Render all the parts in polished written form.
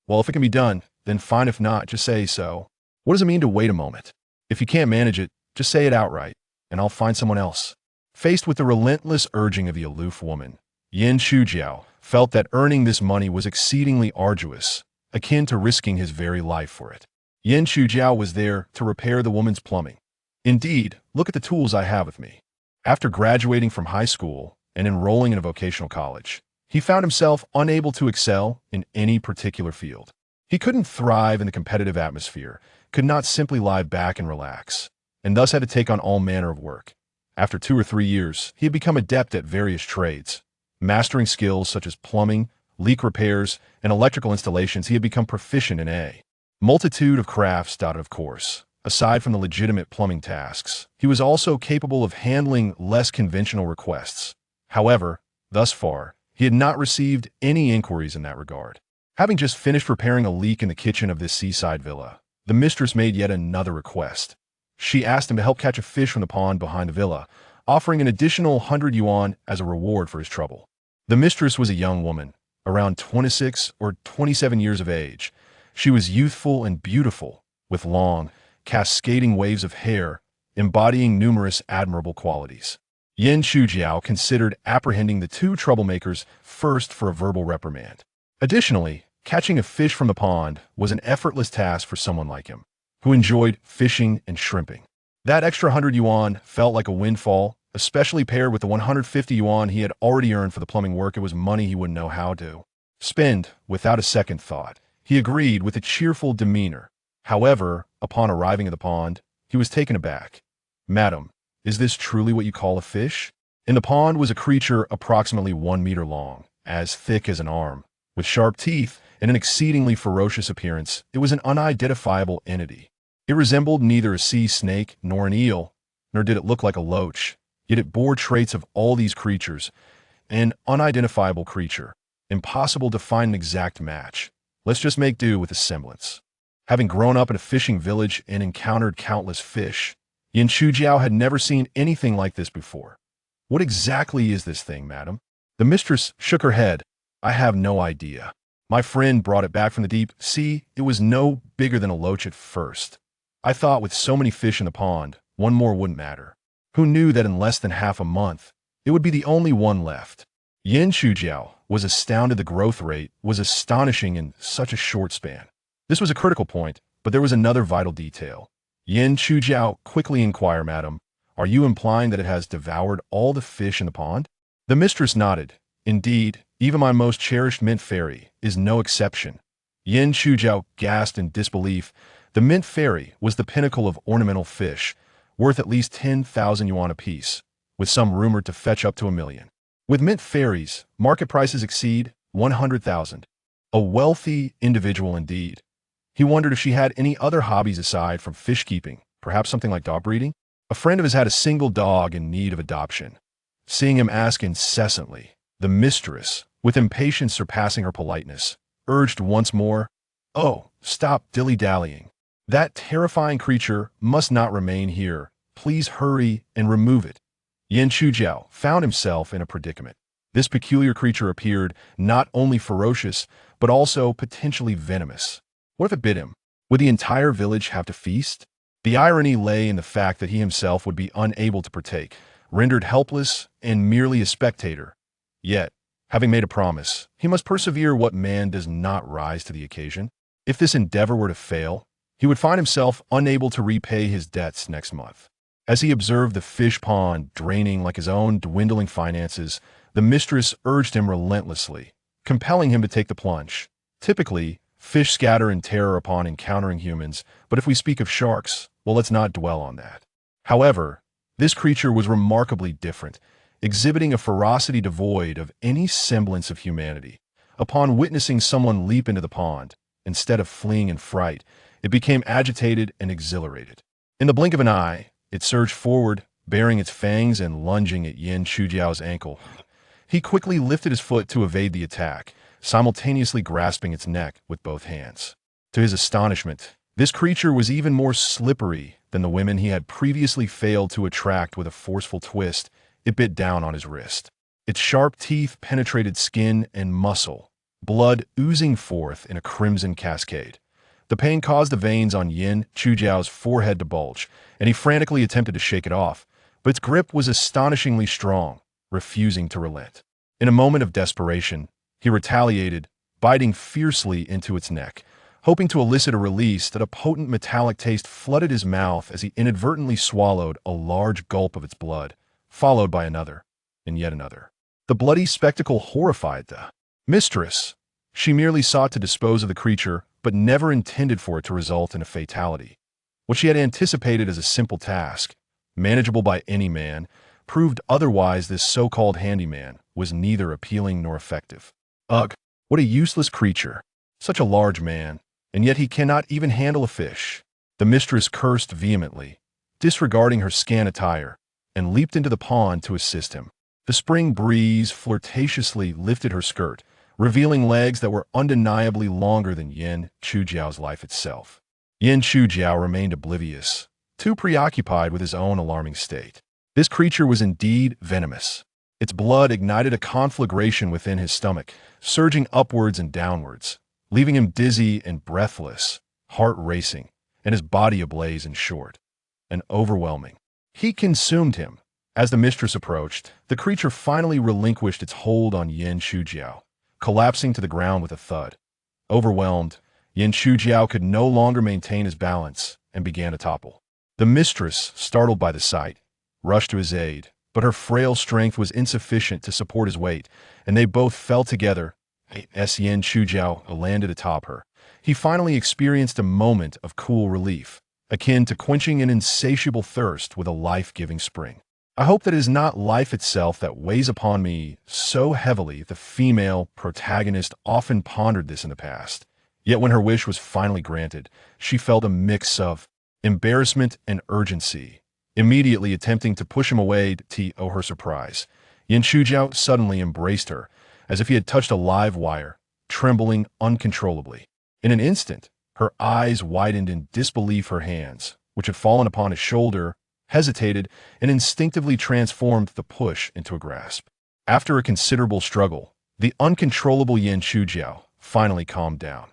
Well, if it can be done, then fine. If not, just say so. What does it mean to wait a moment? If you can't manage it, just say it outright, and I'll find someone else. Faced with the relentless urging of the aloof woman, Yin Shujiao felt that earning this money was exceedingly arduous, akin to risking his very life for it. Yin Shujiao was there to repair the woman's plumbing. Indeed, look at the tools I have with me. After graduating from high school and enrolling in a vocational college, he found himself unable to excel in any particular field. He couldn't thrive in the competitive atmosphere, could not simply lie back and relax, and thus had to take on all manner of work. After 2 or 3 years, he had become adept at various trades. Mastering skills such as plumbing, leak repairs, and electrical installations, he had become proficient in a multitude of crafts. Of course, aside from the legitimate plumbing tasks, he was also capable of handling less conventional requests. However, thus far, he had not received any inquiries in that regard. Having just finished repairing a leak in the kitchen of this seaside villa, the mistress made yet another request. She asked him to help catch a fish from the pond behind the villa, offering an additional 100 yuan as a reward for his trouble. The mistress was a young woman, around 26 or 27 years of age. She was youthful and beautiful, with long, cascading waves of hair, embodying numerous admirable qualities. Yin Shujiao considered apprehending the two troublemakers first for a verbal reprimand. Additionally, catching a fish from the pond was an effortless task for someone like him, who enjoyed fishing and shrimping. That extra 100 yuan felt like a windfall, especially paired with the 150 yuan he had already earned for the plumbing work. It was money he wouldn't know how to spend without a second thought. He agreed with a cheerful demeanor. However, upon arriving at the pond, he was taken aback. "Madam, is this truly what you call a fish?" In the pond was a creature approximately 1 meter long, as thick as an arm, with sharp teeth and an exceedingly ferocious appearance. It was an unidentifiable entity. It resembled neither a sea snake nor an eel, nor did it look like a loach, yet it bore traits of all these creatures. An unidentifiable creature. Impossible to find an exact match. Let's just make do with a semblance. Having grown up in a fishing village and encountered countless fish, Yin Shujiao had never seen anything like this before. "What exactly is this thing, madam?" The mistress shook her head. "I have no idea. My friend brought it back from the deep sea. It was no bigger than a loach at first. I thought with so many fish in the pond, one more wouldn't matter. Who knew that in less than half a month, it would be the only one left?" Yin Shujiao was astounded. The growth rate was astonishing in such a short span. This was a critical point, but there was another vital detail. Yin Shujiao quickly inquired, "Madam, are you implying that it has devoured all the fish in the pond?" The mistress nodded. "Indeed, even my most cherished mint fairy is no exception." Yin Shujiao gasped in disbelief. The mint fairy was the pinnacle of ornamental fish, worth at least 10,000 yuan apiece, with some rumored to fetch up to 1,000,000. With mint fairies, market prices exceed 100,000. A wealthy individual indeed. He wondered if she had any other hobbies aside from fish keeping, perhaps something like dog breeding. A friend of his had a single dog in need of adoption. Seeing him ask incessantly, the mistress, with impatience surpassing her politeness, urged once more, "Oh, stop dilly-dallying. That terrifying creature must not remain here. Please hurry and remove it." Yin Shujiao found himself in a predicament. This peculiar creature appeared not only ferocious, but also potentially venomous. What if it bit him? Would the entire village have to feast? The irony lay in the fact that he himself would be unable to partake, rendered helpless and merely a spectator. Yet, having made a promise, he must persevere. What man does not rise to the occasion? If this endeavor were to fail, he would find himself unable to repay his debts next month. As he observed the fish pond draining like his own dwindling finances, the mistress urged him relentlessly, compelling him to take the plunge. Typically, fish scatter in terror upon encountering humans, but if we speak of sharks, well, let's not dwell on that. However, this creature was remarkably different, exhibiting a ferocity devoid of any semblance of humanity. Upon witnessing someone leap into the pond, instead of fleeing in fright, it became agitated and exhilarated. In the blink of an eye, it surged forward, baring its fangs and lunging at Yin Shujiao's ankle. He quickly lifted his foot to evade the attack, simultaneously grasping its neck with both hands. To his astonishment, this creature was even more slippery than the women he had previously failed to attract. With a forceful twist, it bit down on his wrist. Its sharp teeth penetrated skin and muscle, blood oozing forth in a crimson cascade. The pain caused the veins on Yin Chujiao's forehead to bulge, and he frantically attempted to shake it off, but its grip was astonishingly strong, refusing to relent. In a moment of desperation, he retaliated, biting fiercely into its neck, hoping to elicit a release. That a potent metallic taste flooded his mouth as he inadvertently swallowed a large gulp of its blood, followed by another, and yet another. The bloody spectacle horrified the mistress. She merely sought to dispose of the creature, but never intended for it to result in a fatality. What she had anticipated as a simple task, manageable by any man, proved otherwise. This so-called handyman was neither appealing nor effective. Ugh, what a useless creature. Such a large man, and yet he cannot even handle a fish. The mistress cursed vehemently, disregarding her scant attire, and leaped into the pond to assist him. The spring breeze flirtatiously lifted her skirt, revealing legs that were undeniably longer than Yin Chujiao's life itself. Yin Chujiao remained oblivious, too preoccupied with his own alarming state. This creature was indeed venomous. Its blood ignited a conflagration within his stomach, surging upwards and downwards, leaving him dizzy and breathless, heart racing, and his body ablaze. In short, and overwhelming. He consumed him. As the mistress approached, the creature finally relinquished its hold on Yin Chujiao, collapsing to the ground with a thud. Overwhelmed, Yin Chujiao could no longer maintain his balance and began to topple. The mistress, startled by the sight, rushed to his aid, but her frail strength was insufficient to support his weight, and they both fell together. As Yin Chujiao landed atop her, he finally experienced a moment of cool relief, akin to quenching an insatiable thirst with a life-giving spring. I hope that it is not life itself that weighs upon me so heavily. The female protagonist often pondered this in the past. Yet when her wish was finally granted, she felt a mix of embarrassment and urgency, immediately attempting to push him away. To her surprise, Yin Chujiao suddenly embraced her, as if he had touched a live wire, trembling uncontrollably. In an instant, her eyes widened in disbelief. Her hands, which had fallen upon his shoulder, hesitated and instinctively transformed the push into a grasp. After a considerable struggle, the uncontrollable Yin Chujiao finally calmed down.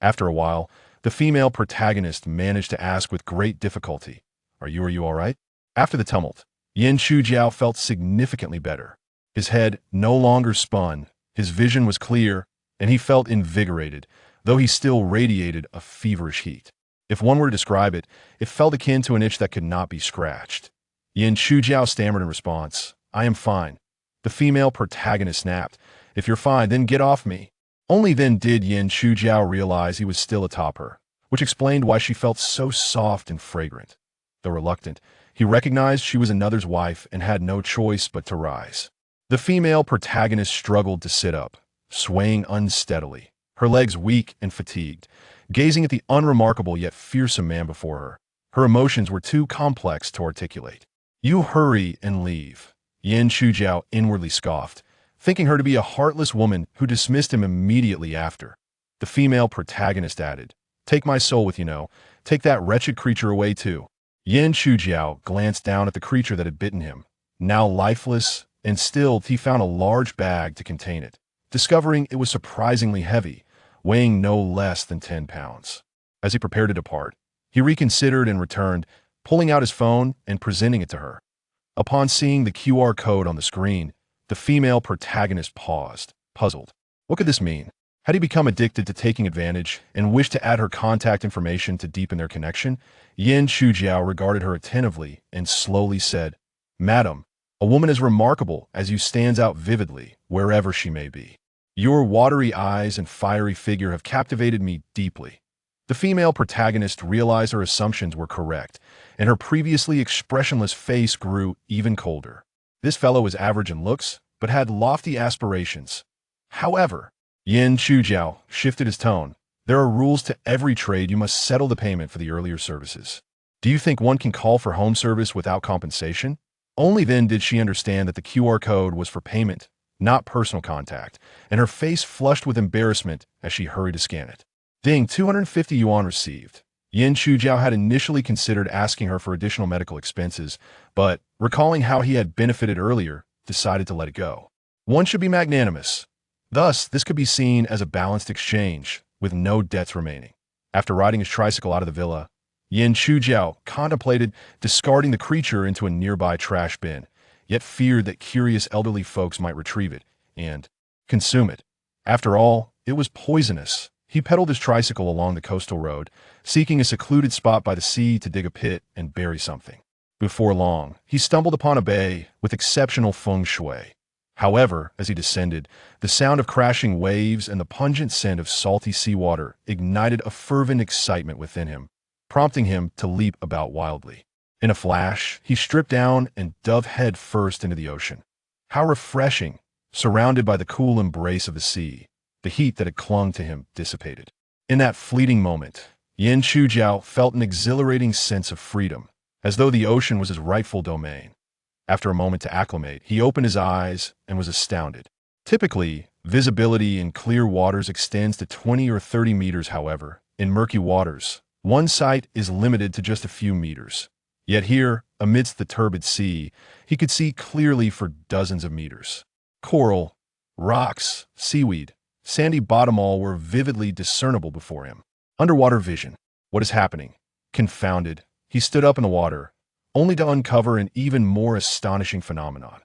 After a while, the female protagonist managed to ask with great difficulty, Are you all right?" After the tumult, Yin Chujiao felt significantly better. His head no longer spun, his vision was clear, and he felt invigorated, though he still radiated a feverish heat. If one were to describe it, it felt akin to an itch that could not be scratched. Yin Chujiao stammered in response, "I am fine." The female protagonist snapped, "If you're fine, then get off me." Only then did Yin Chujiao realize he was still atop her, which explained why she felt so soft and fragrant. Though reluctant, he recognized she was another's wife and had no choice but to rise. The female protagonist struggled to sit up, swaying unsteadily, her legs weak and fatigued, gazing at the unremarkable yet fearsome man before her. Her emotions were too complex to articulate. "You hurry and leave," Yin Chujiao inwardly scoffed, thinking her to be a heartless woman who dismissed him immediately after. The female protagonist added, "Take my soul with you, take that wretched creature away too." Yin Chujiao glanced down at the creature that had bitten him. Now lifeless and stilled, he found a large bag to contain it, discovering it was surprisingly heavy, weighing no less than 10 pounds. As he prepared to depart, he reconsidered and returned, pulling out his phone and presenting it to her. Upon seeing the QR code on the screen, the female protagonist paused, puzzled. What could this mean? Had he become addicted to taking advantage and wished to add her contact information to deepen their connection? Yin Chujiao regarded her attentively and slowly said, "Madam, a woman as remarkable as you stands out vividly wherever she may be. Your watery eyes and fiery figure have captivated me deeply." The female protagonist realized her assumptions were correct, and her previously expressionless face grew even colder. This fellow was average in looks, but had lofty aspirations. However, Yin Chujiao shifted his tone. "There are rules to every trade. You must settle the payment for the earlier services. Do you think one can call for home service without compensation?" Only then did she understand that the QR code was for payment, not personal contact, and her face flushed with embarrassment as she hurried to scan it. Ding, 250 yuan received. Yin Chujiao had initially considered asking her for additional medical expenses, but, recalling how he had benefited earlier, decided to let it go. One should be magnanimous. Thus, this could be seen as a balanced exchange, with no debts remaining. After riding his tricycle out of the villa, Yin Chujiao contemplated discarding the creature into a nearby trash bin, yet feared that curious elderly folks might retrieve it and consume it. After all, it was poisonous. He pedaled his tricycle along the coastal road, seeking a secluded spot by the sea to dig a pit and bury something. Before long, he stumbled upon a bay with exceptional feng shui. However, as he descended, the sound of crashing waves and the pungent scent of salty seawater ignited a fervent excitement within him, prompting him to leap about wildly. In a flash, he stripped down and dove head first into the ocean. How refreshing! Surrounded by the cool embrace of the sea, the heat that had clung to him dissipated. In that fleeting moment, Yin Chujiao felt an exhilarating sense of freedom, as though the ocean was his rightful domain. After a moment to acclimate, he opened his eyes and was astounded. Typically, visibility in clear waters extends to 20 or 30 meters. However, in murky waters, one sight is limited to just a few meters. Yet here, amidst the turbid sea, he could see clearly for dozens of meters. Coral, rocks, seaweed, sandy bottom, all were vividly discernible before him. Underwater vision. What is happening? Confounded, he stood up in the water, only to uncover an even more astonishing phenomenon.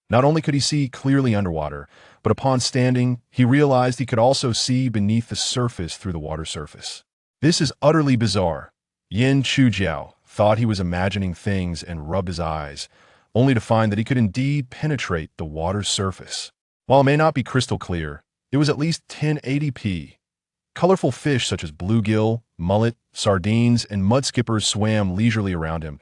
Not only could he see clearly underwater, but upon standing, he realized he could also see beneath the surface through the water surface. This is utterly bizarre. Yin Chujiao thought he was imagining things and rubbed his eyes, only to find that he could indeed penetrate the water's surface. While it may not be crystal clear, it was at least 1080p. Colorful fish such as bluegill, mullet, sardines, and mudskippers swam leisurely around him.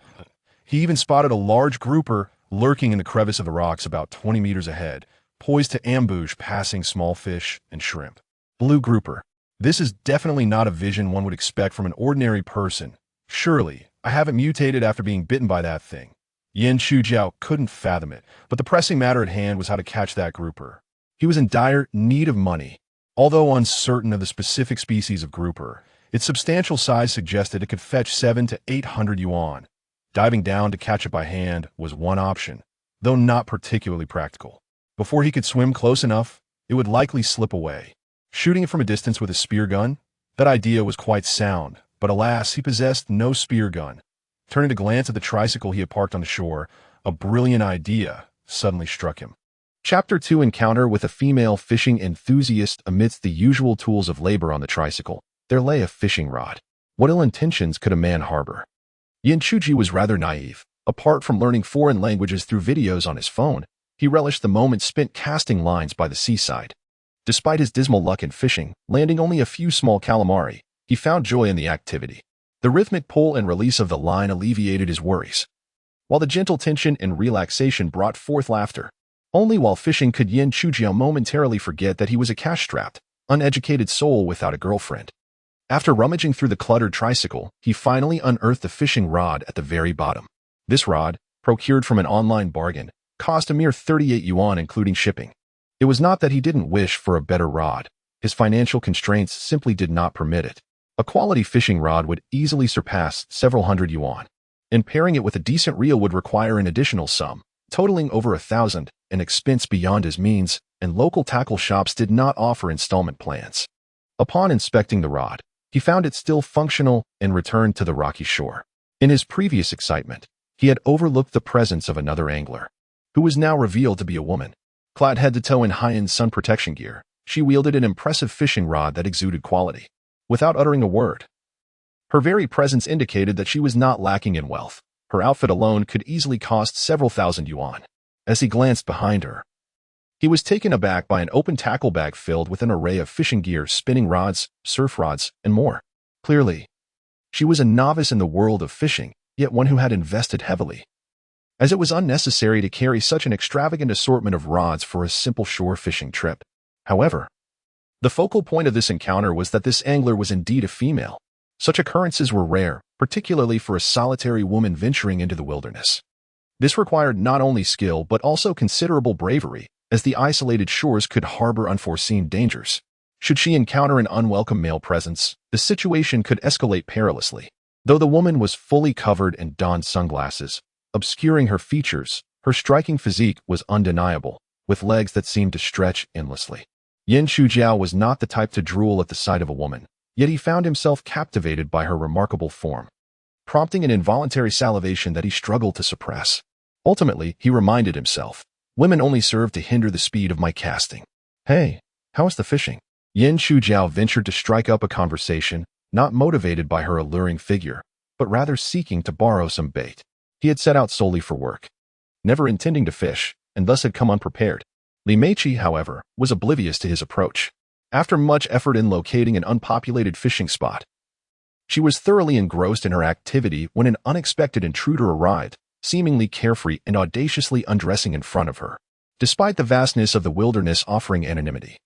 He even spotted a large grouper lurking in the crevice of the rocks about 20 meters ahead, poised to ambush passing small fish and shrimp. Blue grouper. This is definitely not a vision one would expect from an ordinary person. Surely, I haven't mutated after being bitten by that thing. Yin Chujiao couldn't fathom it, but the pressing matter at hand was how to catch that grouper. He was in dire need of money. Although uncertain of the specific species of grouper, its substantial size suggested it could fetch 700 to 800 yuan. Diving down to catch it by hand was one option, though not particularly practical. Before he could swim close enough, it would likely slip away. Shooting it from a distance with a spear gun? That idea was quite sound, but alas, he possessed no spear gun. Turning to glance at the tricycle he had parked on the shore, a brilliant idea suddenly struck him. Chapter 2: Encounter with a female fishing enthusiast. Amidst the usual tools of labor on the tricycle, there lay a fishing rod. What ill intentions could a man harbor? Yin Chuji was rather naive. Apart from learning foreign languages through videos on his phone, he relished the moment spent casting lines by the seaside. Despite his dismal luck in fishing, landing only a few small calamari, he found joy in the activity. The rhythmic pull and release of the line alleviated his worries, while the gentle tension and relaxation brought forth laughter. Only while fishing could Yin Chujiao momentarily forget that he was a cash-strapped, uneducated soul without a girlfriend. After rummaging through the cluttered tricycle, he finally unearthed the fishing rod at the very bottom. This rod, procured from an online bargain, cost a mere 38 yuan including shipping. It was not that he didn't wish for a better rod. His financial constraints simply did not permit it. A quality fishing rod would easily surpass several hundred yuan, and pairing it with a decent reel would require an additional sum, totaling over 1,000, an expense beyond his means, and local tackle shops did not offer installment plans. Upon inspecting the rod, he found it still functional and returned to the rocky shore. In his previous excitement, he had overlooked the presence of another angler, who was now revealed to be a woman. Clad head to toe in high-end sun protection gear, she wielded an impressive fishing rod that exuded quality. Without uttering a word, her very presence indicated that she was not lacking in wealth. Her outfit alone could easily cost several thousand yuan. As he glanced behind her, he was taken aback by an open tackle bag filled with an array of fishing gear, spinning rods, surf rods, and more. Clearly, she was a novice in the world of fishing, yet one who had invested heavily, as it was unnecessary to carry such an extravagant assortment of rods for a simple shore fishing trip. However, the focal point of this encounter was that this angler was indeed a female. Such occurrences were rare, particularly for a solitary woman venturing into the wilderness. This required not only skill but also considerable bravery, as the isolated shores could harbor unforeseen dangers. Should she encounter an unwelcome male presence, the situation could escalate perilously. Though the woman was fully covered and donned sunglasses, obscuring her features, her striking physique was undeniable, with legs that seemed to stretch endlessly. Yin Shujiao was not the type to drool at the sight of a woman, yet he found himself captivated by her remarkable form, prompting an involuntary salivation that he struggled to suppress. Ultimately, he reminded himself, women only serve to hinder the speed of my casting. Hey, how is the fishing? Yin Shujiao ventured to strike up a conversation, not motivated by her alluring figure, but rather seeking to borrow some bait. He had set out solely for work, never intending to fish, and thus had come unprepared. Li Meiqi, however, was oblivious to his approach. After much effort in locating an unpopulated fishing spot, she was thoroughly engrossed in her activity when an unexpected intruder arrived, seemingly carefree and audaciously undressing in front of her. Despite the vastness of the wilderness offering anonymity,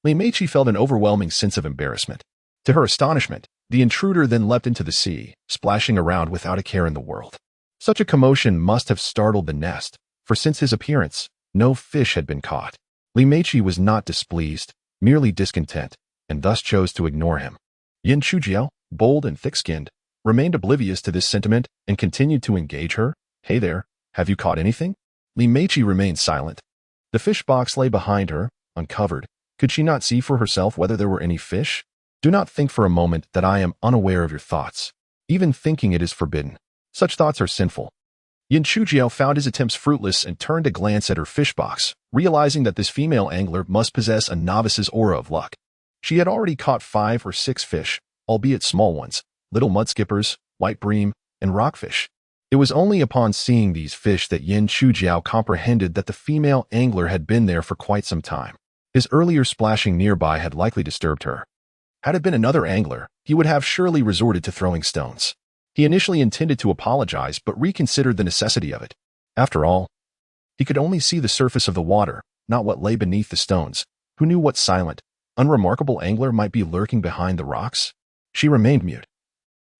Li Meiqi felt an overwhelming sense of embarrassment. To her astonishment, the intruder then leapt into the sea, splashing around without a care in the world. Such a commotion must have startled the nest, for since his appearance, no fish had been caught. Li Meiqi was not displeased, merely discontent, and thus chose to ignore him. Yin Shujiao, bold and thick-skinned, remained oblivious to this sentiment and continued to engage her. Hey there, have you caught anything? Li Meiqi remained silent. The fish box lay behind her, uncovered. Could she not see for herself whether there were any fish? Do not think for a moment that I am unaware of your thoughts. Even thinking it is forbidden. Such thoughts are sinful. Yin Shujiao found his attempts fruitless and turned to glance at her fish box, realizing that this female angler must possess a novice's aura of luck. She had already caught 5 or 6 fish, albeit small ones, little mudskippers, white bream, and rockfish. It was only upon seeing these fish that Yin Shujiao comprehended that the female angler had been there for quite some time. His earlier splashing nearby had likely disturbed her. Had it been another angler, he would have surely resorted to throwing stones. He initially intended to apologize but reconsidered the necessity of it. After all, he could only see the surface of the water, not what lay beneath the stones. Who knew what silent, unremarkable angler might be lurking behind the rocks? She remained mute.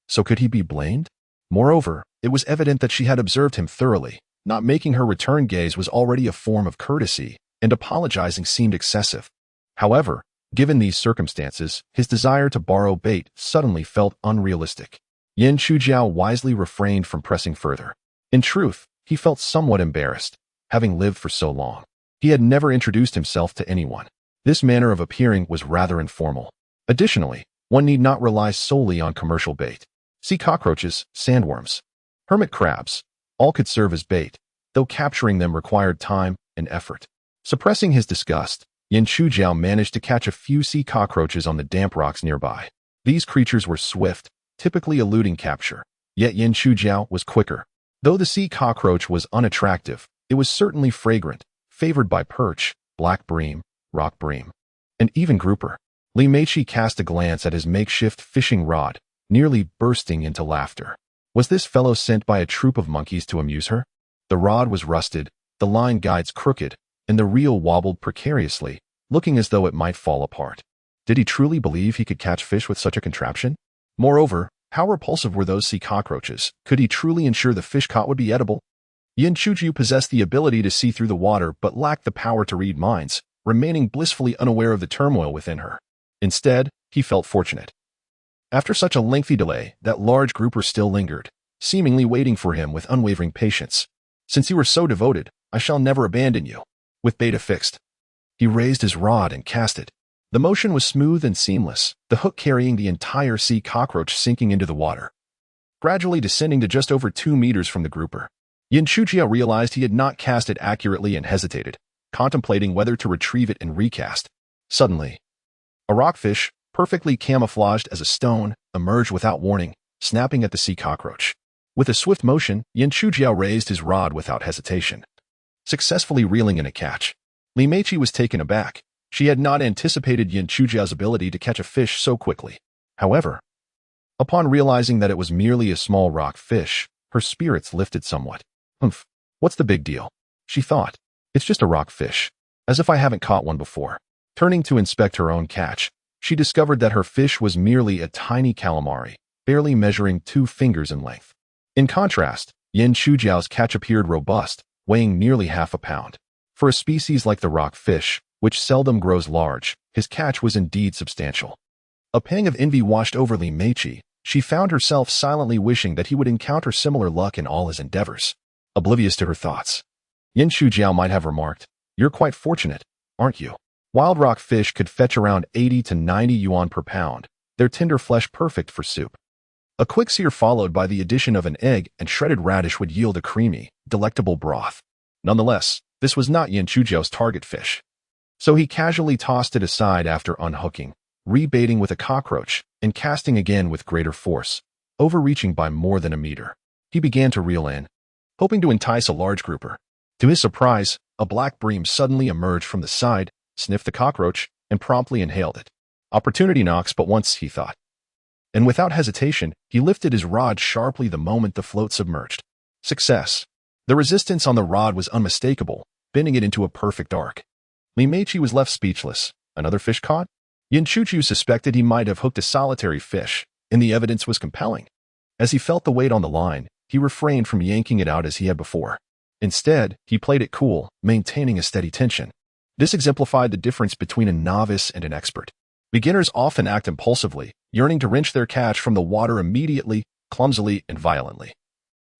So could he be blamed? Moreover, it was evident that she had observed him thoroughly. Not making her return gaze was already a form of courtesy, and apologizing seemed excessive. However, given these circumstances, his desire to borrow bait suddenly felt unrealistic. Yin Shujiao wisely refrained from pressing further. In truth, he felt somewhat embarrassed, having lived for so long. He had never introduced himself to anyone. This manner of appearing was rather informal. Additionally, one need not rely solely on commercial bait. Sea cockroaches, sandworms, hermit crabs, all could serve as bait, though capturing them required time and effort. Suppressing his disgust, Yin Shujiao managed to catch a few sea cockroaches on the damp rocks nearby. These creatures were swift, typically eluding capture. Yet Yin Shujiao was quicker. Though the sea cockroach was unattractive, it was certainly fragrant, favored by perch, black bream, rock bream, and even grouper. Li Meiqi cast a glance at his makeshift fishing rod, nearly bursting into laughter. Was this fellow sent by a troop of monkeys to amuse her? The rod was rusted, the line guides crooked, and the reel wobbled precariously, looking as though it might fall apart. Did he truly believe he could catch fish with such a contraption? Moreover, how repulsive were those sea cockroaches? Could he truly ensure the fish caught would be edible? Yin Shujiao possessed the ability to see through the water but lacked the power to read minds, remaining blissfully unaware of the turmoil within her. Instead, he felt fortunate. After such a lengthy delay, that large grouper still lingered, seemingly waiting for him with unwavering patience. Since you were so devoted, I shall never abandon you. With bait affixed, he raised his rod and cast it. The motion was smooth and seamless, the hook carrying the entire sea cockroach sinking into the water, gradually descending to just over 2 meters from the grouper. Yin Shujiao realized he had not cast it accurately and hesitated, contemplating whether to retrieve it and recast. Suddenly, a rockfish, perfectly camouflaged as a stone, emerged without warning, snapping at the sea cockroach. With a swift motion, Yin Shujiao raised his rod without hesitation, successfully reeling in a catch. Li Meiqi was taken aback. She had not anticipated Yin Shujiao's ability to catch a fish so quickly. However, upon realizing that it was merely a small rock fish, her spirits lifted somewhat. Humph, what's the big deal? She thought. It's just a rock fish. As if I haven't caught one before. Turning to inspect her own catch, she discovered that her fish was merely a tiny calamari, barely measuring 2 fingers in length. In contrast, Yin Shujiao's catch appeared robust, weighing nearly half a pound. For a species like the rock fish, which seldom grows large, his catch was indeed substantial. A pang of envy washed over Li Meiqi. She found herself silently wishing that he would encounter similar luck in all his endeavors. Oblivious to her thoughts, Yin Shujiao might have remarked, "You're quite fortunate, aren't you?" Wild rock fish could fetch around 80 to 90 yuan per pound, their tender flesh perfect for soup. A quick sear followed by the addition of an egg and shredded radish would yield a creamy, delectable broth. Nonetheless, this was not Yan Chujiao's target fish. So he casually tossed it aside after unhooking, rebaiting with a cockroach, and casting again with greater force, overreaching by more than a meter. He began to reel in, hoping to entice a large grouper. To his surprise, a black bream suddenly emerged from the side, sniffed the cockroach, and promptly inhaled it. Opportunity knocks but once, he thought. And without hesitation, he lifted his rod sharply the moment the float submerged. Success. The resistance on the rod was unmistakable, bending it into a perfect arc. Li Meiqi was left speechless. Another fish caught? Yan Chujiao suspected he might have hooked a solitary fish, and the evidence was compelling. As he felt the weight on the line, he refrained from yanking it out as he had before. Instead, he played it cool, maintaining a steady tension. This exemplified the difference between a novice and an expert. Beginners often act impulsively, yearning to wrench their catch from the water immediately, clumsily, and violently,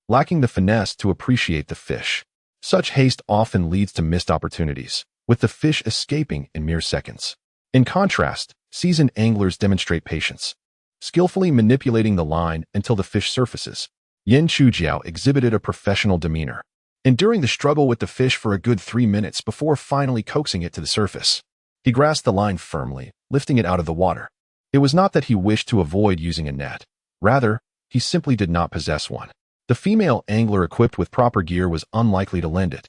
lacking the finesse to appreciate the fish. Such haste often leads to missed opportunities, with the fish escaping in mere seconds. In contrast, seasoned anglers demonstrate patience, skillfully manipulating the line until the fish surfaces. Yan Chujiao exhibited a professional demeanor, enduring the struggle with the fish for a good 3 minutes before finally coaxing it to the surface. He grasped the line firmly, lifting it out of the water. It was not that he wished to avoid using a net. Rather, he simply did not possess one. The female angler equipped with proper gear was unlikely to lend it,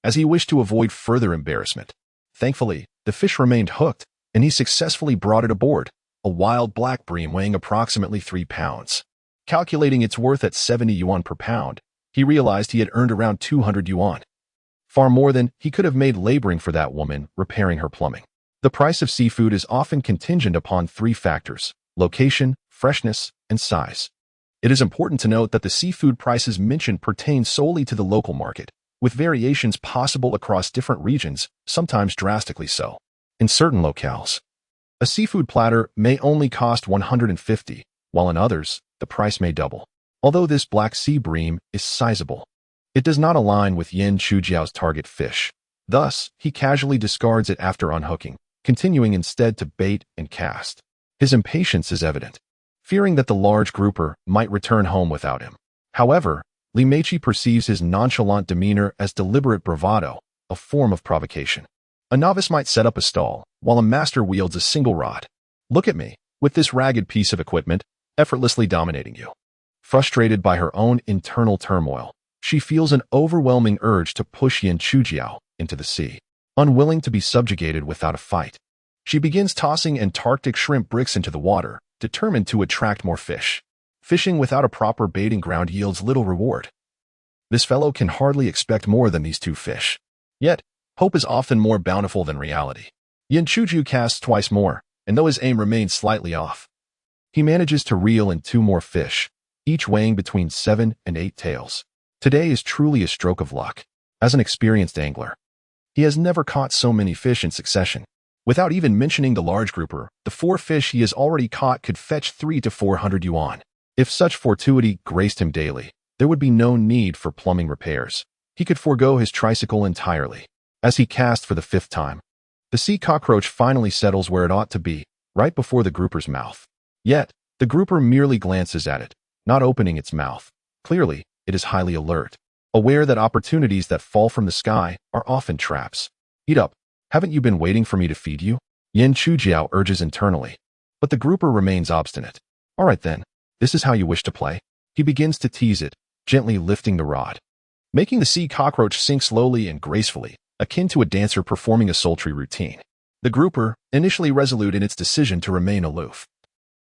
as he wished to avoid further embarrassment. Thankfully, the fish remained hooked, and he successfully brought it aboard, a wild black bream weighing approximately 3 pounds. Calculating its worth at 70 yuan per pound, he realized he had earned around 200 yuan. Far more than he could have made laboring for that woman repairing her plumbing. The price of seafood is often contingent upon 3 factors: location, freshness, and size. It is important to note that the seafood prices mentioned pertain solely to the local market, with variations possible across different regions, sometimes drastically so. In certain locales, a seafood platter may only cost 150, while in others, the price may double. Although this black sea bream is sizable, it does not align with Yan Chujiao's target fish. Thus, he casually discards it after unhooking, continuing instead to bait and cast. His impatience is evident, fearing that the large grouper might return home without him. However, Li Meiqi perceives his nonchalant demeanor as deliberate bravado, a form of provocation. A novice might set up a stall, while a master wields a single rod. Look at me, with this ragged piece of equipment, effortlessly dominating you. Frustrated by her own internal turmoil, she feels an overwhelming urge to push Yan Chujiao into the sea. Unwilling to be subjugated without a fight, she begins tossing Antarctic shrimp bricks into the water, determined to attract more fish. Fishing without a proper baiting ground yields little reward. This fellow can hardly expect more than these 2 fish. Yet, hope is often more bountiful than reality. Yan Chujiao casts twice more, and though his aim remains slightly off, he manages to reel in 2 more fish, each weighing between 7 and 8 tails. Today is truly a stroke of luck. As an experienced angler, he has never caught so many fish in succession. Without even mentioning the large grouper, the 4 fish he has already caught could fetch 300 to 400 yuan. If such fortuity graced him daily, there would be no need for plumbing repairs. He could forego his tricycle entirely. As he cast for the 5th time, the sea cockroach finally settles where it ought to be, right before the grouper's mouth. Yet, the grouper merely glances at it, not opening its mouth. Clearly, it is highly alert, aware that opportunities that fall from the sky are often traps. Eat up. Haven't you been waiting for me to feed you? Yan Chujiao urges internally. But the grouper remains obstinate. All right then, this is how you wish to play. He begins to tease it, gently lifting the rod, making the sea cockroach sink slowly and gracefully, akin to a dancer performing a sultry routine. The grouper, initially resolute in its decision to remain aloof,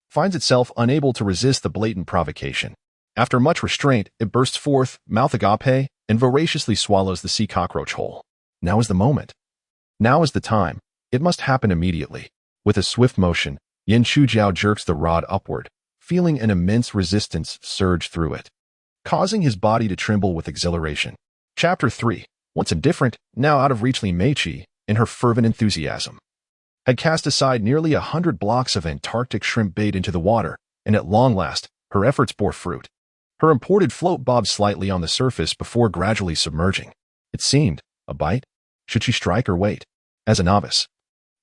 finds itself unable to resist the blatant provocation. After much restraint, it bursts forth, mouth agape, and voraciously swallows the sea cockroach whole. Now is the moment. Now is the time. It must happen immediately. With a swift motion, Yan Chujiao jerks the rod upward, feeling an immense resistance surge through it, causing his body to tremble with exhilaration. Chapter 3. Once indifferent, now out of reach, Li Meiqi, in her fervent enthusiasm, had cast aside nearly 100 blocks of Antarctic shrimp bait into the water, and at long last, her efforts bore fruit. Her imported float bobbed slightly on the surface before gradually submerging. It seemed, a bite? Should she strike or wait? As a novice,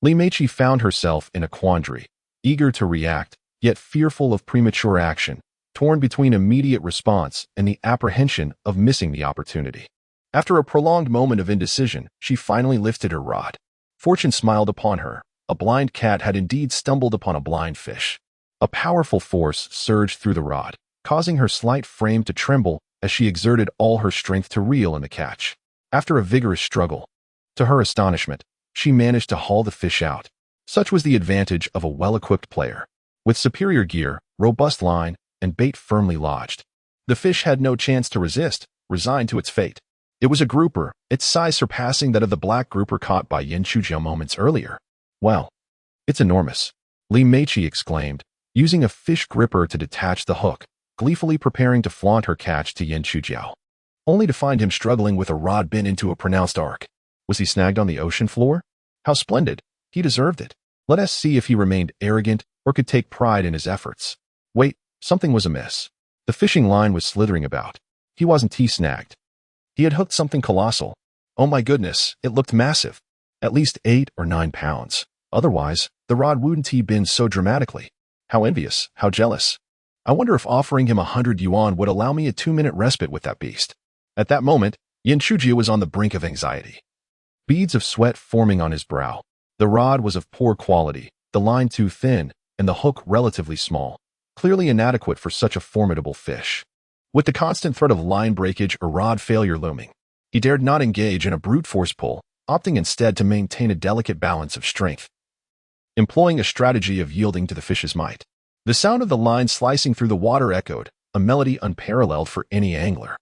Li Meiqi found herself in a quandary, eager to react, yet fearful of premature action, torn between immediate response and the apprehension of missing the opportunity. After a prolonged moment of indecision, she finally lifted her rod. Fortune smiled upon her. A blind cat had indeed stumbled upon a blind fish. A powerful force surged through the rod, causing her slight frame to tremble as she exerted all her strength to reel in the catch. After a vigorous struggle, to her astonishment, she managed to haul the fish out. Such was the advantage of a well-equipped player. With superior gear, robust line, and bait firmly lodged, the fish had no chance to resist, resigned to its fate. It was a grouper, its size surpassing that of the black grouper caught by Yan Chujiao moments earlier. Wow, it's enormous, Li Meiqi exclaimed, using a fish gripper to detach the hook, gleefully preparing to flaunt her catch to Yan Chujiao, only to find him struggling with a rod bent into a pronounced arc. Was he snagged on the ocean floor? How splendid! He deserved it. Let us see if he remained arrogant or could take pride in his efforts. Wait, something was amiss. The fishing line was slithering about. He wasn't snagged. He had hooked something colossal. Oh my goodness, it looked massive. At least 8 or 9 pounds. Otherwise, the rod wouldn't he bend so dramatically. How envious, how jealous. I wonder if offering him 100 yuan would allow me a 2-minute respite with that beast. At that moment, Yan Chujiao was on the brink of anxiety. Beads of sweat forming on his brow. The rod was of poor quality, the line too thin, and the hook relatively small, clearly inadequate for such a formidable fish. With the constant threat of line breakage or rod failure looming, he dared not engage in a brute force pull, opting instead to maintain a delicate balance of strength, employing a strategy of yielding to the fish's might. The sound of the line slicing through the water echoed, a melody unparalleled for any angler,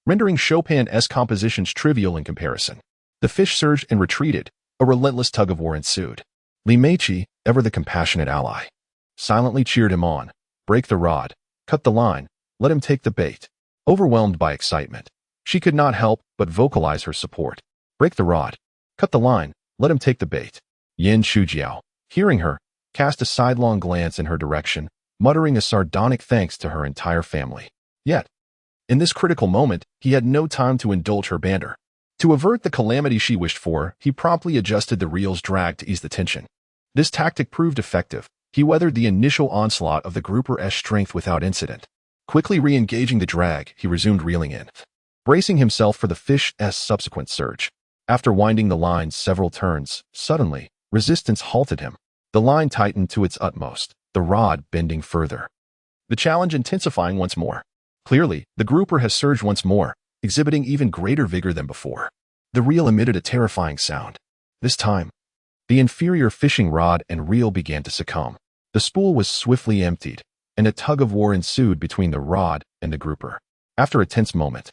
rendering Chopin-esque compositions trivial in comparison. The fish surged and retreated. A relentless tug-of-war ensued. Li Meiqi, ever the compassionate ally, silently cheered him on. Break the rod, cut the line, let him take the bait. Overwhelmed by excitement, she could not help but vocalize her support. Break the rod, cut the line, let him take the bait. Yan Chujiao, hearing her, cast a sidelong glance in her direction, muttering a sardonic thanks to her entire family. Yet, in this critical moment, he had no time to indulge her banter. To avert the calamity she wished for, he promptly adjusted the reel's drag to ease the tension. This tactic proved effective. He weathered the initial onslaught of the grouper's strength without incident. Quickly re-engaging the drag, he resumed reeling in, bracing himself for the fish's subsequent surge. After winding the line several turns, suddenly, resistance halted him. The line tightened to its utmost, the rod bending further. The challenge intensifying once more. Clearly, the grouper has surged once more, exhibiting even greater vigor than before. The reel emitted a terrifying sound. This time, the inferior fishing rod and reel began to succumb. The spool was swiftly emptied, and a tug-of-war ensued between the rod and the grouper. After a tense moment,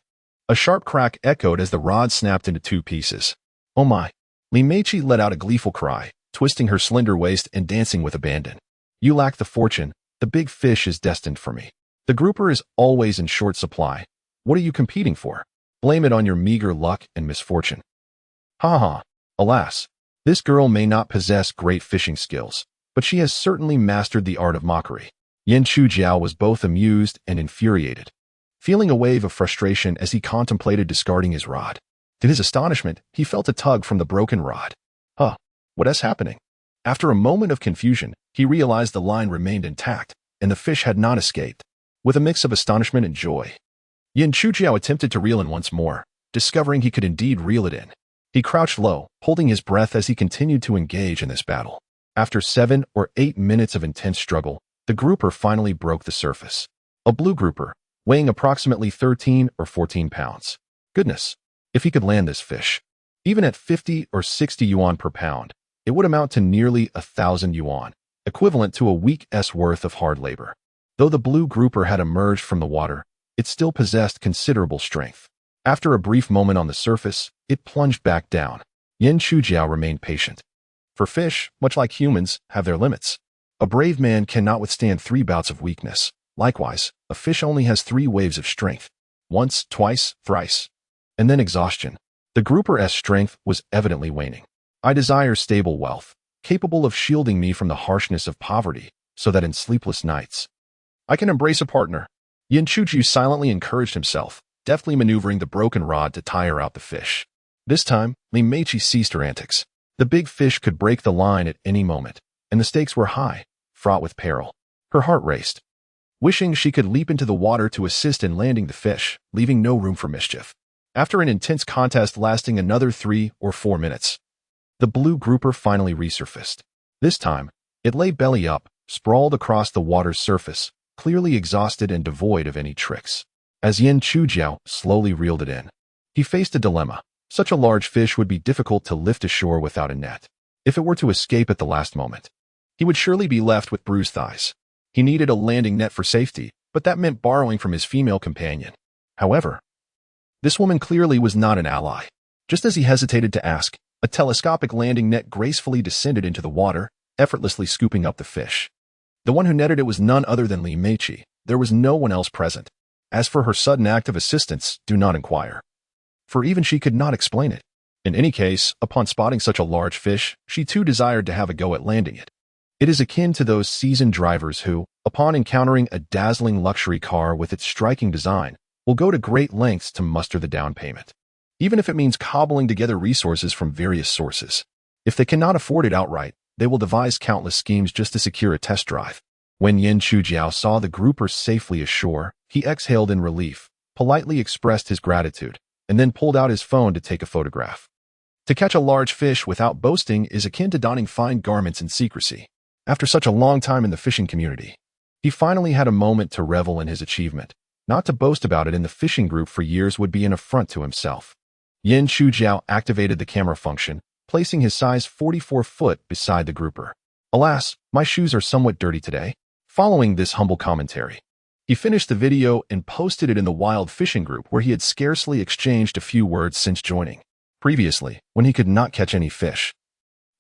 a sharp crack echoed as the rod snapped into 2 pieces. Oh my! Li Meiqi let out a gleeful cry, twisting her slender waist and dancing with abandon. You lack the fortune. The big fish is destined for me. The grouper is always in short supply. What are you competing for? Blame it on your meager luck and misfortune. Ha ha. Alas, this girl may not possess great fishing skills, but she has certainly mastered the art of mockery. Yan Chujiao was both amused and infuriated, feeling a wave of frustration as he contemplated discarding his rod. To his astonishment, he felt a tug from the broken rod. Huh, what is happening? After a moment of confusion, he realized the line remained intact, and the fish had not escaped. With a mix of astonishment and joy, Yan Chujiao attempted to reel in once more, discovering he could indeed reel it in. He crouched low, holding his breath as he continued to engage in this battle. After 7 or 8 minutes of intense struggle, the grouper finally broke the surface. A blue grouper, weighing approximately 13 or 14 pounds. Goodness, if he could land this fish. Even at 50 or 60 yuan per pound, it would amount to nearly 1,000 yuan, equivalent to a week's worth of hard labor. Though the blue grouper had emerged from the water, it still possessed considerable strength. After a brief moment on the surface, it plunged back down. Yan Chujiao remained patient. For fish, much like humans, have their limits. A brave man cannot withstand 3 bouts of weakness. Likewise, a fish only has 3 waves of strength. Once, twice, thrice. And then exhaustion. The grouper's strength was evidently waning. I desire stable wealth, capable of shielding me from the harshness of poverty, so that in sleepless nights, I can embrace a partner. Yan Chujiao silently encouraged himself, deftly maneuvering the broken rod to tire out the fish. This time, Li Meiqi ceased her antics. The big fish could break the line at any moment, and the stakes were high, fraught with peril. Her heart raced, wishing she could leap into the water to assist in landing the fish, leaving no room for mischief. After an intense contest lasting another 3 or 4 minutes, the blue grouper finally resurfaced. This time, it lay belly up, sprawled across the water's surface, clearly exhausted and devoid of any tricks. As Yin Chujiao slowly reeled it in, he faced a dilemma. Such a large fish would be difficult to lift ashore without a net. If it were to escape at the last moment, he would surely be left with bruised thighs. He needed a landing net for safety, but that meant borrowing from his female companion. However, this woman clearly was not an ally. Just as he hesitated to ask, a telescopic landing net gracefully descended into the water, effortlessly scooping up the fish. The one who netted it was none other than Li Meiqi. There was no one else present. As for her sudden act of assistance, do not inquire, for even she could not explain it. In any case, upon spotting such a large fish, she too desired to have a go at landing it. It is akin to those seasoned drivers who, upon encountering a dazzling luxury car with its striking design, will go to great lengths to muster the down payment, even if it means cobbling together resources from various sources. If they cannot afford it outright, they will devise countless schemes just to secure a test drive. When Yin Chujiao saw the grouper safely ashore, he exhaled in relief, politely expressed his gratitude, and then pulled out his phone to take a photograph. To catch a large fish without boasting is akin to donning fine garments in secrecy. After such a long time in the fishing community, he finally had a moment to revel in his achievement. Not to boast about it in the fishing group for years would be an affront to himself. Yin Chujiao activated the camera function, placing his size 44 foot beside the grouper. Alas, my shoes are somewhat dirty today. Following this humble commentary, he finished the video and posted it in the wild fishing group where he had scarcely exchanged a few words since joining. Previously, when he could not catch any fish,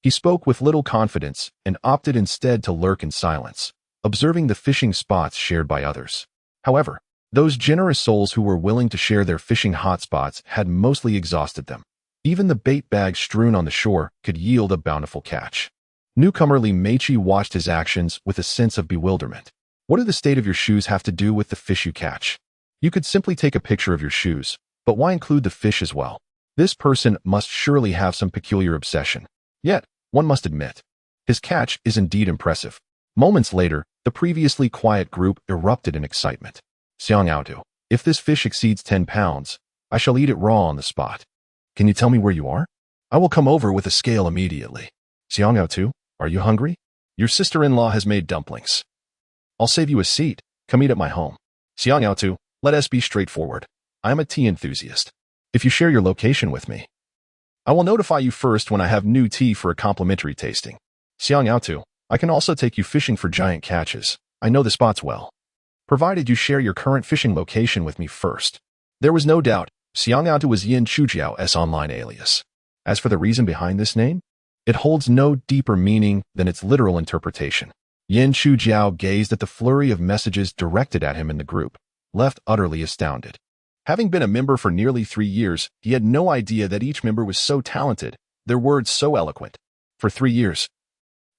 he spoke with little confidence and opted instead to lurk in silence, observing the fishing spots shared by others. However, those generous souls who were willing to share their fishing hotspots had mostly exhausted them. Even the bait bags strewn on the shore could yield a bountiful catch. Newcomer Li Meiqi watched his actions with a sense of bewilderment. What do the state of your shoes have to do with the fish you catch? You could simply take a picture of your shoes, but why include the fish as well? This person must surely have some peculiar obsession. Yet, one must admit, his catch is indeed impressive. Moments later, the previously quiet group erupted in excitement. Xiang Yaotu, if this fish exceeds 10 pounds, I shall eat it raw on the spot. Can you tell me where you are? I will come over with a scale immediately. Xiang Yaotu, are you hungry? Your sister-in-law has made dumplings. I'll save you a seat. Come eat at my home. Xiang Yaotu, let us be straightforward. I am a tea enthusiast. If you share your location with me, I will notify you first when I have new tea for a complimentary tasting. Xiang Yaotu, I can also take you fishing for giant catches. I know the spots well, provided you share your current fishing location with me first. There was no doubt, Xiang Yaotu was Yin Chujiao's online alias. As for the reason behind this name, it holds no deeper meaning than its literal interpretation. Yin Chujiao gazed at the flurry of messages directed at him in the group, left utterly astounded. Having been a member for nearly 3 years, he had no idea that each member was so talented, their words so eloquent. For 3 years.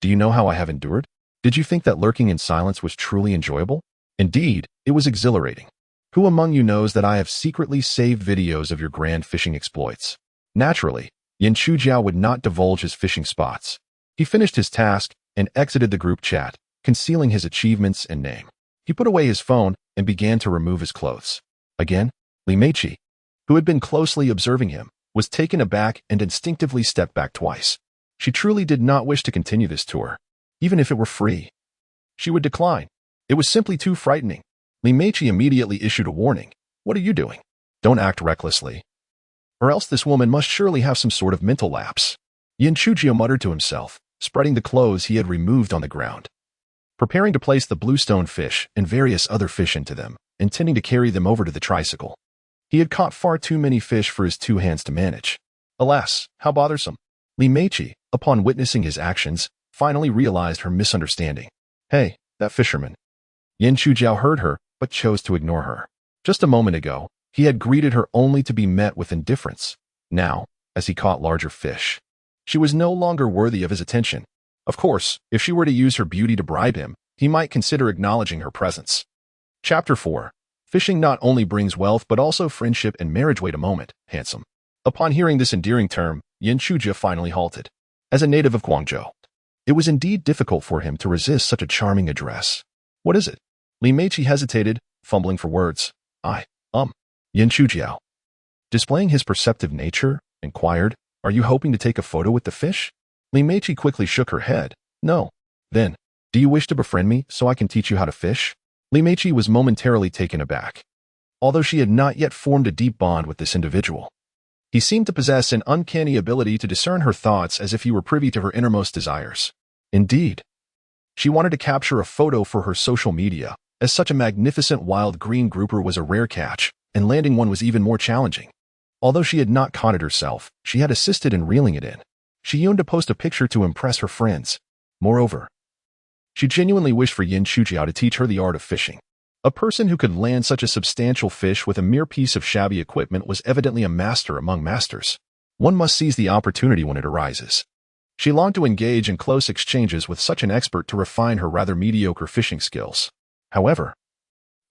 Do you know how I have endured? Did you think that lurking in silence was truly enjoyable? Indeed, it was exhilarating. Who among you knows that I have secretly saved videos of your grand fishing exploits? Naturally, Yin Chujiao would not divulge his fishing spots. He finished his task and exited the group chat, concealing his achievements and name. He put away his phone and began to remove his clothes. Again, Li Meiqi, who had been closely observing him, was taken aback and instinctively stepped back twice. She truly did not wish to continue this tour. Even if it were free, she would decline. It was simply too frightening. Li Meiqi immediately issued a warning. What are you doing? Don't act recklessly, or else this woman must surely have some sort of mental lapse. Yin Chujiao muttered to himself, spreading the clothes he had removed on the ground, preparing to place the bluestone fish and various other fish into them, intending to carry them over to the tricycle. He had caught far too many fish for his 2 hands to manage. Alas, how bothersome. Li Meiqi, upon witnessing his actions, finally realized her misunderstanding. Hey, that fisherman. Yin Chujiao heard her, but chose to ignore her. Just a moment ago, he had greeted her only to be met with indifference. Now, as he caught larger fish, she was no longer worthy of his attention. Of course, if she were to use her beauty to bribe him, he might consider acknowledging her presence. Chapter 4. Fishing not only brings wealth but also friendship and marriage. Wait a moment, handsome. Upon hearing this endearing term, Yin Chujiao finally halted. As a native of Guangzhou, it was indeed difficult for him to resist such a charming address. What is it? Li Meiqi hesitated, fumbling for words. Yan Shujiao. Displaying his perceptive nature, inquired, are you hoping to take a photo with the fish? Li Meiqi quickly shook her head. No. Then, do you wish to befriend me so I can teach you how to fish? Li Meiqi was momentarily taken aback. Although she had not yet formed a deep bond with this individual, he seemed to possess an uncanny ability to discern her thoughts as if he were privy to her innermost desires. Indeed, she wanted to capture a photo for her social media, as such a magnificent wild green grouper was a rare catch, and landing one was even more challenging. Although she had not caught it herself, she had assisted in reeling it in. She yearned to post a picture to impress her friends. Moreover, she genuinely wished for Yan Shujiao to teach her the art of fishing. A person who could land such a substantial fish with a mere piece of shabby equipment was evidently a master among masters. One must seize the opportunity when it arises. She longed to engage in close exchanges with such an expert to refine her rather mediocre fishing skills. However,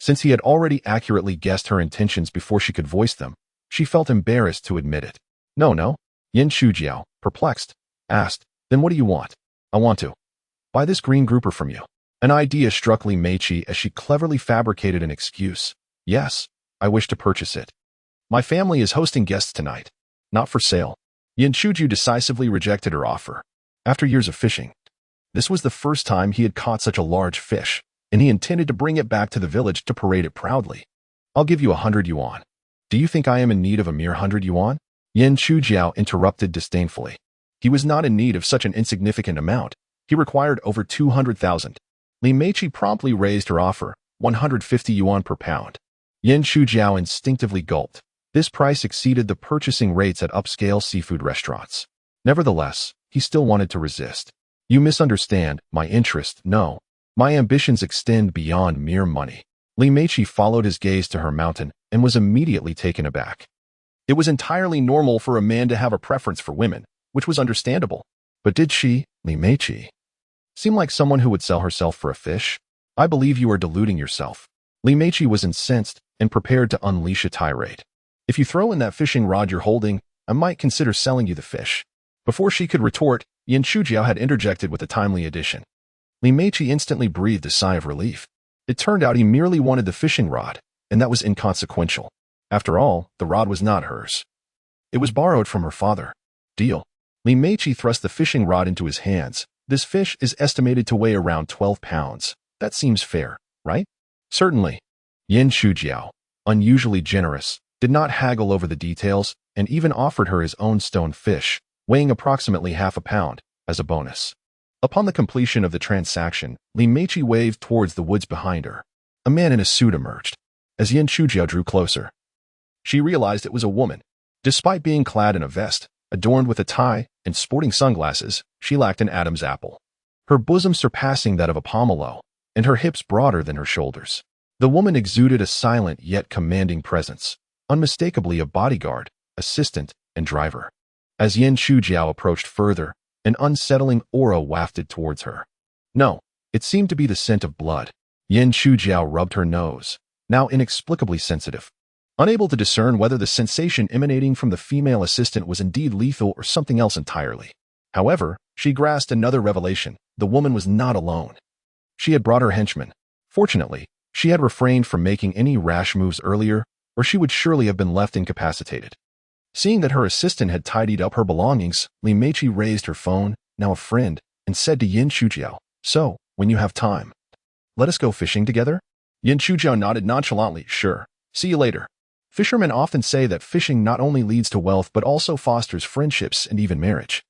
since he had already accurately guessed her intentions before she could voice them, she felt embarrassed to admit it. No. Yan Shujiao, perplexed, asked, then what do you want? I want to buy this green grouper from you. An idea struck Li Meiqi as she cleverly fabricated an excuse. Yes, I wish to purchase it. My family is hosting guests tonight. Not for sale. Yan Shujiao decisively rejected her offer. After years of fishing, this was the first time he had caught such a large fish, and he intended to bring it back to the village to parade it proudly. I'll give you 100 yuan. Do you think I am in need of a mere 100 yuan? Yan Shujiao interrupted disdainfully. He was not in need of such an insignificant amount. He required over 200,000. Li Meiqi promptly raised her offer, 150 yuan per pound. Yan Shujiao instinctively gulped. This price exceeded the purchasing rates at upscale seafood restaurants. Nevertheless, he still wanted to resist. You misunderstand, my interest, no. My ambitions extend beyond mere money. Li Meiqi followed his gaze to her mountain and was immediately taken aback. It was entirely normal for a man to have a preference for women, which was understandable. But did she, Li Meiqi, seem like someone who would sell herself for a fish? I believe you are deluding yourself. Li Meiqi was incensed and prepared to unleash a tirade. If you throw in that fishing rod you're holding, I might consider selling you the fish. Before she could retort, Yan Shujiao had interjected with a timely addition. Li Meiqi instantly breathed a sigh of relief. It turned out he merely wanted the fishing rod, and that was inconsequential. After all, the rod was not hers. It was borrowed from her father. Deal. Li Meiqi thrust the fishing rod into his hands. This fish is estimated to weigh around 12 pounds. That seems fair, right? Certainly. Yan Shujiao, unusually generous, did not haggle over the details and even offered her his own stone fish, weighing approximately half a pound, as a bonus. Upon the completion of the transaction, Li Meiqi waved towards the woods behind her. A man in a suit emerged. As Yan Shujiao drew closer, she realized it was a woman. Despite being clad in a vest, adorned with a tie, and sporting sunglasses, she lacked an Adam's apple. Her bosom surpassing that of a pomelo, and her hips broader than her shoulders. The woman exuded a silent yet commanding presence, unmistakably a bodyguard, assistant, and driver. As Yan Shujiao approached further, an unsettling aura wafted towards her. No, it seemed to be the scent of blood. Yan Shujiao rubbed her nose, now inexplicably sensitive, unable to discern whether the sensation emanating from the female assistant was indeed lethal or something else entirely. However, she grasped another revelation. The woman was not alone. She had brought her henchman. Fortunately, she had refrained from making any rash moves earlier, or she would surely have been left incapacitated. Seeing that her assistant had tidied up her belongings, Li Meiqi raised her phone, now a friend, and said to Yan Shujiao, so, when you have time, let us go fishing together? Yan Shujiao nodded nonchalantly, sure. See you later. Fishermen often say that fishing not only leads to wealth but also fosters friendships and even marriage.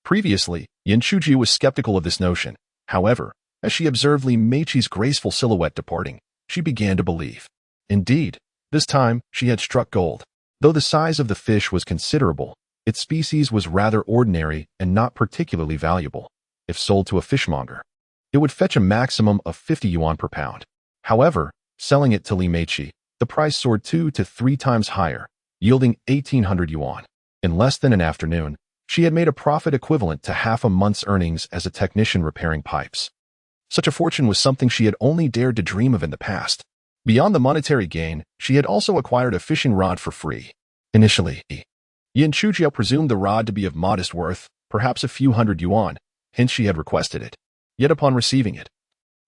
Previously, Yan Shujiao was skeptical of this notion. However, as she observed Li Meiqi's graceful silhouette departing, she began to believe. Indeed, this time she had struck gold. Though the size of the fish was considerable, its species was rather ordinary and not particularly valuable. If sold to a fishmonger, it would fetch a maximum of 50 yuan per pound. However, selling it to Li Meiqi, the price soared 2 to 3 times higher, yielding 1,800 yuan. In less than an afternoon, she had made a profit equivalent to half a month's earnings as a technician repairing pipes. Such a fortune was something she had only dared to dream of in the past. Beyond the monetary gain, she had also acquired a fishing rod for free. Initially, Yan Shujiao presumed the rod to be of modest worth, perhaps a few hundred yuan, hence she had requested it. Yet upon receiving it,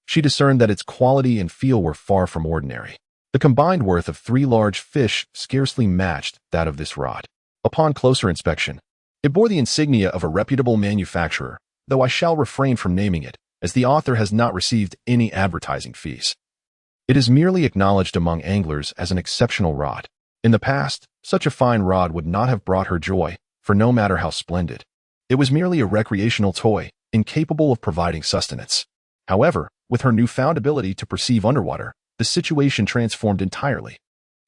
she discerned that its quality and feel were far from ordinary. The combined worth of 3 large fish scarcely matched that of this rod. Upon closer inspection, it bore the insignia of a reputable manufacturer, though I shall refrain from naming it, as the author has not received any advertising fees. It is merely acknowledged among anglers as an exceptional rod. In the past, such a fine rod would not have brought her joy, for no matter how splendid, it was merely a recreational toy, incapable of providing sustenance. However, with her newfound ability to perceive underwater, the situation transformed entirely.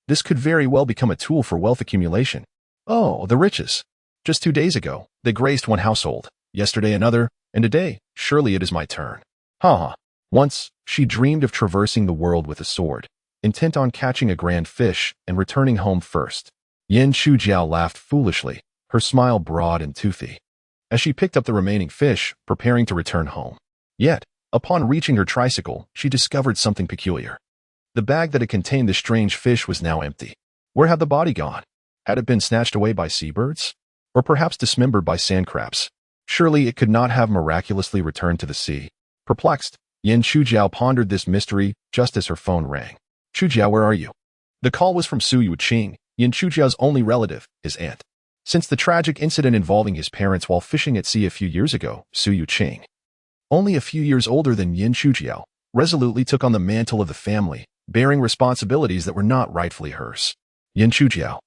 This could very well become a tool for wealth accumulation. Oh, the riches! Just 2 days ago, they graced one household, yesterday another, and today, surely it is my turn. Ha ha. Once, she dreamed of traversing the world with a sword, intent on catching a grand fish and returning home first. Yin Shujiao laughed foolishly, her smile broad and toothy, as she picked up the remaining fish, preparing to return home. Yet, upon reaching her tricycle, she discovered something peculiar. The bag that had contained the strange fish was now empty. Where had the body gone? Had it been snatched away by seabirds? Or perhaps dismembered by sandcrabs? Surely it could not have miraculously returned to the sea. Perplexed, Yin Shujiao pondered this mystery just as her phone rang. Shujiao, where are you? The call was from Su Yuqing, Yin Shujiao's only relative, his aunt. Since the tragic incident involving his parents while fishing at sea a few years ago, Su Yuqing, only a few years older than Yin Shujiao, resolutely took on the mantle of the family, bearing responsibilities that were not rightfully hers. Yin Shujiao,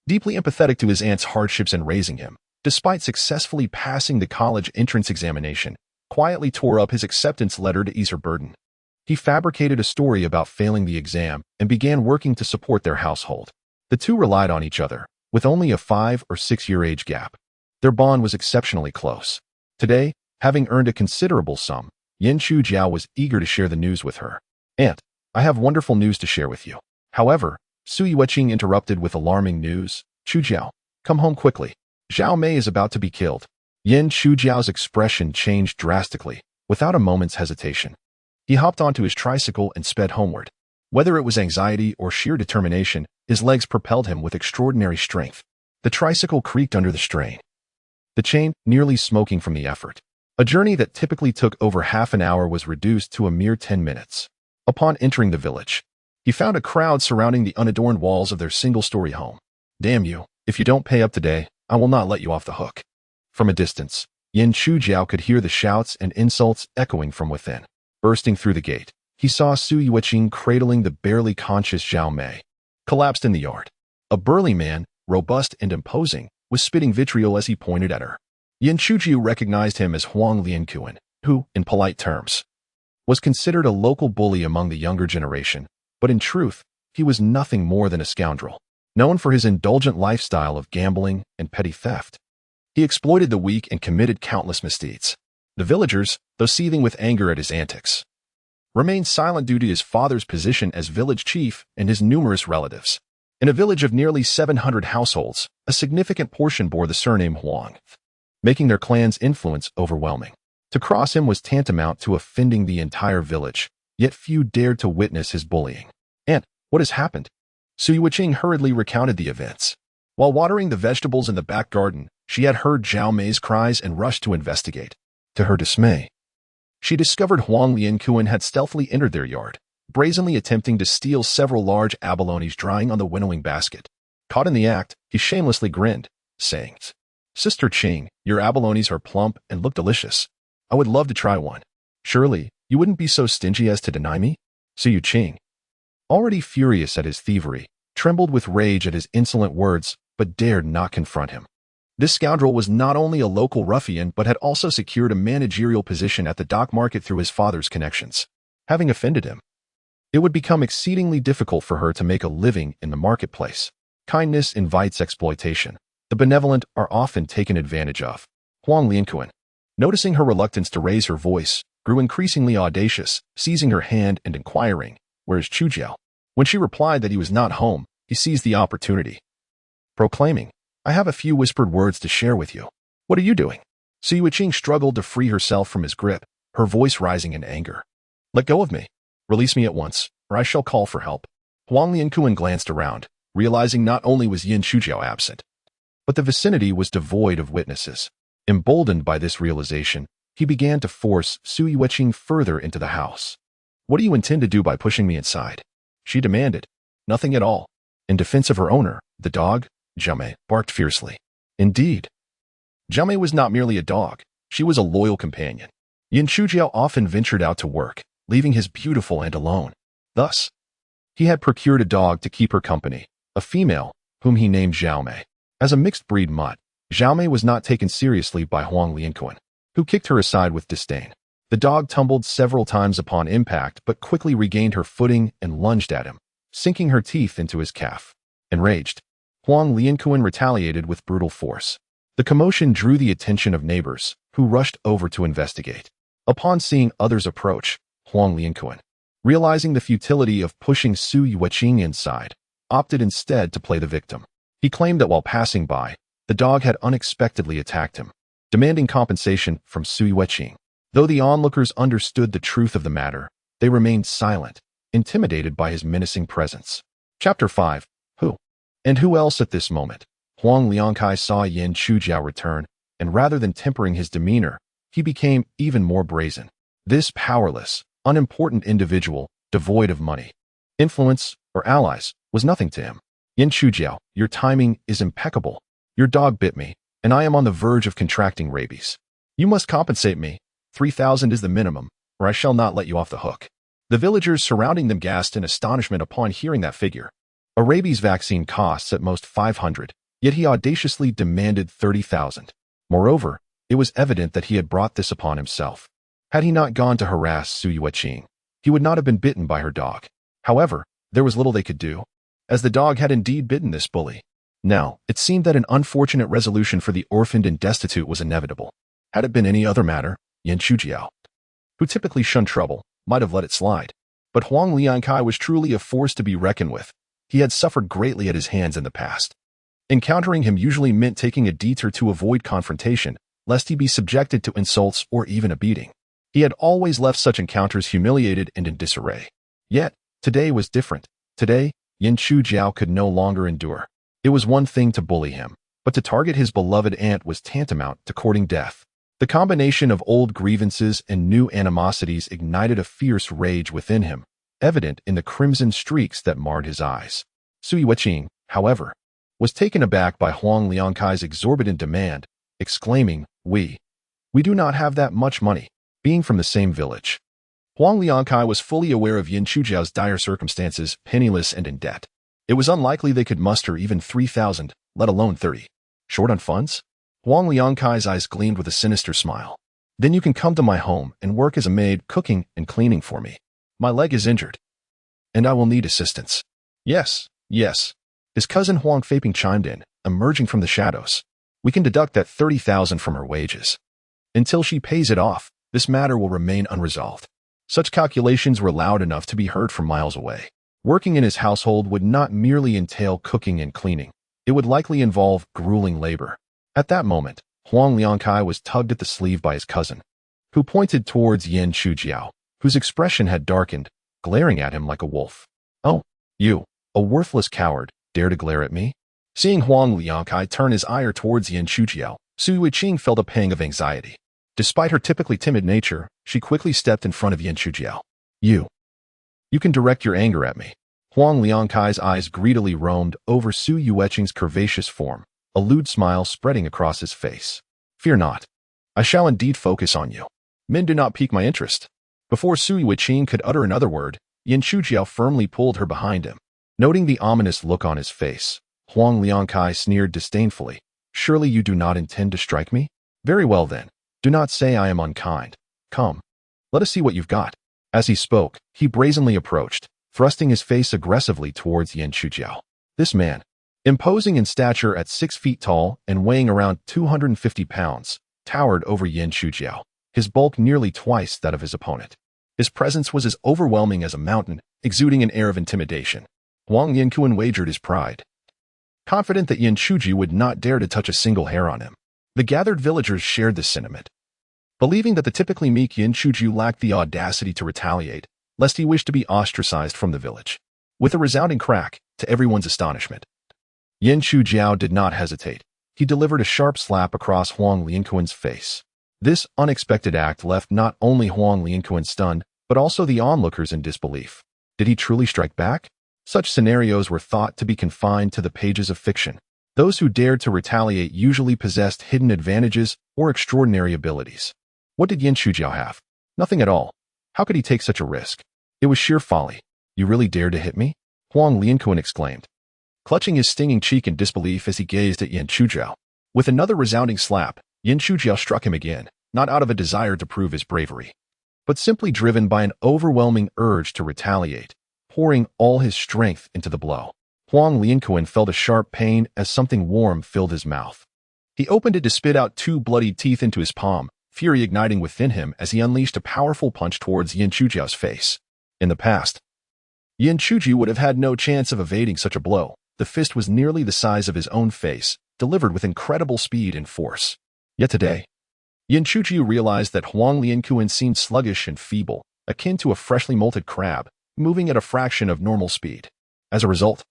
deeply empathetic to his aunt's hardships in raising him, despite successfully passing the college entrance examination, quietly tore up his acceptance letter to ease her burden. He fabricated a story about failing the exam and began working to support their household. The two relied on each other, with only a 5 or 6 year age gap. Their bond was exceptionally close. Today, having earned a considerable sum, Yin Shujiao was eager to share the news with her. Aunt, I have wonderful news to share with you. However, Su Yuqing interrupted with alarming news. Shujiao, come home quickly. Zhao Mei is about to be killed. Yin Shujiao's expression changed drastically, without a moment's hesitation. He hopped onto his tricycle and sped homeward. Whether it was anxiety or sheer determination, his legs propelled him with extraordinary strength. The tricycle creaked under the strain, the chain nearly smoking from the effort. A journey that typically took over half an hour was reduced to a mere 10 minutes. Upon entering the village, he found a crowd surrounding the unadorned walls of their single-story home. Damn you, if you don't pay up today, I will not let you off the hook. From a distance, Yin Shujiao could hear the shouts and insults echoing from within. Bursting through the gate, he saw Su Yuqing cradling the barely conscious Zhao Mei, collapsed in the yard. A burly man, robust and imposing, was spitting vitriol as he pointed at her. Yin Shujiao recognized him as Huang Lianquan, who, in polite terms, was considered a local bully among the younger generation, but in truth, he was nothing more than a scoundrel, known for his indulgent lifestyle of gambling and petty theft. He exploited the weak and committed countless misdeeds. The villagers, though seething with anger at his antics, remained silent due to his father's position as village chief and his numerous relatives. In a village of nearly 700 households, a significant portion bore the surname Huang, making their clan's influence overwhelming. To cross him was tantamount to offending the entire village, yet few dared to witness his bullying. Aunt, what has happened? Su Yuqing hurriedly recounted the events. While watering the vegetables in the back garden, she had heard Zhao Mei's cries and rushed to investigate. To her dismay, she discovered Huang Lianquan had stealthily entered their yard, brazenly attempting to steal several large abalones drying on the winnowing basket. Caught in the act, he shamelessly grinned, saying, Sister Qing, your abalones are plump and look delicious. I would love to try one. Surely, you wouldn't be so stingy as to deny me? Su Yuqing, already furious at his thievery, trembled with rage at his insolent words, but dared not confront him. This scoundrel was not only a local ruffian but had also secured a managerial position at the dock market through his father's connections. Having offended him, it would become exceedingly difficult for her to make a living in the marketplace. Kindness invites exploitation. The benevolent are often taken advantage of. Huang Lianquan, noticing her reluctance to raise her voice, grew increasingly audacious, seizing her hand and inquiring, "Where is Chujiao?" When she replied that he was not home, he seized the opportunity, proclaiming, "I have a few whispered words to share with you. What are you doing?" Su Yuqing struggled to free herself from his grip, her voice rising in anger. "Let go of me. Release me at once, or I shall call for help." Huang Lianquan glanced around, realizing not only was Yin Shujiao absent, but the vicinity was devoid of witnesses. Emboldened by this realization, he began to force Su Yueqing further into the house. "What do you intend to do by pushing me inside?" she demanded. "Nothing at all." In defense of her owner, the dog, Jiamei, barked fiercely. Indeed, Jiamei was not merely a dog, she was a loyal companion. Yin Shujiao often ventured out to work, leaving his beautiful aunt alone. Thus, he had procured a dog to keep her company, a female, whom he named Xiaomei. As a mixed-breed mutt, Xiaomei was not taken seriously by Huang Lianquan, who kicked her aside with disdain. The dog tumbled several times upon impact but quickly regained her footing and lunged at him, sinking her teeth into his calf. Enraged, Huang Lianquan retaliated with brutal force. The commotion drew the attention of neighbors, who rushed over to investigate. Upon seeing others approach, Huang Lianquan, realizing the futility of pushing Su Yueqing inside, opted instead to play the victim. He claimed that while passing by, the dog had unexpectedly attacked him, demanding compensation from Su Yueqing. Though the onlookers understood the truth of the matter, they remained silent, intimidated by his menacing presence. Chapter 5. Who? And who else at this moment? Huang Liangkai saw Yin Shujiao return, and rather than tempering his demeanor, he became even more brazen. This powerless, unimportant individual, devoid of money, influence, or allies, was nothing to him. "Yin Shujiao, your timing is impeccable. Your dog bit me, and I am on the verge of contracting rabies. You must compensate me. 3,000 is the minimum, or I shall not let you off the hook." The villagers surrounding them gasped in astonishment upon hearing that figure. A rabies vaccine costs at most 500, yet he audaciously demanded 30,000. Moreover, it was evident that he had brought this upon himself. Had he not gone to harass Su Yueqing, he would not have been bitten by her dog. However, there was little they could do, as the dog had indeed bitten this bully. Now, it seemed that an unfortunate resolution for the orphaned and destitute was inevitable. Had it been any other matter, Yin Shujiao, who typically shunned trouble, might have let it slide. But Huang Liangkai was truly a force to be reckoned with. He had suffered greatly at his hands in the past. Encountering him usually meant taking a detour to avoid confrontation, lest he be subjected to insults or even a beating. He had always left such encounters humiliated and in disarray. Yet, today was different. Today, Yin Shujiao could no longer endure. It was one thing to bully him, but to target his beloved aunt was tantamount to courting death. The combination of old grievances and new animosities ignited a fierce rage within him, evident in the crimson streaks that marred his eyes. Su Yueqing, however, was taken aback by Huang Liangkai's exorbitant demand, exclaiming, We do not have that much money." Being from the same village, Huang Liangkai was fully aware of Yin Shujiao's dire circumstances, penniless and in debt. It was unlikely they could muster even 3,000, let alone 30. Short on funds? Huang Liangkai's eyes gleamed with a sinister smile. "Then you can come to my home and work as a maid, cooking and cleaning for me. My leg is injured, and I will need assistance." "Yes, yes," his cousin Huang Feiping chimed in, emerging from the shadows. "We can deduct that 30,000 from her wages. Until she pays it off, this matter will remain unresolved." Such calculations were loud enough to be heard from miles away. Working in his household would not merely entail cooking and cleaning. It would likely involve grueling labor. At that moment, Huang Liangkai was tugged at the sleeve by his cousin, who pointed towards Yin Shujiao, whose expression had darkened, glaring at him like a wolf. "Oh, you, a worthless coward, dare to glare at me?" Seeing Huang Liangkai turn his ire towards Yin Shujiao, Su Yueqing felt a pang of anxiety. Despite her typically timid nature, she quickly stepped in front of Yin Shujiao. You can direct your anger at me." Huang Liangkai's eyes greedily roamed over Su Yueqing's curvaceous form, a lewd smile spreading across his face. "Fear not. I shall indeed focus on you. Men do not pique my interest." Before Su Yueqing could utter another word, Yin Shujiao firmly pulled her behind him. Noting the ominous look on his face, Huang Liangkai sneered disdainfully. "Surely you do not intend to strike me? Very well then. Do not say I am unkind. Come, let us see what you've got." As he spoke, he brazenly approached, thrusting his face aggressively towards Yin Shujiao. This man, imposing in stature at 6 feet tall and weighing around 250 pounds, towered over Yin Shujiao, his bulk nearly twice that of his opponent. His presence was as overwhelming as a mountain, exuding an air of intimidation. Huang Lianquan wagered his pride, confident that Yin Shuji would not dare to touch a single hair on him. The gathered villagers shared this sentiment, believing that the typically meek Yin Shuji lacked the audacity to retaliate, lest he wished to be ostracized from the village. With a resounding crack, to everyone's astonishment, Yin Shujiao did not hesitate. he delivered a sharp slap across Huang Lianquan's face. This unexpected act left not only Huang Lianquan stunned, but also the onlookers in disbelief. Did he truly strike back? Such scenarios were thought to be confined to the pages of fiction. Those who dared to retaliate usually possessed hidden advantages or extraordinary abilities. What did Yan Shujiao have? Nothing at all. How could he take such a risk? It was sheer folly. You really dared to hit me? Huang Lianquan exclaimed, clutching his stinging cheek in disbelief as he gazed at Yan Shujiao. With another resounding slap, Yan Shujiao struck him again, not out of a desire to prove his bravery, but simply driven by an overwhelming urge to retaliate, pouring all his strength into the blow. Huang Lianquan felt a sharp pain as something warm filled his mouth. He opened it to spit out two bloodied teeth into his palm, fury igniting within him as he unleashed a powerful punch towards Yan Shujiao's face. In the past, Yan Shuji would have had no chance of evading such a blow. The fist was nearly the size of his own face, delivered with incredible speed and force. Yet today, Yan Shuji realized that Huang Lianquan seemed sluggish and feeble, akin to a freshly molted crab, moving at a fraction of normal speed. As a result,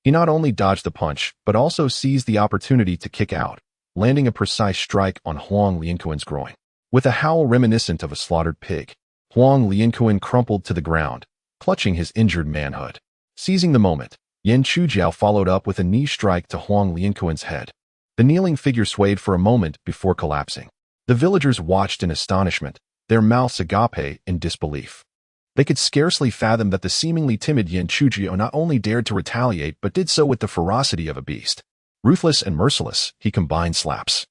he not only dodged the punch, but also seized the opportunity to kick out, landing a precise strike on Huang Lianquan's groin. With a howl reminiscent of a slaughtered pig, Huang Lianquan crumpled to the ground, clutching his injured manhood. Seizing the moment, Yan Shujiao followed up with a knee strike to Huang Lianquan's head. The kneeling figure swayed for a moment before collapsing. The villagers watched in astonishment, their mouths agape in disbelief. They could scarcely fathom that the seemingly timid Yan Shujiao not only dared to retaliate but did so with the ferocity of a beast. Ruthless and merciless, he combined slaps,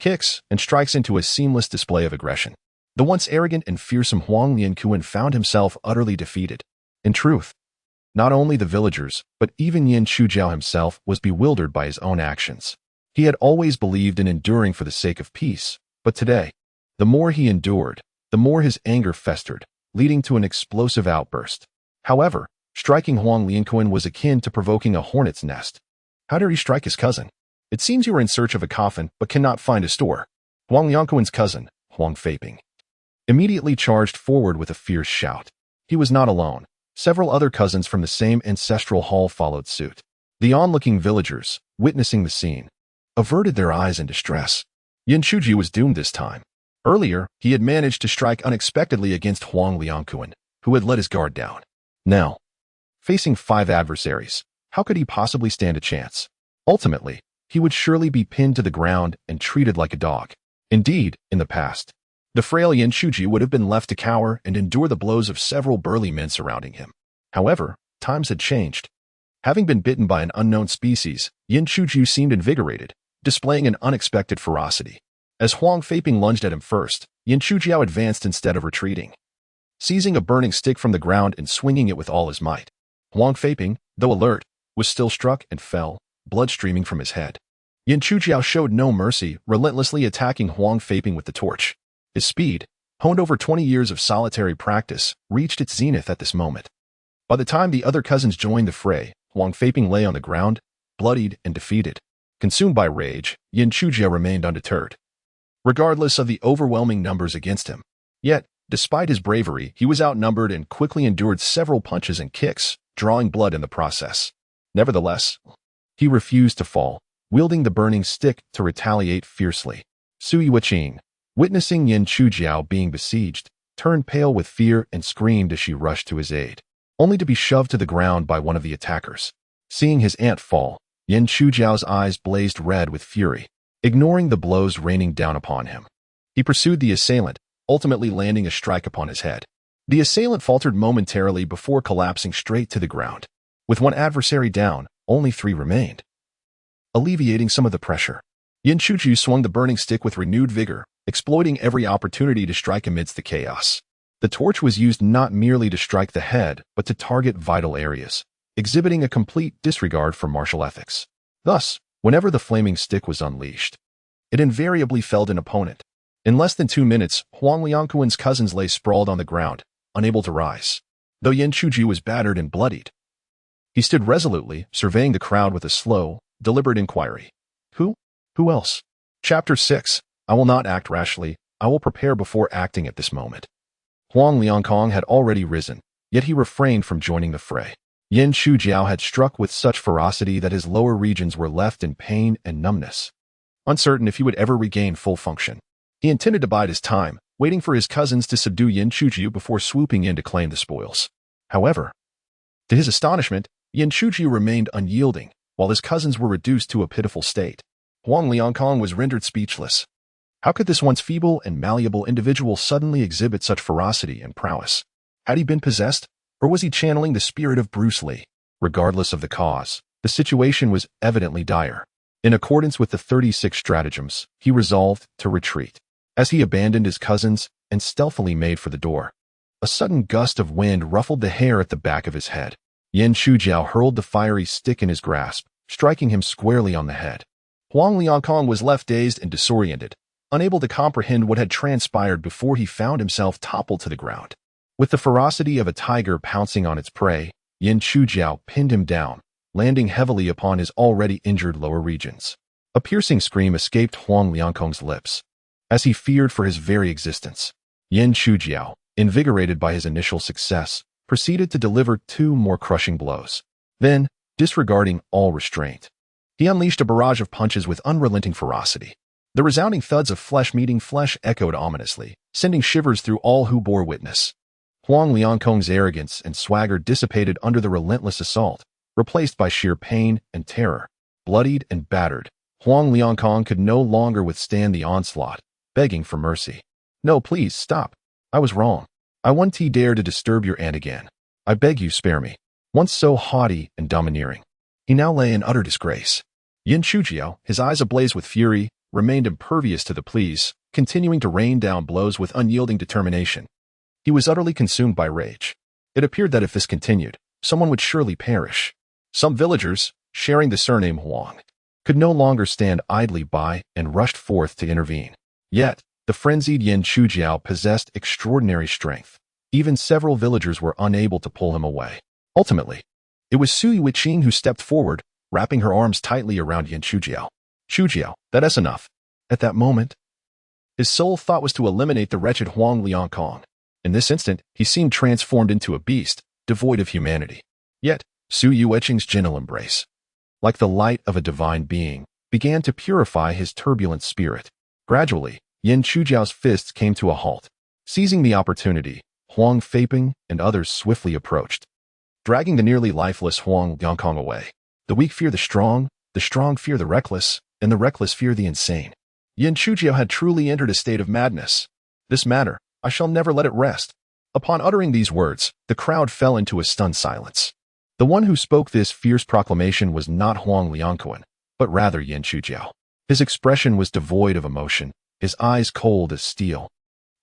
kicks, and strikes into a seamless display of aggression. The once arrogant and fearsome Huang Lianquan found himself utterly defeated. In truth, not only the villagers, but even Yan Shujiao himself was bewildered by his own actions. He had always believed in enduring for the sake of peace, but today, the more he endured, the more his anger festered, leading to an explosive outburst. However, striking Huang Lianquan was akin to provoking a hornet's nest. How dare he strike his cousin? It seems you are in search of a coffin but cannot find a store. Huang Lianquan's cousin, Huang Feiping, immediately charged forward with a fierce shout. He was not alone. Several other cousins from the same ancestral hall followed suit. The onlooking villagers, witnessing the scene, averted their eyes in distress. Yan Shuji was doomed this time. Earlier, he had managed to strike unexpectedly against Huang Lianquan, who had let his guard down. Now, facing 5 adversaries, how could he possibly stand a chance? Ultimately, he would surely be pinned to the ground and treated like a dog. Indeed, in the past, the frail Yan Shuji would have been left to cower and endure the blows of several burly men surrounding him. However, times had changed. Having been bitten by an unknown species, Yan Shuji seemed invigorated, displaying an unexpected ferocity. As Huang Feiping lunged at him first, Yan Shujiao advanced instead of retreating, seizing a burning stick from the ground and swinging it with all his might. Huang Feiping, though alert, was still struck and fell, blood streaming from his head. Yan Shujiao showed no mercy, relentlessly attacking Huang Feiping with the torch. His speed, honed over 20 years of solitary practice, reached its zenith at this moment. By the time the other cousins joined the fray, Huang Feiping lay on the ground, bloodied and defeated. Consumed by rage, Yan Shujiao remained undeterred, regardless of the overwhelming numbers against him. Yet, despite his bravery, he was outnumbered and quickly endured several punches and kicks, drawing blood in the process. Nevertheless, he refused to fall, wielding the burning stick to retaliate fiercely. Sui Wuqing, witnessing Yan Shujiao being besieged, turned pale with fear and screamed as she rushed to his aid, only to be shoved to the ground by one of the attackers. Seeing his aunt fall, Yan Shujiao's eyes blazed red with fury, ignoring the blows raining down upon him. He pursued the assailant, ultimately landing a strike upon his head. The assailant faltered momentarily before collapsing straight to the ground. With one adversary down, only 3 remained. Alleviating some of the pressure, Yan Shuji swung the burning stick with renewed vigor, exploiting every opportunity to strike amidst the chaos. The torch was used not merely to strike the head, but to target vital areas, exhibiting a complete disregard for martial ethics. Thus, whenever the flaming stick was unleashed, it invariably felled an opponent. In less than 2 minutes, Huang Lianquan's cousins lay sprawled on the ground, unable to rise. Though Yan Shuji was battered and bloodied, he stood resolutely, surveying the crowd with a slow, deliberate inquiry. Who else? Chapter 6. I will not act rashly. I will prepare before acting at this moment. Huang Lianquan had already risen, yet he refrained from joining the fray. Yan Shujiao had struck with such ferocity that his lower regions were left in pain and numbness. uncertain if he would ever regain full function. He intended to bide his time, waiting for his cousins to subdue Yin Chujiu before swooping in to claim the spoils. However, to his astonishment, Yin Chujiu remained unyielding, while his cousins were reduced to a pitiful state. Huang Liangkong was rendered speechless. How could this once feeble and malleable individual suddenly exhibit such ferocity and prowess? Had he been possessed, or was he channeling the spirit of Bruce Lee? Regardless of the cause, the situation was evidently dire. In accordance with the 36 stratagems, he resolved to retreat. As he abandoned his cousins and stealthily made for the door, a sudden gust of wind ruffled the hair at the back of his head. Yin Chujiao hurled the fiery stick in his grasp, striking him squarely on the head. Huang Liangkong was left dazed and disoriented, unable to comprehend what had transpired before he found himself toppled to the ground. With the ferocity of a tiger pouncing on its prey, Yin Chujiao pinned him down, landing heavily upon his already injured lower regions. A piercing scream escaped Huang Liangkong's lips, as he feared for his very existence. Yin Chujiao, invigorated by his initial success, proceeded to deliver 2 more crushing blows. Then, disregarding all restraint, he unleashed a barrage of punches with unrelenting ferocity. The resounding thuds of flesh meeting flesh echoed ominously, sending shivers through all who bore witness. Huang Liangkong's arrogance and swagger dissipated under the relentless assault, replaced by sheer pain and terror. Bloodied and battered, Huang Liangkong could no longer withstand the onslaught, begging for mercy. "No, please, stop. I was wrong. I won't dare to disturb your aunt again. I beg you, spare me." Once so haughty and domineering, he now lay in utter disgrace. Yin Chujiao, his eyes ablaze with fury, remained impervious to the pleas, continuing to rain down blows with unyielding determination. He was utterly consumed by rage. It appeared that if this continued, someone would surely perish. Some villagers, sharing the surname Huang, could no longer stand idly by and rushed forth to intervene. Yet, the frenzied Yin Chujiao possessed extraordinary strength. Even several villagers were unable to pull him away. Ultimately, it was Sui Yiqing who stepped forward, wrapping her arms tightly around Yin Chujiao. "Chujiao, that's enough." At that moment, his sole thought was to eliminate the wretched Huang Liangkong. In this instant, he seemed transformed into a beast, devoid of humanity. Yet, Sui Yiqing's gentle embrace, like the light of a divine being, began to purify his turbulent spirit. Gradually, Yin Chujiao's fists came to a halt. Seizing the opportunity, Huang Feiping and others swiftly approached, dragging the nearly lifeless Huang Liangkong away. The weak fear the strong fear the reckless, and the reckless fear the insane. Yin Chujiao had truly entered a state of madness. "This matter, I shall never let it rest." Upon uttering these words, the crowd fell into a stunned silence. The one who spoke this fierce proclamation was not Huang Liangkong, but rather Yin Chujiao. His expression was devoid of emotion, his eyes cold as steel,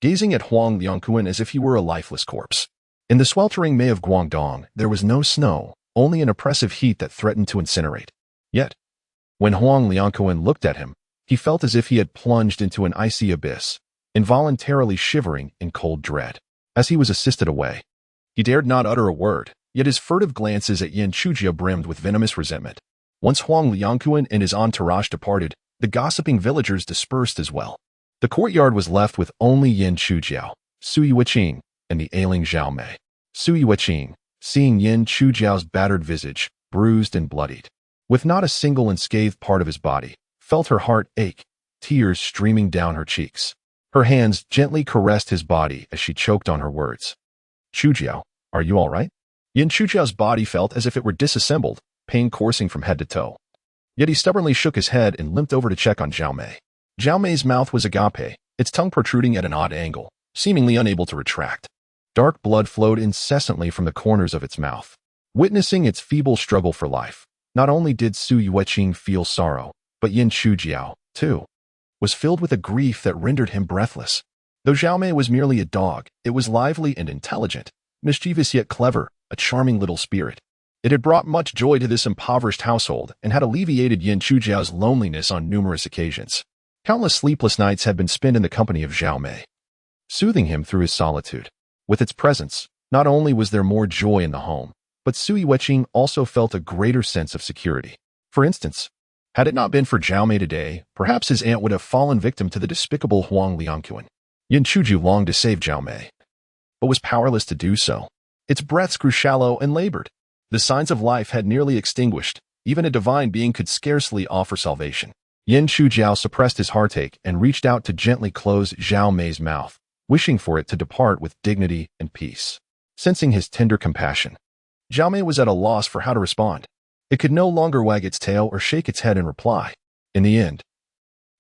gazing at Huang Liangkong as if he were a lifeless corpse. In the sweltering May of Guangdong, there was no snow, only an oppressive heat that threatened to incinerate. Yet, when Huang Liangkong looked at him, he felt as if he had plunged into an icy abyss, involuntarily shivering in cold dread. As he was assisted away, he dared not utter a word, yet his furtive glances at Yin Chujiao brimmed with venomous resentment. Once Huang Liangkong and his entourage departed, the gossiping villagers dispersed as well. The courtyard was left with only Yin Chujiao, Sui Yiqing, and the ailing Zhao Mei. Sui Yiqing, seeing Yin Chujiao's battered visage, bruised and bloodied, with not a single unscathed part of his body, felt her heart ache, tears streaming down her cheeks. Her hands gently caressed his body as she choked on her words. "Chujiao, are you all right?" Yin Chujiao's body felt as if it were disassembled, pain coursing from head to toe. Yet he stubbornly shook his head and limped over to check on Zhao Mei. Zhao Mei's mouth was agape, its tongue protruding at an odd angle, seemingly unable to retract. Dark blood flowed incessantly from the corners of its mouth. Witnessing its feeble struggle for life, not only did Sui Yiqing feel sorrow, but Yin Chujiao, too, was filled with a grief that rendered him breathless. Though Zhao Mei was merely a dog, it was lively and intelligent, mischievous yet clever, a charming little spirit. It had brought much joy to this impoverished household and had alleviated Yin Chujiao's loneliness on numerous occasions. Countless sleepless nights had been spent in the company of Zhao Mei, soothing him through his solitude. With its presence, not only was there more joy in the home, but Sui Yiqing also felt a greater sense of security. For instance, had it not been for Zhao Mei today, perhaps his aunt would have fallen victim to the despicable Huang Liangkong. Yin Chujiao longed to save Zhao Mei, but was powerless to do so. Its breaths grew shallow and labored. The signs of life had nearly extinguished. Even a divine being could scarcely offer salvation. Yin Chujiao suppressed his heartache and reached out to gently close Zhao Mei's mouth, wishing for it to depart with dignity and peace. Sensing his tender compassion, Zhao Mei was at a loss for how to respond. It could no longer wag its tail or shake its head in reply. In the end,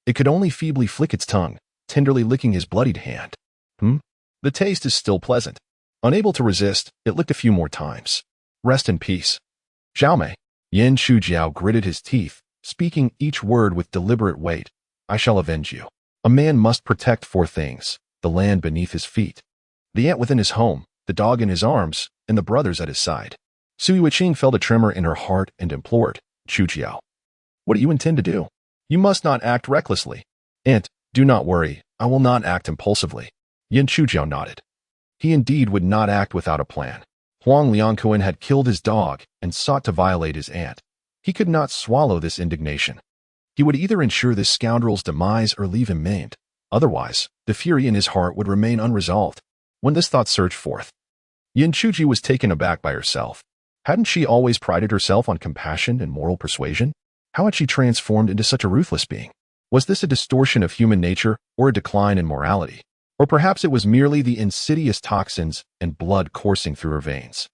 it could only feebly flick its tongue, tenderly licking his bloodied hand. The taste is still pleasant. Unable to resist, it licked a few more times. Rest in peace, Zhao Mei. Yin Chujiao gritted his teeth, speaking each word with deliberate weight. I shall avenge you. A man must protect four things: the land beneath his feet, the ant within his home, the dog in his arms, and the brothers at his side. Sui Wuqing felt a tremor in her heart and implored, Chujiao, what do you intend to do? You must not act recklessly. And, do not worry, I will not act impulsively. Yin Chujiao nodded. He indeed would not act without a plan. Huang Liangkuan had killed his dog and sought to violate his aunt. He could not swallow this indignation. He would either ensure this scoundrel's demise or leave him maimed. Otherwise, the fury in his heart would remain unresolved. When this thought surged forth, Yin Chuji was taken aback by herself. Hadn't she always prided herself on compassion and moral persuasion? How had she transformed into such a ruthless being? Was this a distortion of human nature or a decline in morality? Or perhaps it was merely the insidious toxins and blood coursing through her veins.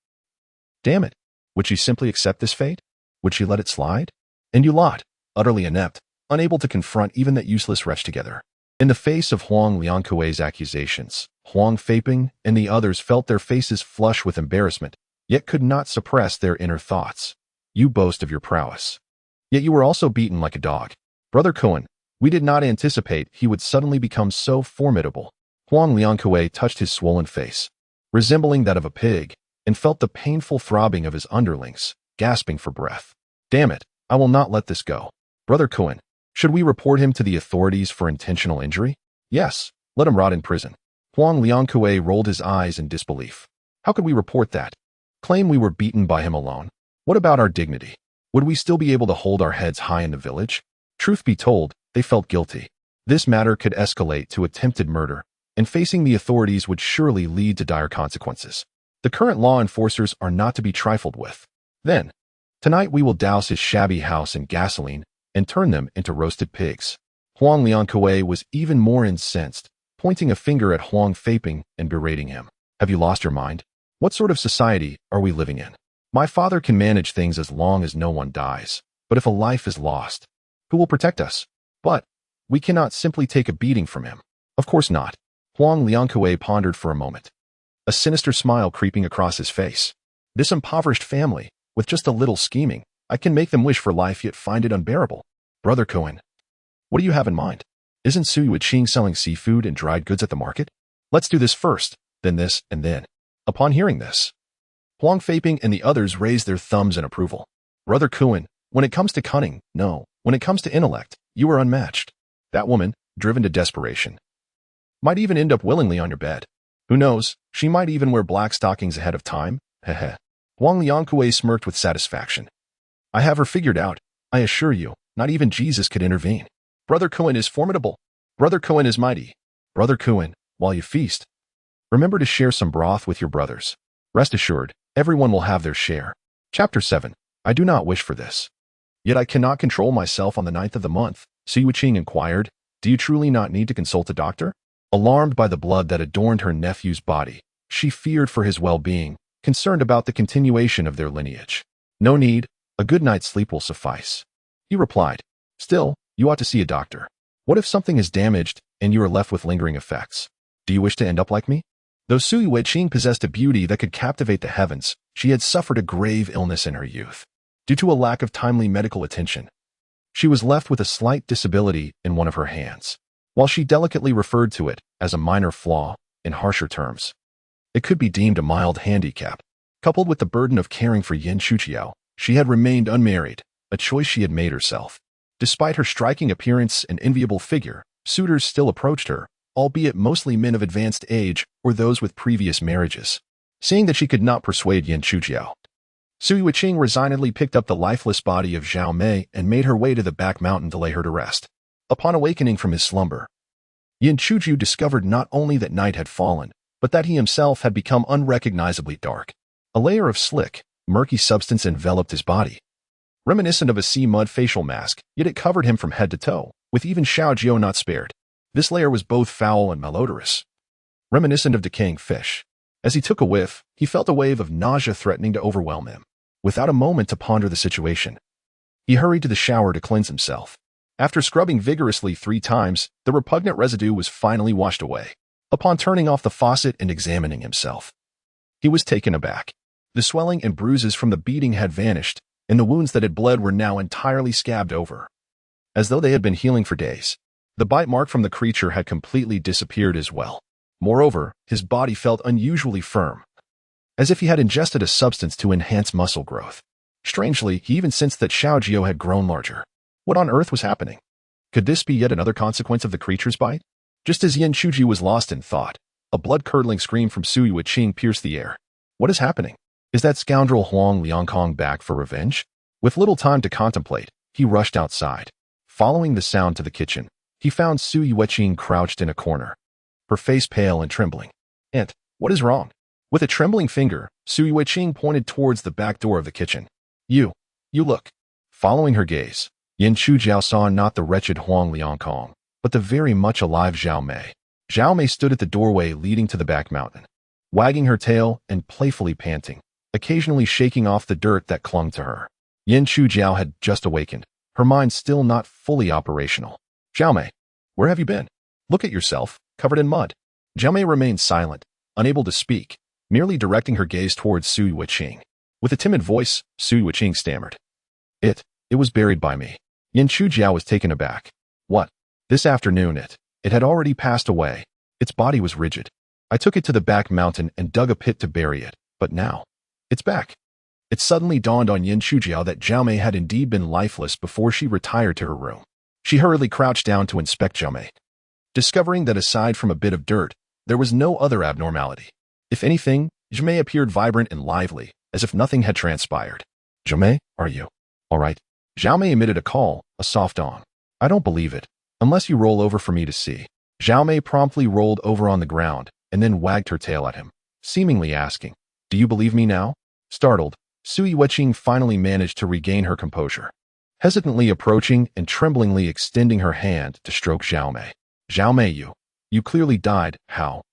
Damn it! Would she simply accept this fate? Would she let it slide? And Yulot, utterly inept, unable to confront even that useless wretch together. In the face of Huang Liangkuei's accusations, Huang Feiping and the others felt their faces flush with embarrassment, yet could not suppress their inner thoughts. You boast of your prowess. Yet you were also beaten like a dog. Brother Cohen, we did not anticipate he would suddenly become so formidable. Huang Liangkuei touched his swollen face, resembling that of a pig, and felt the painful throbbing of his underlings, gasping for breath. Damn it, I will not let this go. Brother Cohen, should we report him to the authorities for intentional injury? Yes, let him rot in prison. Huang Liangkuei rolled his eyes in disbelief. How could we report that? Claim we were beaten by him alone. What about our dignity? Would we still be able to hold our heads high in the village? Truth be told, they felt guilty. This matter could escalate to attempted murder, and facing the authorities would surely lead to dire consequences. The current law enforcers are not to be trifled with. Then, tonight we will douse his shabby house in gasoline and turn them into roasted pigs. Huang Liangkuei was even more incensed, pointing a finger at Huang Feiping and berating him. Have you lost your mind? What sort of society are we living in? My father can manage things as long as no one dies. But if a life is lost, who will protect us? But we cannot simply take a beating from him. Of course not. Huang Liangkuei pondered for a moment, a sinister smile creeping across his face. This impoverished family, with just a little scheming, I can make them wish for life yet find it unbearable. Brother Cohen, what do you have in mind? Isn't Sui Wuqing selling seafood and dried goods at the market? Let's do this first, then this, and then. Upon hearing this, Huang Feiping and the others raised their thumbs in approval. Brother Cohen, when it comes to cunning, no. When it comes to intellect, you are unmatched. That woman, driven to desperation, might even end up willingly on your bed. Who knows, she might even wear black stockings ahead of time. Heh. Huang Liangkuei smirked with satisfaction. I have her figured out. I assure you, not even Jesus could intervene. Brother Cohen is formidable. Brother Cohen is mighty. Brother Cohen, while you feast, remember to share some broth with your brothers. Rest assured, everyone will have their share. Chapter 7. I do not wish for this. Yet I cannot control myself on the 9th of the month. Sui Wuqing inquired, do you truly not need to consult a doctor? Alarmed by the blood that adorned her nephew's body, she feared for his well-being, concerned about the continuation of their lineage. No need, a good night's sleep will suffice. He replied, still, you ought to see a doctor. What if something is damaged and you are left with lingering effects? Do you wish to end up like me? Though Sui Wuqing possessed a beauty that could captivate the heavens, she had suffered a grave illness in her youth. Due to a lack of timely medical attention, she was left with a slight disability in one of her hands. While she delicately referred to it as a minor flaw in harsher terms, it could be deemed a mild handicap. Coupled with the burden of caring for Yin Chujiao, she had remained unmarried, a choice she had made herself. Despite her striking appearance and enviable figure, suitors still approached her, albeit mostly men of advanced age or those with previous marriages. Seeing that she could not persuade Yin Chujiao, Sui Wuqing resignedly picked up the lifeless body of Zhao Mei and made her way to the back mountain to lay her to rest. Upon awakening from his slumber, Yin Chujiao discovered not only that night had fallen, but that he himself had become unrecognizably dark. A layer of slick, murky substance enveloped his body, reminiscent of a sea mud facial mask, yet it covered him from head to toe, with even Xiaojiao not spared. This layer was both foul and malodorous, reminiscent of decaying fish. As he took a whiff, he felt a wave of nausea threatening to overwhelm him. Without a moment to ponder the situation, he hurried to the shower to cleanse himself. After scrubbing vigorously 3 times, the repugnant residue was finally washed away. Upon turning off the faucet and examining himself, he was taken aback. The swelling and bruises from the beating had vanished, and the wounds that had bled were now entirely scabbed over, as though they had been healing for days. The bite mark from the creature had completely disappeared as well. Moreover, his body felt unusually firm, as if he had ingested a substance to enhance muscle growth. Strangely, he even sensed that Xiaojiao had grown larger. What on earth was happening? Could this be yet another consequence of the creature's bite? Just as Yin Chuji was lost in thought, a blood-curdling scream from Su Yuqing pierced the air. What is happening? Is that scoundrel Huang Liangkong back for revenge? With little time to contemplate, he rushed outside. Following the sound to the kitchen, he found Su Yuqing crouched in a corner, her face pale and trembling. "Aunt, what is wrong?" With a trembling finger, Su Yuqing pointed towards the back door of the kitchen. You look." Following her gaze, Yin Chujiao saw not the wretched Huang Liangkong, but the very much alive Zhao Mei. Zhao Mei stood at the doorway leading to the back mountain, wagging her tail and playfully panting, occasionally shaking off the dirt that clung to her. Yin Chujiao had just awakened, her mind still not fully operational. "Zhao Mei, where have you been? Look at yourself, covered in mud." Zhao Mei remained silent, unable to speak, merely directing her gaze towards Su Yuqing. With a timid voice, Su Yuqing stammered. It was buried by me." Yin Chujiao was taken aback. "What? This afternoon it had already passed away. Its body was rigid. I took it to the back mountain and dug a pit to bury it, but now, it's back." It suddenly dawned on Yin Chujiao that Zhao Mei had indeed been lifeless before she retired to her room. She hurriedly crouched down to inspect Zhao Mei, discovering that aside from a bit of dirt, there was no other abnormality. If anything, Zhao Mei appeared vibrant and lively, as if nothing had transpired. "Zhao Mei, are you all right?" Zhao Mei emitted a call, a soft "ong." "I don't believe it, unless you roll over for me to see." Zhao Mei promptly rolled over on the ground and then wagged her tail at him, seemingly asking, "Do you believe me now?" Startled, Su Yuqing finally managed to regain her composure, hesitantly approaching and tremblingly extending her hand to stroke Zhao Mei. "Zhao Mei, you clearly died. How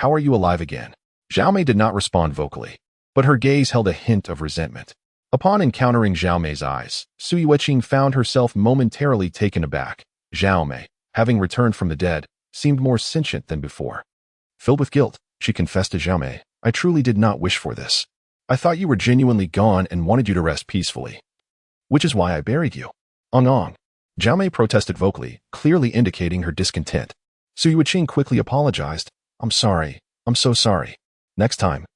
are you alive again?" Zhao Mei did not respond vocally, but her gaze held a hint of resentment. Upon encountering Zhao Mei's eyes, Su Yuqing found herself momentarily taken aback. Zhao Mei, having returned from the dead, seemed more sentient than before. Filled with guilt, she confessed to Zhao Mei, "I truly did not wish for this. I thought you were genuinely gone and wanted you to rest peacefully, which is why I buried you." "Ong." Zhao Mei protested vocally, clearly indicating her discontent. Su Yuqing quickly apologized. "I'm sorry. I'm so sorry. Next time,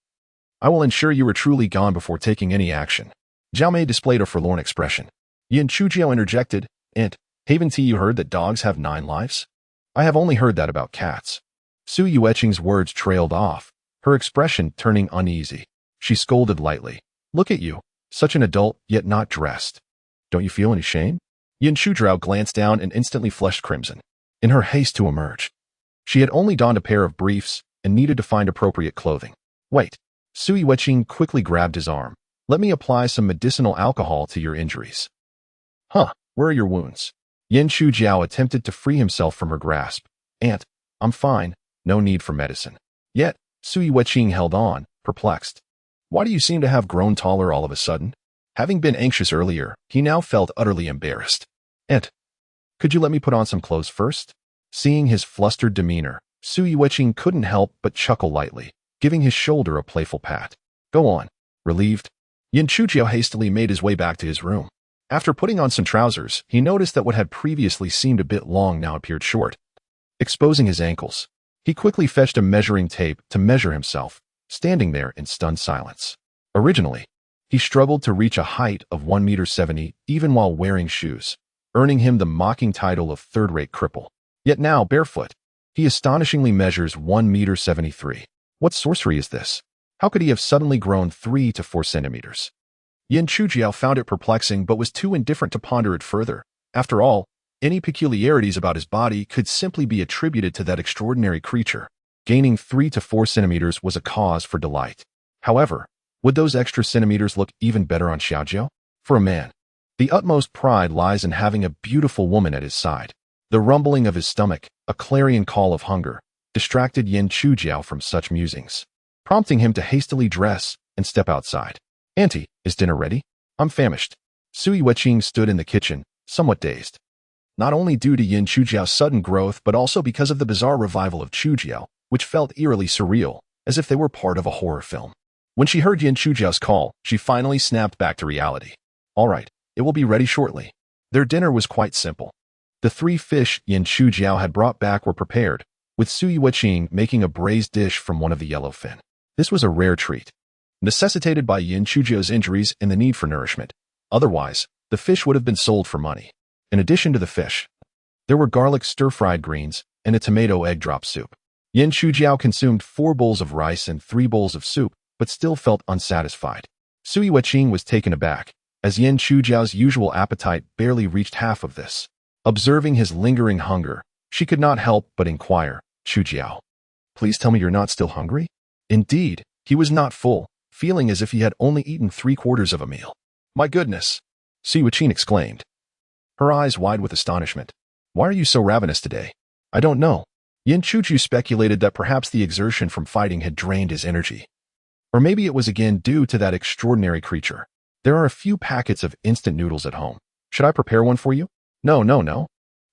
I will ensure you are truly gone before taking any action." Zhao Mei displayed a forlorn expression. Yin Chujiao interjected, "Aunt, haven't you heard that dogs have 9 lives? I have only heard that about cats." Su Yuqing's words trailed off, her expression turning uneasy. She scolded lightly. "Look at you, such an adult, yet not dressed. Don't you feel any shame?" Yin Chujiao glanced down and instantly flushed crimson. In her haste to emerge, she had only donned a pair of briefs and needed to find appropriate clothing. "Wait." Su Yuqing quickly grabbed his arm. "Let me apply some medicinal alcohol to your injuries." "Huh, where are your wounds?" Yin Chujiao attempted to free himself from her grasp. "Aunt, I'm fine. No need for medicine." Yet, Su Yuqing held on, perplexed. "Why do you seem to have grown taller all of a sudden?" Having been anxious earlier, he now felt utterly embarrassed. "Aunt, could you let me put on some clothes first?" Seeing his flustered demeanor, Su Yuqing couldn't help but chuckle lightly, giving his shoulder a playful pat. "Go on." Relieved, Yin Chujiao hastily made his way back to his room. After putting on some trousers, he noticed that what had previously seemed a bit long now appeared short, exposing his ankles. He quickly fetched a measuring tape to measure himself, standing there in stunned silence. Originally, he struggled to reach a height of 1.70 meters even while wearing shoes, earning him the mocking title of third-rate cripple. Yet now, barefoot, he astonishingly measures 1.73 meters. What sorcery is this? How could he have suddenly grown 3 to 4 centimeters? Yin Chujiao found it perplexing but was too indifferent to ponder it further. After all, any peculiarities about his body could simply be attributed to that extraordinary creature. Gaining 3 to 4 centimeters was a cause for delight. However, would those extra centimeters look even better on Xiaojiao? For a man, The utmost pride lies in having a beautiful woman at his side. The rumbling of his stomach, a clarion call of hunger, distracted Yin Chujiao from such musings, prompting him to hastily dress and step outside. "Auntie, is dinner ready? I'm famished." Sui Weqing stood in the kitchen, somewhat dazed. Not only due to Yin Chujiao's sudden growth, but also because of the bizarre revival of Chujiao, which felt eerily surreal, as if they were part of a horror film. When she heard Yin Chujiao's call, she finally snapped back to reality. "All right, it will be ready shortly." Their dinner was quite simple. The 3 fish Yin Chujiao had brought back were prepared, with Sui Weqing making a braised dish from one of the yellowfin. This was a rare treat, necessitated by Yin Chujiao's injuries and the need for nourishment. Otherwise, the fish would have been sold for money. In addition to the fish, there were garlic stir-fried greens and a tomato egg drop soup. Yin Chujiao consumed 4 bowls of rice and 3 bowls of soup, but still felt unsatisfied. Sui Weqing was taken aback, as Yin Chujiao's usual appetite barely reached half of this. Observing his lingering hunger, she could not help but inquire, "Chujiao, please tell me you're not still hungry?" Indeed, he was not full, feeling as if he had only eaten 3/4 of a meal. "My goodness!" Sui Weqing exclaimed, her eyes wide with astonishment. "Why are you so ravenous today?" "I don't know." Yin Chujiao speculated that perhaps the exertion from fighting had drained his energy. Or maybe it was again due to that extraordinary creature. "There are a few packets of instant noodles at home. Should I prepare one for you?" No.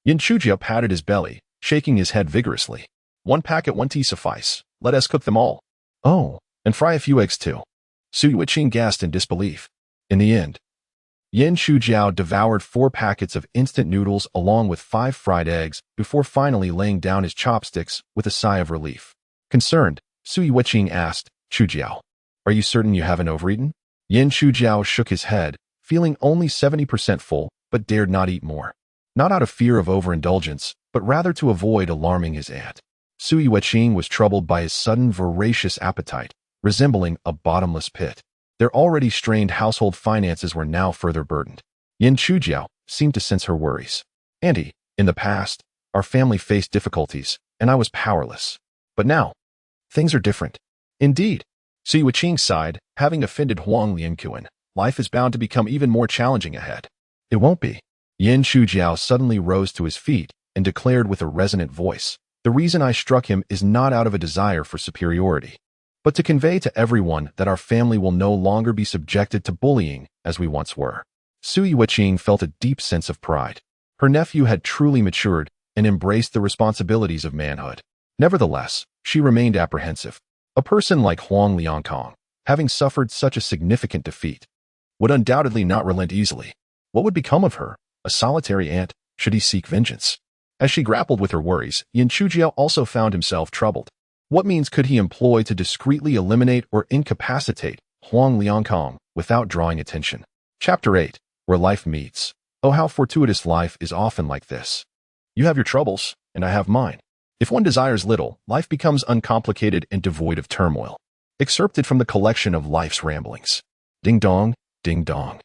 Yin Chujiao patted his belly, shaking his head vigorously. "1 packet, 1 tea suffice. Let us cook them all." "Oh, and fry a few eggs too." Sui Weqing gasped in disbelief. In the end, Yin Chujiao devoured 4 packets of instant noodles along with 5 fried eggs before finally laying down his chopsticks with a sigh of relief. Concerned, Sui Weqing asked, "Chujiao, are you certain you haven't overeaten?" Yin Chujiao shook his head, feeling only 70% full, but dared not eat more. Not out of fear of overindulgence, but rather to avoid alarming his aunt. Sui Weqing was troubled by his sudden voracious appetite, resembling a bottomless pit. Their already strained household finances were now further burdened. Yin Chujiao seemed to sense her worries. "Auntie, in the past, our family faced difficulties, and I was powerless. But now, things are different." "Indeed." Sui Weqing sighed, having offended Huang Lianquan. "Life is bound to become even more challenging ahead." "It won't be." Yin Chujiao suddenly rose to his feet and declared with a resonant voice, "The reason I struck him is not out of a desire for superiority, but to convey to everyone that our family will no longer be subjected to bullying as we once were." Sui Weqing felt a deep sense of pride. Her nephew had truly matured and embraced the responsibilities of manhood. Nevertheless, she remained apprehensive. A person like Huang Liangkong, having suffered such a significant defeat, would undoubtedly not relent easily. What would become of her, a solitary ant, should he seek vengeance? As she grappled with her worries, Yin Chujiao also found himself troubled. What means could he employ to discreetly eliminate or incapacitate Huang Liangkong without drawing attention? Chapter 8, Where Life Meets. Oh, how fortuitous life is often like this. You have your troubles, and I have mine. If one desires little, life becomes uncomplicated and devoid of turmoil. Excerpted from the collection of Life's Ramblings. Ding dong, ding dong.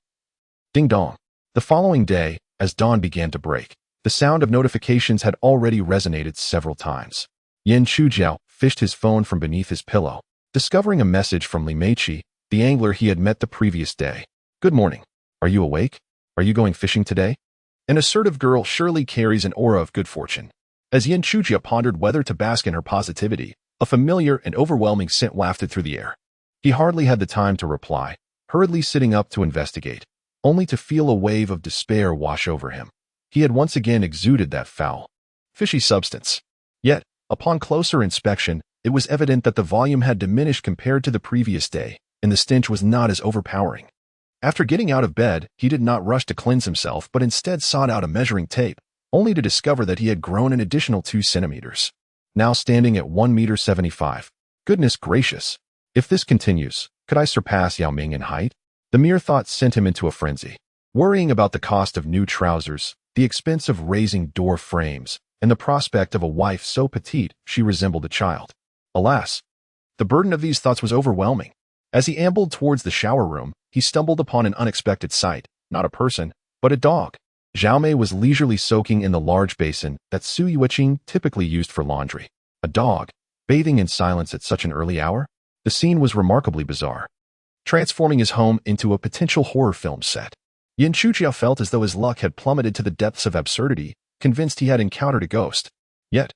Ding dong. The following day, as dawn began to break, the sound of notifications had already resonated several times. Yin Chujiao fished his phone from beneath his pillow, discovering a message from Li Meiqi, the angler he had met the previous day. "Good morning. Are you awake? Are you going fishing today?" An assertive girl surely carries an aura of good fortune. As Yin Chujiao pondered whether to bask in her positivity, a familiar and overwhelming scent wafted through the air. He hardly had the time to reply, hurriedly sitting up to investigate, only to feel a wave of despair wash over him. He had once again exuded that foul, fishy substance. Yet, upon closer inspection, it was evident that the volume had diminished compared to the previous day, and the stench was not as overpowering. After getting out of bed, he did not rush to cleanse himself, but instead sought out a measuring tape, only to discover that he had grown an additional 2 centimeters. Now standing at 1.75 meters. Goodness gracious! If this continues, could I surpass Yao Ming in height? The mere thought sent him into a frenzy. Worrying about the cost of new trousers, the expense of raising door frames, and the prospect of a wife so petite she resembled a child. Alas! The burden of these thoughts was overwhelming. As he ambled towards the shower room, he stumbled upon an unexpected sight, not a person, but a dog. Zhao Mei was leisurely soaking in the large basin that Sui Weqing typically used for laundry. A dog, bathing in silence at such an early hour? The scene was remarkably bizarre, transforming his home into a potential horror film set. Yin Chujiao felt as though his luck had plummeted to the depths of absurdity, convinced he had encountered a ghost. Yet,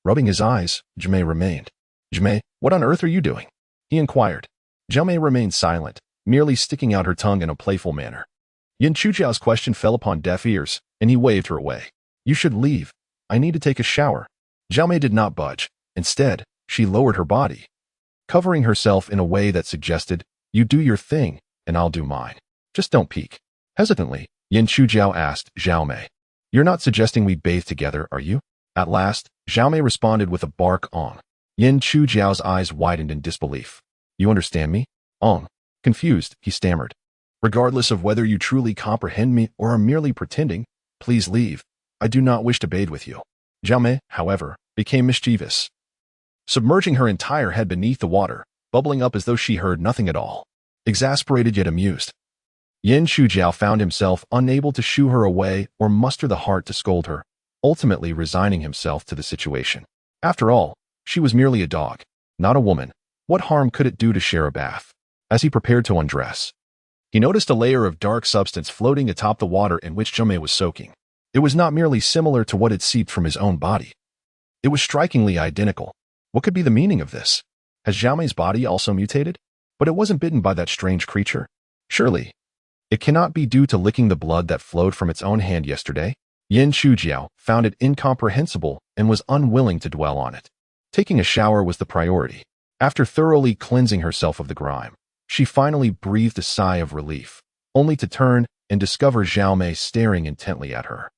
rubbing his eyes, Jiamei remained. "Jiamei, what on earth are you doing?" he inquired. Jiamei remained silent, merely sticking out her tongue in a playful manner. Yin Chujiao's question fell upon deaf ears, and he waved her away. "You should leave. I need to take a shower." Jiamei did not budge. Instead, she lowered her body, covering herself in a way that suggested, "You do your thing, and I'll do mine. Just don't peek." Hesitantly, Yin Chujiao asked Xiaomei, "You're not suggesting we bathe together, are you?" At last, Xiaomei responded with a bark ong. Yin Chujiao's eyes widened in disbelief. "You understand me?" "Ong." Confused, he stammered. "Regardless of whether you truly comprehend me or are merely pretending, please leave. I do not wish to bathe with you." Xiaomei, however, became mischievous, submerging her entire head beneath the water, bubbling up as though she heard nothing at all. Exasperated yet amused, Yin Chujiao found himself unable to shoo her away or muster the heart to scold her, ultimately resigning himself to the situation. After all, she was merely a dog, not a woman. What harm could it do to share a bath? As he prepared to undress, he noticed a layer of dark substance floating atop the water in which Jiamei was soaking. It was not merely similar to what had seeped from his own body. It was strikingly identical. What could be the meaning of this? Has Xiaomei's body also mutated? But it wasn't bitten by that strange creature. Surely, it cannot be due to licking the blood that flowed from its own hand yesterday. Yin Chujiao found it incomprehensible and was unwilling to dwell on it. Taking a shower was the priority. After thoroughly cleansing herself of the grime, she finally breathed a sigh of relief, only to turn and discover Xiaomei staring intently at her.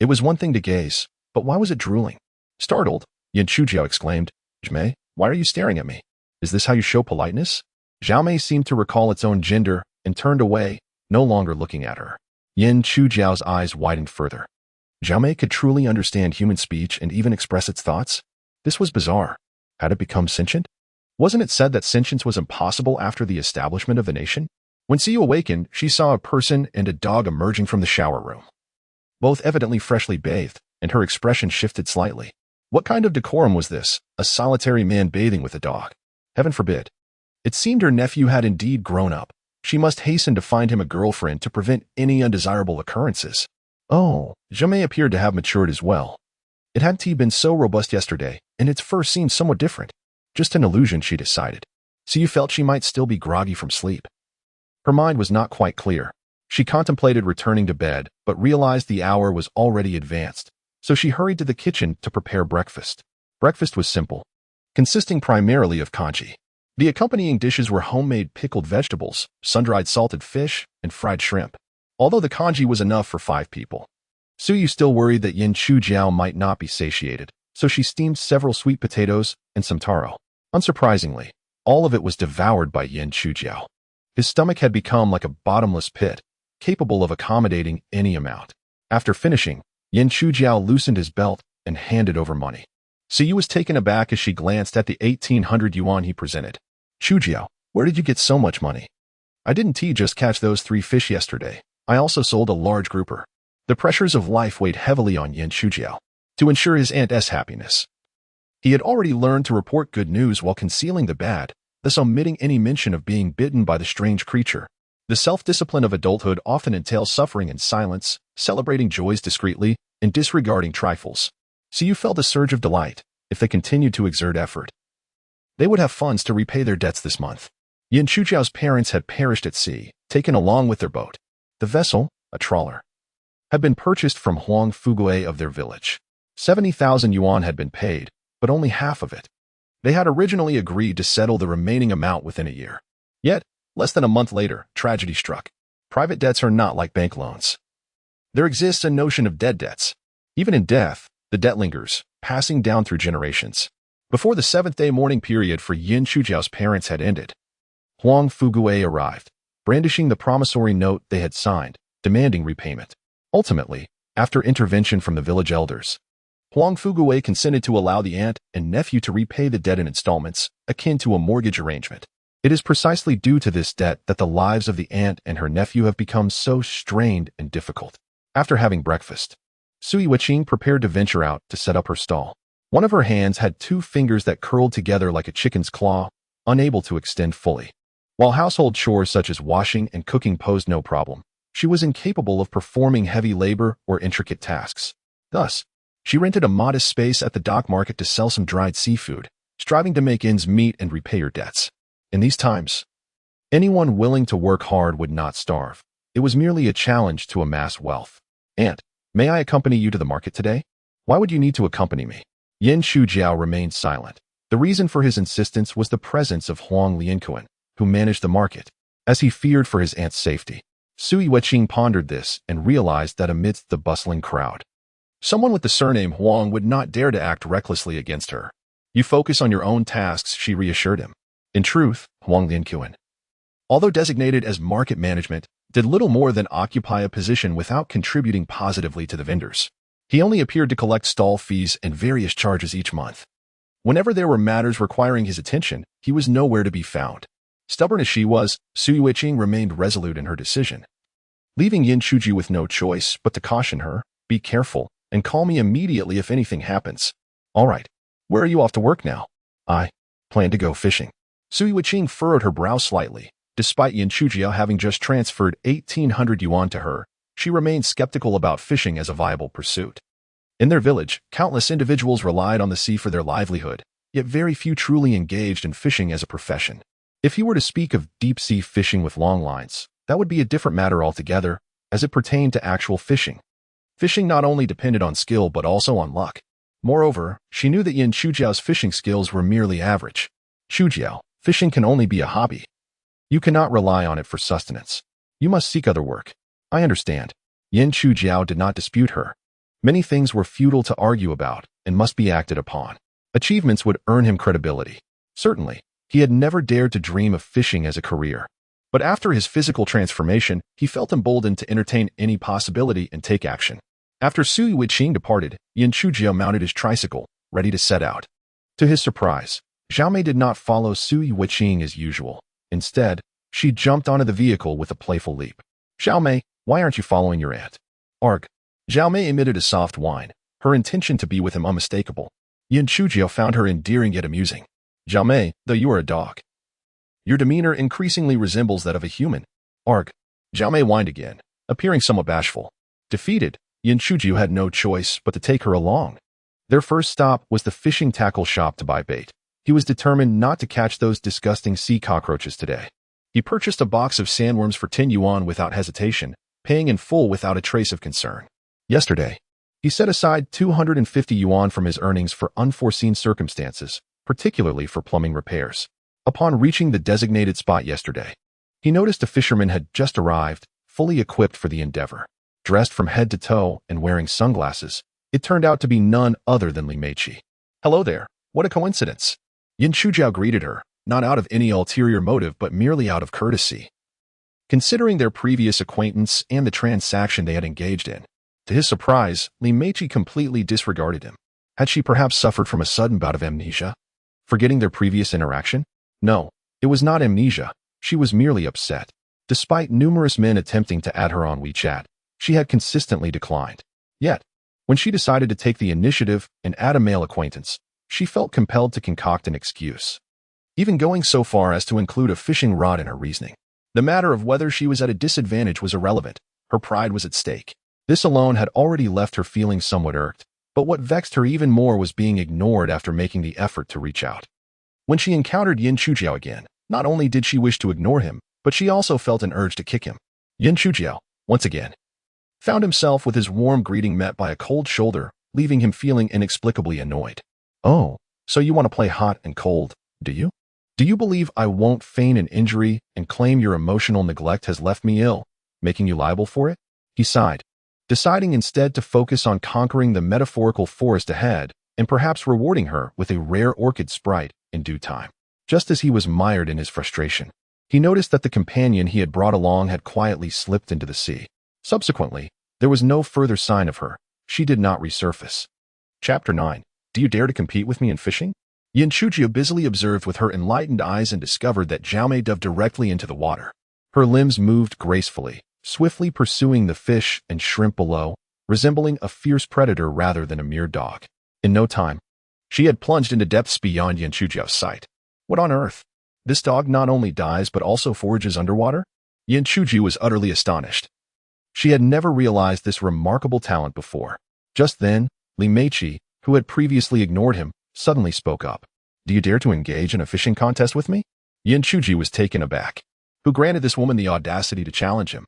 It was one thing to gaze, but why was it drooling? Startled, Yin Chujiao exclaimed, "Jiamei, why are you staring at me? Is this how you show politeness?" Xiaomei seemed to recall its own gender and turned away, no longer looking at her. Yin Chujiao's eyes widened further. Xiaomei could truly understand human speech and even express its thoughts? This was bizarre. Had it become sentient? Wasn't it said that sentience was impossible after the establishment of the nation? When Siyu awakened, she saw a person and a dog emerging from the shower room, both evidently freshly bathed, and her expression shifted slightly. What kind of decorum was this? A solitary man bathing with a dog? Heaven forbid. It seemed her nephew had indeed grown up. She must hasten to find him a girlfriend to prevent any undesirable occurrences. Oh, Jiamei appeared to have matured as well. It hadn't been so robust yesterday, and its first seemed somewhat different. Just an illusion, she decided. Siyu felt she might still be groggy from sleep. Her mind was not quite clear. She contemplated returning to bed, but realized the hour was already advanced, so she hurried to the kitchen to prepare breakfast. Breakfast was simple, consisting primarily of congee. The accompanying dishes were homemade pickled vegetables, sun-dried salted fish, and fried shrimp. Although the congee was enough for 5 people, Siyu still worried that Yin Chujiao might not be satiated, so she steamed several sweet potatoes and some taro. Unsurprisingly, all of it was devoured by Yin Chujiao. His stomach had become like a bottomless pit, capable of accommodating any amount. After finishing, Yin Chujiao loosened his belt and handed over money. Siyu was taken aback as she glanced at the 1,800 yuan he presented. "Chujiao, where did you get so much money?" "I didn't just catch those 3 fish yesterday. I also sold a large grouper." The pressures of life weighed heavily on Yin Chujiao. To ensure his aunt's happiness, he had already learned to report good news while concealing the bad, thus omitting any mention of being bitten by the strange creature. The self-discipline of adulthood often entails suffering in silence, celebrating joys discreetly, and disregarding trifles. Siyu felt a surge of delight. If they continued to exert effort, they would have funds to repay their debts this month. Yin Chujiao's parents had perished at sea, taken along with their boat. The vessel, a trawler, had been purchased from Huang Fugue of their village. 70,000 yuan had been paid, but only half of it. They had originally agreed to settle the remaining amount within a year. Yet, less than a month later, tragedy struck. Private debts are not like bank loans. There exists a notion of dead debts. Even in death, the debt lingers, passing down through generations. Before the 7th-day mourning period for Yin Chujiao's parents had ended, Huang Fugue arrived, brandishing the promissory note they had signed, demanding repayment. Ultimately, after intervention from the village elders, Huang Fugue consented to allow the aunt and nephew to repay the debt in installments, akin to a mortgage arrangement. It is precisely due to this debt that the lives of the aunt and her nephew have become so strained and difficult. After having breakfast, Sui Wuqing prepared to venture out to set up her stall. One of her hands had 2 fingers that curled together like a chicken's claw, unable to extend fully. While household chores such as washing and cooking posed no problem, She was incapable of performing heavy labor or intricate tasks. Thus, she rented a modest space at the dock market to sell some dried seafood, striving to make ends meet and repay her debts. In these times, anyone willing to work hard would not starve. It was merely a challenge to amass wealth. "Aunt, may I accompany you to the market today?" "Why would you need to accompany me?" Yin Shujiao remained silent. The reason for his insistence was the presence of Huang Lianquan, who managed the market, as he feared for his aunt's safety. Sui Weqing pondered this and realized that amidst the bustling crowd, someone with the surname Huang would not dare to act recklessly against her. "You focus on your own tasks," she reassured him. In truth, Huang Lianquan, although designated as market management, did little more than occupy a position without contributing positively to the vendors. He only appeared to collect stall fees and various charges each month. Whenever there were matters requiring his attention, he was nowhere to be found. Stubborn as she was, Sui Weqing remained resolute in her decision, leaving Yin Shuji with no choice but to caution her, "Be careful, and call me immediately if anything happens." "All right. Where are you off to work now?" "I plan to go fishing." Sui Weqing furrowed her brow slightly. Despite Yin Shujiao having just transferred 1,800 yuan to her, she remained skeptical about fishing as a viable pursuit. In their village, countless individuals relied on the sea for their livelihood, yet very few truly engaged in fishing as a profession. If he were to speak of deep-sea fishing with long lines, that would be a different matter altogether, as it pertained to actual fishing. Fishing not only depended on skill but also on luck. Moreover, she knew that Yin Shujiao's fishing skills were merely average. "Shujiao, fishing can only be a hobby. You cannot rely on it for sustenance. You must seek other work." "I understand." Yin Shujiao did not dispute her. Many things were futile to argue about and must be acted upon. Achievements would earn him credibility. Certainly, he had never dared to dream of fishing as a career. But after his physical transformation, he felt emboldened to entertain any possibility and take action. After Sui Weqing departed, Yin Shujiao mounted his tricycle, ready to set out. To his surprise, Zhao Mei did not follow Sui Weqing as usual. Instead, she jumped onto the vehicle with a playful leap. "Zhao Mei, why aren't you following your aunt?" "Arg." Zhao Mei emitted a soft whine, her intention to be with him unmistakable. Yin Shujiao found her endearing yet amusing. "Zhao Mei, though you are a dog, your demeanor increasingly resembles that of a human." "Arg." Zhao Mei whined again, appearing somewhat bashful. Defeated, Yin Shujiao had no choice but to take her along. Their first stop was the fishing tackle shop to buy bait. He was determined not to catch those disgusting sea cockroaches today. He purchased a box of sandworms for 10 yuan without hesitation, paying in full without a trace of concern. Yesterday, he set aside 250 yuan from his earnings for unforeseen circumstances, particularly for plumbing repairs. Upon reaching the designated spot yesterday, he noticed a fisherman had just arrived, fully equipped for the endeavor. Dressed from head to toe and wearing sunglasses, it turned out to be none other than Li Meiqi. "Hello there, what a coincidence." Yin Shujiao greeted her, not out of any ulterior motive but merely out of courtesy. Considering their previous acquaintance and the transaction they had engaged in, to his surprise, Li Meiqi completely disregarded him. Had she perhaps suffered from a sudden bout of amnesia? Forgetting their previous interaction? No, it was not amnesia. She was merely upset. Despite numerous men attempting to add her on WeChat, she had consistently declined. Yet, when she decided to take the initiative and add a male acquaintance, she felt compelled to concoct an excuse, even going so far as to include a fishing rod in her reasoning. The matter of whether she was at a disadvantage was irrelevant. Her pride was at stake. This alone had already left her feeling somewhat irked, but what vexed her even more was being ignored after making the effort to reach out. When she encountered Yin Shujiao again, not only did she wish to ignore him, but she also felt an urge to kick him. Yin Shujiao, once again, found himself with his warm greeting met by a cold shoulder, leaving him feeling inexplicably annoyed. "Oh, so you want to play hot and cold, do you? Do you believe I won't feign an injury and claim your emotional neglect has left me ill, making you liable for it?" He sighed, deciding instead to focus on conquering the metaphorical forest ahead and perhaps rewarding her with a rare orchid sprite in due time. Just as he was mired in his frustration, he noticed that the companion he had brought along had quietly slipped into the sea. Subsequently, there was no further sign of her. She did not resurface. Chapter 9. Do you dare to compete with me in fishing? Yin Shujiao busily observed with her enlightened eyes and discovered that Zhao Mei dove directly into the water. Her limbs moved gracefully, swiftly pursuing the fish and shrimp below, resembling a fierce predator rather than a mere dog. In no time, she had plunged into depths beyond Yin Shujiao's sight. What on earth? This dog not only dives but also forages underwater? Yin Shuji was utterly astonished. She had never realized this remarkable talent before. Just then, Li Meiqi, who had previously ignored him, suddenly spoke up. "Do you dare to engage in a fishing contest with me?" Yin Chuji was taken aback. Who granted this woman the audacity to challenge him?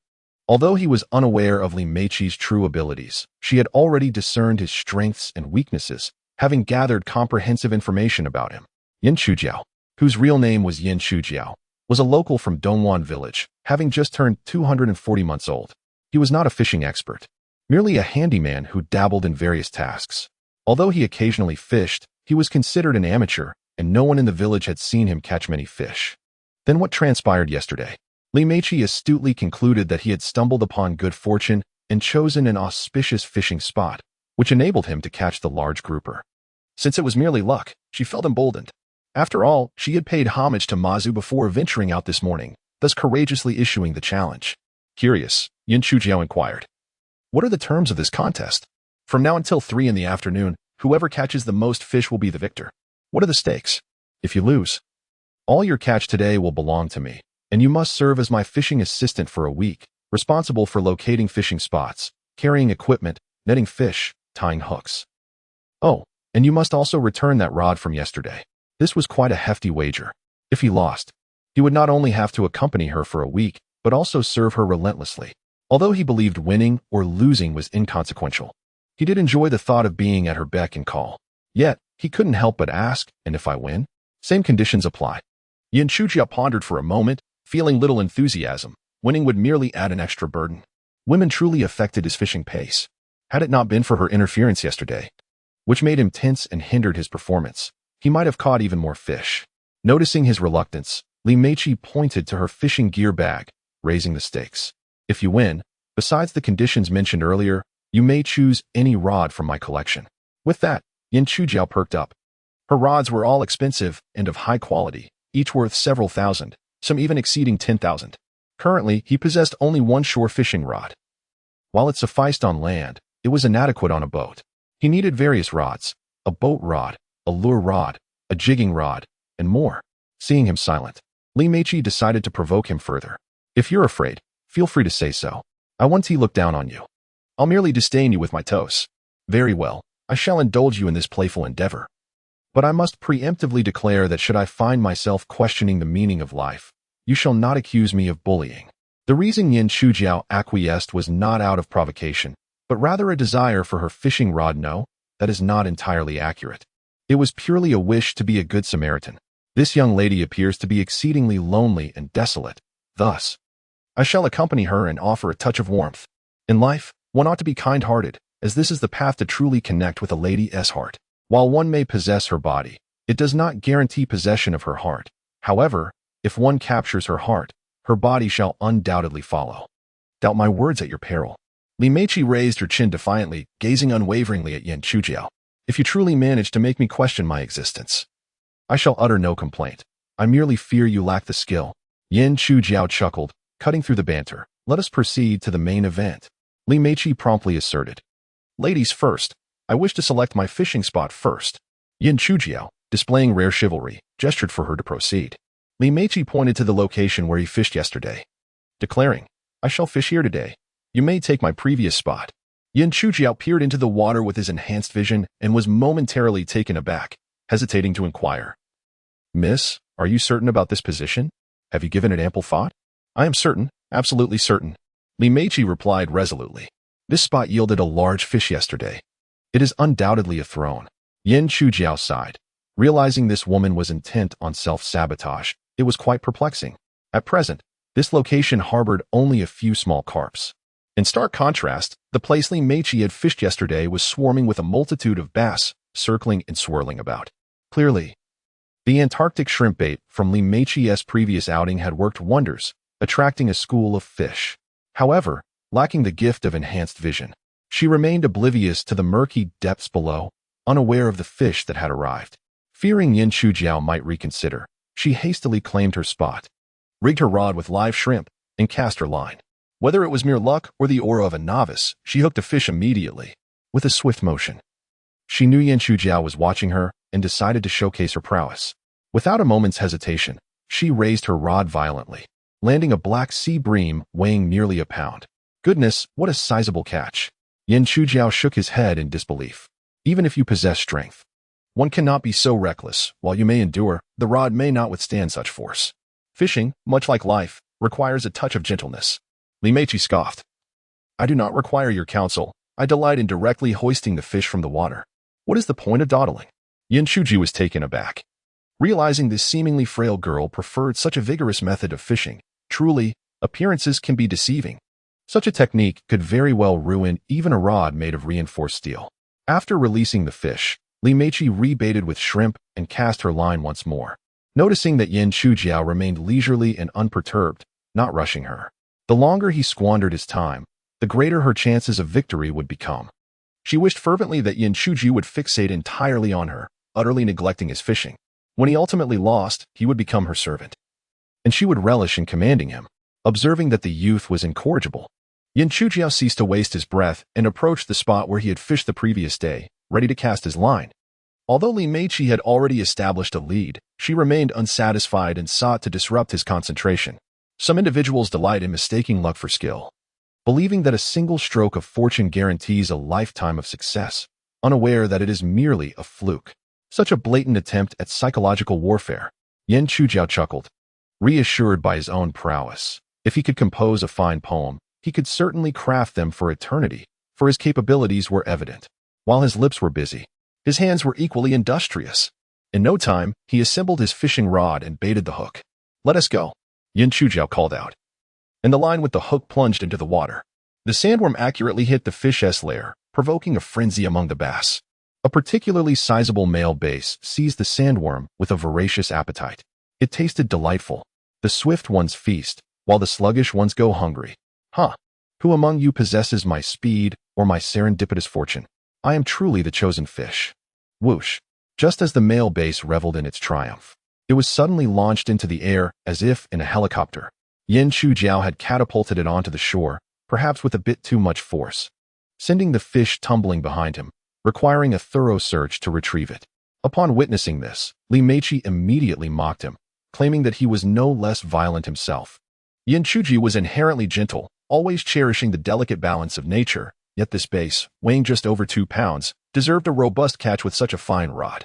Although he was unaware of Li Meiqi's true abilities, she had already discerned his strengths and weaknesses, having gathered comprehensive information about him. Yin Chujiao, whose real name was Yin Chujiao, was a local from Dongwan village, having just turned 240 months old. He was not a fishing expert, merely a handyman who dabbled in various tasks. Although he occasionally fished, he was considered an amateur, and no one in the village had seen him catch many fish. Then what transpired yesterday? Li Meiqi astutely concluded that he had stumbled upon good fortune and chosen an auspicious fishing spot, which enabled him to catch the large grouper. Since it was merely luck, she felt emboldened. After all, she had paid homage to Mazu before venturing out this morning, thus courageously issuing the challenge. Curious, Yin Chujiao inquired. "What are the terms of this contest? From now until 3 in the afternoon, whoever catches the most fish will be the victor. What are the stakes? If you lose, all your catch today will belong to me, and you must serve as my fishing assistant for a week, responsible for locating fishing spots, carrying equipment, netting fish, tying hooks. Oh, and you must also return that rod from yesterday." This was quite a hefty wager. If he lost, he would not only have to accompany her for a week, but also serve her relentlessly. Although he believed winning or losing was inconsequential, he did enjoy the thought of being at her beck and call. Yet, he couldn't help but ask, "And if I win?" Same conditions apply. Yin Chujiao pondered for a moment, feeling little enthusiasm. Winning would merely add an extra burden. Women truly affected his fishing pace. Had it not been for her interference yesterday, which made him tense and hindered his performance, he might have caught even more fish. Noticing his reluctance, Li Meiqi pointed to her fishing gear bag, raising the stakes. "If you win, besides the conditions mentioned earlier, you may choose any rod from my collection." With that, Yin Chujiao perked up. Her rods were all expensive and of high quality, each worth several thousand, some even exceeding 10,000. Currently, he possessed only one shore fishing rod. While it sufficed on land, it was inadequate on a boat. He needed various rods: a boat rod, a lure rod, a jigging rod, and more. Seeing him silent, Li Meiqi decided to provoke him further. "If you're afraid, feel free to say so. I won't look down on you. I'll merely disdain you with my toes. Very well, I shall indulge you in this playful endeavor. But I must preemptively declare that should I find myself questioning the meaning of life, you shall not accuse me of bullying." The reason Yin Chujiao acquiesced was not out of provocation, but rather a desire for her fishing rod. No, that is not entirely accurate. It was purely a wish to be a good Samaritan. This young lady appears to be exceedingly lonely and desolate. Thus, I shall accompany her and offer a touch of warmth. In life, one ought to be kind-hearted, as this is the path to truly connect with a lady's heart. While one may possess her body, it does not guarantee possession of her heart. However, if one captures her heart, her body shall undoubtedly follow. Doubt my words at your peril. Li Meiqi raised her chin defiantly, gazing unwaveringly at Yin Chujiao. "If you truly manage to make me question my existence, I shall utter no complaint. I merely fear you lack the skill." Yin Chujiao chuckled, cutting through the banter. "Let us proceed to the main event," Li Meiqi promptly asserted. "Ladies first. I wish to select my fishing spot first." Yin Chujiao, displaying rare chivalry, gestured for her to proceed. Li Meiqi pointed to the location where he fished yesterday, declaring, "I shall fish here today. You may take my previous spot." Yin Chujiao peered into the water with his enhanced vision and was momentarily taken aback, hesitating to inquire. "Miss, are you certain about this position? Have you given it ample thought?" "I am certain, absolutely certain," Li Meiqi replied resolutely. "This spot yielded a large fish yesterday. It is undoubtedly a throne." Yin Chujiao sighed. Realizing this woman was intent on self-sabotage, it was quite perplexing. At present, this location harbored only a few small carps. In stark contrast, the place Li Meiqi had fished yesterday was swarming with a multitude of bass, circling and swirling about. Clearly, the Antarctic shrimp bait from Li Meiqi's previous outing had worked wonders, attracting a school of fish. However, lacking the gift of enhanced vision, she remained oblivious to the murky depths below, unaware of the fish that had arrived. Fearing Yin Chujiao might reconsider, she hastily claimed her spot, rigged her rod with live shrimp, and cast her line. Whether it was mere luck or the aura of a novice, she hooked a fish immediately, with a swift motion. She knew Yin Chujiao was watching her and decided to showcase her prowess. Without a moment's hesitation, she raised her rod violently, landing a black sea bream weighing nearly a pound. Goodness, what a sizable catch. Yin Chujiao shook his head in disbelief. Even if you possess strength, one cannot be so reckless. While you may endure, the rod may not withstand such force. Fishing, much like life, requires a touch of gentleness. Li Meiqi scoffed. I do not require your counsel. I delight in directly hoisting the fish from the water. What is the point of dawdling? Yin Chuji was taken aback. Realizing this seemingly frail girl preferred such a vigorous method of fishing, truly, appearances can be deceiving. Such a technique could very well ruin even a rod made of reinforced steel. After releasing the fish, Li Meiqi rebaited with shrimp and cast her line once more. Noticing that Yin Chujiao remained leisurely and unperturbed, not rushing her. The longer he squandered his time, the greater her chances of victory would become. She wished fervently that Yin Chuji would fixate entirely on her, utterly neglecting his fishing. When he ultimately lost, he would become her servant. And she would relish in commanding him. Observing that the youth was incorrigible, Yin Chujiao ceased to waste his breath and approached the spot where he had fished the previous day, ready to cast his line. Although Li Meiqi had already established a lead, she remained unsatisfied and sought to disrupt his concentration. Some individuals delight in mistaking luck for skill, believing that a single stroke of fortune guarantees a lifetime of success, unaware that it is merely a fluke. Such a blatant attempt at psychological warfare. Yin Chujiao chuckled, reassured by his own prowess. If he could compose a fine poem, he could certainly craft them for eternity, for his capabilities were evident. While his lips were busy, his hands were equally industrious. In no time, he assembled his fishing rod and baited the hook. Let us go, Yin Chujiao called out. And the line with the hook plunged into the water. The sandworm accurately hit the fish's lair, provoking a frenzy among the bass. A particularly sizable male bass seized the sandworm with a voracious appetite. It tasted delightful. The swift ones feast, while the sluggish ones go hungry. Huh. Who among you possesses my speed or my serendipitous fortune? I am truly the chosen fish. Whoosh. Just as the male bass reveled in its triumph, it was suddenly launched into the air as if in a helicopter. Yin Chujiao had catapulted it onto the shore, perhaps with a bit too much force, sending the fish tumbling behind him, requiring a thorough search to retrieve it. Upon witnessing this, Li Meiqi immediately mocked him, claiming that he was no less violent himself. Yin Chuji was inherently gentle, always cherishing the delicate balance of nature, yet this bass, weighing just over 2 pounds, deserved a robust catch with such a fine rod.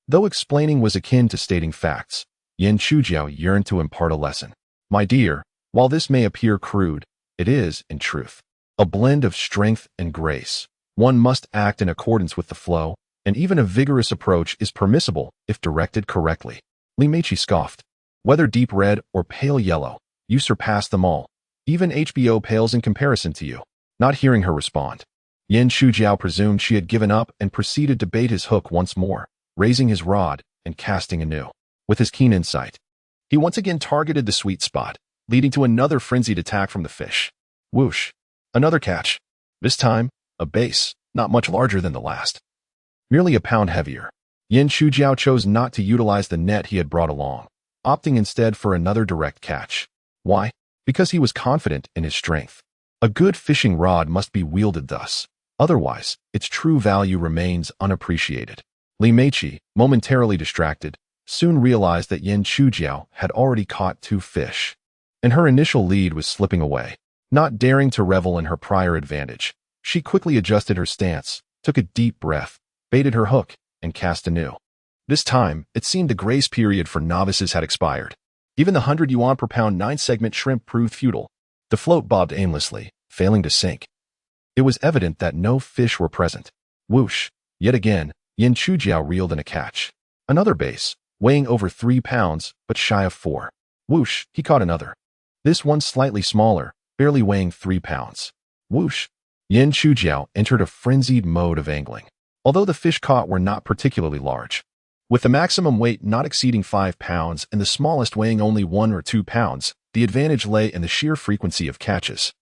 Though explaining was akin to stating facts, Yin Chujiao yearned to impart a lesson. My dear, while this may appear crude, it is, in truth, a blend of strength and grace. One must act in accordance with the flow, and even a vigorous approach is permissible if directed correctly. Li Meiqi scoffed. Whether deep red or pale yellow, you surpass them all. Even HBO pales in comparison to you. Not hearing her respond, Yin Chujiao presumed she had given up and proceeded to bait his hook once more, raising his rod and casting anew. With his keen insight, he once again targeted the sweet spot, leading to another frenzied attack from the fish. Whoosh. Another catch. This time, a bass, not much larger than the last. Merely a pound heavier. Yin Chujiao chose not to utilize the net he had brought along, opting instead for another direct catch. Why? Because he was confident in his strength. A good fishing rod must be wielded thus. Otherwise, its true value remains unappreciated. Li Meiqi, momentarily distracted, soon realized that Yin Chujiao had already caught 2 fish, and her initial lead was slipping away. Not daring to revel in her prior advantage, she quickly adjusted her stance, took a deep breath, baited her hook, and cast anew. This time, it seemed the grace period for novices had expired. Even the 100 yuan per pound 9-segment shrimp proved futile. The float bobbed aimlessly, failing to sink. It was evident that no fish were present. Whoosh. Yet again, Yin Chujiao reeled in a catch. Another bass, weighing over 3 pounds, but shy of 4. Whoosh, he caught another. This one slightly smaller, barely weighing 3 pounds. Whoosh. Yin Chujiao entered a frenzied mode of angling. Although the fish caught were not particularly large, with the maximum weight not exceeding 5 pounds and the smallest weighing only 1 or 2 pounds, the advantage lay in the sheer frequency of catches.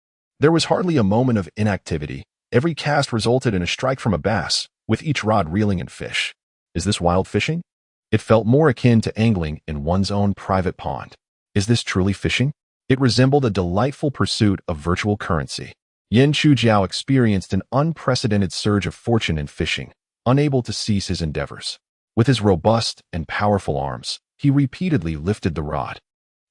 There was hardly a moment of inactivity. Every cast resulted in a strike from a bass, with each rod reeling in fish. Is this wild fishing? It felt more akin to angling in one's own private pond. Is this truly fishing? It resembled a delightful pursuit of virtual currency. Yin Chujiao experienced an unprecedented surge of fortune in fishing, unable to cease his endeavors. With his robust and powerful arms, he repeatedly lifted the rod,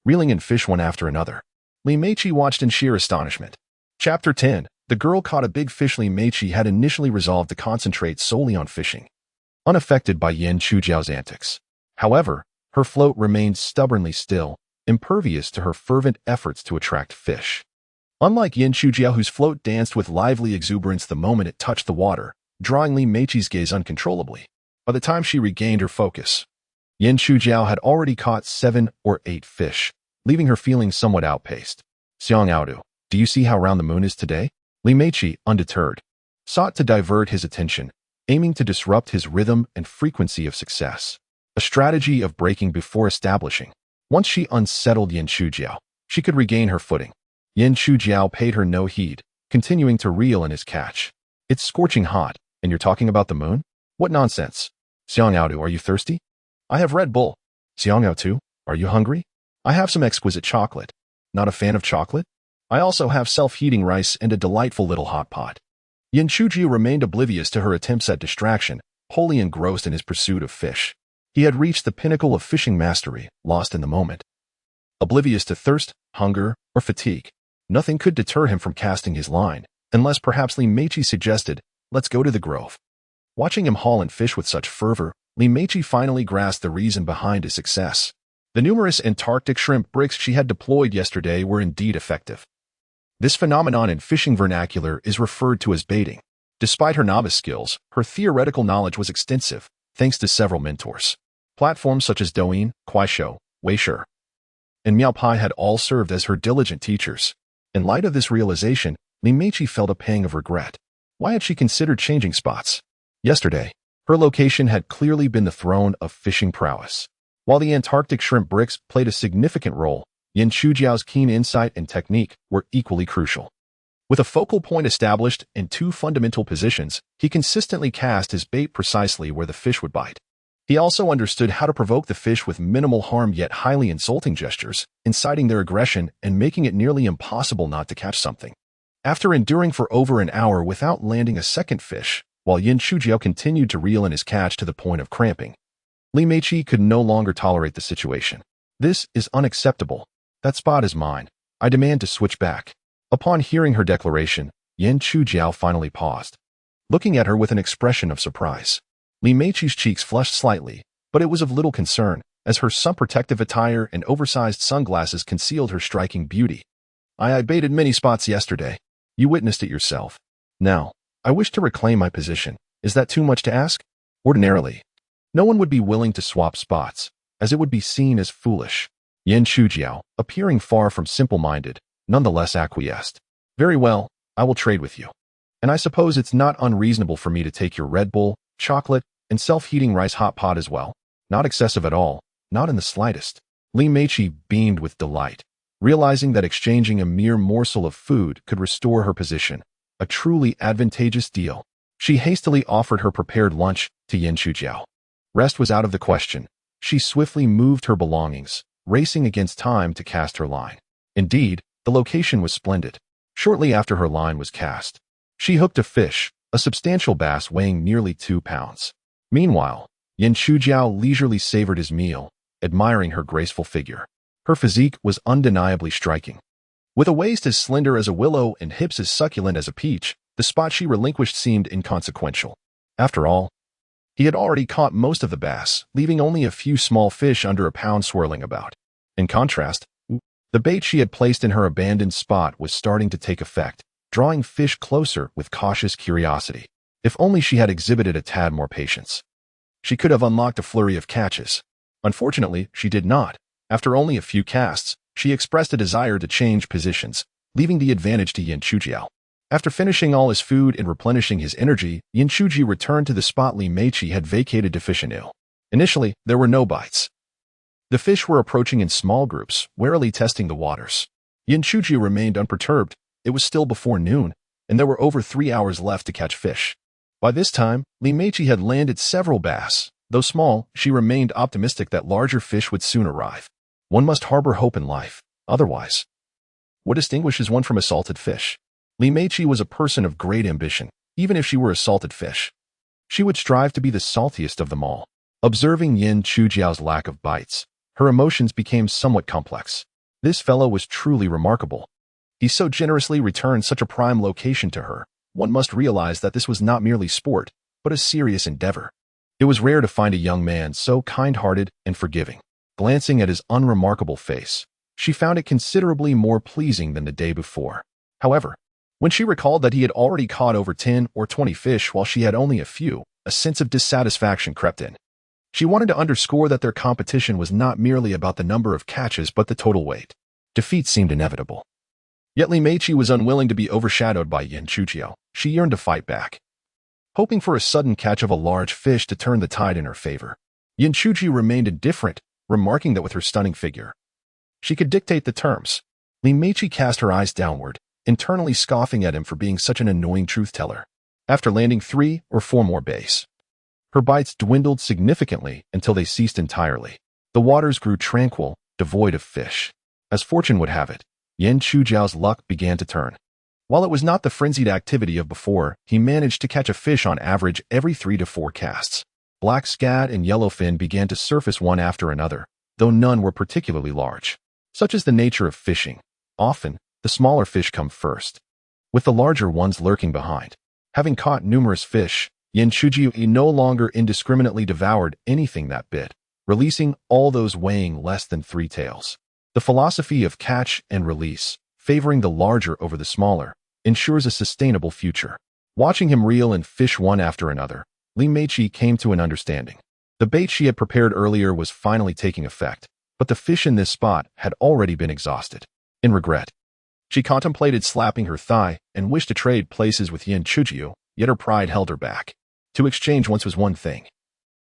reeling in fish one after another. Li Meiqi watched in sheer astonishment. Chapter 10. The girl caught a big fish. Li Meiqi had initially resolved to concentrate solely on fishing, unaffected by Yan Chujiao's antics. However, her float remained stubbornly still, impervious to her fervent efforts to attract fish. Unlike Yan Chujiao, whose float danced with lively exuberance the moment it touched the water, drawing Li Meiqi's gaze uncontrollably, by the time she regained her focus, Yan Chujiao had already caught 7 or 8 fish, leaving her feeling somewhat outpaced. Xiang Aodu, do you see how round the moon is today? Li Meiqi, undeterred, sought to divert his attention, aiming to disrupt his rhythm and frequency of success. A strategy of breaking before establishing. Once she unsettled Yan Chujiao, she could regain her footing. Yan Chujiao paid her no heed, continuing to reel in his catch. It's scorching hot, and you're talking about the moon? What nonsense. Xiang Aodu, are you thirsty? I have Red Bull. Xiang Ao too, are you hungry? I have some exquisite chocolate. Not a fan of chocolate? I also have self-heating rice and a delightful little hot pot. Yan Chujiao remained oblivious to her attempts at distraction, wholly engrossed in his pursuit of fish. He had reached the pinnacle of fishing mastery, lost in the moment. Oblivious to thirst, hunger, or fatigue, nothing could deter him from casting his line, unless perhaps Li Meiqi suggested, let's go to the grove. Watching him haul and fish with such fervor, Li Meiqi finally grasped the reason behind his success. The numerous Antarctic shrimp bricks she had deployed yesterday were indeed effective. This phenomenon in fishing vernacular is referred to as baiting. Despite her novice skills, her theoretical knowledge was extensive, thanks to several mentors. Platforms such as Douyin, Kuaishou, Weishi, and Miaopai had all served as her diligent teachers. In light of this realization, Li Meiqi felt a pang of regret. Why had she considered changing spots? Yesterday, her location had clearly been the throne of fishing prowess. While the Antarctic shrimp bricks played a significant role, Yan Chujiao's keen insight and technique were equally crucial. With a focal point established in 2 fundamental positions, he consistently cast his bait precisely where the fish would bite. He also understood how to provoke the fish with minimal harm yet highly insulting gestures, inciting their aggression and making it nearly impossible not to catch something. After enduring for over an hour without landing a second fish, while Yan Chujiao continued to reel in his catch to the point of cramping, Li Meiqi could no longer tolerate the situation. This is unacceptable. That spot is mine. I demand to switch back. Upon hearing her declaration, Yan Chujiao finally paused, looking at her with an expression of surprise. Li Meiqi's cheeks flushed slightly, but it was of little concern, as her sun-protective attire and oversized sunglasses concealed her striking beauty. I baited many spots yesterday. You witnessed it yourself. Now, I wish to reclaim my position. Is that too much to ask? Ordinarily, no one would be willing to swap spots, as it would be seen as foolish. Yan Chujiao, appearing far from simple-minded, nonetheless acquiesced. Very well, I will trade with you. And I suppose it's not unreasonable for me to take your Red Bull, chocolate, and self-heating rice hot pot as well. Not excessive at all, not in the slightest. Li Meiqi beamed with delight, realizing that exchanging a mere morsel of food could restore her position. A truly advantageous deal. She hastily offered her prepared lunch to Yan Chujiao. Rest was out of the question. She swiftly moved her belongings, racing against time to cast her line. Indeed, the location was splendid. Shortly after her line was cast, she hooked a fish, a substantial bass weighing nearly 2 pounds. Meanwhile, Yan Chujiao leisurely savored his meal, admiring her graceful figure. Her physique was undeniably striking. With a waist as slender as a willow and hips as succulent as a peach, the spot she relinquished seemed inconsequential. After all, he had already caught most of the bass, leaving only a few small fish under a pound swirling about. In contrast, the bait she had placed in her abandoned spot was starting to take effect, drawing fish closer with cautious curiosity. If only she had exhibited a tad more patience, she could have unlocked a flurry of catches. Unfortunately, she did not. After only a few casts, she expressed a desire to change positions, leaving the advantage to Yan Chujiao. After finishing all his food and replenishing his energy, Yan Chujiao returned to the spot Li Meiqi had vacated to fish anew. Initially, there were no bites. The fish were approaching in small groups, warily testing the waters. Yan Chujiao remained unperturbed. It was still before noon, and there were over 3 hours left to catch fish. By this time, Li Meiqi had landed several bass. Though small, she remained optimistic that larger fish would soon arrive. One must harbor hope in life. Otherwise, what distinguishes one from a salted fish? Li Meiqi was a person of great ambition, even if she were a salted fish. She would strive to be the saltiest of them all. Observing Yan Chujiao's lack of bites, her emotions became somewhat complex. This fellow was truly remarkable. He so generously returned such a prime location to her. One must realize that this was not merely sport, but a serious endeavor. It was rare to find a young man so kind-hearted and forgiving. Glancing at his unremarkable face, she found it considerably more pleasing than the day before. However, when she recalled that he had already caught over 10 or 20 fish while she had only a few, a sense of dissatisfaction crept in. She wanted to underscore that their competition was not merely about the number of catches but the total weight. Defeat seemed inevitable. Yet Li Meiqi was unwilling to be overshadowed by Yan Chujiao. She yearned to fight back, hoping for a sudden catch of a large fish to turn the tide in her favor. Yan Chuji remained indifferent, remarking that with her stunning figure, she could dictate the terms. Li Meiqi cast her eyes downward, internally scoffing at him for being such an annoying truth-teller. After landing 3 or 4 more bass, her bites dwindled significantly until they ceased entirely. The waters grew tranquil, devoid of fish. As fortune would have it, Yan Chujiao's luck began to turn. While it was not the frenzied activity of before, he managed to catch a fish on average every 3 to 4 casts. Black scad and yellowfin began to surface one after another, though none were particularly large. Such is the nature of fishing. Often, the smaller fish come first, with the larger ones lurking behind. Having caught numerous fish, Yan Chujiao no longer indiscriminately devoured anything that bit, releasing all those weighing less than 3 taels. The philosophy of catch and release, favoring the larger over the smaller, ensures a sustainable future. Watching him reel and fish one after another, Li Meiqi came to an understanding. The bait she had prepared earlier was finally taking effect, but the fish in this spot had already been exhausted. In regret, she contemplated slapping her thigh and wished to trade places with Yan Chujiao, yet her pride held her back. To exchange once was one thing,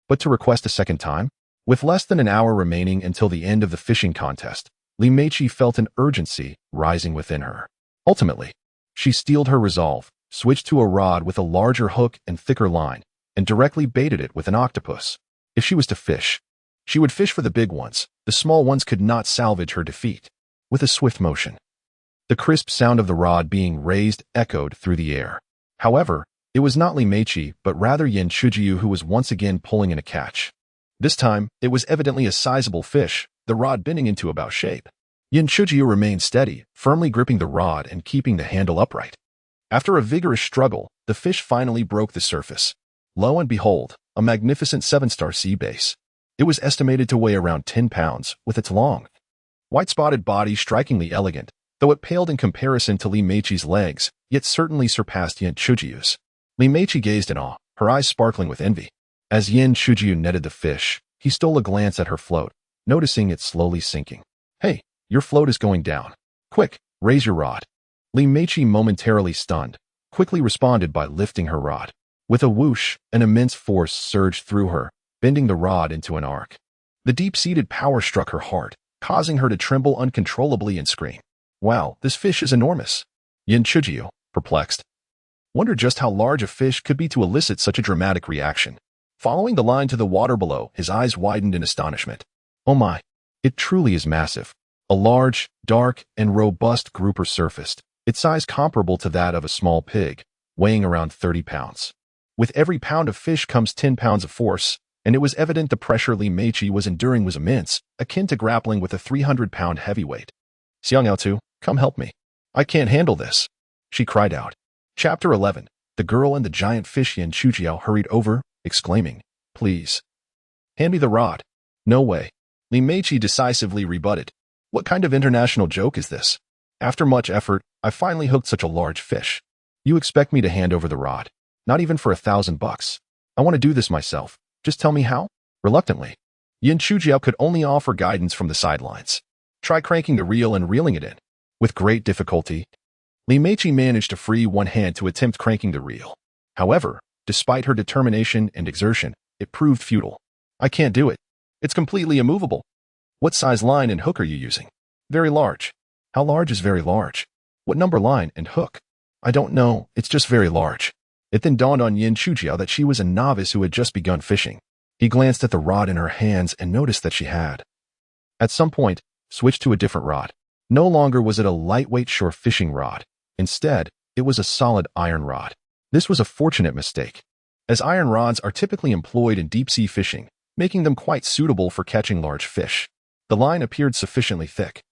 but to request a second time? With less than an hour remaining until the end of the fishing contest, Li Meiqi felt an urgency rising within her. Ultimately, she steeled her resolve, switched to a rod with a larger hook and thicker line, and directly baited it with an octopus. If she was to fish, she would fish for the big ones. The small ones could not salvage her defeat. With a swift motion, the crisp sound of the rod being raised echoed through the air. However, it was not Li Meiqi, but rather Yan Chujiao who was once again pulling in a catch. This time, it was evidently a sizable fish, the rod bending into about shape. Yan Chujiao remained steady, firmly gripping the rod and keeping the handle upright. After a vigorous struggle, the fish finally broke the surface. Lo and behold, a magnificent 7-star sea bass. It was estimated to weigh around 10 pounds, with its long, white-spotted body strikingly elegant, though it paled in comparison to Li Meiqi's legs, yet certainly surpassed Yan Chujiao's. Li Meiqi gazed in awe, her eyes sparkling with envy. As Yan Chujiao netted the fish, he stole a glance at her float, noticing it slowly sinking. "Hey, your float is going down. Quick, raise your rod." Li Meiqi, momentarily stunned, quickly responded by lifting her rod. With a whoosh, an immense force surged through her, bending the rod into an arc. The deep-seated power struck her heart, causing her to tremble uncontrollably and scream. "Wow, this fish is enormous." Yan Chujiao, perplexed, wondered just how large a fish could be to elicit such a dramatic reaction. Following the line to the water below, his eyes widened in astonishment. "Oh my, it truly is massive." A large, dark, and robust grouper surfaced, its size comparable to that of a small pig, weighing around 30 pounds. With every pound of fish comes 10 pounds of force, and it was evident the pressure Li Meiqi was enduring was immense, akin to grappling with a 300-pound heavyweight. "Xiang Yaotu, come help me. I can't handle this," she cried out. Chapter 11. The girl and the giant fish. Yan Chujiao hurried over, exclaiming, "Please, hand me the rod." "No way," Li Meiqi decisively rebutted. "What kind of international joke is this? After much effort, I finally hooked such a large fish. You expect me to hand over the rod? Not even for $1,000. I want to do this myself. Just tell me how?" Reluctantly, Yan Chujiao could only offer guidance from the sidelines. "Try cranking the reel and reeling it in." With great difficulty, Li Meiqi managed to free one hand to attempt cranking the reel. However, despite her determination and exertion, it proved futile. "I can't do it. It's completely immovable." "What size line and hook are you using?" "Very large." "How large is very large?" "What number line and hook?" "I don't know, it's just very large." It then dawned on Yan Chujiao that she was a novice who had just begun fishing. He glanced at the rod in her hands and noticed that she had, at some point, switched to a different rod. No longer was it a lightweight shore fishing rod. Instead, it was a solid iron rod. This was a fortunate mistake, as iron rods are typically employed in deep-sea fishing, making them quite suitable for catching large fish. The line appeared sufficiently thick,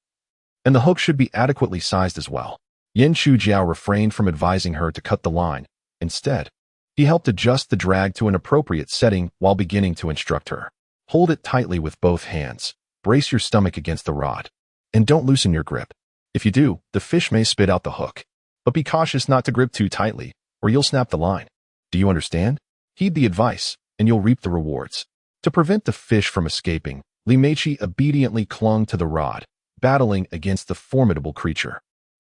and the hook should be adequately sized as well. Yin Chujiao refrained from advising her to cut the line. Instead, he helped adjust the drag to an appropriate setting while beginning to instruct her. Hold it tightly with both hands. Brace your stomach against the rod. And don't loosen your grip. If you do, the fish may spit out the hook. But be cautious not to grip too tightly, or you'll snap the line. Do you understand? Heed the advice, and you'll reap the rewards. To prevent the fish from escaping, Li Meiqi obediently clung to the rod, battling against the formidable creature.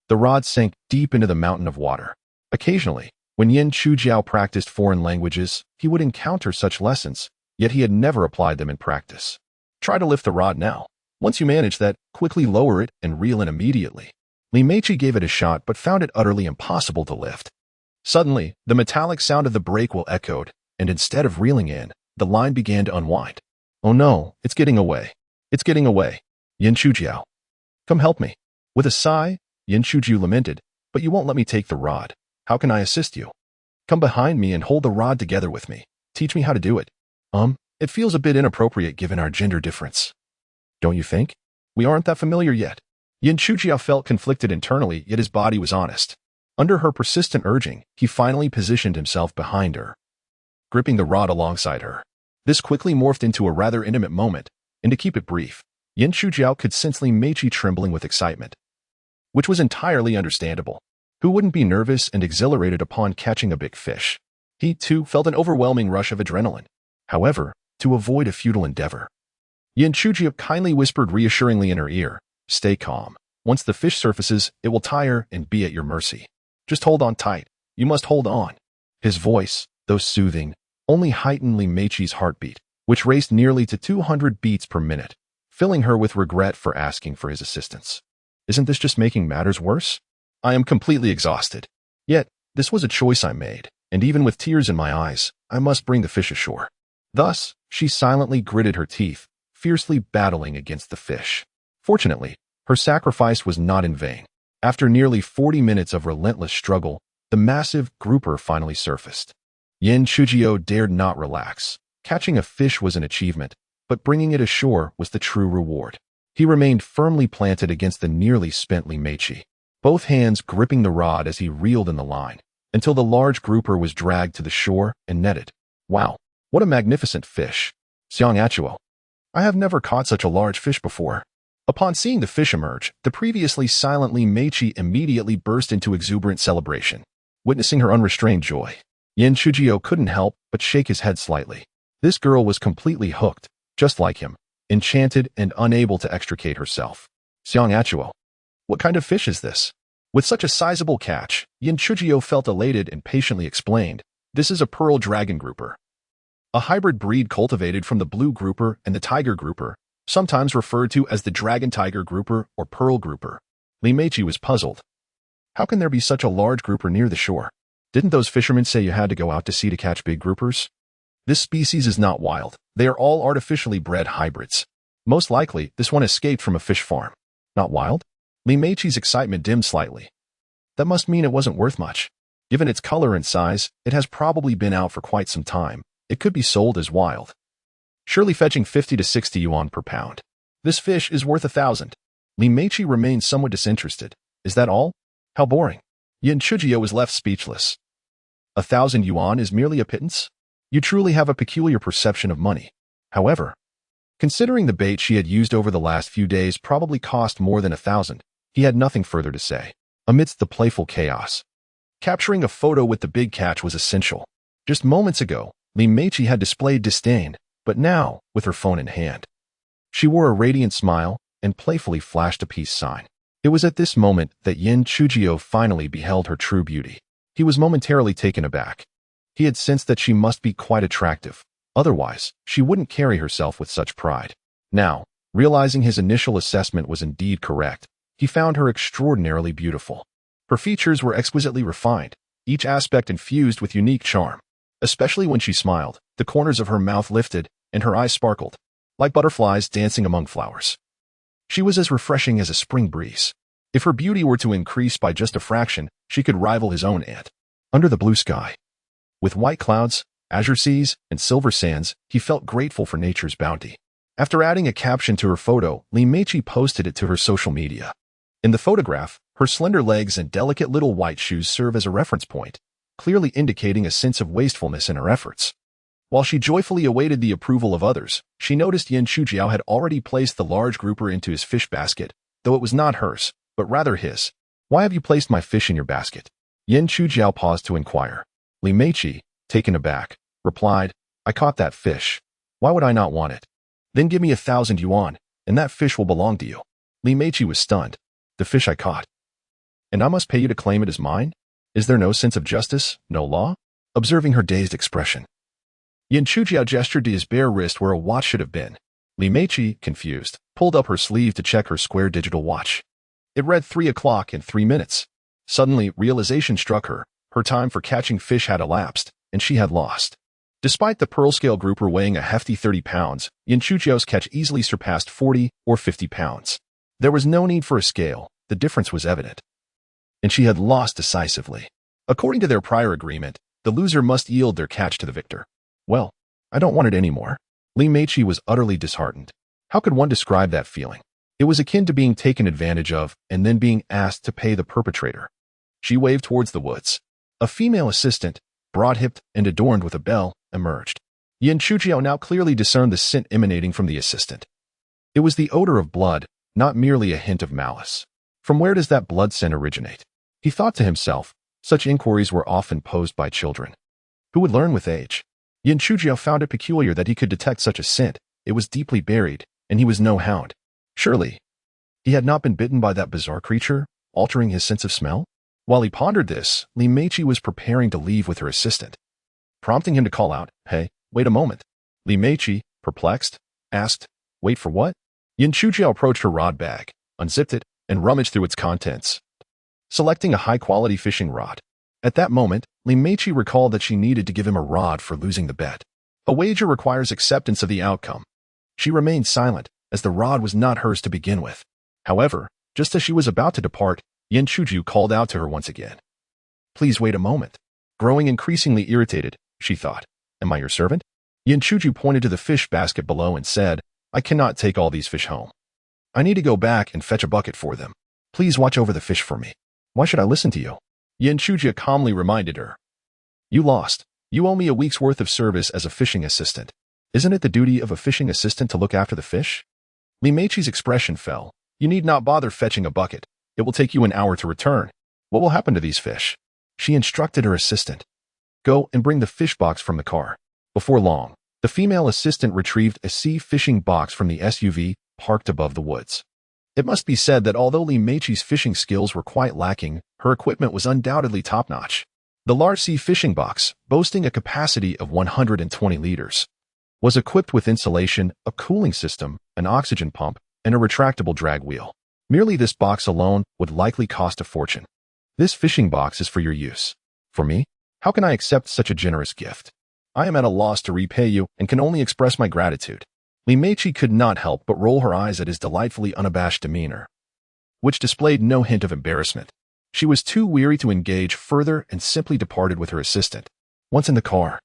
The rod sank deep into the mountain of water. Occasionally, when Yin Chujiao practiced foreign languages, he would encounter such lessons, yet he had never applied them in practice. Try to lift the rod now. Once you manage that, quickly lower it and reel in immediately. Li Meiqi gave it a shot but found it utterly impossible to lift. Suddenly, the metallic sound of the brake wheel echoed, and instead of reeling in, the line began to unwind. Oh no, it's getting away. It's getting away. Yin Chujiao. Come help me. With a sigh, Yin Chujiao lamented, but you won't let me take the rod. How can I assist you? Come behind me and hold the rod together with me. Teach me how to do it. It feels a bit inappropriate given our gender difference. Don't you think? We aren't that familiar yet. Yin Chujiao felt conflicted internally, yet his body was honest. Under her persistent urging, he finally positioned himself behind her, gripping the rod alongside her. This quickly morphed into a rather intimate moment, and to keep it brief, Yin Chujiao could sense Li Meiqi trembling with excitement, which was entirely understandable. Who wouldn't be nervous and exhilarated upon catching a big fish? He, too, felt an overwhelming rush of adrenaline. However, to avoid a futile endeavor, Yin Chujiao kindly whispered reassuringly in her ear, "Stay calm. Once the fish surfaces, it will tire and be at your mercy. Just hold on tight. You must hold on." His voice, though soothing, only heightened Li Meiqi's heartbeat, which raced nearly to 200 beats per minute, filling her with regret for asking for his assistance. Isn't this just making matters worse? I am completely exhausted. Yet, this was a choice I made, and even with tears in my eyes, I must bring the fish ashore. Thus, she silently gritted her teeth, fiercely battling against the fish. Fortunately, her sacrifice was not in vain. After nearly 40 minutes of relentless struggle, the massive grouper finally surfaced. Yin Chujiao dared not relax. Catching a fish was an achievement, but bringing it ashore was the true reward. He remained firmly planted against the nearly spent Li Meiqi, both hands gripping the rod as he reeled in the line, until the large grouper was dragged to the shore and netted. Wow, what a magnificent fish! Xiang Achuo. I have never caught such a large fish before. Upon seeing the fish emerge, the previously silent Li Meiqi immediately burst into exuberant celebration. Witnessing her unrestrained joy, Yin Chujiao couldn't help but shake his head slightly. This girl was completely hooked, just like him, enchanted and unable to extricate herself. Xiang Achuo. What kind of fish is this? With such a sizable catch, Yin Chujiao felt elated and patiently explained, "This is a pearl dragon grouper. A hybrid breed cultivated from the blue grouper and the tiger grouper, sometimes referred to as the dragon tiger grouper or pearl grouper." Li Meiqi was puzzled. How can there be such a large grouper near the shore? Didn't those fishermen say you had to go out to sea to catch big groupers? This species is not wild. They are all artificially bred hybrids. Most likely, this one escaped from a fish farm. Not wild? Li Meiqi's excitement dimmed slightly. That must mean it wasn't worth much. Given its color and size, it has probably been out for quite some time. It could be sold as wild, surely fetching 50 to 60 yuan per pound. This fish is worth 1,000. Li Meiqi remained somewhat disinterested. Is that all? How boring. Yin Chujiao was left speechless. 1,000 yuan is merely a pittance? You truly have a peculiar perception of money. However, considering the bait she had used over the last few days probably cost more than 1,000, he had nothing further to say. Amidst the playful chaos, capturing a photo with the big catch was essential. Just moments ago, Li Meiqi had displayed disdain, but now, with her phone in hand, she wore a radiant smile and playfully flashed a peace sign. It was at this moment that Yin Chujiao finally beheld her true beauty. He was momentarily taken aback. He had sensed that she must be quite attractive. Otherwise, she wouldn't carry herself with such pride. Now, realizing his initial assessment was indeed correct, he found her extraordinarily beautiful. Her features were exquisitely refined, each aspect infused with unique charm. Especially when she smiled, the corners of her mouth lifted, and her eyes sparkled, like butterflies dancing among flowers. She was as refreshing as a spring breeze. If her beauty were to increase by just a fraction, she could rival his own aunt. Under the blue sky, with white clouds, azure seas, and silver sands, he felt grateful for nature's bounty. After adding a caption to her photo, Li Meiqi posted it to her social media. In the photograph, her slender legs and delicate little white shoes serve as a reference point, clearly indicating a sense of wastefulness in her efforts. While she joyfully awaited the approval of others, she noticed Yin Chujiao had already placed the large grouper into his fish basket, though it was not hers, but rather his. "Why have you placed my fish in your basket?" Yin Chujiao paused to inquire. Li Meiqi, taken aback, replied, "I caught that fish. Why would I not want it? Then give me 1,000 yuan, and that fish will belong to you." Li Meiqi was stunned. "The fish I caught. And I must pay you to claim it as mine? Is there no sense of justice, no law?" Observing her dazed expression, Yin Chujiao gestured to his bare wrist where a watch should have been. Li Meiqi, confused, pulled up her sleeve to check her square digital watch. It read 3 o'clock and 3 minutes. Suddenly, realization struck her. Her time for catching fish had elapsed, and she had lost. Despite the pearl scale grouper weighing a hefty 30 pounds, Yin Chujiao's catch easily surpassed 40 or 50 pounds. There was no need for a scale. The difference was evident. And she had lost decisively. According to their prior agreement, the loser must yield their catch to the victor. "Well, I don't want it anymore." Li Meiqi was utterly disheartened. How could one describe that feeling? It was akin to being taken advantage of and then being asked to pay the perpetrator. She waved towards the woods. A female assistant, broad-hipped and adorned with a bell, emerged. Yin Chujiao now clearly discerned the scent emanating from the assistant. It was the odor of blood, not merely a hint of malice. From where does that blood scent originate? He thought to himself. Such inquiries were often posed by children, who would learn with age. Yin Chujiao found it peculiar that he could detect such a scent. It was deeply buried, and he was no hound. Surely, he had not been bitten by that bizarre creature, altering his sense of smell? While he pondered this, Li Meiqi was preparing to leave with her assistant, prompting him to call out, "Hey, wait a moment." Li Meiqi, perplexed, asked, "Wait for what?" Yin Chujiao approached her rod bag, unzipped it, and rummaged through its contents, selecting a high-quality fishing rod. At that moment, Li Meiqi recalled that she needed to give him a rod for losing the bet. A wager requires acceptance of the outcome. She remained silent, as the rod was not hers to begin with. However, just as she was about to depart, Yin Chujiao called out to her once again. "Please wait a moment." Growing increasingly irritated, she thought, "Am I your servant?" Yin Chujiao pointed to the fish basket below and said, "I cannot take all these fish home. I need to go back and fetch a bucket for them. Please watch over the fish for me." "Why should I listen to you?" Yin Chujiao calmly reminded her. "You lost. You owe me a week's worth of service as a fishing assistant. Isn't it the duty of a fishing assistant to look after the fish?" Li Meiqi's expression fell. "You need not bother fetching a bucket. It will take you an hour to return. What will happen to these fish?" She instructed her assistant. "Go and bring the fish box from the car." Before long, the female assistant retrieved a sea fishing box from the SUV parked above the woods. It must be said that although Li Meiqi's fishing skills were quite lacking, her equipment was undoubtedly top-notch. The large sea fishing box, boasting a capacity of 120 liters, was equipped with insulation, a cooling system, an oxygen pump, and a retractable drag wheel. Merely this box alone would likely cost a fortune. "This fishing box is for your use. For me? How can I accept such a generous gift? I am at a loss to repay you and can only express my gratitude." Li Meiqi could not help but roll her eyes at his delightfully unabashed demeanor, which displayed no hint of embarrassment. She was too weary to engage further and simply departed with her assistant. Once in the car,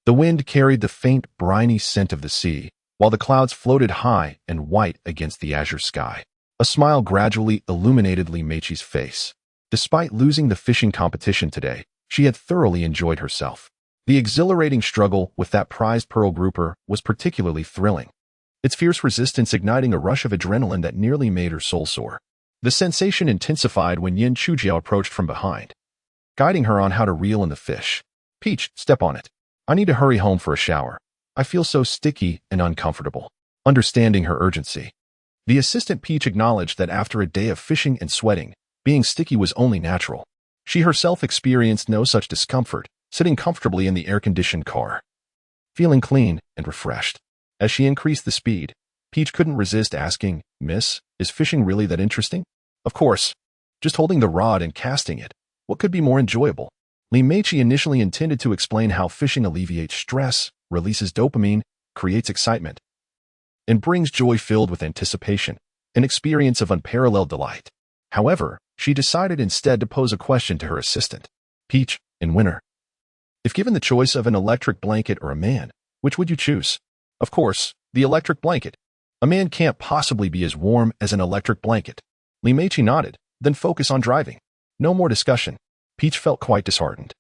the wind carried the faint, briny scent of the sea, while the clouds floated high and white against the azure sky. A smile gradually illuminated Li Meiqi's face. Despite losing the fishing competition today, she had thoroughly enjoyed herself. The exhilarating struggle with that prized pearl grouper was particularly thrilling, its fierce resistance igniting a rush of adrenaline that nearly made her soul soar. The sensation intensified when Yin Chujiao approached from behind, guiding her on how to reel in the fish. "Peach, step on it. I need to hurry home for a shower. I feel so sticky and uncomfortable." Understanding her urgency, the assistant Peach acknowledged that after a day of fishing and sweating, being sticky was only natural. She herself experienced no such discomfort, sitting comfortably in the air-conditioned car, feeling clean and refreshed. As she increased the speed, Peach couldn't resist asking, "Miss, is fishing really that interesting?" "Of course. Just holding the rod and casting it. What could be more enjoyable?" Li Meiqi initially intended to explain how fishing alleviates stress, releases dopamine, creates excitement, and brings joy filled with anticipation, an experience of unparalleled delight. However, she decided instead to pose a question to her assistant. "Peach, in winter, if given the choice of an electric blanket or a man, which would you choose?" "Of course, the electric blanket. A man can't possibly be as warm as an electric blanket." Li Meiqi nodded, then focused on driving. No more discussion. Peach felt quite disheartened.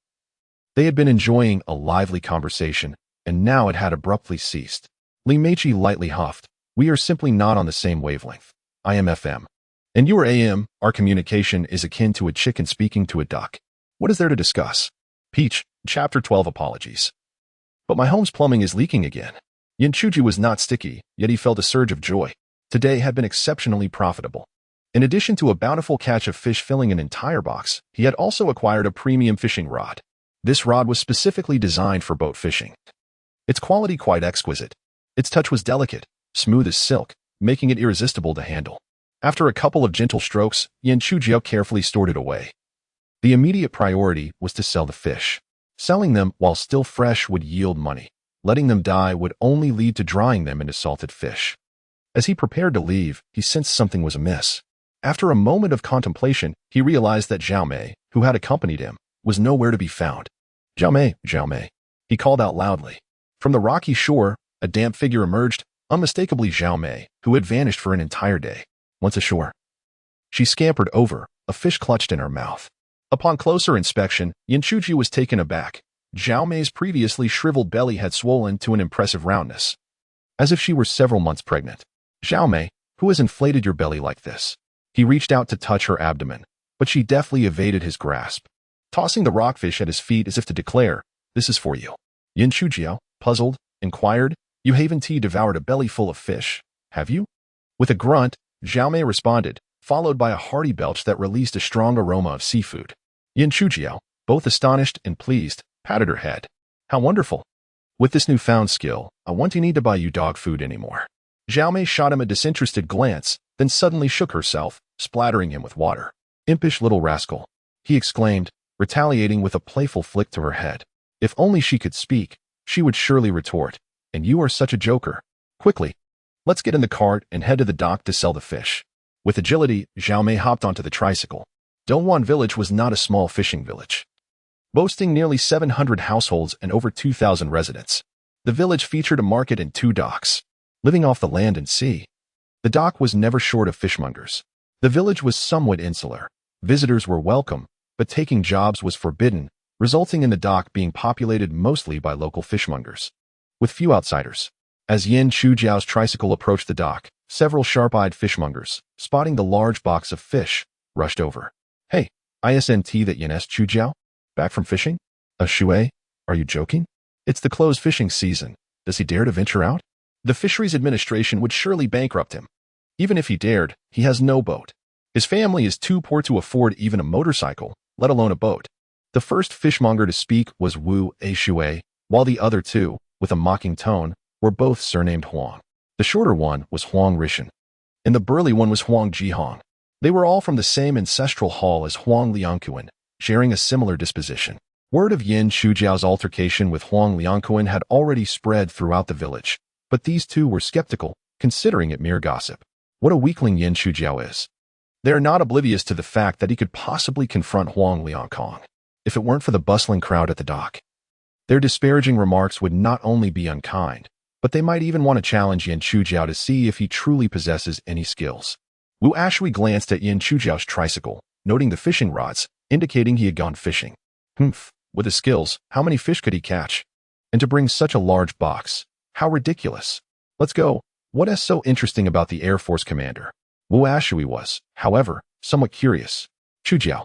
They had been enjoying a lively conversation, and now it had abruptly ceased. Li Meiqi lightly huffed. We are simply not on the same wavelength. I am FM. And you are AM. Our communication is akin to a chicken speaking to a duck. What is there to discuss? Peach, Chapter 12 Apologies. But my home's plumbing is leaking again. Yin Chuji was not sticky, yet he felt a surge of joy. Today had been exceptionally profitable. In addition to a bountiful catch of fish filling an entire box, he had also acquired a premium fishing rod. This rod was specifically designed for boat fishing. Its quality quite exquisite. Its touch was delicate, smooth as silk, making it irresistible to handle. After a couple of gentle strokes, Yin Chujiao carefully stored it away. The immediate priority was to sell the fish. Selling them while still fresh would yield money. Letting them die would only lead to drying them into salted fish. As he prepared to leave, he sensed something was amiss. After a moment of contemplation, he realized that Zhao Mei, who had accompanied him, was nowhere to be found. Zhao Mei, Zhao Mei, he called out loudly. From the rocky shore, a damp figure emerged, unmistakably Zhao Mei, who had vanished for an entire day. Once ashore, she scampered over, a fish clutched in her mouth. Upon closer inspection, Yin Chuji was taken aback. Zhao Mei's previously shriveled belly had swollen to an impressive roundness, as if she were several months pregnant. Zhao Mei, who has inflated your belly like this? He reached out to touch her abdomen, but she deftly evaded his grasp, tossing the rockfish at his feet as if to declare, this is for you. Yin Chujiao, puzzled, inquired, you haven't devoured a belly full of fish, have you? With a grunt, Zhao Mei responded, followed by a hearty belch that released a strong aroma of seafood. Yin Chujiao, both astonished and pleased, patted her head. How wonderful. With this newfound skill, I won't need to buy you dog food anymore. Zhao Mei shot him a disinterested glance, then suddenly shook herself, splattering him with water. Impish little rascal, he exclaimed, retaliating with a playful flick to her head. If only she could speak, she would surely retort, and you are such a joker. Quickly, let's get in the cart and head to the dock to sell the fish. With agility, Zhao Mei hopped onto the tricycle. Dongwan Village was not a small fishing village, boasting nearly 700 households and over 2,000 residents. The village featured a market and 2 docks, living off the land and sea. The dock was never short of fishmongers. The village was somewhat insular. Visitors were welcome, but taking jobs was forbidden, resulting in the dock being populated mostly by local fishmongers, with few outsiders. As Yin Chujiao's tricycle approached the dock, several sharp-eyed fishmongers, spotting the large box of fish, rushed over. Hey, isn't that Yin S. Chujiao? Back from fishing? Shui, are you joking? It's the closed fishing season. Does he dare to venture out? The fisheries administration would surely bankrupt him. Even if he dared, he has no boat. His family is too poor to afford even a motorcycle, let alone a boat. The first fishmonger to speak was Wu Shui, while the other 2, with a mocking tone, were both surnamed Huang. The shorter one was Huang Rishan, and the burly one was Huang Jihong. They were all from the same ancestral hall as Huang Liangquan, sharing a similar disposition. Word of Yin Chujiao's altercation with Huang Liangquan had already spread throughout the village, but these 2 were skeptical, considering it mere gossip. What a weakling Yin Chujiao is. They are not oblivious to the fact that he could possibly confront Huang Liangkong, if it weren't for the bustling crowd at the dock. Their disparaging remarks would not only be unkind, but they might even want to challenge Yin Chujiao to see if he truly possesses any skills. Wu Ashui glanced at Yin Chujiao's tricycle, noting the fishing rods, indicating he had gone fishing. Humph, with his skills, how many fish could he catch? And to bring such a large box, how ridiculous. Let's go. What is so interesting about the Air Force commander? Wu Ashui was, however, somewhat curious. Chujiao,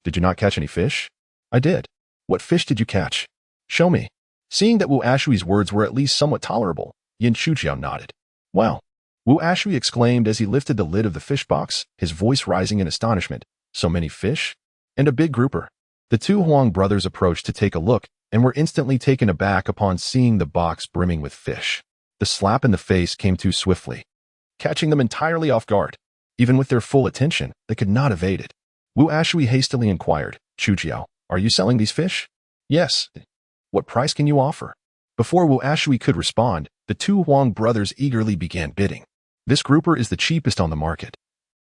did you not catch any fish? I did. What fish did you catch? Show me. Seeing that Wu Ashui's words were at least somewhat tolerable, Yin Chujiao nodded. Wow. Wu Ashui exclaimed as he lifted the lid of the fish box, his voice rising in astonishment. So many fish? And a big grouper. The 2 Huang brothers approached to take a look and were instantly taken aback upon seeing the box brimming with fish. The slap in the face came too swiftly, catching them entirely off guard. Even with their full attention, they could not evade it. Wu Ashui hastily inquired, Chujiao, are you selling these fish? Yes. What price can you offer? Before Wu Ashui could respond, the 2 Huang brothers eagerly began bidding. This grouper is the cheapest on the market.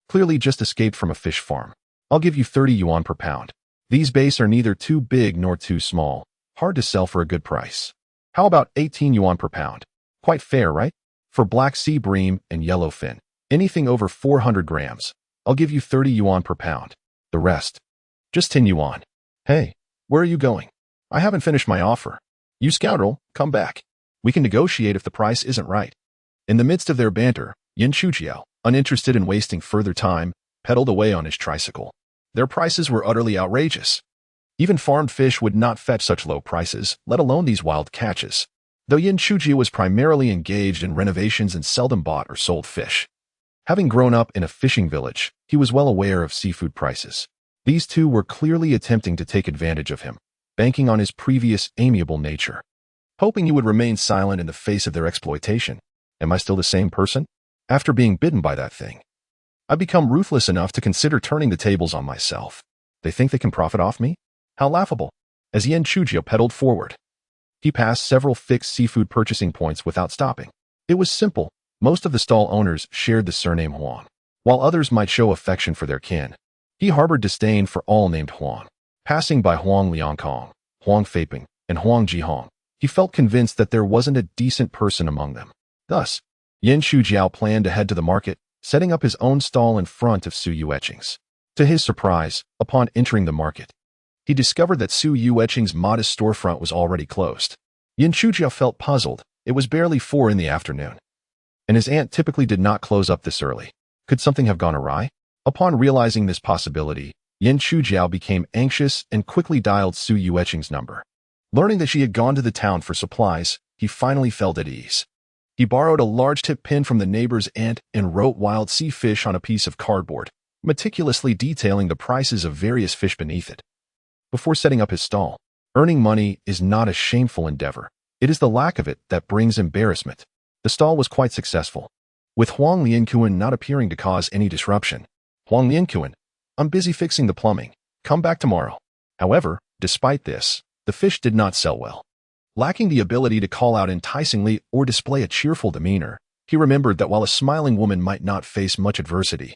Clearly just escaped from a fish farm. I'll give you 30 yuan per pound. These bass are neither too big nor too small. Hard to sell for a good price. How about 18 yuan per pound? Quite fair, right? For black sea bream and yellowfin, anything over 400 grams. I'll give you 30 yuan per pound. The rest, just 10 yuan. Hey, where are you going? I haven't finished my offer. You scoundrel, come back. We can negotiate if the price isn't right. In the midst of their banter, Yin Chujiao, uninterested in wasting further time, pedaled away on his tricycle. Their prices were utterly outrageous. Even farmed fish would not fetch such low prices, let alone these wild catches. Though Yin Chujiao was primarily engaged in renovations and seldom bought or sold fish. Having grown up in a fishing village, he was well aware of seafood prices. These two were clearly attempting to take advantage of him, banking on his previous amiable nature. Hoping he would remain silent in the face of their exploitation. Am I still the same person? After being bitten by that thing, I've become ruthless enough to consider turning the tables on myself. They think they can profit off me? How laughable. As Yin Chujiao pedaled forward, he passed several fixed seafood purchasing points without stopping. It was simple. Most of the stall owners shared the surname Huang, while others might show affection for their kin. He harbored disdain for all named Huang. Passing by Huang Liangkong, Huang Feiping, and Huang Jihong, he felt convinced that there wasn't a decent person among them. Thus, Yin Chujiao planned to head to the market, setting up his own stall in front of Su Yueching's. To his surprise, upon entering the market, he discovered that Su Yueching's modest storefront was already closed. Yin Chujiao felt puzzled. It was barely 4 in the afternoon, and his aunt typically did not close up this early. Could something have gone awry? Upon realizing this possibility, Yin Chujiao became anxious and quickly dialed Su Yueching's number. Learning that she had gone to the town for supplies, he finally felt at ease. He borrowed a large tip pin from the neighbor's aunt and wrote wild sea fish on a piece of cardboard, meticulously detailing the prices of various fish beneath it. Before setting up his stall, earning money is not a shameful endeavor. It is the lack of it that brings embarrassment. The stall was quite successful, with Huang Lianquan not appearing to cause any disruption. Huang Lianquan, I'm busy fixing the plumbing. Come back tomorrow. However, despite this, the fish did not sell well. Lacking the ability to call out enticingly or display a cheerful demeanor, he remembered that while a smiling woman might not face much adversity,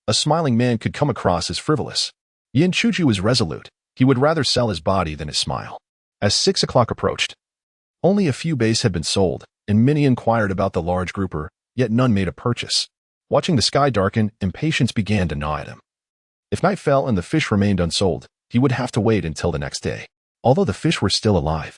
a smiling man could come across as frivolous. Yin Chujiao was resolute. He would rather sell his body than his smile. As 6 o'clock approached, only a few baits had been sold, and many inquired about the large grouper, yet none made a purchase. Watching the sky darken, impatience began to gnaw at him. If night fell and the fish remained unsold, he would have to wait until the next day. Although the fish were still alive,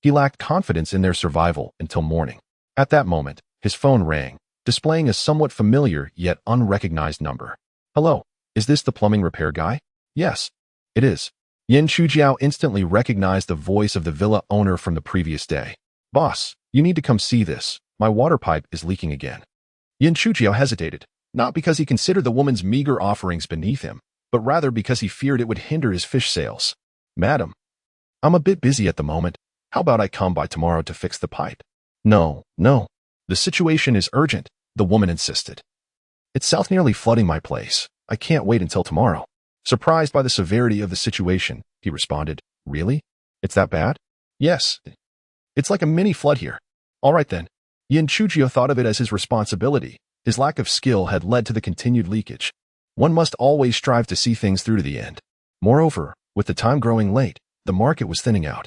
he lacked confidence in their survival until morning. At that moment, his phone rang, displaying a somewhat familiar yet unrecognized number. Hello, is this the plumbing repair guy? Yes, it is. Yin Chujiao instantly recognized the voice of the villa owner from the previous day. Boss, you need to come see this. My water pipe is leaking again. Yin Chujiao hesitated, not because he considered the woman's meager offerings beneath him, but rather because he feared it would hinder his fish sales. Madam, I'm a bit busy at the moment. How about I come by tomorrow to fix the pipe? No. The situation is urgent, the woman insisted. It's south nearly flooding my place. I can't wait until tomorrow. Surprised by the severity of the situation, he responded, Really? It's that bad? Yes. It's like a mini flood here. All right then. Yin Chujiao thought of it as his responsibility. His lack of skill had led to the continued leakage. One must always strive to see things through to the end. Moreover, with the time growing late, the market was thinning out,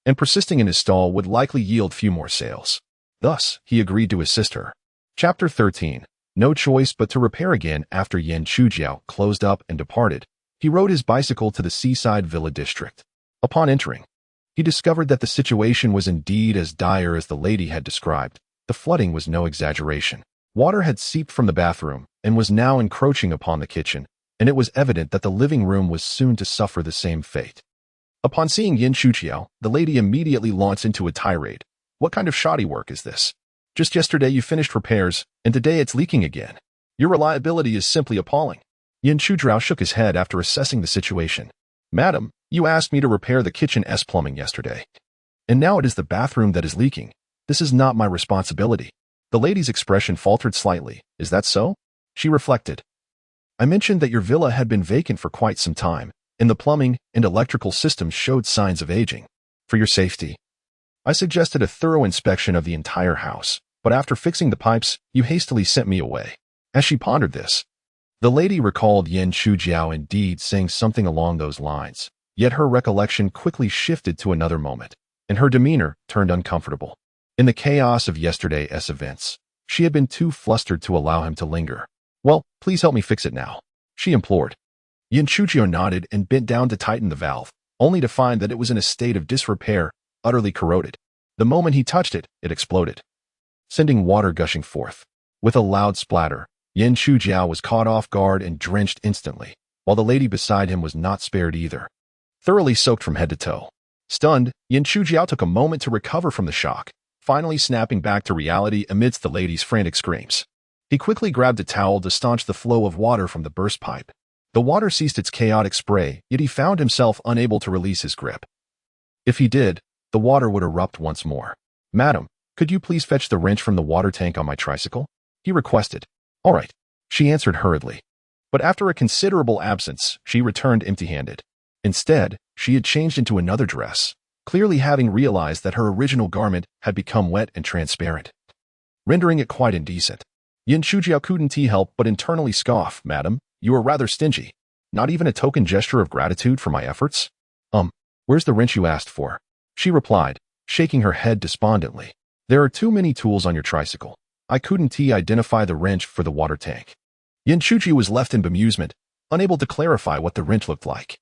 and persisting in his stall would likely yield few more sales. Thus, he agreed to assist her. Chapter 13. No choice but to repair again. After Yin Chujiao closed up and departed, he rode his bicycle to the seaside villa district. Upon entering, he discovered that the situation was indeed as dire as the lady had described. The flooding was no exaggeration. Water had seeped from the bathroom and was now encroaching upon the kitchen, and it was evident that the living room was soon to suffer the same fate. Upon seeing Yin Chujiao, the lady immediately launched into a tirade. What kind of shoddy work is this? Just yesterday you finished repairs, and today it's leaking again. Your reliability is simply appalling. Yin Chujiao shook his head after assessing the situation. Madam, you asked me to repair the kitchen's plumbing yesterday, and now it is the bathroom that is leaking. This is not my responsibility. The lady's expression faltered slightly. Is that so? She reflected. I mentioned that your villa had been vacant for quite some time, and the plumbing and electrical systems showed signs of aging. For your safety, I suggested a thorough inspection of the entire house, but after fixing the pipes, you hastily sent me away. As she pondered this, the lady recalled Yin Chujiao indeed saying something along those lines, yet her recollection quickly shifted to another moment, and her demeanor turned uncomfortable. In the chaos of yesterday's events, she had been too flustered to allow him to linger. Well, please help me fix it now, she implored. Yin Chujiao nodded and bent down to tighten the valve, only to find that it was in a state of disrepair, utterly corroded. The moment he touched it, it exploded, sending water gushing forth. With a loud splatter, Yin Chujiao was caught off guard and drenched instantly, while the lady beside him was not spared either, thoroughly soaked from head to toe. Stunned, Yin Chujiao took a moment to recover from the shock, finally snapping back to reality amidst the lady's frantic screams. He quickly grabbed a towel to staunch the flow of water from the burst pipe. The water ceased its chaotic spray, yet he found himself unable to release his grip. If he did, the water would erupt once more. "Madam, could you please fetch the wrench from the water tank on my tricycle?" he requested. "All right," she answered hurriedly. But after a considerable absence, she returned empty-handed. Instead, she had changed into another dress, clearly having realized that her original garment had become wet and transparent, rendering it quite indecent. Yin Chujiao couldn't help but internally scoff. "Madam, you are rather stingy. Not even a token gesture of gratitude for my efforts?" Where's the wrench you asked for?" she replied, shaking her head despondently. "There are too many tools on your tricycle. I couldn't identify the wrench for the water tank." Yin Chujiao was left in bemusement, unable to clarify what the wrench looked like.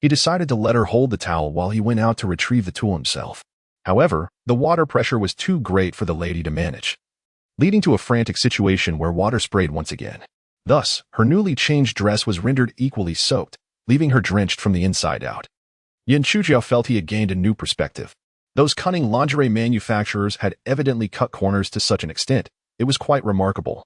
He decided to let her hold the towel while he went out to retrieve the tool himself. However, the water pressure was too great for the lady to manage, leading to a frantic situation where water sprayed once again. Thus, her newly changed dress was rendered equally soaked, leaving her drenched from the inside out. Yin Chujiao felt he had gained a new perspective. Those cunning lingerie manufacturers had evidently cut corners to such an extent, it was quite remarkable.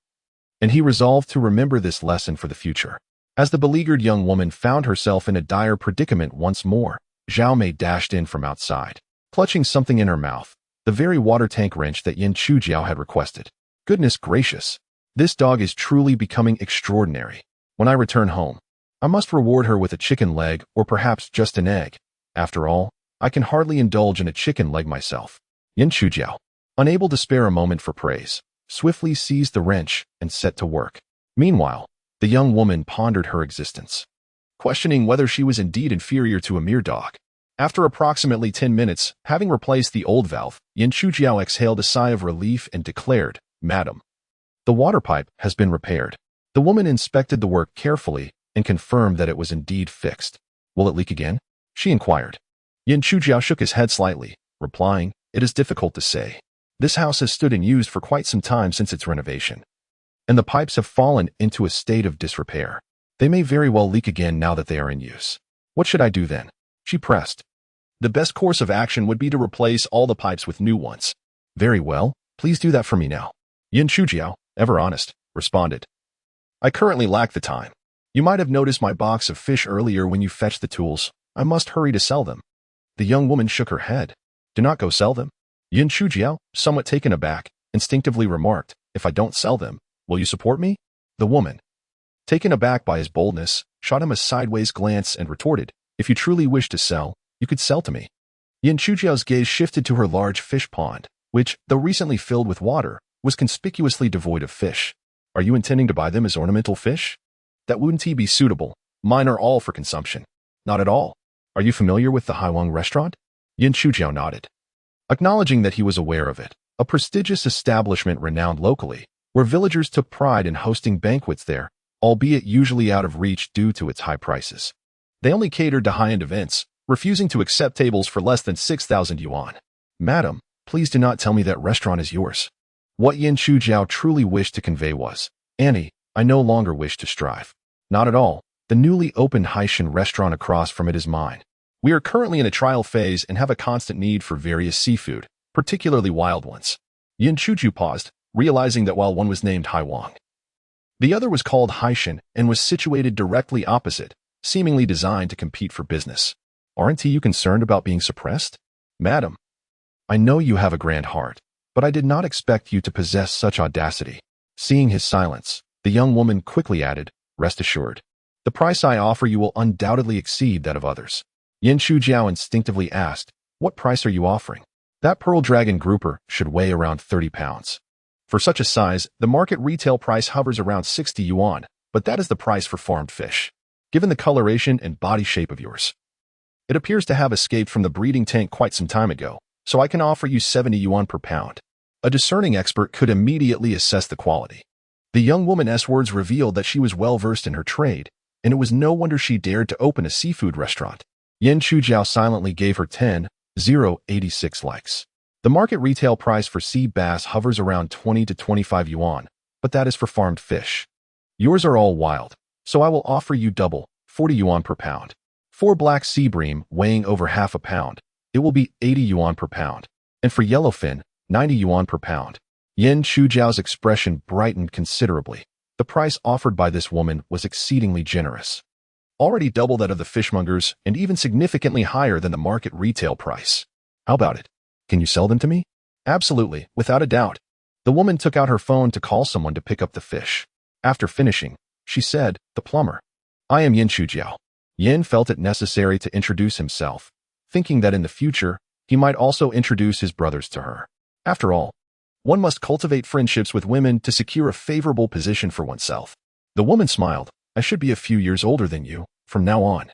And he resolved to remember this lesson for the future. As the beleaguered young woman found herself in a dire predicament once more, Zhao Mei dashed in from outside, clutching something in her mouth, the very water tank wrench that Yin Chujiao had requested. "Goodness gracious, this dog is truly becoming extraordinary. When I return home, I must reward her with a chicken leg or perhaps just an egg. After all, I can hardly indulge in a chicken leg myself." Yin Chujiao, unable to spare a moment for praise, swiftly seized the wrench and set to work. Meanwhile, the young woman pondered her existence, questioning whether she was indeed inferior to a mere dog. After approximately 10 minutes, having replaced the old valve, Yin Chujiao exhaled a sigh of relief and declared, "Madam, the water pipe has been repaired." The woman inspected the work carefully and confirmed that it was indeed fixed. "Will it leak again?" she inquired. Yin Chujiao shook his head slightly, replying, "It is difficult to say. This house has stood unused for quite some time since its renovation, and the pipes have fallen into a state of disrepair. They may very well leak again now that they are in use." "What should I do then?" she pressed. "The best course of action would be to replace all the pipes with new ones." "Very well, please do that for me now," Yin Chujiao, ever honest, responded. "I currently lack the time. You might have noticed my box of fish earlier when you fetched the tools. I must hurry to sell them." The young woman shook her head. "Do not go sell them." Yin Chujiao, somewhat taken aback, instinctively remarked, "If I don't sell them, will you support me?" The woman, taken aback by his boldness, shot him a sideways glance and retorted, "If you truly wish to sell, you could sell to me." Yin Chujiao's gaze shifted to her large fish pond, which, though recently filled with water, was conspicuously devoid of fish. "Are you intending to buy them as ornamental fish? That wouldn't be suitable. Mine are all for consumption." "Not at all. Are you familiar with the Haiwang restaurant?" Yin Chujiao nodded, acknowledging that he was aware of it, a prestigious establishment renowned locally, where villagers took pride in hosting banquets there, albeit usually out of reach due to its high prices. They only catered to high-end events, refusing to accept tables for less than 6,000 yuan. "Madam, please do not tell me that restaurant is yours." What Yin Chujiao truly wished to convey was, "Annie, I no longer wish to strive." "Not at all. The newly opened Haishan restaurant across from it is mine. We are currently in a trial phase and have a constant need for various seafood, particularly wild ones." Yin Chujiao paused, realizing that while one was named Haiwang, the other was called Haishan and was situated directly opposite, seemingly designed to compete for business. "Aren't you concerned about being suppressed?" "Madam, I know you have a grand heart, but I did not expect you to possess such audacity." Seeing his silence, the young woman quickly added, "Rest assured, the price I offer you will undoubtedly exceed that of others." Yin Chujiao instinctively asked, "What price are you offering?" "That pearl dragon grouper should weigh around 30 pounds. For such a size, the market retail price hovers around 60 yuan, but that is the price for farmed fish. Given the coloration and body shape of yours, it appears to have escaped from the breeding tank quite some time ago, so I can offer you 70 yuan per pound." A discerning expert could immediately assess the quality. The young woman's words revealed that she was well-versed in her trade, and it was no wonder she dared to open a seafood restaurant. Yin Chujiao silently gave her 10,086 likes. The market retail price for sea bass hovers around 20 to 25 yuan, but that is for farmed fish. Yours are all wild, so I will offer you double, 40 yuan per pound. For black sea bream weighing over half a pound, it will be 80 yuan per pound, and for yellowfin, 90 yuan per pound. Yin Chujiao's expression brightened considerably. The price offered by this woman was exceedingly generous, already double that of the fishmongers and even significantly higher than the market retail price. How about it? Can you sell them to me? Absolutely, without a doubt. The woman took out her phone to call someone to pick up the fish. After finishing, she said, "The plumber. I am Yin Chujiao." Yin felt it necessary to introduce himself, thinking that in the future, he might also introduce his brothers to her. After all, one must cultivate friendships with women to secure a favorable position for oneself. The woman smiled. "I should be a few years older than you, from now on.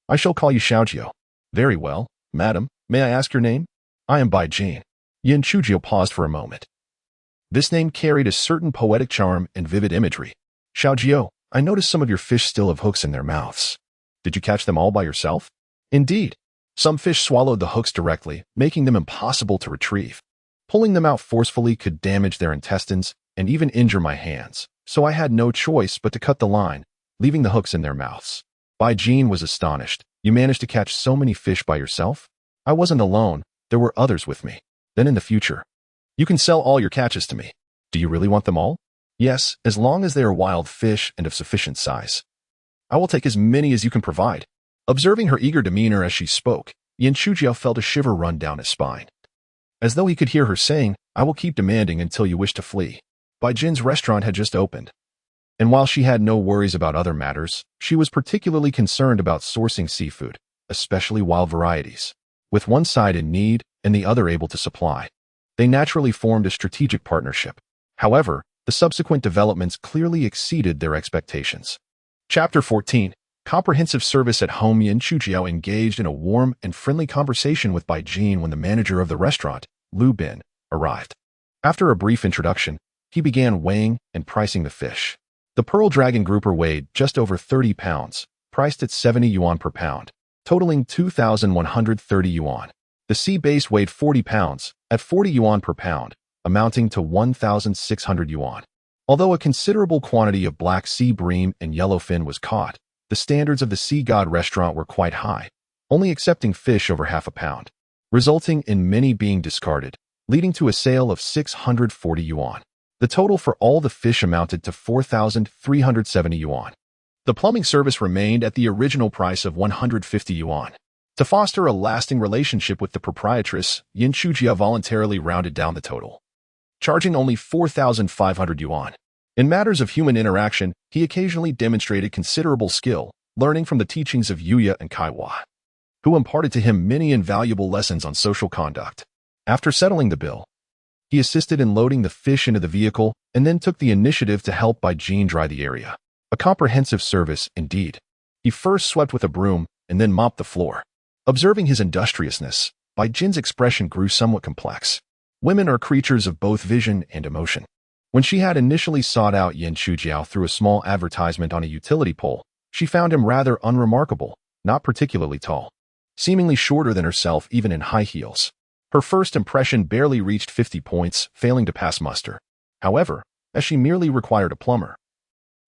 I shall call you Xiaojiao." "Very well, madam. May I ask your name?" "I am Bai Jin." Yin Chujiao paused for a moment. This name carried a certain poetic charm and vivid imagery. "Xiaojiao, I noticed some of your fish still have hooks in their mouths. Did you catch them all by yourself?" "Indeed. Some fish swallowed the hooks directly, making them impossible to retrieve. Pulling them out forcefully could damage their intestines and even injure my hands, so I had no choice but to cut the line, leaving the hooks in their mouths." Bai Jin was astonished. "You managed to catch so many fish by yourself?" "I wasn't alone. There were others with me." "Then in the future, you can sell all your catches to me." "Do you really want them all?" "Yes, as long as they are wild fish and of sufficient size. I will take as many as you can provide." Observing her eager demeanor as she spoke, Yin Chujiao felt a shiver run down his spine. As though he could hear her saying, "I will keep demanding until you wish to flee." Bai Jin's restaurant had just opened, and while she had no worries about other matters, she was particularly concerned about sourcing seafood, especially wild varieties. With one side in need and the other able to supply, they naturally formed a strategic partnership. However, the subsequent developments clearly exceeded their expectations. Chapter 14. Comprehensive Service at Home. Yin Chujiao engaged in a warm and friendly conversation with Bai Jin when the manager of the restaurant, Lu Bin, arrived. After a brief introduction, he began weighing and pricing the fish. The Pearl Dragon grouper weighed just over 30 pounds, priced at 70 yuan per pound, totaling 2,130 yuan. The sea bass weighed 40 pounds, at 40 yuan per pound, amounting to 1,600 yuan. Although a considerable quantity of black sea bream and yellowfin was caught, the standards of the Sea God restaurant were quite high, only accepting fish over half a pound, resulting in many being discarded, leading to a sale of 640 yuan. The total for all the fish amounted to 4,370 yuan. The plumbing service remained at the original price of 150 yuan. To foster a lasting relationship with the proprietress, Yin Chujiao voluntarily rounded down the total, charging only 4,500 yuan. In matters of human interaction, he occasionally demonstrated considerable skill, learning from the teachings of Yuya and Kaiwa, who imparted to him many invaluable lessons on social conduct. After settling the bill, he assisted in loading the fish into the vehicle and then took the initiative to help Bai Jin dry the area. A comprehensive service, indeed. He first swept with a broom and then mopped the floor. Observing his industriousness, Bai Jin's expression grew somewhat complex. Women are creatures of both vision and emotion. When she had initially sought out Yin Chujiao through a small advertisement on a utility pole, she found him rather unremarkable, not particularly tall, seemingly shorter than herself even in high heels. Her first impression barely reached 50 points, failing to pass muster. However, as she merely required a plumber,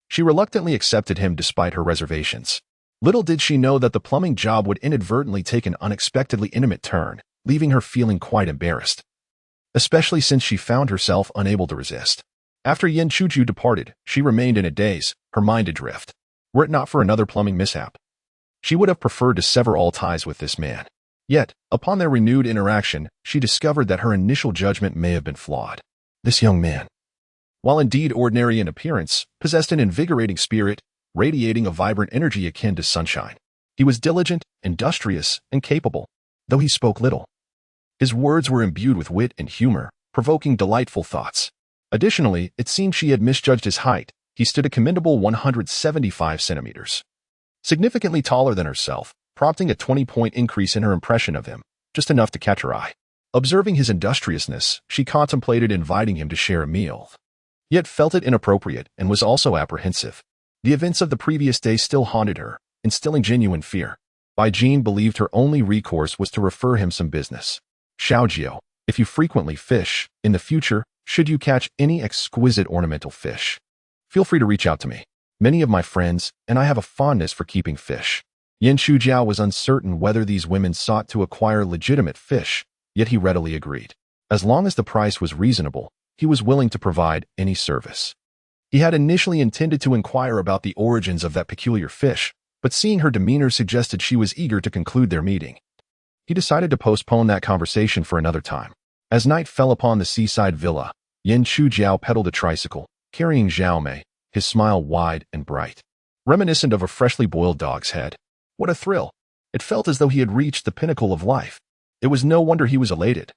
she reluctantly accepted him despite her reservations. Little did she know that the plumbing job would inadvertently take an unexpectedly intimate turn, leaving her feeling quite embarrassed, especially since she found herself unable to resist. After Yin Chujiao departed, she remained in a daze, her mind adrift. Were it not for another plumbing mishap, she would have preferred to sever all ties with this man. Yet, upon their renewed interaction, she discovered that her initial judgment may have been flawed. This young man, while indeed ordinary in appearance, possessed an invigorating spirit, radiating a vibrant energy akin to sunshine. He was diligent, industrious, and capable, though he spoke little. His words were imbued with wit and humor, provoking delightful thoughts. Additionally, it seemed she had misjudged his height. He stood a commendable 175 centimeters, significantly taller than herself, prompting a 20-point increase in her impression of him, just enough to catch her eye. Observing his industriousness, she contemplated inviting him to share a meal. yet felt it inappropriate and was also apprehensive. The events of the previous day still haunted her, instilling genuine fear. Bai Jin believed her only recourse was to refer him some business. Xiaojiao, if you frequently fish, in the future, should you catch any exquisite ornamental fish, feel free to reach out to me. Many of my friends and I have a fondness for keeping fish. Yin Shujiao was uncertain whether these women sought to acquire legitimate fish, yet he readily agreed. As long as the price was reasonable, he was willing to provide any service. He had initially intended to inquire about the origins of that peculiar fish, but seeing her demeanor suggested she was eager to conclude their meeting. He decided to postpone that conversation for another time. As night fell upon the seaside villa, Yin Shujiao pedaled a tricycle, carrying Zhao Mei, his smile wide and bright, reminiscent of a freshly boiled dog's head. What a thrill! It felt as though he had reached the pinnacle of life. It was no wonder he was elated.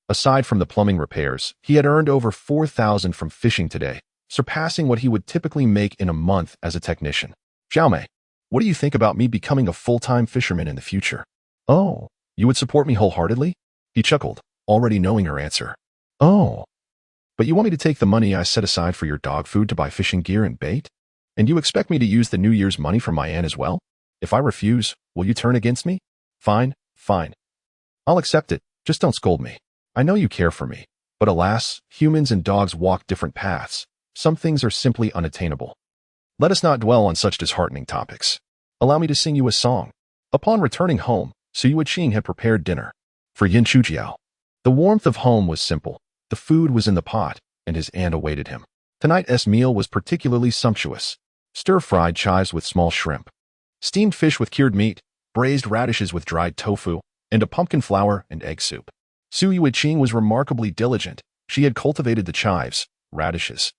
Aside from the plumbing repairs, he had earned over 4,000 from fishing today, surpassing what he would typically make in a month as a technician. Zhao Mei, what do you think about me becoming a full-time fisherman in the future? Oh, you would support me wholeheartedly? He chuckled, already knowing her answer. Oh, but you want me to take the money I set aside for your dog food to buy fishing gear and bait? And you expect me to use the New Year's money from my aunt as well? If I refuse, will you turn against me? Fine, fine. I'll accept it, just don't scold me. I know you care for me, but alas, humans and dogs walk different paths. Some things are simply unattainable. Let us not dwell on such disheartening topics. Allow me to sing you a song. Upon returning home, Su Yuqing had prepared dinner for Yin Shujiao. The warmth of home was simple. The food was in the pot, and his aunt awaited him. Tonight's meal was particularly sumptuous. Stir-fried chives with small shrimp, steamed fish with cured meat, braised radishes with dried tofu, and a pumpkin flour and egg soup. Su Yuqing was remarkably diligent. She had cultivated the chives, radishes,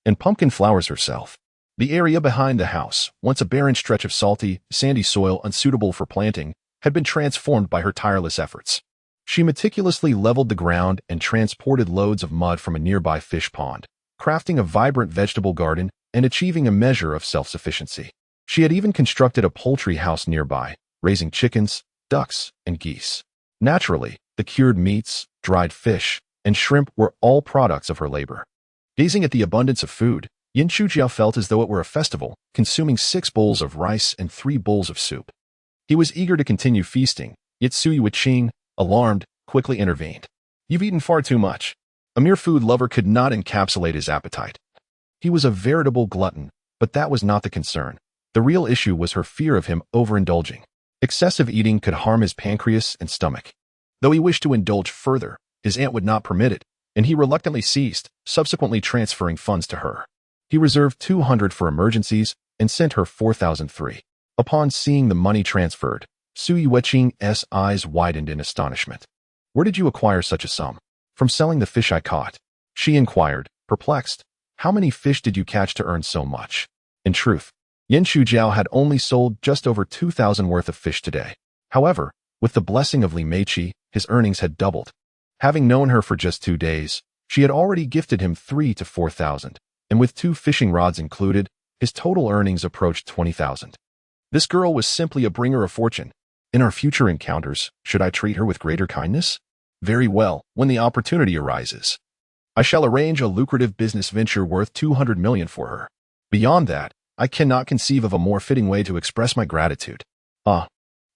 and pumpkin flowers herself. The area behind the house, once a barren stretch of salty, sandy soil unsuitable for planting, had been transformed by her tireless efforts. She meticulously leveled the ground and transported loads of mud from a nearby fish pond, crafting a vibrant vegetable garden and achieving a measure of self-sufficiency. She had even constructed a poultry house nearby, raising chickens, ducks, and geese. Naturally, the cured meats, dried fish, and shrimp were all products of her labor. Gazing at the abundance of food, Yin Shujiao felt as though it were a festival, consuming 6 bowls of rice and 3 bowls of soup. He was eager to continue feasting, yet Su Yuqing, alarmed, quickly intervened. You've eaten far too much. A mere food lover could not encapsulate his appetite. He was a veritable glutton, but that was not the concern. The real issue was her fear of him overindulging. Excessive eating could harm his pancreas and stomach. Though he wished to indulge further, his aunt would not permit it, and he reluctantly ceased, subsequently transferring funds to her. He reserved 200 for emergencies and sent her 4,003. Upon seeing the money transferred, Su Yuqing's eyes widened in astonishment. Where did you acquire such a sum? From selling the fish I caught. She inquired, perplexed. How many fish did you catch to earn so much? In truth, Yin Shujiao had only sold just over 2,000 worth of fish today. However, with the blessing of Li Meiqi, his earnings had doubled. Having known her for just 2 days, she had already gifted him 3 to 4,000, and with 2 fishing rods included, his total earnings approached 20,000. This girl was simply a bringer of fortune. In our future encounters, should I treat her with greater kindness? Very well, when the opportunity arises. I shall arrange a lucrative business venture worth 200 million for her. Beyond that, I cannot conceive of a more fitting way to express my gratitude. Ah.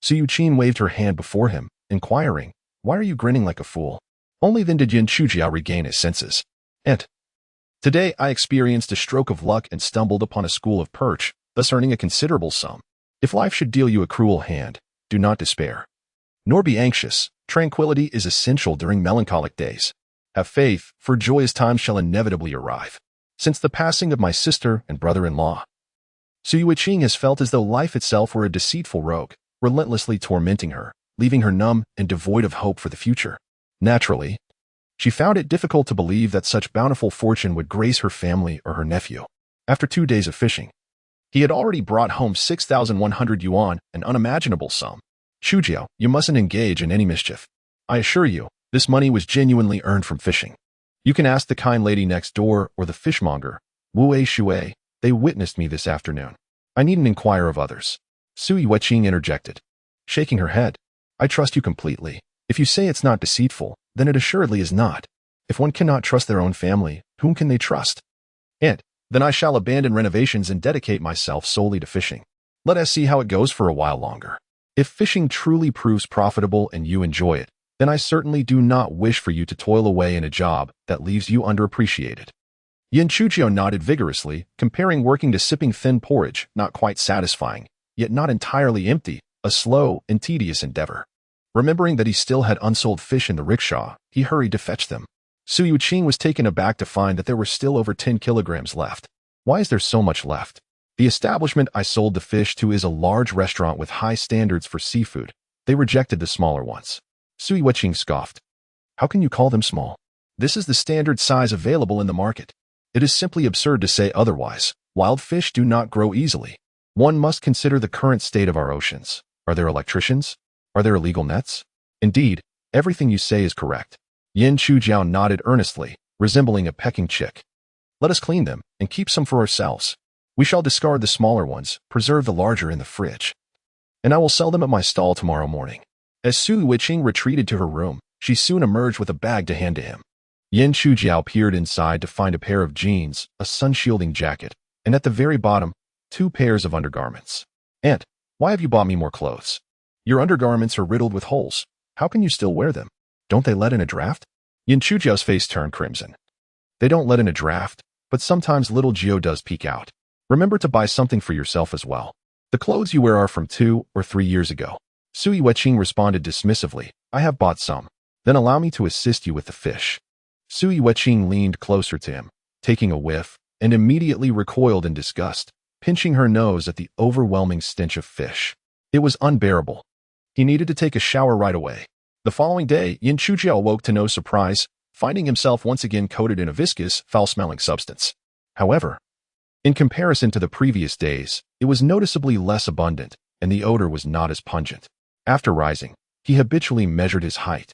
Su Yuqing waved her hand before him, inquiring, why are you grinning like a fool? Only then did Yin Shujiao regain his senses. And today I experienced a stroke of luck and stumbled upon a school of perch, thus earning a considerable sum. If life should deal you a cruel hand, do not despair. Nor be anxious. Tranquility is essential during melancholic days. Have faith, for joyous times shall inevitably arrive. Since the passing of my sister and brother-in-law, Su Yuqing has felt as though life itself were a deceitful rogue, relentlessly tormenting her, leaving her numb and devoid of hope for the future. Naturally, she found it difficult to believe that such bountiful fortune would grace her family or her nephew. After 2 days of fishing, he had already brought home 6,100 yuan, an unimaginable sum. Shujiao, you mustn't engage in any mischief. I assure you, this money was genuinely earned from fishing. You can ask the kind lady next door or the fishmonger, Wu Shui. They witnessed me this afternoon. I needn't inquire of others. Su Yuqing interjected, shaking her head. I trust you completely. If you say it's not deceitful, then it assuredly is not. If one cannot trust their own family, Whom can they trust? And then I shall abandon renovations and dedicate myself solely to fishing. Let us see how it goes for a while longer. If fishing truly proves profitable and you enjoy it, then I certainly do not wish for you to toil away in a job that leaves you underappreciated. Yin Chujiao nodded vigorously, comparing working to sipping thin porridge, not quite satisfying, yet not entirely empty, a slow and tedious endeavor. Remembering that he still had unsold fish in the rickshaw, he hurried to fetch them. Su Yuqing was taken aback to find that there were still over 10 kilograms left. Why is there so much left? The establishment I sold the fish to is a large restaurant with high standards for seafood. They rejected the smaller ones. Su Yuqing scoffed. How can you call them small? This is the standard size available in the market. It is simply absurd to say otherwise. Wild fish do not grow easily. One must consider the current state of our oceans. Are there electricians? Are there illegal nets? Indeed, everything you say is correct. Yin Chujiao nodded earnestly, resembling a pecking chick. Let us clean them and keep some for ourselves. We shall discard the smaller ones, preserve the larger in the fridge. And I will sell them at my stall tomorrow morning. As Su Yuqing retreated to her room, she soon emerged with a bag to hand to him. Yin Chujiao peered inside to find a pair of jeans, a sun-shielding jacket, and at the very bottom, 2 pairs of undergarments. Aunt, why have you bought me more clothes? Your undergarments are riddled with holes. How can you still wear them? Don't they let in a draft? Yin Chujiao's face turned crimson. They don't let in a draft, but sometimes little Gio does peek out. Remember to buy something for yourself as well. The clothes you wear are from 2 or 3 years ago. Su Yuqing responded dismissively. I have bought some. Then allow me to assist you with the fish. Su Yuqing leaned closer to him, taking a whiff, and immediately recoiled in disgust, pinching her nose at the overwhelming stench of fish. It was unbearable. He needed to take a shower right away. The following day, Yin Chujiao woke to no surprise, finding himself once again coated in a viscous, foul-smelling substance. However, in comparison to the previous days, it was noticeably less abundant, and the odor was not as pungent. After rising, he habitually measured his height,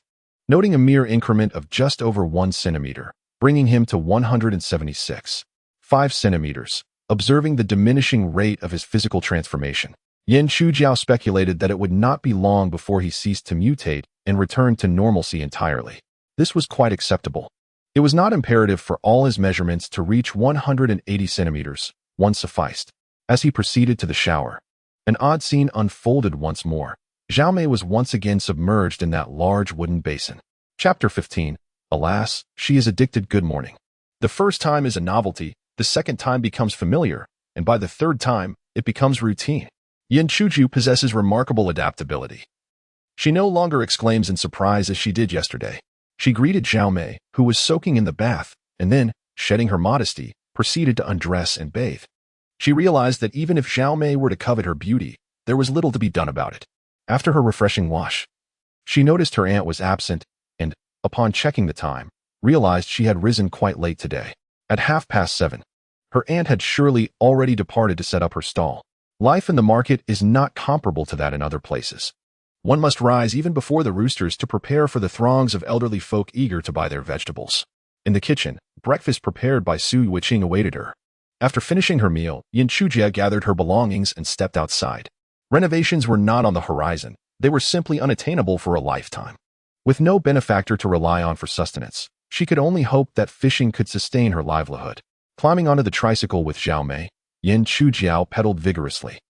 noting a mere increment of just over 1 centimeter, bringing him to 176.5 centimeters, observing the diminishing rate of his physical transformation. Yin Chujiao speculated that it would not be long before he ceased to mutate and returned to normalcy entirely. This was quite acceptable. It was not imperative for all his measurements to reach 180 centimeters. One sufficed. As he proceeded to the shower, an odd scene unfolded once more. Zhao Mei was once again submerged in that large wooden basin. Chapter 15. Alas, she is addicted. Good morning. The first time is a novelty, the second time becomes familiar, and by the third time, it becomes routine. Yin Chujiao possesses remarkable adaptability. She no longer exclaims in surprise as she did yesterday. She greeted Zhao Mei, who was soaking in the bath, and then, shedding her modesty, proceeded to undress and bathe. She realized that even if Zhao Mei were to covet her beauty, there was little to be done about it. After her refreshing wash, she noticed her aunt was absent and, upon checking the time, realized she had risen quite late today. At 7:30, her aunt had surely already departed to set up her stall. Life in the market is not comparable to that in other places. One must rise even before the roosters to prepare for the throngs of elderly folk eager to buy their vegetables. In the kitchen, breakfast prepared by Su Yuqing awaited her. After finishing her meal, Yin Chujiao gathered her belongings and stepped outside. Renovations were not on the horizon. They were simply unattainable for a lifetime. With no benefactor to rely on for sustenance, she could only hope that fishing could sustain her livelihood. Climbing onto the tricycle with Zhao Mei, Yin Chujiao pedaled vigorously,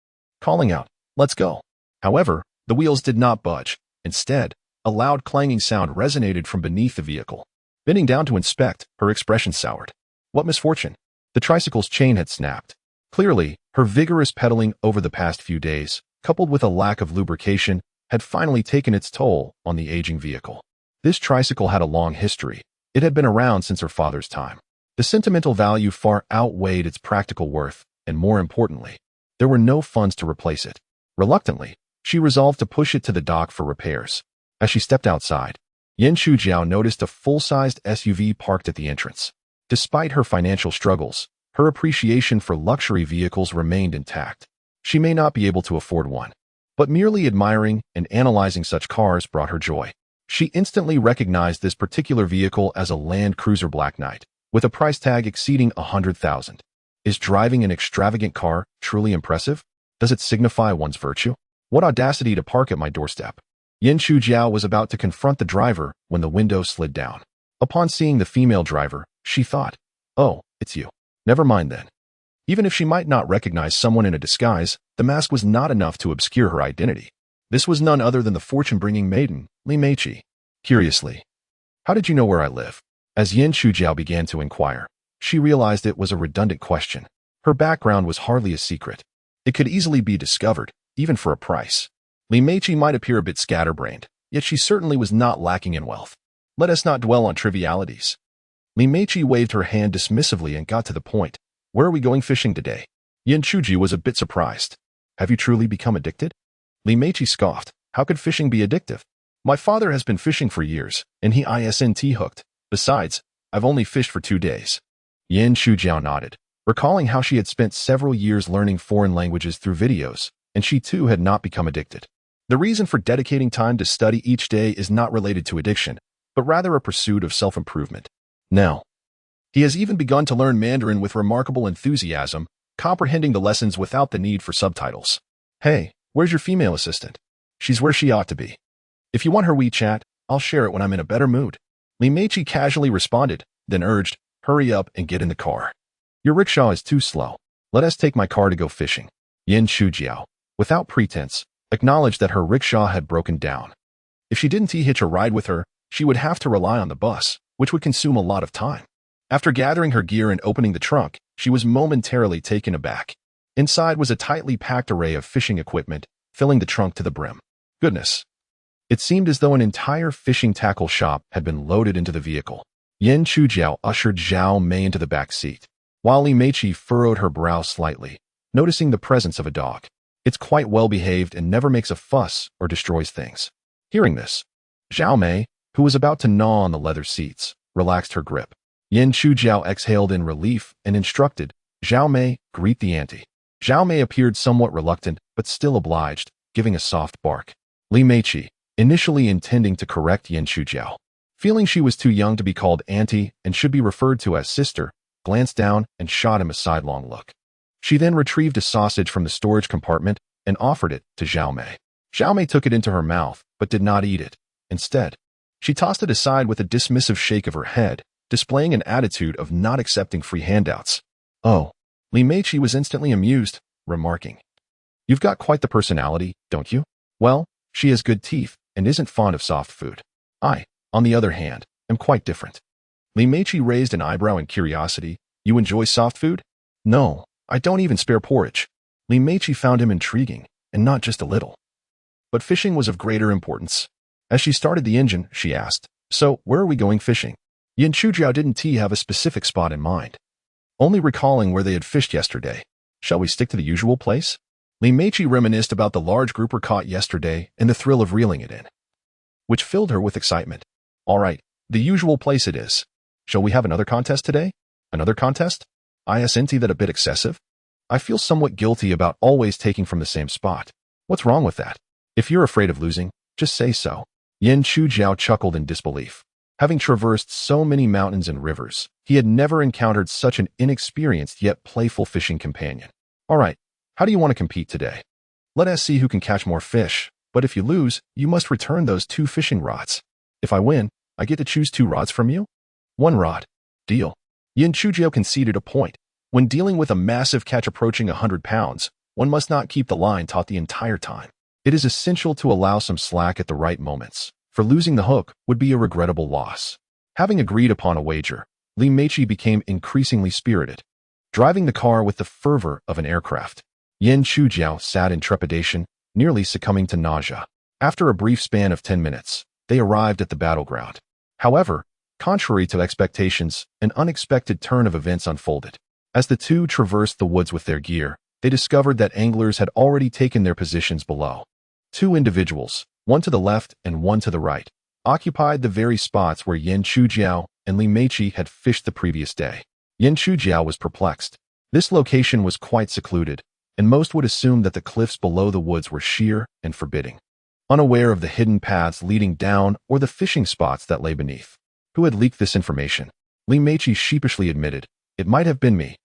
calling out, "Let's go." However, the wheels did not budge. Instead, a loud clanging sound resonated from beneath the vehicle. Bending down to inspect, her expression soured. What misfortune! The tricycle's chain had snapped. Clearly, her vigorous pedaling over the past few days, coupled with a lack of lubrication, had finally taken its toll on the aging vehicle. This tricycle had a long history. It had been around since her father's time. The sentimental value far outweighed its practical worth, and more importantly, there were no funds to replace it. Reluctantly, she resolved to push it to the dock for repairs. As she stepped outside, Yin Chujiao noticed a full-sized SUV parked at the entrance. Despite her financial struggles, her appreciation for luxury vehicles remained intact. She may not be able to afford one, but merely admiring and analyzing such cars brought her joy. She instantly recognized this particular vehicle as a Land Cruiser Black Knight, with a price tag exceeding 100,000. Is driving an extravagant car truly impressive? Does it signify one's virtue? What audacity to park at my doorstep. Yin Chujiao was about to confront the driver when the window slid down. Upon seeing the female driver, she thought, Oh, it's you. Never mind then. Even if she might not recognize someone in a disguise, the mask was not enough to obscure her identity. This was none other than the fortune-bringing maiden, Li Meiqi. Curiously, how did you know where I live? As Yin Chujiao began to inquire, she realized it was a redundant question. Her background was hardly a secret. It could easily be discovered, even for a price. Li Meiqi might appear a bit scatterbrained, yet she certainly was not lacking in wealth. Let us not dwell on trivialities. Li Meiqi waved her hand dismissively and got to the point. Where are we going fishing today? Yin Chuji was a bit surprised. Have you truly become addicted? Li Meiqi scoffed. How could fishing be addictive? My father has been fishing for years, and he isn't hooked. Besides, I've only fished for 2 days. Yin Chujiao nodded, recalling how she had spent several years learning foreign languages through videos, and she too had not become addicted. The reason for dedicating time to study each day is not related to addiction, but rather a pursuit of self-improvement. Now, he has even begun to learn Mandarin with remarkable enthusiasm, comprehending the lessons without the need for subtitles. Hey, where's your female assistant? She's where she ought to be. If you want her WeChat, I'll share it when I'm in a better mood. Li Meiqi casually responded, then urged, hurry up and get in the car. Your rickshaw is too slow. Let us take my car to go fishing. Yin Chujiao, without pretense, acknowledged that her rickshaw had broken down. If she didn't hitch a ride with her, she would have to rely on the bus, which would consume a lot of time. After gathering her gear and opening the trunk, she was momentarily taken aback. Inside was a tightly packed array of fishing equipment, filling the trunk to the brim. Goodness. It seemed as though an entire fishing tackle shop had been loaded into the vehicle. Yin Chujiao ushered Zhao Mei into the back seat, while Li Meiqi furrowed her brow slightly, noticing the presence of a dog. It's quite well behaved and never makes a fuss or destroys things. Hearing this, Zhao Mei, who was about to gnaw on the leather seats, relaxed her grip. Yin Chujiao exhaled in relief and instructed, Zhao Mei, greet the auntie. Zhao Mei appeared somewhat reluctant, but still obliged, giving a soft bark. Li Meiqi, initially intending to correct Yin Chujiao, feeling she was too young to be called auntie and should be referred to as sister, glanced down and shot him a sidelong look. She then retrieved a sausage from the storage compartment and offered it to Zhao Mei. Zhao Mei took it into her mouth, but did not eat it. Instead, she tossed it aside with a dismissive shake of her head, displaying an attitude of not accepting free handouts. Oh, Li Meiqi was instantly amused, remarking, You've got quite the personality, don't you? Well, she has good teeth and isn't fond of soft food. I, on the other hand, am quite different. Li Meiqi raised an eyebrow in curiosity. You enjoy soft food? No, I don't even spare porridge. Li Meiqi found him intriguing, and not just a little. But fishing was of greater importance. As she started the engine, she asked, So, where are we going fishing? Yin Chujiao didn't have a specific spot in mind, only recalling where they had fished yesterday. Shall we stick to the usual place? Li Meiqi reminisced about the large grouper caught yesterday and the thrill of reeling it in, which filled her with excitement. All right, the usual place it is. Shall we have another contest today? Another contest? Isn't that a bit excessive? I feel somewhat guilty about always taking from the same spot. What's wrong with that? If you're afraid of losing, just say so. Yin Chujiao chuckled in disbelief. Having traversed so many mountains and rivers, he had never encountered such an inexperienced yet playful fishing companion. All right, how do you want to compete today? Let us see who can catch more fish, but if you lose, you must return those 2 fishing rods. If I win, I get to choose 2 rods from you? 1 rod. Deal. Yin Chujiao conceded a point. When dealing with a massive catch approaching 100 pounds, one must not keep the line taut the entire time. It is essential to allow some slack at the right moments, for losing the hook would be a regrettable loss. Having agreed upon a wager, Li Meiqi became increasingly spirited, driving the car with the fervor of an aircraft. Yin Chujiao sat in trepidation, nearly succumbing to nausea. After a brief span of 10 minutes, they arrived at the battleground. However, contrary to expectations, an unexpected turn of events unfolded. As the 2 traversed the woods with their gear, they discovered that anglers had already taken their positions below. 2 individuals, one to the left and one to the right, occupied the very spots where Yin Chujiao and Li Meiqi had fished the previous day. Yin Chujiao was perplexed. This location was quite secluded, and most would assume that the cliffs below the woods were sheer and forbidding, unaware of the hidden paths leading down or the fishing spots that lay beneath. Who had leaked this information? Li Meiqi sheepishly admitted, It might have been me.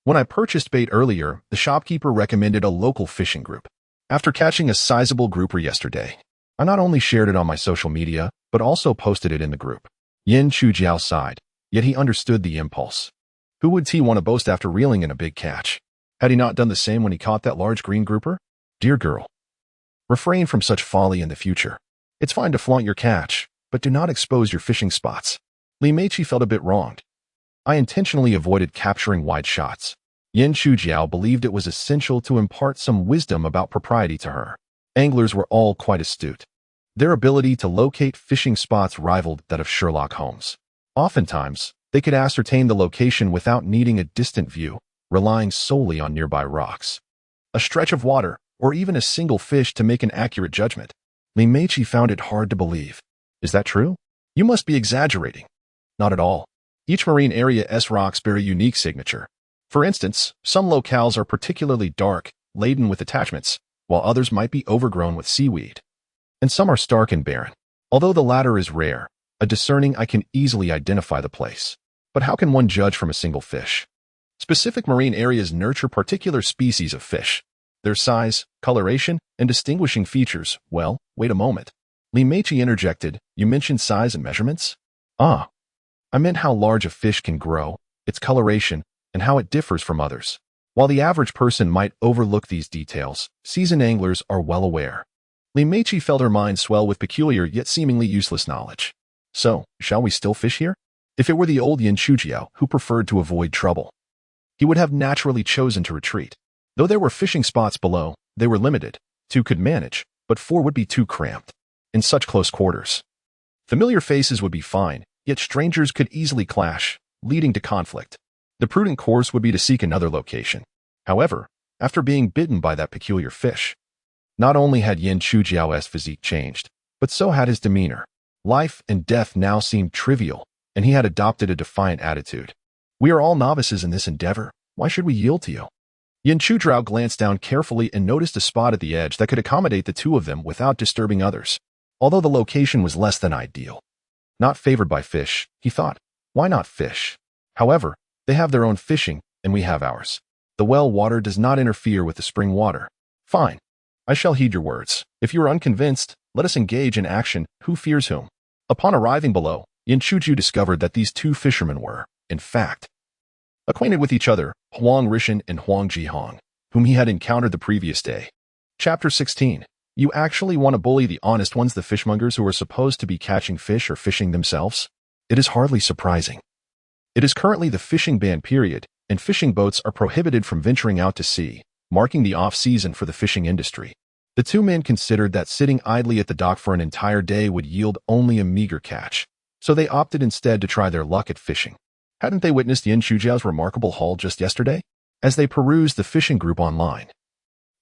When I purchased bait earlier, the shopkeeper recommended a local fishing group. After catching a sizable grouper yesterday, I not only shared it on my social media, but also posted it in the group. Yin Chujiao sighed, yet he understood the impulse. Who would he want to boast after reeling in a big catch? Had he not done the same when he caught that large green grouper? Dear girl, refrain from such folly in the future. It's fine to flaunt your catch, but do not expose your fishing spots. Li Meiqi felt a bit wronged. I intentionally avoided capturing wide shots. Yan Chujiao believed it was essential to impart some wisdom about propriety to her. Anglers were all quite astute. Their ability to locate fishing spots rivaled that of Sherlock Holmes. Oftentimes, they could ascertain the location without needing a distant view, relying solely on nearby rocks. A stretch of water, or even a single fish to make an accurate judgment. Li Meiqi found it hard to believe. Is that true? You must be exaggerating. Not at all. Each marine area's rocks bear a unique signature. For instance, some locales are particularly dark, laden with attachments, while others might be overgrown with seaweed. And some are stark and barren. Although the latter is rare, a discerning eye can easily identify the place. But how can one judge from a single fish? Specific marine areas nurture particular species of fish. Their size, coloration, and distinguishing features, well, wait a moment. Li Meiqi interjected, you mentioned size and measurements? Ah, I meant how large a fish can grow, its coloration, and how it differs from others. While the average person might overlook these details, seasoned anglers are well aware. Li Meiqi felt her mind swell with peculiar yet seemingly useless knowledge. So, shall we still fish here? If it were the old Yan Chujiao who preferred to avoid trouble, he would have naturally chosen to retreat. Though there were fishing spots below, they were limited. 2 could manage, but 4 would be too cramped. In such close quarters, familiar faces would be fine, yet strangers could easily clash, leading to conflict. The prudent course would be to seek another location. However, after being bitten by that peculiar fish, not only had Yan Chujiao's physique changed, but so had his demeanor. Life and death now seemed trivial, and he had adopted a defiant attitude. We are all novices in this endeavor. Why should we yield to you? Yan Chujiao glanced down carefully and noticed a spot at the edge that could accommodate the 2 of them without disturbing others. Although the location was less than ideal. Not favored by fish, he thought. Why not fish? However, they have their own fishing, and we have ours. The well water does not interfere with the spring water. Fine. I shall heed your words. If you are unconvinced, let us engage in action. Who fears whom? Upon arriving below, Yan Chujiao discovered that these 2 fishermen were, in fact, acquainted with each other, Huang Rishan and Huang Jihong, whom he had encountered the previous day. Chapter 16. You actually want to bully the honest ones, the fishmongers who are supposed to be catching fish or fishing themselves? It is hardly surprising. It is currently the fishing ban period, and fishing boats are prohibited from venturing out to sea, marking the off-season for the fishing industry. The 2 men considered that sitting idly at the dock for an entire day would yield only a meager catch, so they opted instead to try their luck at fishing. Hadn't they witnessed Yan Chujiao's remarkable haul just yesterday? As they perused the fishing group online,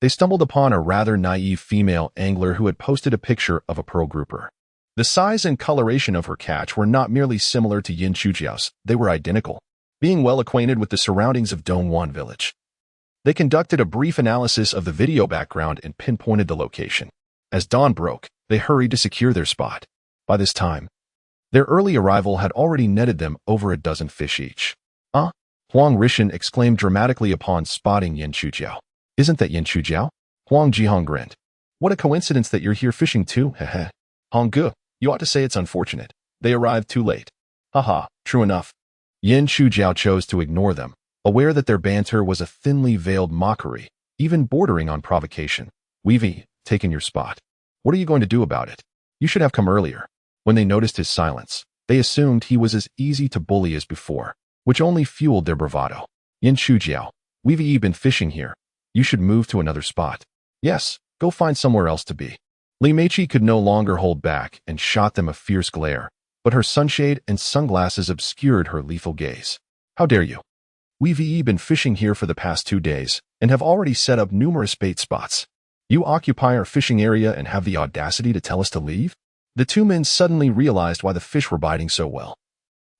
they stumbled upon a rather naive female angler who had posted a picture of a pearl grouper. The size and coloration of her catch were not merely similar to Yan Chujiao's, they were identical. Being well acquainted with the surroundings of Dongguan village, they conducted a brief analysis of the video background and pinpointed the location. As dawn broke, they hurried to secure their spot. By this time, their early arrival had already netted them over a dozen fish each. Ah! Huang Rishan exclaimed dramatically upon spotting Yan Chujiao. Isn't that Yan Chujiao? Huang Jihong grinned. What a coincidence that you're here fishing too, heh. Honggu, you ought to say it's unfortunate. They arrived too late. Haha, true enough. Yan Chujiao chose to ignore them, aware that their banter was a thinly veiled mockery, even bordering on provocation. We've taken your spot. What are you going to do about it? You should have come earlier. When they noticed his silence, they assumed he was as easy to bully as before, which only fueled their bravado. Yan Chujiao, we've been fishing here. You should move to another spot. Yes, go find somewhere else to be. Li Meiqi could no longer hold back and shot them a fierce glare, but her sunshade and sunglasses obscured her lethal gaze. How dare you? We've been fishing here for the past 2 days and have already set up numerous bait spots. You occupy our fishing area and have the audacity to tell us to leave? The 2 men suddenly realized why the fish were biting so well.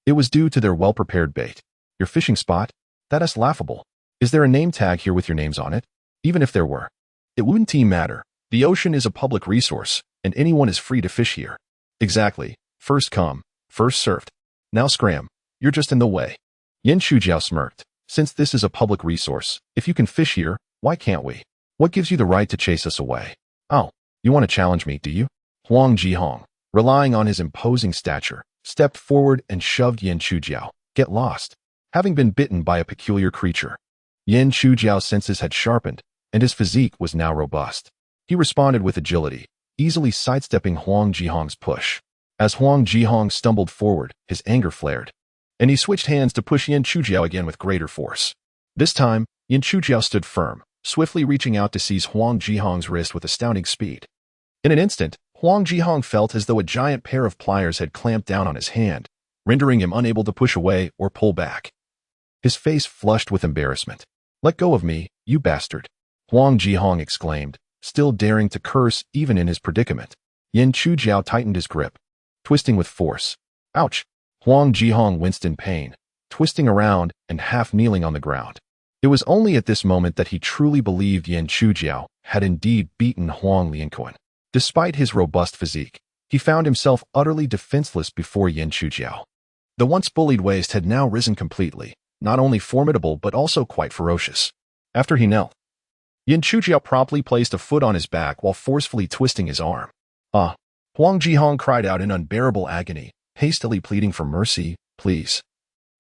It was due to their well-prepared bait. Your fishing spot? That is laughable. Is there a name tag here with your names on it? Even if there were, it wouldn't matter. The ocean is a public resource, and anyone is free to fish here. Exactly. First come, first served. Now scram. You're just in the way. Yan Chujiao smirked. Since this is a public resource, if you can fish here, why can't we? What gives you the right to chase us away? Oh, you want to challenge me, do you? Huang Jihong, relying on his imposing stature, stepped forward and shoved Yan Chujiao. Get lost. having been bitten by a peculiar creature. Yin Chujiao's senses had sharpened, and his physique was now robust. He responded with agility, easily sidestepping Huang Jihong's push. As Huang Jihong stumbled forward, his anger flared, and he switched hands to push Yin Chujiao again with greater force. This time, Yin Chujiao stood firm, swiftly reaching out to seize Huang Jihong's wrist with astounding speed. In an instant, Huang Jihong felt as though a giant pair of pliers had clamped down on his hand, rendering him unable to push away or pull back. His face flushed with embarrassment. "Let go of me, you bastard," Huang Jihong exclaimed, still daring to curse even in his predicament. Yin Chujiao tightened his grip, twisting with force. Ouch! Huang Jihong winced in pain, twisting around and half kneeling on the ground. It was only at this moment that he truly believed Yin Chujiao had indeed beaten Huang Lianquan. Despite his robust physique, he found himself utterly defenseless before Yin Chujiao. The once bullied waist had now risen completely, not only formidable but also quite ferocious. After he knelt, Yin Chujiao promptly placed a foot on his back while forcefully twisting his arm. "Ah!" Huang Jihong cried out in unbearable agony, hastily pleading for mercy. "Please.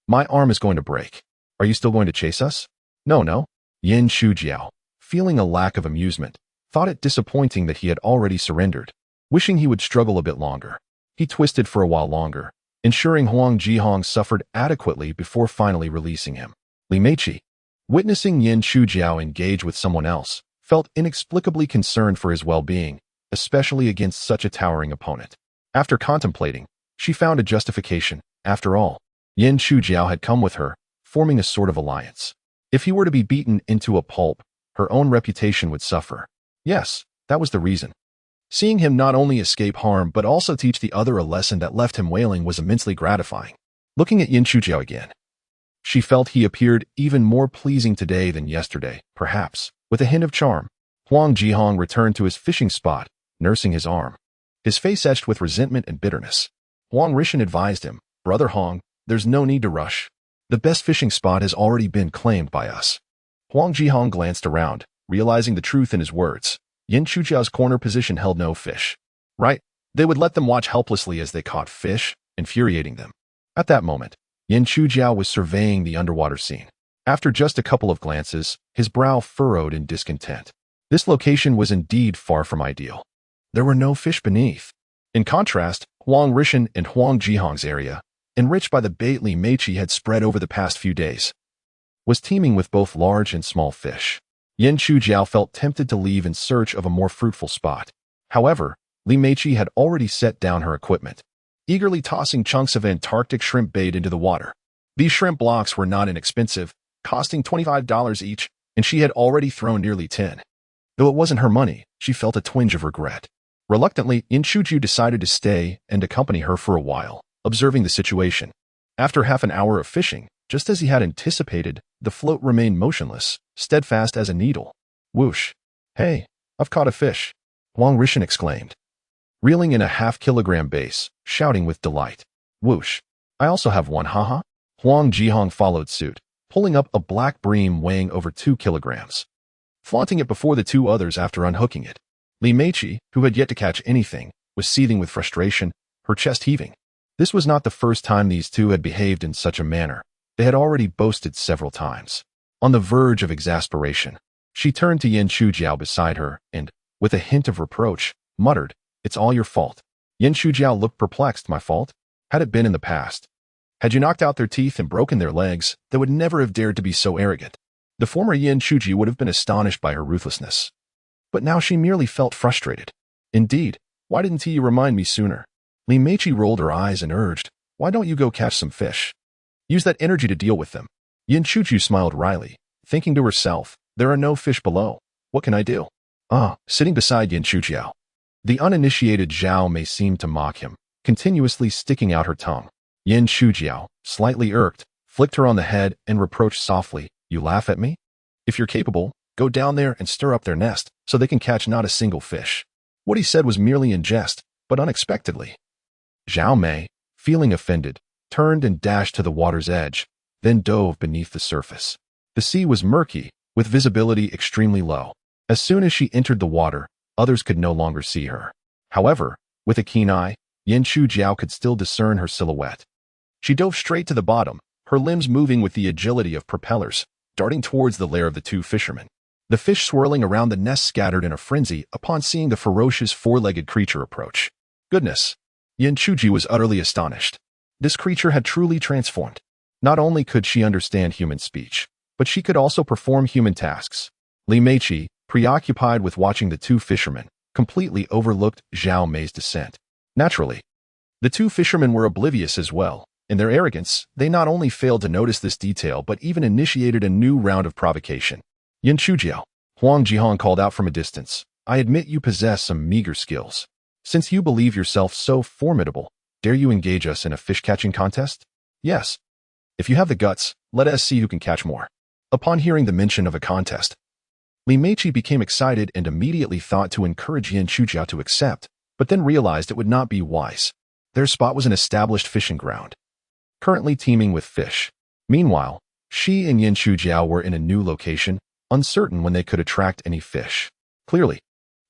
My arm is going to break. Are you still going to chase us?" No. Yin Chujiao, feeling a lack of amusement, thought it disappointing that he had already surrendered. Wishing he would struggle a bit longer, he twisted for a while longer, ensuring Huang Jihong suffered adequately before finally releasing him. Li Meiqi, witnessing Yin Chujiao engage with someone else, felt inexplicably concerned for his well-being, especially against such a towering opponent. After contemplating, she found a justification. After all, Yin Chujiao had come with her, forming a sort of alliance. If he were to be beaten into a pulp, her own reputation would suffer. Yes, that was the reason. Seeing him not only escape harm but also teach the other a lesson that left him wailing was immensely gratifying. Looking at Yin Chujiao again, she felt he appeared even more pleasing today than yesterday, perhaps, with a hint of charm. Huang Jihong returned to his fishing spot, nursing his arm, his face etched with resentment and bitterness. Huang Rishan advised him, "Brother Hong, there's no need to rush. The best fishing spot has already been claimed by us." Huang Jihong glanced around, realizing the truth in his words. Yin Chujiao's corner position held no fish. Right, they would let them watch helplessly as they caught fish, infuriating them. At that moment, Yin Chujiao was surveying the underwater scene. After just a couple of glances, his brow furrowed in discontent. This location was indeed far from ideal. There were no fish beneath. In contrast, Huang Rishan and Huang Jihong's area, enriched by the bait Li Meiqi had spread over the past few days, was teeming with both large and small fish. Yin Chujiao felt tempted to leave in search of a more fruitful spot. However, Li Meiqi had already set down her equipment, eagerly tossing chunks of Antarctic shrimp bait into the water. These shrimp blocks were not inexpensive, costing $25 each, and she had already thrown nearly 10. Though it wasn't her money, she felt a twinge of regret. Reluctantly, Yin Chujiao decided to stay and accompany her for a while, observing the situation. After half an hour of fishing, just as he had anticipated, the float remained motionless, steadfast as a needle. Whoosh! "Hey, I've caught a fish," Huang Rishan exclaimed, reeling in a half-kilogram base, shouting with delight. "Whoosh! I also have one, haha." Huang Jihong followed suit, pulling up a black bream weighing over 2 kilograms, flaunting it before the two others after unhooking it. Li Meiqi, who had yet to catch anything, was seething with frustration, her chest heaving. This was not the first time these two had behaved in such a manner. They had already boasted several times. On the verge of exasperation, she turned to Yin Chujiao beside her and, with a hint of reproach, muttered, "It's all your fault." Yin Chujiao looked perplexed. "My fault? Had it been in the past? Had you knocked out their teeth and broken their legs, they would never have dared to be so arrogant." The former Yin Chuji would have been astonished by her ruthlessness. But now she merely felt frustrated. "Indeed, why didn't you remind me sooner?" Li Meiqi rolled her eyes and urged, "Why don't you go catch some fish? Use that energy to deal with them." Yin Chuji smiled wryly, thinking to herself, "There are no fish below. What can I do?" Sitting beside Yin Chujiao, the uninitiated Zhao Mei seemed to mock him, continuously sticking out her tongue. Yin Chujiao, slightly irked, flicked her on the head and reproached softly, "You laugh at me? If you're capable, go down there and stir up their nest so they can catch not a single fish." What he said was merely in jest, but unexpectedly. Zhao Mei, feeling offended, turned and dashed to the water's edge, then dove beneath the surface. The sea was murky, with visibility extremely low. As soon as she entered the water, others could no longer see her. However, with a keen eye, Yin Chujiao could still discern her silhouette. She dove straight to the bottom, her limbs moving with the agility of propellers, darting towards the lair of the two fishermen. The fish swirling around the nest scattered in a frenzy upon seeing the ferocious four-legged creature approach. Goodness! Yin Chuji was utterly astonished. This creature had truly transformed. Not only could she understand human speech, but she could also perform human tasks. Li Meiqi, preoccupied with watching the two fishermen, completely overlooked Zhao Mei's descent. Naturally, the two fishermen were oblivious as well. In their arrogance, they not only failed to notice this detail but even initiated a new round of provocation. Yin Chujiao, Huang Jihong called out from a distance. I admit you possess some meager skills. Since you believe yourself so formidable, dare you engage us in a fish-catching contest? Yes. If you have the guts, let us see who can catch more. Upon hearing the mention of a contest, Li Meiqi became excited and immediately thought to encourage Yin Chujiao to accept, but then realized it would not be wise. Their spot was an established fishing ground, currently teeming with fish. Meanwhile, she and Yin Chujiao were in a new location, uncertain when they could attract any fish. Clearly,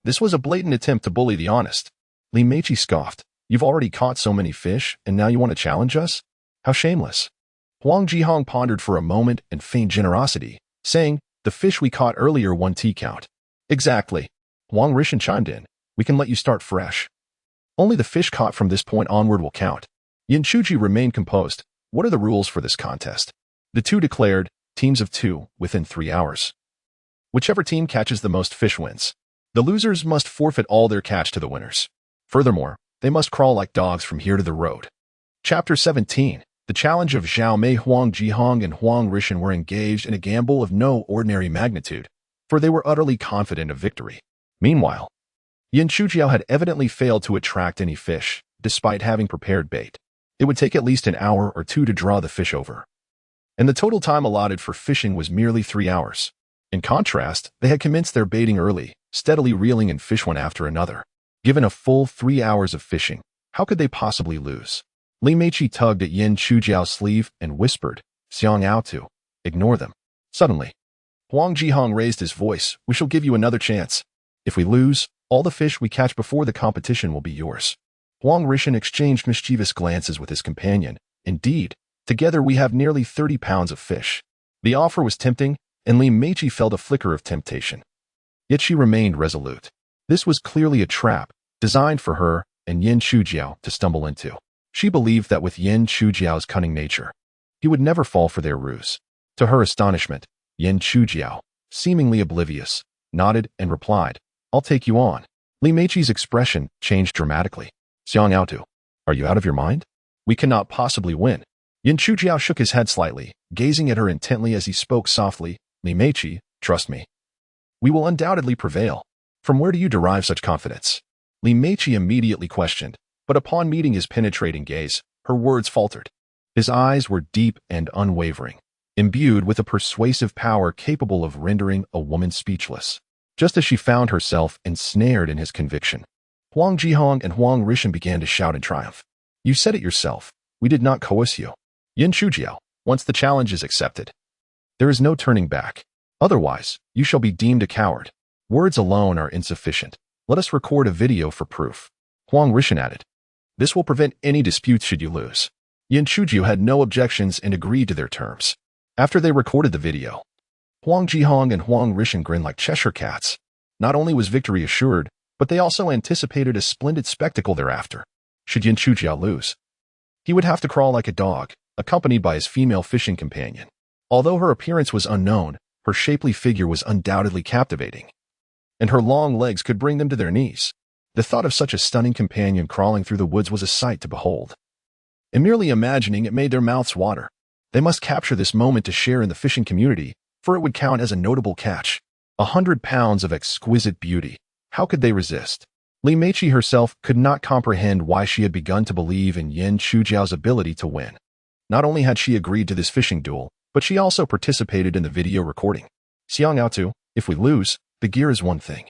this was a blatant attempt to bully the honest. Li Meiqi scoffed. You've already caught so many fish, and now you want to challenge us? How shameless. Huang Jihong pondered for a moment and feigned generosity, saying, the fish we caught earlier won tea count. Exactly. Huang Rishan chimed in. We can let you start fresh. Only the fish caught from this point onward will count. Yin Chuji remained composed. What are the rules for this contest? The two declared, teams of two, within 3 hours. Whichever team catches the most fish wins. The losers must forfeit all their catch to the winners. Furthermore, they must crawl like dogs from here to the road. Chapter 17. The challenge of Zhao Mei. Huang Jihong and Huang Rishan were engaged in a gamble of no ordinary magnitude, for they were utterly confident of victory. Meanwhile, Yin Chujiao had evidently failed to attract any fish, despite having prepared bait. It would take at least an hour or two to draw the fish over, and the total time allotted for fishing was merely 3 hours. In contrast, they had commenced their baiting early, steadily reeling in fish one after another. Given a full 3 hours of fishing, how could they possibly lose? Li Meiqi tugged at Yin Chujiao's sleeve and whispered, Xiang Aotu, ignore them. Suddenly, Huang Jihong raised his voice. We shall give you another chance. If we lose, all the fish we catch before the competition will be yours. Huang Rishan exchanged mischievous glances with his companion. Indeed, together we have nearly 30 pounds of fish. The offer was tempting, and Li Meiqi felt a flicker of temptation. Yet she remained resolute. This was clearly a trap, designed for her and Yin Chujiao to stumble into. She believed that with Yin Chujiao's cunning nature, he would never fall for their ruse. To her astonishment, Yin Chujiao, seemingly oblivious, nodded and replied, I'll take you on. Li Meiqi's expression changed dramatically. Xiang Aotu, are you out of your mind? We cannot possibly win. Yin Chujiao shook his head slightly, gazing at her intently as he spoke softly. Li Meiqi, trust me. We will undoubtedly prevail. From where do you derive such confidence? Li Meiqi immediately questioned, but upon meeting his penetrating gaze, her words faltered. His eyes were deep and unwavering, imbued with a persuasive power capable of rendering a woman speechless. Just as she found herself ensnared in his conviction, Huang Jihong and Huang Rishan began to shout in triumph. You said it yourself. We did not coerce you. Yin Chujiao, once the challenge is accepted, there is no turning back. Otherwise, you shall be deemed a coward. Words alone are insufficient. Let us record a video for proof. Huang Rishan added. This will prevent any disputes should you lose. Yin Chujiao had no objections and agreed to their terms. After they recorded the video, Huang Jihong and Huang Rishan grinned like Cheshire cats. Not only was victory assured, but they also anticipated a splendid spectacle thereafter. Should Yin Chujiao lose, he would have to crawl like a dog, accompanied by his female fishing companion. Although her appearance was unknown, her shapely figure was undoubtedly captivating, and her long legs could bring them to their knees. The thought of such a stunning companion crawling through the woods was a sight to behold. And merely imagining it made their mouths water. They must capture this moment to share in the fishing community, for it would count as a notable catch. 100 pounds of exquisite beauty. How could they resist? Li Meiqi herself could not comprehend why she had begun to believe in Yin Chujiao's ability to win. Not only had she agreed to this fishing duel, but she also participated in the video recording. Xiang Aotu, if we lose, the gear is one thing,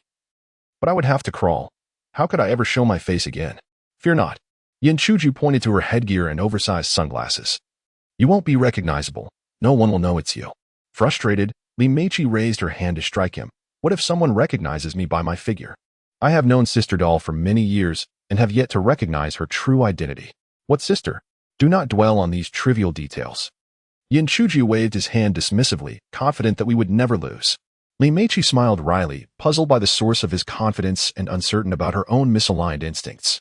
but I would have to crawl. How could I ever show my face again? Fear not. Yin Chujiao pointed to her headgear and oversized sunglasses. You won't be recognizable. No one will know it's you. Frustrated, Li Meiqi raised her hand to strike him. What if someone recognizes me by my figure? I have known Sister Doll for many years and have yet to recognize her true identity. What sister? Do not dwell on these trivial details. Yin Chuju waved his hand dismissively, confident that we would never lose. Li Meiqi smiled wryly, puzzled by the source of his confidence and uncertain about her own misaligned instincts.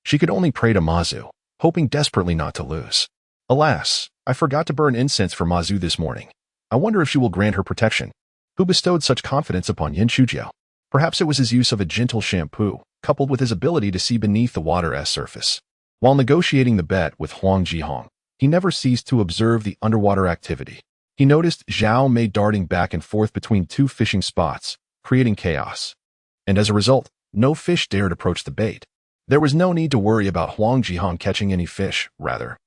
She could only pray to Mazu, hoping desperately not to lose. Alas, I forgot to burn incense for Mazu this morning. I wonder if she will grant her protection. Who bestowed such confidence upon Yin Chujiao? Perhaps it was his use of a gentle shampoo, coupled with his ability to see beneath the water's surface. While negotiating the bet with Huang Jihong, he never ceased to observe the underwater activity. He noticed Zhao Mei darting back and forth between two fishing spots, creating chaos. And as a result, no fish dared approach the bait. There was no need to worry about Huang Jihong catching any fish, rather.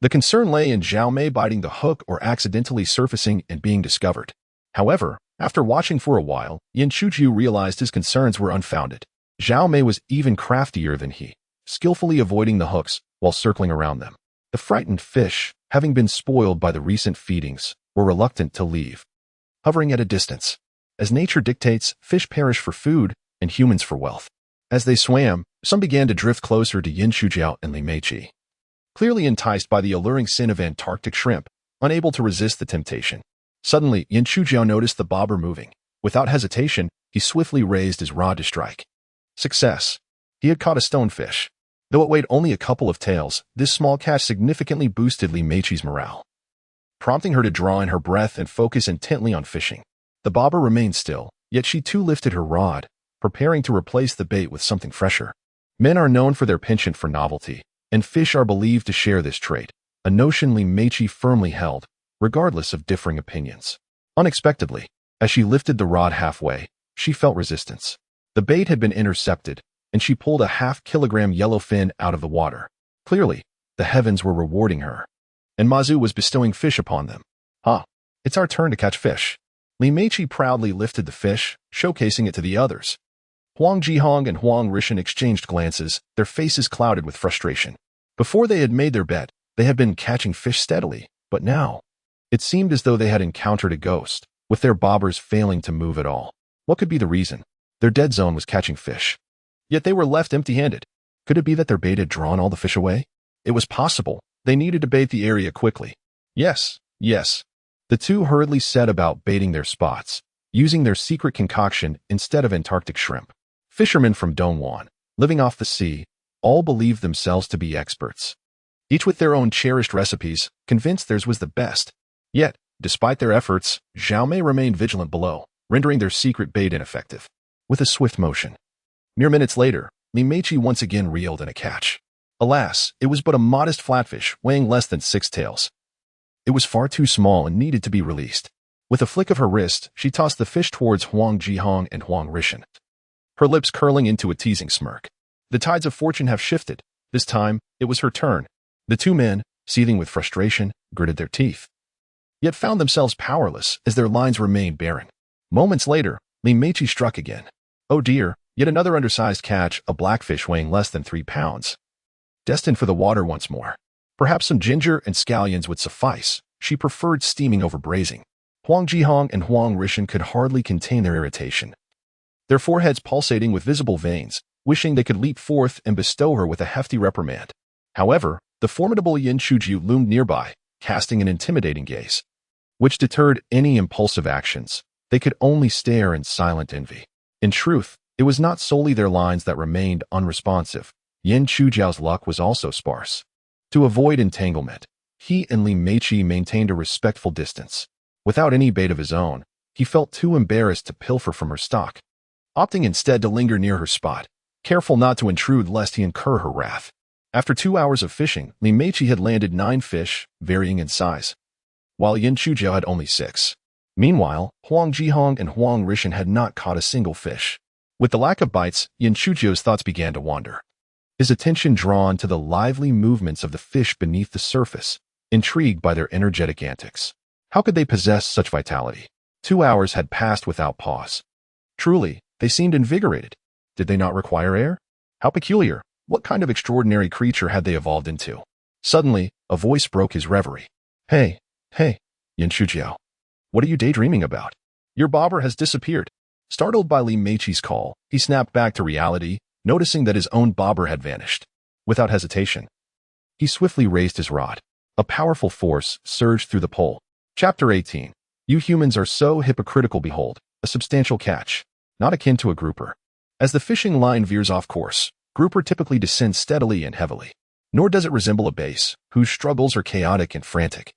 The concern lay in Zhao Mei biting the hook or accidentally surfacing and being discovered. However, after watching for a while, Yin Chuju realized his concerns were unfounded. Zhao Mei was even craftier than he, skillfully avoiding the hooks while circling around them. The frightened fish, having been spoiled by the recent feedings, were reluctant to leave, hovering at a distance. As nature dictates, fish perish for food and humans for wealth. As they swam, some began to drift closer to Yin Chujiao and Li Meiqi. Clearly enticed by the alluring sin of Antarctic shrimp, unable to resist the temptation. Suddenly, Yin Chujiao noticed the bobber moving. Without hesitation, he swiftly raised his rod to strike. Success! He had caught a stonefish. Though it weighed only a couple of taels, this small catch significantly boosted Li Meiqi's morale, prompting her to draw in her breath and focus intently on fishing. The bobber remained still, yet she too lifted her rod, preparing to replace the bait with something fresher. Men are known for their penchant for novelty, and fish are believed to share this trait, a notion Li Meiqi firmly held, regardless of differing opinions. Unexpectedly, as she lifted the rod halfway, she felt resistance. The bait had been intercepted, and she pulled a half-kilogram yellowfin out of the water. Clearly, the heavens were rewarding her, and Mazu was bestowing fish upon them. It's our turn to catch fish. Li Meiqi proudly lifted the fish, showcasing it to the others. Huang Jihong and Huang Rishan exchanged glances, their faces clouded with frustration. Before they had made their bet, they had been catching fish steadily, but now, it seemed as though they had encountered a ghost, with their bobbers failing to move at all. What could be the reason? Their dead zone was catching fish. Yet they were left empty-handed. Could it be that their bait had drawn all the fish away? It was possible. They needed to bait the area quickly. Yes. The two hurriedly set about baiting their spots, using their secret concoction instead of Antarctic shrimp. Fishermen from Dongguan, living off the sea, all believed themselves to be experts. Each with their own cherished recipes, convinced theirs was the best. Yet, despite their efforts, Zhao Mei remained vigilant below, rendering their secret bait ineffective. With a swift motion. Mere minutes later, Li Meiqi once again reeled in a catch. Alas, it was but a modest flatfish weighing less than 6 taels. It was far too small and needed to be released. With a flick of her wrist, she tossed the fish towards Huang Jihong and Huang Rishan, her lips curling into a teasing smirk. The tides of fortune have shifted. This time, it was her turn. The two men, seething with frustration, gritted their teeth, yet found themselves powerless as their lines remained barren. Moments later, Li Meiqi struck again. Oh dear, yet another undersized catch, a blackfish weighing less than 3 pounds. Destined for the water once more. Perhaps some ginger and scallions would suffice. She preferred steaming over braising. Huang Jihong and Huang Rishan could hardly contain their irritation, their foreheads pulsating with visible veins, wishing they could leap forth and bestow her with a hefty reprimand. However, the formidable Yin Chuju loomed nearby, casting an intimidating gaze, which deterred any impulsive actions. They could only stare in silent envy. In truth, it was not solely their lines that remained unresponsive. Yin Chujiao's luck was also sparse. To avoid entanglement, he and Li Meiqi maintained a respectful distance. Without any bait of his own, he felt too embarrassed to pilfer from her stock, opting instead to linger near her spot, careful not to intrude lest he incur her wrath. After 2 hours of fishing, Li Meiqi had landed 9 fish, varying in size, while Yin Chujiao had only 6. Meanwhile, Huang Jihong and Huang Rishan had not caught a single fish. With the lack of bites, Yin Chujiao's thoughts began to wander, his attention drawn to the lively movements of the fish beneath the surface, intrigued by their energetic antics. How could they possess such vitality? 2 hours had passed without pause. Truly, they seemed invigorated. Did they not require air? How peculiar! What kind of extraordinary creature had they evolved into? Suddenly, a voice broke his reverie. Hey, Yin Chujiao. What are you daydreaming about? Your bobber has disappeared. Startled by Li Meiqi's call, he snapped back to reality, noticing that his own bobber had vanished. Without hesitation, he swiftly raised his rod. A powerful force surged through the pole. Chapter 18. You humans are so hypocritical. Behold, a substantial catch, not akin to a grouper. As the fishing line veers off course, grouper typically descends steadily and heavily. Nor does it resemble a bass, whose struggles are chaotic and frantic.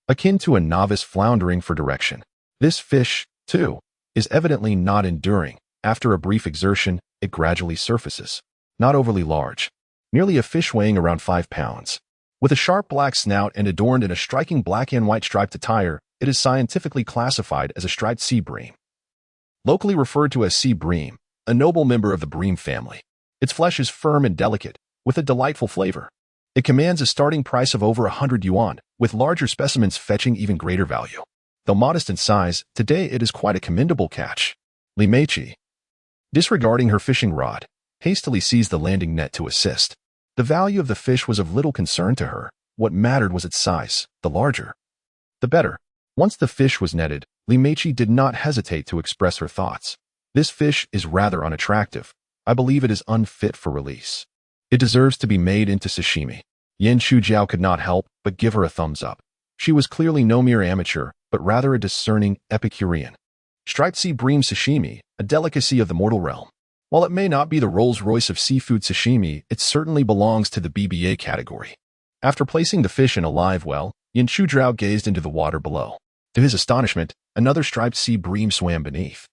Akin to a novice floundering for direction. This fish, too, is evidently not enduring. After a brief exertion, it gradually surfaces. Not overly large. Nearly a fish weighing around 5 pounds. With a sharp black snout and adorned in a striking black and white striped attire, it is scientifically classified as a striped sea bream. Locally referred to as sea bream, a noble member of the bream family. Its flesh is firm and delicate, with a delightful flavor. It commands a starting price of over 100 yuan, with larger specimens fetching even greater value. Though modest in size, today it is quite a commendable catch. Li Meiqi, disregarding her fishing rod, hastily seized the landing net to assist. The value of the fish was of little concern to her. What mattered was its size. The larger, the better. Once the fish was netted, Li Meiqi did not hesitate to express her thoughts. This fish is rather unattractive. I believe it is unfit for release. It deserves to be made into sashimi. Yan Shujiao could not help but give her a thumbs up. She was clearly no mere amateur, but rather a discerning Epicurean. Striped sea bream sashimi, a delicacy of the mortal realm. While it may not be the Rolls-Royce of seafood sashimi, it certainly belongs to the BBA category. After placing the fish in a live well, Yan Shujiao gazed into the water below. To his astonishment, another striped sea bream swam beneath.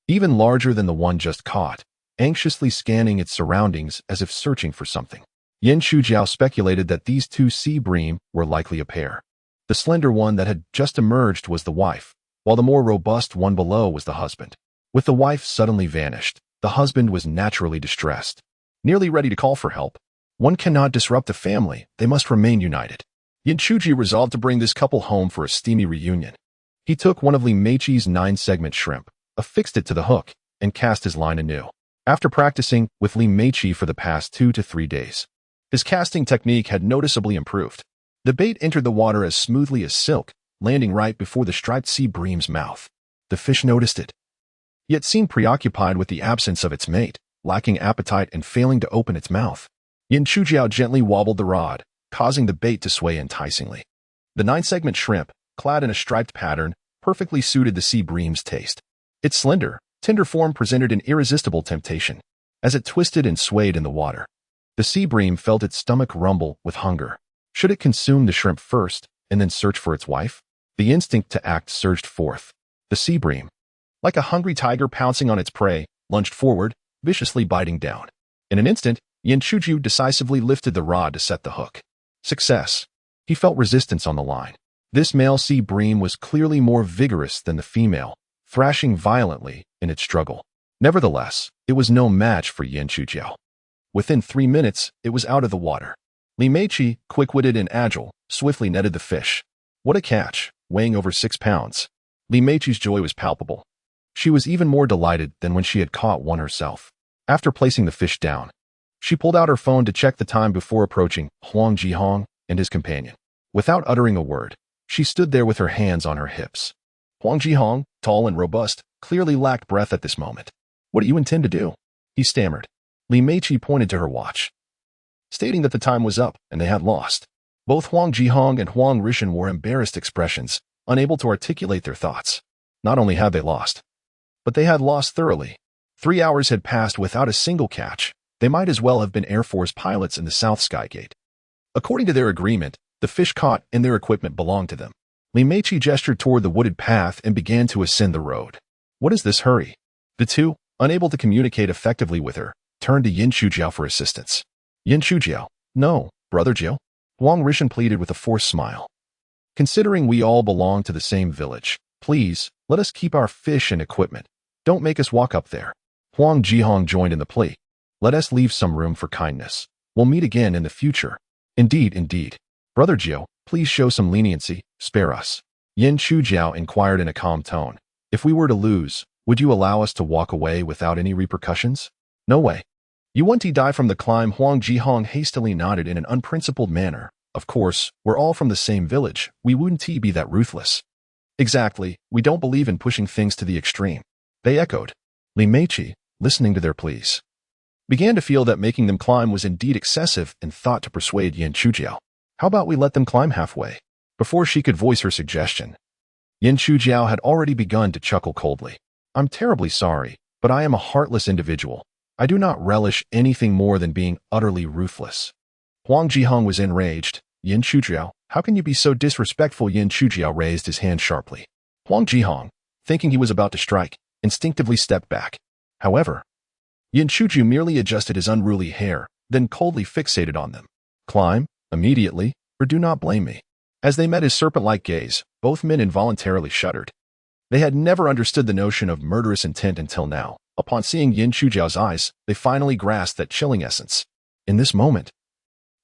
Even larger than the one just caught, anxiously scanning its surroundings as if searching for something. Yan Shujiao speculated that these two sea bream were likely a pair. The slender one that had just emerged was the wife, while the more robust one below was the husband. With the wife suddenly vanished, the husband was naturally distressed. Nearly ready to call for help. One cannot disrupt a family, they must remain united. Yan Shuji resolved to bring this couple home for a steamy reunion. He took one of Li Meiqi's 9-segment shrimp, affixed it to the hook, and cast his line anew. After practicing with Li Meiqi for the past 2 to 3 days, his casting technique had noticeably improved. The bait entered the water as smoothly as silk, landing right before the striped sea bream's mouth. The fish noticed it, yet seemed preoccupied with the absence of its mate, lacking appetite and failing to open its mouth. Yan Shujiao gently wobbled the rod, causing the bait to sway enticingly. The 9-segment shrimp, clad in a striped pattern, perfectly suited the sea bream's taste. Its slender, tender form presented an irresistible temptation. As it twisted and swayed in the water, the sea bream felt its stomach rumble with hunger. Should it consume the shrimp first, and then search for its wife? The instinct to act surged forth. The sea bream, like a hungry tiger pouncing on its prey, lunged forward, viciously biting down. In an instant, Yan Shujiao decisively lifted the rod to set the hook. Success. He felt resistance on the line. This male sea bream was clearly more vigorous than the female, thrashing violently in its struggle. Nevertheless, it was no match for Yan Shujiao. Within 3 minutes, it was out of the water. Li Meiqi, quick-witted and agile, swiftly netted the fish. What a catch, weighing over 6 pounds. Li Meiqi's joy was palpable. She was even more delighted than when she had caught one herself. After placing the fish down, she pulled out her phone to check the time before approaching Huang Jihong and his companion. Without uttering a word, she stood there with her hands on her hips. Huang Jihong, tall and robust, clearly lacked breath at this moment. What do you intend to do? He stammered. Li Meiqi pointed to her watch, stating that the time was up and they had lost. Both Huang Jihong and Huang Rishan wore embarrassed expressions, unable to articulate their thoughts. Not only had they lost, but they had lost thoroughly. 3 hours had passed without a single catch. They might as well have been Air Force pilots in the South Skygate. According to their agreement, the fish caught and their equipment belonged to them. Li Meiqi gestured toward the wooded path and began to ascend the road. What is this hurry? The two, unable to communicate effectively with her, turned to Yan Shujiao for assistance. Yan Shujiao, no, Brother Jiao. Huang Rishan pleaded with a forced smile. Considering we all belong to the same village, please, let us keep our fish and equipment. Don't make us walk up there. Huang Jihong joined in the plea. Let us leave some room for kindness. We'll meet again in the future. Indeed, indeed. Brother Jiao, please show some leniency, spare us. Yan Shujiao inquired in a calm tone. If we were to lose, would you allow us to walk away without any repercussions? No way. You want to die from the climb? Huang Jihong hastily nodded in an unprincipled manner. Of course, we're all from the same village. We wouldn't be that ruthless. Exactly, we don't believe in pushing things to the extreme. They echoed. Li Meiqi, listening to their pleas, began to feel that making them climb was indeed excessive and thought to persuade Yan Shujiao. How about we let them climb halfway? Before she could voice her suggestion, Yin Chujiao had already begun to chuckle coldly. I'm terribly sorry, but I am a heartless individual. I do not relish anything more than being utterly ruthless. Huang Jihong was enraged. Yin Chujiao, how can you be so disrespectful? Yin Chujiao raised his hand sharply. Huang Jihong, thinking he was about to strike, instinctively stepped back. However, Yin Chujiao merely adjusted his unruly hair, then coldly fixated on them. Climb, immediately, or do not blame me. As they met his serpent-like gaze, both men involuntarily shuddered. They had never understood the notion of murderous intent until now. Upon seeing Yin Chujiao's eyes, they finally grasped that chilling essence. In this moment,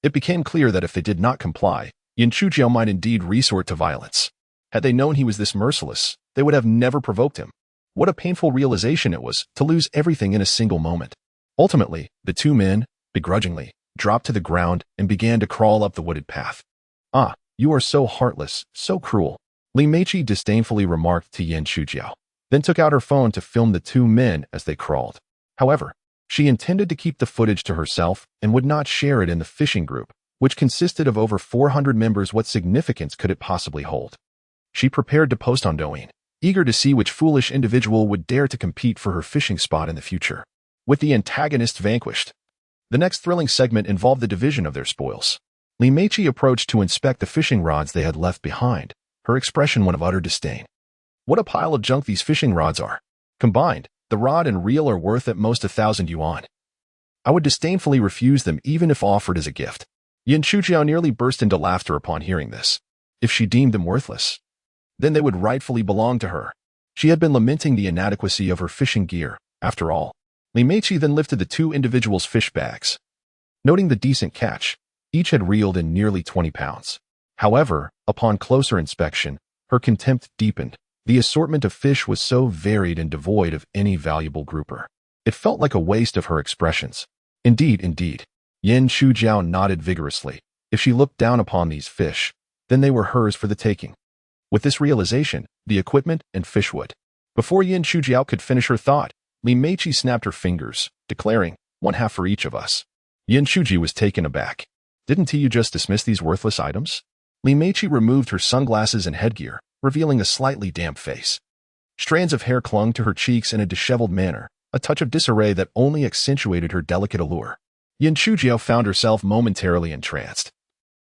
it became clear that if they did not comply, Yin Chujiao might indeed resort to violence. Had they known he was this merciless, they would have never provoked him. What a painful realization it was to lose everything in a single moment. Ultimately, the two men, begrudgingly, dropped to the ground and began to crawl up the wooded path. Ah, you are so heartless, so cruel, Li Meiqi disdainfully remarked to Yin Chujiao, then took out her phone to film the two men as they crawled. However, she intended to keep the footage to herself and would not share it in the fishing group, which consisted of over 400 members. What significance could it possibly hold? She prepared to post on Douyin, eager to see which foolish individual would dare to compete for her fishing spot in the future. With the antagonist vanquished, the next thrilling segment involved the division of their spoils. Li Meiqi approached to inspect the fishing rods they had left behind, her expression one of utter disdain. What a pile of junk these fishing rods are. Combined, the rod and reel are worth at most 1,000 yuan. I would disdainfully refuse them even if offered as a gift. Yin Chujiao nearly burst into laughter upon hearing this. If she deemed them worthless, then they would rightfully belong to her. She had been lamenting the inadequacy of her fishing gear. After all, Li Meiqi then lifted the two individuals' fish bags. Noting the decent catch, each had reeled in nearly 20 pounds. However, upon closer inspection, her contempt deepened. The assortment of fish was so varied and devoid of any valuable grouper. It felt like a waste of her expressions. Indeed, indeed. Yin Chujiao nodded vigorously. If she looked down upon these fish, then they were hers for the taking. With this realization, the equipment and fish would. Before Yin Chujiao could finish her thought, Li Meiqi snapped her fingers, declaring, one half for each of us. Yin Chuji was taken aback. Didn't you just dismiss these worthless items? Li Meiqi removed her sunglasses and headgear, revealing a slightly damp face. Strands of hair clung to her cheeks in a disheveled manner, a touch of disarray that only accentuated her delicate allure. Yin Chujiao found herself momentarily entranced,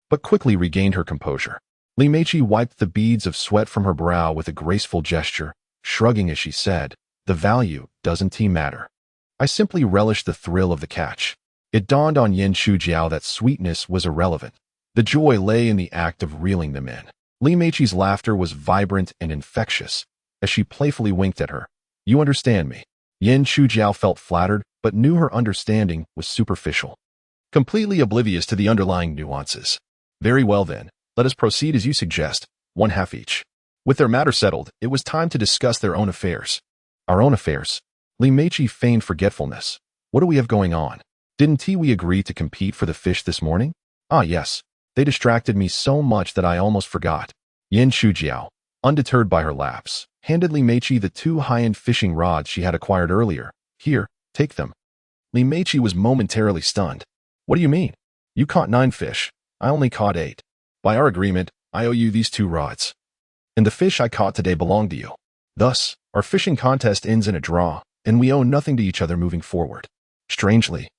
but quickly regained her composure. Li Meiqi wiped the beads of sweat from her brow with a graceful gesture, shrugging as she said, the value doesn't matter. I simply relished the thrill of the catch. It dawned on Yin Chujiao that sweetness was irrelevant. The joy lay in the act of reeling them in. Li Meiqi's laughter was vibrant and infectious, as she playfully winked at her. You understand me. Yin Chujiao felt flattered, but knew her understanding was superficial, completely oblivious to the underlying nuances. Very well then, let us proceed as you suggest, one half each. With their matter settled, it was time to discuss their own affairs. Our own affairs? Li Meiqi feigned forgetfulness. What do we have going on? Didn't we agree to compete for the fish this morning? Ah yes, they distracted me so much that I almost forgot. Yin Chujiao, undeterred by her laughs, handed Li Meiqi the two high-end fishing rods she had acquired earlier. Here, take them. Li Meiqi was momentarily stunned. What do you mean? You caught 9 fish. I only caught 8. By our agreement, I owe you these 2 rods. And the fish I caught today belong to you. Thus, our fishing contest ends in a draw, and we owe nothing to each other moving forward. Strangely,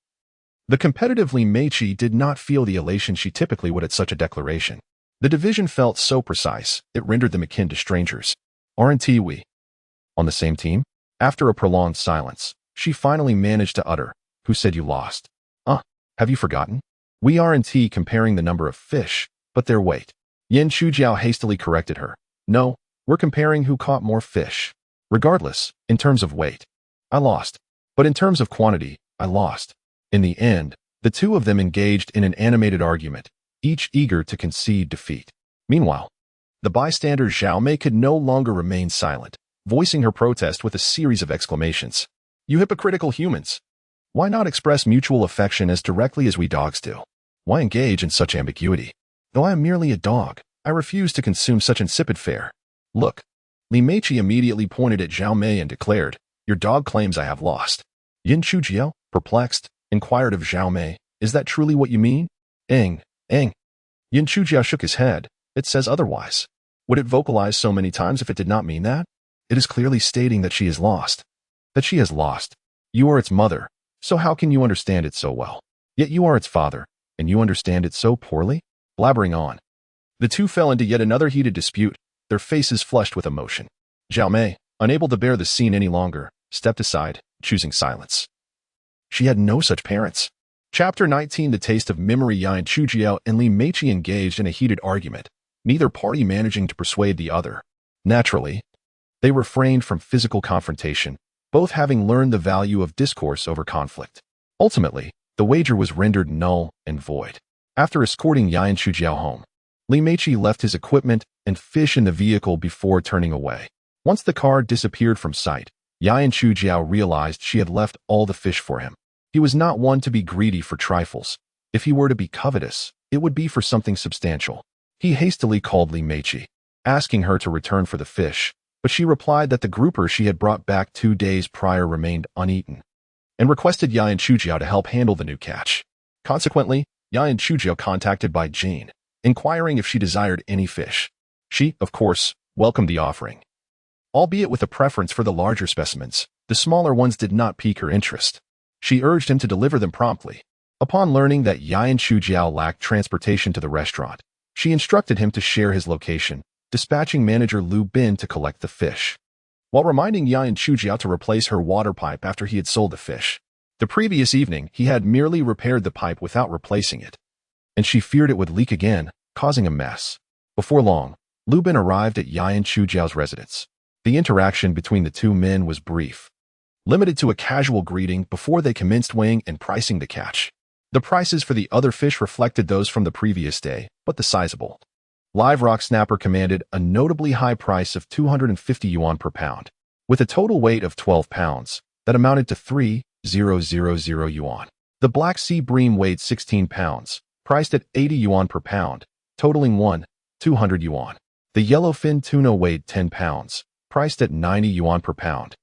the competitive Li Meiqi did not feel the elation she typically would at such a declaration. The division felt so precise, it rendered them akin to strangers. Aren't we on the same team? After a prolonged silence, she finally managed to utter, who said you lost? Have you forgotten? We aren't comparing the number of fish, but their weight. Yin Chujiao hastily corrected her. No, we're comparing who caught more fish. Regardless, in terms of weight, I lost. But in terms of quantity, I lost. In the end, the two of them engaged in an animated argument, each eager to concede defeat. Meanwhile, the bystander Zhao Mei could no longer remain silent, voicing her protest with a series of exclamations. You hypocritical humans! Why not express mutual affection as directly as we dogs do? Why engage in such ambiguity? Though I am merely a dog, I refuse to consume such insipid fare. Look. Li Meiqi immediately pointed at Zhao Mei and declared, your dog claims I have lost. Yin Chujiao, perplexed, inquired of Zhao Mei, is that truly what you mean? Yin Yin Chujiao shook his head. It says otherwise. Would it vocalize so many times if it did not mean that? It is clearly stating that she is lost. That she has lost. You are its mother, so how can you understand it so well? Yet you are its father, and you understand it so poorly? Blabbering on. The two fell into yet another heated dispute, their faces flushed with emotion. Zhao Mei, unable to bear the scene any longer, stepped aside, choosing silence. She had no such parents. Chapter 19 The Taste of Memory. Yan Chujiao and Li Meiqi engaged in a heated argument, neither party managing to persuade the other. Naturally, they refrained from physical confrontation, both having learned the value of discourse over conflict. Ultimately, the wager was rendered null and void. After escorting Yan Chujiao home, Li Meiqi left his equipment and fish in the vehicle before turning away. Once the car disappeared from sight, Yan Chujiao realized she had left all the fish for him. He was not one to be greedy for trifles. If he were to be covetous, it would be for something substantial. He hastily called Li Meiqi, asking her to return for the fish, but she replied that the grouper she had brought back 2 days prior remained uneaten, and requested Yan Chujiao to help handle the new catch. Consequently, Yan Chujiao contacted Bai Jin, inquiring if she desired any fish. She, of course, welcomed the offering, albeit with a preference for the larger specimens. The smaller ones did not pique her interest. She urged him to deliver them promptly. Upon learning that Yan Chujiao lacked transportation to the restaurant, she instructed him to share his location, dispatching manager Lu Bin to collect the fish, while reminding Yan Chujiao to replace her water pipe after he had sold the fish. The previous evening, he had merely repaired the pipe without replacing it, and she feared it would leak again, causing a mess. Before long, Lu Bin arrived at Yan Chujiao's residence. The interaction between the two men was brief, limited to a casual greeting before they commenced weighing and pricing the catch. The prices for the other fish reflected those from the previous day, but the sizable live rock snapper commanded a notably high price of 250 yuan per pound, with a total weight of 12 pounds, that amounted to 3,000 yuan. The Black Sea bream weighed 16 pounds, priced at 80 yuan per pound, totaling 1,200 yuan. The yellowfin tuna weighed 10 pounds, priced at 90 yuan per pound,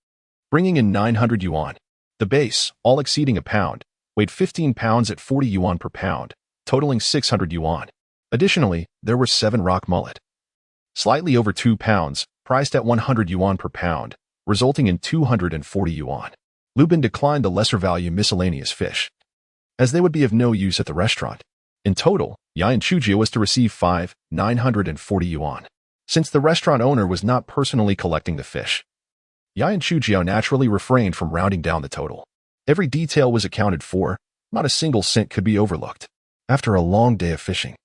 bringing in 900 yuan. The base, all exceeding a pound, weighed 15 pounds at 40 yuan per pound, totaling 600 yuan. Additionally, there were 7 rock mullet, slightly over 2 pounds, priced at 100 yuan per pound, resulting in 240 yuan. Lu Bin declined the lesser value miscellaneous fish, as they would be of no use at the restaurant. In total, Yan Chujiao was to receive 940 yuan. Since the restaurant owner was not personally collecting the fish, Yan Chujiao naturally refrained from rounding down the total. Every detail was accounted for, not a single cent could be overlooked. After a long day of fishing,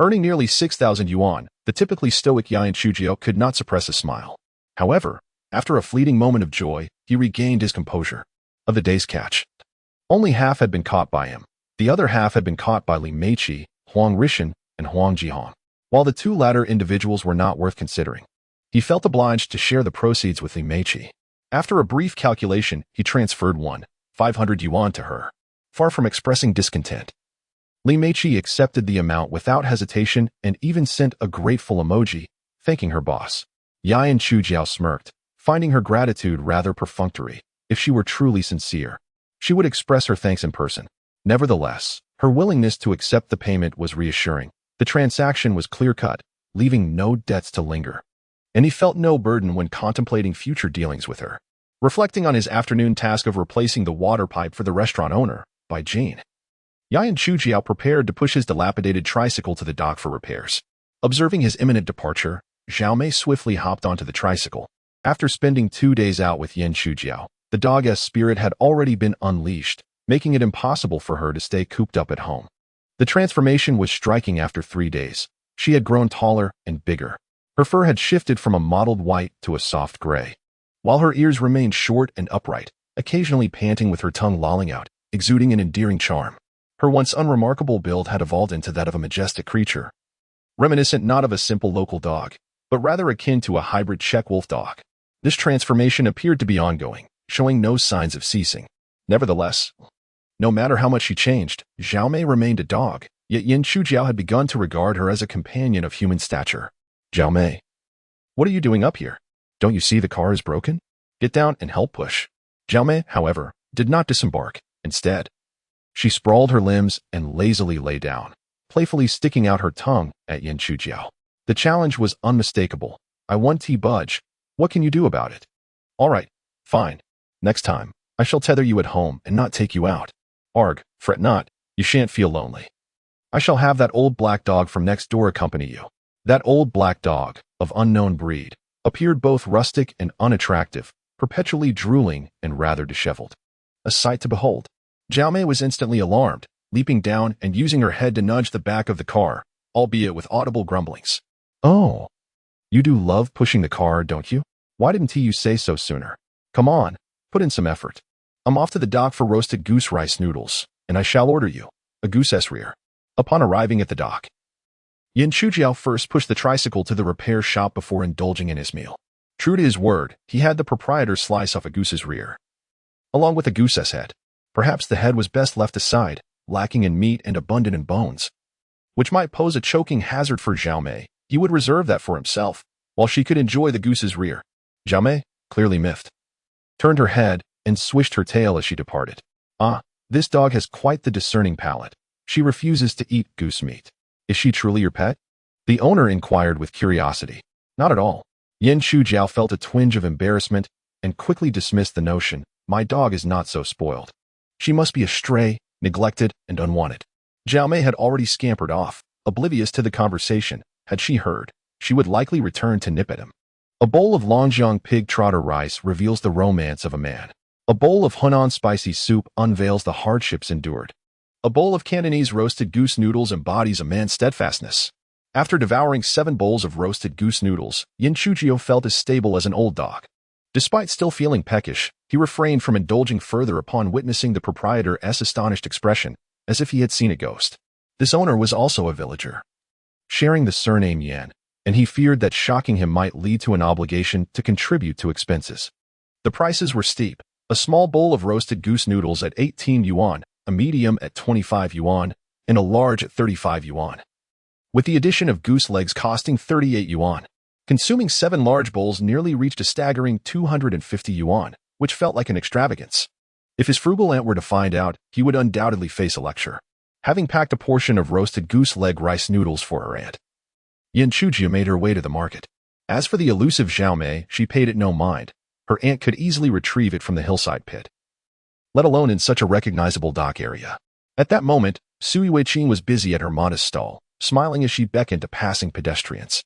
earning nearly 6,000 yuan, the typically stoic Yan Chujiao could not suppress a smile. However, after a fleeting moment of joy, he regained his composure. Of the day's catch, only half had been caught by him. The other half had been caught by Li Meiqi, Huang Rishan, and Huang Jihong. While the two latter individuals were not worth considering, he felt obliged to share the proceeds with Li Meiqi. After a brief calculation, he transferred 500 yuan to her. Far from expressing discontent, Li Meiqi accepted the amount without hesitation and even sent a grateful emoji, thanking her boss. Yan Chujiao smirked, finding her gratitude rather perfunctory. If she were truly sincere, she would express her thanks in person. Nevertheless, her willingness to accept the payment was reassuring. The transaction was clear-cut, leaving no debts to linger, and he felt no burden when contemplating future dealings with her. Reflecting on his afternoon task of replacing the water pipe for the restaurant owner, Bai Jin, Yan Chujiao prepared to push his dilapidated tricycle to the dock for repairs. Observing his imminent departure, Zhao Mei swiftly hopped onto the tricycle. After spending 2 days out with Yan Chujiao, the dog's spirit had already been unleashed, making it impossible for her to stay cooped up at home. The transformation was striking after 3 days. She had grown taller and bigger. Her fur had shifted from a mottled white to a soft gray, while her ears remained short and upright, occasionally panting with her tongue lolling out, exuding an endearing charm. Her once unremarkable build had evolved into that of a majestic creature, reminiscent not of a simple local dog, but rather akin to a hybrid Czech wolf dog. This transformation appeared to be ongoing, showing no signs of ceasing. Nevertheless, no matter how much she changed, Zhao Mei remained a dog, yet Yan Chujiao had begun to regard her as a companion of human stature. Zhao Mei, what are you doing up here? Don't you see the car is broken? Get down and help push. Zhao Mei, however, did not disembark. Instead, she sprawled her limbs and lazily lay down, playfully sticking out her tongue at Yan Chujiao. The challenge was unmistakable. I won't budge. What can you do about it? All right, fine. Next time, I shall tether you at home and not take you out. Arg, fret not, you shan't feel lonely. I shall have that old black dog from next door accompany you. That old black dog, of unknown breed, appeared both rustic and unattractive, perpetually drooling and rather disheveled. A sight to behold. Zhao Mei was instantly alarmed, leaping down and using her head to nudge the back of the car, albeit with audible grumblings. Oh, you do love pushing the car, don't you? Why didn't you say so sooner? Come on, put in some effort. I'm off to the dock for roasted goose rice noodles, and I shall order you a goose rear. Upon arriving at the dock, Yan Chujiao first pushed the tricycle to the repair shop before indulging in his meal. True to his word, he had the proprietor slice off a goose's rear, along with a goose's head. Perhaps the head was best left aside, lacking in meat and abundant in bones, which might pose a choking hazard for Zhao Mei. He would reserve that for himself, while she could enjoy the goose's rear. Zhao Mei, clearly miffed, turned her head and swished her tail as she departed. Ah, this dog has quite the discerning palate. She refuses to eat goose meat. Is she truly your pet? The owner inquired with curiosity. Not at all. Yan Chujiao felt a twinge of embarrassment and quickly dismissed the notion. My dog is not so spoiled. She must be a stray, neglected, and unwanted. Zhao Mei had already scampered off, oblivious to the conversation. Had she heard, she would likely return to nip at him. A bowl of Longjiang pig trotter rice reveals the romance of a man. A bowl of Hunan spicy soup unveils the hardships endured. A bowl of Cantonese roasted goose noodles embodies a man's steadfastness. After devouring 7 bowls of roasted goose noodles, Yan Chujiao felt as stable as an old dog. Despite still feeling peckish, he refrained from indulging further upon witnessing the proprietor's astonished expression, as if he had seen a ghost. This owner was also a villager, sharing the surname Yan, and he feared that shocking him might lead to an obligation to contribute to expenses. The prices were steep. A small bowl of roasted goose noodles at 18 yuan, a medium at 25 yuan, and a large at 35 yuan. With the addition of goose legs costing 38 yuan, consuming 7 large bowls nearly reached a staggering 250 yuan, which felt like an extravagance. If his frugal aunt were to find out, he would undoubtedly face a lecture. Having packed a portion of roasted goose leg rice noodles for her aunt, Yan Chujiao made her way to the market. As for the elusive Zhao Mei, she paid it no mind. Her aunt could easily retrieve it from the hillside pit, let alone in such a recognizable dock area. At that moment, Sui Weiqing was busy at her modest stall, smiling as she beckoned to passing pedestrians.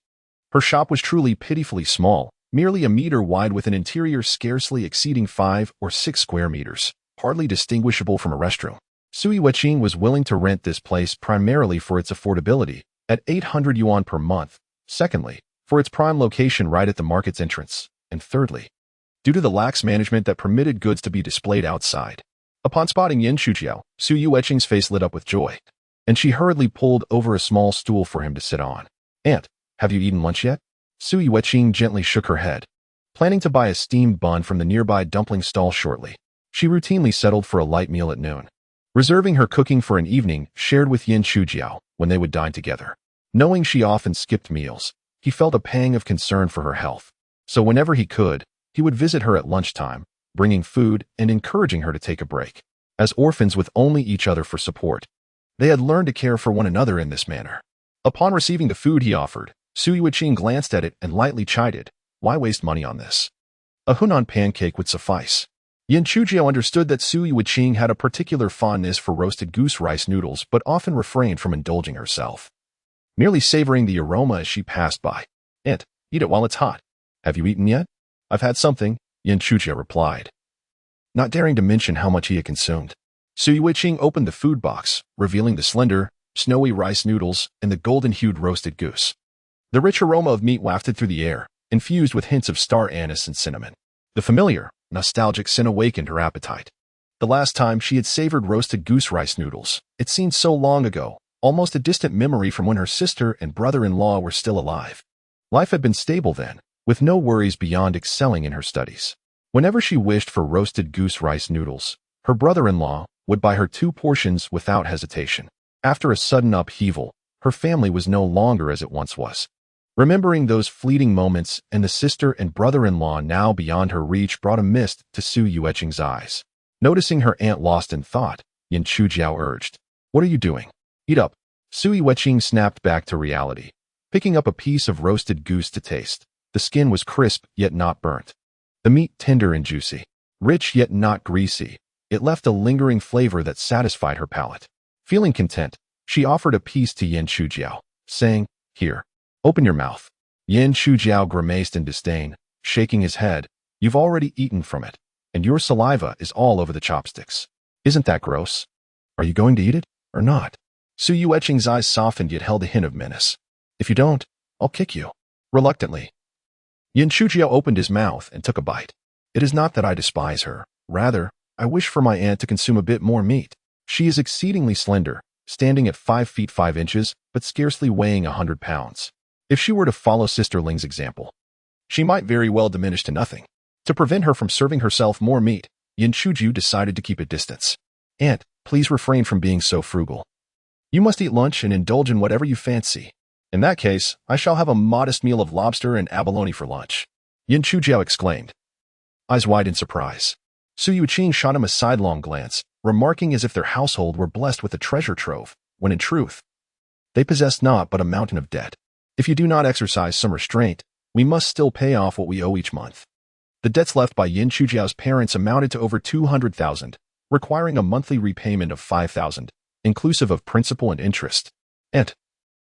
Her shop was truly pitifully small, merely a meter wide with an interior scarcely exceeding 5 or 6 square meters, hardly distinguishable from a restroom. Sui Weiqing was willing to rent this place primarily for its affordability, at 800 yuan per month, secondly, for its prime location right at the market's entrance, and thirdly, due to the lax management that permitted goods to be displayed outside. Upon spotting Yan Chujiao, Sui Weiqing's face lit up with joy, and she hurriedly pulled over a small stool for him to sit on. Aunt, have you eaten lunch yet? Sui Weiqing gently shook her head, planning to buy a steamed bun from the nearby dumpling stall shortly. She routinely settled for a light meal at noon, reserving her cooking for an evening shared with Yan Chujiao when they would dine together. Knowing she often skipped meals, he felt a pang of concern for her health, so whenever he could, he would visit her at lunchtime, bringing food and encouraging her to take a break. As orphans with only each other for support, they had learned to care for one another in this manner. Upon receiving the food he offered, Sui Weiqing glanced at it and lightly chided, why waste money on this? A Hunan pancake would suffice. Yan Chujiao understood that Sui Weiqing had a particular fondness for roasted goose rice noodles but often refrained from indulging herself, merely savoring the aroma as she passed by. Aunt, eat it while it's hot. Have you eaten yet? I've had something, Yan Chujiao replied, not daring to mention how much he had consumed. Sui Weiqing opened the food box, revealing the slender, snowy rice noodles and the golden-hued roasted goose. The rich aroma of meat wafted through the air, infused with hints of star anise and cinnamon. The familiar, nostalgic scent awakened her appetite. The last time she had savored roasted goose rice noodles, it seemed so long ago, almost a distant memory from when her sister and brother-in-law were still alive. Life had been stable then, with no worries beyond excelling in her studies. Whenever she wished for roasted goose rice noodles, her brother-in-law would buy her 2 portions without hesitation. After a sudden upheaval, her family was no longer as it once was. Remembering those fleeting moments and the sister and brother-in-law now beyond her reach brought a mist to Sui Weiqing's eyes. Noticing her aunt lost in thought, Yan Chujiao urged, what are you doing? Eat up. Sui Weqing snapped back to reality, picking up a piece of roasted goose to taste. The skin was crisp yet not burnt. The meat tender and juicy, rich yet not greasy. It left a lingering flavor that satisfied her palate. Feeling content, she offered a piece to Yan Shujiao, saying, "Here, open your mouth." Yan Shujiao grimaced in disdain, shaking his head. "You've already eaten from it, and your saliva is all over the chopsticks. Isn't that gross? Are you going to eat it, or not?" Sui Weqing's eyes softened yet held a hint of menace. "If you don't, I'll kick you." Reluctantly, Yan Shujiao opened his mouth and took a bite. "It is not that I despise her. Rather, I wish for my aunt to consume a bit more meat. She is exceedingly slender, standing at 5 feet 5 inches, but scarcely weighing 100 pounds. If she were to follow Sister Ling's example, she might very well diminish to nothing." To prevent her from serving herself more meat, Yan Shujiao decided to keep a distance. "Aunt, please refrain from being so frugal. You must eat lunch and indulge in whatever you fancy. In that case, I shall have a modest meal of lobster and abalone for lunch," Yan Shujiao exclaimed, eyes wide in surprise. Sui Weqing shot him a sidelong glance, remarking as if their household were blessed with a treasure trove, when in truth, they possessed naught but a mountain of debt. "If you do not exercise some restraint, we must still pay off what we owe each month." The debts left by Yan Shujiao's parents amounted to over 200,000, requiring a monthly repayment of 5,000, inclusive of principal and interest. And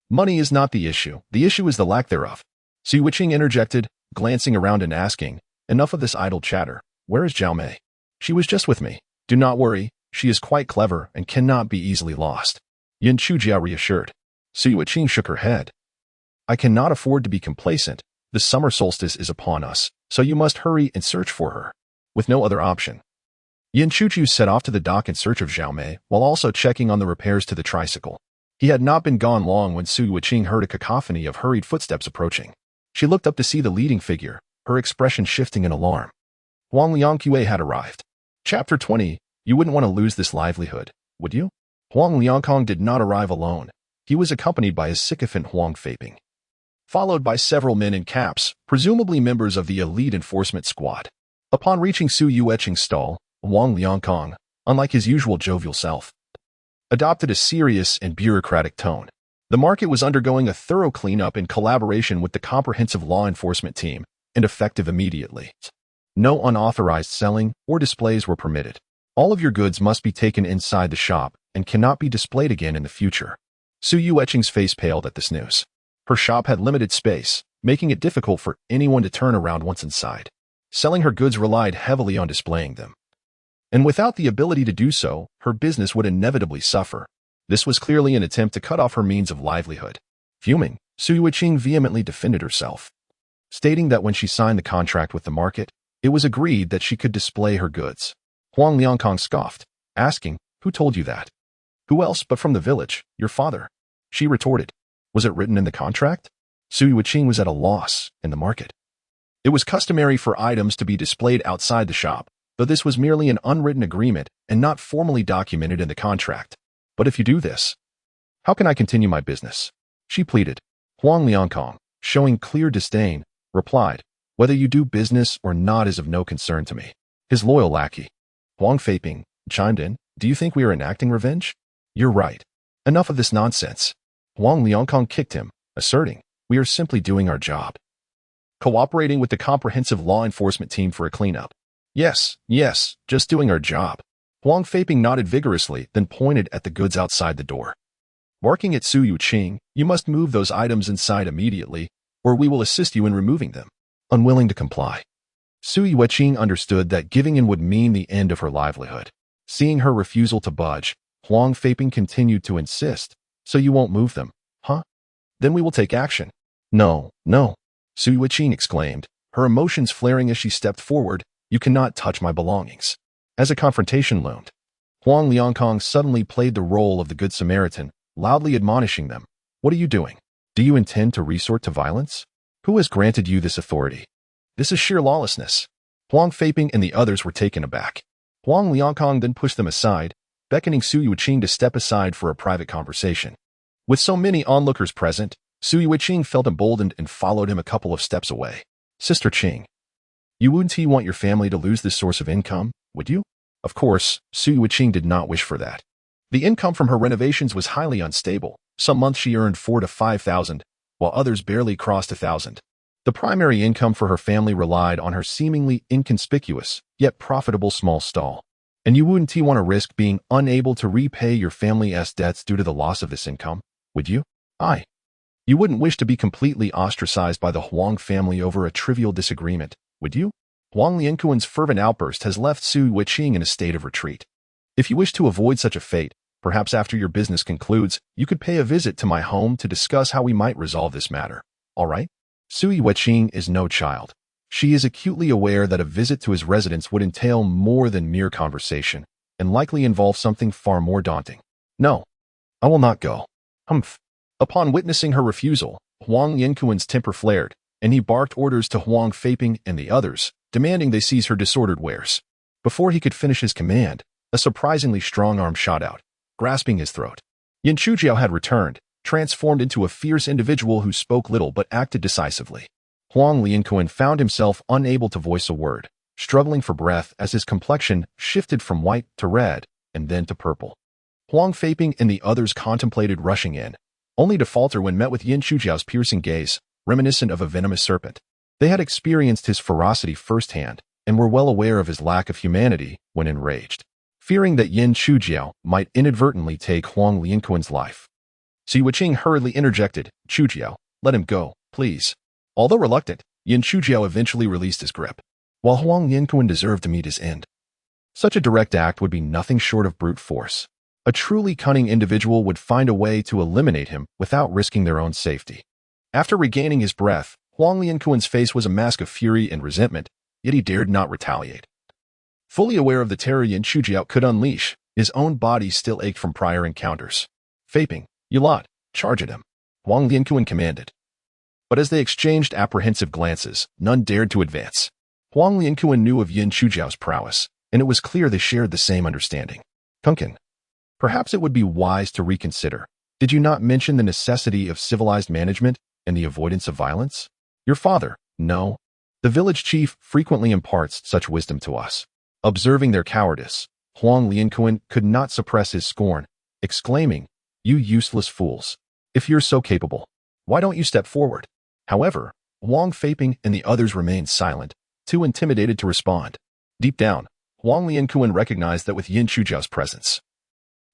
money is not the issue is the lack thereof. Sui Weqing interjected, glancing around and asking, "Enough of this idle chatter. Where is Zhao Mei?" "She was just with me. Do not worry, she is quite clever and cannot be easily lost," Yan Shujiao reassured. Sui Weqing shook her head. "I cannot afford to be complacent. The summer solstice is upon us, so you must hurry and search for her." With no other option, Yan Shujiao set off to the dock in search of Zhao Mei, while also checking on the repairs to the tricycle. He had not been gone long when Sui Weqing heard a cacophony of hurried footsteps approaching. She looked up to see the leading figure, her expression shifting in alarm. Huang Liangque had arrived. Chapter 20. You wouldn't want to lose this livelihood, would you? Huang Liangkong did not arrive alone. He was accompanied by his sycophant Huang Feiping, followed by several men in caps, presumably members of the elite enforcement squad. Upon reaching Sui Weqing's stall, Huang Liangkong, unlike his usual jovial self, adopted a serious and bureaucratic tone. The market was undergoing a thorough cleanup in collaboration with the comprehensive law enforcement team, and effective immediately. No unauthorized selling or displays were permitted. All of your goods must be taken inside the shop and cannot be displayed again in the future. Sui Weqing's face paled at this news. Her shop had limited space, making it difficult for anyone to turn around once inside. Selling her goods relied heavily on displaying them. And without the ability to do so, her business would inevitably suffer. This was clearly an attempt to cut off her means of livelihood. Fuming, Sui Weqing vehemently defended herself, stating that when she signed the contract with the market, it was agreed that she could display her goods. Huang Liangkong scoffed, asking, "Who told you that?" "Who else but from the village, your father?" She retorted. "Was it written in the contract?" Sui Weqing was at a loss in the market. It was customary for items to be displayed outside the shop, though this was merely an unwritten agreement and not formally documented in the contract. "But if you do this, how can I continue my business?" she pleaded. Huang Liangkong, showing clear disdain, replied, "Whether you do business or not is of no concern to me." His loyal lackey, Huang Feiping, chimed in, "Do you think we are enacting revenge?" "You're right. Enough of this nonsense." Huang Liangkong kicked him, asserting, "We are simply doing our job, cooperating with the comprehensive law enforcement team for a cleanup." Yes, just doing our job." Huang Feiping nodded vigorously, then pointed at the goods outside the door. Barking at Sui Weqing, "You must move those items inside immediately, or we will assist you in removing them." Unwilling to comply, Sui Weqing understood that giving in would mean the end of her livelihood. Seeing her refusal to budge, Huang Feiping continued to insist, "So you won't move them, huh? Then we will take action." No, Sui Weqing exclaimed, her emotions flaring as she stepped forward. "You cannot touch my belongings." As a confrontation loomed, Huang Liangkong suddenly played the role of the Good Samaritan, loudly admonishing them. "What are you doing? Do you intend to resort to violence? Who has granted you this authority? This is sheer lawlessness." Huang Feiping and the others were taken aback. Huang Liangkong then pushed them aside, beckoning Sui Weqing to step aside for a private conversation. With so many onlookers present, Sui Weqing felt emboldened and followed him a couple of steps away. "Sister Qing, you wouldn't want your family to lose this source of income, would you?" Of course, Sui Weqing did not wish for that. The income from her renovations was highly unstable. Some months she earned 4,000 to 5,000, while others barely crossed 1,000. The primary income for her family relied on her seemingly inconspicuous, yet profitable small stall. And you wouldn't want to risk being unable to repay your family's debts due to the loss of this income, would you? You wouldn't wish to be completely ostracized by the Huang family over a trivial disagreement, would you? Huang Lianquan's fervent outburst has left Su Yiqing in a state of retreat. If you wish to avoid such a fate, perhaps after your business concludes, you could pay a visit to my home to discuss how we might resolve this matter. All right? Su Yiqing is no child. She is acutely aware that a visit to his residence would entail more than mere conversation, and likely involve something far more daunting. No, I will not go. Humph. Upon witnessing her refusal, Huang Lianquan's temper flared, and he barked orders to Huang Feiping and the others, demanding they seize her disordered wares. Before he could finish his command, a surprisingly strong arm shot out, grasping his throat. Yan Chujiao had returned, transformed into a fierce individual who spoke little but acted decisively. Huang Lianquan found himself unable to voice a word, struggling for breath as his complexion shifted from white to red and then to purple. Huang Feiping and the others contemplated rushing in, only to falter when met with Yan Chujiao's piercing gaze, reminiscent of a venomous serpent. They had experienced his ferocity firsthand and were well aware of his lack of humanity when enraged, fearing that Yan Chujiao might inadvertently take Huang Lianquan's life. Su Yiqing hurriedly interjected, "Chujiao, let him go, please." Although reluctant, Yan Chujiao eventually released his grip. While Huang Lianquan deserved to meet his end, such a direct act would be nothing short of brute force. A truly cunning individual would find a way to eliminate him without risking their own safety. After regaining his breath, Huang Lianquan's face was a mask of fury and resentment, yet he dared not retaliate. Fully aware of the terror Yan Chujiao could unleash, his own body still ached from prior encounters. "Feiping, you lot, charge at him," Huang Lianquan commanded. But as they exchanged apprehensive glances, none dared to advance. Huang Lianquan knew of Yan Chujiao's prowess, and it was clear they shared the same understanding. "Kunkin, perhaps it would be wise to reconsider. Did you not mention the necessity of civilized management and the avoidance of violence? Your father, no. The village chief frequently imparts such wisdom to us." Observing their cowardice, Huang Lianquan could not suppress his scorn, exclaiming, "You useless fools. If you're so capable, why don't you step forward?" However, Huang Feiping and the others remained silent, too intimidated to respond. Deep down, Huang Lianquan recognized that with Yan Chujiao's presence,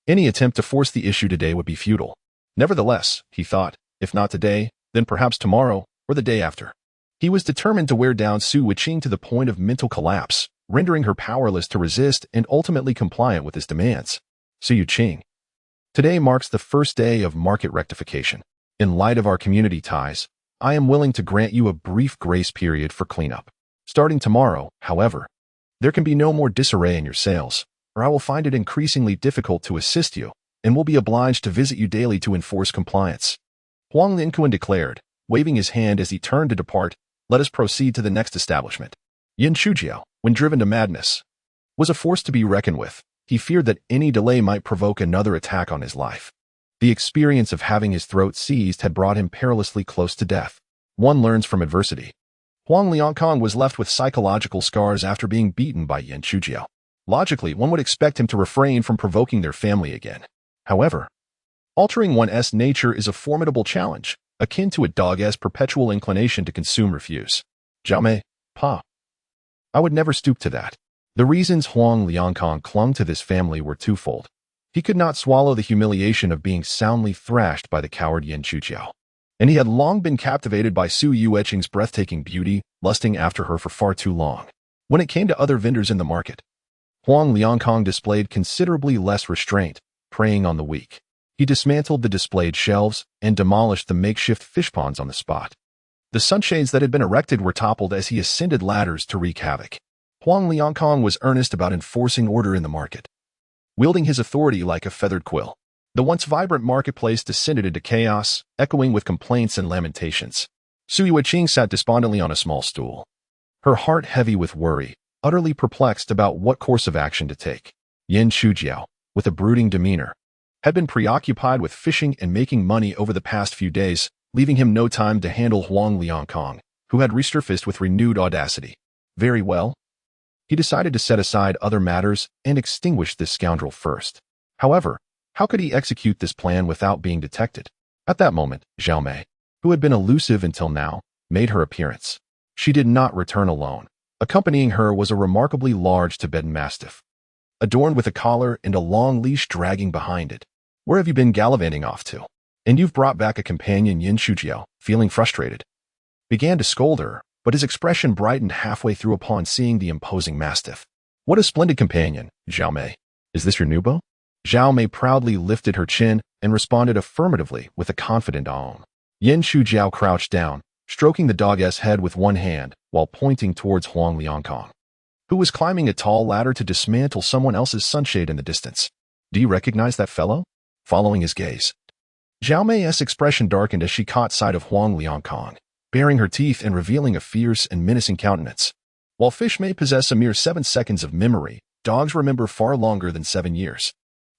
any attempt to force the issue today would be futile. Nevertheless, he thought, if not today, then perhaps tomorrow or the day after. He was determined to wear down Su Yiqing to the point of mental collapse, rendering her powerless to resist and ultimately compliant with his demands. Su Yiqing. Today marks the first day of market rectification. In light of our community ties, I am willing to grant you a brief grace period for cleanup. Starting tomorrow, however, there can be no more disarray in your sales, or I will find it increasingly difficult to assist you, and will be obliged to visit you daily to enforce compliance." Huang Lianquan declared, waving his hand as he turned to depart. "Let us proceed to the next establishment." Yan Chujiao, when driven to madness, was a force to be reckoned with. He feared that any delay might provoke another attack on his life. The experience of having his throat seized had brought him perilously close to death. One learns from adversity. Huang Lianquan was left with psychological scars after being beaten by Yan Chujiao. Logically, one would expect him to refrain from provoking their family again. However, altering one's nature is a formidable challenge, akin to a dog's perpetual inclination to consume refuse. "Jamais, pas. I would never stoop to that." The reasons Huang Lianquan clung to this family were twofold. He could not swallow the humiliation of being soundly thrashed by the coward Yan Chujiao, and he had long been captivated by Su Yiqing's breathtaking beauty, lusting after her for far too long. When it came to other vendors in the market, Huang Lianquan displayed considerably less restraint, preying on the weak. He dismantled the displayed shelves and demolished the makeshift fish ponds on the spot. The sunshades that had been erected were toppled as he ascended ladders to wreak havoc. Huang Lianquan was earnest about enforcing order in the market, wielding his authority like a feathered quill. The once vibrant marketplace descended into chaos, echoing with complaints and lamentations. Su Yiqing sat despondently on a small stool, her heart heavy with worry, utterly perplexed about what course of action to take. Yan Chujiao, with a brooding demeanor, had been preoccupied with fishing and making money over the past few days, leaving him no time to handle Huang Lianquan, who had resurfaced with renewed audacity. Very well. He decided to set aside other matters and extinguish this scoundrel first. However, How could he execute this plan without being detected? At that moment, Zhao Mei, who had been elusive until now, made her appearance. She did not return alone. Accompanying her was a remarkably large Tibetan Mastiff, adorned with a collar and a long leash dragging behind it. Where have you been gallivanting off to? And you've brought back a companion. Yin Shujiao, feeling frustrated, began to scold her, but his expression brightened halfway through upon seeing the imposing Mastiff. What a splendid companion, Zhao Mei. Is this your new beau? Zhao Mei proudly lifted her chin and responded affirmatively with a confident ahm. Yin Shujiao crouched down, stroking the dog's head with one hand while pointing towards Huang Liangkong, who was climbing a tall ladder to dismantle someone else's sunshade in the distance. Do you recognize that fellow? Following his gaze, Zhao Mei's expression darkened as she caught sight of Huang Liangkong, baring her teeth and revealing a fierce and menacing countenance. While fish may possess a mere 7 seconds of memory, dogs remember far longer than 7 years.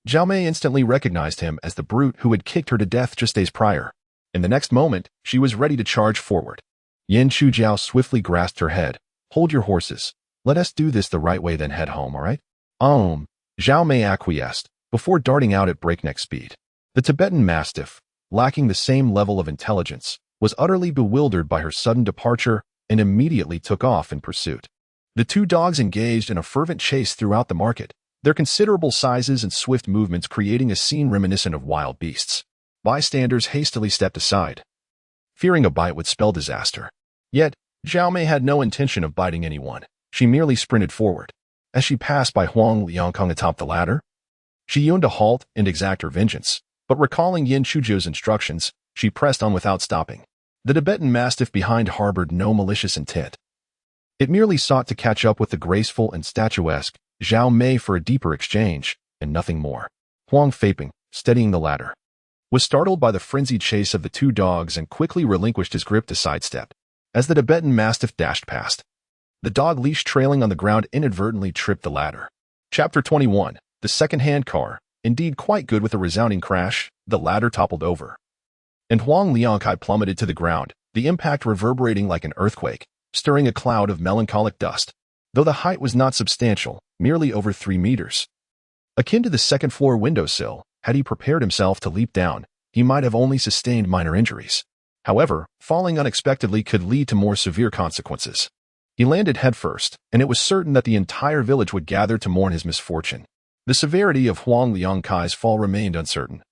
Zhao Mei instantly recognized him as the brute who had kicked her to death just days prior. In the next moment, she was ready to charge forward. Yin Shujiao swiftly grasped her head. Hold your horses. Let us do this the right way, then head home, all right? Zhao Mei acquiesced, before darting out at breakneck speed. The Tibetan Mastiff, lacking the same level of intelligence, was utterly bewildered by her sudden departure and immediately took off in pursuit. The two dogs engaged in a fervent chase throughout the market, their considerable sizes and swift movements creating a scene reminiscent of wild beasts. Bystanders hastily stepped aside, fearing a bite would spell disaster. Yet, Zhao Mei had no intention of biting anyone. She merely sprinted forward. As she passed by Huang Liangkong atop the ladder, she yearned to halt and exact her vengeance, but recalling Yin Shujiao's instructions, she pressed on without stopping. The Tibetan Mastiff behind harbored no malicious intent. It merely sought to catch up with the graceful and statuesque Zhao Mei for a deeper exchange, and nothing more. Huang Feiping, steadying the ladder, was startled by the frenzied chase of the two dogs and quickly relinquished his grip to sidestep. As the Tibetan Mastiff dashed past, the dog leash trailing on the ground inadvertently tripped the ladder. Chapter 21. The second-hand car. Indeed quite good. With a resounding crash, the ladder toppled over, and Huang Liangkai plummeted to the ground, the impact reverberating like an earthquake, stirring a cloud of melancholic dust. Though the height was not substantial, merely over 3 meters, akin to the second-floor windowsill, had he prepared himself to leap down, he might have only sustained minor injuries. However, falling unexpectedly could lead to more severe consequences. He landed headfirst, and it was certain that the entire village would gather to mourn his misfortune. The severity of Huang Liangkai's fall remained uncertain,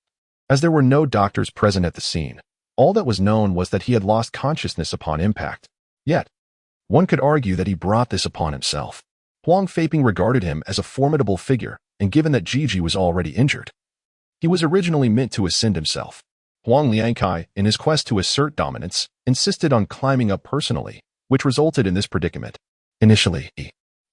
as there were no doctors present at the scene. All that was known was that he had lost consciousness upon impact. Yet, one could argue that he brought this upon himself. Huang Feiping regarded him as a formidable figure, and given that Gigi was already injured, he was originally meant to ascend himself. Huang Liangkai, in his quest to assert dominance, insisted on climbing up personally, which resulted in this predicament. Initially,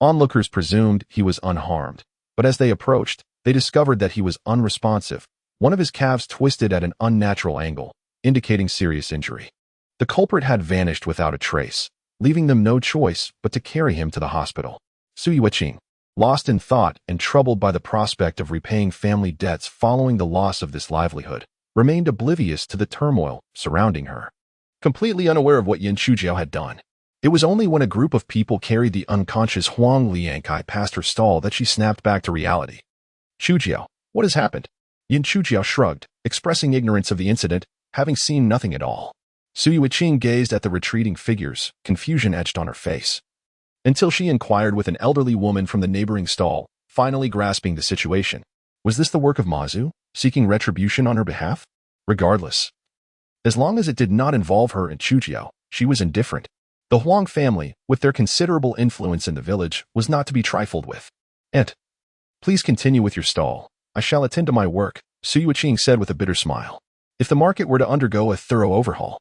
onlookers presumed he was unharmed, but as they approached, they discovered that he was unresponsive. One of his calves twisted at an unnatural angle, indicating serious injury. The culprit had vanished without a trace, leaving them no choice but to carry him to the hospital. Sui Weiqing, lost in thought and troubled by the prospect of repaying family debts following the loss of this livelihood, remained oblivious to the turmoil surrounding her, completely unaware of what Yin Shujiao had done. It was only when a group of people carried the unconscious Huang Liangkai past her stall that she snapped back to reality. Shujiao, what has happened? Yin Shujiao shrugged, expressing ignorance of the incident, having seen nothing at all. Sui Weiqing gazed at the retreating figures, confusion etched on her face, until she inquired with an elderly woman from the neighboring stall, finally grasping the situation. Was this the work of Mazu, seeking retribution on her behalf? Regardless, as long as it did not involve her and Shujiao, she was indifferent. The Huang family, with their considerable influence in the village, was not to be trifled with. Please continue with your stall. I shall attend to my work, Sui Weiqing said with a bitter smile. If the market were to undergo a thorough overhaul,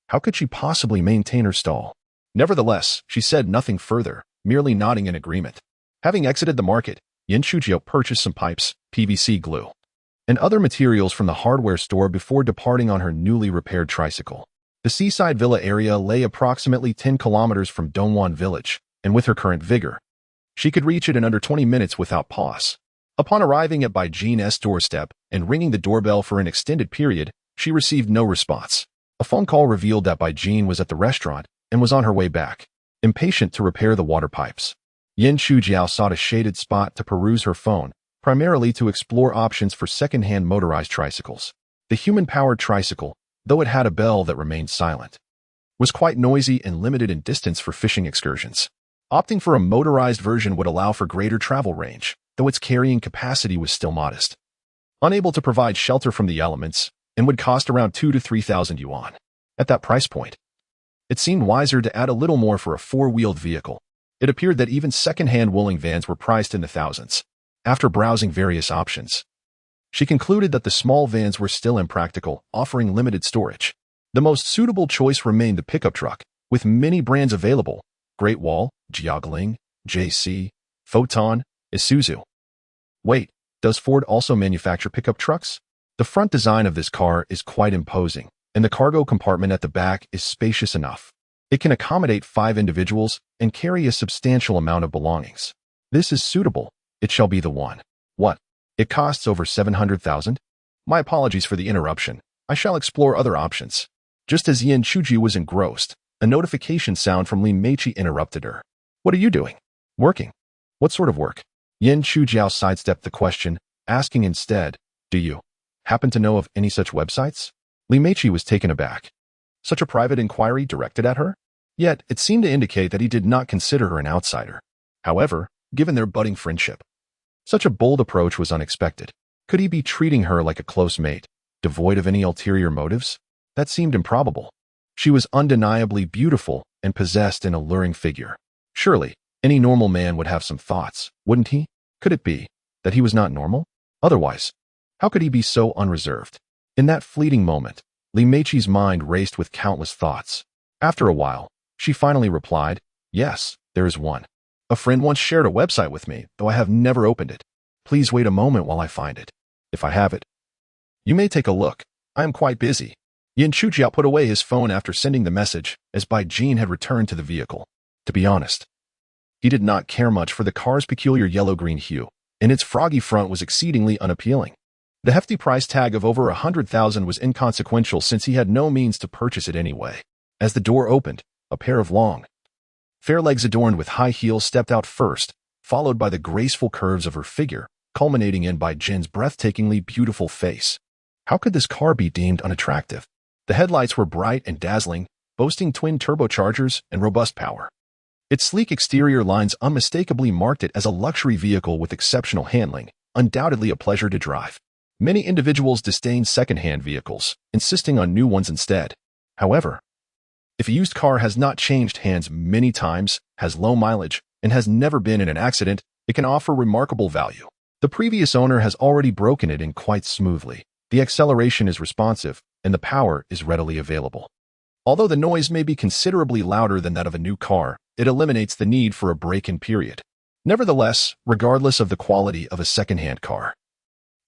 how could she possibly maintain her stall? Nevertheless, she said nothing further, merely nodding in agreement. Having exited the market, Yin Shujiao purchased some pipes, PVC glue, and other materials from the hardware store before departing on her newly repaired tricycle. The seaside villa area lay approximately 10 kilometers from Dongwan village, and with her current vigor, she could reach it in under 20 minutes without pause. Upon arriving at Bai Jin's doorstep and ringing the doorbell for an extended period, she received no response. A phone call revealed that Bai Jin was at the restaurant and was on her way back, impatient to repair the water pipes. Yin Shujiao sought a shaded spot to peruse her phone, primarily to explore options for second-hand motorized tricycles. The human-powered tricycle, though it had a bell that remained silent, was quite noisy and limited in distance for fishing excursions. Opting for a motorized version would allow for greater travel range, though its carrying capacity was still modest. Unable to provide shelter from the elements, and would cost around 2,000 to 3,000 yuan. At that price point, it seemed wiser to add a little more for a four-wheeled vehicle. It appeared that even second-hand Wuling vans were priced in the thousands. After browsing various options, she concluded that the small vans were still impractical, offering limited storage. The most suitable choice remained the pickup truck, with many brands available: Great Wall, Jiangling, JC, Photon, Isuzu. Wait, does Ford also manufacture pickup trucks? The front design of this car is quite imposing, and the cargo compartment at the back is spacious enough. It can accommodate 5 individuals and carry a substantial amount of belongings. This is suitable. It shall be the one. What? It costs over 700,000? My apologies for the interruption. I shall explore other options. Just as Yan Chuji was engrossed, a notification sound from Li Meiqi interrupted her. What are you doing? Working. What sort of work? Yan Chujiao sidestepped the question, asking instead, do you happen to know of any such websites? Li Meiqi was taken aback. Such a private inquiry directed at her? Yet, it seemed to indicate that he did not consider her an outsider. However, given their budding friendship, such a bold approach was unexpected. Could he be treating her like a close mate, devoid of any ulterior motives? That seemed improbable. She was undeniably beautiful and possessed an alluring figure. Surely, any normal man would have some thoughts, wouldn't he? Could it be that he was not normal? Otherwise, how could he be so unreserved? In that fleeting moment, Li Meiqi's mind raced with countless thoughts. After a while, she finally replied, yes, there is one. A friend once shared a website with me, though I have never opened it. Please wait a moment while I find it. If I have it, you may take a look. I am quite busy. Yan Chujiao put away his phone after sending the message, as Bai Jin had returned to the vehicle. To be honest, he did not care much for the car's peculiar yellow-green hue, and its froggy front was exceedingly unappealing. The hefty price tag of over 100,000 was inconsequential since he had no means to purchase it anyway. As the door opened, a pair of long, fair legs adorned with high heels stepped out first, followed by the graceful curves of her figure, culminating in Bai Jin's breathtakingly beautiful face. How could this car be deemed unattractive? The headlights were bright and dazzling, boasting twin turbochargers and robust power. Its sleek exterior lines unmistakably marked it as a luxury vehicle with exceptional handling, undoubtedly a pleasure to drive. Many individuals disdain second-hand vehicles, insisting on new ones instead. However, if a used car has not changed hands many times, has low mileage, and has never been in an accident, it can offer remarkable value. The previous owner has already broken it in quite smoothly. The acceleration is responsive, and the power is readily available. Although the noise may be considerably louder than that of a new car, it eliminates the need for a break-in period. Nevertheless, regardless of the quality of a second-hand car,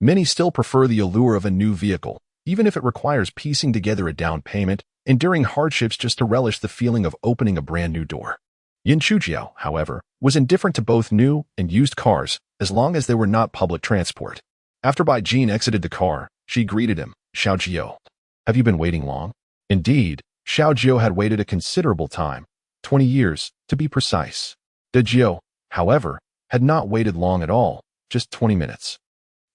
many still prefer the allure of a new vehicle, even if it requires piecing together a down payment, enduring hardships just to relish the feeling of opening a brand new door. Yan Chujiao, however, was indifferent to both new and used cars, as long as they were not public transport. After Bai Jin exited the car, she greeted him, Xiao Jiao. Have you been waiting long? Indeed, Xiao Jiao had waited a considerable time, 20 years, to be precise. De Jiao, however, had not waited long at all, just 20 minutes.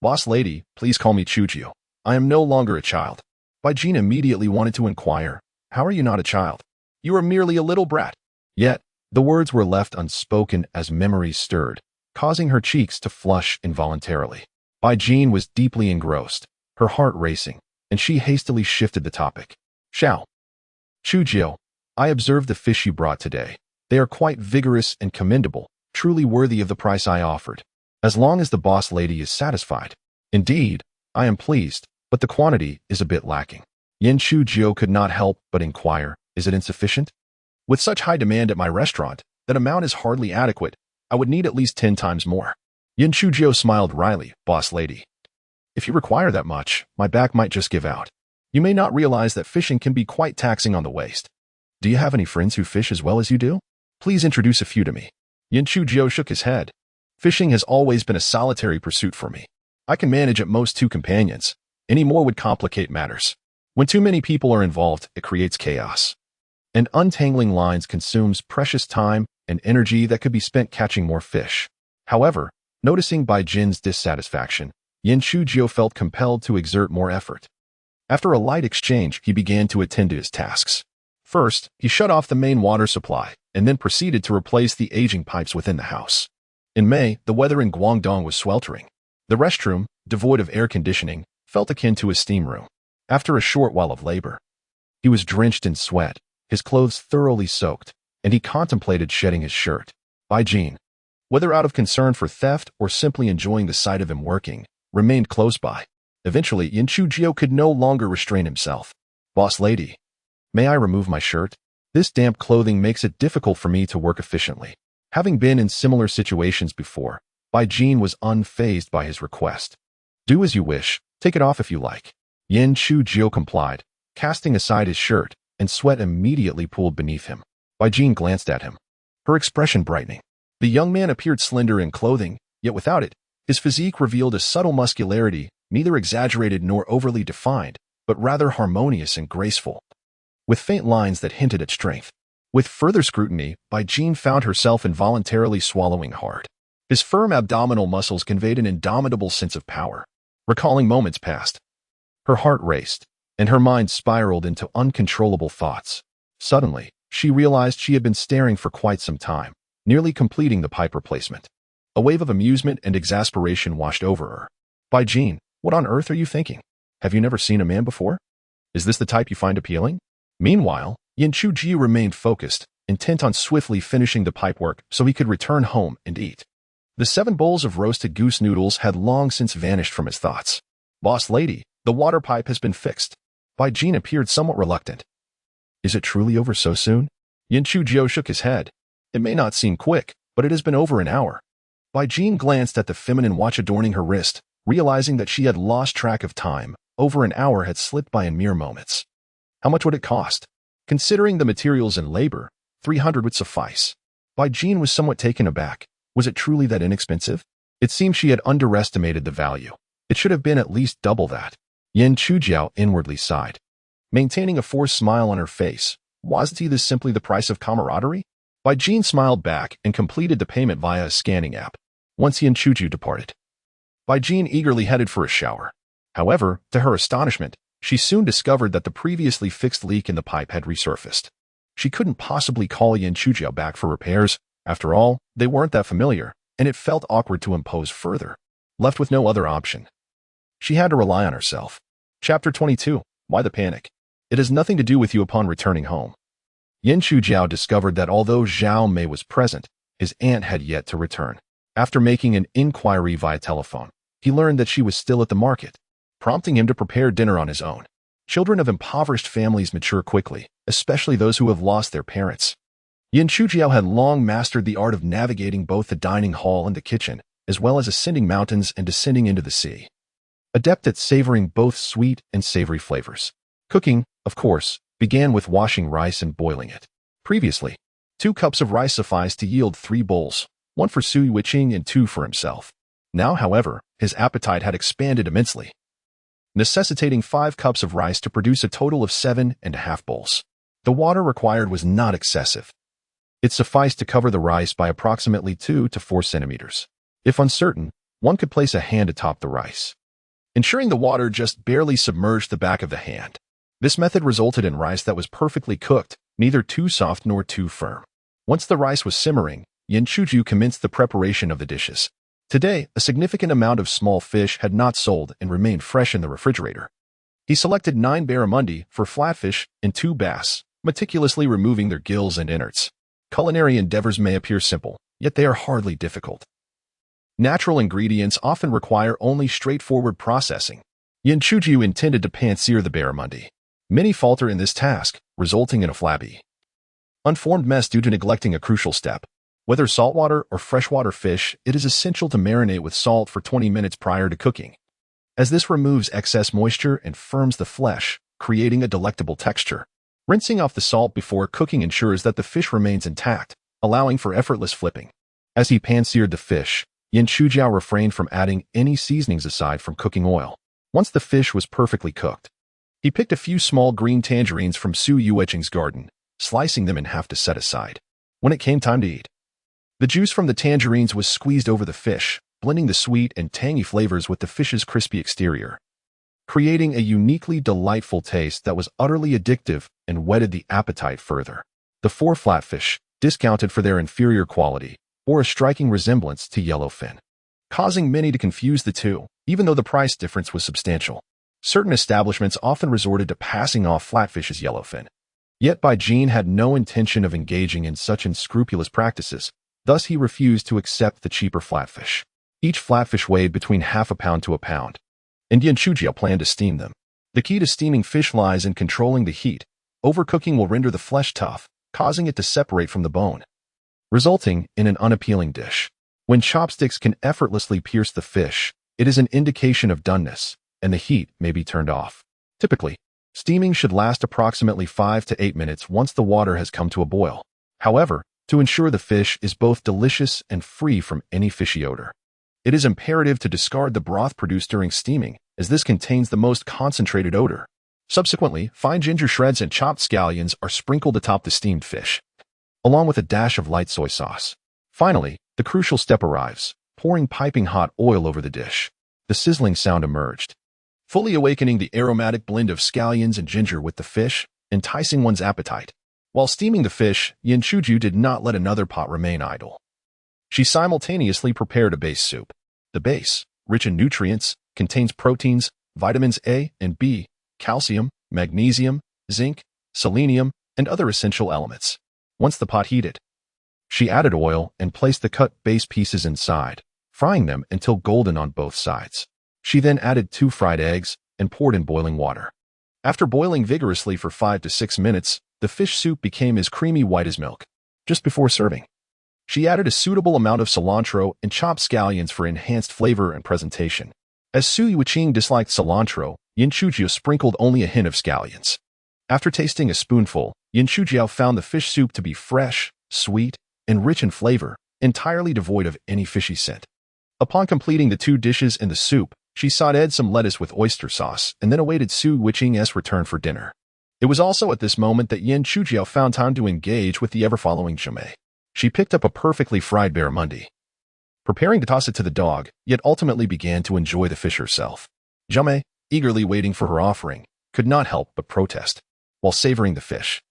Boss lady, please call me Chujiao. I am no longer a child. Bai Jin immediately wanted to inquire, how are you not a child? You are merely a little brat. Yet, the words were left unspoken as memories stirred, causing her cheeks to flush involuntarily. Bai Jin was deeply engrossed, her heart racing, and she hastily shifted the topic. Xiao Chujiao, I observed the fish you brought today. They are quite vigorous and commendable, truly worthy of the price I offered. As long as the boss lady is satisfied. Indeed, I am pleased, but the quantity is a bit lacking. Yan Chujiao could not help but inquire, is it insufficient? With such high demand at my restaurant, that amount is hardly adequate. I would need at least 10 times more. Yan Chujiao smiled wryly, boss lady. If you require that much, my back might just give out. You may not realize that fishing can be quite taxing on the waist. Do you have any friends who fish as well as you do? Please introduce a few to me. Yan Chujiao shook his head. Fishing has always been a solitary pursuit for me. I can manage at most 2 companions. Any more would complicate matters. When too many people are involved, it creates chaos. And untangling lines consumes precious time and energy that could be spent catching more fish. However, Noticing Bai Jin's dissatisfaction, Yin Chujiu felt compelled to exert more effort. After a light exchange, he began to attend to his tasks. First, he shut off the main water supply, and then proceeded to replace the aging pipes within the house. In May, the weather in Guangdong was sweltering. The restroom, devoid of air conditioning, felt akin to a steam room. After a short while of labor, he was drenched in sweat, his clothes thoroughly soaked, and he contemplated shedding his shirt. Bai Jin, whether out of concern for theft or simply enjoying the sight of him working, remained close by. Eventually, Yin Chujiu could no longer restrain himself. "Boss lady, may I remove my shirt? This damp clothing makes it difficult for me to work efficiently." Having been in similar situations before, Bai Jin was unfazed by his request. "Do as you wish, take it off if you like." Yin Chujiu complied, casting aside his shirt, and sweat immediately pooled beneath him. Bai Jin glanced at him, her expression brightening. The young man appeared slender in clothing, yet without it, his physique revealed a subtle muscularity, neither exaggerated nor overly defined, but rather harmonious and graceful, with faint lines that hinted at strength. With further scrutiny, Bai Jin found herself involuntarily swallowing hard. His firm abdominal muscles conveyed an indomitable sense of power. Recalling moments past, her heart raced, and her mind spiraled into uncontrollable thoughts. Suddenly, she realized she had been staring for quite some time, nearly completing the pipe replacement. A wave of amusement and exasperation washed over her. "Bai Jin, what on earth are you thinking? Have you never seen a man before? Is this the type you find appealing?" Meanwhile, Yin Chujiu remained focused, intent on swiftly finishing the pipework so he could return home and eat. The 7 bowls of roasted goose noodles had long since vanished from his thoughts. "Boss lady, the water pipe has been fixed." Bai Jin appeared somewhat reluctant. "Is it truly over so soon?" Yin Chujiu shook his head. "It may not seem quick, but it has been over an hour." Bai Jin glanced at the feminine watch adorning her wrist, realizing that she had lost track of time. Over an hour had slipped by in mere moments. How much would it cost? Considering the materials and labor, 300 would suffice. Bai Jin was somewhat taken aback. Was it truly that inexpensive? It seemed she had underestimated the value. It should have been at least double that. Yin Chujiu inwardly sighed. Maintaining a forced smile on her face, wasn't this simply the price of camaraderie? Bai Jin smiled back and completed the payment via a scanning app. Once Yin Chujiu departed, Bai Jin eagerly headed for a shower. However, to her astonishment, she soon discovered that the previously fixed leak in the pipe had resurfaced. She couldn't possibly call Yin Chujiu back for repairs. After all, they weren't that familiar, and it felt awkward to impose further. Left with no other option, she had to rely on herself. Chapter 22. Why the panic? It has nothing to do with you upon returning home. Yin Chujiu discovered that although Zhao Mei was present, his aunt had yet to return. After making an inquiry via telephone, he learned that she was still at the market, prompting him to prepare dinner on his own. Children of impoverished families mature quickly, especially those who have lost their parents. Yin Chujiu had long mastered the art of navigating both the dining hall and the kitchen, as well as ascending mountains and descending into the sea. Adept at savoring both sweet and savory flavors. Cooking, of course, began with washing rice and boiling it. Previously, 2 cups of rice sufficed to yield 3 bowls, 1 for Sui Wiqing and 2 for himself. Now, however, his appetite had expanded immensely, necessitating 5 cups of rice to produce a total of 7.5 bowls. The water required was not excessive. It sufficed to cover the rice by approximately 2 to 4 centimeters. If uncertain, one could place a hand atop the rice, ensuring the water just barely submerged the back of the hand. This method resulted in rice that was perfectly cooked, neither too soft nor too firm. Once the rice was simmering, Yin Chujiu commenced the preparation of the dishes. Today, a significant amount of small fish had not sold and remained fresh in the refrigerator. He selected 9 barramundi for flatfish and 2 bass, meticulously removing their gills and innards. Culinary endeavors may appear simple, yet they are hardly difficult. Natural ingredients often require only straightforward processing. Yin Chujiu intended to pan-sear the barramundi. Many falter in this task, resulting in a flabby, unformed mess due to neglecting a crucial step. Whether saltwater or freshwater fish, it is essential to marinate with salt for 20 minutes prior to cooking, as this removes excess moisture and firms the flesh, creating a delectable texture. Rinsing off the salt before cooking ensures that the fish remains intact, allowing for effortless flipping. As he pan-seared the fish, Yin Chujiu refrained from adding any seasonings aside from cooking oil. Once the fish was perfectly cooked, he picked a few small green tangerines from Su Yueqing's garden, slicing them in half to set aside. When it came time to eat, the juice from the tangerines was squeezed over the fish, blending the sweet and tangy flavors with the fish's crispy exterior, creating a uniquely delightful taste that was utterly addictive and whetted the appetite further. The 4 flatfish, discounted for their inferior quality, bore a striking resemblance to yellowfin, causing many to confuse the two, even though the price difference was substantial. Certain establishments often resorted to passing off flatfish as yellowfin. Yet Bai Jin had no intention of engaging in such unscrupulous practices, thus he refused to accept the cheaper flatfish. Each flatfish weighed between half a pound to a pound, and Yan Shujiao planned to steam them. The key to steaming fish lies in controlling the heat. Overcooking will render the flesh tough, causing it to separate from the bone, resulting in an unappealing dish. When chopsticks can effortlessly pierce the fish, it is an indication of doneness, and the heat may be turned off. Typically, steaming should last approximately 5 to 8 minutes once the water has come to a boil. However, to ensure the fish is both delicious and free from any fishy odor, it is imperative to discard the broth produced during steaming, as this contains the most concentrated odor. Subsequently, fine ginger shreds and chopped scallions are sprinkled atop the steamed fish, along with a dash of light soy sauce. Finally, the crucial step arrives, pouring piping hot oil over the dish. The sizzling sound emerged, fully awakening the aromatic blend of scallions and ginger with the fish, enticing one's appetite. While steaming the fish, Yan Shujiao did not let another pot remain idle. She simultaneously prepared a base soup. The base, rich in nutrients, contains proteins, vitamins A and B, calcium, magnesium, zinc, selenium, and other essential elements. Once the pot heated, she added oil and placed the cut base pieces inside, frying them until golden on both sides. She then added 2 fried eggs and poured in boiling water. After boiling vigorously for 5 to 6 minutes, the fish soup became as creamy white as milk. Just before serving, she added a suitable amount of cilantro and chopped scallions for enhanced flavor and presentation. As Su Yiqing disliked cilantro, Yan Shujiao sprinkled only a hint of scallions. After tasting a spoonful, Yan Shujiao found the fish soup to be fresh, sweet, and rich in flavor, entirely devoid of any fishy scent. Upon completing the 2 dishes and the soup, she sautéed some lettuce with oyster sauce and then awaited Su Yiqing's return for dinner. It was also at this moment that Yan Shujiao found time to engage with the ever-following Zhumei. She picked up a perfectly fried barramundi, preparing to toss it to the dog, yet ultimately began to enjoy the fish herself. Zhumei, eagerly waiting for her offering, could not help but protest, while savoring the fish.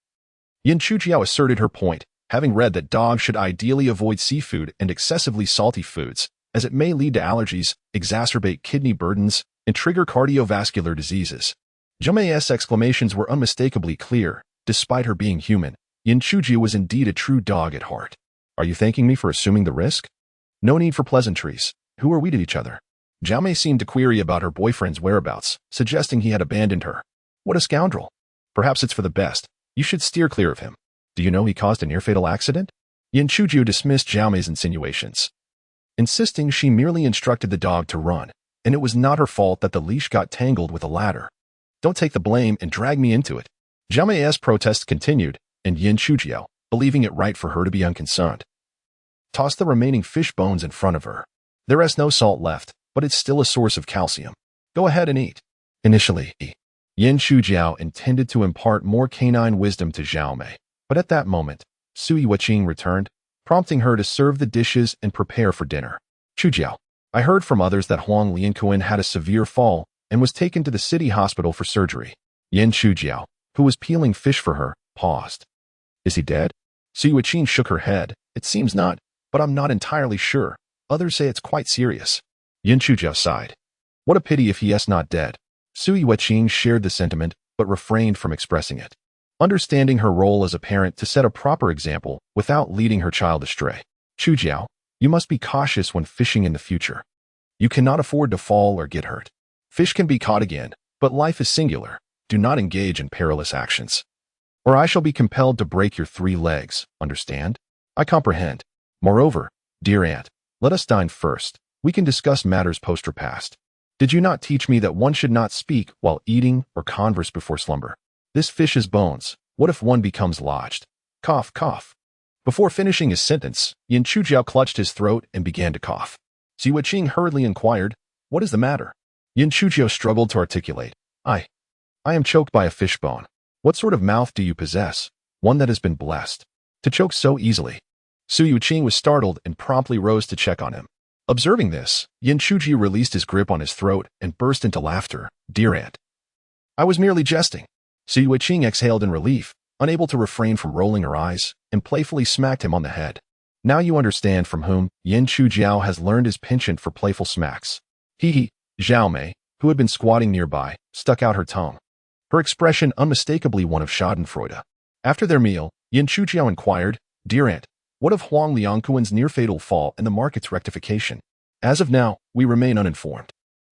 Yan Shujiao asserted her point, having read that dogs should ideally avoid seafood and excessively salty foods, as it may lead to allergies, exacerbate kidney burdens, and trigger cardiovascular diseases. Zhumei's exclamations were unmistakably clear. Despite her being human, Yan Shujiao was indeed a true dog at heart. Are you thanking me for assuming the risk? No need for pleasantries. Who are we to each other? Zhumei seemed to query about her boyfriend's whereabouts, suggesting he had abandoned her. What a scoundrel. Perhaps it's for the best. You should steer clear of him. Do you know he caused a near-fatal accident? Yan Shujiao dismissed Zhumei's insinuations, insisting she merely instructed the dog to run, and it was not her fault that the leash got tangled with a ladder. Don't take the blame and drag me into it. Zhumei's protests continued, and Yan Shujiao, believing it right for her to be unconcerned, tossed the remaining fish bones in front of her. There is no salt left, but it's still a source of calcium. Go ahead and eat. Initially, Yan Shujiao intended to impart more canine wisdom to Zhumei, but at that moment, Su Yiqing returned, prompting her to serve the dishes and prepare for dinner. Shujiao, I heard from others that Huang Lianquan had a severe fall and was taken to the city hospital for surgery. Yan Shujiao, who was peeling fish for her, paused. Is he dead? Su Yiqing shook her head. It seems not, but I'm not entirely sure. Others say it's quite serious. Yan Shujiao sighed. What a pity if he is not dead. Su Yiqing shared the sentiment, but refrained from expressing it, understanding her role as a parent to set a proper example without leading her child astray. Shujiao, you must be cautious when fishing in the future. You cannot afford to fall or get hurt. Fish can be caught again, but life is singular. Do not engage in perilous actions, or I shall be compelled to break your 3 legs, understand? I comprehend. Moreover, dear aunt, let us dine first. We can discuss matters post-repast. Did you not teach me that one should not speak while eating or converse before slumber? This fish is bones. What if one becomes lodged? Cough, cough. Before finishing his sentence, Yan Shujiao clutched his throat and began to cough. Su Yiqing hurriedly inquired, what is the matter? Yan Shujiao struggled to articulate. I am choked by a fish bone. What sort of mouth do you possess? One that has been blessed to choke so easily. Su Yiqing was startled and promptly rose to check on him. Observing this, Yin Chuji released his grip on his throat and burst into laughter. "Dear aunt, I was merely jesting." Su Yuiqing exhaled in relief, unable to refrain from rolling her eyes, and playfully smacked him on the head. Now you understand from whom Yin Chujiao has learned his penchant for playful smacks. Hee. Zhao Mei, who had been squatting nearby, stuck out her tongue, her expression unmistakably one of schadenfreude. After their meal, Yin Chujiao inquired, "Dear aunt, what of Huang Liangkuan's near-fatal fall and the market's rectification? As of now, we remain uninformed.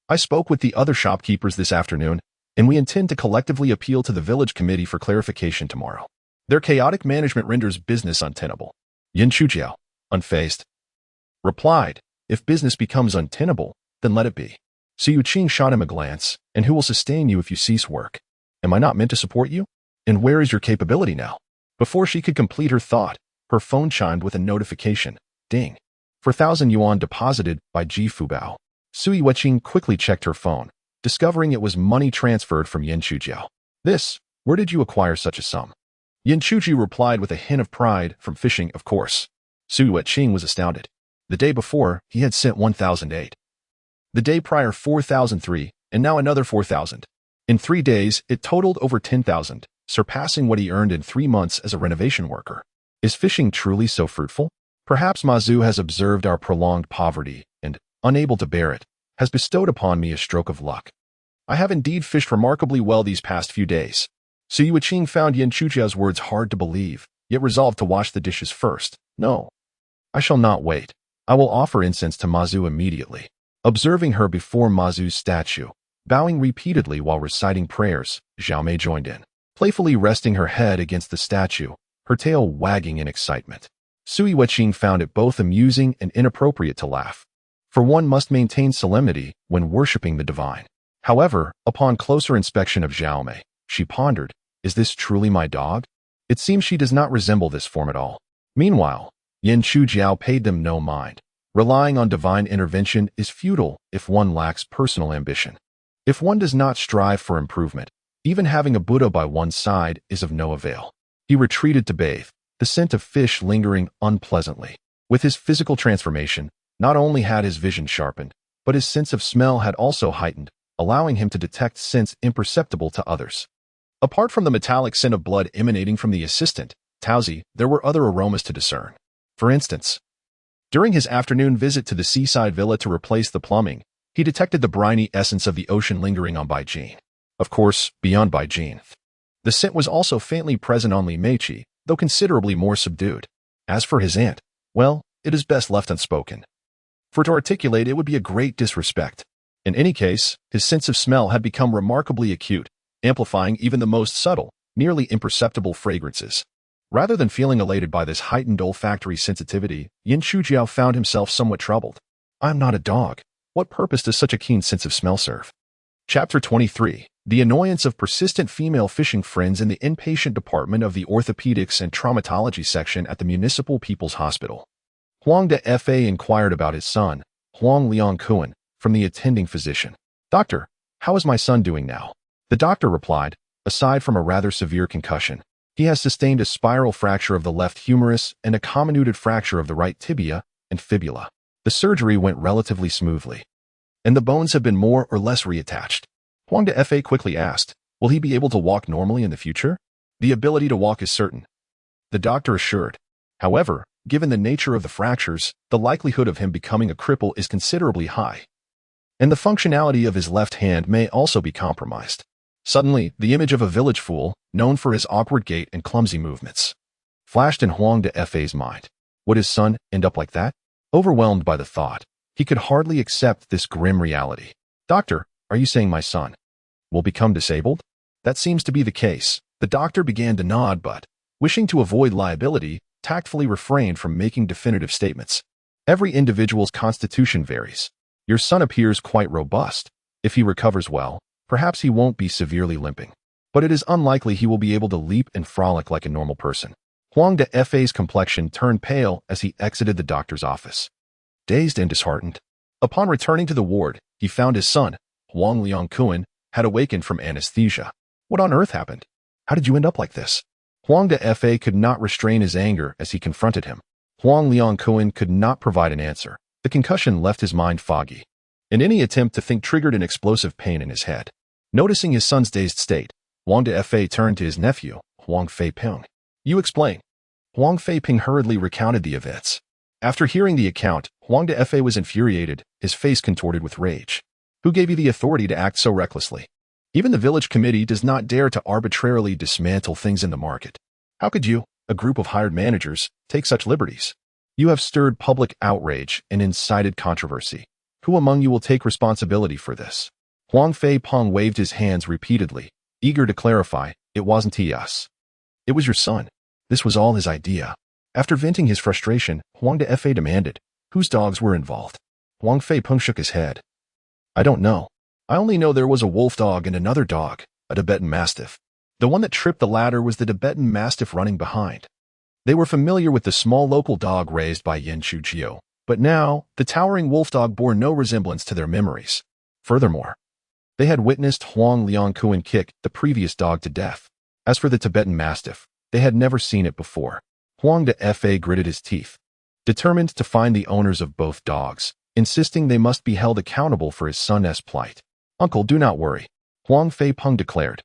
I spoke with the other shopkeepers this afternoon, and we intend to collectively appeal to the village committee for clarification tomorrow. Their chaotic management renders business untenable." Yin Chujiao, unfazed, replied, "If business becomes untenable, then let it be." Su Yuqing shot him a glance, "And who will sustain you if you cease work? Am I not meant to support you? And where is your capability now?" Before she could complete her thought, her phone chimed with a notification. Ding. 4,000 yuan deposited by Ji Fubao. Su Yuiqing quickly checked her phone, discovering it was money transferred from Yin Chujiao. Where did you acquire such a sum?" Yin Chuji replied with a hint of pride, "From fishing, of course." Su Yuiqing was astounded. The day before, he had sent 1,008. The day prior 4,003, and now another 4,000. In 3 days, it totaled over 10,000, surpassing what he earned in 3 months as a renovation worker. Is fishing truly so fruitful? Perhaps Mazu has observed our prolonged poverty and, unable to bear it, has bestowed upon me a stroke of luck. I have indeed fished remarkably well these past few days. Su Yuiqing found Yin Chujiao's words hard to believe, yet resolved to wash the dishes first. "No, I shall not wait. I will offer incense to Mazu immediately." Observing her before Mazu's statue, bowing repeatedly while reciting prayers, Zhao Mei joined in, playfully resting her head against the statue, her tail wagging in excitement. Su Yuiqing found it both amusing and inappropriate to laugh, for one must maintain solemnity when worshipping the divine. However, upon closer inspection of Zhao Mei, she pondered, "Is this truly my dog? It seems she does not resemble this form at all." Meanwhile, Yin Chujiao paid them no mind. Relying on divine intervention is futile if one lacks personal ambition. If one does not strive for improvement, even having a Buddha by one's side is of no avail. He retreated to bathe, the scent of fish lingering unpleasantly. With his physical transformation, not only had his vision sharpened, but his sense of smell had also heightened, allowing him to detect scents imperceptible to others. Apart from the metallic scent of blood emanating from the assistant, Taozi, there were other aromas to discern. For instance, during his afternoon visit to the seaside villa to replace the plumbing, he detected the briny essence of the ocean lingering on Baijin. Of course, beyond Baijin. The scent was also faintly present on Li Meiqi, though considerably more subdued. As for his aunt, well, it is best left unspoken. For to articulate it would be a great disrespect. In any case, his sense of smell had become remarkably acute, amplifying even the most subtle, nearly imperceptible fragrances. Rather than feeling elated by this heightened olfactory sensitivity, Yin Chujiao found himself somewhat troubled. "I am not a dog. What purpose does such a keen sense of smell serve?" Chapter 23. The annoyance of persistent female fishing friends in the inpatient department of the orthopedics and traumatology section at the Municipal People's Hospital. Huang de Fa inquired about his son, Huang Liangkuan, from the attending physician. "Doctor, how is my son doing now?" The doctor replied, "Aside from a rather severe concussion, he has sustained a spiral fracture of the left humerus and a comminuted fracture of the right tibia and fibula. The surgery went relatively smoothly, and the bones have been more or less reattached." Huang de Fa quickly asked, "Will he be able to walk normally in the future?" "The ability to walk is certain," the doctor assured. "However, given the nature of the fractures, the likelihood of him becoming a cripple is considerably high, and the functionality of his left hand may also be compromised." Suddenly, the image of a village fool, known for his awkward gait and clumsy movements, flashed in Huang de Fa's mind. Would his son end up like that? Overwhelmed by the thought, he could hardly accept this grim reality. "Doctor, are you saying my son will become disabled?" "That seems to be the case." The doctor began to nod but, wishing to avoid liability, tactfully refrained from making definitive statements. "Every individual's constitution varies. Your son appears quite robust. If he recovers well, perhaps he won't be severely limping, but it is unlikely he will be able to leap and frolic like a normal person." Huang de Fa's complexion turned pale as he exited the doctor's office. Dazed and disheartened, upon returning to the ward, he found his son, Huang Liangkuan, had awakened from anesthesia. "What on earth happened? How did you end up like this?" Huang de Fa could not restrain his anger as he confronted him. Huang Liangkuan could not provide an answer, The concussion left his mind foggy, and any attempt to think triggered an explosive pain in his head. Noticing his son's dazed state, Huang Defe turned to his nephew, Huang Feiping. You explain. Huang Feiping hurriedly recounted the events. After hearing the account, Huang Defe was infuriated, his face contorted with rage. Who gave you the authority to act so recklessly? Even the village committee does not dare to arbitrarily dismantle things in the market. How could you, a group of hired managers, take such liberties? You have stirred public outrage and incited controversy. Who among you will take responsibility for this? Huang Feiping waved his hands repeatedly, eager to clarify, it wasn't us. It was your son. This was all his idea. After venting his frustration, Huang Defe demanded, whose dogs were involved? Huang Feiping shook his head. I don't know. I only know there was a wolf dog and another dog, a Tibetan Mastiff. The one that tripped the ladder was the Tibetan Mastiff running behind. They were familiar with the small local dog raised by Yan Chujiao, but now the towering wolf dog bore no resemblance to their memories. Furthermore, they had witnessed Huang Liangkuan kick the previous dog to death. As for the Tibetan Mastiff, they had never seen it before. Huang Defe gritted his teeth, determined to find the owners of both dogs, insisting they must be held accountable for his son's plight. Uncle, do not worry, Huang Feiping declared,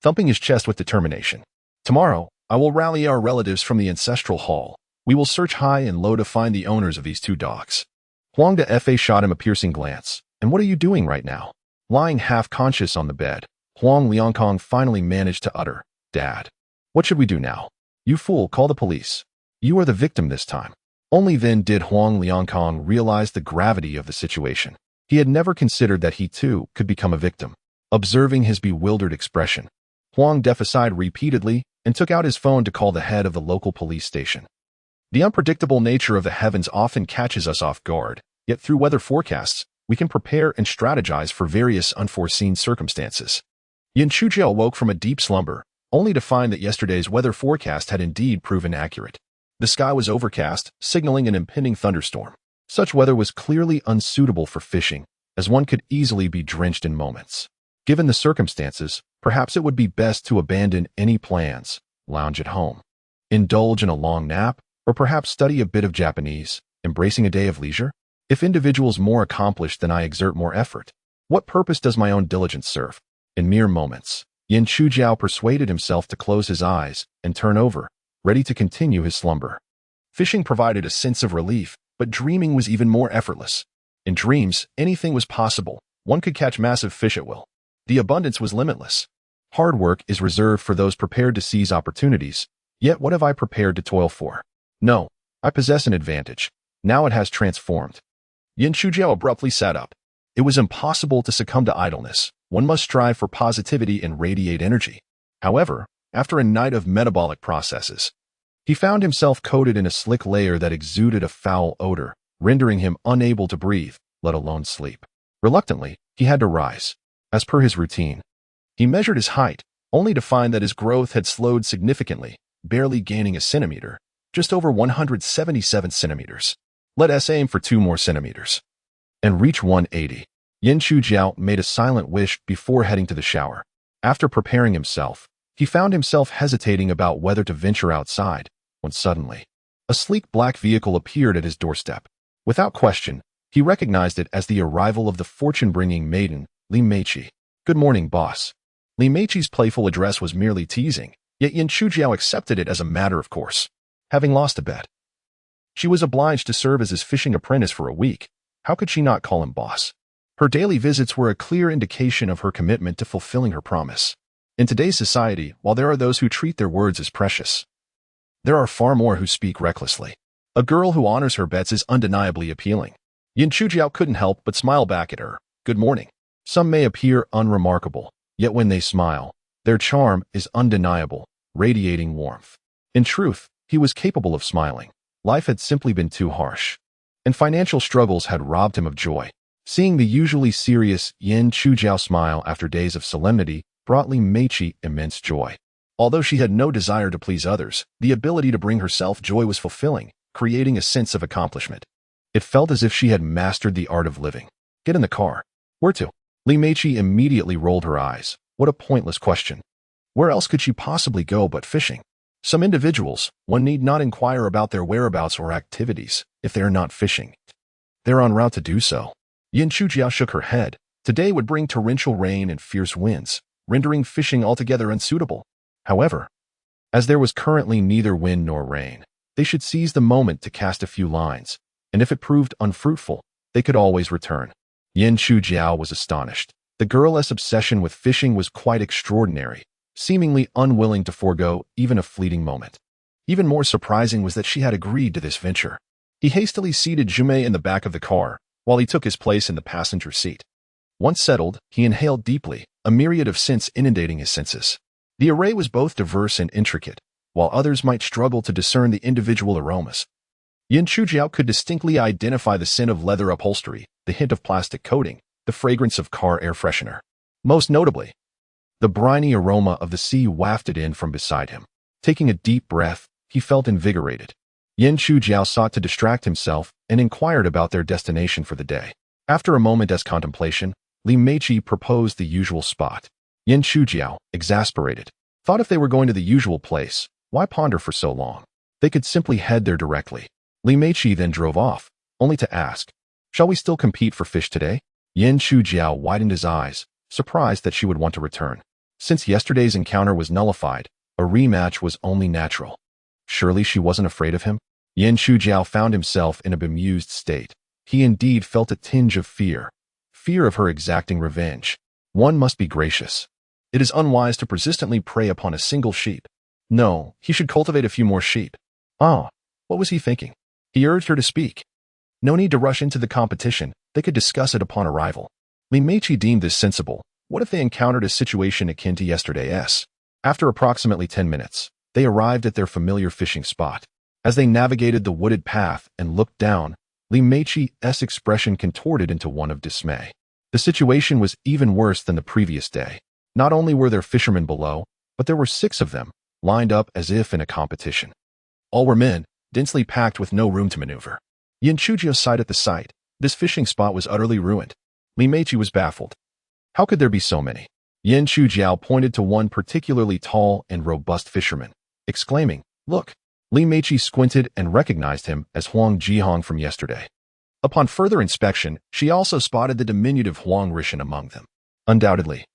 thumping his chest with determination. Tomorrow, I will rally our relatives from the ancestral hall. We will search high and low to find the owners of these two dogs. Huang Defe shot him a piercing glance. And what are you doing right now? Lying half-conscious on the bed, Huang Liangkong finally managed to utter, Dad. What should we do now? You fool, call the police. You are the victim this time. Only then did Huang Liangkong realize the gravity of the situation. He had never considered that he too could become a victim. Observing his bewildered expression, Huang Defe sighed repeatedly and took out his phone to call the head of the local police station. The unpredictable nature of the heavens often catches us off guard, yet through weather forecasts, we can prepare and strategize for various unforeseen circumstances. Yan Chujiao woke from a deep slumber, only to find that yesterday's weather forecast had indeed proven accurate. The sky was overcast, signaling an impending thunderstorm. Such weather was clearly unsuitable for fishing, as one could easily be drenched in moments. Given the circumstances, perhaps it would be best to abandon any plans, lounge at home, indulge in a long nap, or perhaps study a bit of Japanese, embracing a day of leisure. If individuals more accomplished than I exert more effort, what purpose does my own diligence serve? In mere moments, Yan Chujiao persuaded himself to close his eyes and turn over, ready to continue his slumber. Fishing provided a sense of relief, but dreaming was even more effortless. In dreams, anything was possible. One could catch massive fish at will. The abundance was limitless. Hard work is reserved for those prepared to seize opportunities. Yet what have I prepared to toil for? No, I possess an advantage. Now it has transformed. Yan Chujiao abruptly sat up. It was impossible to succumb to idleness. One must strive for positivity and radiate energy. However, after a night of metabolic processes, he found himself coated in a slick layer that exuded a foul odor, rendering him unable to breathe, let alone sleep. Reluctantly, he had to rise. As per his routine, he measured his height, only to find that his growth had slowed significantly, barely gaining a centimeter, just over 177 centimeters. Let us aim for 2 more centimeters. And reach 180. Yan Chujiao made a silent wish before heading to the shower. After preparing himself, he found himself hesitating about whether to venture outside, when suddenly, a sleek black vehicle appeared at his doorstep. Without question, he recognized it as the arrival of the fortune-bringing maiden, Li Meiqi. Good morning, boss. Li Meiqi's playful address was merely teasing, yet Yan Chujiao accepted it as a matter of course. Having lost a bet, she was obliged to serve as his fishing apprentice for a week. How could she not call him boss? Her daily visits were a clear indication of her commitment to fulfilling her promise. In today's society, while there are those who treat their words as precious, there are far more who speak recklessly. A girl who honors her bets is undeniably appealing. Yan Chujiao couldn't help but smile back at her. Good morning. Some may appear unremarkable, yet when they smile, their charm is undeniable, radiating warmth. In truth, he was capable of smiling. Life had simply been too harsh, and financial struggles had robbed him of joy. Seeing the usually serious Yan Chujiao smile after days of solemnity brought Li Meiqi immense joy. Although she had no desire to please others, the ability to bring herself joy was fulfilling, creating a sense of accomplishment. It felt as if she had mastered the art of living. Get in the car. Where to? Li Meiqi immediately rolled her eyes. What a pointless question. Where else could she possibly go but fishing? Some individuals, one need not inquire about their whereabouts or activities if they are not fishing. They're en route to do so. Yin Chujiao shook her head. Today would bring torrential rain and fierce winds, rendering fishing altogether unsuitable. However, as there was currently neither wind nor rain, they should seize the moment to cast a few lines, and if it proved unfruitful, they could always return. Yin Chujiao was astonished. The girl's obsession with fishing was quite extraordinary, seemingly unwilling to forego even a fleeting moment. Even more surprising was that she had agreed to this venture. He hastily seated Jume in the back of the car, while he took his place in the passenger seat. Once settled, he inhaled deeply, a myriad of scents inundating his senses. The array was both diverse and intricate, while others might struggle to discern the individual aromas. Yin Chujiao could distinctly identify the scent of leather upholstery, the hint of plastic coating, the fragrance of car air freshener. Most notably, the briny aroma of the sea wafted in from beside him. Taking a deep breath, he felt invigorated. Yin Chujiao sought to distract himself and inquired about their destination for the day. After a moment's contemplation, Li Meiqi proposed the usual spot. Yin Chujiao, exasperated, thought if they were going to the usual place, why ponder for so long? They could simply head there directly. Li Meiqi then drove off, only to ask, "Shall we still compete for fish today?" Yin Chujiao widened his eyes, surprised that she would want to return. Since yesterday's encounter was nullified, a rematch was only natural. Surely she wasn't afraid of him? Yin Chujiao found himself in a bemused state. He indeed felt a tinge of fear of her exacting revenge. One must be gracious. It is unwise to persistently prey upon a single sheep. No, he should cultivate a few more sheep. Ah, what was he thinking? He urged her to speak. No need to rush into the competition. They could discuss it upon arrival. Li Meiqi deemed this sensible. What if they encountered a situation akin to yesterday's? After approximately 10 minutes, they arrived at their familiar fishing spot. As they navigated the wooded path and looked down, Li Meiqi's expression contorted into one of dismay. The situation was even worse than the previous day. Not only were there fishermen below, but there were 6 of them, lined up as if in a competition. All were men, densely packed with no room to maneuver. Yin Chujiao sighed at the sight. This fishing spot was utterly ruined. Li Meiqi was baffled. How could there be so many? Yin Chujiao pointed to one particularly tall and robust fisherman, exclaiming, "Look!" Li Meiqi squinted and recognized him as Huang Jihong from yesterday. Upon further inspection, she also spotted the diminutive Huang Rishan among them. Undoubtedly,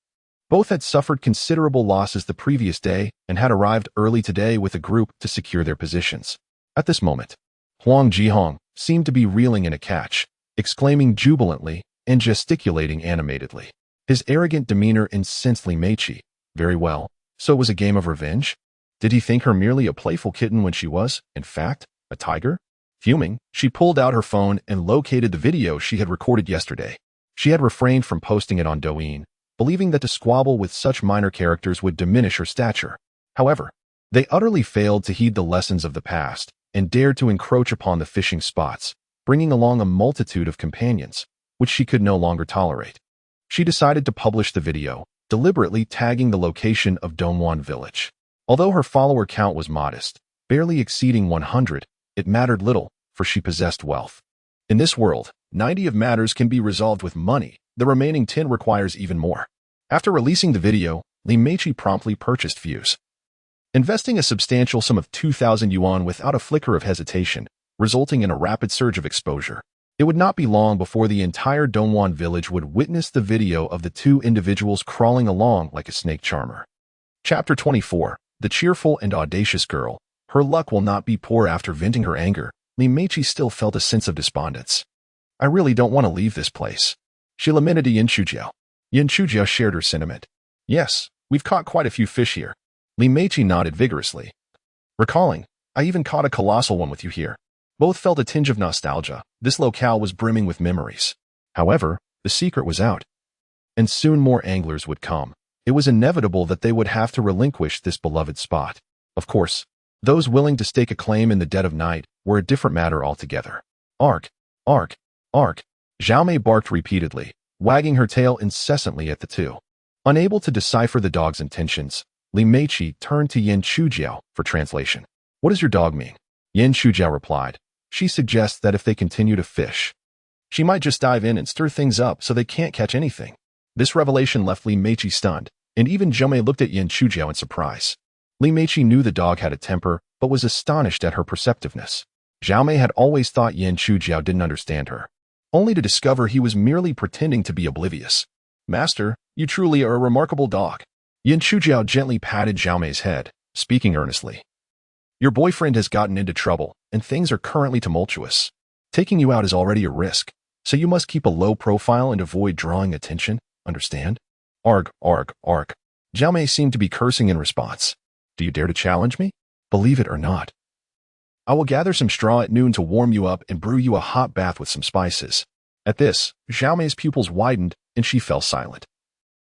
both had suffered considerable losses the previous day and had arrived early today with a group to secure their positions. At this moment, Huang Jihong seemed to be reeling in a catch, exclaiming jubilantly and gesticulating animatedly. His arrogant demeanor incensed Li Meiqi. Very well, so it was a game of revenge? Did he think her merely a playful kitten when she was, in fact, a tiger? Fuming, she pulled out her phone and located the video she had recorded yesterday. She had refrained from posting it on Douyin, believing that to squabble with such minor characters would diminish her stature. However, they utterly failed to heed the lessons of the past and dared to encroach upon the fishing spots, bringing along a multitude of companions, which she could no longer tolerate. She decided to publish the video, deliberately tagging the location of Dongwan Village. Although her follower count was modest, barely exceeding 100, it mattered little, for she possessed wealth. In this world, 90 of matters can be resolved with money, the remaining 10 requires even more. After releasing the video, Li Meiqi promptly purchased views. Investing a substantial sum of 2,000 yuan without a flicker of hesitation, resulting in a rapid surge of exposure. It would not be long before the entire Dongwan village would witness the video of the 2 individuals crawling along like a snake charmer. Chapter 24. The cheerful and audacious girl. Her luck will not be poor. After venting her anger, Li Meiqi still felt a sense of despondence. I really don't want to leave this place, she lamented to Yin Chujiao. Yin Chujiao shared her sentiment. Yes, we've caught quite a few fish here. Li Meiqi nodded vigorously, recalling, I even caught a colossal one with you here. Both felt a tinge of nostalgia. This locale was brimming with memories. However, the secret was out, and soon more anglers would come. It was inevitable that they would have to relinquish this beloved spot. Of course, those willing to stake a claim in the dead of night were a different matter altogether. Ark, ark, ark. Xiaomei barked repeatedly, wagging her tail incessantly at the 2. Unable to decipher the dog's intentions, Li Meiqi turned to Yin Chujiao for translation. What does your dog mean? Yin Chujiao replied. She suggests that if they continue to fish, she might just dive in and stir things up so they can't catch anything. This revelation left Li Meiqi stunned, and even Xiaomei looked at Yin Chujiao in surprise. Li Meiqi knew the dog had a temper, but was astonished at her perceptiveness. Xiaomei had always thought Yin Chujiao didn't understand her. only to discover he was merely pretending to be oblivious. Master, you truly are a remarkable dog. Yin Chujiao gently patted Zhao Mei's head, speaking earnestly. Your boyfriend has gotten into trouble, and things are currently tumultuous. Taking you out is already a risk, so you must keep a low profile and avoid drawing attention, understand? Arg, arg, arg. Zhao Mei seemed to be cursing in response. Do you dare to challenge me? Believe it or not. I will gather some straw at noon to warm you up and brew you a hot bath with some spices. At this, Zhao Mei's pupils widened and she fell silent,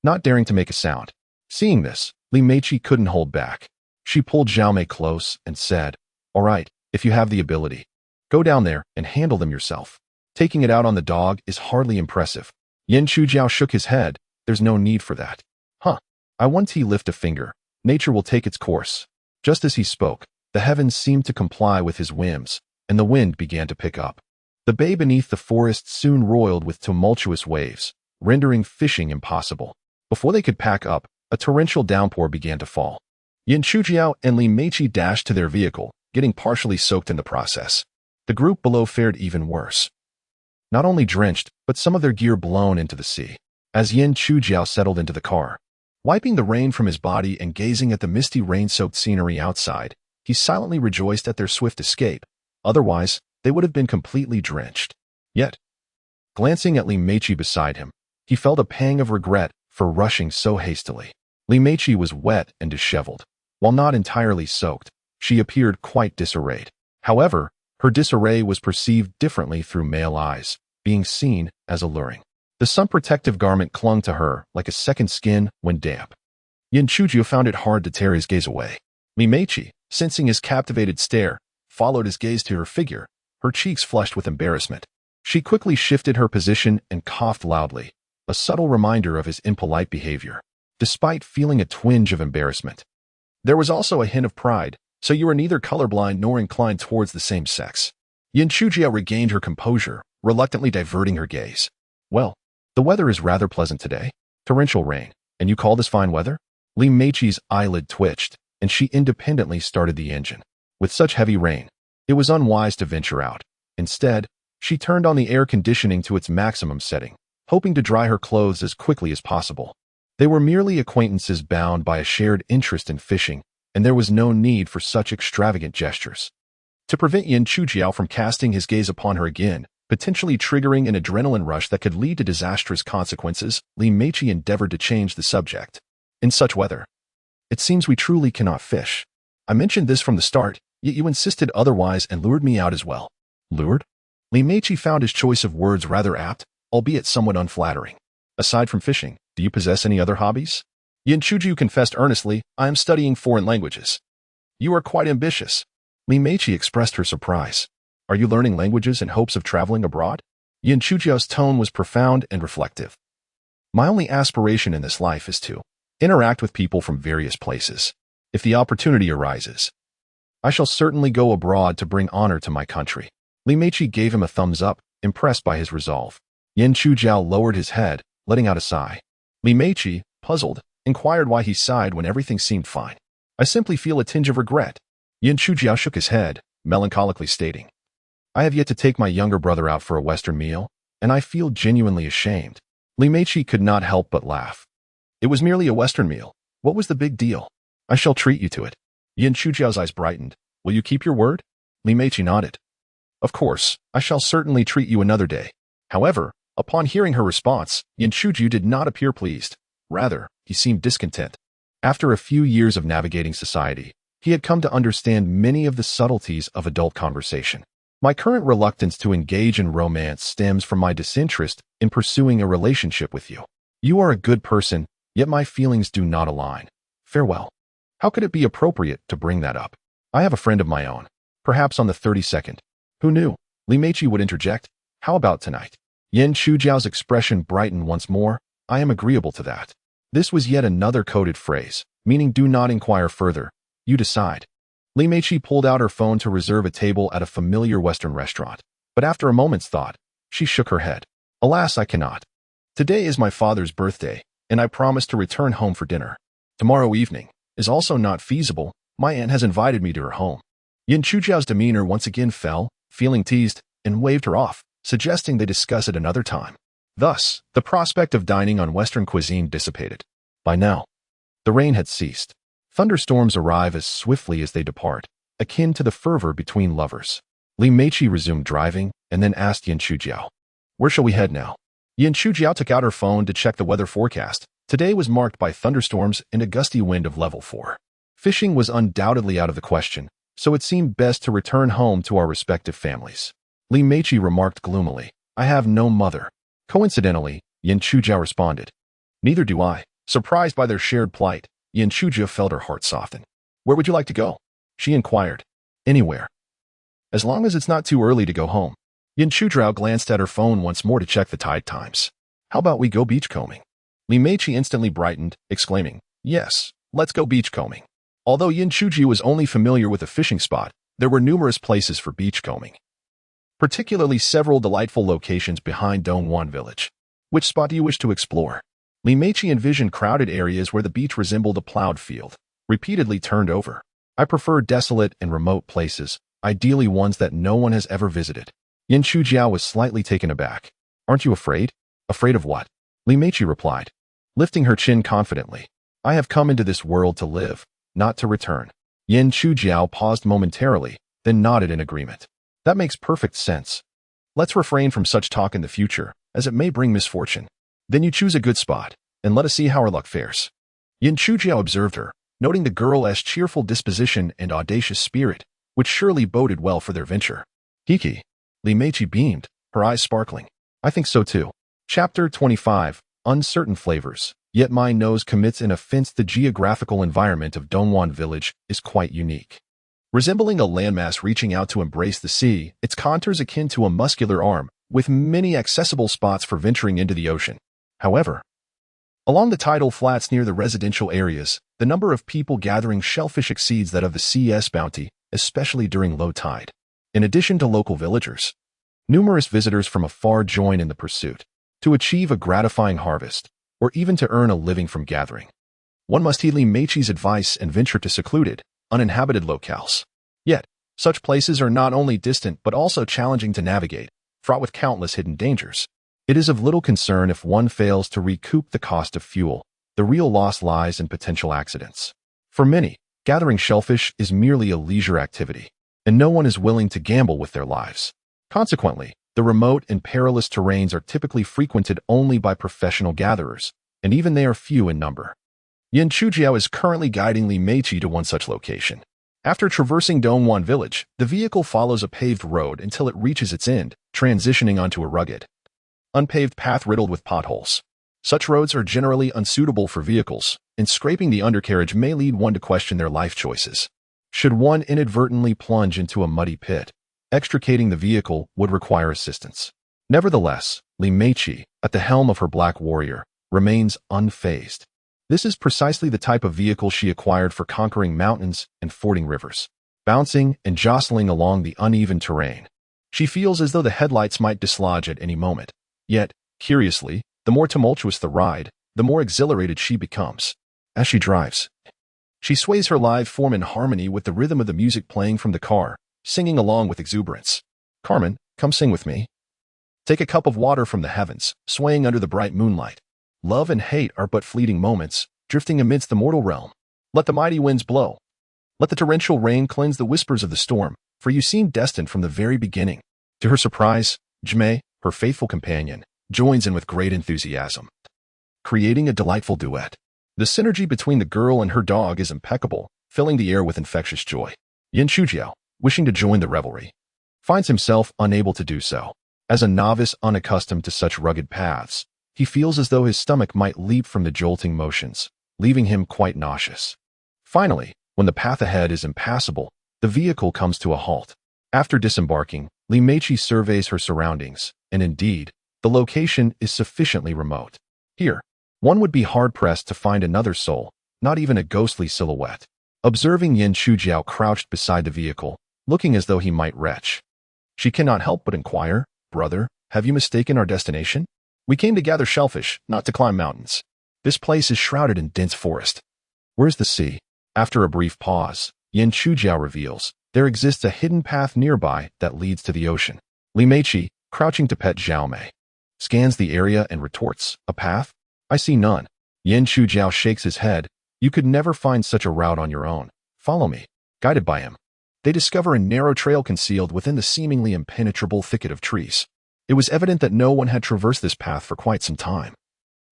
not daring to make a sound. Seeing this, Li Meiqi couldn't hold back. She pulled Zhao Mei close and said, All right, if you have the ability, go down there and handle them yourself. Taking it out on the dog is hardly impressive. Yin Chujiao shook his head. There's no need for that. Huh. I won't lift a finger. Nature will take its course. Just as he spoke, the heavens seemed to comply with his whims, and the wind began to pick up. The bay beneath the forest soon roiled with tumultuous waves, rendering fishing impossible. Before they could pack up, a torrential downpour began to fall. Yin Chujiao and Li Meiqi dashed to their vehicle, getting partially soaked in the process. The group below fared even worse. Not only drenched, but some of their gear blown into the sea. As Yin Chujiao settled into the car, wiping the rain from his body and gazing at the misty rain-soaked scenery outside, he silently rejoiced at their swift escape. Otherwise, they would have been completely drenched. Yet, glancing at Li Meiqi beside him, he felt a pang of regret for rushing so hastily. Li Meiqi was wet and disheveled. While not entirely soaked, she appeared quite disarrayed. However, her disarray was perceived differently through male eyes, being seen as alluring. The sun-protective garment clung to her like a second skin when damp. Yin Chujiao found it hard to tear his gaze away. Li Meiqi, sensing his captivated stare, followed his gaze to her figure, her cheeks flushed with embarrassment. She quickly shifted her position and coughed loudly, a subtle reminder of his impolite behavior. Despite feeling a twinge of embarrassment, there was also a hint of pride, so you are neither colorblind nor inclined towards the same sex. Yin Chujiao regained her composure, reluctantly diverting her gaze. Well, the weather is rather pleasant today. Torrential rain, and you call this fine weather? Li Meiqi's eyelid twitched, and she independently started the engine. With such heavy rain, it was unwise to venture out. Instead, she turned on the air conditioning to its maximum setting, hoping to dry her clothes as quickly as possible. They were merely acquaintances bound by a shared interest in fishing, and there was no need for such extravagant gestures. To prevent Yin Chujiao from casting his gaze upon her again, potentially triggering an adrenaline rush that could lead to disastrous consequences, Li Meiqi endeavored to change the subject. In such weather, it seems we truly cannot fish. I mentioned this from the start, yet you insisted otherwise and lured me out as well. Lured? Li Meiqi found his choice of words rather apt, albeit somewhat unflattering. Aside from fishing, do you possess any other hobbies? Yin Chujiao confessed earnestly, I am studying foreign languages. You are quite ambitious. Li Meiqi expressed her surprise. Are you learning languages in hopes of traveling abroad? Yin Chujiao's tone was profound and reflective. My only aspiration in this life is to interact with people from various places. If the opportunity arises, I shall certainly go abroad to bring honor to my country. Li Meiqi gave him a thumbs up, impressed by his resolve. Yin Chujiao lowered his head, letting out a sigh. Li Meiqi, puzzled, inquired why he sighed when everything seemed fine. I simply feel a tinge of regret. Yin Chujiao shook his head, melancholically stating, I have yet to take my younger brother out for a Western meal, and I feel genuinely ashamed. Li Meiqi could not help but laugh. It was merely a Western meal. What was the big deal? I shall treat you to it. Yin Chujiao's eyes brightened. Will you keep your word? Li Meiqi nodded. Of course, I shall certainly treat you another day. However, upon hearing her response, Yin Chujiao did not appear pleased. Rather, he seemed discontent. After a few years of navigating society, he had come to understand many of the subtleties of adult conversation. My current reluctance to engage in romance stems from my disinterest in pursuing a relationship with you. You are a good person, yet my feelings do not align. Farewell. How could it be appropriate to bring that up? I have a friend of my own, perhaps on the 32nd. Who knew? Li Meiqi would interject. How about tonight? Yin Chujiao's expression brightened once more. I am agreeable to that. This was yet another coded phrase, meaning do not inquire further. You decide. Li Meiqi pulled out her phone to reserve a table at a familiar Western restaurant, but after a moment's thought, she shook her head. Alas, I cannot. Today is my father's birthday, and I promised to return home for dinner. Tomorrow evening is also not feasible. My aunt has invited me to her home. Yin Chujiao's demeanor once again fell, feeling teased, and waved her off. suggesting they discuss it another time. Thus, the prospect of dining on Western cuisine dissipated. By now, the rain had ceased. Thunderstorms arrive as swiftly as they depart, akin to the fervor between lovers. Li Meiqi resumed driving and then asked Yin Chujiao, "Where shall we head now?" Yin Chujiao took out her phone to check the weather forecast. Today was marked by thunderstorms and a gusty wind of level 4. Fishing was undoubtedly out of the question, so it seemed best to return home to our respective families. Li Meiqi remarked gloomily, "I have no mother." Coincidentally, Yin Chujiao responded, "Neither do I." Surprised by their shared plight, Yin Chujiao felt her heart soften. "Where would you like to go?" she inquired. "Anywhere. As long as it's not too early to go home." Yin Chujiao glanced at her phone once more to check the tide times. "How about we go beachcombing?" Li Meiqi instantly brightened, exclaiming, "Yes, let's go beachcombing." Although Yin Chujiao was only familiar with a fishing spot, there were numerous places for beachcombing, particularly several delightful locations behind Dongwon Village. "Which spot do you wish to explore?" Li Meiqi envisioned crowded areas where the beach resembled a plowed field, repeatedly turned over. "I prefer desolate and remote places, ideally ones that no one has ever visited." Yin Chujiao was slightly taken aback. "Aren't you afraid?" "Afraid of what?" Li Meiqi replied, lifting her chin confidently. "I have come into this world to live, not to return." Yin Chujiao paused momentarily, then nodded in agreement. "That makes perfect sense. Let's refrain from such talk in the future, as it may bring misfortune. Then you choose a good spot, and let us see how our luck fares." Yin Chujiao observed her, noting the girl's cheerful disposition and audacious spirit, which surely boded well for their venture. "Kiki." Li Meiqi beamed, her eyes sparkling. "I think so too." Chapter 25, Uncertain Flavors. Yet my nose commits an offense. The geographical environment of Dongwon Village is quite unique. Resembling a landmass reaching out to embrace the sea, its contours akin to a muscular arm, with many accessible spots for venturing into the ocean. However, along the tidal flats near the residential areas, the number of people gathering shellfish exceeds that of the sea's bounty, especially during low tide. In addition to local villagers, numerous visitors from afar join in the pursuit. To achieve a gratifying harvest, or even to earn a living from gathering, one must heed Li Meiqi's advice and venture to secluded, uninhabited locales. Yet, such places are not only distant but also challenging to navigate, fraught with countless hidden dangers. It is of little concern if one fails to recoup the cost of fuel. The real loss lies in potential accidents. For many, gathering shellfish is merely a leisure activity, and no one is willing to gamble with their lives. Consequently, the remote and perilous terrains are typically frequented only by professional gatherers, and even they are few in number. Yin Chujiao is currently guiding Li Meiqi to one such location. After traversing Dongwon Village, the vehicle follows a paved road until it reaches its end, transitioning onto a rugged, unpaved path riddled with potholes. Such roads are generally unsuitable for vehicles, and scraping the undercarriage may lead one to question their life choices. Should one inadvertently plunge into a muddy pit, extricating the vehicle would require assistance. Nevertheless, Li Meiqi, at the helm of her Black Warrior, remains unfazed. This is precisely the type of vehicle she acquired for conquering mountains and fording rivers. Bouncing and jostling along the uneven terrain, she feels as though the headlights might dislodge at any moment. Yet, curiously, the more tumultuous the ride, the more exhilarated she becomes. As she drives, she sways her lithe form in harmony with the rhythm of the music playing from the car, singing along with exuberance. "Carmen, come sing with me. Take a cup of water from the heavens, swaying under the bright moonlight. Love and hate are but fleeting moments, drifting amidst the mortal realm. Let the mighty winds blow. Let the torrential rain cleanse the whispers of the storm, for you seem destined from the very beginning." To her surprise, Jmei, her faithful companion, joins in with great enthusiasm, creating a delightful duet. The synergy between the girl and her dog is impeccable, filling the air with infectious joy. Yin Chujiao, wishing to join the revelry, finds himself unable to do so. As a novice unaccustomed to such rugged paths, he feels as though his stomach might leap from the jolting motions, leaving him quite nauseous. Finally, when the path ahead is impassable, the vehicle comes to a halt. After disembarking, Li Meiqi surveys her surroundings, and indeed, the location is sufficiently remote. Here, one would be hard-pressed to find another soul, not even a ghostly silhouette. Observing Yin Chujiao crouched beside the vehicle, looking as though he might retch, she cannot help but inquire, "Brother, have you mistaken our destination? We came to gather shellfish, not to climb mountains. This place is shrouded in dense forest." "Where's the sea?" After a brief pause, Yin Chujiao reveals, there exists a hidden path nearby that leads to the ocean. Li Meiqi, crouching to pet Zhao Mei. Scans the area and retorts, "A path? I see none." Yan Chujiao shakes his head. "You could never find such a route on your own. Follow me." Guided by him, they discover a narrow trail concealed within the seemingly impenetrable thicket of trees. It was evident that no one had traversed this path for quite some time.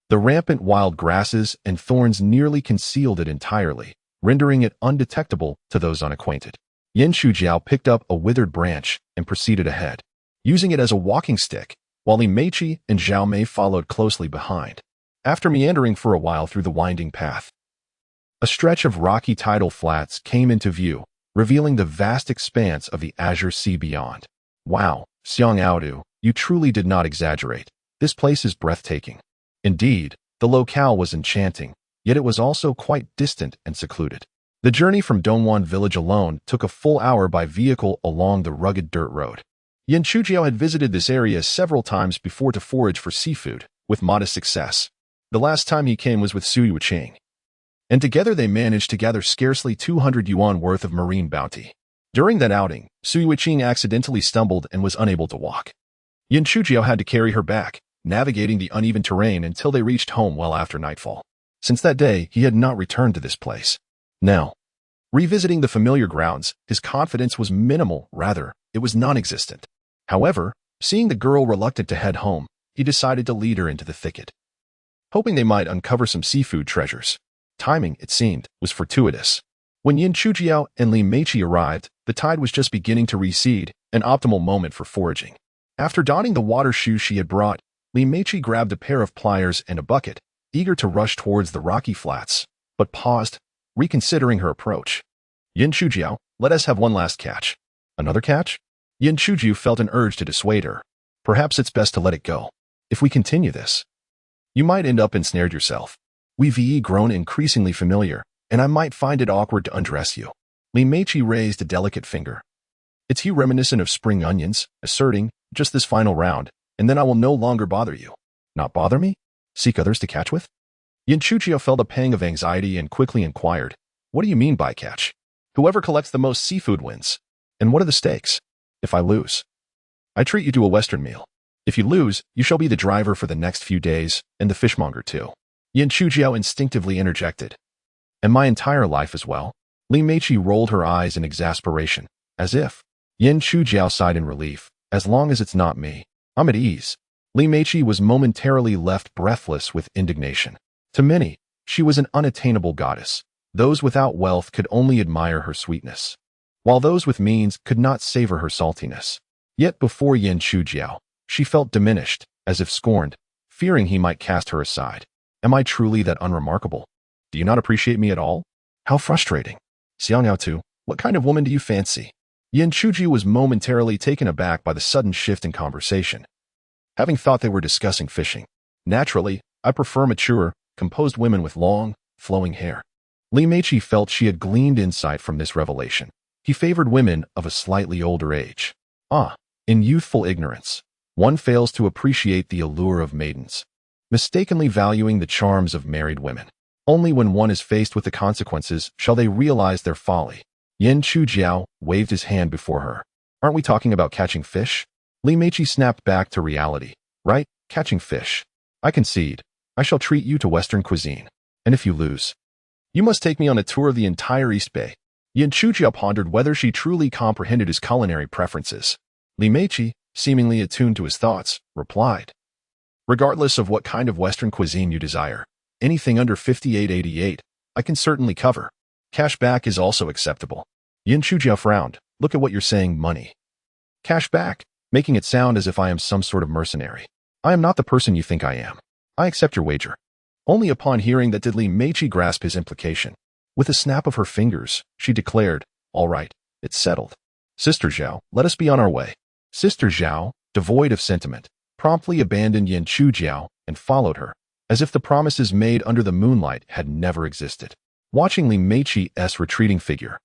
The rampant wild grasses and thorns nearly concealed it entirely, rendering it undetectable to those unacquainted. Yan Chujiao picked up a withered branch and proceeded ahead, using it as a walking stick, while Li Meiqi and Zhao Mei followed closely behind. After meandering for a while through the winding path, a stretch of rocky tidal flats came into view, revealing the vast expanse of the azure sea beyond. "Wow, Xiang Aodu, you truly did not exaggerate. This place is breathtaking." Indeed, the locale was enchanting, yet it was also quite distant and secluded. The journey from Dongwan village alone took a full hour by vehicle along the rugged dirt road. Yan Chujiao had visited this area several times before to forage for seafood, with modest success. The last time he came was with Su Yuqing, and together they managed to gather scarcely 200 yuan worth of marine bounty. During that outing, Su Yuqing accidentally stumbled and was unable to walk. Yan Chujiao had to carry her back, navigating the uneven terrain until they reached home well after nightfall. Since that day, he had not returned to this place. Now, revisiting the familiar grounds, his confidence was minimal, rather, it was non-existent. However, seeing the girl reluctant to head home, he decided to lead her into the thicket, hoping they might uncover some seafood treasures. Timing, it seemed, was fortuitous. When Yan Chujiao and Li Meiqi arrived, the tide was just beginning to recede, an optimal moment for foraging. After donning the water shoes she had brought, Li Meiqi grabbed a pair of pliers and a bucket, eager to rush towards the rocky flats, but paused, reconsidering her approach. "Yan Chujiao, let us have one last catch." "Another catch?" Yan Chujiao felt an urge to dissuade her. "Perhaps it's best to let it go. If we continue this, you might end up ensnared yourself. We've grown increasingly familiar, and I might find it awkward to undress you." Li Meiqi raised a delicate finger, its hue reminiscent of spring onions, asserting, "Just this final round, and then I will no longer bother you." "Not bother me? Seek others to catch with?" Yan Chujiao felt a pang of anxiety and quickly inquired, "What do you mean by catch?" "Whoever collects the most seafood wins." "And what are the stakes?" "If I lose, I treat you to a Western meal. If you lose, you shall be the driver for the next few days, and the fishmonger too." Yan Chujiao instinctively interjected, "And my entire life as well?" Li Meiqi rolled her eyes in exasperation, as if. Yan Chujiao sighed in relief, "As long as it's not me, I'm at ease." Li Meiqi was momentarily left breathless with indignation. To many, she was an unattainable goddess. Those without wealth could only admire her sweetness, while those with means could not savor her saltiness. Yet before Yan Chujiao, she felt diminished, as if scorned, fearing he might cast her aside. "Am I truly that unremarkable? Do you not appreciate me at all? How frustrating." "Xiang Yaotu, what kind of woman do you fancy?" Yan Chujiao was momentarily taken aback by the sudden shift in conversation, having thought they were discussing fishing. "Naturally, I prefer mature, composed women with long, flowing hair." Li Meiqi felt she had gleaned insight from this revelation. He favored women of a slightly older age. In youthful ignorance, one fails to appreciate the allure of maidens, mistakenly valuing the charms of married women. Only when one is faced with the consequences shall they realize their folly. Yan Chujiao waved his hand before her. "Aren't we talking about catching fish?" Li Meiqi snapped back to reality. "Right, catching fish. I concede. I shall treat you to Western cuisine. And if you lose, you must take me on a tour of the entire East Bay." Yan Chujiao pondered whether she truly comprehended his culinary preferences. Li Meiqi, seemingly attuned to his thoughts, replied, "Regardless of what kind of Western cuisine you desire, anything under 5888, I can certainly cover. Cash back is also acceptable." Yan Chujiao frowned. "Look at what you're saying, money. Cash back, making it sound as if I am some sort of mercenary. I am not the person you think I am. I accept your wager." Only upon hearing that did Li Meiqi grasp his implication. With a snap of her fingers, she declared, "All right, it's settled. Sister Zhao, let us be on our way." Sister Zhao, devoid of sentiment, promptly abandoned Yan Chujiao and followed her, as if the promises made under the moonlight had never existed. Watching Li Meiqi's retreating figure,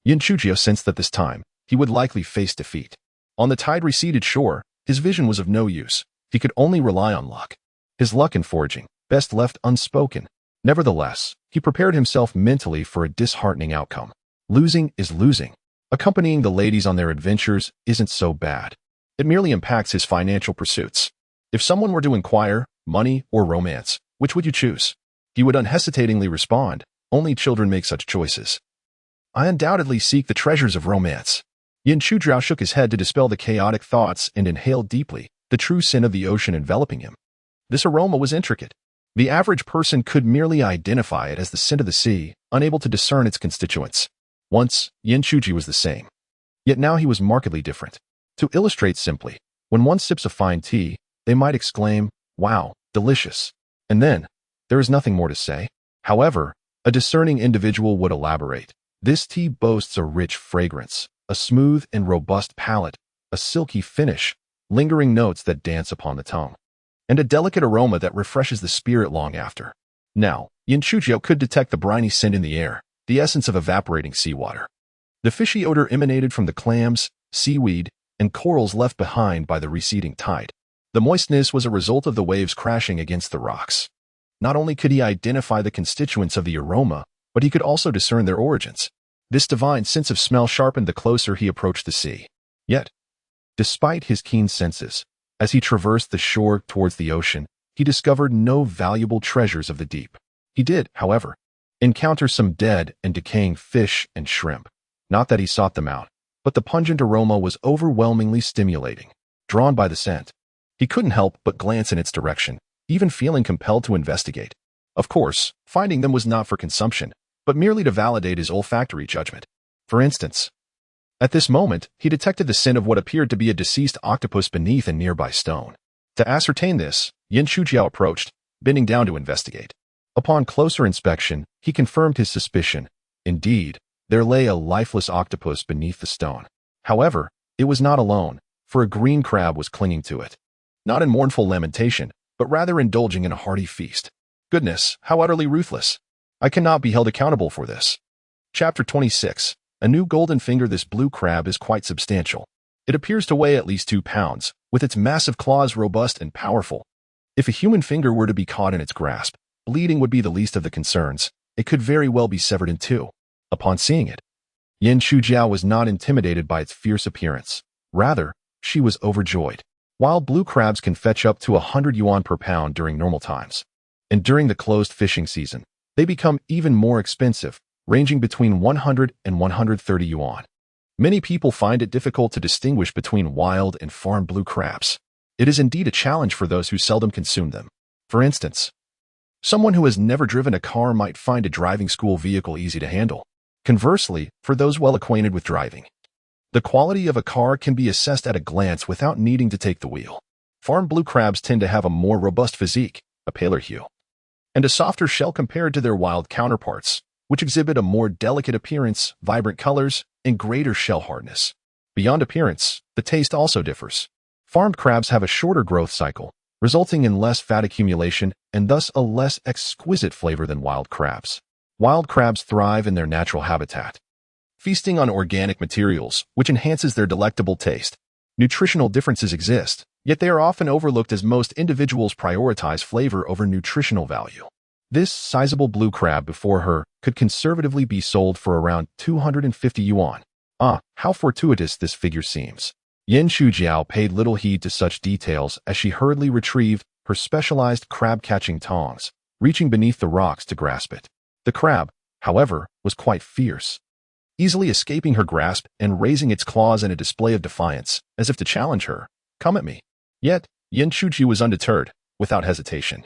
Yan Chujiao sensed that this time, he would likely face defeat. On the tide-receded shore, his vision was of no use. He could only rely on luck. His luck in foraging, best left unspoken. Nevertheless, he prepared himself mentally for a disheartening outcome. Losing is losing. Accompanying the ladies on their adventures isn't so bad. It merely impacts his financial pursuits. If someone were to inquire, money or romance, which would you choose? He would unhesitatingly respond, only children make such choices. I undoubtedly seek the treasures of romance. Yin Chujiao shook his head to dispel the chaotic thoughts and inhaled deeply, the true sin of the ocean enveloping him. This aroma was intricate. The average person could merely identify it as the scent of the sea, unable to discern its constituents. Once, Yin Chuji was the same. Yet now he was markedly different. To illustrate simply, when one sips a fine tea, they might exclaim, "Wow, delicious." And then, there is nothing more to say. However, a discerning individual would elaborate. This tea boasts a rich fragrance, a smooth and robust palate, a silky finish, lingering notes that dance upon the tongue, and a delicate aroma that refreshes the spirit long after. Now, Yin Chujiao could detect the briny scent in the air, the essence of evaporating seawater. The fishy odor emanated from the clams, seaweed, and corals left behind by the receding tide. The moistness was a result of the waves crashing against the rocks. Not only could he identify the constituents of the aroma, but he could also discern their origins. This divine sense of smell sharpened the closer he approached the sea. Yet, despite his keen senses, as he traversed the shore towards the ocean, he discovered no valuable treasures of the deep. He did, however, encounter some dead and decaying fish and shrimp. Not that he sought them out, but the pungent aroma was overwhelmingly stimulating. Drawn by the scent, he couldn't help but glance in its direction, even feeling compelled to investigate. Of course, finding them was not for consumption, but merely to validate his olfactory judgment. For instance, at this moment, he detected the scent of what appeared to be a deceased octopus beneath a nearby stone. To ascertain this, Yin Chujiao approached, bending down to investigate. Upon closer inspection, he confirmed his suspicion. Indeed, there lay a lifeless octopus beneath the stone. However, it was not alone, for a green crab was clinging to it. Not in mournful lamentation, but rather indulging in a hearty feast. Goodness, how utterly ruthless. I cannot be held accountable for this. Chapter 26. A new golden finger. This blue crab is quite substantial. It appears to weigh at least 2 pounds, with its massive claws robust and powerful. If a human finger were to be caught in its grasp, bleeding would be the least of the concerns. It could very well be severed in two. Upon seeing it, Yin Chujiao was not intimidated by its fierce appearance. Rather, she was overjoyed. Wild blue crabs can fetch up to 100 yuan per pound during normal times. And during the closed fishing season, they become even more expensive, ranging between 100 and 130 yuan. Many people find it difficult to distinguish between wild and farmed blue crabs. It is indeed a challenge for those who seldom consume them. For instance, someone who has never driven a car might find a driving school vehicle easy to handle. Conversely, for those well acquainted with driving, the quality of a car can be assessed at a glance without needing to take the wheel. Farmed blue crabs tend to have a more robust physique, a paler hue, and a softer shell compared to their wild counterparts, which exhibit a more delicate appearance, vibrant colors, and greater shell hardness. Beyond appearance, the taste also differs. Farmed crabs have a shorter growth cycle, resulting in less fat accumulation and thus a less exquisite flavor than wild crabs. Wild crabs thrive in their natural habitat, feasting on organic materials, which enhances their delectable taste. Nutritional differences exist, yet they are often overlooked as most individuals prioritize flavor over nutritional value. This sizable blue crab before her could conservatively be sold for around 250 yuan. Ah, how fortuitous this figure seems. Yin Chujiao paid little heed to such details as she hurriedly retrieved her specialized crab-catching tongs, reaching beneath the rocks to grasp it. The crab, however, was quite fierce, easily escaping her grasp and raising its claws in a display of defiance, as if to challenge her. Come at me. Yet, Yin Chuji was undeterred, without hesitation.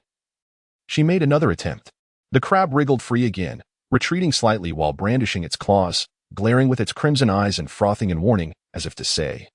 She made another attempt. The crab wriggled free again, retreating slightly while brandishing its claws, glaring with its crimson eyes and frothing in warning, as if to say,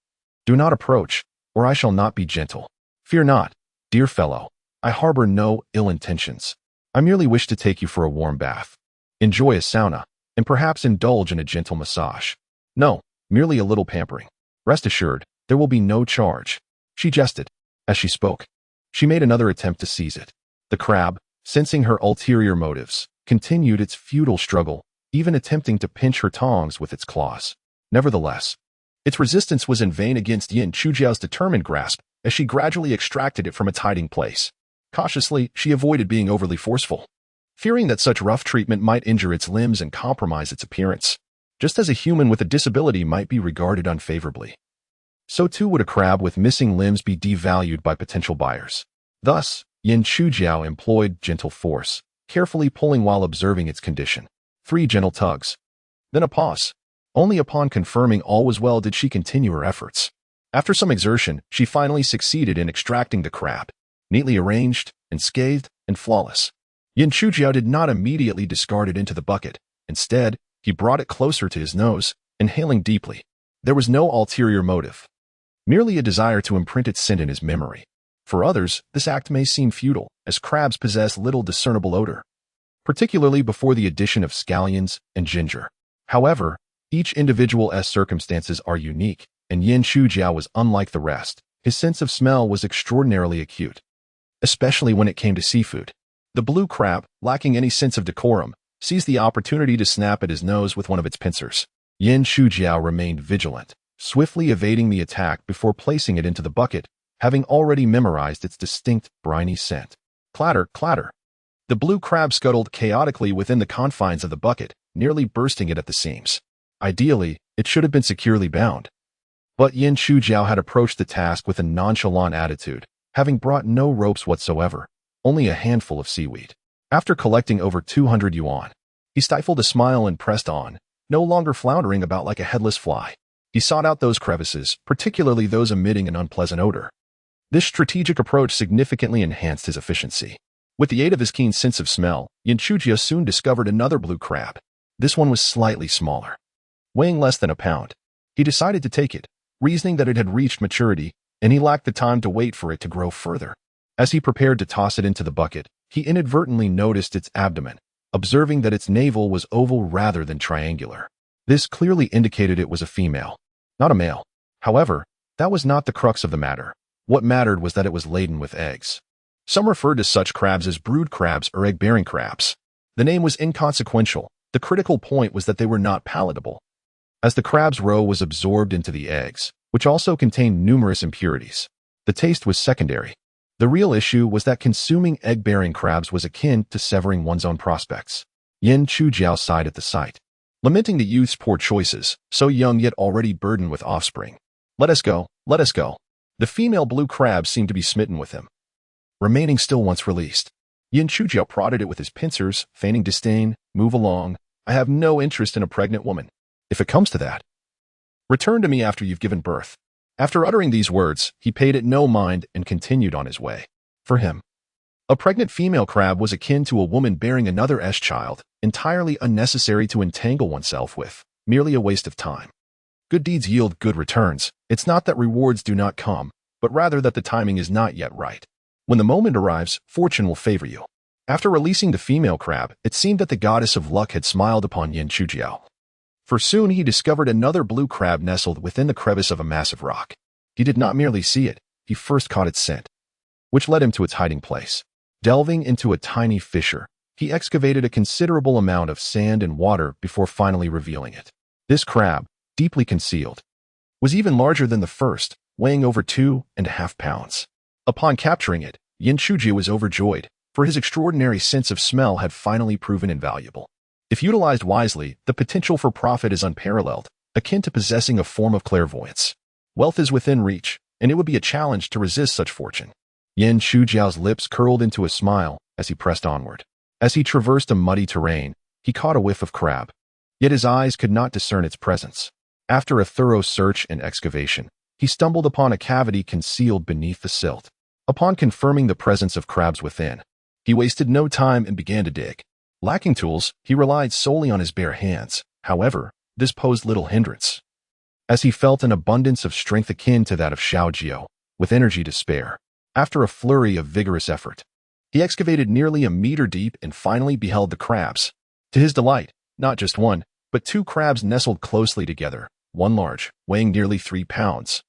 "Do not approach, or I shall not be gentle. Fear not, dear fellow. I harbor no ill intentions. I merely wish to take you for a warm bath, enjoy a sauna, and perhaps indulge in a gentle massage. No, merely a little pampering. Rest assured, there will be no charge." She jested. As she spoke, she made another attempt to seize it. The crab, sensing her ulterior motives, continued its futile struggle, even attempting to pinch her tongs with its claws. Nevertheless, its resistance was in vain against Yin Chujiao's determined grasp as she gradually extracted it from its hiding place. Cautiously, she avoided being overly forceful, fearing that such rough treatment might injure its limbs and compromise its appearance, just as a human with a disability might be regarded unfavorably. so too would a crab with missing limbs be devalued by potential buyers. Thus, Yin Chujiao employed gentle force, carefully pulling while observing its condition. 3 gentle tugs. Then a pause. Only upon confirming all was well did she continue her efforts. After some exertion, she finally succeeded in extracting the crab, neatly arranged, unscathed, and flawless. Yin Chujiao did not immediately discard it into the bucket. Instead, he brought it closer to his nose, inhaling deeply. There was no ulterior motive, merely a desire to imprint its scent in his memory. For others, this act may seem futile, as crabs possess little discernible odor, particularly before the addition of scallions and ginger. However, each individual's circumstances are unique, and Yin Chujiao was unlike the rest. His sense of smell was extraordinarily acute, especially when it came to seafood. The blue crab, lacking any sense of decorum, seized the opportunity to snap at his nose with one of its pincers. Yin Chujiao remained vigilant, swiftly evading the attack before placing it into the bucket, having already memorized its distinct, briny scent. Clatter, clatter. The blue crab scuttled chaotically within the confines of the bucket, nearly bursting it at the seams. Ideally, it should have been securely bound. But Yin Chujiao had approached the task with a nonchalant attitude, having brought no ropes whatsoever, only a handful of seaweed. After collecting over 200 yuan, he stifled a smile and pressed on, no longer floundering about like a headless fly. He sought out those crevices, particularly those emitting an unpleasant odor. This strategic approach significantly enhanced his efficiency. With the aid of his keen sense of smell, Yin Chujiao soon discovered another blue crab. This one was slightly smaller, weighing less than a pound. He decided to take it, reasoning that it had reached maturity, and he lacked the time to wait for it to grow further. As he prepared to toss it into the bucket, he inadvertently noticed its abdomen, observing that its navel was oval rather than triangular. This clearly indicated it was a female, not a male. However, that was not the crux of the matter. What mattered was that it was laden with eggs. Some referred to such crabs as brood crabs or egg-bearing crabs. The name was inconsequential. The critical point was that they were not palatable, as the crab's roe was absorbed into the eggs, which also contained numerous impurities. The taste was secondary. The real issue was that consuming egg-bearing crabs was akin to severing one's own prospects. Yin Chujiao sighed at the sight, lamenting the youth's poor choices, so young yet already burdened with offspring. Let us go, let us go. The female blue crab seemed to be smitten with him, remaining still once released. Yin Chujiao prodded it with his pincers, feigning disdain. Move along. I have no interest in a pregnant woman. If it comes to that, return to me after you've given birth. After uttering these words, he paid it no mind and continued on his way. For him, a pregnant female crab was akin to a woman bearing another's child, entirely unnecessary to entangle oneself with, merely a waste of time. Good deeds yield good returns. It's not that rewards do not come, but rather that the timing is not yet right. When the moment arrives, fortune will favor you. After releasing the female crab, it seemed that the goddess of luck had smiled upon Yin Chujiao. For soon he discovered another blue crab nestled within the crevice of a massive rock. He did not merely see it, he first caught its scent, which led him to its hiding place. Delving into a tiny fissure, he excavated a considerable amount of sand and water before finally revealing it. This crab, deeply concealed, was even larger than the first, weighing over 2.5 pounds. Upon capturing it, Yin Chujiao was overjoyed, for his extraordinary sense of smell had finally proven invaluable. If utilized wisely, the potential for profit is unparalleled, akin to possessing a form of clairvoyance. Wealth is within reach, and it would be a challenge to resist such fortune. Yin Chujiao's lips curled into a smile as he pressed onward. As he traversed a muddy terrain, he caught a whiff of crab, yet his eyes could not discern its presence. After a thorough search and excavation, he stumbled upon a cavity concealed beneath the silt. Upon confirming the presence of crabs within, he wasted no time and began to dig. Lacking tools, he relied solely on his bare hands. However, this posed little hindrance, as he felt an abundance of strength akin to that of Xiaojiao, with energy to spare. After a flurry of vigorous effort, he excavated nearly a meter deep and finally beheld the crabs. To his delight, not just one, but 2 crabs nestled closely together, one large, weighing nearly 3 pounds,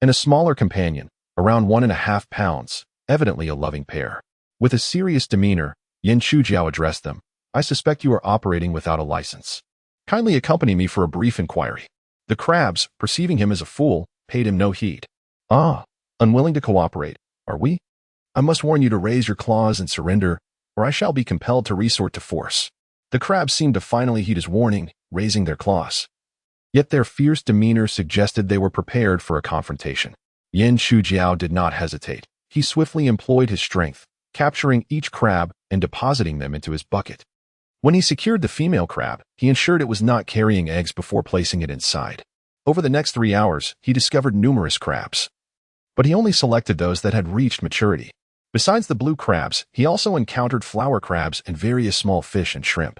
and a smaller companion, around 1.5 pounds, evidently a loving pair. With a serious demeanor, Yin Chujiao addressed them. I suspect you are operating without a license. Kindly accompany me for a brief inquiry. The crabs, perceiving him as a fool, paid him no heed. Ah, unwilling to cooperate, are we? I must warn you to raise your claws and surrender, or I shall be compelled to resort to force. The crabs seemed to finally heed his warning, raising their claws. Yet their fierce demeanor suggested they were prepared for a confrontation. Yin Shujiao did not hesitate. He swiftly employed his strength, capturing each crab and depositing them into his bucket. When he secured the female crab, he ensured it was not carrying eggs before placing it inside. Over the next 3 hours, he discovered numerous crabs. But he only selected those that had reached maturity. Besides the blue crabs, he also encountered flower crabs and various small fish and shrimp.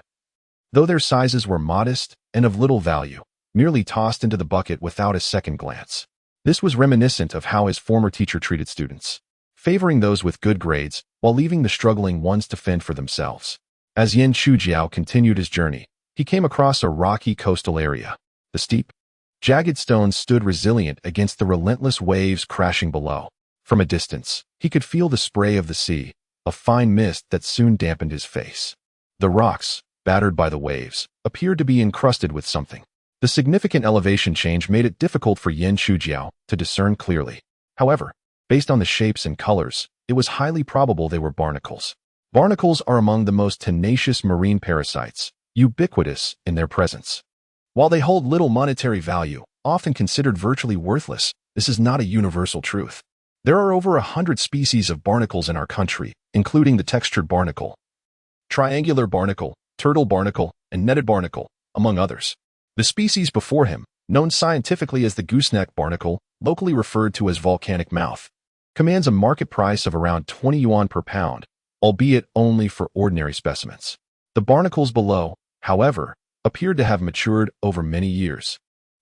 Though their sizes were modest and of little value, merely tossed into the bucket without a second glance. This was reminiscent of how his former teacher treated students, favoring those with good grades while leaving the struggling ones to fend for themselves. As Yin Shujiao continued his journey, he came across a rocky coastal area. The steep, jagged stones stood resilient against the relentless waves crashing below. From a distance, he could feel the spray of the sea, a fine mist that soon dampened his face. The rocks, battered by the waves, appeared to be encrusted with something. The significant elevation change made it difficult for Yin Shujiao to discern clearly. However, based on the shapes and colors, it was highly probable they were barnacles. Barnacles are among the most tenacious marine parasites, ubiquitous in their presence. While they hold little monetary value, often considered virtually worthless, this is not a universal truth. There are over 100 species of barnacles in our country, including the textured barnacle, triangular barnacle, turtle barnacle, and netted barnacle, among others. The species before him, known scientifically as the gooseneck barnacle, locally referred to as volcanic mouth, commands a market price of around 20 yuan per pound, albeit only for ordinary specimens. The barnacles below, however, appeared to have matured over many years,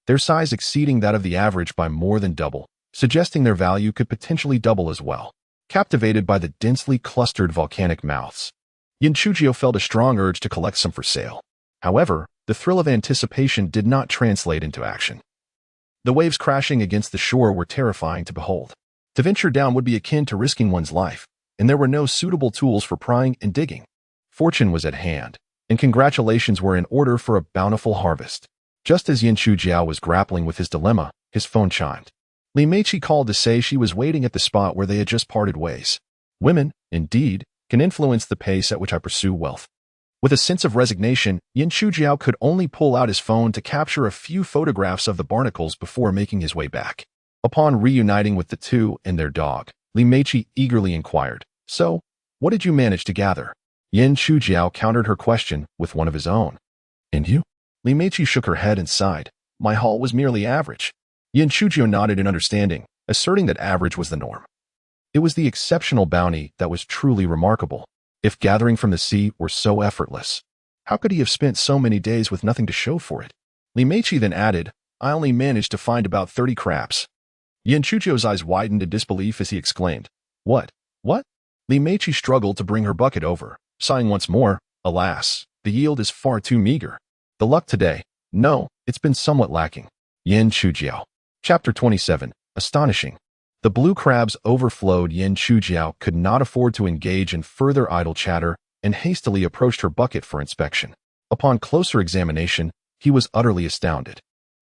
their size exceeding that of the average by more than double, suggesting their value could potentially double as well. Captivated by the densely clustered volcanic mouths, Yin Shujiao felt a strong urge to collect some for sale. However, the thrill of anticipation did not translate into action. The waves crashing against the shore were terrifying to behold. To venture down would be akin to risking one's life, and there were no suitable tools for prying and digging. Fortune was at hand, and congratulations were in order for a bountiful harvest. Just as Yin Shujiao was grappling with his dilemma, his phone chimed. Li Meiqi called to say she was waiting at the spot where they had just parted ways. Women, indeed, can influence the pace at which I pursue wealth. With a sense of resignation, Yin Shujiao could only pull out his phone to capture a few photographs of the barnacles before making his way back. Upon reuniting with the two and their dog, Li Meiqi eagerly inquired, "So, what did you manage to gather?" Yin Shujiao countered her question with one of his own. "And you?" Li Meiqi shook her head and sighed. "My haul was merely average." Yin Shujiao nodded in understanding, asserting that average was the norm. It was the exceptional bounty that was truly remarkable. If gathering from the sea were so effortless, how could he have spent so many days with nothing to show for it? Li Meiqi then added, "I only managed to find about 30 crabs." Yin Shujiao's eyes widened in disbelief as he exclaimed, What? Li Meiqi struggled to bring her bucket over, sighing once more, "Alas, the yield is far too meager. The luck today, no, it's been somewhat lacking." Yin Shujiao. Chapter 27. Astonishing. The blue crabs overflowed. Yin Shujiao could not afford to engage in further idle chatter and hastily approached her bucket for inspection. Upon closer examination, he was utterly astounded.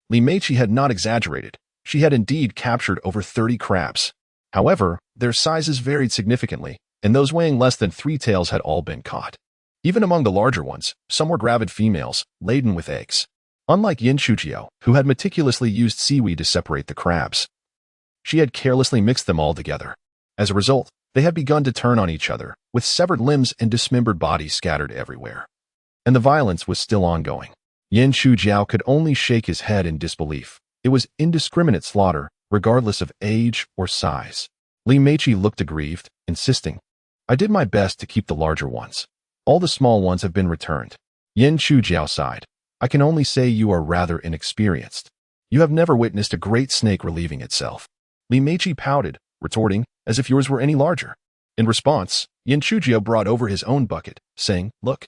Li Meiqi had not exaggerated. She had indeed captured over 30 crabs. However, their sizes varied significantly, and those weighing less than 3 taels had all been caught. Even among the larger ones, some were gravid females, laden with eggs. Unlike Yin Shujiao, who had meticulously used seaweed to separate the crabs, she had carelessly mixed them all together. As a result, they had begun to turn on each other, with severed limbs and dismembered bodies scattered everywhere. And the violence was still ongoing. Yin Shujiao could only shake his head in disbelief. It was indiscriminate slaughter, regardless of age or size. Li Meiqi looked aggrieved, insisting, "I did my best to keep the larger ones. All the small ones have been returned." Yin Shujiao sighed. "I can only say you are rather inexperienced. You have never witnessed a great snake relieving itself." Li Meiqi pouted, retorting, "As if yours were any larger." In response, Yin Shujiao brought over his own bucket, saying, "Look."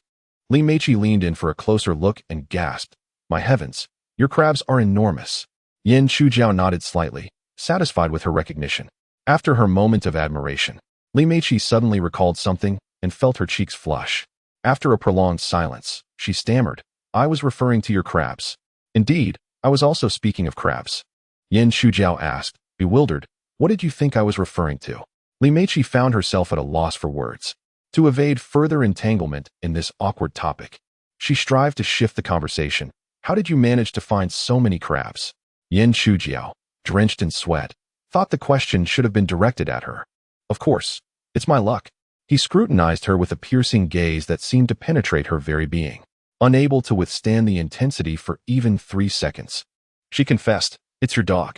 Li Meiqi leaned in for a closer look and gasped, "My heavens, your crabs are enormous." Yin Shujiao nodded slightly, satisfied with her recognition. After her moment of admiration, Li Meiqi suddenly recalled something and felt her cheeks flush. After a prolonged silence, she stammered, "I was referring to your crabs." "Indeed, I was also speaking of crabs." Yin Shujiao asked, bewildered, "What did you think I was referring to?" Li Meiqi found herself at a loss for words. To evade further entanglement in this awkward topic, she strived to shift the conversation. How did you manage to find so many crabs? Yin Chujiao, drenched in sweat, thought the question should have been directed at her. Of course, it's my luck. He scrutinized her with a piercing gaze that seemed to penetrate her very being, unable to withstand the intensity for even 3 seconds. She confessed, it's your dog.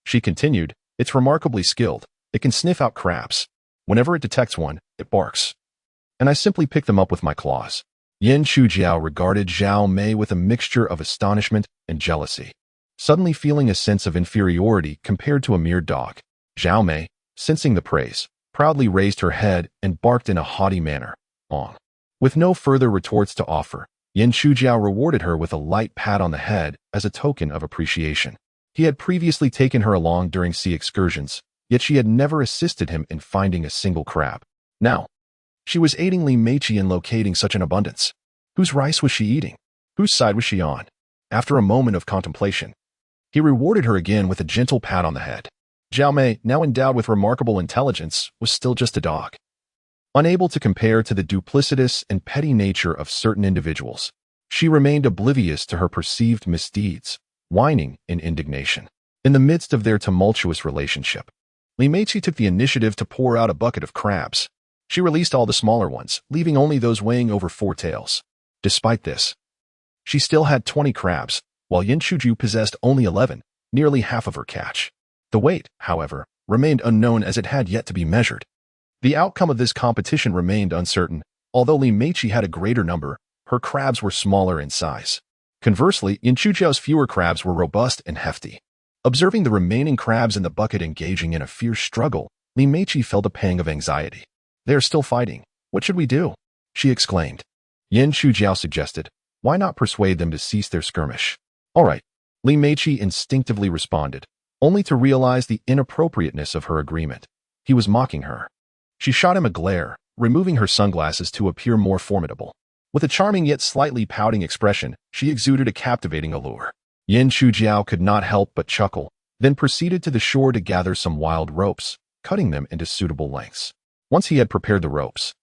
She continued, it's remarkably skilled. It can sniff out crabs. Whenever it detects one, it barks. And I simply pick them up with my claws. Yin Chujiao regarded Zhao Mei with a mixture of astonishment and jealousy, suddenly feeling a sense of inferiority compared to a mere dog. Zhao Mei, sensing the praise, proudly raised her head and barked in a haughty manner. Ong. With no further retorts to offer, Yin Chujiao rewarded her with a light pat on the head as a token of appreciation. He had previously taken her along during sea excursions, yet she had never assisted him in finding a single crab. Now, she was aiding Li Meiqi in locating such an abundance. Whose rice was she eating? Whose side was she on? After a moment of contemplation, he rewarded her again with a gentle pat on the head. Zhao Mei, now endowed with remarkable intelligence, was still just a dog. Unable to compare to the duplicitous and petty nature of certain individuals, she remained oblivious to her perceived misdeeds, whining in indignation. In the midst of their tumultuous relationship, Li Meiqi took the initiative to pour out a bucket of crabs. She released all the smaller ones, leaving only those weighing over 4 taels. Despite this, she still had 20 crabs, while Yin Chujiao possessed only 11, nearly half of her catch. The weight, however, remained unknown as it had yet to be measured. The outcome of this competition remained uncertain. Although Li Meiqi had a greater number, her crabs were smaller in size. Conversely, Yin Chujiao's fewer crabs were robust and hefty. Observing the remaining crabs in the bucket engaging in a fierce struggle, Li Meiqi felt a pang of anxiety. They are still fighting. What should we do? She exclaimed. Yin Chujiao suggested, why not persuade them to cease their skirmish? All right, Li Meiqi instinctively responded, only to realize the inappropriateness of her agreement. He was mocking her. She shot him a glare, removing her sunglasses to appear more formidable. With a charming yet slightly pouting expression, she exuded a captivating allure. Yin Chujiao could not help but chuckle, then proceeded to the shore to gather some wild ropes, cutting them into suitable lengths. Once he had prepared the ropes,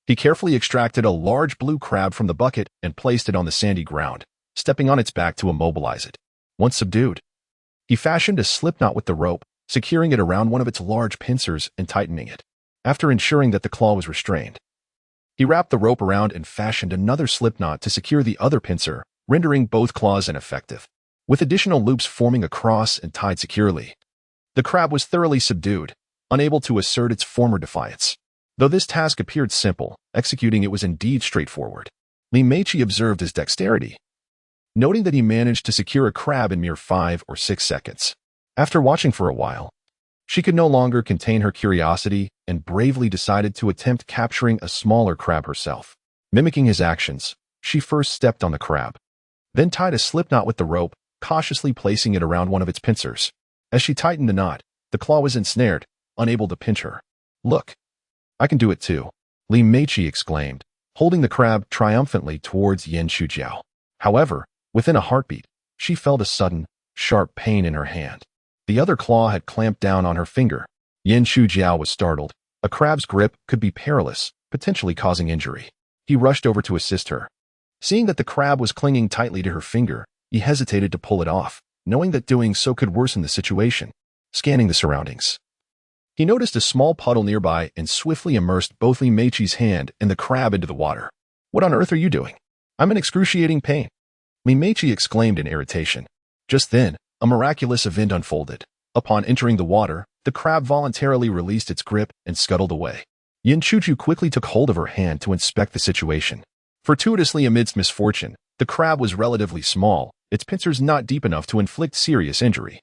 he carefully extracted a large blue crab from the bucket and placed it on the sandy ground, stepping on its back to immobilize it. Once subdued, he fashioned a slipknot with the rope, securing it around one of its large pincers and tightening it. After ensuring that the claw was restrained, he wrapped the rope around and fashioned another slipknot to secure the other pincer, rendering both claws ineffective. With additional loops forming across and tied securely, the crab was thoroughly subdued, unable to assert its former defiance. Though this task appeared simple, executing it was indeed straightforward. Li Meiqi observed his dexterity, noting that he managed to secure a crab in mere 5 or 6 seconds. After watching for a while, she could no longer contain her curiosity and bravely decided to attempt capturing a smaller crab herself. Mimicking his actions, she first stepped on the crab, then tied a slipknot with the rope, cautiously placing it around one of its pincers. As she tightened the knot, the claw was ensnared, unable to pinch her. Look, I can do it too, Li Meiqi exclaimed, holding the crab triumphantly towards Yin Chujiao. However, within a heartbeat, she felt a sudden, sharp pain in her hand. The other claw had clamped down on her finger. Yin Chujiao was startled. A crab's grip could be perilous, potentially causing injury. He rushed over to assist her. Seeing that the crab was clinging tightly to her finger, he hesitated to pull it off, knowing that doing so could worsen the situation. Scanning the surroundings, he noticed a small puddle nearby and swiftly immersed both Li Meiqi's hand and the crab into the water. What on earth are you doing? I'm in excruciating pain, Li Meiqi exclaimed in irritation. Just then, a miraculous event unfolded. Upon entering the water, the crab voluntarily released its grip and scuttled away. Yin Chujiao quickly took hold of her hand to inspect the situation. Fortuitously amidst misfortune, the crab was relatively small, its pincers not deep enough to inflict serious injury,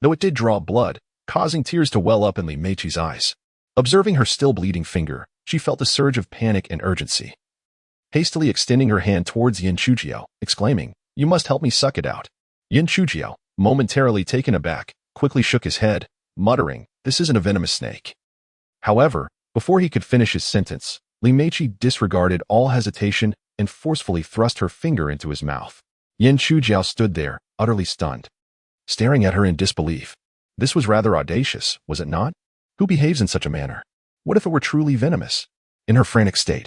though it did draw blood, causing tears to well up in Li Meiqi's eyes. Observing her still bleeding finger, she felt a surge of panic and urgency. Hastily extending her hand towards Yin Chujiao, exclaiming, "You must help me suck it out." Yin Chujiao, momentarily taken aback, quickly shook his head, muttering, "This isn't a venomous snake." However, before he could finish his sentence, Li Meiqi disregarded all hesitation and forcefully thrust her finger into his mouth. Yin Chujiao stood there, utterly stunned, staring at her in disbelief. This was rather audacious, was it not? Who behaves in such a manner? What if it were truly venomous? In her frantic state,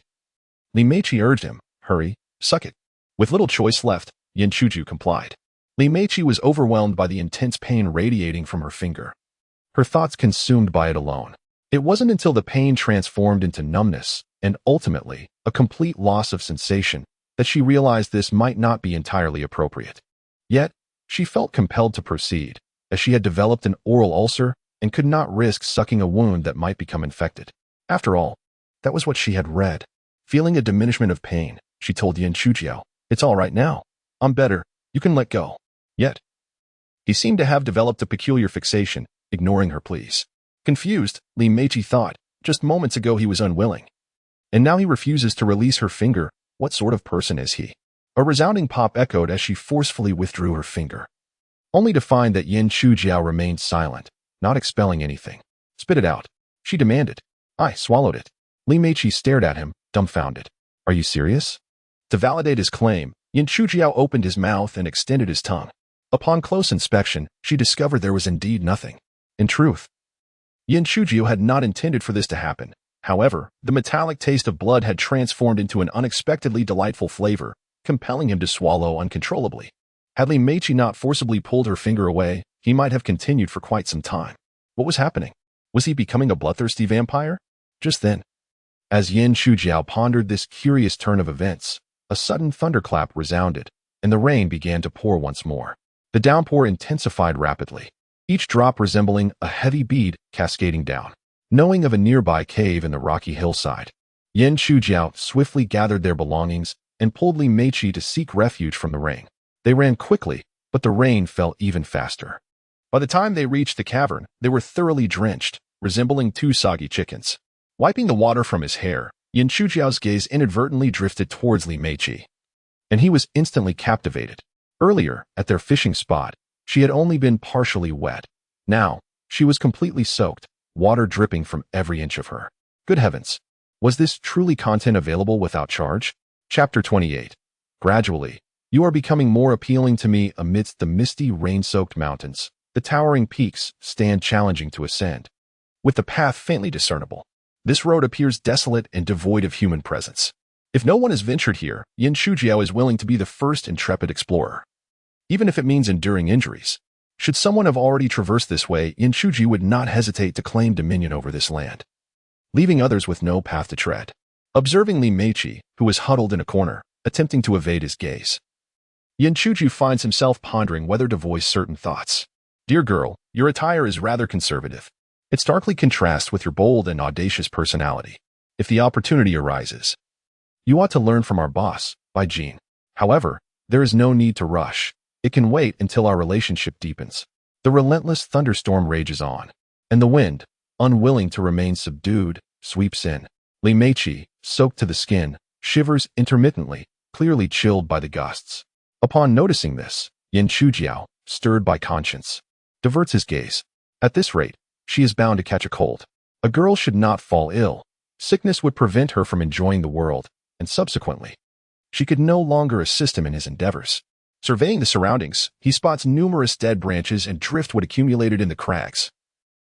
Li Meiqi urged him, "Hurry, suck it." With little choice left, Yin Chuju complied. Li Meiqi was overwhelmed by the intense pain radiating from her finger. Her thoughts consumed by it alone. It wasn't until the pain transformed into numbness, and ultimately, a complete loss of sensation, that she realized this might not be entirely appropriate. Yet, she felt compelled to proceed, as she had developed an oral ulcer and could not risk sucking a wound that might become infected. After all, that was what she had read. Feeling a diminishment of pain, she told Yin Chujiao, "It's all right now. I'm better. You can let go." Yet, he seemed to have developed a peculiar fixation, ignoring her pleas. Confused, Li Meiqi thought, just moments ago he was unwilling. And now he refuses to release her finger. What sort of person is he? A resounding pop echoed as she forcefully withdrew her finger, only to find that Yin Chujiao remained silent, not expelling anything. "Spit it out," she demanded. "I swallowed it." Li Meiqi stared at him, dumbfounded. "Are you serious?" To validate his claim, Yin Chujiao opened his mouth and extended his tongue. Upon close inspection, she discovered there was indeed nothing. In truth, Yin Chujiao had not intended for this to happen. However, the metallic taste of blood had transformed into an unexpectedly delightful flavor, compelling him to swallow uncontrollably. Had Li Meiqi not forcibly pulled her finger away, he might have continued for quite some time. What was happening? Was he becoming a bloodthirsty vampire? Just then, as Yin Chujiao pondered this curious turn of events, a sudden thunderclap resounded, and the rain began to pour once more. The downpour intensified rapidly, each drop resembling a heavy bead cascading down. Knowing of a nearby cave in the rocky hillside, Yin Chujiao swiftly gathered their belongings and pulled Li Meiqi to seek refuge from the rain. They ran quickly, but the rain fell even faster. By the time they reached the cavern, they were thoroughly drenched, resembling two soggy chickens. Wiping the water from his hair, Yin Chujiao's gaze inadvertently drifted towards Li Meiqi, and he was instantly captivated. Earlier, at their fishing spot, she had only been partially wet. Now, she was completely soaked, water dripping from every inch of her. Good heavens! Was this truly content available without charge? Chapter 28. Gradually, you are becoming more appealing to me amidst the misty, rain-soaked mountains. The towering peaks stand challenging to ascend, with the path faintly discernible. This road appears desolate and devoid of human presence. If no one has ventured here, Yin Chujiao is willing to be the first intrepid explorer, even if it means enduring injuries. Should someone have already traversed this way, Yin Chujiao would not hesitate to claim dominion over this land, leaving others with no path to tread. Observing Li Meiqi, who was huddled in a corner, attempting to evade his gaze, Yin Chujiao finds himself pondering whether to voice certain thoughts. "Dear girl, your attire is rather conservative. It starkly contrasts with your bold and audacious personality. If the opportunity arises, you ought to learn from our boss, Bai Jin. However, there is no need to rush. It can wait until our relationship deepens." The relentless thunderstorm rages on, and the wind, unwilling to remain subdued, sweeps in. Li Meiqi, soaked to the skin, shivers intermittently, clearly chilled by the gusts. Upon noticing this, Yin Chujiao, stirred by conscience, diverts his gaze. At this rate, she is bound to catch a cold. A girl should not fall ill. Sickness would prevent her from enjoying the world, and subsequently, she could no longer assist him in his endeavors. Surveying the surroundings, he spots numerous dead branches and driftwood accumulated in the crags,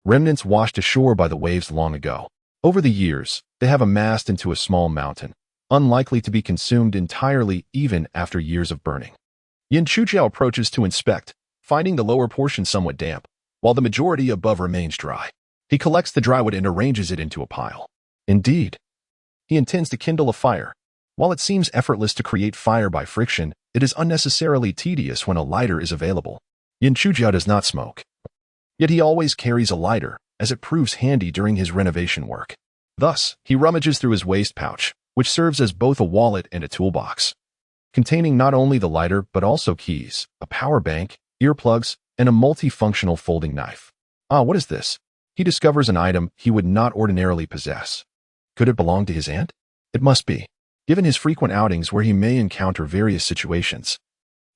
remnants washed ashore by the waves long ago. Over the years, they have amassed into a small mountain, unlikely to be consumed entirely even after years of burning. Yin Chujiao approaches to inspect, finding the lower portion somewhat damp, while the majority above remains dry. He collects the dry wood and arranges it into a pile. Indeed, he intends to kindle a fire. While it seems effortless to create fire by friction, it is unnecessarily tedious when a lighter is available. Yin Chujiao does not smoke, yet he always carries a lighter, as it proves handy during his renovation work. Thus, he rummages through his waist pouch, which serves as both a wallet and a toolbox, containing not only the lighter but also keys, a power bank, earplugs, and a multifunctional folding knife. Ah, what is this? He discovers an item he would not ordinarily possess. Could it belong to his aunt? It must be, given his frequent outings where he may encounter various situations.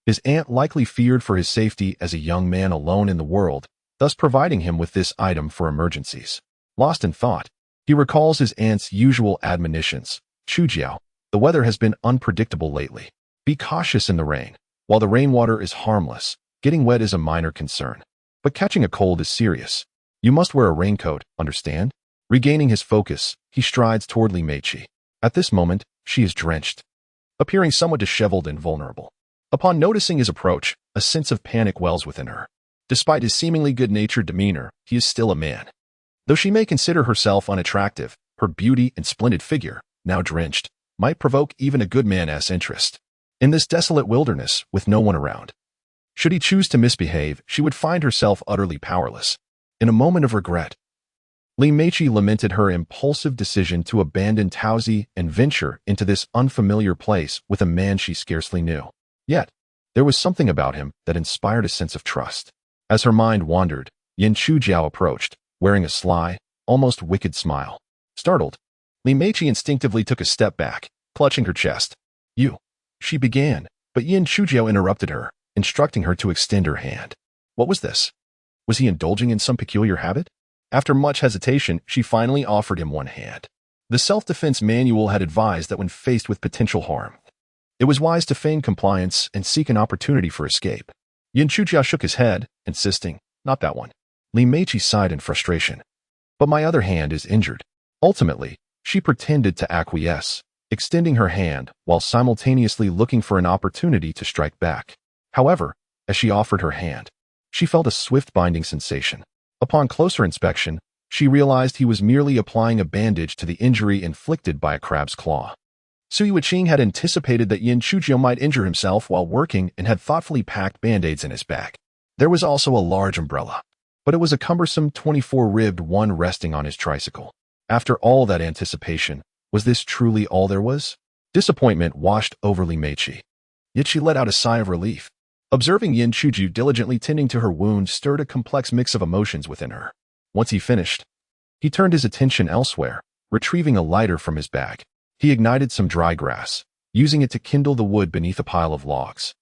His aunt likely feared for his safety as a young man alone in the world, thus providing him with this item for emergencies. Lost in thought, he recalls his aunt's usual admonitions. "Chujiao, the weather has been unpredictable lately. Be cautious in the rain. While the rainwater is harmless, getting wet is a minor concern. But catching a cold is serious. You must wear a raincoat, understand?" Regaining his focus, he strides toward Li Meiqi. At this moment, she is drenched, appearing somewhat disheveled and vulnerable. Upon noticing his approach, a sense of panic wells within her. Despite his seemingly good-natured demeanor, he is still a man. Though she may consider herself unattractive, her beauty and splendid figure, now drenched, might provoke even a good man's interest. In this desolate wilderness, with no one around, should he choose to misbehave, she would find herself utterly powerless. In a moment of regret, Li Meiqi lamented her impulsive decision to abandon Taozi and venture into this unfamiliar place with a man she scarcely knew. Yet, there was something about him that inspired a sense of trust. As her mind wandered, Yan Chujiao approached, wearing a sly, almost wicked smile. Startled, Li Meiqi instinctively took a step back, clutching her chest. "You," she began, but Yan Chujiao interrupted her, instructing her to extend her hand. What was this? Was he indulging in some peculiar habit? After much hesitation, she finally offered him one hand. The self-defense manual had advised that when faced with potential harm, it was wise to feign compliance and seek an opportunity for escape. Yan Chujiao shook his head, insisting, "Not that one." Li Meiqi sighed in frustration. "But my other hand is injured." Ultimately, she pretended to acquiesce, extending her hand while simultaneously looking for an opportunity to strike back. However, as she offered her hand, she felt a swift binding sensation. Upon closer inspection, she realized he was merely applying a bandage to the injury inflicted by a crab's claw. Sui Wuqing had anticipated that Yan Chujiao might injure himself while working and had thoughtfully packed band-aids in his bag. There was also a large umbrella, but it was a cumbersome 24-ribbed one resting on his tricycle. After all that anticipation, was this truly all there was? Disappointment washed over Li Meiqi. Yet she let out a sigh of relief. Observing Yan Chujiao diligently tending to her wound stirred a complex mix of emotions within her. Once he finished, he turned his attention elsewhere, retrieving a lighter from his bag. He ignited some dry grass, using it to kindle the wood beneath a pile of logs,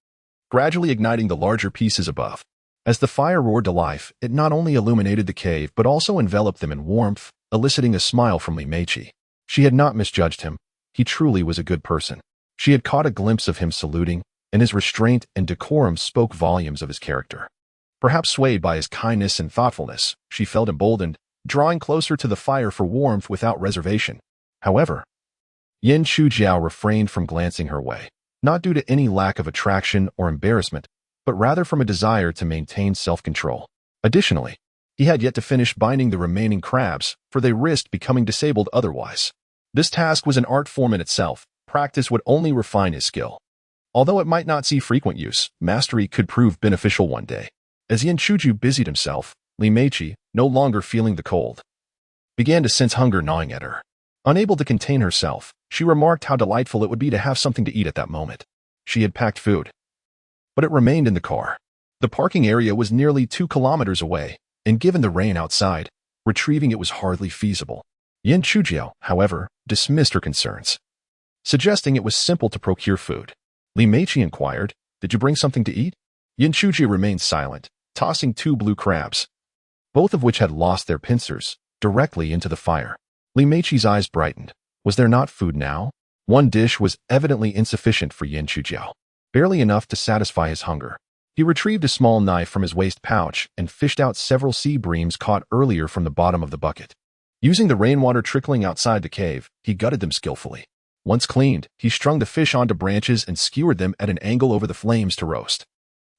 gradually igniting the larger pieces above. As the fire roared to life, it not only illuminated the cave but also enveloped them in warmth, eliciting a smile from Li Meiqi. She had not misjudged him. He truly was a good person. She had caught a glimpse of him saluting, and his restraint and decorum spoke volumes of his character. Perhaps swayed by his kindness and thoughtfulness, she felt emboldened, drawing closer to the fire for warmth without reservation. However, Yan Chujiao refrained from glancing her way, not due to any lack of attraction or embarrassment, but rather from a desire to maintain self-control. Additionally, he had yet to finish binding the remaining crabs, for they risked becoming disabled otherwise. This task was an art form in itself. Practice would only refine his skill. Although it might not see frequent use, mastery could prove beneficial one day. As Yan Chujiao busied himself, Li Meiqi, no longer feeling the cold, began to sense hunger gnawing at her. Unable to contain herself, she remarked how delightful it would be to have something to eat at that moment. She had packed food, but it remained in the car. The parking area was nearly 2 kilometers away, and given the rain outside, retrieving it was hardly feasible. Yan Chujiao, however, dismissed her concerns, suggesting it was simple to procure food. Li Meiqi inquired, "Did you bring something to eat?" Yan Chujiao remained silent, tossing 2 blue crabs, both of which had lost their pincers, directly into the fire. Li Meiqi's eyes brightened. Was there not food now? One dish was evidently insufficient for Yan Chujiao, barely enough to satisfy his hunger. He retrieved a small knife from his waist pouch and fished out several sea breams caught earlier from the bottom of the bucket. Using the rainwater trickling outside the cave, he gutted them skillfully. Once cleaned, he strung the fish onto branches and skewered them at an angle over the flames to roast.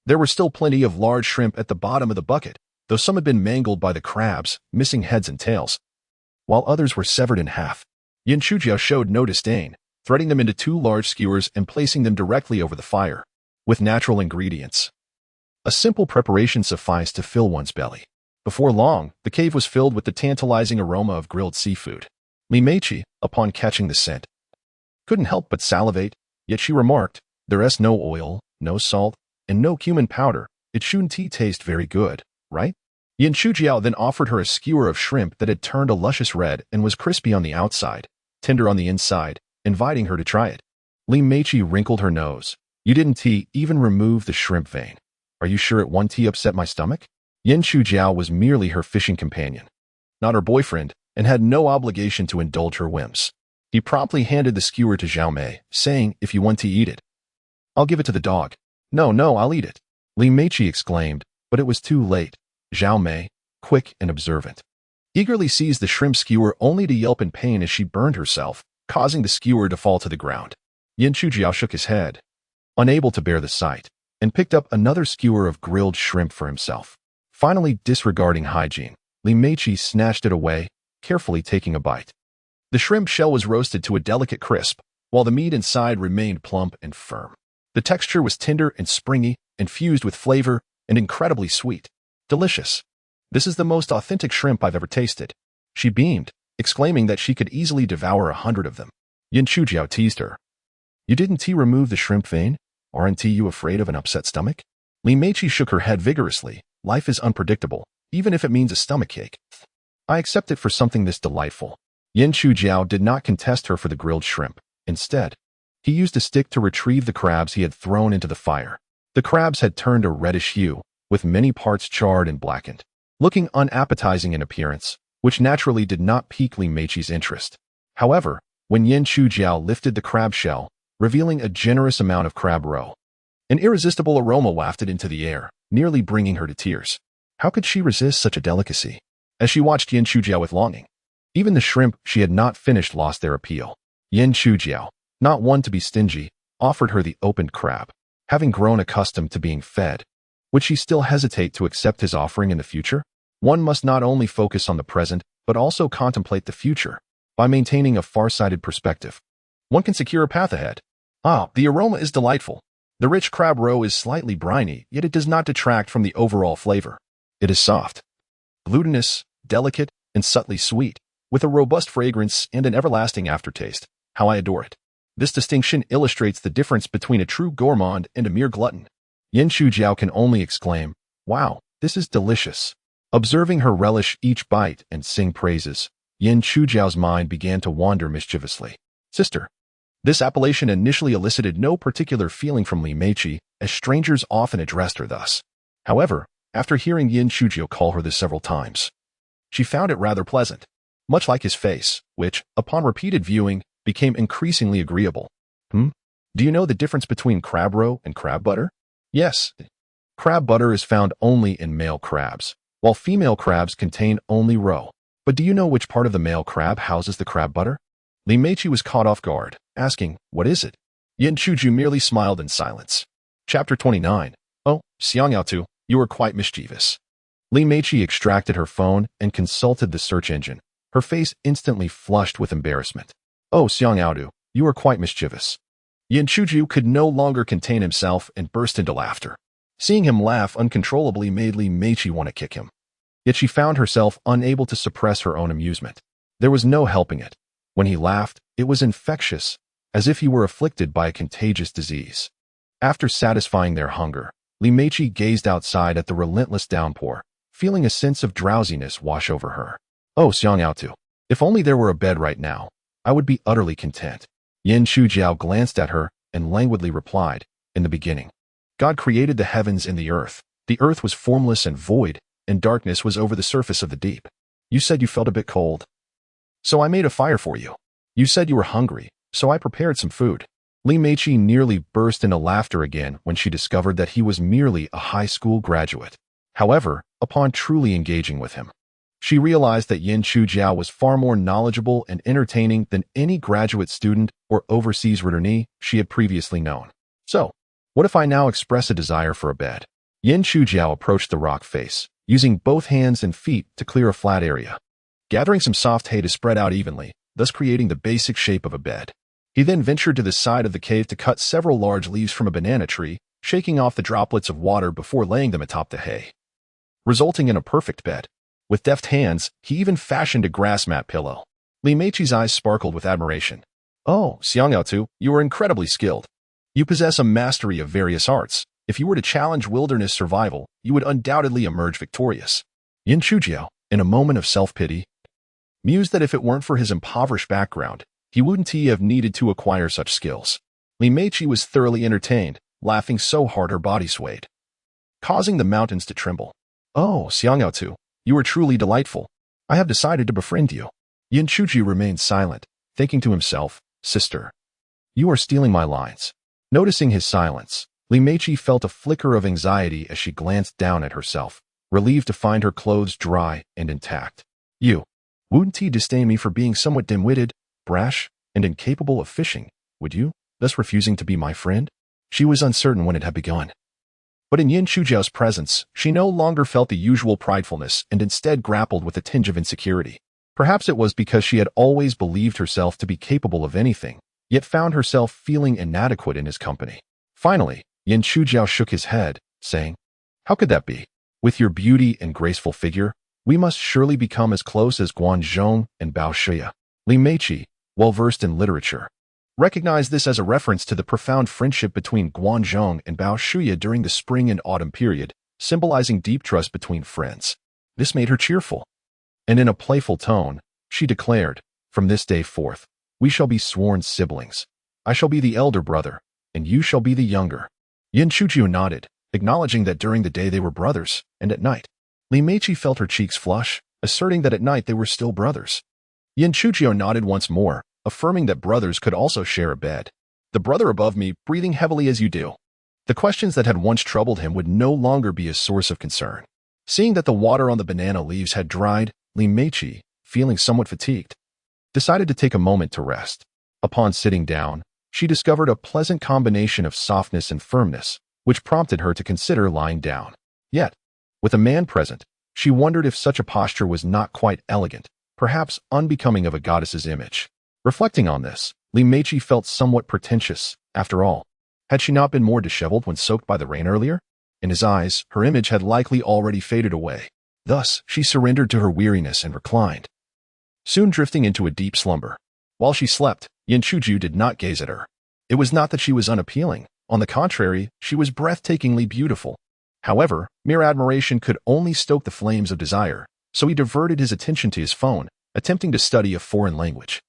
There were still plenty of large shrimp at the bottom of the bucket, though some had been mangled by the crabs, missing heads and tails, while others were severed in half. Yan Chujiao showed no disdain, threading them into 2 large skewers and placing them directly over the fire. With natural ingredients, a simple preparation sufficed to fill one's belly. Before long, the cave was filled with the tantalizing aroma of grilled seafood. Li Meiqi, upon catching the scent, couldn't help but salivate, yet she remarked, "There's no oil, no salt, and no cumin powder. It shouldn't taste very good, right?" Yan Chujiao then offered her a skewer of shrimp that had turned a luscious red and was crispy on the outside, tender on the inside, inviting her to try it. Li Meiqi wrinkled her nose. "You didn't even remove the shrimp vein. Are you sure it won't upset my stomach?" Yan Chujiao was merely her fishing companion, not her boyfriend, and had no obligation to indulge her whims. He promptly handed the skewer to Zhao Mei, saying, "If you want to eat it, I'll give it to the dog." No, I'll eat it," Li Meiqi exclaimed, but it was too late. Zhao Mei, quick and observant, eagerly seized the shrimp skewer only to yelp in pain as she burned herself, causing the skewer to fall to the ground. Yan Chujiao shook his head. unable to bear the sight, and picked up another skewer of grilled shrimp for himself. Finally, disregarding hygiene, Li Meiqi snatched it away, carefully taking a bite. The shrimp shell was roasted to a delicate crisp, while the meat inside remained plump and firm. The texture was tender and springy, infused with flavor, and incredibly sweet. Delicious. This is the most authentic shrimp I've ever tasted. She beamed, exclaiming that she could easily devour 100 of them. Yin Chujiao teased her. You didn't remove the shrimp vein? Aren't you afraid of an upset stomach? Li Meiqi shook her head vigorously. Life is unpredictable, even if it means a stomachache. I accept it for something this delightful. Yin Chujiao did not contest her for the grilled shrimp. Instead, he used a stick to retrieve the crabs he had thrown into the fire. The crabs had turned a reddish hue, with many parts charred and blackened, looking unappetizing in appearance, which naturally did not pique Li Meiqi's interest. However, when Yin Chujiao lifted the crab shell, revealing a generous amount of crab roe, an irresistible aroma wafted into the air, nearly bringing her to tears. How could she resist such a delicacy? As she watched Yin Chujiao with longing, even the shrimp she had not finished lost their appeal. Yin Chujiao, not one to be stingy, offered her the opened crab. Having grown accustomed to being fed, would she still hesitate to accept his offering in the future? One must not only focus on the present, but also contemplate the future. By maintaining a far-sighted perspective, one can secure a path ahead. The aroma is delightful. The rich crab roe is slightly briny, yet it does not detract from the overall flavor. It is soft, glutinous, delicate, and subtly sweet, with a robust fragrance and an everlasting aftertaste. How I adore it. This distinction illustrates the difference between a true gourmand and a mere glutton. Yin Chujiao can only exclaim, wow, this is delicious. Observing her relish each bite and sing praises, Yin Chujiao's mind began to wander mischievously. Sister. This appellation initially elicited no particular feeling from Li Meiqi, as strangers often addressed her thus. However, after hearing Yin Chujiao call her this several times, she found it rather pleasant, much like his face, which, upon repeated viewing, became increasingly agreeable. Do you know the difference between crab roe and crab butter? Yes. Crab butter is found only in male crabs, while female crabs contain only roe. But do you know which part of the male crab houses the crab butter? Li Meiqi was caught off guard, asking, what is it? Yin Chujiao merely smiled in silence. Chapter 29. Oh, Xiang Yaotu, you are quite mischievous. Li Meiqi extracted her phone and consulted the search engine, her face instantly flushed with embarrassment. Oh, Xiang Yaotu, you are quite mischievous. Yin Chujiao could no longer contain himself and burst into laughter. Seeing him laugh uncontrollably made Li Meiqi want to kick him. Yet she found herself unable to suppress her own amusement. There was no helping it. When he laughed, it was infectious, as if he were afflicted by a contagious disease. After satisfying their hunger, Li Meiqi gazed outside at the relentless downpour, feeling a sense of drowsiness wash over her. Oh, Xiang Yaotu, if only there were a bed right now, I would be utterly content. Yin Chujiao glanced at her and languidly replied, in the beginning, God created the heavens and the earth. The earth was formless and void, and darkness was over the surface of the deep. You said you felt a bit cold, so I made a fire for you. You said you were hungry, so I prepared some food. Li Meiqi nearly burst into laughter again when she discovered that he was merely a high school graduate. However, upon truly engaging with him, she realized that Yin Chujiao was far more knowledgeable and entertaining than any graduate student or overseas returnee she had previously known. So, what if I now express a desire for a bed? Yin Chujiao approached the rock face, using both hands and feet to clear a flat area, gathering some soft hay to spread out evenly, thus creating the basic shape of a bed. He then ventured to the side of the cave to cut several large leaves from a banana tree, shaking off the droplets of water before laying them atop the hay, resulting in a perfect bed. With deft hands, he even fashioned a grass mat pillow. Li Meiqi's eyes sparkled with admiration. Oh, Xiang Yaotu, you are incredibly skilled. You possess a mastery of various arts. If you were to challenge wilderness survival, you would undoubtedly emerge victorious. Yin Chujiao, in a moment of self-pity, mused that if it weren't for his impoverished background, he wouldn't have needed to acquire such skills. Li Meiqi was thoroughly entertained, laughing so hard her body swayed, causing the mountains to tremble. Oh, Xiang Yaotu, you are truly delightful. I have decided to befriend you. Yin Chujiao remained silent, thinking to himself, Sister, you are stealing my lines. Noticing his silence, Li Meiqi felt a flicker of anxiety as she glanced down at herself, relieved to find her clothes dry and intact. You wouldn't disdain me for being somewhat dim-witted, brash, and incapable of fishing, would you, thus refusing to be my friend? She was uncertain when it had begun. But in Yin Chujiao's presence, she no longer felt the usual pridefulness and instead grappled with a tinge of insecurity. Perhaps it was because she had always believed herself to be capable of anything, yet found herself feeling inadequate in his company. Finally, Yin Chujiao shook his head, saying, "How could that be? With your beauty and graceful figure, we must surely become as close as Guanzhong and Bao Shuya." Li Meiqi, well-versed in literature, recognized this as a reference to the profound friendship between Guanzhong and Bao Shuya during the spring and autumn period, symbolizing deep trust between friends. This made her cheerful. And in a playful tone, she declared, "From this day forth, we shall be sworn siblings. I shall be the elder brother, and you shall be the younger." Yin Chujiao nodded, acknowledging that during the day they were brothers, and at night, Li Meiqi felt her cheeks flush, asserting that at night they were still brothers. Yin Chujiao nodded once more, affirming that brothers could also share a bed. "The brother above me, breathing heavily as you do." The questions that had once troubled him would no longer be a source of concern. Seeing that the water on the banana leaves had dried, Li Meiqi, feeling somewhat fatigued, decided to take a moment to rest. Upon sitting down, she discovered a pleasant combination of softness and firmness, which prompted her to consider lying down. Yet, with a man present, she wondered if such a posture was not quite elegant, perhaps unbecoming of a goddess's image. Reflecting on this, Li Meiqi felt somewhat pretentious. After all, had she not been more disheveled when soaked by the rain earlier? In his eyes, her image had likely already faded away. Thus, she surrendered to her weariness and reclined, soon drifting into a deep slumber. While she slept, Yin Chujiao did not gaze at her. It was not that she was unappealing. On the contrary, she was breathtakingly beautiful. However, mere admiration could only stoke the flames of desire, so he diverted his attention to his phone, attempting to study a foreign language,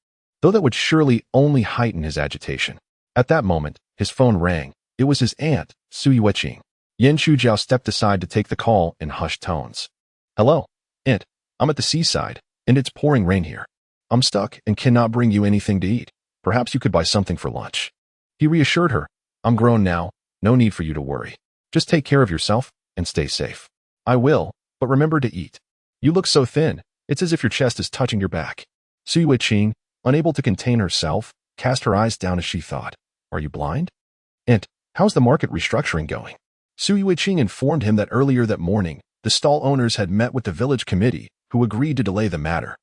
though that would surely only heighten his agitation. At that moment, his phone rang. It was his aunt, Su Yueqing. Yin Chujiao stepped aside to take the call in hushed tones. "Hello, Aunt. I'm at the seaside, and it's pouring rain here. I'm stuck and cannot bring you anything to eat. Perhaps you could buy something for lunch." He reassured her, "I'm grown now. No need for you to worry. Just take care of yourself and stay safe." "I will, but remember to eat. You look so thin. It's as if your chest is touching your back." Su Yueqing, unable to contain herself, cast her eyes down as she thought, "Are you blind? Aunt, how's the market restructuring going?" Su Yueqing informed him that earlier that morning, the stall owners had met with the village committee, who agreed to delay the matter.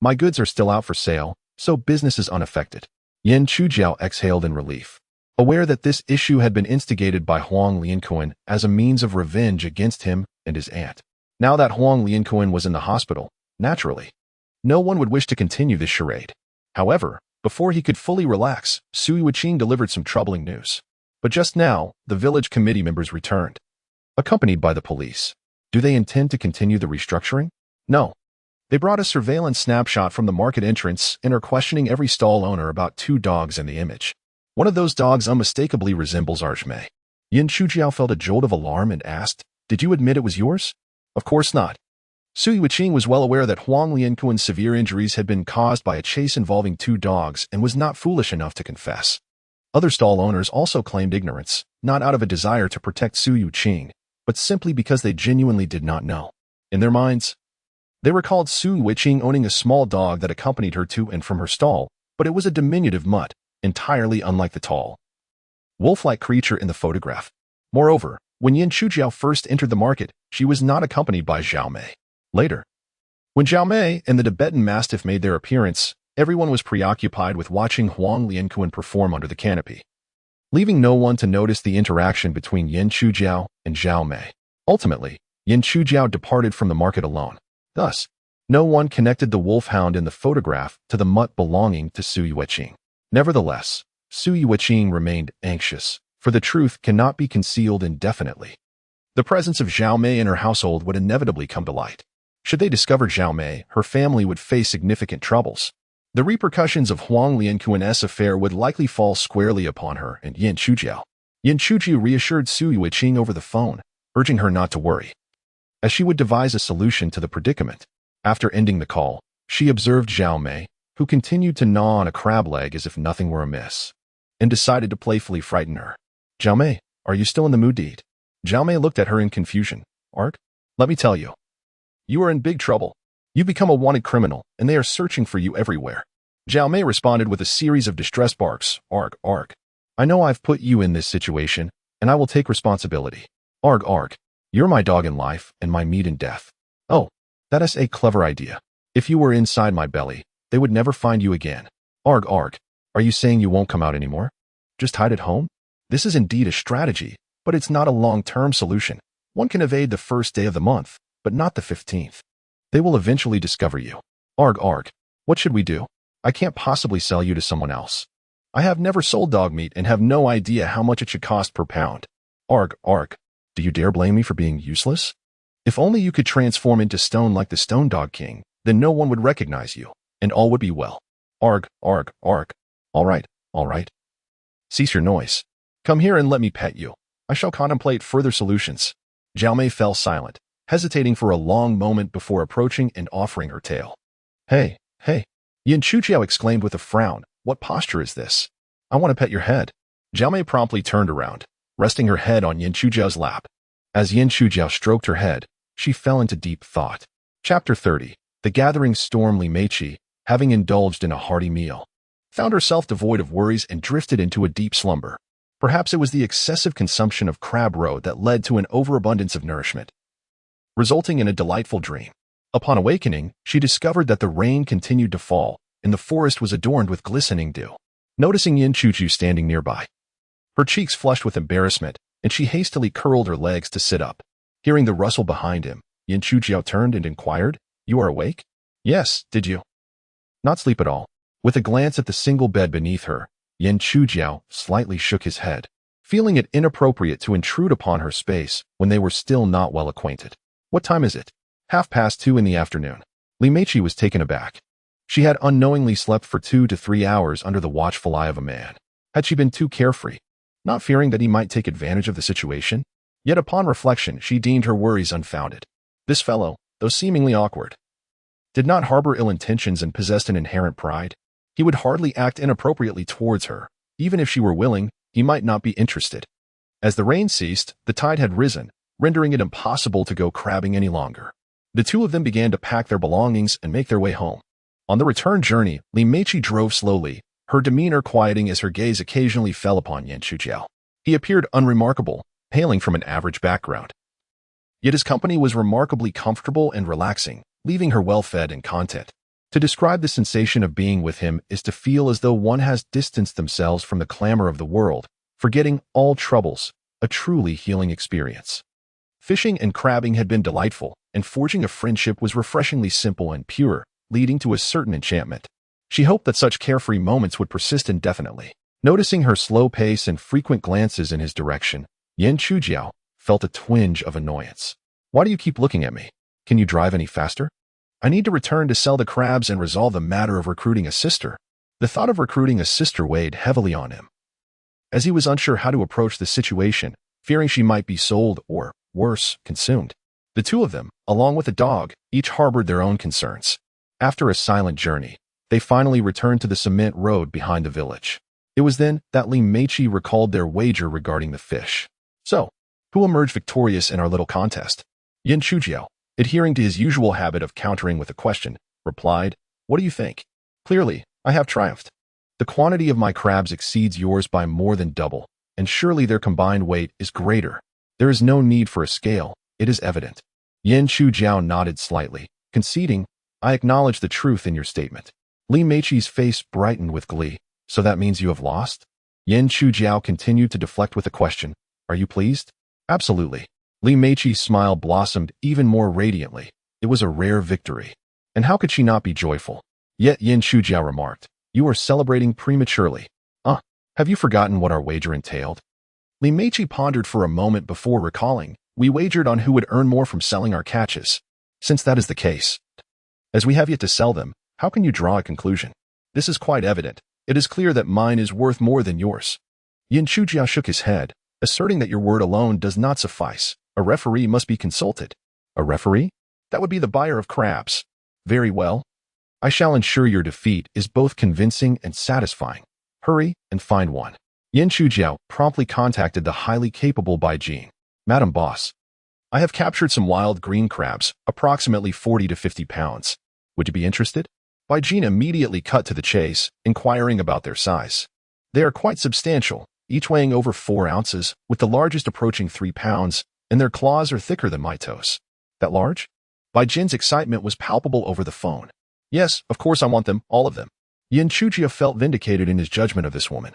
"My goods are still out for sale, so business is unaffected." Yin Chujiao exhaled in relief, aware that this issue had been instigated by Huang Lianquan as a means of revenge against him and his aunt. Now that Huang Lianquan was in the hospital, naturally, no one would wish to continue this charade. However, before he could fully relax, Su Yueqing delivered some troubling news. But just now, the village committee members returned, accompanied by the police. Do they intend to continue the restructuring? No. They brought a surveillance snapshot from the market entrance and are questioning every stall owner about 2 dogs in the image. One of those dogs unmistakably resembles Archmei. Yin Chujiao felt a jolt of alarm and asked, "Did you admit it was yours?" "Of course not." Su Yueqing was well aware that Huang Lianquan's severe injuries had been caused by a chase involving 2 dogs and was not foolish enough to confess. Other stall owners also claimed ignorance, not out of a desire to protect Su Yueqing, but simply because they genuinely did not know. In their minds, they recalled Su Yueqing owning a small dog that accompanied her to and from her stall, but it was a diminutive mutt, entirely unlike the tall, wolf-like creature in the photograph. Moreover, when Yin Chujiao first entered the market, she was not accompanied by Zhao Mei. Later, when Zhao Mei and the Tibetan Mastiff made their appearance, everyone was preoccupied with watching Huang Lianquan perform under the canopy, leaving no one to notice the interaction between Yin Chujiao and Zhao Mei. Ultimately, Yin Chujiao departed from the market alone. Thus, no one connected the wolfhound in the photograph to the mutt belonging to Su Yueqing. Nevertheless, Su Yueqing remained anxious, for the truth cannot be concealed indefinitely. The presence of Zhao Mei in her household would inevitably come to light. Should they discover Zhao Mei, her family would face significant troubles. The repercussions of Huang Lianquan's affair would likely fall squarely upon her and Yin Chujiao. Yin Chujiao reassured Su Yueqing over the phone, urging her not to worry, as she would devise a solution to the predicament. After ending the call, she observed Zhao Mei, who continued to gnaw on a crab leg as if nothing were amiss, and decided to playfully frighten her. "Zhao Mei, are you still in the mood to eat?" Zhao Mei looked at her in confusion. "Ark? Let me tell you. You are in big trouble. You've become a wanted criminal, and they are searching for you everywhere." Zhao Mei responded with a series of distressed barks. "Ark, ark." I know I've put you in this situation, and I will take responsibility. Arg arg. You're my dog in life and my meat in death. Oh, that is a clever idea. If you were inside my belly, they would never find you again. Arg arg. Are you saying you won't come out anymore? Just hide at home? This is indeed a strategy, but it's not a long-term solution. One can evade the first day of the month, but not the 15th. They will eventually discover you. Arg arg. What should we do? I can't possibly sell you to someone else. I have never sold dog meat and have no idea how much it should cost per pound. Arg arg. Do you dare blame me for being useless? If only you could transform into stone like the Stone Dog King, then no one would recognize you, and all would be well. Arg arg arg. All right, all right. Cease your noise. Come here and let me pet you. I shall contemplate further solutions. Zhao Mei fell silent, hesitating for a long moment before approaching and offering her tail. Hey, hey. Yin Chujiao exclaimed with a frown. What posture is this? I want to pet your head. Zhao Mei promptly turned around, resting her head on Yin Chujiao's lap. As Yin Chujiao stroked her head, she fell into deep thought. Chapter 30. The gathering storm. Li Meiqi, having indulged in a hearty meal, found herself devoid of worries and drifted into a deep slumber. Perhaps it was the excessive consumption of crab roe that led to an overabundance of nourishment, resulting in a delightful dream. Upon awakening, she discovered that the rain continued to fall, and the forest was adorned with glistening dew. Noticing Yin Chuju standing nearby, her cheeks flushed with embarrassment, and she hastily curled her legs to sit up. Hearing the rustle behind him, Yin Chujiao turned and inquired, "You are awake?" "Yes, did you not sleep at all?" With a glance at the single bed beneath her, Yin Chujiao slightly shook his head, feeling it inappropriate to intrude upon her space when they were still not well acquainted. "What time is it?" 2:30 in the afternoon. Li Meiqi was taken aback. She had unknowingly slept for 2 to 3 hours under the watchful eye of a man. Had she been too carefree, not fearing that he might take advantage of the situation? Yet upon reflection, she deemed her worries unfounded. This fellow, though seemingly awkward, did not harbor ill intentions and possessed an inherent pride. He would hardly act inappropriately towards her. Even if she were willing, he might not be interested. As the rain ceased, the tide had risen, rendering it impossible to go crabbing any longer. The two of them began to pack their belongings and make their way home. On the return journey, Li Meiqi drove slowly, her demeanor quieting as her gaze occasionally fell upon Yin Chujiao. He appeared unremarkable, hailing from an average background. Yet his company was remarkably comfortable and relaxing, leaving her well-fed and content. To describe the sensation of being with him is to feel as though one has distanced themselves from the clamor of the world, forgetting all troubles, a truly healing experience. Fishing and crabbing had been delightful, and forging a friendship was refreshingly simple and pure, leading to a certain enchantment. She hoped that such carefree moments would persist indefinitely. Noticing her slow pace and frequent glances in his direction, Yin Chujiao felt a twinge of annoyance. "Why do you keep looking at me? Can you drive any faster? I need to return to sell the crabs and resolve the matter of recruiting a sister." The thought of recruiting a sister weighed heavily on him, as he was unsure how to approach the situation, fearing she might be sold or, worse, consumed. The two of them, along with the dog, each harbored their own concerns. After a silent journey, they finally returned to the cement road behind the village. It was then that Li Meiqi recalled their wager regarding the fish. "So, who emerged victorious in our little contest?" Yin Chujiao, adhering to his usual habit of countering with a question, replied, "What do you think?" "Clearly, I have triumphed. The quantity of my crabs exceeds yours by more than double, and surely their combined weight is greater. There is no need for a scale, it is evident." Yin Chujiao nodded slightly, conceding, "I acknowledge the truth in your statement." Li Meiqi's face brightened with glee. "So that means you have lost?" Yin Chujiao continued to deflect with a question, "Are you pleased?" "Absolutely." Li Meiqi's smile blossomed even more radiantly. It was a rare victory. And how could she not be joyful? Yet Yin Chujiao remarked, "You are celebrating prematurely. Have you forgotten what our wager entailed?" Li Meiqi pondered for a moment before recalling, "We wagered on who would earn more from selling our catches. Since that is the case, as we have yet to sell them, how can you draw a conclusion? This is quite evident. It is clear that mine is worth more than yours." Yin Chujiao shook his head, asserting that your word alone does not suffice. A referee must be consulted. "A referee? That would be the buyer of crabs." "Very well. I shall ensure your defeat is both convincing and satisfying. Hurry and find one." Yin Chujiao promptly contacted the highly capable Bai Jin. "Madam Boss, I have captured some wild green crabs, approximately 40 to 50 pounds. Would you be interested?" Bai Jin immediately cut to the chase, inquiring about their size. "They are quite substantial, each weighing over 4 ounces, with the largest approaching 3 pounds, and their claws are thicker than my toes. That large? Bai Jin's excitement was palpable over the phone. Yes, of course I want them, all of them. Yin Chujia felt vindicated in his judgment of this woman.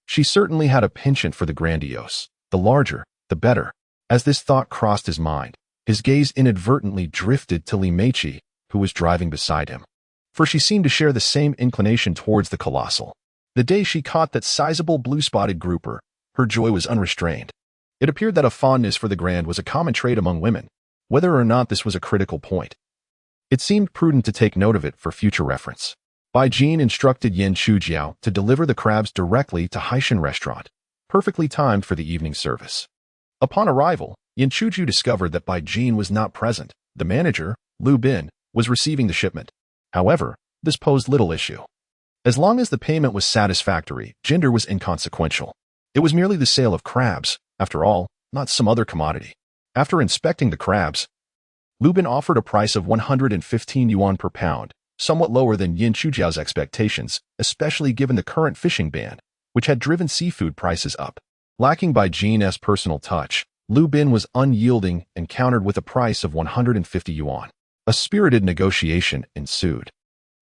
She certainly had a penchant for the grandiose. The larger, the better. As this thought crossed his mind, his gaze inadvertently drifted to Li Meiqi, who was driving beside him. For she seemed to share the same inclination towards the colossal. The day she caught that sizable blue-spotted grouper, her joy was unrestrained. It appeared that a fondness for the grand was a common trait among women, whether or not this was a critical point. It seemed prudent to take note of it for future reference. Bai Jin instructed Yin Chujiao to deliver the crabs directly to Haishan Restaurant, perfectly timed for the evening service. Upon arrival, Yin Chujiao discovered that Bai Jin was not present. The manager, Lu Bin, was receiving the shipment. However, this posed little issue. As long as the payment was satisfactory, gender was inconsequential. It was merely the sale of crabs, after all, not some other commodity. After inspecting the crabs, Lu Bin offered a price of 115 yuan per pound, somewhat lower than Yin Chujiao's expectations, especially given the current fishing ban, which had driven seafood prices up. Lacking Bai Jin's personal touch, Lu Bin was unyielding and countered with a price of 150 yuan. A spirited negotiation ensued,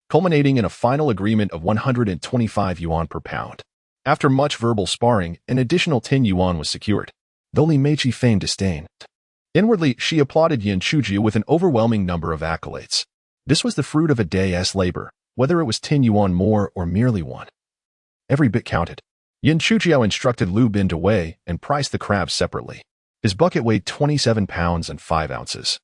culminating in a final agreement of 125 yuan per pound. After much verbal sparring, an additional 10 yuan was secured, though Li Meiqi feigned disdain. Inwardly, she applauded Yin Chujia with an overwhelming number of accolades. This was the fruit of a day's labor, whether it was 10 yuan more or merely one. Every bit counted. Yin Chujiao instructed Lu Bin to weigh and price the crabs separately. His bucket weighed 27 pounds and 5 ounces,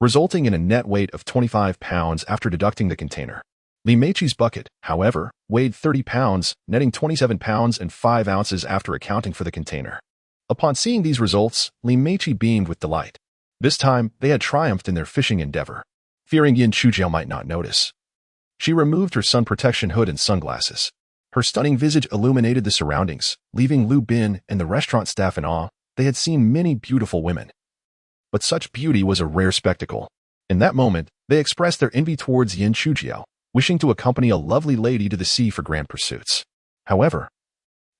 resulting in a net weight of 25 pounds after deducting the container. Li Meiqi's bucket, however, weighed 30 pounds, netting 27 pounds and 5 ounces after accounting for the container. Upon seeing these results, Li Meiqi beamed with delight. This time, they had triumphed in their fishing endeavor. Fearing Yin Chujiao might not notice, she removed her sun protection hood and sunglasses. Her stunning visage illuminated the surroundings, leaving Lu Bin and the restaurant staff in awe. They had seen many beautiful women, but such beauty was a rare spectacle. In that moment, they expressed their envy towards Yin Chujiao, wishing to accompany a lovely lady to the sea for grand pursuits. However,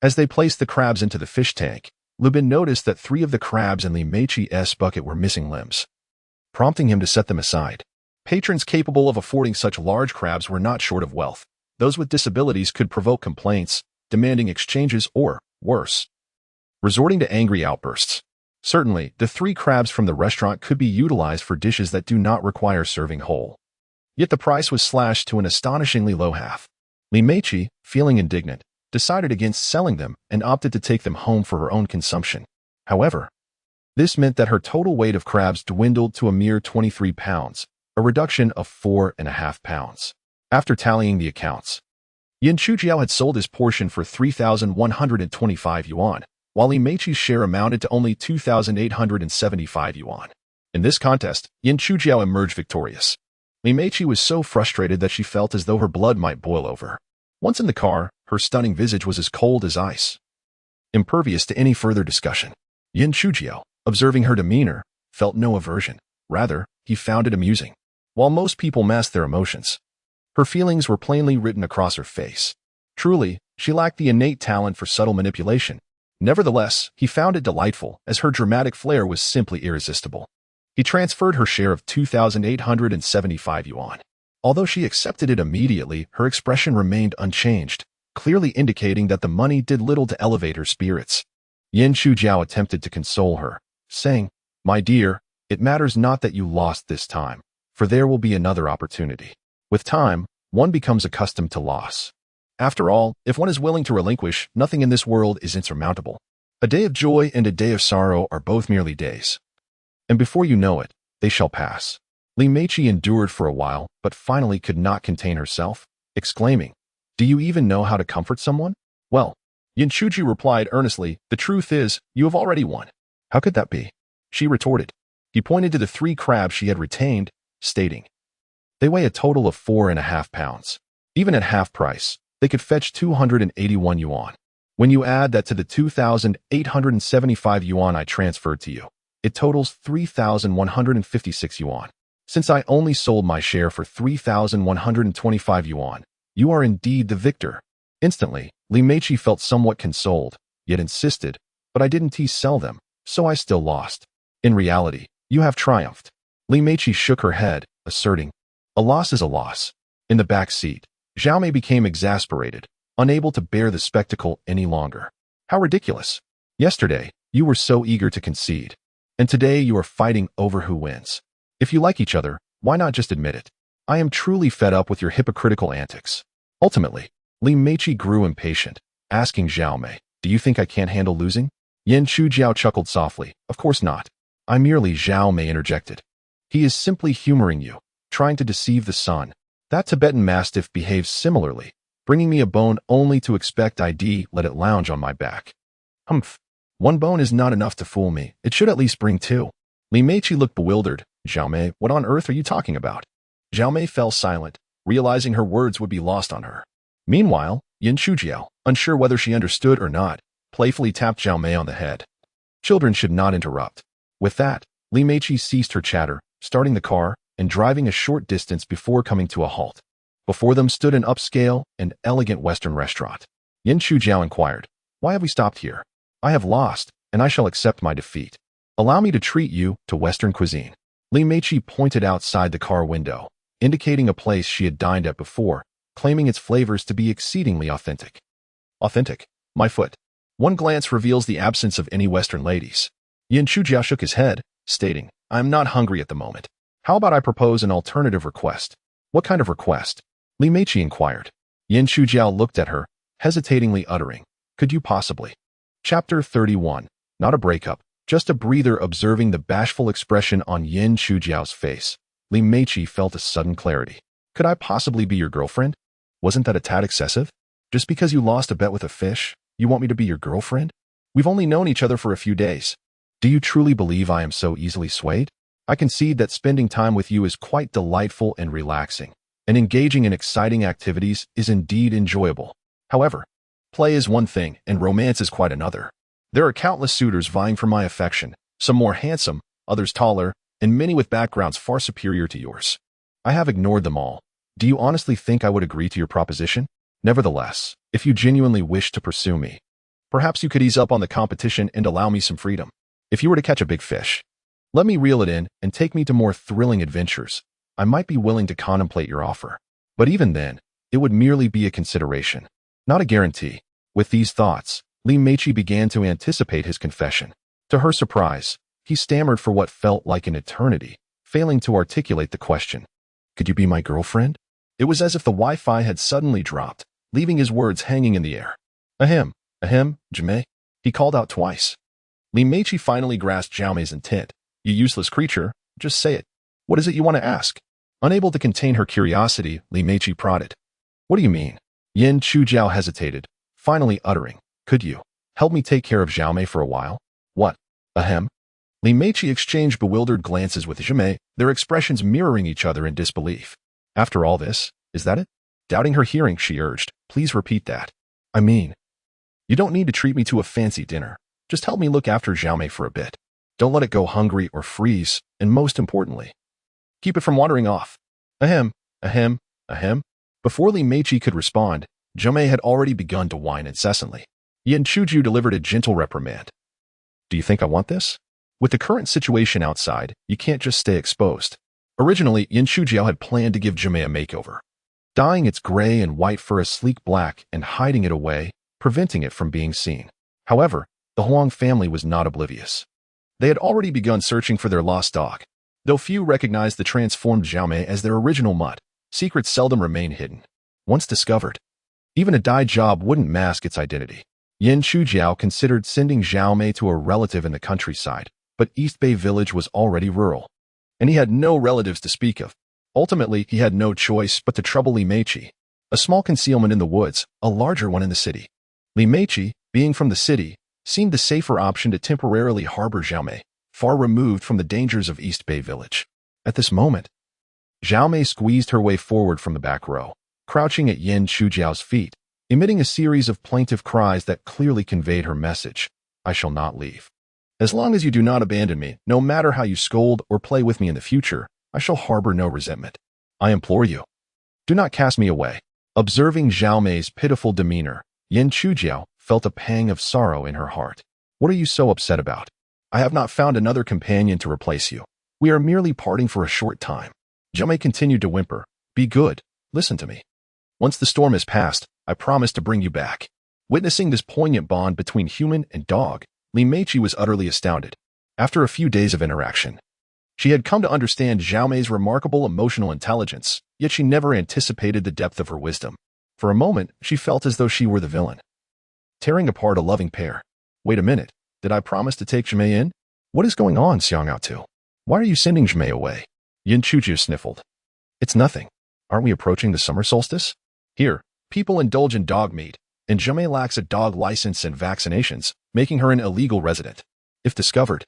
as they placed the crabs into the fish tank, Lu Bin noticed that 3 of the crabs in Li Meiqi's bucket were missing limbs, prompting him to set them aside. Patrons capable of affording such large crabs were not short of wealth. Those with disabilities could provoke complaints, demanding exchanges or, worse, resorting to angry outbursts. Certainly, the 3 crabs from the restaurant could be utilized for dishes that do not require serving whole. Yet the price was slashed to an astonishingly low half. Li Meiqi, feeling indignant, decided against selling them and opted to take them home for her own consumption. However, this meant that her total weight of crabs dwindled to a mere 23 pounds, a reduction of 4.5 pounds. After tallying the accounts, Yin Chujiao had sold his portion for 3,125 yuan, while Li Meiqi's share amounted to only 2,875 yuan. In this contest, Yin Chujiao emerged victorious. Li Meiqi was so frustrated that she felt as though her blood might boil over. Once in the car, her stunning visage was as cold as ice, impervious to any further discussion. Yin Chujiao, observing her demeanor, felt no aversion. Rather, he found it amusing. While most people masked their emotions, her feelings were plainly written across her face. Truly, she lacked the innate talent for subtle manipulation. Nevertheless, he found it delightful, as her dramatic flair was simply irresistible. He transferred her share of 2,875 yuan. Although she accepted it immediately, her expression remained unchanged, clearly indicating that the money did little to elevate her spirits. Yin Chujiao attempted to console her, saying, "My dear, it matters not that you lost this time, for there will be another opportunity. With time, one becomes accustomed to loss. After all, if one is willing to relinquish, nothing in this world is insurmountable. A day of joy and a day of sorrow are both merely days. And before you know it, they shall pass." Li Meiqi endured for a while, but finally could not contain herself, exclaiming, "Do you even know how to comfort someone?" "Well," Yin Chuji replied earnestly, "the truth is, you have already won." "How could that be?" she retorted. He pointed to the 3 crabs she had retained, stating, "They weigh a total of 4.5 pounds. Even at half price, they could fetch 281 yuan. When you add that to the 2,875 yuan I transferred to you, it totals 3,156 yuan. Since I only sold my share for 3,125 yuan, you are indeed the victor." Instantly, Li Meiqi felt somewhat consoled, yet insisted, but I didn't sell them, so I still lost. In reality, you have triumphed. Li Meiqi shook her head, asserting, a loss is a loss. In the back seat, Zhao Mei became exasperated, unable to bear the spectacle any longer. How ridiculous. Yesterday, you were so eager to concede. And today you are fighting over who wins. If you like each other, why not just admit it? I am truly fed up with your hypocritical antics. Ultimately, Li Meiqi grew impatient, asking Zhao Mei, do you think I can't handle losing? Yan Chujiao chuckled softly, of course not. I merely, Zhao Mei interjected. He is simply humoring you, trying to deceive the sun. That Tibetan Mastiff behaves similarly, bringing me a bone only to expect I'd let it lounge on my back. Humph. One bone is not enough to fool me. It should at least bring two. Li Meiqi looked bewildered. Zhao Mei, what on earth are you talking about? Zhao Mei fell silent, realizing her words would be lost on her. Meanwhile, Yan Chujiao, unsure whether she understood or not, playfully tapped Zhao Mei on the head. Children should not interrupt. With that, Li Meiqi ceased her chatter, starting the car and driving a short distance before coming to a halt. Before them stood an upscale and elegant Western restaurant. Yan Chujiao inquired, why have we stopped here? I have lost, and I shall accept my defeat. Allow me to treat you to Western cuisine. Li Meiqi pointed outside the car window, indicating a place she had dined at before, claiming its flavors to be exceedingly authentic. Authentic? My foot. One glance reveals the absence of any Western ladies. Yan Chujiao shook his head, stating, I am not hungry at the moment. How about I propose an alternative request? What kind of request? Li Meiqi inquired. Yan Chujiao looked at her, hesitatingly uttering, could you possibly? Chapter 31. Not a breakup, just a breather. Observing the bashful expression on Yan Chujiao's face, Li Meiqi felt a sudden clarity. Could I possibly be your girlfriend? Wasn't that a tad excessive? Just because you lost a bet with a fish, you want me to be your girlfriend? We've only known each other for a few days. Do you truly believe I am so easily swayed? I concede that spending time with you is quite delightful and relaxing, and engaging in exciting activities is indeed enjoyable. However, play is one thing and romance is quite another. There are countless suitors vying for my affection, some more handsome, others taller, and many with backgrounds far superior to yours. I have ignored them all. Do you honestly think I would agree to your proposition? Nevertheless, if you genuinely wish to pursue me, perhaps you could ease up on the competition and allow me some freedom. If you were to catch a big fish, let me reel it in and take me to more thrilling adventures. I might be willing to contemplate your offer. But even then, it would merely be a consideration, not a guarantee. With these thoughts, Li Meiqi began to anticipate his confession. To her surprise, he stammered for what felt like an eternity, failing to articulate the question. Could you be my girlfriend? It was as if the Wi-Fi had suddenly dropped, leaving his words hanging in the air. Ahem, Jame, he called out twice. Li Meiqi finally grasped Zhao Mei's intent. You useless creature, just say it. What is it you want to ask? Unable to contain her curiosity, Li Meiqi prodded. What do you mean? Yan Chujiao hesitated, finally uttering, could you help me take care of Zhao Mei for a while? What? Ahem. Li Meiqi exchanged bewildered glances with Zhao Mei, their expressions mirroring each other in disbelief. After all this, is that it? Doubting her hearing, she urged, please repeat that. I mean, you don't need to treat me to a fancy dinner. Just help me look after Zhao Mei for a bit. Don't let it go hungry or freeze, and most importantly, keep it from wandering off. Ahem. Before Li Meiqi could respond, Zhao Mei had already begun to whine incessantly. Yan Chujiao delivered a gentle reprimand. Do you think I want this? With the current situation outside, you can't just stay exposed. Originally, Yan Chujiao had planned to give Zhao Mei a makeover, dyeing its gray and white fur a sleek black and hiding it away, preventing it from being seen. However, the Huang family was not oblivious. They had already begun searching for their lost dog. Though few recognized the transformed Zhao Mei as their original mutt, secrets seldom remain hidden. Once discovered, even a dye job wouldn't mask its identity. Yan Chujiao considered sending Zhao Mei to a relative in the countryside, but East Bay Village was already rural, and he had no relatives to speak of. Ultimately, he had no choice but to trouble Li Meiqi. A small concealment in the woods, a larger one in the city. Li Meiqi, being from the city, seemed the safer option to temporarily harbor Zhao Mei, far removed from the dangers of East Bay Village. At this moment, Zhao Mei squeezed her way forward from the back row, crouching at Yan Chujiao's feet, emitting a series of plaintive cries that clearly conveyed her message. I shall not leave. As long as you do not abandon me, no matter how you scold or play with me in the future, I shall harbor no resentment. I implore you. Do not cast me away. Observing Zhao Mei's pitiful demeanor, Yan Chujiao felt a pang of sorrow in her heart. What are you so upset about? I have not found another companion to replace you. We are merely parting for a short time. Jiamei continued to whimper. Be good. Listen to me. Once the storm has passed, I promise to bring you back. Witnessing this poignant bond between human and dog, Li Meiqi was utterly astounded. After a few days of interaction, she had come to understand Zhao Mei's remarkable emotional intelligence, yet she never anticipated the depth of her wisdom. For a moment, she felt as though she were the villain, tearing apart a loving pair. Wait a minute, did I promise to take Zhimei in? What is going on, Xiang Aotu? Why are you sending Zhimei away? Yin Chuju sniffled. It's nothing. Aren't we approaching the summer solstice? Here, people indulge in dog meat, and Zhimei lacks a dog license and vaccinations, making her an illegal resident. If discovered,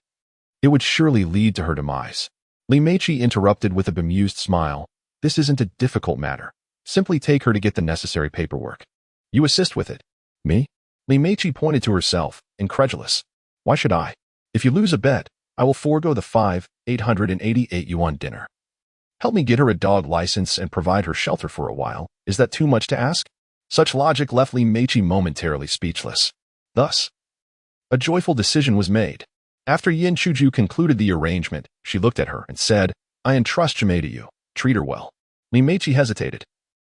it would surely lead to her demise. Li Meiqi interrupted with a bemused smile. This isn't a difficult matter. Simply take her to get the necessary paperwork. You assist with it. Me? Li Meiqi pointed to herself, incredulous. Why should I? If you lose a bet, I will forego the 888 yuan dinner. Help me get her a dog license and provide her shelter for a while. Is that too much to ask? Such logic left Li Meiqi momentarily speechless. Thus, a joyful decision was made. After Yin Chuju concluded the arrangement, she looked at her and said, I entrust Zhimei to you. Treat her well. Li Meiqi hesitated.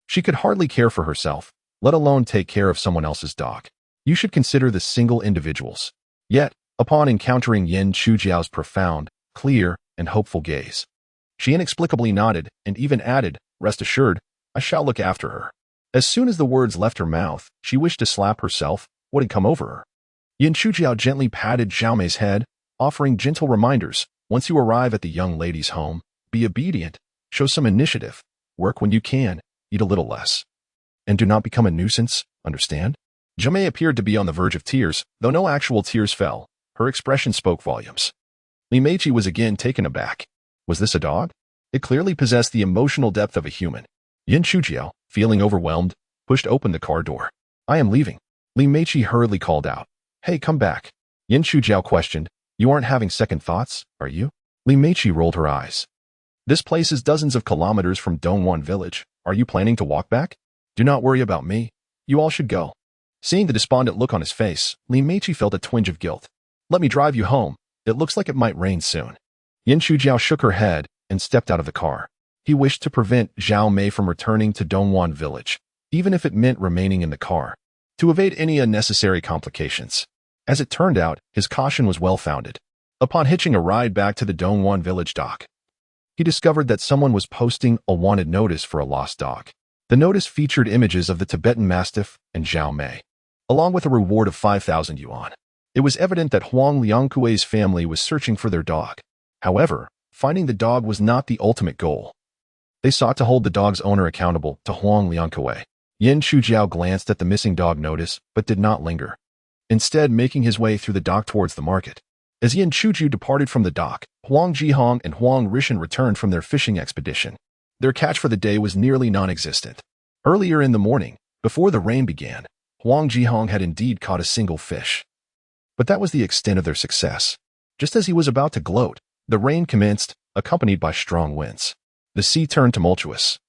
She could hardly care for herself, let alone take care of someone else's dog. You should consider the single individuals. Yet, upon encountering Yin Chujiao's profound, clear, and hopeful gaze, she inexplicably nodded and even added, rest assured, I shall look after her. As soon as the words left her mouth, she wished to slap herself. What had come over her? Yin Chujiao gently patted Zhao Mei's head, offering gentle reminders. Once you arrive at the young lady's home, be obedient, show some initiative, work when you can, eat a little less. And do not become a nuisance, understand? Zhao Mei appeared to be on the verge of tears, though no actual tears fell. Her expression spoke volumes. Li Meiqi was again taken aback. Was this a dog? It clearly possessed the emotional depth of a human. Yin Chujiao, feeling overwhelmed, pushed open the car door. I am leaving. Li Meiqi hurriedly called out. Hey, come back. Yin Chujiao questioned. You aren't having second thoughts, are you? Li Meiqi rolled her eyes. This place is dozens of kilometers from Dongwan village. Are you planning to walk back? Do not worry about me. You all should go. Seeing the despondent look on his face, Li Meiqi felt a twinge of guilt. Let me drive you home. It looks like it might rain soon. Yin Chujiao shook her head and stepped out of the car. He wished to prevent Zhao Mei from returning to Dongwan village, even if it meant remaining in the car, to evade any unnecessary complications. As it turned out, his caution was well-founded. Upon hitching a ride back to the Dongwan village dock, he discovered that someone was posting a wanted notice for a lost dog. The notice featured images of the Tibetan Mastiff and Zhao Mei, along with a reward of 5,000 yuan. It was evident that Huang Liangkuei's family was searching for their dog. However, finding the dog was not the ultimate goal. They sought to hold the dog's owner accountable to Huang Liangkuei. Yin Chujiao glanced at the missing dog notice, but did not linger, instead making his way through the dock towards the market. As Yin Chuju departed from the dock, Huang Jihong and Huang Rishan returned from their fishing expedition. Their catch for the day was nearly non-existent. Earlier in the morning, before the rain began, Huang Jihong had indeed caught a single fish. But that was the extent of their success. Just as he was about to gloat, the rain commenced, accompanied by strong winds. The sea turned tumultuous,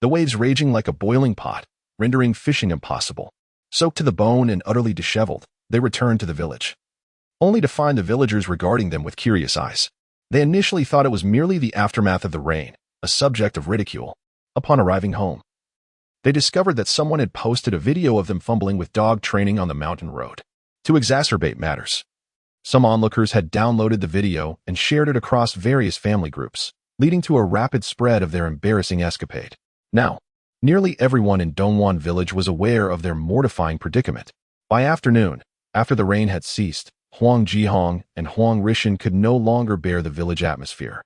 the waves raging like a boiling pot, rendering fishing impossible. Soaked to the bone and utterly disheveled, they returned to the village, only to find the villagers regarding them with curious eyes. They initially thought it was merely the aftermath of the rain, a subject of ridicule. Upon arriving home, they discovered that someone had posted a video of them fumbling with dog training on the mountain road. To exacerbate matters, some onlookers had downloaded the video and shared it across various family groups, leading to a rapid spread of their embarrassing escapade. Now, nearly everyone in Dongwan village was aware of their mortifying predicament. By afternoon, after the rain had ceased, Huang Jihong and Huang Rishan could no longer bear the village atmosphere.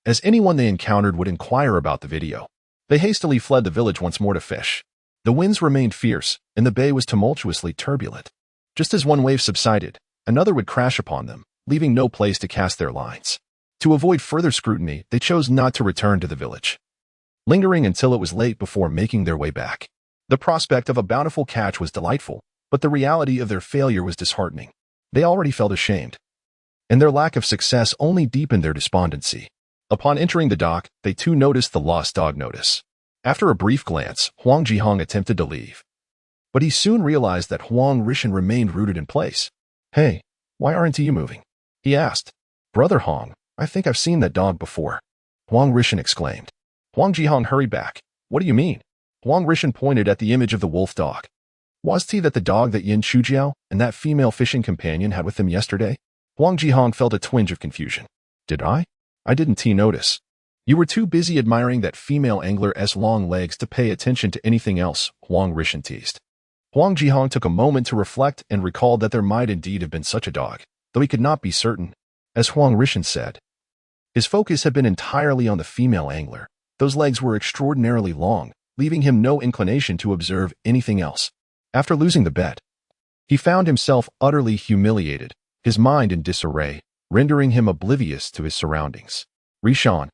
As anyone they encountered would inquire about the video, they hastily fled the village once more to fish. The winds remained fierce, and the bay was tumultuously turbulent. Just as one wave subsided, another would crash upon them, leaving no place to cast their lines. To avoid further scrutiny, they chose not to return to the village, lingering until it was late before making their way back. The prospect of a bountiful catch was delightful, but the reality of their failure was disheartening. They already felt ashamed, and their lack of success only deepened their despondency. Upon entering the dock, they too noticed the lost dog notice. After a brief glance, Huang Jihong attempted to leave, But he soon realized that Huang Rishan remained rooted in place. "Hey, why aren't you moving?" he asked. "Brother Hong, I think I've seen that dog before," Huang Rishan exclaimed. Huang Jihong hurried back. "What do you mean?" Huang Rishan pointed at the image of the wolf dog. "Was he that the dog that Yin Chujiao and that female fishing companion had with them yesterday?" Huang Jihong felt a twinge of confusion. "Did I? I didn't notice. You were too busy admiring that female angler's long legs to pay attention to anything else," Huang Rishan teased. Huang Jihong took a moment to reflect and recalled that there might indeed have been such a dog, though he could not be certain. As Huang Rishan said, his focus had been entirely on the female angler. Those legs were extraordinarily long, leaving him no inclination to observe anything else. After losing the bet, he found himself utterly humiliated, his mind in disarray, rendering him oblivious to his surroundings. "Rishan,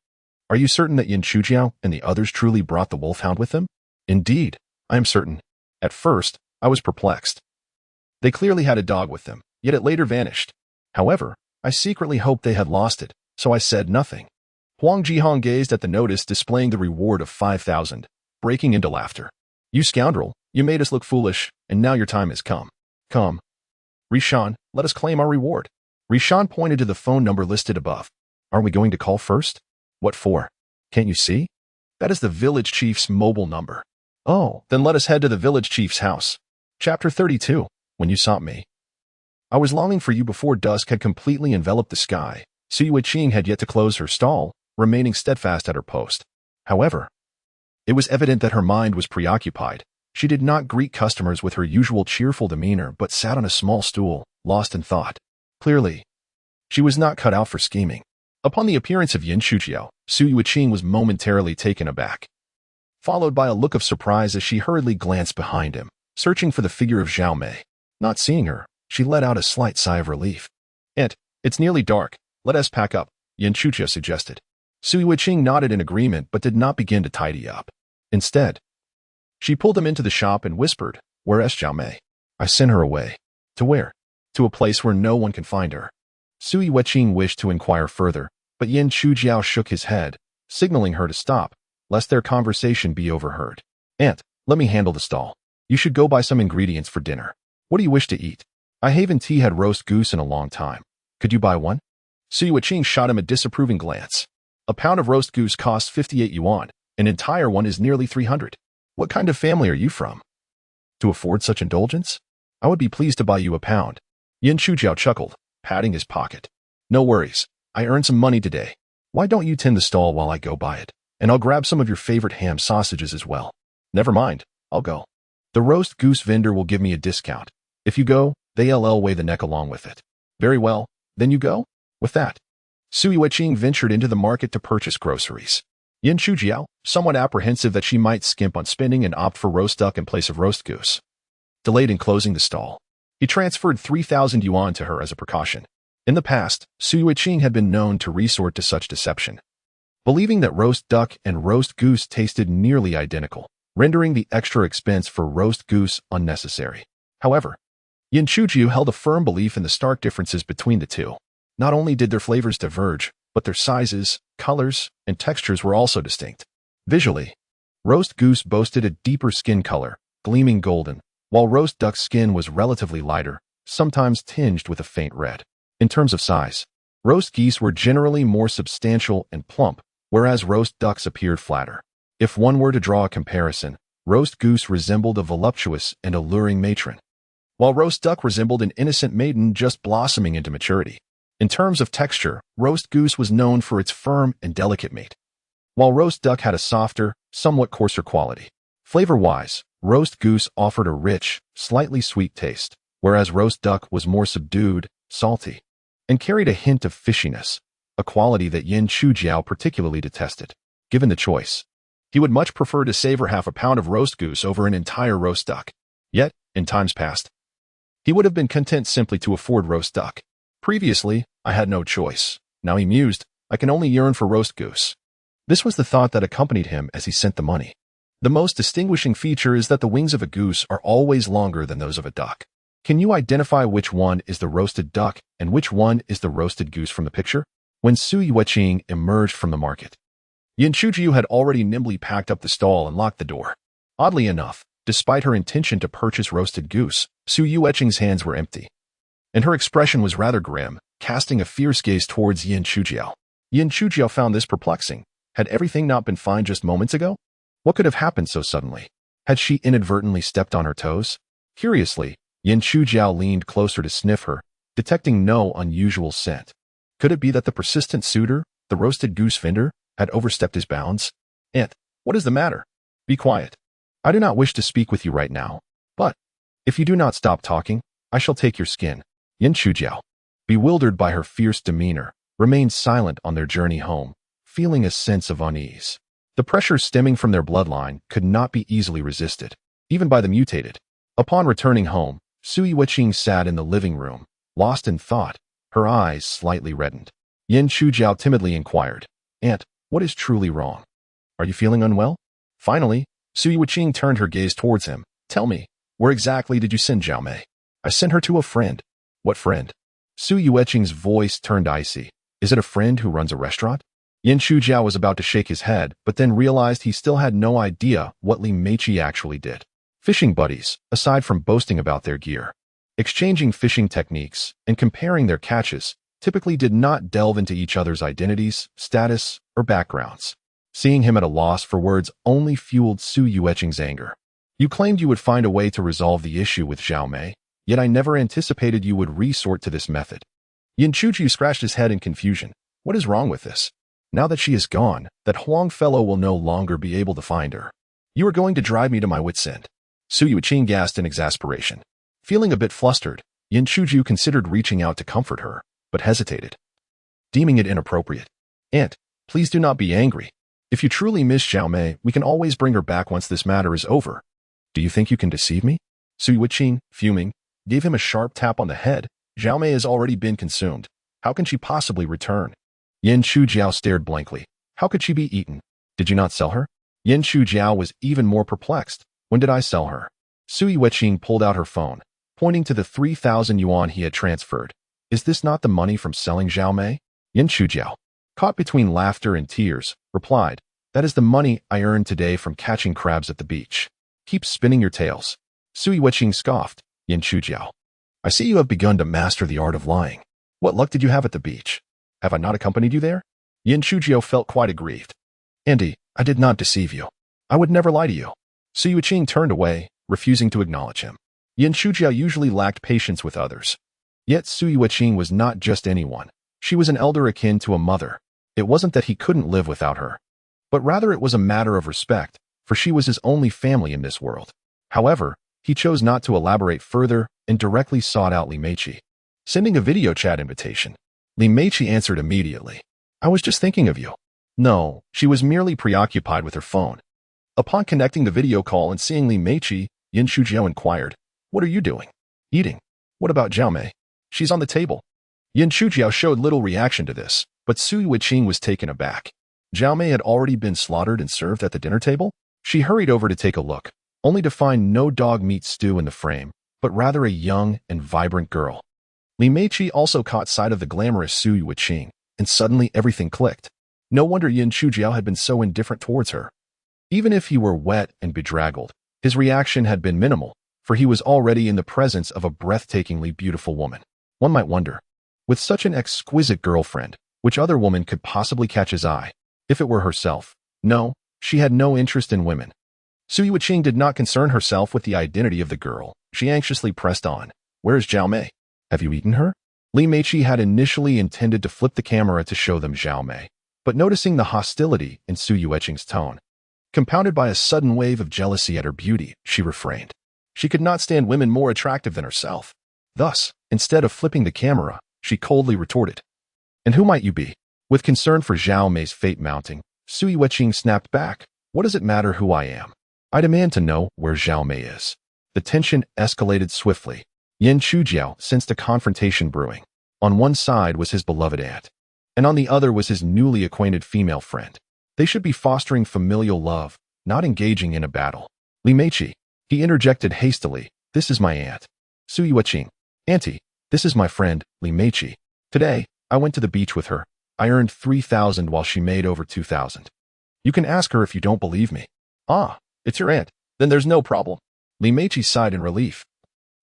are you certain that Yin Chujiao and the others truly brought the wolfhound with them?" "Indeed, I am certain. At first, I was perplexed. They clearly had a dog with them, yet it later vanished. However, I secretly hoped they had lost it, so I said nothing." Huang Jihong gazed at the notice displaying the reward of 5,000, breaking into laughter. "You scoundrel, you made us look foolish, and now your time has come. Come, Rishan, let us claim our reward." Rishan pointed to the phone number listed above. "Are we going to call first?" "What for? Can't you see? That is the village chief's mobile number." "Oh, then let us head to the village chief's house." Chapter 32. When you sought me. I was longing for you before dusk had completely enveloped the sky. Sui Wuqing had yet to close her stall, remaining steadfast at her post. However, it was evident that her mind was preoccupied. She did not greet customers with her usual cheerful demeanor but sat on a small stool, lost in thought. Clearly, she was not cut out for scheming. Upon the appearance of Yin Chujiao, Sui Wuqing was momentarily taken aback, followed by a look of surprise as she hurriedly glanced behind him, searching for the figure of Zhao Mei. Not seeing her, she let out a slight sigh of relief. It's nearly dark. Let us pack up," Yin Chujiao suggested. Sui Wuqing nodded in agreement but did not begin to tidy up. Instead, she pulled him into the shop and whispered, "Where is Zhao Mei?" "I sent her away." "To where?" "To a place where no one can find her." Sui Wuqing wished to inquire further, but Yin Chujiao shook his head, signaling her to stop, lest their conversation be overheard. "Aunt, let me handle the stall. You should go buy some ingredients for dinner. What do you wish to eat?" "I haven't had roast goose in a long time. Could you buy one?" Sui Wuqing shot him a disapproving glance. A pound of roast goose costs 58 yuan. An entire one is nearly 300. What kind of family are you from to afford such indulgence? I would be pleased to buy you a pound. Yin Chujiao chuckled, patting his pocket. "No worries. I earned some money today. Why don't you tend the stall while I go buy it? And I'll grab some of your favorite ham sausages as well." "Never mind. I'll go. The roast goose vendor will give me a discount. If you go, they'll weigh the neck along with it." "Very well. Then you go?" With that, Sui Wuqing ventured into the market to purchase groceries. Yin Chujiao, somewhat apprehensive that she might skimp on spending and opt for roast duck in place of roast goose, delayed in closing the stall. He transferred 3,000 yuan to her as a precaution. In the past, Sui Wuqing had been known to resort to such deception, believing that roast duck and roast goose tasted nearly identical, rendering the extra expense for roast goose unnecessary. However, Yin Chujiao held a firm belief in the stark differences between the two. Not only did their flavors diverge, but their sizes, colors, and textures were also distinct. Visually, roast goose boasted a deeper skin color, gleaming golden, while roast duck's skin was relatively lighter, sometimes tinged with a faint red. In terms of size, roast geese were generally more substantial and plump, whereas roast ducks appeared flatter. If one were to draw a comparison, roast goose resembled a voluptuous and alluring matron, while roast duck resembled an innocent maiden just blossoming into maturity. In terms of texture, roast goose was known for its firm and delicate meat, while roast duck had a softer, somewhat coarser quality. Flavor-wise, roast goose offered a rich, slightly sweet taste, whereas roast duck was more subdued, salty, and carried a hint of fishiness, a quality that Yin Chujiao particularly detested. Given the choice, he would much prefer to savor half a pound of roast goose over an entire roast duck. Yet, in times past, he would have been content simply to afford roast duck. Previously, I had no choice. Now he mused, I can only yearn for roast goose. This was the thought that accompanied him as he sent the money. The most distinguishing feature is that the wings of a goose are always longer than those of a duck. Can you identify which one is the roasted duck and which one is the roasted goose from the picture? When Sui Wuqing emerged from the market, Yin Chujiao had already nimbly packed up the stall and locked the door. Oddly enough, Despite her intention to purchase roasted goose, Su Yueqing's hands were empty, and her expression was rather grim, casting a fierce gaze towards Yin Chujiao. Yin Chujiao found this perplexing. Had everything not been fine just moments ago? What could have happened so suddenly? Had she inadvertently stepped on her toes? Curiously, Yin Chujiao leaned closer to sniff her, detecting no unusual scent. Could it be that the persistent suitor, the roasted goose vendor, had overstepped his bounds? Aunt, what is the matter? Be quiet. I do not wish to speak with you right now, but if you do not stop talking, I shall take your skin. Yin Chujiao, bewildered by her fierce demeanor, remained silent on their journey home, feeling a sense of unease. The pressure stemming from their bloodline could not be easily resisted, even by the mutated. Upon returning home, Su Yueqing sat in the living room, lost in thought, her eyes slightly reddened. Yin Chujiao timidly inquired, Aunt, what is truly wrong? Are you feeling unwell? Finally, Su Yueqing turned her gaze towards him. Tell me, where exactly did you send Zhao Mei? I sent her to a friend. What friend? Su Yueqing's voice turned icy. Is it a friend who runs a restaurant? Yin Chujiao was about to shake his head, but then realized he still had no idea what Li Meiqi actually did. Fishing buddies, aside from boasting about their gear, exchanging fishing techniques, and comparing their catches, typically did not delve into each other's identities, status, or backgrounds. Seeing him at a loss for words only fueled Su Yueqing's anger. You claimed you would find a way to resolve the issue with Zhao Mei, yet I never anticipated you would resort to this method. Yin Chujiao scratched his head in confusion. What is wrong with this? Now that she is gone, that Huang fellow will no longer be able to find her. You are going to drive me to my wit's end. Su Yueqing gasped in exasperation. Feeling a bit flustered, Yin Chujiao considered reaching out to comfort her, but hesitated, deeming it inappropriate. Aunt, please do not be angry. If you truly miss Zhao Mei, we can always bring her back once this matter is over. Do you think you can deceive me? Su Yueqing, fuming, gave him a sharp tap on the head. Zhao Mei has already been consumed. How can she possibly return? Yin Chujiao stared blankly. How could she be eaten? Did you not sell her? Yin Chujiao was even more perplexed. When did I sell her? Su Yueqing pulled out her phone, pointing to the 3,000 yuan he had transferred. Is this not the money from selling Zhao Mei? Yin Chujiao, caught between laughter and tears, replied, That is the money I earned today from catching crabs at the beach. Keep spinning your tales. Su Yueqing scoffed. Yin Chujiao, I see you have begun to master the art of lying. What luck did you have at the beach? Have I not accompanied you there? Yin Chujiao felt quite aggrieved. Andy, I did not deceive you. I would never lie to you. Su Yueqing turned away, refusing to acknowledge him. Yin Chujiao usually lacked patience with others. Yet Su Yueqing was not just anyone. She was an elder akin to a mother. It wasn't that he couldn't live without her, but rather it was a matter of respect, for she was his only family in this world. However, he chose not to elaborate further and directly sought out Li Meiqi. Sending a video chat invitation, Li Meiqi answered immediately. I was just thinking of you. No, she was merely preoccupied with her phone. Upon connecting the video call and seeing Li Meiqi, Yin Chujiao inquired, What are you doing? Eating. What about Zhao Mei? She's on the table. Yin Chujiao showed little reaction to this, but Su Yueqing was taken aback. Zhao Mei had already been slaughtered and served at the dinner table? She hurried over to take a look, only to find no dog meat stew in the frame, but rather a young and vibrant girl. Li Meiqi also caught sight of the glamorous Su Yueqing, and suddenly everything clicked. No wonder Yin Chujiao had been so indifferent towards her. Even if he were wet and bedraggled, his reaction had been minimal, for he was already in the presence of a breathtakingly beautiful woman. One might wonder, with such an exquisite girlfriend, which other woman could possibly catch his eye? If it were herself. No, she had no interest in women. Su Yueqing did not concern herself with the identity of the girl. She anxiously pressed on. Where is Zhao Mei? Have you eaten her? Li Meiqi had initially intended to flip the camera to show them Zhao Mei, but noticing the hostility in Su Yueqing's tone, compounded by a sudden wave of jealousy at her beauty, she refrained. She could not stand women more attractive than herself. Thus, instead of flipping the camera, she coldly retorted, And who might you be? With concern for Zhao Mei's fate mounting, Su Yueqing snapped back. What does it matter who I am? I demand to know where Zhao Mei is. The tension escalated swiftly. Yin Chujiao sensed a confrontation brewing. On one side was his beloved aunt, and on the other was his newly acquainted female friend. They should be fostering familial love, not engaging in a battle. Li Meiqi, he interjected hastily, This is my aunt. Su Yueqing, Auntie, this is my friend, Li Meiqi. Today, I went to the beach with her. I earned 3,000 while she made over 2,000. You can ask her if you don't believe me. Ah, it's your aunt. Then there's no problem. Li Meiqi sighed in relief,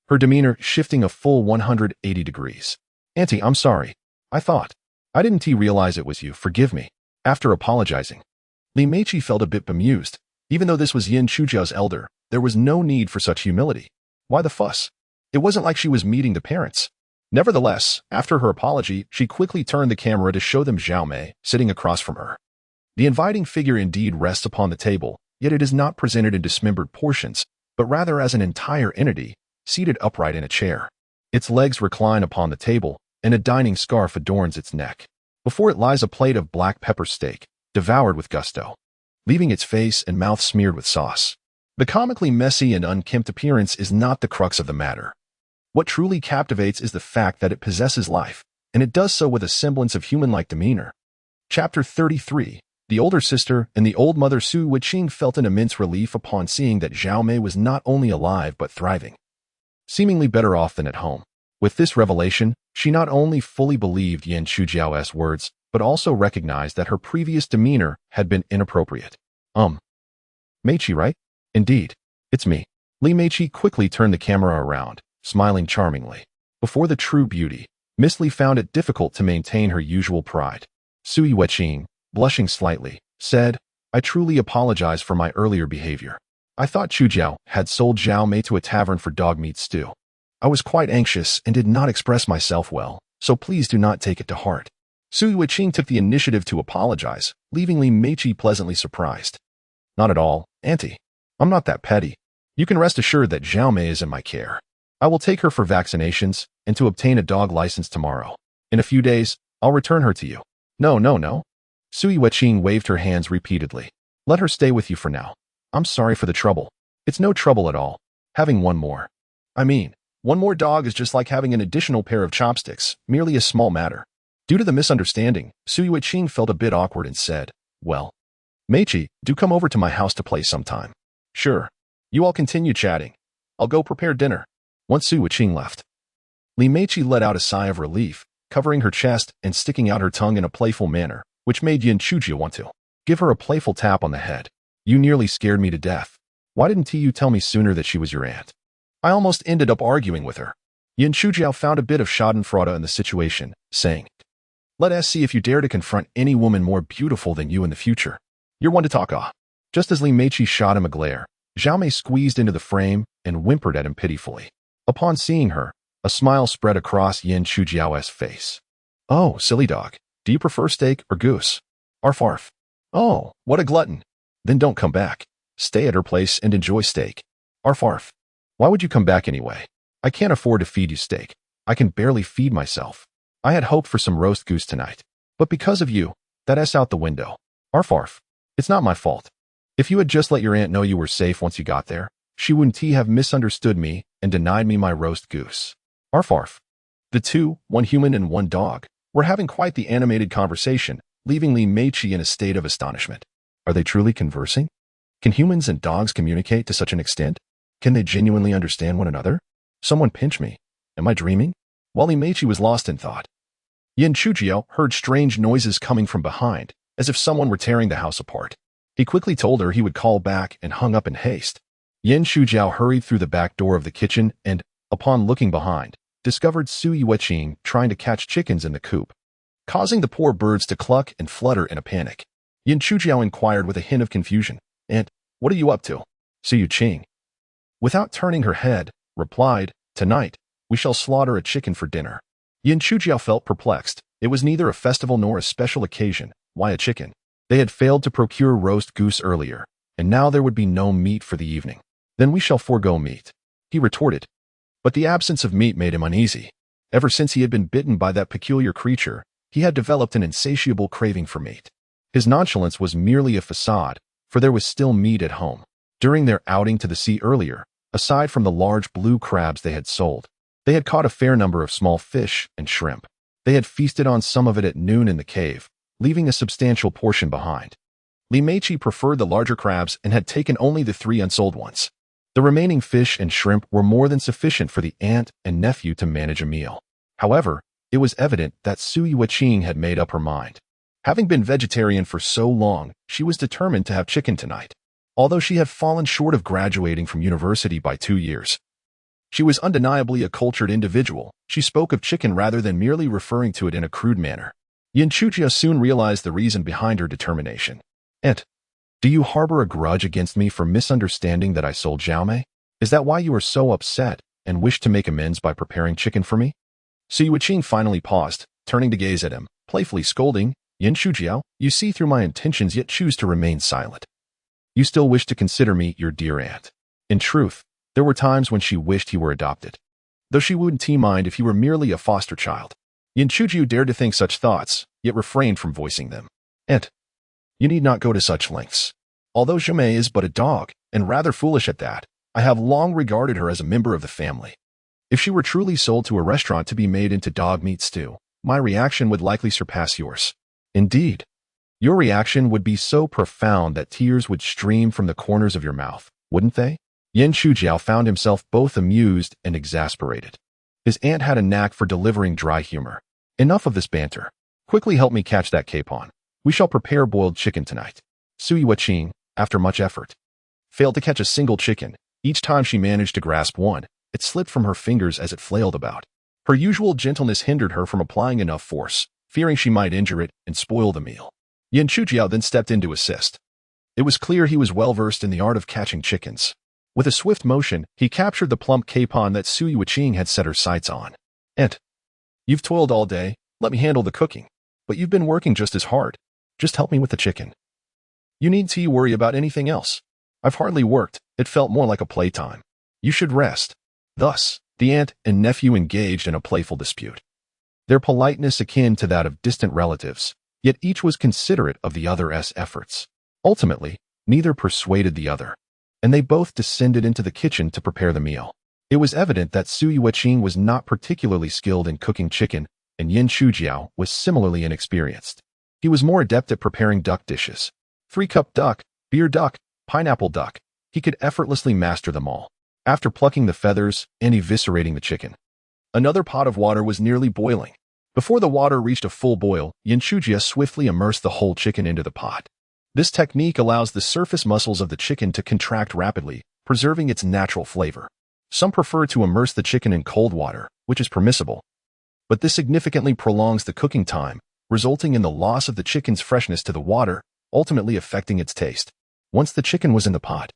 her demeanor shifting a full 180 degrees. Auntie, I'm sorry. I didn't realize it was you. Forgive me. After apologizing, Li Meiqi felt a bit bemused. Even though this was Yin Chujiao's elder, there was no need for such humility. Why the fuss? It wasn't like she was meeting the parents. Nevertheless, after her apology, she quickly turned the camera to show them Zhao Mei sitting across from her. The inviting figure indeed rests upon the table, yet it is not presented in dismembered portions, but rather as an entire entity, seated upright in a chair. Its legs recline upon the table, and a dining scarf adorns its neck. Before it lies a plate of black pepper steak, devoured with gusto, leaving its face and mouth smeared with sauce. The comically messy and unkempt appearance is not the crux of the matter. What truly captivates is the fact that it possesses life, and it does so with a semblance of human-like demeanor. Chapter 33. The older sister and the old mother Su Wuqing felt an immense relief upon seeing that Zhao Mei was not only alive but thriving, seemingly better off than at home. With this revelation, she not only fully believed Yin Chujiao's words, but also recognized that her previous demeanor had been inappropriate. Meiqi, right? Indeed, it's me. Li Meiqi quickly turned the camera around, smiling charmingly. Before the true beauty, Miss Li found it difficult to maintain her usual pride. Sui Wuqing, blushing slightly, said, I truly apologize for my earlier behavior. I thought Chujiao had sold Zhao Mei to a tavern for dog meat stew. I was quite anxious and did not express myself well, so please do not take it to heart. Sui Wuqing took the initiative to apologize, leaving Li Meiqi pleasantly surprised. Not at all, Auntie. I'm not that petty. You can rest assured that Zhao Mei is in my care. I will take her for vaccinations and to obtain a dog license tomorrow. In a few days, I'll return her to you. No. Sui Wuqing waved her hands repeatedly. Let her stay with you for now. I'm sorry for the trouble. It's no trouble at all. Having one more dog is just like having an additional pair of chopsticks, merely a small matter. Due to the misunderstanding, Sui Wuqing felt a bit awkward and said, Well, Meiqi, do come over to my house to play sometime. Sure. You all continue chatting. I'll go prepare dinner. Once Sui Wuqing left, Li Meiqi let out a sigh of relief, covering her chest and sticking out her tongue in a playful manner, which made Yin Chujiao want to give her a playful tap on the head. You nearly scared me to death. Why didn't you tell me sooner that she was your aunt? I almost ended up arguing with her. Yin Chujiao found a bit of schadenfreude in the situation, saying, Let us see if you dare to confront any woman more beautiful than you in the future. You're one to talk. Just as Li Meiqi shot him a glare, Zhao Mei squeezed into the frame and whimpered at him pitifully. Upon seeing her, a smile spread across Yin Chujiao's face. Oh, silly dog. Do you prefer steak or goose? Arf arf. Oh, what a glutton. Then don't come back. Stay at her place and enjoy steak. Arf arf. Why would you come back anyway? I can't afford to feed you steak. I can barely feed myself. I had hoped for some roast goose tonight. But because of you, that's out the window. Arf arf. It's not my fault. If you had just let your aunt know you were safe once you got there, she wouldn't have misunderstood me and denied me my roast goose. Arf arf. The two, one human and one dog, were having quite the animated conversation, leaving Li Meiqi in a state of astonishment. Are they truly conversing? Can humans and dogs communicate to such an extent? Can they genuinely understand one another? Someone pinch me. Am I dreaming? While Li Meiqi was lost in thought, Yin Chujiao heard strange noises coming from behind, as if someone were tearing the house apart. He quickly told her he would call back and hung up in haste. Yin Chujiao hurried through the back door of the kitchen and, upon looking behind, discovered Sui Wuqing trying to catch chickens in the coop, causing the poor birds to cluck and flutter in a panic. Yin Chujiao inquired with a hint of confusion, Aunt, what are you up to? Sui Wuqing, without turning her head, replied, Tonight, we shall slaughter a chicken for dinner. Yin Chujiao felt perplexed. It was neither a festival nor a special occasion. Why a chicken? They had failed to procure roast goose earlier, and now there would be no meat for the evening. Then we shall forego meat, he retorted. But the absence of meat made him uneasy. Ever since he had been bitten by that peculiar creature, he had developed an insatiable craving for meat. His nonchalance was merely a facade, for there was still meat at home. During their outing to the sea earlier, aside from the large blue crabs they had sold, they had caught a fair number of small fish and shrimp. They had feasted on some of it at noon in the cave, leaving a substantial portion behind. Li Meiqi preferred the larger crabs and had taken only the 3 unsold ones. The remaining fish and shrimp were more than sufficient for the aunt and nephew to manage a meal. However, it was evident that Sui Wuqing had made up her mind. Having been vegetarian for so long, she was determined to have chicken tonight. although she had fallen short of graduating from university by 2 years. She was undeniably a cultured individual. She spoke of chicken rather than merely referring to it in a crude manner. Yin Chujia soon realized the reason behind her determination. "Aunt, do you harbor a grudge against me for misunderstanding that I sold Xiaomei? Is that why you are so upset and wish to make amends by preparing chicken for me?" Su Yuqing finally paused, turning to gaze at him, playfully scolding, "Yin Chujiao, you see through my intentions yet choose to remain silent. You still wish to consider me your dear aunt." In truth, there were times when she wished he were adopted, though she wouldn't mind if he were merely a foster child. Yin Chujiu dared to think such thoughts, yet refrained from voicing them. "Aunt, you need not go to such lengths. Although Xiaomei is but a dog, and rather foolish at that, I have long regarded her as a member of the family. If she were truly sold to a restaurant to be made into dog meat stew, my reaction would likely surpass yours. Indeed, your reaction would be so profound that tears would stream from the corners of your mouth, wouldn't they?" Yin Chujiao found himself both amused and exasperated. His aunt had a knack for delivering dry humor. "Enough of this banter. Quickly help me catch that capon. We shall prepare boiled chicken tonight." Su Yuqing, after much effort, failed to catch a single chicken. Each time she managed to grasp one, it slipped from her fingers as it flailed about. Her usual gentleness hindered her from applying enough force, fearing she might injure it and spoil the meal. Yin Chujiao then stepped in to assist. It was clear he was well-versed in the art of catching chickens. With a swift motion, he captured the plump capon that Su Yuqing had set her sights on. "Aunt, you've toiled all day. Let me handle the cooking. But you've been working just as hard. Just help me with the chicken. You needn't worry about anything else. I've hardly worked. It felt more like a playtime. You should rest." Thus, the aunt and nephew engaged in a playful dispute. Their politeness akin to that of distant relatives, yet each was considerate of the other's efforts. Ultimately, neither persuaded the other, and they both descended into the kitchen to prepare the meal. It was evident that Su Yuqing was not particularly skilled in cooking chicken, and Yin Chujiao was similarly inexperienced. He was more adept at preparing duck dishes. 3-cup duck, beer duck, pineapple duck. He could effortlessly master them all, after plucking the feathers and eviscerating the chicken. Another pot of water was nearly boiling. Before the water reached a full boil, Yin Chujia swiftly immersed the whole chicken into the pot. This technique allows the surface muscles of the chicken to contract rapidly, preserving its natural flavor. Some prefer to immerse the chicken in cold water, which is permissible, but this significantly prolongs the cooking time, resulting in the loss of the chicken's freshness to the water, ultimately affecting its taste. Once the chicken was in the pot,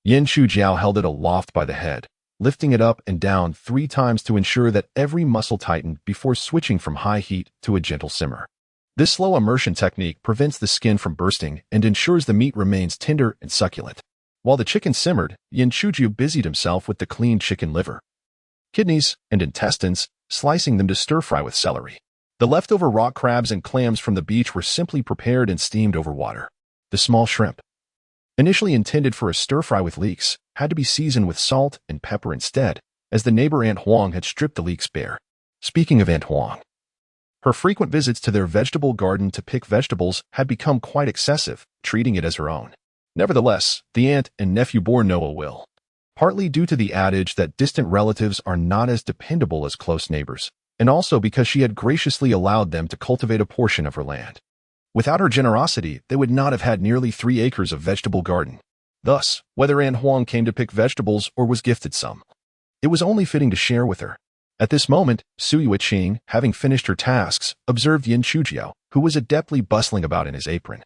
Yin Chujiao held it aloft by the head, lifting it up and down 3 times to ensure that every muscle tightened before switching from high heat to a gentle simmer. This slow immersion technique prevents the skin from bursting and ensures the meat remains tender and succulent. While the chicken simmered, Yin Chujiu busied himself with the cleaned chicken liver, kidneys, and intestines, slicing them to stir-fry with celery. The leftover rock crabs and clams from the beach were simply prepared and steamed over water. The small shrimp, initially intended for a stir-fry with leeks, had to be seasoned with salt and pepper instead, as the neighbor Aunt Huang had stripped the leeks bare. Speaking of Aunt Huang, her frequent visits to their vegetable garden to pick vegetables had become quite excessive, treating it as her own. Nevertheless, the aunt and nephew bore no ill will, partly due to the adage that distant relatives are not as dependable as close neighbors, and also because she had graciously allowed them to cultivate a portion of her land. Without her generosity, they would not have had nearly 3 acres of vegetable garden. Thus, whether Aunt Huang came to pick vegetables or was gifted some, it was only fitting to share with her. At this moment, Su Yuqing, having finished her tasks, observed Yin Chujiao, who was adeptly bustling about in his apron,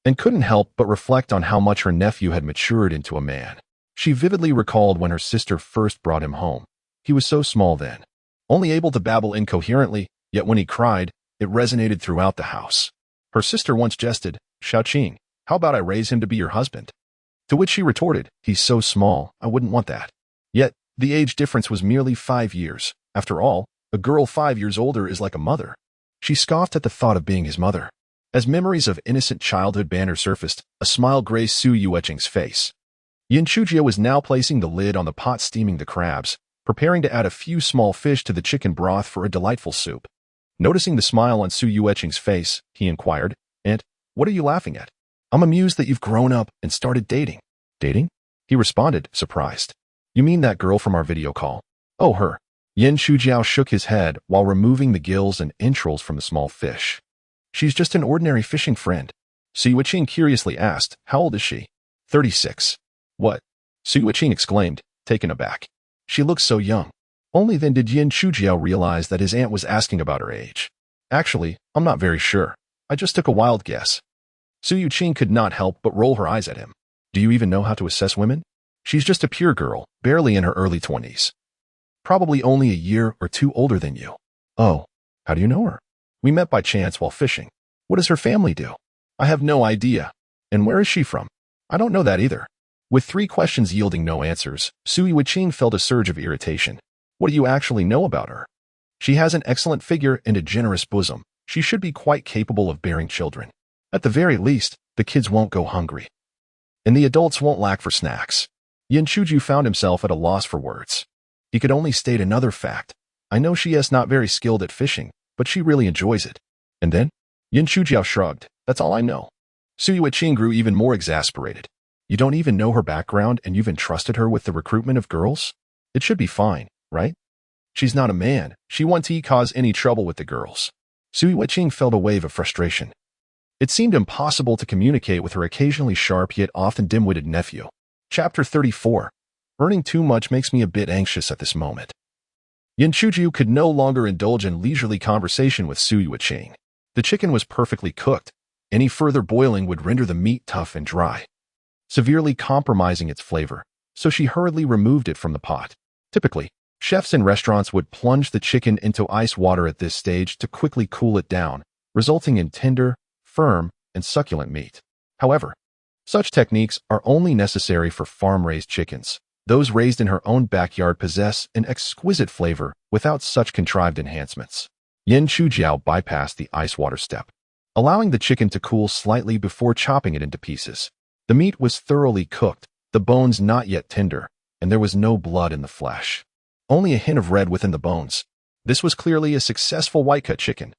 and couldn't help but reflect on how much her nephew had matured into a man. She vividly recalled when her sister first brought him home. He was so small then, only able to babble incoherently, yet when he cried, it resonated throughout the house. Her sister once jested, "Xiaoqing, how about I raise him to be your husband?" To which she retorted, "He's so small, I wouldn't want that." Yet, the age difference was merely 5 years. After all, a girl 5 years older is like a mother. She scoffed at the thought of being his mother. As memories of innocent childhood banter surfaced, a smile graced Su Yuqing's face. Yin Chujia was now placing the lid on the pot steaming the crabs, preparing to add a few small fish to the chicken broth for a delightful soup. Noticing the smile on Su Yuqing's face, he inquired, "Aunt, what are you laughing at?" "I'm amused that you've grown up and started dating." "Dating?" he responded, surprised. "You mean that girl from our video call?" "Oh, her." Yin Chujiao shook his head while removing the gills and entrails from the small fish. "She's just an ordinary fishing friend." Su Yuqing curiously asked, "How old is she?" 36. What? Su Yuqing exclaimed, taken aback. She looked so young. Only then did Yin Chujiao realize that his aunt was asking about her age. Actually, I'm not very sure. I just took a wild guess. Su Yuqing could not help but roll her eyes at him. Do you even know how to assess women? She's just a pure girl, barely in her early 20s. Probably only a year or two older than you. Oh, how do you know her? We met by chance while fishing. What does her family do? I have no idea. And where is she from? I don't know that either. With 3 questions yielding no answers, Su Yuqing felt a surge of irritation. What do you actually know about her? She has an excellent figure and a generous bosom. She should be quite capable of bearing children. At the very least, the kids won't go hungry. And the adults won't lack for snacks. Yin Chuju found himself at a loss for words. He could only state another fact. I know she is not very skilled at fishing, but she really enjoys it. And then? Yin Chujiao shrugged. That's all I know. Su Yuqing grew even more exasperated. You don't even know her background and you've entrusted her with the recruitment of girls? It should be fine, right? She's not a man. She won't cause any trouble with the girls. Su Yuqing felt a wave of frustration. It seemed impossible to communicate with her occasionally sharp yet often dim-witted nephew. Chapter 34. Earning too much makes me a bit anxious at this moment. Yin Chuju could no longer indulge in leisurely conversation with Su Yuqing. The chicken was perfectly cooked. Any further boiling would render the meat tough and dry, severely compromising its flavor, so she hurriedly removed it from the pot. Typically, chefs in restaurants would plunge the chicken into ice water at this stage to quickly cool it down, resulting in tender, firm, and succulent meat. However, such techniques are only necessary for farm-raised chickens. Those raised in her own backyard possess an exquisite flavor without such contrived enhancements. Yin Chujiao bypassed the ice water step, allowing the chicken to cool slightly before chopping it into pieces. The meat was thoroughly cooked, the bones not yet tender, and there was no blood in the flesh. Only a hint of red within the bones. This was clearly a successful white-cut chicken.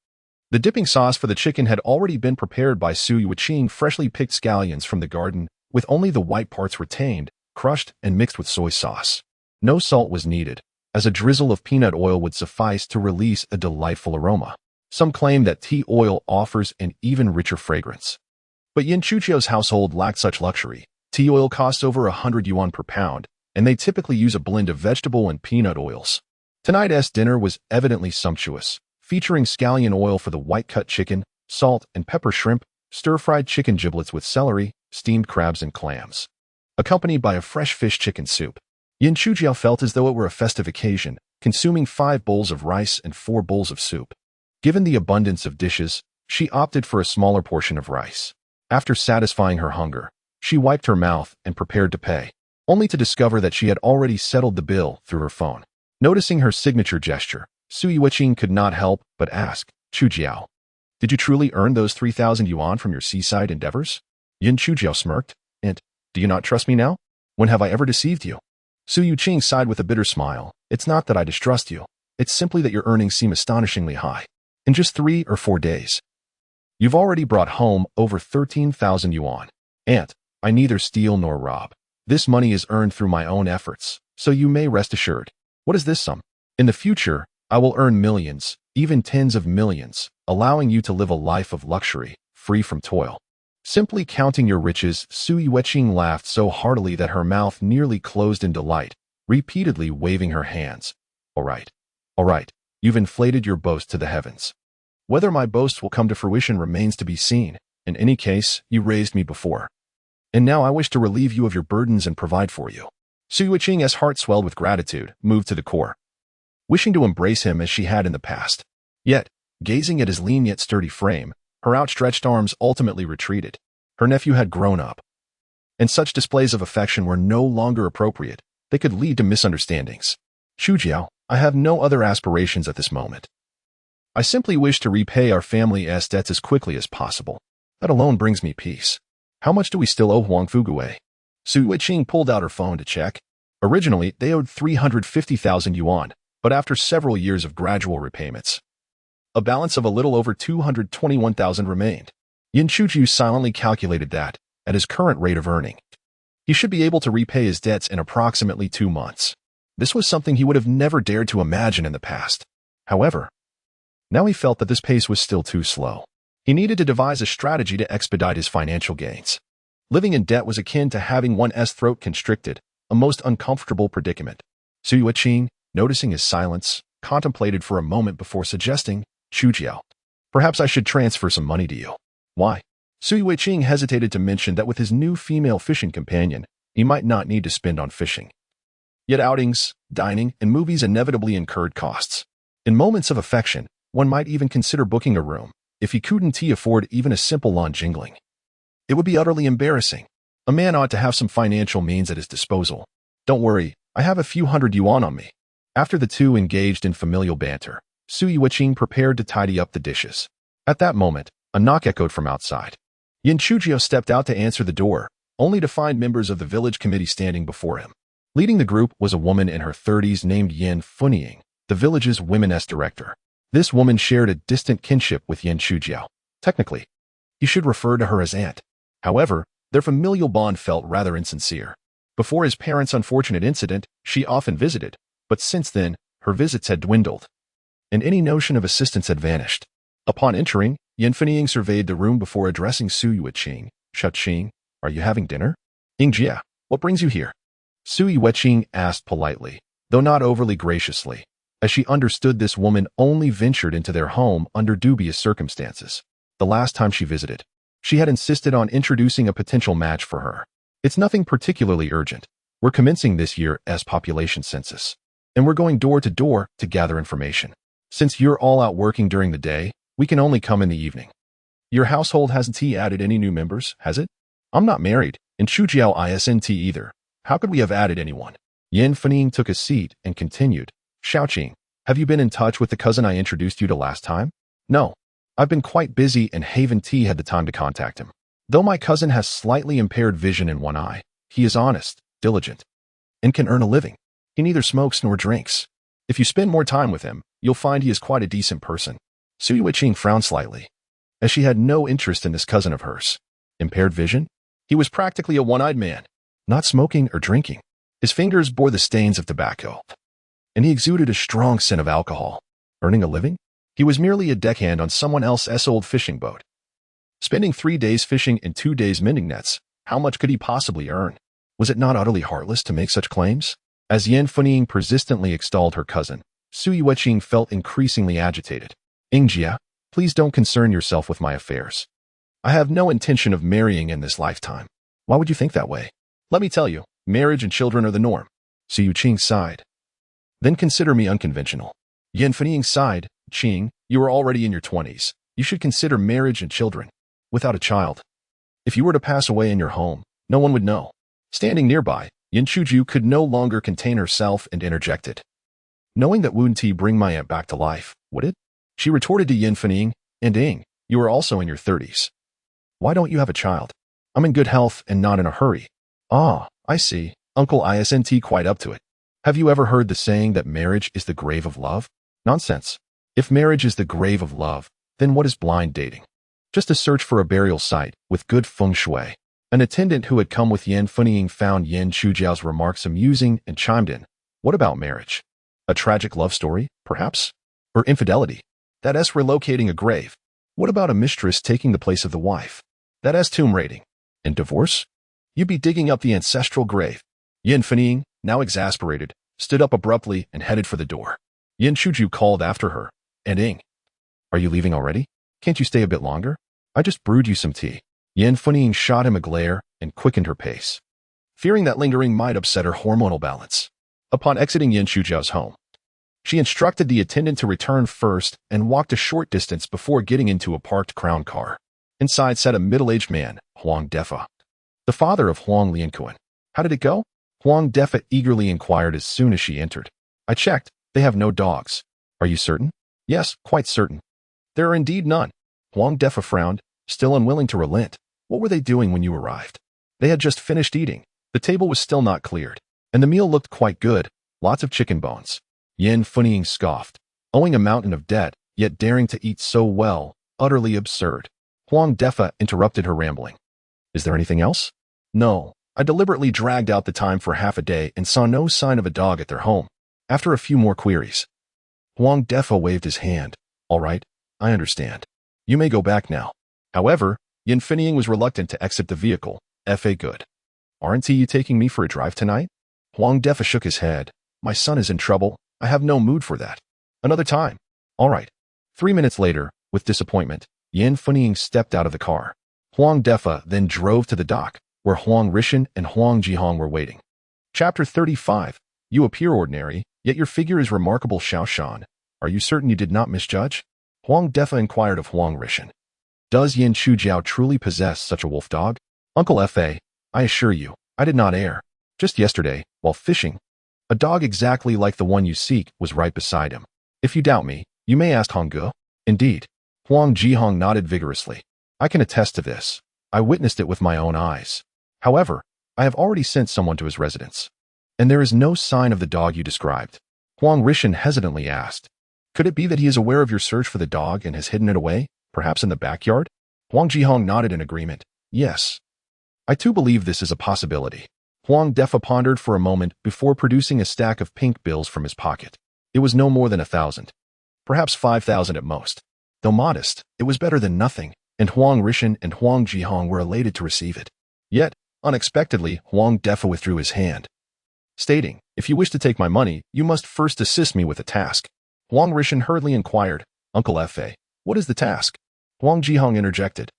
The dipping sauce for the chicken had already been prepared by Su Yuqing freshly picked scallions from the garden, with only the white parts retained, crushed, and mixed with soy sauce. No salt was needed, as a drizzle of peanut oil would suffice to release a delightful aroma. Some claim that tea oil offers an even richer fragrance. But Yin Chujiao's household lacked such luxury. Tea oil costs over 100 yuan per pound, and they typically use a blend of vegetable and peanut oils. Tonight's dinner was evidently sumptuous, featuring scallion oil for the white-cut chicken, salt and pepper shrimp, stir-fried chicken giblets with celery, steamed crabs and clams, accompanied by a fresh fish chicken soup. Yin Chujiao felt as though it were a festive occasion, consuming 5 bowls of rice and 4 bowls of soup. Given the abundance of dishes, she opted for a smaller portion of rice. After satisfying her hunger, she wiped her mouth and prepared to pay, only to discover that she had already settled the bill through her phone. Noticing her signature gesture, Su Yuqing could not help but ask, Chujiao, did you truly earn those 3,000 yuan from your seaside endeavors? Yin Chujiao smirked, and, do you not trust me now? When have I ever deceived you? Su Yuqing sighed with a bitter smile. It's not that I distrust you. It's simply that your earnings seem astonishingly high. In just 3 or 4 days, you've already brought home over 13,000 yuan. Aunt, I neither steal nor rob. This money is earned through my own efforts, so you may rest assured. What is this sum? In the future, I will earn millions, even tens of millions, allowing you to live a life of luxury, free from toil. Simply counting your riches, Su Yuqing laughed so heartily that her mouth nearly closed in delight, repeatedly waving her hands. All right, you've inflated your boast to the heavens. Whether my boast will come to fruition remains to be seen. In any case, you raised me before. And now I wish to relieve you of your burdens and provide for you. Su Yuqing's heart swelled with gratitude, moved to the core, wishing to embrace him as she had in the past. Yet, gazing at his lean yet sturdy frame, her outstretched arms ultimately retreated. Her nephew had grown up, and such displays of affection were no longer appropriate. They could lead to misunderstandings. Chujiao, I have no other aspirations at this moment. I simply wish to repay our family's debts as quickly as possible. That alone brings me peace. How much do we still owe Huang Fugui? Su Yuqing pulled out her phone to check. Originally, they owed 350,000 yuan, but after several years of gradual repayments, a balance of a little over 221,000 remained. Yin Chuju silently calculated that, at his current rate of earning, he should be able to repay his debts in approximately 2 months. This was something he would have never dared to imagine in the past. However, now he felt that this pace was still too slow. He needed to devise a strategy to expedite his financial gains. Living in debt was akin to having one's throat constricted, a most uncomfortable predicament. Su Yuqing, noticing his silence, contemplated for a moment before suggesting, Chujiao, perhaps I should transfer some money to you. Why? Su Yuqing hesitated to mention that with his new female fishing companion, he might not need to spend on fishing. Yet outings, dining, and movies inevitably incurred costs. In moments of affection, one might even consider booking a room, if he couldn't afford even a simple lawn jingling. It would be utterly embarrassing. A man ought to have some financial means at his disposal. Don't worry, I have a few hundred yuan on me. After the two engaged in familial banter, Su Yuqing prepared to tidy up the dishes. At that moment, a knock echoed from outside. Yin Chujiao stepped out to answer the door, only to find members of the village committee standing before him. Leading the group was a woman in her 30s named Yin Funying, the village's women's director. This woman shared a distant kinship with Yin Chujiao. Technically, you should refer to her as aunt. However, their familial bond felt rather insincere. Before his parents' unfortunate incident, she often visited, but since then, her visits had dwindled, and any notion of assistance had vanished. Upon entering, Yin Funying surveyed the room before addressing Su Yuqing. Shuqing, are you having dinner? Yingjia, what brings you here? Su Yuqing asked politely, though not overly graciously, as she understood this woman only ventured into their home under dubious circumstances. The last time she visited, she had insisted on introducing a potential match for her. It's nothing particularly urgent. We're commencing this year's population census, and we're going door to door to gather information. Since you're all out working during the day, we can only come in the evening. Your household hasn't added any new members, has it? I'm not married, and Chujiao isn't either. How could we have added anyone? Yin Funying took a seat and continued, Shaoqing, have you been in touch with the cousin I introduced you to last time? No. I've been quite busy and haven't had the time to contact him. Though my cousin has slightly impaired vision in one eye, he is honest, diligent, and can earn a living. He neither smokes nor drinks. If you spend more time with him, you'll find he is quite a decent person. Su Yuqing frowned slightly, as she had no interest in this cousin of hers. Impaired vision? He was practically a one-eyed man, not smoking or drinking. His fingers bore the stains of tobacco, and he exuded a strong scent of alcohol. Earning a living? He was merely a deckhand on someone else's old fishing boat. Spending 3 days fishing and 2 days mending nets, how much could he possibly earn? Was it not utterly heartless to make such claims? As Yin Funying persistently extolled her cousin, Su Yuqing felt increasingly agitated. Yingjia, please don't concern yourself with my affairs. I have no intention of marrying in this lifetime. Why would you think that way? Let me tell you, marriage and children are the norm. Su Yuqing sighed. Then consider me unconventional. Yin Funying sighed. Qing, you are already in your 20s. You should consider marriage and children. Without a child, if you were to pass away in your home, no one would know. Standing nearby, Yin Chujiao could no longer contain herself and interjected. Knowing that wouldn't bring my aunt back to life, would it? She retorted to Yin Funying, and Ying, you are also in your 30s. Why don't you have a child? I'm in good health and not in a hurry. Ah, I see. Uncle isn't quite up to it. Have you ever heard the saying that marriage is the grave of love? Nonsense. If marriage is the grave of love, then what is blind dating? Just a search for a burial site with good feng shui. An attendant who had come with Yin Funying found Yin Chujiao's remarks amusing and chimed in. What about marriage? A tragic love story, perhaps? Or infidelity? That's relocating a grave. What about a mistress taking the place of the wife? That's tomb raiding. And divorce? You'd be digging up the ancestral grave. Yin Funying, now exasperated, stood up abruptly and headed for the door. Yin Chujiao called after her. And Ying, are you leaving already? Can't you stay a bit longer? I just brewed you some tea. Yin Funying shot him a glare and quickened her pace, fearing that lingering might upset her hormonal balance. Upon exiting Yin Chujiao's home, she instructed the attendant to return first and walked a short distance before getting into a parked crown car. Inside sat a middle-aged man, Huang Defa, the father of Huang Lianquan. How did it go? Huang Defa eagerly inquired as soon as she entered. I checked. They have no dogs. Are you certain? Yes, quite certain. There are indeed none. Huang Defa frowned, still unwilling to relent. What were they doing when you arrived? They had just finished eating. The table was still not cleared, and the meal looked quite good. Lots of chicken bones. Yin Funying scoffed. Owing a mountain of debt, yet daring to eat so well, utterly absurd. Huang Defa interrupted her rambling. Is there anything else? No. I deliberately dragged out the time for half a day and saw no sign of a dog at their home. After a few more queries, Huang Defa waved his hand. All right, I understand. You may go back now. However, Yin Funying was reluctant to exit the vehicle, Fa good. Aren't you taking me for a drive tonight? Huang Defa shook his head. My son is in trouble. I have no mood for that. Another time. All right. 3 minutes later, with disappointment, Yan Funying stepped out of the car. Huang Defa then drove to the dock, where Huang Rishan and Huang Jihong were waiting. Chapter 35. You appear ordinary, yet your figure is remarkable, Xiao Shan. Are you certain you did not misjudge? Huang Defa inquired of Huang Rishan. Does Yin Chujiao truly possess such a wolf dog? Uncle Fa, I assure you, I did not err. Just yesterday, while fishing, a dog exactly like the one you seek was right beside him. If you doubt me, you may ask Hongge. Indeed. Huang Jihong nodded vigorously. I can attest to this. I witnessed it with my own eyes. However, I have already sent someone to his residence. And there is no sign of the dog you described. Huang Rishan hesitantly asked. Could it be that he is aware of your search for the dog and has hidden it away, perhaps in the backyard? Huang Jihong nodded in agreement. Yes. I too believe this is a possibility. Huang Defa pondered for a moment before producing a stack of pink bills from his pocket. It was no more than 1,000. Perhaps 5,000 at most. Though modest, it was better than nothing, and Huang Rishan and Huang Jihong were elated to receive it. Yet, unexpectedly, Huang Defa withdrew his hand, stating, if you wish to take my money, you must first assist me with a task. Huang Rishan hurriedly inquired, Uncle Fa, what is the task? Huang Jihong interjected.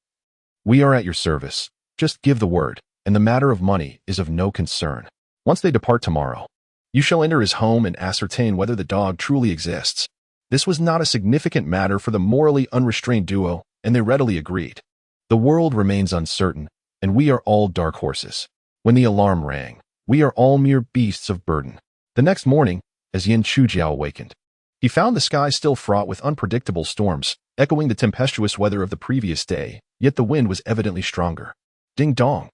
We are at your service. Just give the word, and the matter of money is of no concern. Once they depart tomorrow, you shall enter his home and ascertain whether the dog truly exists. This was not a significant matter for the morally unrestrained duo, and they readily agreed. The world remains uncertain, and we are all dark horses. When the alarm rang, we are all mere beasts of burden. The next morning, as Yin Chujiao awakened, he found the sky still fraught with unpredictable storms, echoing the tempestuous weather of the previous day, yet the wind was evidently stronger. Ding dong.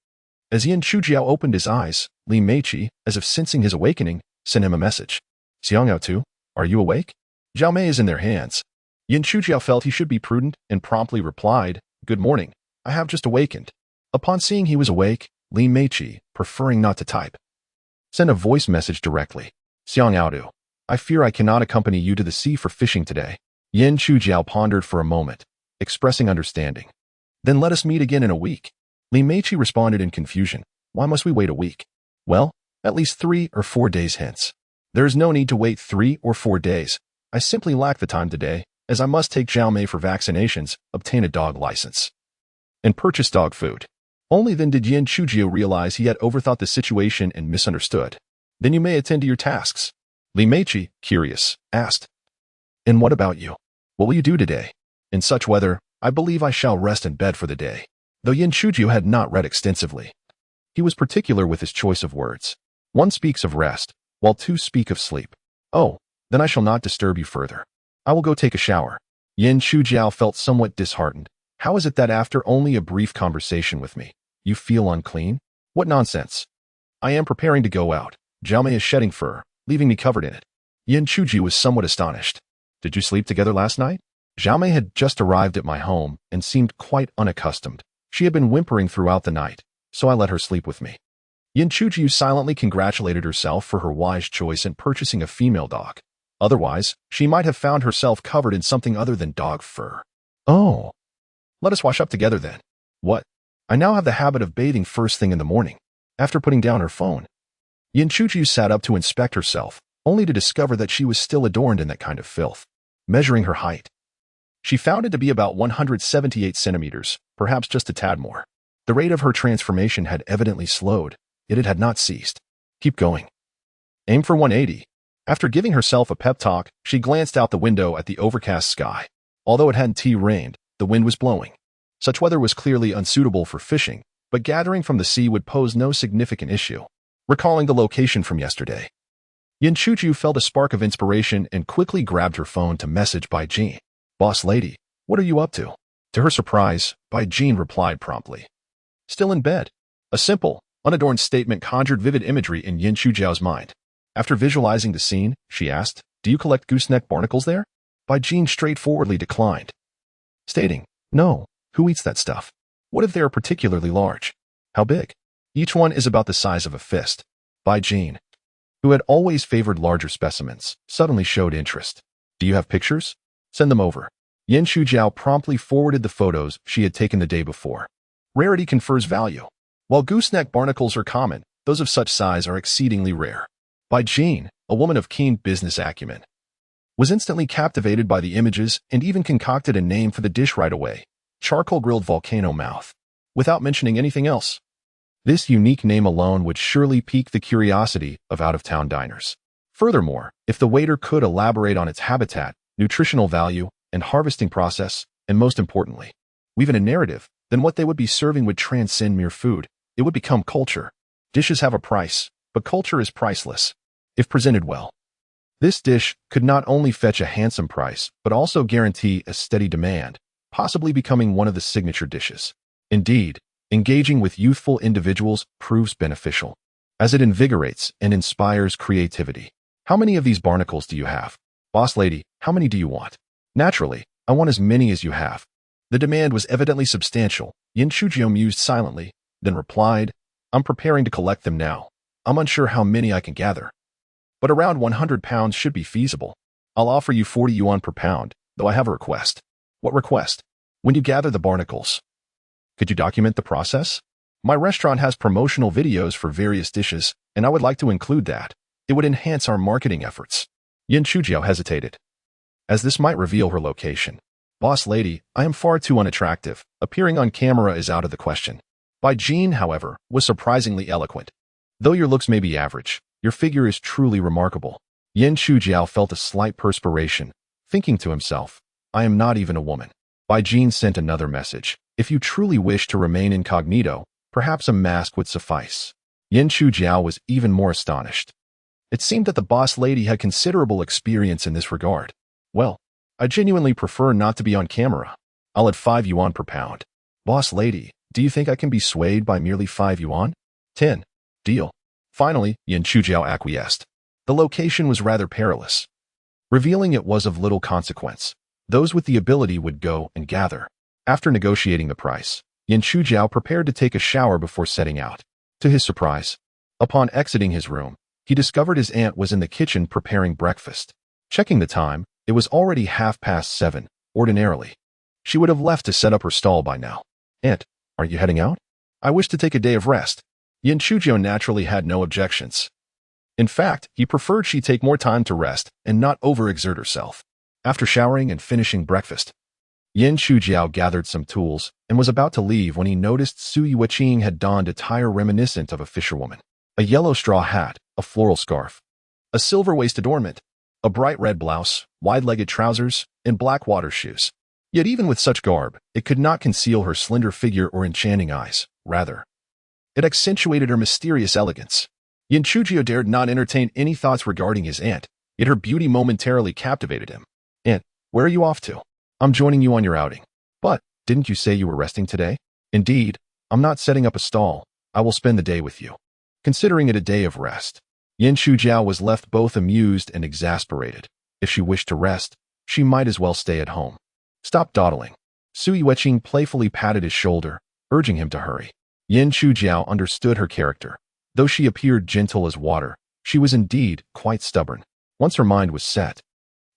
As Yin Chujiao opened his eyes, Li Meiqi, as if sensing his awakening, sent him a message. Xiangyao Tu, are you awake? Zhao Mei is in their hands. Yin Chujiao felt he should be prudent and promptly replied, Good morning, I have just awakened. Upon seeing he was awake, Li Meiqi, preferring not to type, sent a voice message directly. Xiangyao Tu, I fear I cannot accompany you to the sea for fishing today. Yin Chujiao pondered for a moment, expressing understanding. Then let us meet again in a week. Li Meiqi responded in confusion. Why must we wait a week? Well, at least 3 or 4 days hence. There is no need to wait 3 or 4 days. I simply lack the time today, as I must take Zhao Mei for vaccinations, obtain a dog license, and purchase dog food. Only then did Yin Chujiao realize he had overthought the situation and misunderstood. Then you may attend to your tasks. Li Meiqi, curious, asked. And what about you? What will you do today? In such weather, I believe I shall rest in bed for the day. Though Yin Chujiao had not read extensively, he was particular with his choice of words. One speaks of rest, while 2 speak of sleep. Oh, then I shall not disturb you further. I will go take a shower. Yin Chujiao felt somewhat disheartened. How is it that after only a brief conversation with me, you feel unclean? What nonsense. I am preparing to go out. Zhao Mei is shedding fur, leaving me covered in it. Yin Chujiao was somewhat astonished. Did you sleep together last night? Zhao Mei had just arrived at my home and seemed quite unaccustomed. She had been whimpering throughout the night, so I let her sleep with me. Yin Chujiao silently congratulated herself for her wise choice in purchasing a female dog. Otherwise, she might have found herself covered in something other than dog fur. Oh. Let us wash up together then. What? I now have the habit of bathing first thing in the morning, after putting down her phone. Yin Chujiao sat up to inspect herself, only to discover that she was still adorned in that kind of filth. Measuring her height, she found it to be about 178 centimeters, perhaps just a tad more. The rate of her transformation had evidently slowed, yet it had not ceased. Keep going. Aim for 180. After giving herself a pep talk, she glanced out the window at the overcast sky. Although it hadn't rained, the wind was blowing. Such weather was clearly unsuitable for fishing, but gathering from the sea would pose no significant issue. Recalling the location from yesterday, Yin Chujiao felt a spark of inspiration and quickly grabbed her phone to message Bai Jin. Boss lady, what are you up to? To her surprise, Bai Jin replied promptly. Still in bed. A simple, unadorned statement conjured vivid imagery in Yin Chujiao's mind. After visualizing the scene, she asked, Do you collect gooseneck barnacles there? Bai Jin straightforwardly declined, stating, No, who eats that stuff? What if they are particularly large? How big? Each one is about the size of a fist. Bai Jin, who had always favored larger specimens, suddenly showed interest. Do you have pictures? Send them over. Yin Chujiao promptly forwarded the photos she had taken the day before. Rarity confers value. While gooseneck barnacles are common, those of such size are exceedingly rare. Bai Jing, a woman of keen business acumen, was instantly captivated by the images and even concocted a name for the dish right away: charcoal-grilled volcano mouth, without mentioning anything else. This unique name alone would surely pique the curiosity of out-of-town diners. Furthermore, if the waiter could elaborate on its habitat, nutritional value, and harvesting process, and most importantly, weave in a narrative, then what they would be serving would transcend mere food. It would become culture. Dishes have a price, but culture is priceless, if presented well. This dish could not only fetch a handsome price, but also guarantee a steady demand, possibly becoming one of the signature dishes. Indeed, engaging with youthful individuals proves beneficial, as it invigorates and inspires creativity. How many of these barnacles do you have? Boss lady, how many do you want? Naturally, I want as many as you have. The demand was evidently substantial. Yin Chujiao mused silently, then replied, I'm preparing to collect them now. I'm unsure how many I can gather, but around 100 pounds should be feasible. I'll offer you 40 yuan per pound, though I have a request. What request? When you gather the barnacles, could you document the process? My restaurant has promotional videos for various dishes, and I would like to include that. It would enhance our marketing efforts. Yin Chujiao hesitated, as this might reveal her location. Boss lady, I am far too unattractive. Appearing on camera is out of the question. Bai Jing, however, was surprisingly eloquent. Though your looks may be average, your figure is truly remarkable. Yin Chujiao felt a slight perspiration, thinking to himself, I am not even a woman. Bai Jing sent another message. If you truly wish to remain incognito, perhaps a mask would suffice. Yin Chujiao was even more astonished. It seemed that the boss lady had considerable experience in this regard. Well, I genuinely prefer not to be on camera. I'll add 5 yuan per pound. Boss lady, do you think I can be swayed by merely 5 yuan? 10. Deal. Finally, Yin Chujiao acquiesced. The location was rather perilous, revealing it was of little consequence. Those with the ability would go and gather. After negotiating the price, Yin Chujiao prepared to take a shower before setting out. To his surprise, upon exiting his room, he discovered his aunt was in the kitchen preparing breakfast. Checking the time, it was already 7:30. Ordinarily, she would have left to set up her stall by now. Aunt, aren't you heading out? I wish to take a day of rest. Yin Chujiao naturally had no objections. In fact, he preferred she take more time to rest and not overexert herself. After showering and finishing breakfast, Yin Chujiao gathered some tools and was about to leave when he noticed Su Yueqing had donned attire reminiscent of a fisherwoman. A yellow straw hat, a floral scarf, a silver-waist adornment, a bright red blouse, wide-legged trousers, and black water shoes. Yet even with such garb, it could not conceal her slender figure or enchanting eyes. Rather, it accentuated her mysterious elegance. Yin Chujiao dared not entertain any thoughts regarding his aunt, yet her beauty momentarily captivated him. Aunt, where are you off to? I'm joining you on your outing. But, didn't you say you were resting today? Indeed, I'm not setting up a stall. I will spend the day with you. Considering it a day of rest, Yin Chujiao was left both amused and exasperated. If she wished to rest, she might as well stay at home. Stop dawdling. Su Yueqing playfully patted his shoulder, urging him to hurry. Yin Chujiao understood her character. Though she appeared gentle as water, she was indeed quite stubborn. Once her mind was set,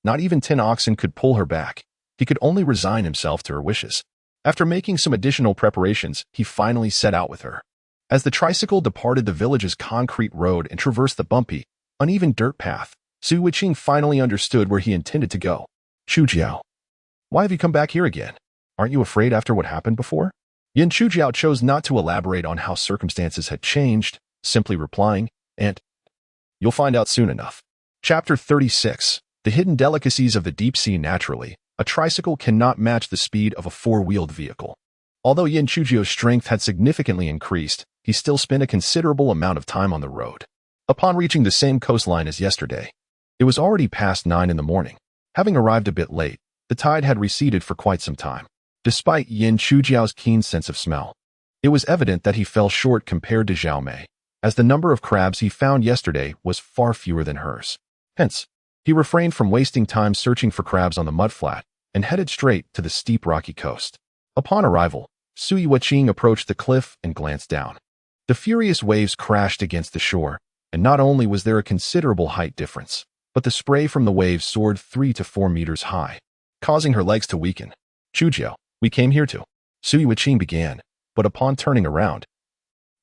not even 10 oxen could pull her back. He could only resign himself to her wishes. After making some additional preparations, he finally set out with her. As the tricycle departed the village's concrete road and traversed the bumpy, uneven dirt path, Su Yueqing finally understood where he intended to go. Chujiao, why have you come back here again? Aren't you afraid after what happened before? Yin Chujiao chose not to elaborate on how circumstances had changed, simply replying, Aunt, you'll find out soon enough. Chapter 36. The hidden delicacies of the deep sea. Naturally, a tricycle cannot match the speed of a four-wheeled vehicle. Although Yin Chujiao's strength had significantly increased, he still spent a considerable amount of time on the road. Upon reaching the same coastline as yesterday, it was already past 9 in the morning. Having arrived a bit late, the tide had receded for quite some time. Despite Yin Chujiao's keen sense of smell, it was evident that he fell short compared to Zhao Mei, as the number of crabs he found yesterday was far fewer than hers. Hence, he refrained from wasting time searching for crabs on the mudflat and headed straight to the steep rocky coast. Upon arrival, Su Yueqing approached the cliff and glanced down. The furious waves crashed against the shore, and not only was there a considerable height difference, but the spray from the waves soared 3 to 4 meters high, causing her legs to weaken. Chujiao, we came here to, Su Yueqing began, but upon turning around,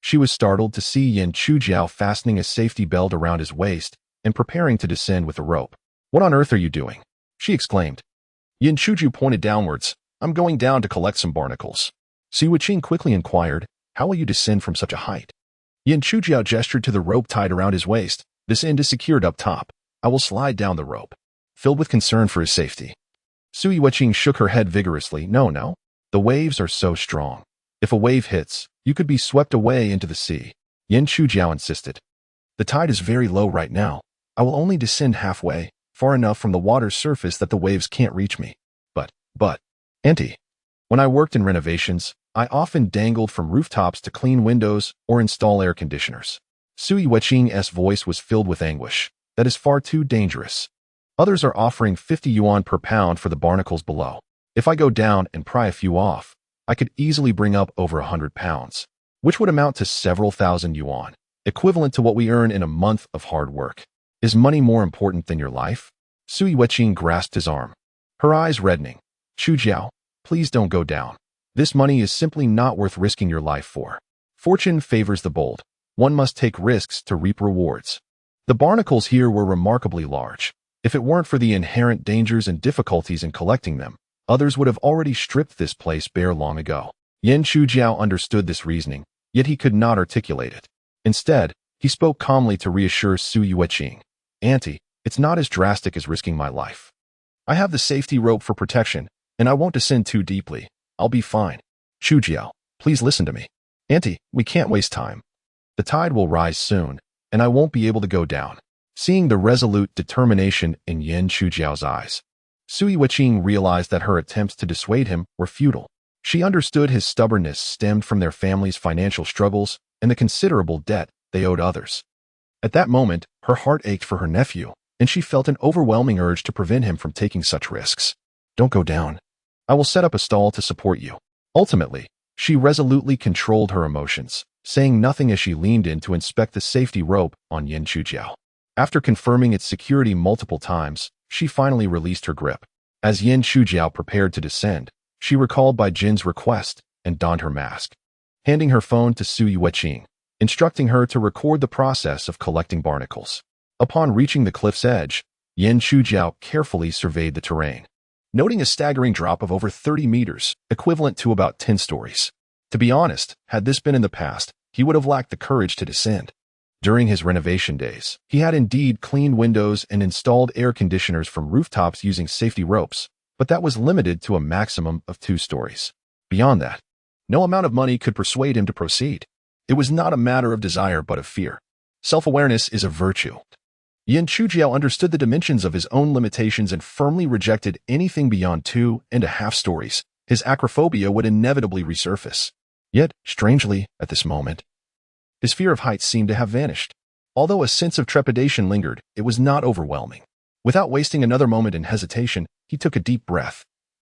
She was startled to see Yin Chujiao fastening a safety belt around his waist and preparing to descend with the rope. "What on earth are you doing?" she exclaimed. Yin Chuju pointed downwards. "I'm going down to collect some barnacles." Su Yiqing quickly inquired, "How will you descend from such a height?" Yin Chujiao gestured to the rope tied around his waist. "This end is secured up top. I will slide down the rope." Filled with concern for his safety, Su Yiqing shook her head vigorously. No. The waves are so strong. If a wave hits, you could be swept away into the sea." Yin Chujiao insisted. "The tide is very low right now. I will only descend halfway, far enough from the water's surface that the waves can't reach me. But, Auntie, when I worked in renovations, I often dangled from rooftops to clean windows or install air conditioners." Su Yiqing's voice was filled with anguish. "That is far too dangerous. Others are offering 50 yuan per pound for the barnacles below. If I go down and pry a few off, I could easily bring up over 100 pounds, which would amount to several thousand yuan, equivalent to what we earn in a month of hard work. Is money more important than your life?" Su Yiqing grasped his arm, her eyes reddening. "Chujiao, please don't go down. This money is simply not worth risking your life for. Fortune favors the bold. One must take risks to reap rewards." The barnacles here were remarkably large. If it weren't for the inherent dangers and difficulties in collecting them, others would have already stripped this place bare long ago. Yin Chujiao understood this reasoning, yet he could not articulate it. Instead, he spoke calmly to reassure Su Yiqing. "Auntie, it's not as drastic as risking my life. I have the safety rope for protection, and I won't descend too deeply. I'll be fine. Chujiao, please listen to me. Auntie, we can't waste time. The tide will rise soon, and I won't be able to go down." Seeing the resolute determination in Yin Chujiao's eyes, Su Yiqing realized that her attempts to dissuade him were futile. She understood his stubbornness stemmed from their family's financial struggles and the considerable debt they owed others. At that moment, her heart ached for her nephew, and she felt an overwhelming urge to prevent him from taking such risks. "Don't go down. I will set up a stall to support you." Ultimately, she resolutely controlled her emotions, saying nothing as she leaned in to inspect the safety rope on Yin Chujiao. After confirming its security multiple times, she finally released her grip. As Yin Chujiao prepared to descend, she recalled Bai Jin's request and donned her mask, handing her phone to Su Yiqing, instructing her to record the process of collecting barnacles. Upon reaching the cliff's edge, Yin Chujiao carefully surveyed the terrain, noting a staggering drop of over 30 meters, equivalent to about 10 stories. To be honest, had this been in the past, he would have lacked the courage to descend. During his renovation days, he had indeed cleaned windows and installed air conditioners from rooftops using safety ropes, but that was limited to a maximum of 2 stories. Beyond that, no amount of money could persuade him to proceed. It was not a matter of desire but of fear. Self-awareness is a virtue. Yin Chujiao understood the dimensions of his own limitations and firmly rejected anything beyond 2.5 stories. His acrophobia would inevitably resurface. Yet, strangely, at this moment, his fear of heights seemed to have vanished. Although a sense of trepidation lingered, it was not overwhelming. Without wasting another moment in hesitation, he took a deep breath,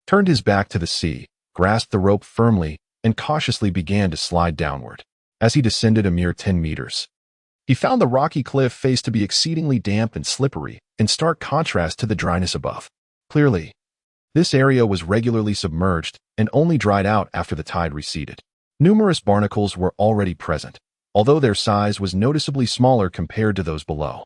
turned his back to the sea, grasped the rope firmly, and cautiously began to slide downward. As he descended a mere 10 meters, he found the rocky cliff face to be exceedingly damp and slippery, in stark contrast to the dryness above. Clearly, this area was regularly submerged and only dried out after the tide receded. Numerous barnacles were already present, although their size was noticeably smaller compared to those below.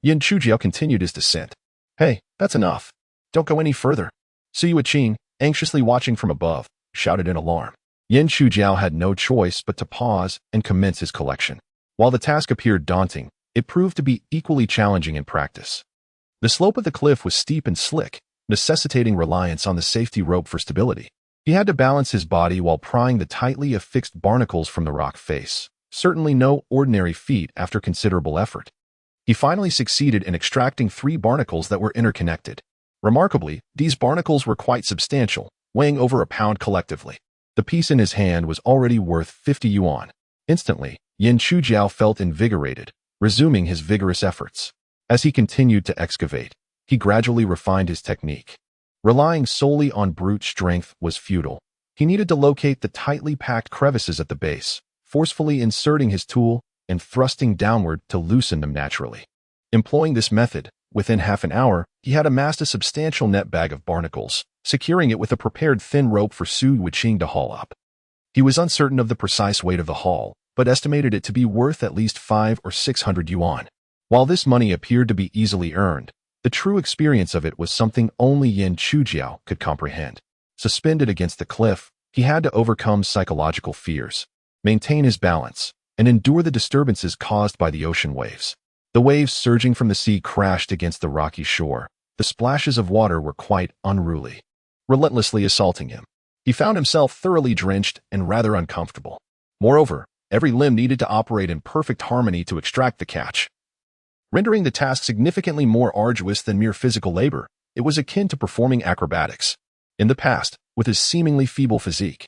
Yin Chujiao continued his descent. "Hey, that's enough. Don't go any further." Su Yiqing, anxiously watching from above, shouted in alarm. Yin Chujiao had no choice but to pause and commence his collection. While the task appeared daunting, it proved to be equally challenging in practice. The slope of the cliff was steep and slick, necessitating reliance on the safety rope for stability. He had to balance his body while prying the tightly affixed barnacles from the rock face, certainly no ordinary feat after considerable effort. He finally succeeded in extracting 3 barnacles that were interconnected. Remarkably, these barnacles were quite substantial, weighing over a pound collectively. The piece in his hand was already worth 50 yuan. Instantly, Yin Chujiao felt invigorated, resuming his vigorous efforts. As he continued to excavate, he gradually refined his technique. Relying solely on brute strength was futile. He needed to locate the tightly packed crevices at the base, forcefully inserting his tool and thrusting downward to loosen them naturally. Employing this method, within half an hour, he had amassed a substantial net bag of barnacles, securing it with a prepared thin rope for Su Yiqing to haul up. He was uncertain of the precise weight of the haul, but estimated it to be worth at least 5 or 600 yuan. While this money appeared to be easily earned, the true experience of it was something only Yin Chujiao could comprehend. Suspended against the cliff, he had to overcome psychological fears, maintain his balance, and endure the disturbances caused by the ocean waves. The waves surging from the sea crashed against the rocky shore. The splashes of water were quite unruly, relentlessly assaulting him. He found himself thoroughly drenched and rather uncomfortable. Moreover, every limb needed to operate in perfect harmony to extract the catch, rendering the task significantly more arduous than mere physical labor. It was akin to performing acrobatics. In the past, with his seemingly feeble physique,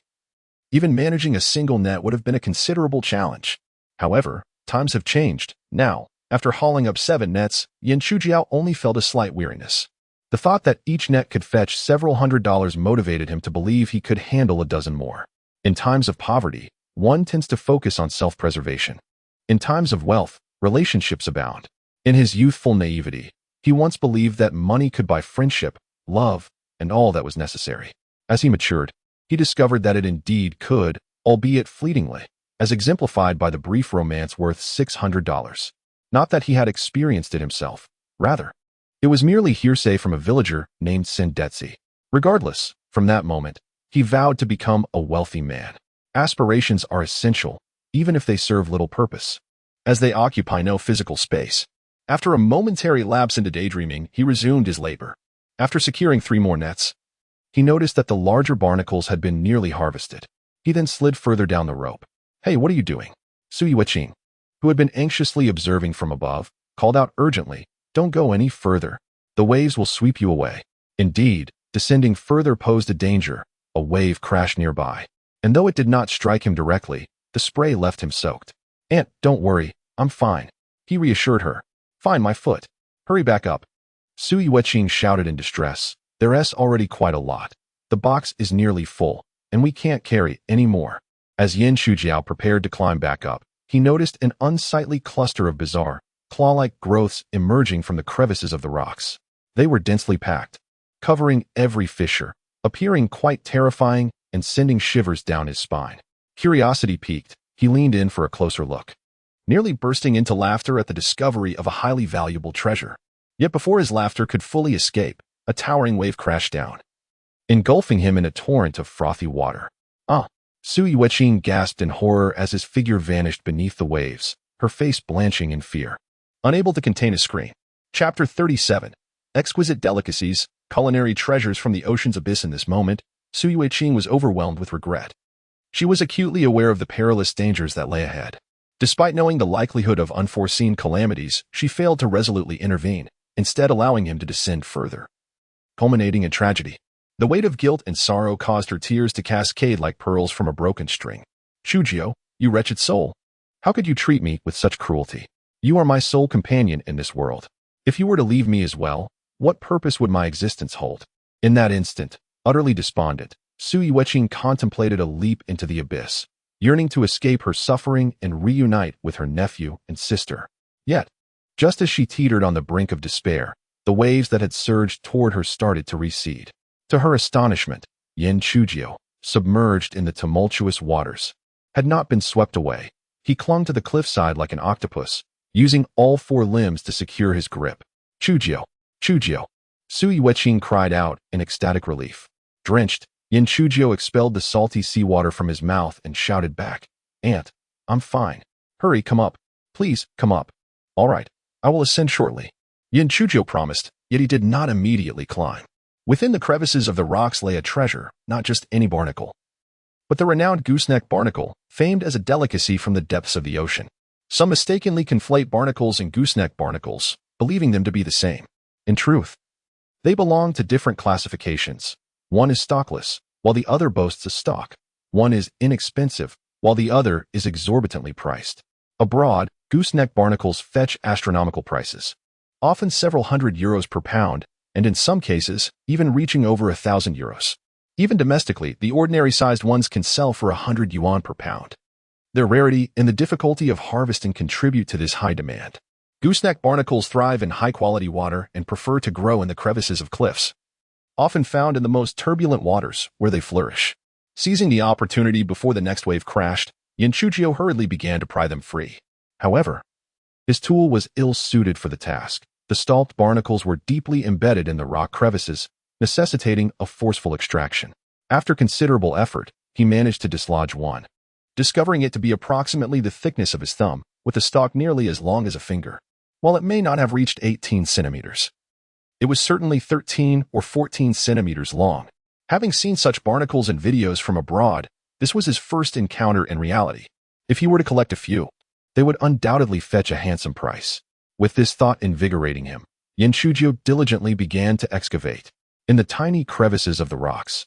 even managing a single net would have been a considerable challenge. However, times have changed. Now, after hauling up 7 nets, Yin Chujiao only felt a slight weariness. The thought that each net could fetch several $100s motivated him to believe he could handle a dozen more. In times of poverty, one tends to focus on self-preservation. In times of wealth, relationships abound. In his youthful naivety, he once believed that money could buy friendship, love, and all that was necessary. As he matured, he discovered that it indeed could, albeit fleetingly, as exemplified by the brief romance worth $600. Not that he had experienced it himself. Rather, it was merely hearsay from a villager named Sendetsi. Regardless, from that moment, he vowed to become a wealthy man. Aspirations are essential, even if they serve little purpose, as they occupy no physical space. After a momentary lapse into daydreaming, he resumed his labor. After securing 3 more nets, he noticed that the larger barnacles had been nearly harvested. He then slid further down the rope. "Hey, what are you doing?" Sui Weqing, who had been anxiously observing from above, called out urgently, "Don't go any further. The waves will sweep you away." Indeed, descending further posed a danger. A wave crashed nearby, and though it did not strike him directly, the spray left him soaked. "Aunt, don't worry, I'm fine," he reassured her. "Find my foot. Hurry back up." Sui Weqing shouted in distress. "There's already quite a lot. The box is nearly full, and we can't carry any more." As Yin Chujiao prepared to climb back up, he noticed an unsightly cluster of bizarre, claw-like growths emerging from the crevices of the rocks. They were densely packed, covering every fissure, appearing quite terrifying and sending shivers down his spine. Curiosity piqued, he leaned in for a closer look, nearly bursting into laughter at the discovery of a highly valuable treasure. Yet before his laughter could fully escape, a towering wave crashed down, engulfing him in a torrent of frothy water. "Ah!" Sui Weqing gasped in horror as his figure vanished beneath the waves, her face blanching in fear. Unable to contain a scream. Chapter 37. Exquisite delicacies, culinary treasures from the ocean's abyss. In this moment, Sui Weqing was overwhelmed with regret. She was acutely aware of the perilous dangers that lay ahead. Despite knowing the likelihood of unforeseen calamities, she failed to resolutely intervene, instead allowing him to descend further, culminating in tragedy. The weight of guilt and sorrow caused her tears to cascade like pearls from a broken string. "Chujiao, you wretched soul. How could you treat me with such cruelty? You are my sole companion in this world. If you were to leave me as well, what purpose would my existence hold?" In that instant, utterly despondent, Sui Weqing contemplated a leap into the abyss, yearning to escape her suffering and reunite with her nephew and sister. Yet, just as she teetered on the brink of despair, the waves that had surged toward her started to recede. To her astonishment, Yin Chujiao, submerged in the tumultuous waters, had not been swept away. He clung to the cliffside like an octopus, using all 4 limbs to secure his grip. "Chujiao! Chujiao!" Sui Weqing cried out in ecstatic relief. Drenched, Yin Chujiao expelled the salty seawater from his mouth and shouted back, "Aunt, I'm fine. Hurry, come up. Please, come up." "All right, I will ascend shortly." Yin Chujiao promised, yet he did not immediately climb. Within the crevices of the rocks lay a treasure, not just any barnacle, but the renowned gooseneck barnacle, famed as a delicacy from the depths of the ocean. Some mistakenly conflate barnacles and gooseneck barnacles, believing them to be the same. In truth, they belong to different classifications. One is stockless, while the other boasts a stock. One is inexpensive, while the other is exorbitantly priced. Abroad, gooseneck barnacles fetch astronomical prices, often several €100 per pound, and in some cases, even reaching over €1,000. Even domestically, the ordinary-sized ones can sell for 100 yuan per pound. Their rarity and the difficulty of harvesting contribute to this high demand. Gooseneck barnacles thrive in high-quality water and prefer to grow in the crevices of cliffs, often found in the most turbulent waters where they flourish. Seizing the opportunity before the next wave crashed, Yin Chujio hurriedly began to pry them free. However, his tool was ill-suited for the task. The stalked barnacles were deeply embedded in the rock crevices, necessitating a forceful extraction. After considerable effort, he managed to dislodge one, discovering it to be approximately the thickness of his thumb, with a stalk nearly as long as a finger. While it may not have reached 18 centimeters, it was certainly 13 or 14 centimeters long. Having seen such barnacles in videos from abroad, this was his first encounter in reality. If he were to collect a few, they would undoubtedly fetch a handsome price. With this thought invigorating him, Yin Chujio diligently began to excavate in the tiny crevices of the rocks.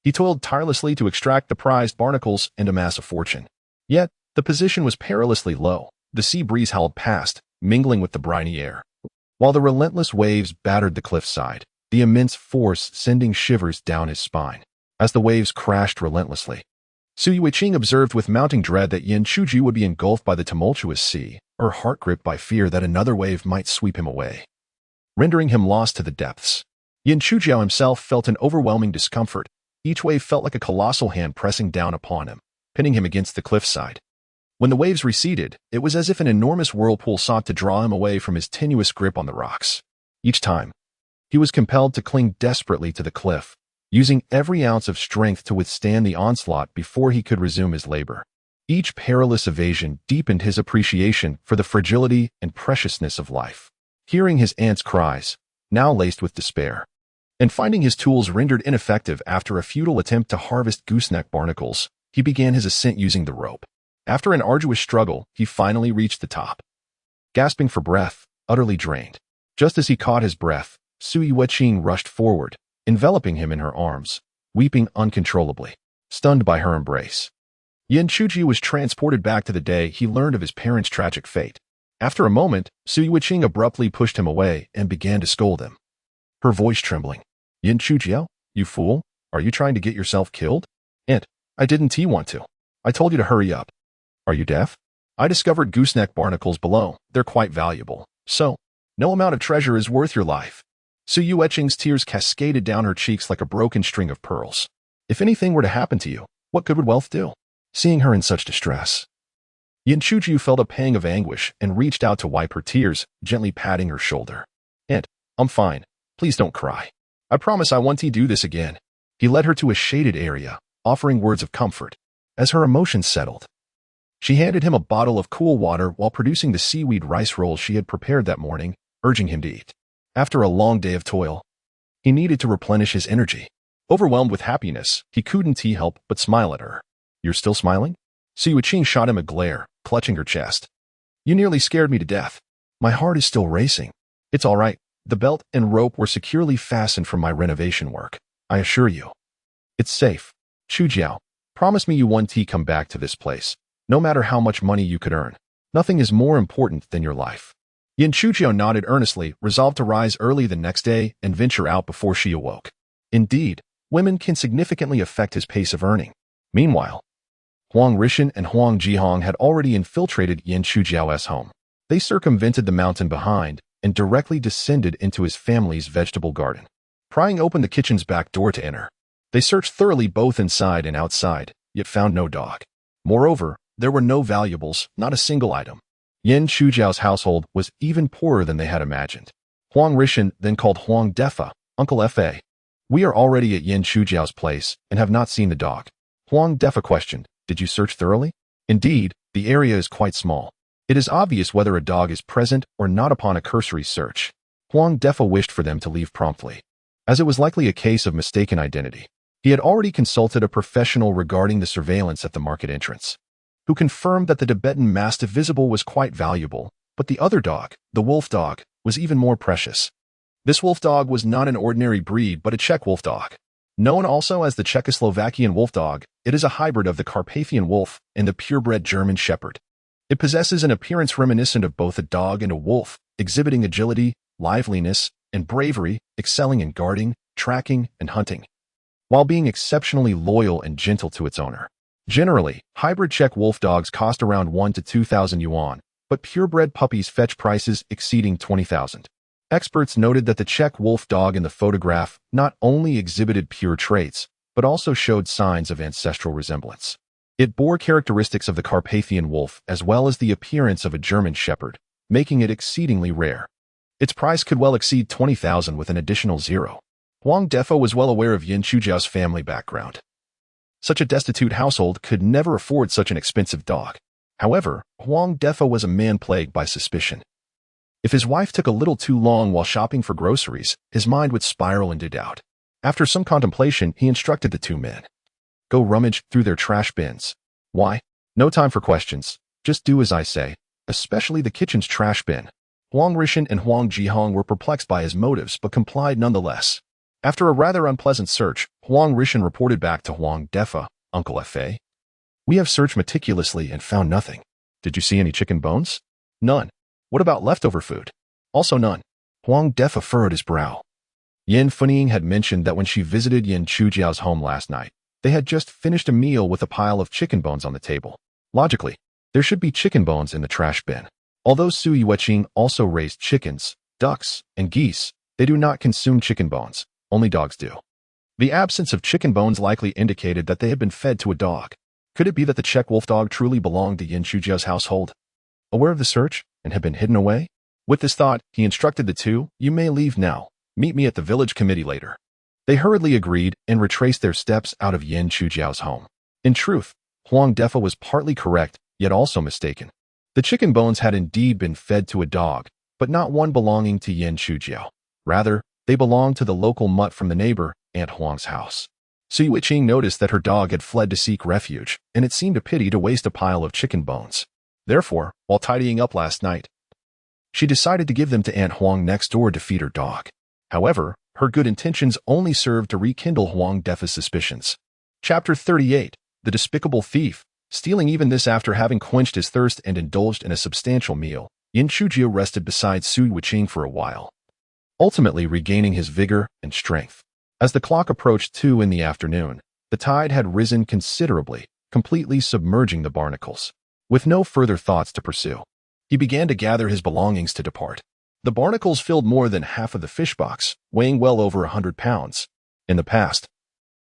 He toiled tirelessly to extract the prized barnacles and amass a fortune. Yet, the position was perilously low. The sea breeze howled past, mingling with the briny air, while the relentless waves battered the cliffside, the immense force sending shivers down his spine as the waves crashed relentlessly. Su Yuiqing observed with mounting dread that Yin Chujio would be engulfed by the tumultuous sea, her heart gripped by fear that another wave might sweep him away, rendering him lost to the depths. Yin Chujio himself felt an overwhelming discomfort. Each wave felt like a colossal hand pressing down upon him, pinning him against the cliffside. When the waves receded, it was as if an enormous whirlpool sought to draw him away from his tenuous grip on the rocks. Each time, he was compelled to cling desperately to the cliff, using every ounce of strength to withstand the onslaught before he could resume his labor. Each perilous evasion deepened his appreciation for the fragility and preciousness of life. Hearing his aunt's cries, now laced with despair, and finding his tools rendered ineffective after a futile attempt to harvest gooseneck barnacles, he began his ascent using the rope. After an arduous struggle, he finally reached the top. Gasping for breath, utterly drained. Just as he caught his breath, Su Yuiqing rushed forward, enveloping him in her arms, weeping uncontrollably, stunned by her embrace. Yin Chujio was transported back to the day he learned of his parents' tragic fate. After a moment, Su Yuiqing abruptly pushed him away and began to scold him, her voice trembling. Yin Chujio, you fool, are you trying to get yourself killed? Aunt, I didn't want to. I told you to hurry up. Are you deaf? I discovered gooseneck barnacles below. They're quite valuable. So, no amount of treasure is worth your life. Su Yuiqing's tears cascaded down her cheeks like a broken string of pearls. If anything were to happen to you, what good would wealth do? Seeing her in such distress, Yin Chujio felt a pang of anguish and reached out to wipe her tears, gently patting her shoulder. Aunt, I'm fine. Please don't cry. I promise I won't do this again. He led her to a shaded area, offering words of comfort. As her emotions settled, she handed him a bottle of cool water while producing the seaweed rice rolls she had prepared that morning, urging him to eat. After a long day of toil, he needed to replenish his energy. Overwhelmed with happiness, he couldn't help but smile at her. You're still smiling? Su Yuiqing shot him a glare, clutching her chest. You nearly scared me to death. My heart is still racing. It's all right. The belt and rope were securely fastened from my renovation work. I assure you. It's safe. Chujio, promise me you won't come back to this place. No matter how much money you could earn, nothing is more important than your life. Yin Chujio nodded earnestly, resolved to rise early the next day and venture out before she awoke. Indeed, women can significantly affect his pace of earning. Meanwhile, Huang Rishan and Huang Jihong had already infiltrated Yin Chujio's home. They circumvented the mountain behind and directly descended into his family's vegetable garden, prying open the kitchen's back door to enter. They searched thoroughly both inside and outside, yet found no dog. Moreover, there were no valuables, not a single item. Yin Chujio's household was even poorer than they had imagined. Huang Rishan then called Huang Defa, Uncle Fa. We are already at Yin Chujio's place and have not seen the dog. Huang Defa questioned, did you search thoroughly? Indeed, the area is quite small. It is obvious whether a dog is present or not upon a cursory search. Huang Defa wished for them to leave promptly, as it was likely a case of mistaken identity. He had already consulted a professional regarding the surveillance at the market entrance, who confirmed that the Tibetan Mastiff Visible was quite valuable, but the other dog, the wolf dog, was even more precious. This wolf dog was not an ordinary breed but a Czech wolf dog. Known also as the Czechoslovakian wolf dog, it is a hybrid of the Carpathian wolf and the purebred German shepherd. It possesses an appearance reminiscent of both a dog and a wolf, exhibiting agility, liveliness, and bravery, excelling in guarding, tracking, and hunting, while being exceptionally loyal and gentle to its owner. Generally, hybrid Czech wolf dogs cost around 1,000 to 2,000 yuan, but purebred puppies fetch prices exceeding 20,000. Experts noted that the Czech wolf dog in the photograph not only exhibited pure traits, but also showed signs of ancestral resemblance. It bore characteristics of the Carpathian wolf as well as the appearance of a German shepherd, making it exceedingly rare. Its price could well exceed 20,000 with an additional zero. Huang Defo was well aware of Yin Chujiao's family background. Such a destitute household could never afford such an expensive dog. However, Huang Defo was a man plagued by suspicion. If his wife took a little too long while shopping for groceries, his mind would spiral into doubt. After some contemplation, he instructed the two men. Go rummage through their trash bins. Why? No time for questions. Just do as I say, especially the kitchen's trash bin. Huang Rishan and Huang Jihong were perplexed by his motives but complied nonetheless. After a rather unpleasant search, Huang Rishan reported back to Huang Defa, Uncle Fa. We have searched meticulously and found nothing. Did you see any chicken bones? None. What about leftover food? Also none. Huang Defa furrowed his brow. Yin Funying had mentioned that when she visited Yin Chujiao's home last night, they had just finished a meal with a pile of chicken bones on the table. Logically, there should be chicken bones in the trash bin. Although Su Yueqing also raised chickens, ducks, and geese, they do not consume chicken bones. Only dogs do. The absence of chicken bones likely indicated that they had been fed to a dog. Could it be that the Czech wolf dog truly belonged to Yin Chujiao's household? Aware of the search and had been hidden away? With this thought, he instructed the two, you may leave now. Meet me at the village committee later. They hurriedly agreed and retraced their steps out of Yin Chujiao's home. In truth, Huang Defa was partly correct, yet also mistaken. The chicken bones had indeed been fed to a dog, but not one belonging to Yin Chujiao. Rather, they belonged to the local mutt from the neighbor, Aunt Huang's house. Su Yueqing noticed that her dog had fled to seek refuge, and it seemed a pity to waste a pile of chicken bones. Therefore, while tidying up last night, she decided to give them to Aunt Huang next door to feed her dog. However, her good intentions only served to rekindle Huang Defa's suspicions. Chapter 38. The Despicable Thief. Stealing even this after having quenched his thirst and indulged in a substantial meal, Yin Chujia rested beside Su Yueqing for a while, ultimately regaining his vigor and strength. As the clock approached 2 in the afternoon, the tide had risen considerably, completely submerging the barnacles. With no further thoughts to pursue, he began to gather his belongings to depart. The barnacles filled more than half of the fish box, weighing well over 100 pounds. In the past,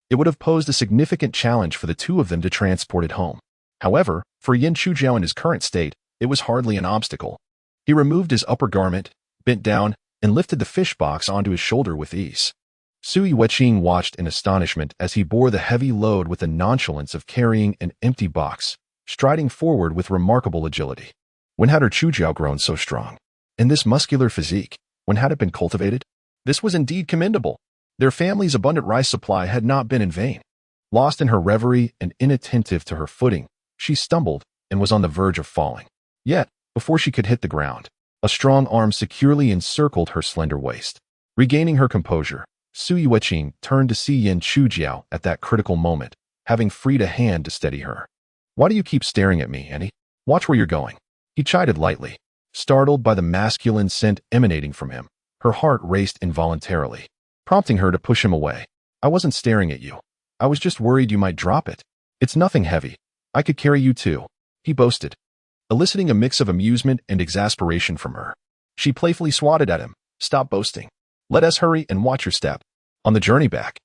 it would have posed a significant challenge for the two of them to transport it home. However, for Yin Chujiao in his current state, it was hardly an obstacle. He removed his upper garment, bent down, and lifted the fish box onto his shoulder with ease. Su Yueqing watched in astonishment as he bore the heavy load with the nonchalance of carrying an empty box, striding forward with remarkable agility. When had her Chujiao grown so strong? In this muscular physique, when had it been cultivated? This was indeed commendable. Their family's abundant rice supply had not been in vain. Lost in her reverie and inattentive to her footing, she stumbled and was on the verge of falling. Yet, before she could hit the ground, a strong arm securely encircled her slender waist. Regaining her composure, Su Yueqing turned to see Yin Chujiao at that critical moment, having freed a hand to steady her. Why do you keep staring at me, Annie? Watch where you're going. He chided lightly. Startled by the masculine scent emanating from him, her heart raced involuntarily, prompting her to push him away. I wasn't staring at you. I was just worried you might drop it. It's nothing heavy. I could carry you too, he boasted, eliciting a mix of amusement and exasperation from her. She playfully swatted at him. Stop boasting. Let us hurry and watch your step. On the journey back,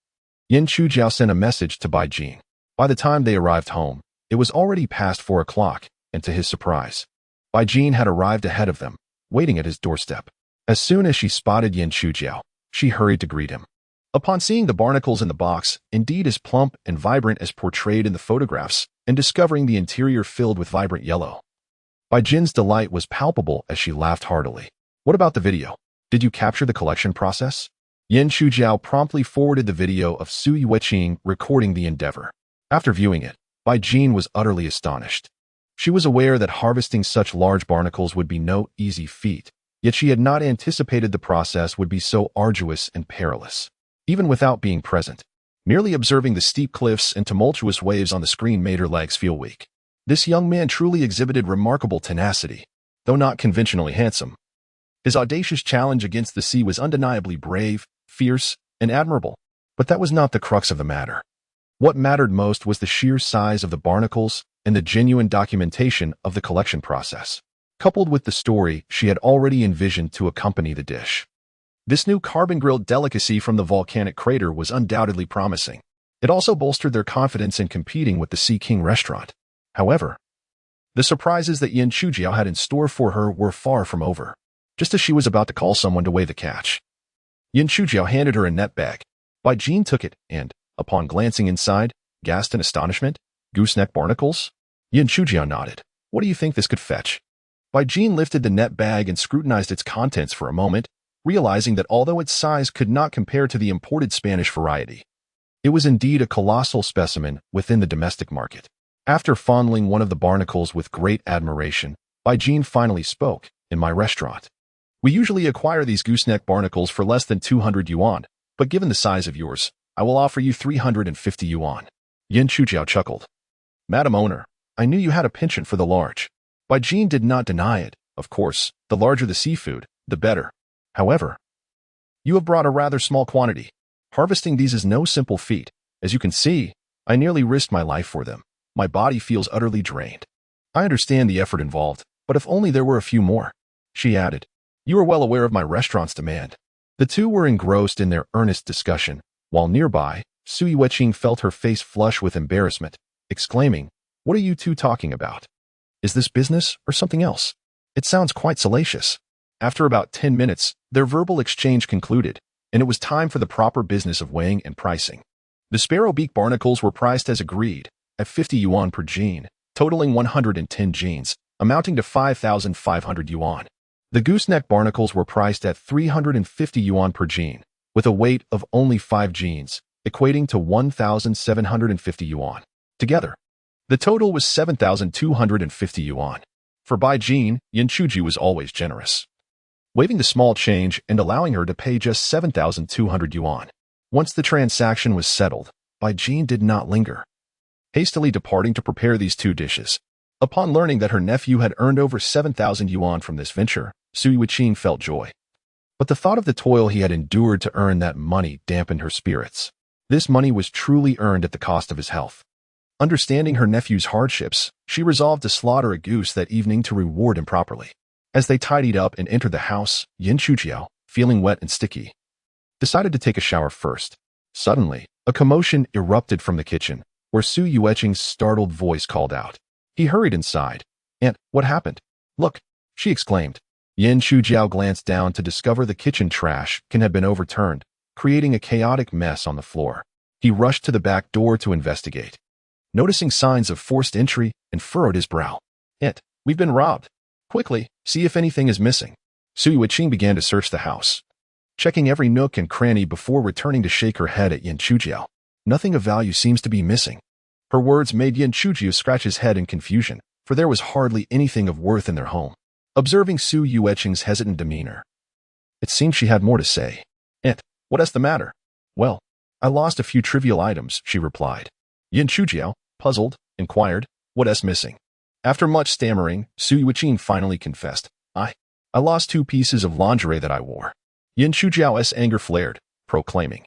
Yin Chujiao sent a message to Bai Jin. By the time they arrived home, it was already past 4 o'clock, and to his surprise, Bai Jin had arrived ahead of them, waiting at his doorstep. As soon as she spotted Yin Chujiao, she hurried to greet him. Upon seeing the barnacles in the box, indeed as plump and vibrant as portrayed in the photographs, and discovering the interior filled with vibrant yellow, Bai Jin's delight was palpable as she laughed heartily. What about the video? Did you capture the collection process? Yin Chujiao promptly forwarded the video of Su Yueqing recording the endeavor. After viewing it, Bai Jin was utterly astonished. She was aware that harvesting such large barnacles would be no easy feat, yet she had not anticipated the process would be so arduous and perilous. Even without being present, merely observing the steep cliffs and tumultuous waves on the screen made her legs feel weak. This young man truly exhibited remarkable tenacity, though not conventionally handsome. His audacious challenge against the sea was undeniably brave, fierce, and admirable, but that was not the crux of the matter. What mattered most was the sheer size of the barnacles and the genuine documentation of the collection process, coupled with the story she had already envisioned to accompany the dish. This new carbon-grilled delicacy from the volcanic crater was undoubtedly promising. It also bolstered their confidence in competing with the Sea King restaurant. However, the surprises that Yin Chujiao had in store for her were far from over. Just as she was about to call someone to weigh the catch, Yin Chujiao handed her a net bag. Bai Jin took it and, upon glancing inside, gasped in astonishment. Gooseneck barnacles? Yin Chujiao nodded. What do you think this could fetch? Bai Jin lifted the net bag and scrutinized its contents for a moment, realizing that although its size could not compare to the imported Spanish variety, it was indeed a colossal specimen within the domestic market. After fondling one of the barnacles with great admiration, Bai Jin finally spoke. In my restaurant, we usually acquire these gooseneck barnacles for less than 200 yuan, but given the size of yours, I will offer you 350 yuan. Yin Chujiao chuckled. Madam Owner, I knew you had a penchant for the large. Bai Jin did not deny it. Of course, the larger the seafood, the better. However, you have brought a rather small quantity. Harvesting these is no simple feat. As you can see, I nearly risked my life for them. My body feels utterly drained. I understand the effort involved, but if only there were a few more. She added, you are well aware of my restaurant's demand. The two were engrossed in their earnest discussion, while nearby, Su Yueqing felt her face flush with embarrassment, exclaiming, what are you two talking about? Is this business or something else? It sounds quite salacious. After about 10 minutes, their verbal exchange concluded, and it was time for the proper business of weighing and pricing. The sparrow beak barnacles were priced as agreed, at 50 yuan per jean, totaling 110 jeans, amounting to 5,500 yuan. The gooseneck barnacles were priced at 350 yuan per jean, with a weight of only 5 jeans, equating to 1,750 yuan. Together, the total was 7,250 yuan. For Bai Jin, Yin Chuji was always generous, waiving the small change and allowing her to pay just 7,200 yuan. Once the transaction was settled, Bai Jin did not linger, hastily departing to prepare these two dishes. Upon learning that her nephew had earned over 7,000 yuan from this venture, Su Yueqing felt joy. But the thought of the toil he had endured to earn that money dampened her spirits. This money was truly earned at the cost of his health. Understanding her nephew's hardships, she resolved to slaughter a goose that evening to reward him properly. As they tidied up and entered the house, Yin Chujiao, feeling wet and sticky, decided to take a shower first. Suddenly, a commotion erupted from the kitchen, where Su Yueqing's startled voice called out. He hurried inside. Aunt, what happened? Look, she exclaimed. Yin Chujiao glanced down to discover the kitchen trash can had been overturned, creating a chaotic mess on the floor. He rushed to the back door to investigate, noticing signs of forced entry, and furrowed his brow. Aunt, we've been robbed. Quickly, see if anything is missing. Su Yueqing began to search the house, checking every nook and cranny before returning to shake her head at Yin Chujiao. Nothing of value seems to be missing. Her words made Yin Chujiao scratch his head in confusion, for there was hardly anything of worth in their home. Observing Su Yueqing's hesitant demeanor, it seemed she had more to say. Aunt, what is the matter? Well, I lost a few trivial items, she replied. Yin Chujiao, puzzled, inquired, what is missing? After much stammering, Su Yueqing finally confessed, I lost 2 pieces of lingerie that I wore. Yin Chujiao's anger flared, proclaiming,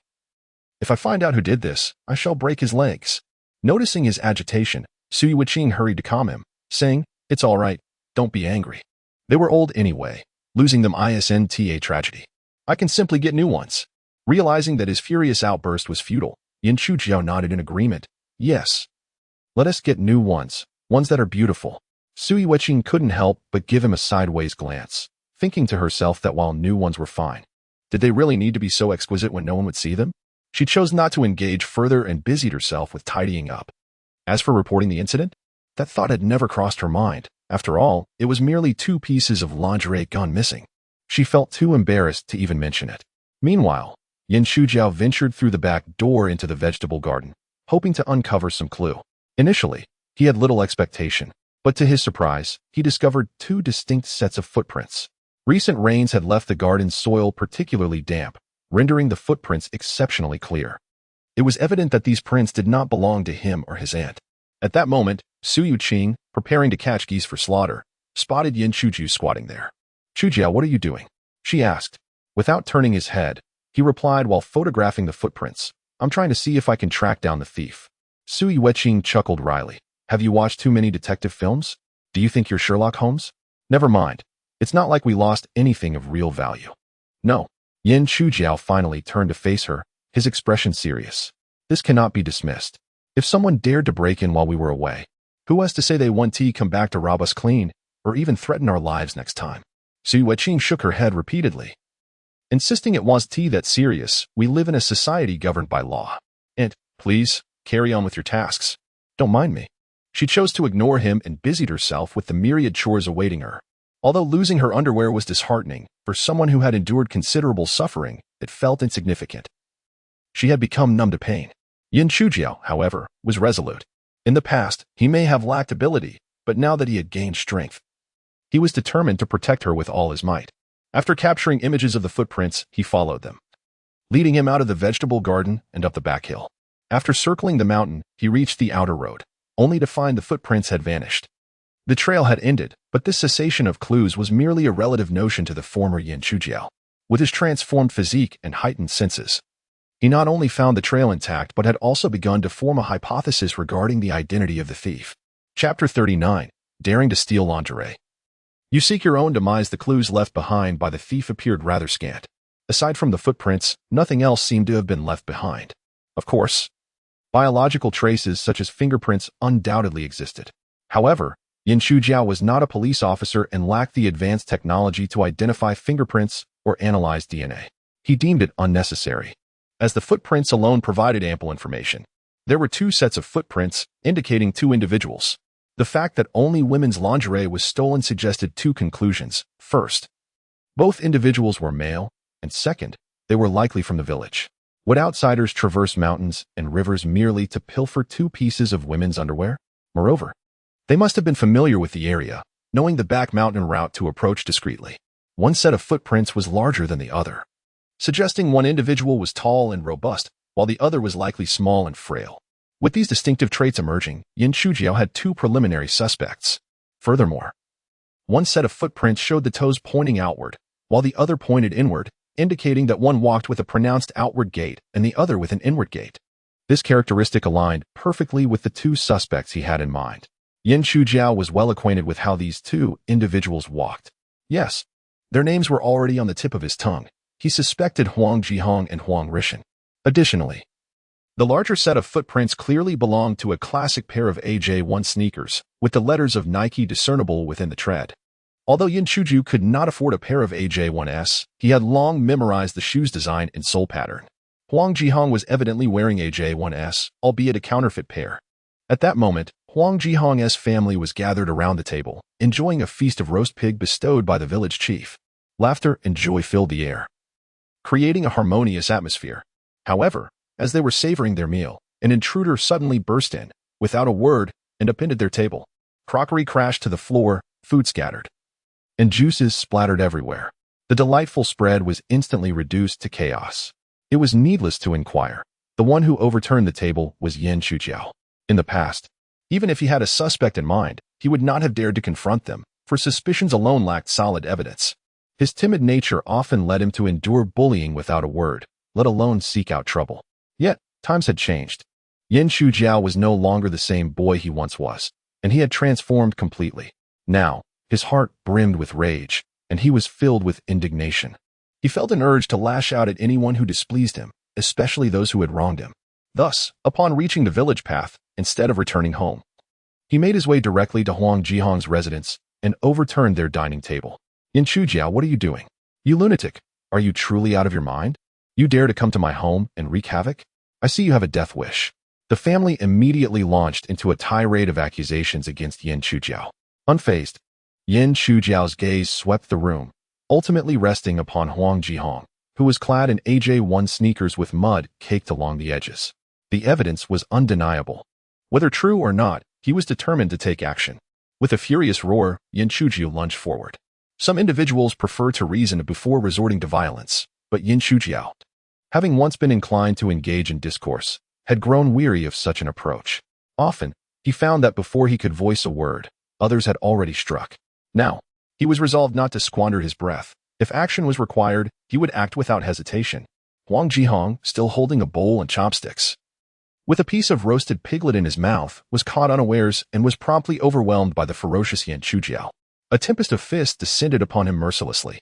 if I find out who did this, I shall break his legs. Noticing his agitation, Su Yueqing hurried to calm him, saying, it's all right, don't be angry. They were old anyway, losing them isn't a tragedy. I can simply get new ones. Realizing that his furious outburst was futile, Yin Chujiao nodded in agreement. Yes. Let us get new ones that are beautiful. Su Yueqing couldn't help but give him a sideways glance, thinking to herself that while new ones were fine, did they really need to be so exquisite when no one would see them? She chose not to engage further and busied herself with tidying up. As for reporting the incident, that thought had never crossed her mind. After all, it was merely 2 pieces of lingerie gone missing. She felt too embarrassed to even mention it. Meanwhile, Yin Chujiao ventured through the back door into the vegetable garden, hoping to uncover some clue. Initially, he had little expectation, but to his surprise, he discovered 2 distinct sets of footprints. Recent rains had left the garden's soil particularly damp, rendering the footprints exceptionally clear. It was evident that these prints did not belong to him or his aunt. At that moment, Su Yueqing, preparing to catch geese for slaughter, spotted Yin Chujiao squatting there. Chujiao, what are you doing? She asked. Without turning his head, he replied while photographing the footprints. I'm trying to see if I can track down the thief. Su Yueqing chuckled wryly. Have you watched too many detective films? Do you think you're Sherlock Holmes? Never mind. It's not like we lost anything of real value. No. Yin Chujiao finally turned to face her, his expression serious. This cannot be dismissed. If someone dared to break in while we were away, who was to say they want T come back to rob us clean, or even threaten our lives next time? Su Weqing shook her head repeatedly, insisting it was T that serious. We live in a society governed by law. And, please, carry on with your tasks. Don't mind me. She chose to ignore him and busied herself with the myriad chores awaiting her. Although losing her underwear was disheartening, for someone who had endured considerable suffering, it felt insignificant. She had become numb to pain. Yin Chujiao, however, was resolute. In the past, he may have lacked ability, but now that he had gained strength, he was determined to protect her with all his might. After capturing images of the footprints, he followed them, leading him out of the vegetable garden and up the back hill. After circling the mountain, he reached the outer road, only to find the footprints had vanished. The trail had ended, but this cessation of clues was merely a relative notion to the former Yin Chujiao. With his transformed physique and heightened senses, he not only found the trail intact but had also begun to form a hypothesis regarding the identity of the thief. Chapter 39. Daring to Steal Lingerie. You seek your own demise. The clues left behind by the thief appeared rather scant. Aside from the footprints, nothing else seemed to have been left behind. Of course, biological traces such as fingerprints undoubtedly existed. However, Yin Chujiao was not a police officer and lacked the advanced technology to identify fingerprints or analyze DNA. He deemed it unnecessary, as the footprints alone provided ample information. There were two sets of footprints, indicating two individuals. The fact that only women's lingerie was stolen suggested two conclusions. First, both individuals were male, and second, they were likely from the village. Would outsiders traverse mountains and rivers merely to pilfer two pieces of women's underwear? Moreover, they must have been familiar with the area, knowing the back mountain route to approach discreetly. One set of footprints was larger than the other, suggesting one individual was tall and robust, while the other was likely small and frail. With these distinctive traits emerging, Yin Chujiao had two preliminary suspects. Furthermore, one set of footprints showed the toes pointing outward, while the other pointed inward, indicating that one walked with a pronounced outward gait and the other with an inward gait. This characteristic aligned perfectly with the two suspects he had in mind. Yin Chujiao was well acquainted with how these two individuals walked. Yes, their names were already on the tip of his tongue. He suspected Huang Jihong and Huang Rishan. Additionally, the larger set of footprints clearly belonged to a classic pair of AJ1 sneakers, with the letters of Nike discernible within the tread. Although Yin Chujiao could not afford a pair of AJ1s, he had long memorized the shoe's design and sole pattern. Huang Jihong was evidently wearing AJ1s, albeit a counterfeit pair. At that moment, Huang Jihong's family was gathered around the table, enjoying a feast of roast pig bestowed by the village chief. Laughter and joy filled the air, creating a harmonious atmosphere. However, as they were savoring their meal, an intruder suddenly burst in, without a word, and upended their table. Crockery crashed to the floor, food scattered, and juices splattered everywhere. The delightful spread was instantly reduced to chaos. It was needless to inquire. The one who overturned the table was Yin Chujiao. In the past, even if he had a suspect in mind, he would not have dared to confront them, for suspicions alone lacked solid evidence. His timid nature often led him to endure bullying without a word, let alone seek out trouble. Yet, times had changed. Yin Chujiao was no longer the same boy he once was, and he had transformed completely. Now, his heart brimmed with rage, and he was filled with indignation. He felt an urge to lash out at anyone who displeased him, especially those who had wronged him. Thus, upon reaching the village path, instead of returning home, he made his way directly to Huang Jihong's residence and overturned their dining table. Yin Chujiao, what are you doing? You lunatic! Are you truly out of your mind? You dare to come to my home and wreak havoc? I see you have a death wish. The family immediately launched into a tirade of accusations against Yin Chujiao. Unfazed, Yin Chujiao's gaze swept the room, ultimately resting upon Huang Jihong, who was clad in AJ1 sneakers with mud caked along the edges. The evidence was undeniable. Whether true or not, he was determined to take action. With a furious roar, Yin Chujiao lunged forward. Some individuals prefer to reason before resorting to violence, but Yin Chujiao, having once been inclined to engage in discourse, had grown weary of such an approach. Often, he found that before he could voice a word, others had already struck. Now, he was resolved not to squander his breath. If action was required, he would act without hesitation. Huang Jihong, still holding a bowl and chopsticks, with a piece of roasted piglet in his mouth, was caught unawares and was promptly overwhelmed by the ferocious Yin Chujiao. A tempest of fists descended upon him mercilessly.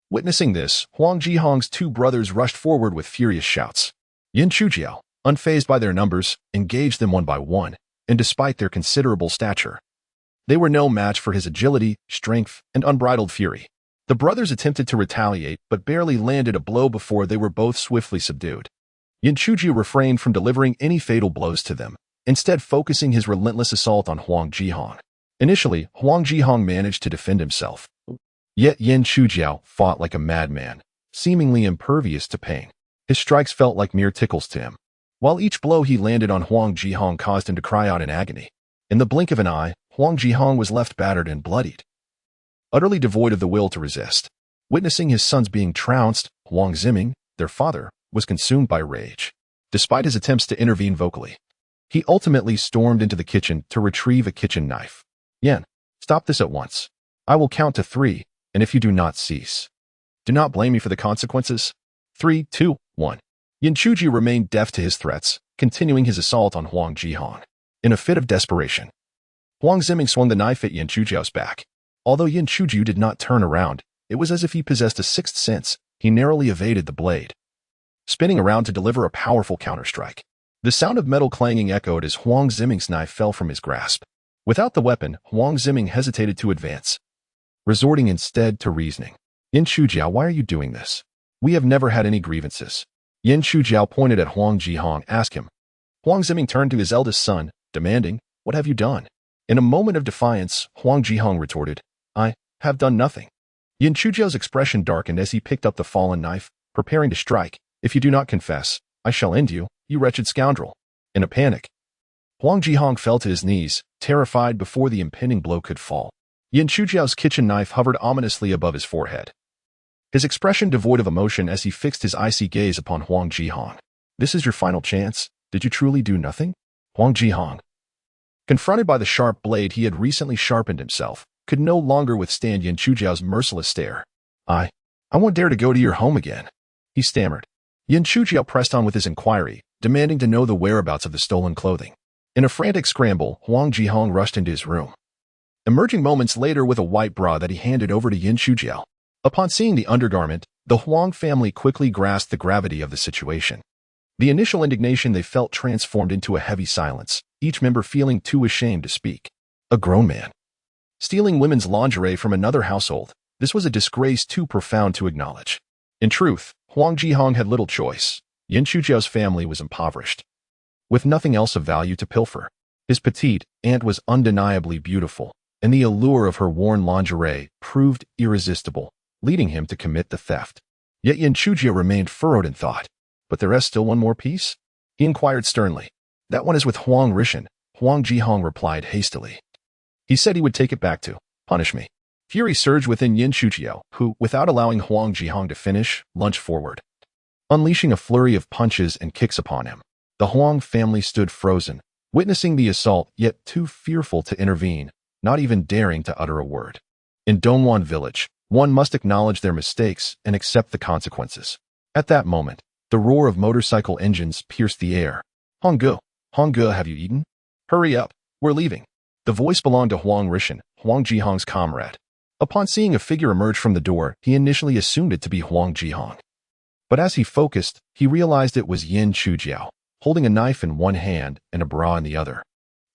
Witnessing this, Huang Jihong's two brothers rushed forward with furious shouts. Yin Chujiao, unfazed by their numbers, engaged them one by one, and despite their considerable stature, they were no match for his agility, strength, and unbridled fury. The brothers attempted to retaliate, but barely landed a blow before they were both swiftly subdued. Yin Chujiu refrained from delivering any fatal blows to them, instead focusing his relentless assault on Huang Jihong. Initially, Huang Jihong managed to defend himself. Yet Yin Chujiu fought like a madman, seemingly impervious to pain. His strikes felt like mere tickles to him, while each blow he landed on Huang Jihong caused him to cry out in agony. In the blink of an eye, Huang Jihong was left battered and bloodied, utterly devoid of the will to resist. Witnessing his sons being trounced, Huang Ziming, their father, was consumed by rage. Despite his attempts to intervene vocally, he ultimately stormed into the kitchen to retrieve a kitchen knife. Yan, stop this at once. I will count to 3, and if you do not cease, do not blame me for the consequences. 3, 2, 1. Yin Chujiu remained deaf to his threats, continuing his assault on Huang Jihong. In a fit of desperation, Huang Ziming swung the knife at Yin Chujiu's back. Although Yin Chujiu did not turn around, it was as if he possessed a sixth sense. He narrowly evaded the blade, spinning around to deliver a powerful counterstrike. The sound of metal clanging echoed as Huang Ziming's knife fell from his grasp. Without the weapon, Huang Ziming hesitated to advance, resorting instead to reasoning. Yin Chujiu, why are you doing this? We have never had any grievances. Yin Chujiu pointed at Huang Jihong, asked him. Huang Ziming turned to his eldest son, demanding, what have you done? In a moment of defiance, Huang Jihong retorted, I have done nothing. Yin Chujiu's expression darkened as he picked up the fallen knife, preparing to strike. If you do not confess, I shall end you, you wretched scoundrel. In a panic, Huang Jihong fell to his knees, terrified before the impending blow could fall. Yin Chujiu's kitchen knife hovered ominously above his forehead, his expression devoid of emotion as he fixed his icy gaze upon Huang Jihong. This is your final chance? Did you truly do nothing? Huang Jihong, confronted by the sharp blade he had recently sharpened himself, could no longer withstand Yin Chujiu's merciless stare. I won't dare to go to your home again, he stammered. Yin Chujiu pressed on with his inquiry, demanding to know the whereabouts of the stolen clothing. In a frantic scramble, Huang Jihong rushed into his room, emerging moments later with a white bra that he handed over to Yin Chujiu. Upon seeing the undergarment, the Huang family quickly grasped the gravity of the situation. The initial indignation they felt transformed into a heavy silence, each member feeling too ashamed to speak. A grown man stealing women's lingerie from another household, this was a disgrace too profound to acknowledge. In truth, Huang Jihong had little choice. Yin Chujiu's family was impoverished, with nothing else of value to pilfer. His petite aunt was undeniably beautiful, and the allure of her worn lingerie proved irresistible, leading him to commit the theft. Yet Yin Chujiu remained furrowed in thought. But there is still one more piece? He inquired sternly. That one is with Huang Rishan, Huang Jihong replied hastily. He said he would take it back to punish me. Fury surged within Yin Chujiu, who, without allowing Huang Jihong to finish, lunged forward, unleashing a flurry of punches and kicks upon him. The Huang family stood frozen, witnessing the assault, yet too fearful to intervene, not even daring to utter a word. In Dongwan Village, one must acknowledge their mistakes and accept the consequences. At that moment, the roar of motorcycle engines pierced the air. Honggu, have you eaten? Hurry up, we're leaving. The voice belonged to Huang Rishan, Huang Jihong's comrade. Upon seeing a figure emerge from the door, he initially assumed it to be Huang Jihong. But as he focused, he realized it was Yin Chujiu, holding a knife in one hand and a bra in the other,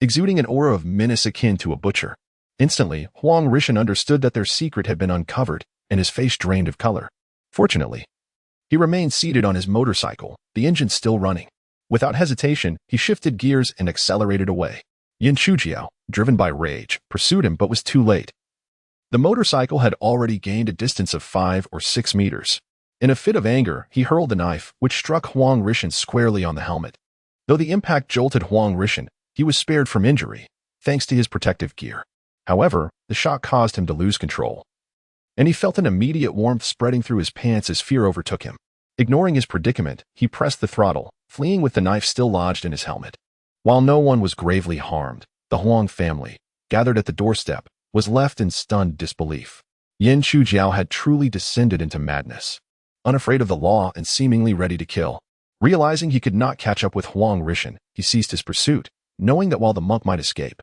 exuding an aura of menace akin to a butcher. Instantly, Huang Rishan understood that their secret had been uncovered, and his face drained of color. Fortunately, he remained seated on his motorcycle, the engine still running. Without hesitation, he shifted gears and accelerated away. Yin Chujiu, driven by rage, pursued him but was too late. The motorcycle had already gained a distance of 5 or 6 meters. In a fit of anger, he hurled the knife, which struck Huang Rishan squarely on the helmet. Though the impact jolted Huang Rishan, he was spared from injury, thanks to his protective gear. However, the shock caused him to lose control, and he felt an immediate warmth spreading through his pants as fear overtook him. Ignoring his predicament, he pressed the throttle, fleeing with the knife still lodged in his helmet. While no one was gravely harmed, the Huang family, gathered at the doorstep, was left in stunned disbelief. Yin Chujiu had truly descended into madness, unafraid of the law and seemingly ready to kill. Realizing he could not catch up with Huang Rishan, he ceased his pursuit, knowing that while the monk might escape,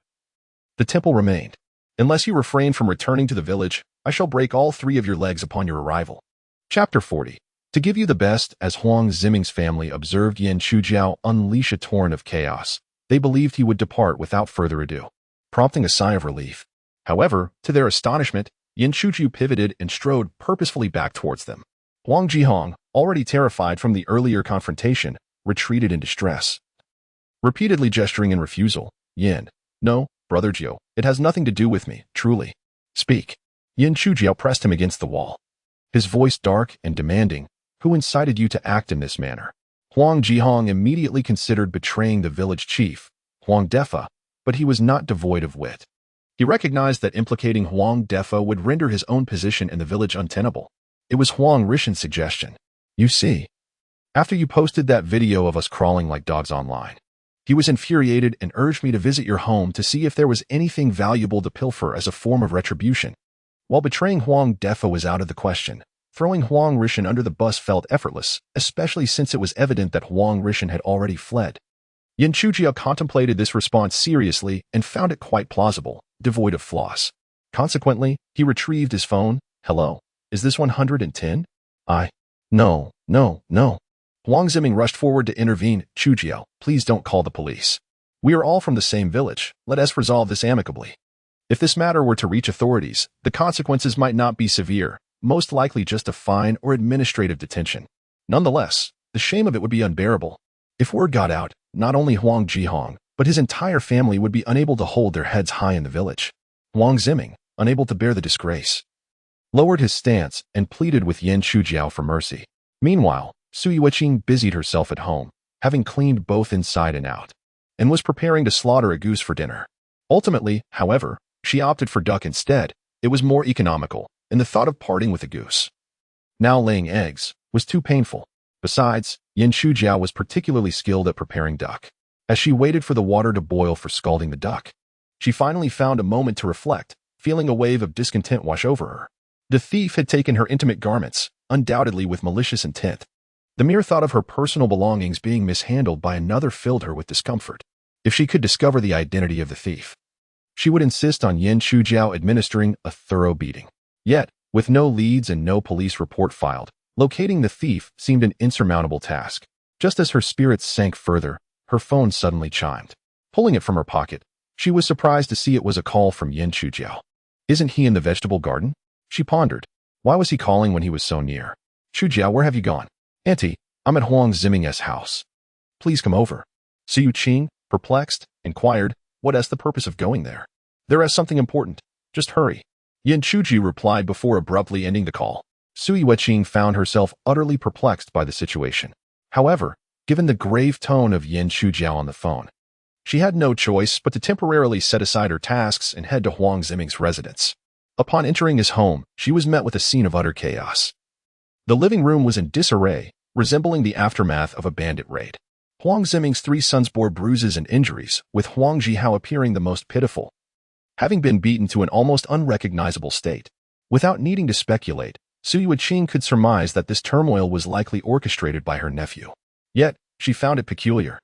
the temple remained. Unless you refrain from returning to the village, I shall break all 3 of your legs upon your arrival. Chapter 40. To give you the best, as Huang Ziming's family observed Yan Chujiao unleash a torrent of chaos, they believed he would depart without further ado, prompting a sigh of relief. However, to their astonishment, Yan Chujiao pivoted and strode purposefully back towards them. Huang Jihong, already terrified from the earlier confrontation, retreated in distress. Repeatedly gesturing in refusal, Yan, no, Brother Jiao, it has nothing to do with me, truly. Speak. Yan Chujiao pressed him against the wall. His voice dark and demanding, who incited you to act in this manner? Huang Jihong immediately considered betraying the village chief, Huang Defa, but he was not devoid of wit. He recognized that implicating Huang Defa would render his own position in the village untenable. It was Huang Rishan's suggestion. You see, after you posted that video of us crawling like dogs online, he was infuriated and urged me to visit your home to see if there was anything valuable to pilfer as a form of retribution. While betraying Huang Defa was out of the question, throwing Huang Rishan under the bus felt effortless, especially since it was evident that Huang Rishan had already fled. Yan Chujiao contemplated this response seriously and found it quite plausible, devoid of flaws. Consequently, he retrieved his phone. Hello, is this 110? No. Huang Ziming rushed forward to intervene. Chujiao, please don't call the police. We are all from the same village. Let us resolve this amicably. If this matter were to reach authorities, the consequences might not be severe, most likely just a fine or administrative detention. Nonetheless, the shame of it would be unbearable. If word got out, not only Huang Jihong, but his entire family would be unable to hold their heads high in the village. Huang Ziming, unable to bear the disgrace, lowered his stance and pleaded with Yan Chujiao for mercy. Meanwhile, Sui Weiqing busied herself at home, having cleaned both inside and out, and was preparing to slaughter a goose for dinner. Ultimately, however, she opted for duck instead. It was more economical, and the thought of parting with a goose, now laying eggs, was too painful. Besides, Yan Chujiao was particularly skilled at preparing duck. As she waited for the water to boil for scalding the duck, she finally found a moment to reflect, feeling a wave of discontent wash over her. The thief had taken her intimate garments, undoubtedly with malicious intent. The mere thought of her personal belongings being mishandled by another filled her with discomfort. If she could discover the identity of the thief, she would insist on Yan Chujiao administering a thorough beating. Yet, with no leads and no police report filed, locating the thief seemed an insurmountable task. Just as her spirits sank further, her phone suddenly chimed. Pulling it from her pocket, she was surprised to see it was a call from Yan Chujiao. Isn't he in the vegetable garden? She pondered. Why was he calling when he was so near? Chujiao, where have you gone? Auntie, I'm at Huang Ziming's house. Please come over. Sui Weiqing, perplexed, inquired, what is the purpose of going there? There is something important. Just hurry. Yan Chujiao replied before abruptly ending the call. Sui Weiqing found herself utterly perplexed by the situation. However, given the grave tone of Yan Chujiao on the phone, she had no choice but to temporarily set aside her tasks and head to Huang Ziming's residence. Upon entering his home, she was met with a scene of utter chaos. The living room was in disarray, resembling the aftermath of a bandit raid. Huang Ziming's 3 sons bore bruises and injuries, with Huang Jihao appearing the most pitiful, having been beaten to an almost unrecognizable state. Without needing to speculate, Sui Weiqing could surmise that this turmoil was likely orchestrated by her nephew. Yet, she found it peculiar.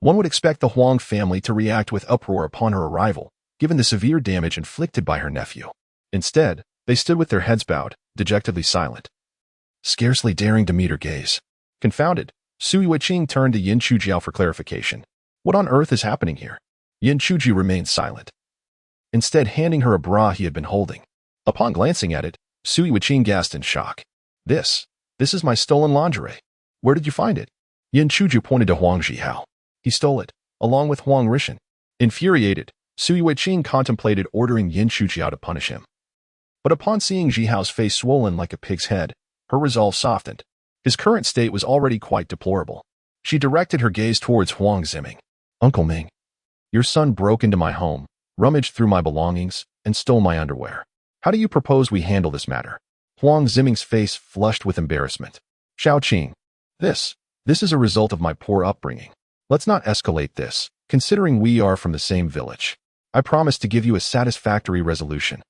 One would expect the Huang family to react with uproar upon her arrival, given the severe damage inflicted by her nephew. Instead, they stood with their heads bowed, dejectedly silent, scarcely daring to meet her gaze. Confounded, Sui Weiqing turned to Yan Chujiao for clarification. What on earth is happening here? Yan Chujiao remained silent, instead handing her a bra he had been holding. Upon glancing at it, Sui Weiqing gasped in shock. This is my stolen lingerie. Where did you find it? Yan Chujiao pointed to Huang Jihao. He stole it, along with Huang Rishan. Infuriated, Sui Weiqing contemplated ordering Yan Chujiao to punish him. But upon seeing Jihao's face swollen like a pig's head, her resolve softened. His current state was already quite deplorable. She directed her gaze towards Huang Ziming. Uncle Ming, your son broke into my home, rummaged through my belongings, and stole my underwear. How do you propose we handle this matter? Huang Ziming's face flushed with embarrassment. Shaoqing, this is a result of my poor upbringing. Let's not escalate this, considering we are from the same village. I promise to give you a satisfactory resolution.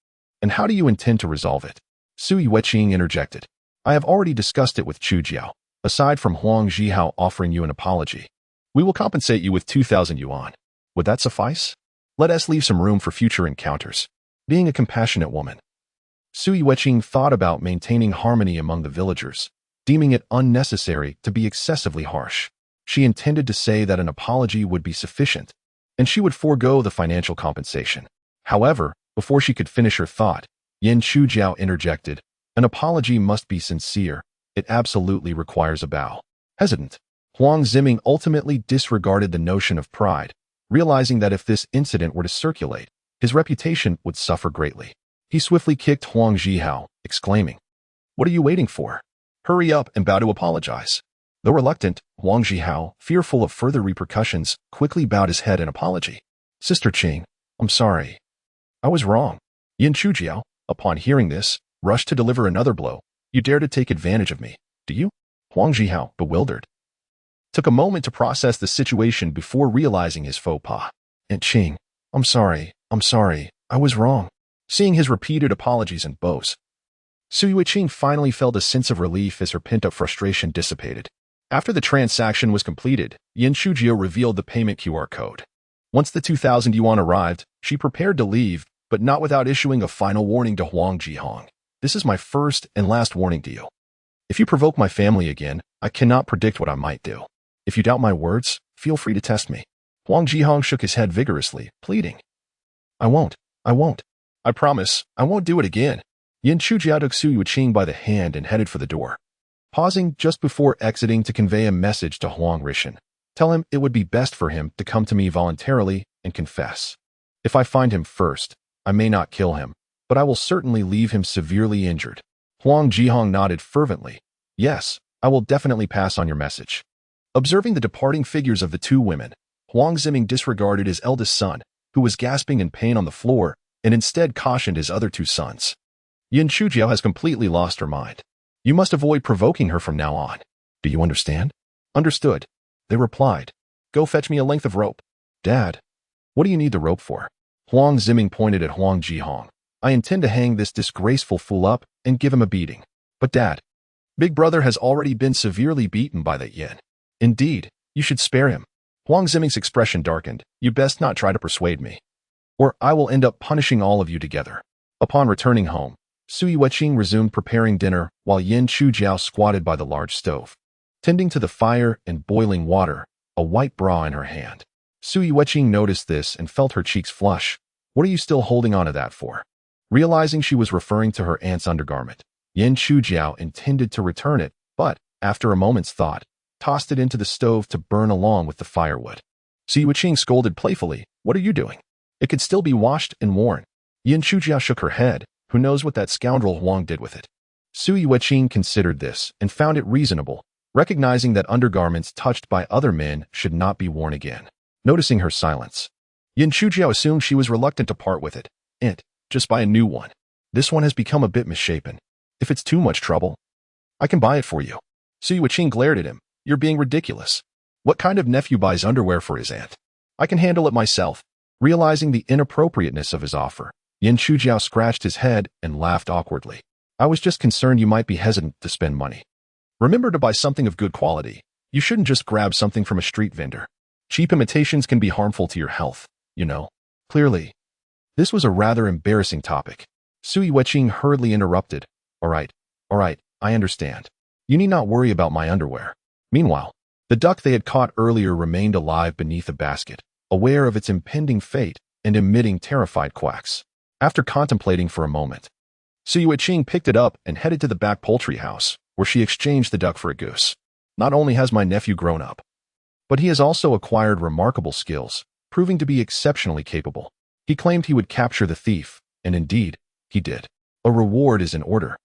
And how do you intend to resolve it? Sui Weiqing interjected. I have already discussed it with Chujiao. Aside from Huang Jihao offering you an apology, we will compensate you with 2,000 yuan. Would that suffice? Let us leave some room for future encounters. Being a compassionate woman, Sui Weiqing thought about maintaining harmony among the villagers, deeming it unnecessary to be excessively harsh. She intended to say that an apology would be sufficient, and she would forego the financial compensation. However, before she could finish her thought, Yin Chujiao interjected, "An apology must be sincere. It absolutely requires a bow." Hesitant, Huang Ziming ultimately disregarded the notion of pride, realizing that if this incident were to circulate, his reputation would suffer greatly. He swiftly kicked Huang Zhihao, exclaiming, "What are you waiting for? Hurry up and bow to apologize." Though reluctant, Huang Zhihao, fearful of further repercussions, quickly bowed his head in apology. "Sister Qing, I'm sorry. I was wrong." Yin Chujiao, upon hearing this, rushed to deliver another blow. "You dare to take advantage of me, do you?" Huang Zhihao, bewildered, took a moment to process the situation before realizing his faux pas. "Aunt Qing, I'm sorry, I was wrong." Seeing his repeated apologies and bows, Su Yuqing finally felt a sense of relief as her pent-up frustration dissipated. After the transaction was completed, Yin Chujiao revealed the payment QR code. Once the 2,000 yuan arrived, she prepared to leave, but not without issuing a final warning to Huang Zhihong. "This is my first and last warning to you. If you provoke my family again, I cannot predict what I might do. If you doubt my words, feel free to test me." Huang Zhihong shook his head vigorously, pleading, I won't. I promise, I won't do it again." Yin Chujiao took Su Yuqing by the hand and headed for the door, pausing just before exiting to convey a message to Huang Rishan. "Tell him it would be best for him to come to me voluntarily and confess. If I find him first, I may not kill him, but I will certainly leave him severely injured." Huang Zhihong nodded fervently. "Yes, I will definitely pass on your message." Observing the departing figures of the two women, Huang Ziming disregarded his eldest son, who was gasping in pain on the floor, and instead cautioned his other two sons. "Yin Chujiao has completely lost her mind. You must avoid provoking her from now on. Do you understand?" "Understood," they replied. "Go fetch me a length of rope." "Dad, what do you need the rope for?" Huang Ziming pointed at Huang Zhihong. "I intend to hang this disgraceful fool up and give him a beating." "But Dad, Big Brother has already been severely beaten by that Yin. Indeed, you should spare him." Huang Ziming's expression darkened. "You best not try to persuade me, or I will end up punishing all of you together." Upon returning home, Su Yuqing resumed preparing dinner while Yin Chujiao squatted by the large stove, tending to the fire and boiling water, a white bra in her hand. Su Yuqing noticed this and felt her cheeks flush. "What are you still holding on to that for?" Realizing she was referring to her aunt's undergarment, Yin Chujiao intended to return it, but, after a moment's thought, tossed it into the stove to burn along with the firewood. Su Yuqing scolded playfully, "What are you doing? It could still be washed and worn." Yin Chujiao shook her head. "Who knows what that scoundrel Huang did with it?" Su Yuqing considered this and found it reasonable, recognizing that undergarments touched by other men should not be worn again. Noticing her silence, Yin Chujiao assumed she was reluctant to part with it, and just buy a new one. "This one has become a bit misshapen. If it's too much trouble, I can buy it for you." Su Yuqing glared at him. "You're being ridiculous. What kind of nephew buys underwear for his aunt? I can handle it myself." Realizing the inappropriateness of his offer, Yin Chujiao scratched his head and laughed awkwardly. "I was just concerned you might be hesitant to spend money. Remember to buy something of good quality. You shouldn't just grab something from a street vendor. Cheap imitations can be harmful to your health, you know." Clearly, this was a rather embarrassing topic. Su Yuqing hurriedly interrupted. All right, I understand. You need not worry about my underwear." Meanwhile, the duck they had caught earlier remained alive beneath a basket, aware of its impending fate and emitting terrified quacks. After contemplating for a moment, Su Yuqing picked it up and headed to the back poultry house, where she exchanged the duck for a goose. "Not only has my nephew grown up, but he has also acquired remarkable skills, proving to be exceptionally capable." He claimed he would capture the thief, and indeed, he did. A reward is in order.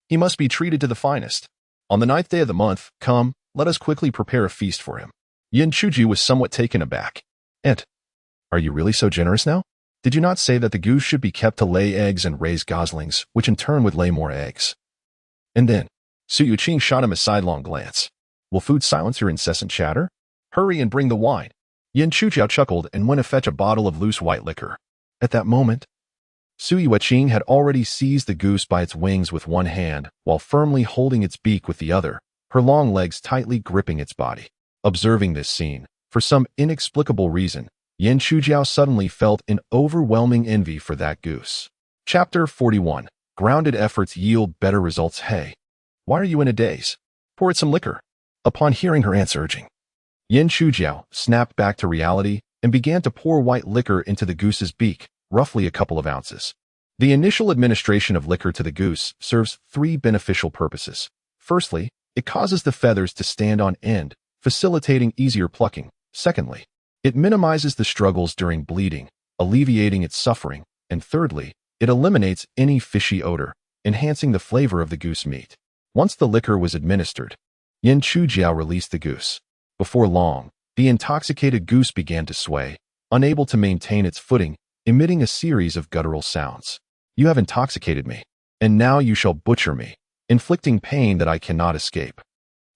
He must be treated to the finest. On the 9th day of the month, come, let us quickly prepare a feast for him. Yin Chuji was somewhat taken aback. "Aunt, are you really so generous now? Did you not say that the goose should be kept to lay eggs and raise goslings, which in turn would lay more eggs?" And then, Su Yuqing shot him a sidelong glance. "Will food silence your incessant chatter? Hurry and bring the wine." Yin Chujiao chuckled and went to fetch a bottle of loose white liquor. At that moment, Su Yuqing had already seized the goose by its wings with one hand, while firmly holding its beak with the other, her long legs tightly gripping its body. Observing this scene, for some inexplicable reason, Yin Chujiao suddenly felt an overwhelming envy for that goose. Chapter 41. Grounded efforts yield better results. Hey, why are you in a daze? Pour it some liquor. Upon hearing her aunt's urging, Yin Chujiao snapped back to reality and began to pour white liquor into the goose's beak, roughly a couple of ounces. The initial administration of liquor to the goose serves 3 beneficial purposes. Firstly, it causes the feathers to stand on end, facilitating easier plucking. Secondly, it minimizes the struggles during bleeding, alleviating its suffering. And thirdly, it eliminates any fishy odor, enhancing the flavor of the goose meat. Once the liquor was administered, Yin Chujiao released the goose. Before long, the intoxicated goose began to sway, unable to maintain its footing, emitting a series of guttural sounds. You have intoxicated me, and now you shall butcher me, inflicting pain that I cannot escape.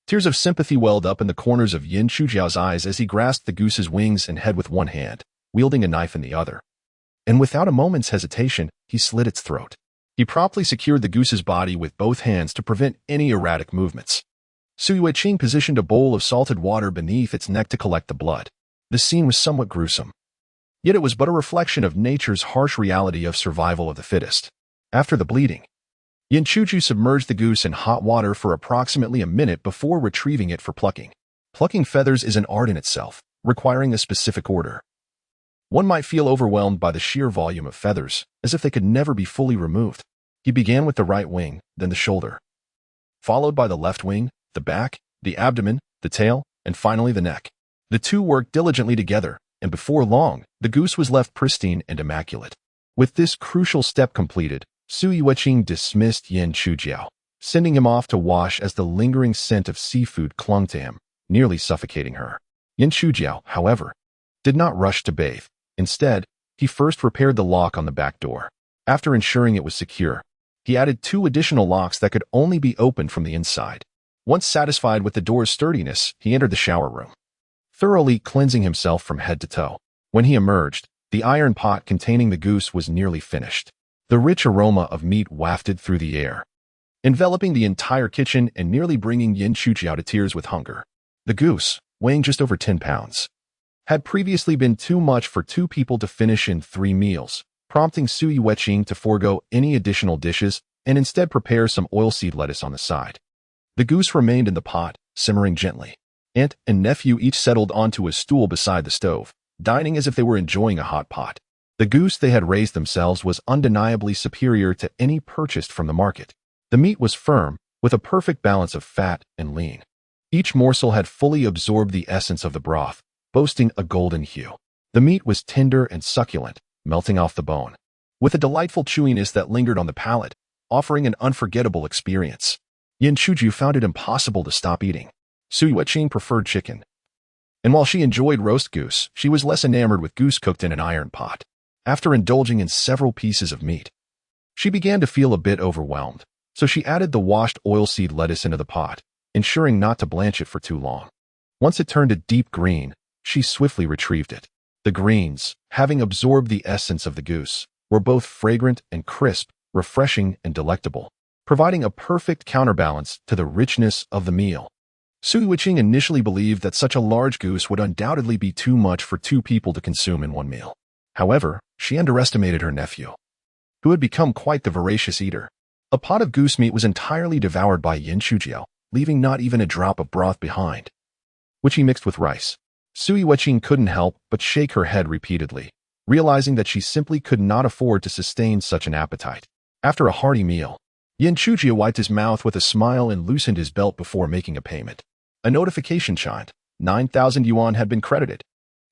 Tears of sympathy welled up in the corners of Yin Chujiao's eyes as he grasped the goose's wings and head with one hand, wielding a knife in the other. And without a moment's hesitation, he slit its throat. He promptly secured the goose's body with both hands to prevent any erratic movements. Su Yueqing positioned a bowl of salted water beneath its neck to collect the blood. The scene was somewhat gruesome. Yet it was but a reflection of nature's harsh reality of survival of the fittest. After the bleeding, Yin Chujiao submerged the goose in hot water for approximately a minute before retrieving it for plucking. Plucking feathers is an art in itself, requiring a specific order. One might feel overwhelmed by the sheer volume of feathers, as if they could never be fully removed. He began with the right wing, then the shoulder, followed by the left wing, the back, the abdomen, the tail, and finally the neck. The two worked diligently together, and before long, the goose was left pristine and immaculate. With this crucial step completed, Su Yueqing dismissed Yin Chujiao, sending him off to wash as the lingering scent of seafood clung to him, nearly suffocating her. Yin Chujiao, however, did not rush to bathe. Instead, he first repaired the lock on the back door. After ensuring it was secure, he added 2 additional locks that could only be opened from the inside. Once satisfied with the door's sturdiness, he entered the shower room, thoroughly cleansing himself from head to toe. When he emerged, the iron pot containing the goose was nearly finished. The rich aroma of meat wafted through the air, enveloping the entire kitchen and nearly bringing Yin Chujiao to tears with hunger. The goose, weighing just over 10 pounds, had previously been too much for 2 people to finish in 3 meals, prompting Su Yueqing to forego any additional dishes and instead prepare some oilseed lettuce on the side. The goose remained in the pot, simmering gently. Aunt and nephew each settled onto a stool beside the stove, dining as if they were enjoying a hot pot. The goose they had raised themselves was undeniably superior to any purchased from the market. The meat was firm, with a perfect balance of fat and lean. Each morsel had fully absorbed the essence of the broth, boasting a golden hue. The meat was tender and succulent, melting off the bone, with a delightful chewiness that lingered on the palate, offering an unforgettable experience. Yin Chujiao found it impossible to stop eating. Su Yueqing preferred chicken, and while she enjoyed roast goose, she was less enamored with goose cooked in an iron pot. After indulging in several pieces of meat, she began to feel a bit overwhelmed, so she added the washed oilseed lettuce into the pot, ensuring not to blanch it for too long. Once it turned a deep green, she swiftly retrieved it. The greens, having absorbed the essence of the goose, were both fragrant and crisp, refreshing and delectable, providing a perfect counterbalance to the richness of the meal. Su Yueqing initially believed that such a large goose would undoubtedly be too much for 2 people to consume in one meal. However, she underestimated her nephew, who had become quite the voracious eater. A pot of goose meat was entirely devoured by Yin Chujiao, leaving not even a drop of broth behind, which he mixed with rice. Su Yueqing couldn't help but shake her head repeatedly, realizing that she simply could not afford to sustain such an appetite. After a hearty meal, Yin Chujiao wiped his mouth with a smile and loosened his belt before making a payment. A notification chimed. 9,000 yuan had been credited.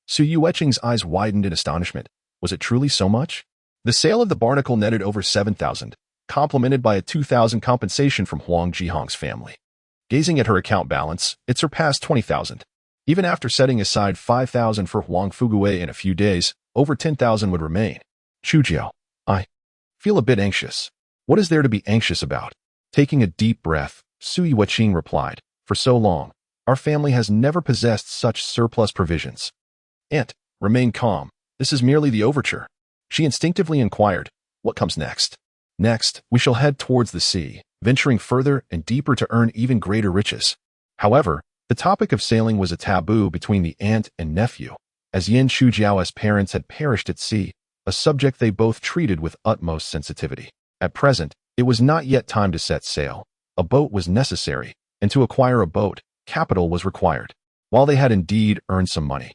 Su Yueqing's eyes widened in astonishment. Was it truly so much? The sale of the barnacle netted over 7,000, complemented by a 2,000 compensation from Huang Jihong's family. Gazing at her account balance, it surpassed 20,000. Even after setting aside 5,000 for Huang Fuguei in a few days, over 10,000 would remain. Chujiao, I feel a bit anxious. What is there to be anxious about? Taking a deep breath, Su Yueqing replied, for so long, our family has never possessed such surplus provisions. Aunt, remain calm. This is merely the overture. She instinctively inquired, what comes next? Next, we shall head towards the sea, venturing further and deeper to earn even greater riches. However, the topic of sailing was a taboo between the aunt and nephew, as Yin Chujiao's parents had perished at sea, a subject they both treated with utmost sensitivity. At present, it was not yet time to set sail. A boat was necessary, and to acquire a boat, capital was required. While they had indeed earned some money,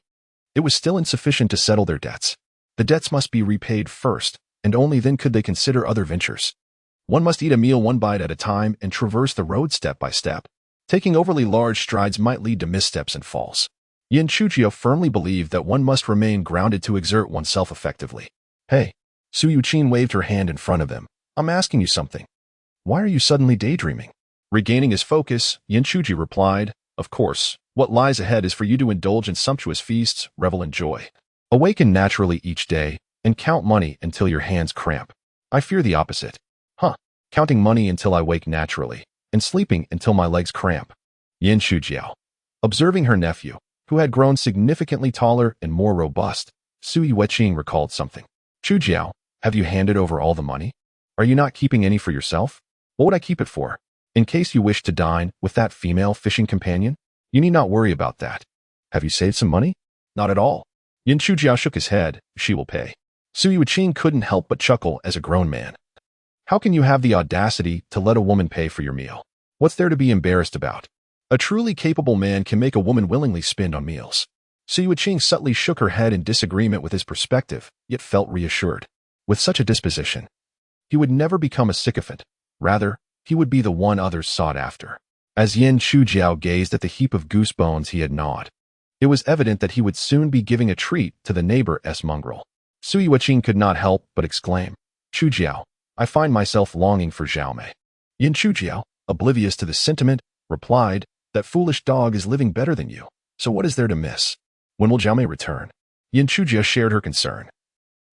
it was still insufficient to settle their debts. The debts must be repaid first, and only then could they consider other ventures. One must eat a meal one bite at a time and traverse the road step by step. Taking overly large strides might lead to missteps and falls. Yin Chujiao firmly believed that one must remain grounded to exert oneself effectively. Hey, Su Yuqin waved her hand in front of them. I'm asking you something. Why are you suddenly daydreaming? Regaining his focus, Yin Chuji replied, Of course, what lies ahead is for you to indulge in sumptuous feasts, revel in joy. Awaken naturally each day, and count money until your hands cramp. I fear the opposite. Counting money until I wake naturally, and sleeping until my legs cramp. Yin Chujiao. Observing her nephew, who had grown significantly taller and more robust, Su Yuqing recalled something. Chujiao, have you handed over all the money? Are you not keeping any for yourself? What would I keep it for? In case you wish to dine with that female fishing companion? You need not worry about that. Have you saved some money? Not at all. Yin Chujiao shook his head. She will pay. Su Yuqing couldn't help but chuckle as a grown man. How can you have the audacity to let a woman pay for your meal? What's there to be embarrassed about? A truly capable man can make a woman willingly spend on meals. Su Yuqing subtly shook her head in disagreement with his perspective, yet felt reassured. With such a disposition, he would never become a sycophant. Rather, he would be the one others sought after. As Yin Chujiao gazed at the heap of goose bones he had gnawed, it was evident that he would soon be giving a treat to the neighbor's mongrel. Su Yuqing could not help but exclaim, Chujiao, I find myself longing for Xiaomei. Yin Chujiao, oblivious to the sentiment, replied, That foolish dog is living better than you, so what is there to miss? When will Xiaomei return? Yin Chujiao shared her concern.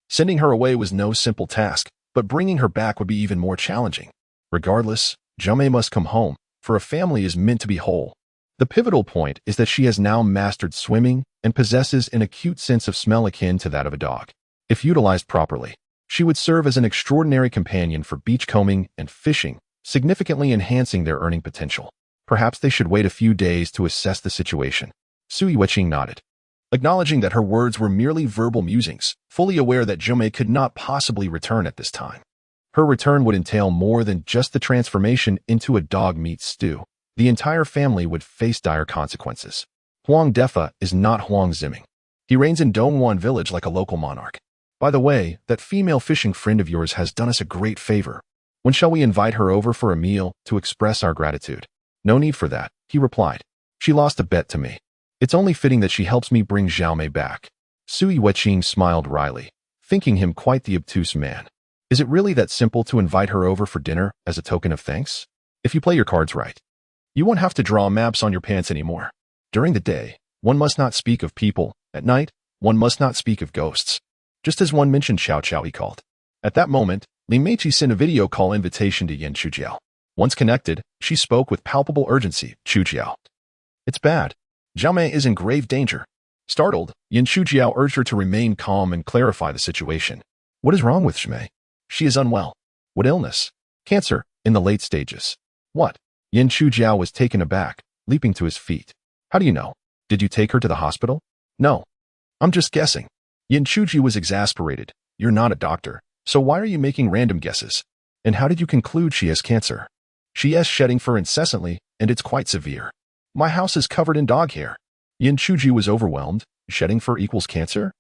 Sending her away was no simple task, but bringing her back would be even more challenging. Regardless, Xiaomei must come home, for a family is meant to be whole. The pivotal point is that she has now mastered swimming and possesses an acute sense of smell akin to that of a dog. If utilized properly, she would serve as an extraordinary companion for beachcombing and fishing, significantly enhancing their earning potential. Perhaps they should wait a few days to assess the situation. Su Yuqing nodded, acknowledging that her words were merely verbal musings, fully aware that Xiaomei could not possibly return at this time. Her return would entail more than just the transformation into a dog meat stew. The entire family would face dire consequences. Huang Defa is not Huang Ziming. He reigns in Dongguan village like a local monarch. By the way, that female fishing friend of yours has done us a great favor. When shall we invite her over for a meal to express our gratitude? No need for that, he replied. She lost a bet to me. It's only fitting that she helps me bring Xiaomei back. Su Yuqing smiled wryly, thinking him quite the obtuse man. Is it really that simple to invite her over for dinner as a token of thanks? If you play your cards right, you won't have to draw maps on your pants anymore. During the day, one must not speak of people. At night, one must not speak of ghosts. Just as one mentioned Xiao Qiao, he called. At that moment, Li Meiqi sent a video call invitation to Yin Chujiao. Once connected, she spoke with palpable urgency. Chujiao. It's bad. Xiaomei is in grave danger. Startled, Yin Chujiao urged her to remain calm and clarify the situation. What is wrong with Xiaomei? She is unwell. What illness? Cancer, in the late stages. What? Yin Chujiao was taken aback, leaping to his feet. How do you know? Did you take her to the hospital? No. I'm just guessing. Yin Chuji was exasperated. You're not a doctor, so why are you making random guesses? And how did you conclude she has cancer? She is shedding fur incessantly, and it's quite severe. My house is covered in dog hair. Yin Chuji was overwhelmed. Shedding fur equals cancer?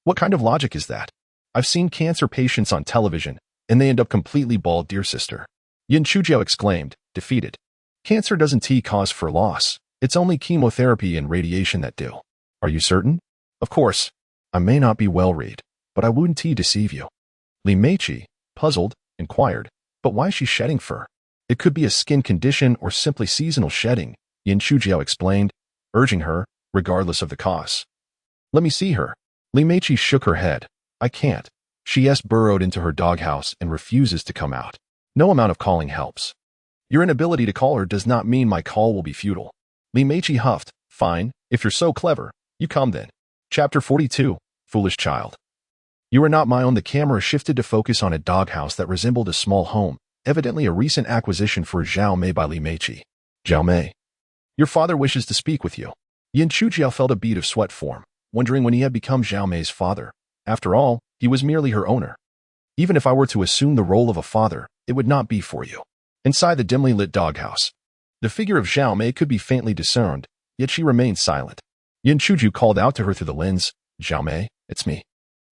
What kind of logic is that? I've seen cancer patients on television, and they end up completely bald, dear sister. Yin Chujiao exclaimed, defeated. Cancer doesn't cause fur loss. It's only chemotherapy and radiation that do. Are you certain? Of course. I may not be well read, but I wouldn't deceive you. Li Meiqi, puzzled, inquired, but why is she shedding fur? It could be a skin condition or simply seasonal shedding, Yin Chujiao explained, urging her, regardless of the cause. Let me see her. Li Meiqi shook her head. I can't. She has burrowed into her doghouse and refuses to come out. No amount of calling helps. Your inability to call her does not mean my call will be futile. Li Meiqi huffed. Fine, if you're so clever, you come then. Chapter 42. Foolish Child. You are not my own. The camera shifted to focus on a doghouse that resembled a small home, evidently a recent acquisition for Xiaomei by Li Meiqi. Xiaomei. Your father wishes to speak with you. Yin Chujiao felt a bead of sweat form, wondering when he had become Xiaomei's father. After all, he was merely her owner. Even if I were to assume the role of a father, it would not be for you. Inside the dimly lit doghouse, The figure of Zhao Mei could be faintly discerned, yet she remained silent. Yin Chuju called out to her through the lens, "Zhao Mei, it's me.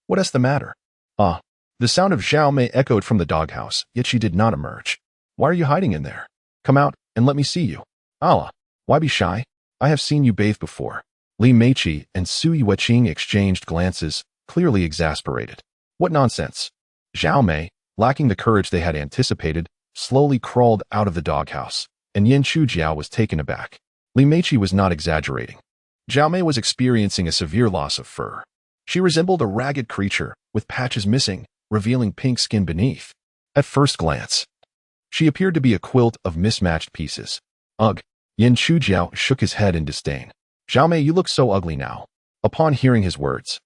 What's the matter?" "Ah." The sound of Zhao Mei echoed from the doghouse, yet she did not emerge. "Why are you hiding in there? Come out and let me see you." "Allah, why be shy? I have seen you bathe before." Li Meiqi and Sui Weqing exchanged glances, clearly exasperated. What nonsense! Zhao Mei, lacking the courage they had anticipated, slowly crawled out of the doghouse, and Yin Chujiao was taken aback. Li Meiqi was not exaggerating. Zhao Mei was experiencing a severe loss of fur. She resembled a ragged creature, with patches missing, revealing pink skin beneath. At first glance, she appeared to be a quilt of mismatched pieces. Ugh! Yin Chujiao shook his head in disdain. "Zhao Mei, you look so ugly now." Upon hearing his words,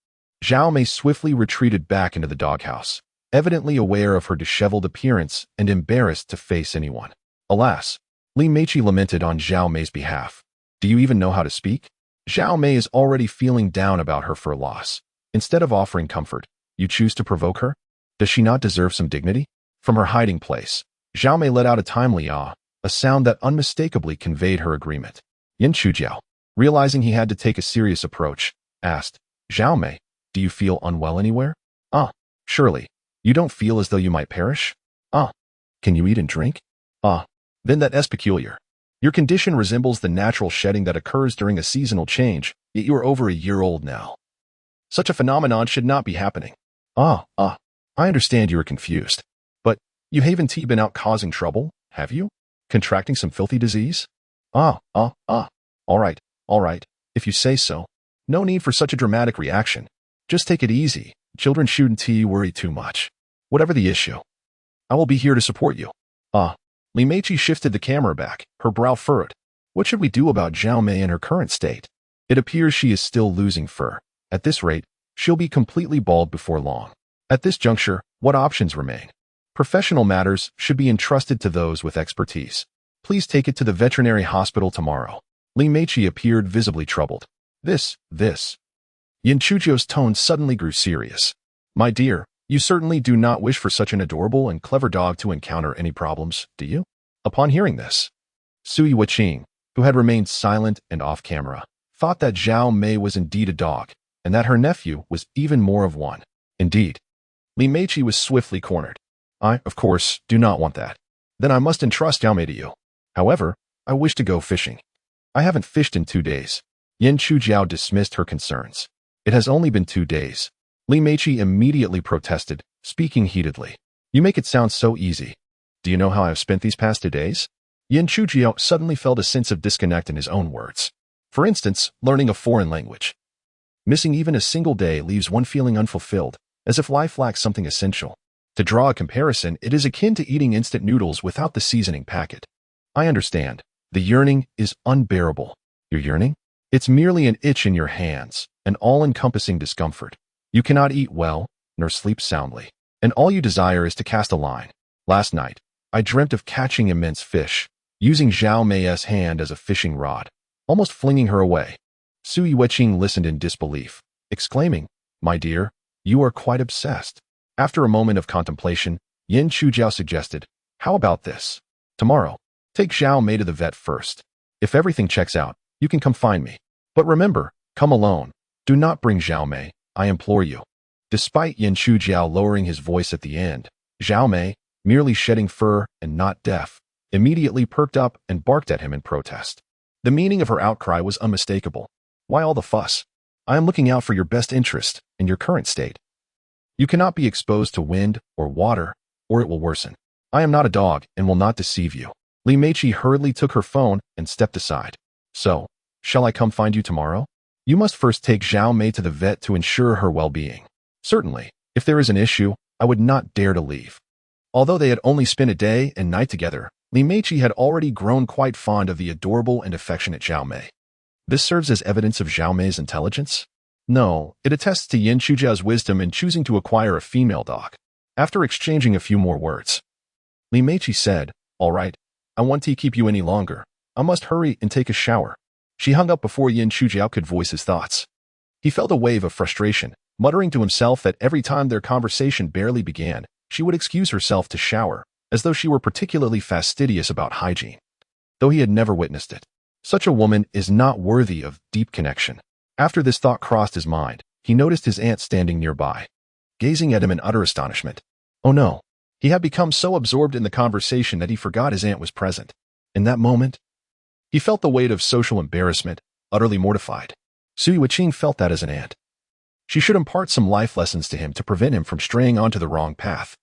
Zhao Mei swiftly retreated back into the doghouse, evidently aware of her disheveled appearance and embarrassed to face anyone. Alas, Li Meiqi lamented on Zhao Mei's behalf. "Do you even know how to speak?" Zhao Mei is already feeling down about her fur loss. Instead of offering comfort, you choose to provoke her? Does she not deserve some dignity? From her hiding place, Zhao Mei let out a timely ah, a sound that unmistakably conveyed her agreement. Yin Chujiao, realizing he had to take a serious approach, asked, "Zhao Mei, do you feel unwell anywhere?" "Ah, surely. You don't feel as though you might perish?" "Ah, can you eat and drink?" "Ah, then that is peculiar. Your condition resembles the natural shedding that occurs during a seasonal change, yet you are over a year old now. Such a phenomenon should not be happening." I understand you are confused. But you haven't been out causing trouble, have you? Contracting some filthy disease?" All right, if you say so. No need for such a dramatic reaction. Just take it easy. Children shouldn't worry too much. Whatever the issue, I will be here to support you." Li Meiqi shifted the camera back, her brow furrowed. What should we do about Zhao Mei in her current state? It appears she is still losing fur. At this rate, she'll be completely bald before long. At this juncture, what options remain? Professional matters should be entrusted to those with expertise. Please take it to the veterinary hospital tomorrow. Li Meiqi appeared visibly troubled. This. Yin Chujiao's tone suddenly grew serious. "My dear, you certainly do not wish for such an adorable and clever dog to encounter any problems, do you?" Upon hearing this, Sui Weqing, who had remained silent and off-camera, thought that Zhao Mei was indeed a dog, and that her nephew was even more of one. Indeed, Li Meiqi was swiftly cornered. "I, of course, do not want that. Then I must entrust Zhao Mei to you. However, I wish to go fishing. I haven't fished in 2 days." Yin Chujiao dismissed her concerns. "It has only been 2 days. Li Meiqi immediately protested, speaking heatedly. "You make it sound so easy. Do you know how I have spent these past 2 days?" Yin Chujiao suddenly felt a sense of disconnect in his own words. For instance, learning a foreign language. Missing even a single day leaves one feeling unfulfilled, as if life lacks something essential. To draw a comparison, it is akin to eating instant noodles without the seasoning packet. I understand. The yearning is unbearable. Your yearning? It's merely an itch in your hands, an all-encompassing discomfort. You cannot eat well, nor sleep soundly, and all you desire is to cast a line. Last night, I dreamt of catching immense fish, using Zhao Mei's hand as a fishing rod, almost flinging her away. Sui Weqing listened in disbelief, exclaiming, "My dear, you are quite obsessed." After a moment of contemplation, Yin Chujiao suggested, "How about this? Tomorrow, take Zhao Mei to the vet first. If everything checks out, you can come find me. But remember, come alone. Do not bring Zhao Mei, I implore you." Despite Yin Chujiao lowering his voice at the end, Zhao Mei, merely shedding fur and not deaf, immediately perked up and barked at him in protest. The meaning of her outcry was unmistakable. "Why all the fuss? I am looking out for your best interest in your current state. You cannot be exposed to wind or water, or it will worsen. I am not a dog and will not deceive you." Li Meiqi hurriedly took her phone and stepped aside. "So, shall I come find you tomorrow? You must first take Zhao Mei to the vet to ensure her well-being." "Certainly. If there is an issue, I would not dare to leave." Although they had only spent a day and night together, Li Meiqi had already grown quite fond of the adorable and affectionate Zhao Mei. This serves as evidence of Zhao Mei's intelligence? No, it attests to Yin Chujiao's wisdom in choosing to acquire a female dog. After exchanging a few more words, Li Meiqi said, "All right, I won't keep you any longer. I must hurry and take a shower." She hung up before Yin Chujiao could voice his thoughts. He felt a wave of frustration, muttering to himself that every time their conversation barely began, she would excuse herself to shower, as though she were particularly fastidious about hygiene. though he had never witnessed it. Such a woman is not worthy of deep connection. After this thought crossed his mind, he noticed his aunt standing nearby, gazing at him in utter astonishment. Oh no. He had become so absorbed in the conversation that he forgot his aunt was present. In that moment, he felt the weight of social embarrassment, utterly mortified. Su Yuqing felt that as an aunt. She should impart some life lessons to him to prevent him from straying onto the wrong path.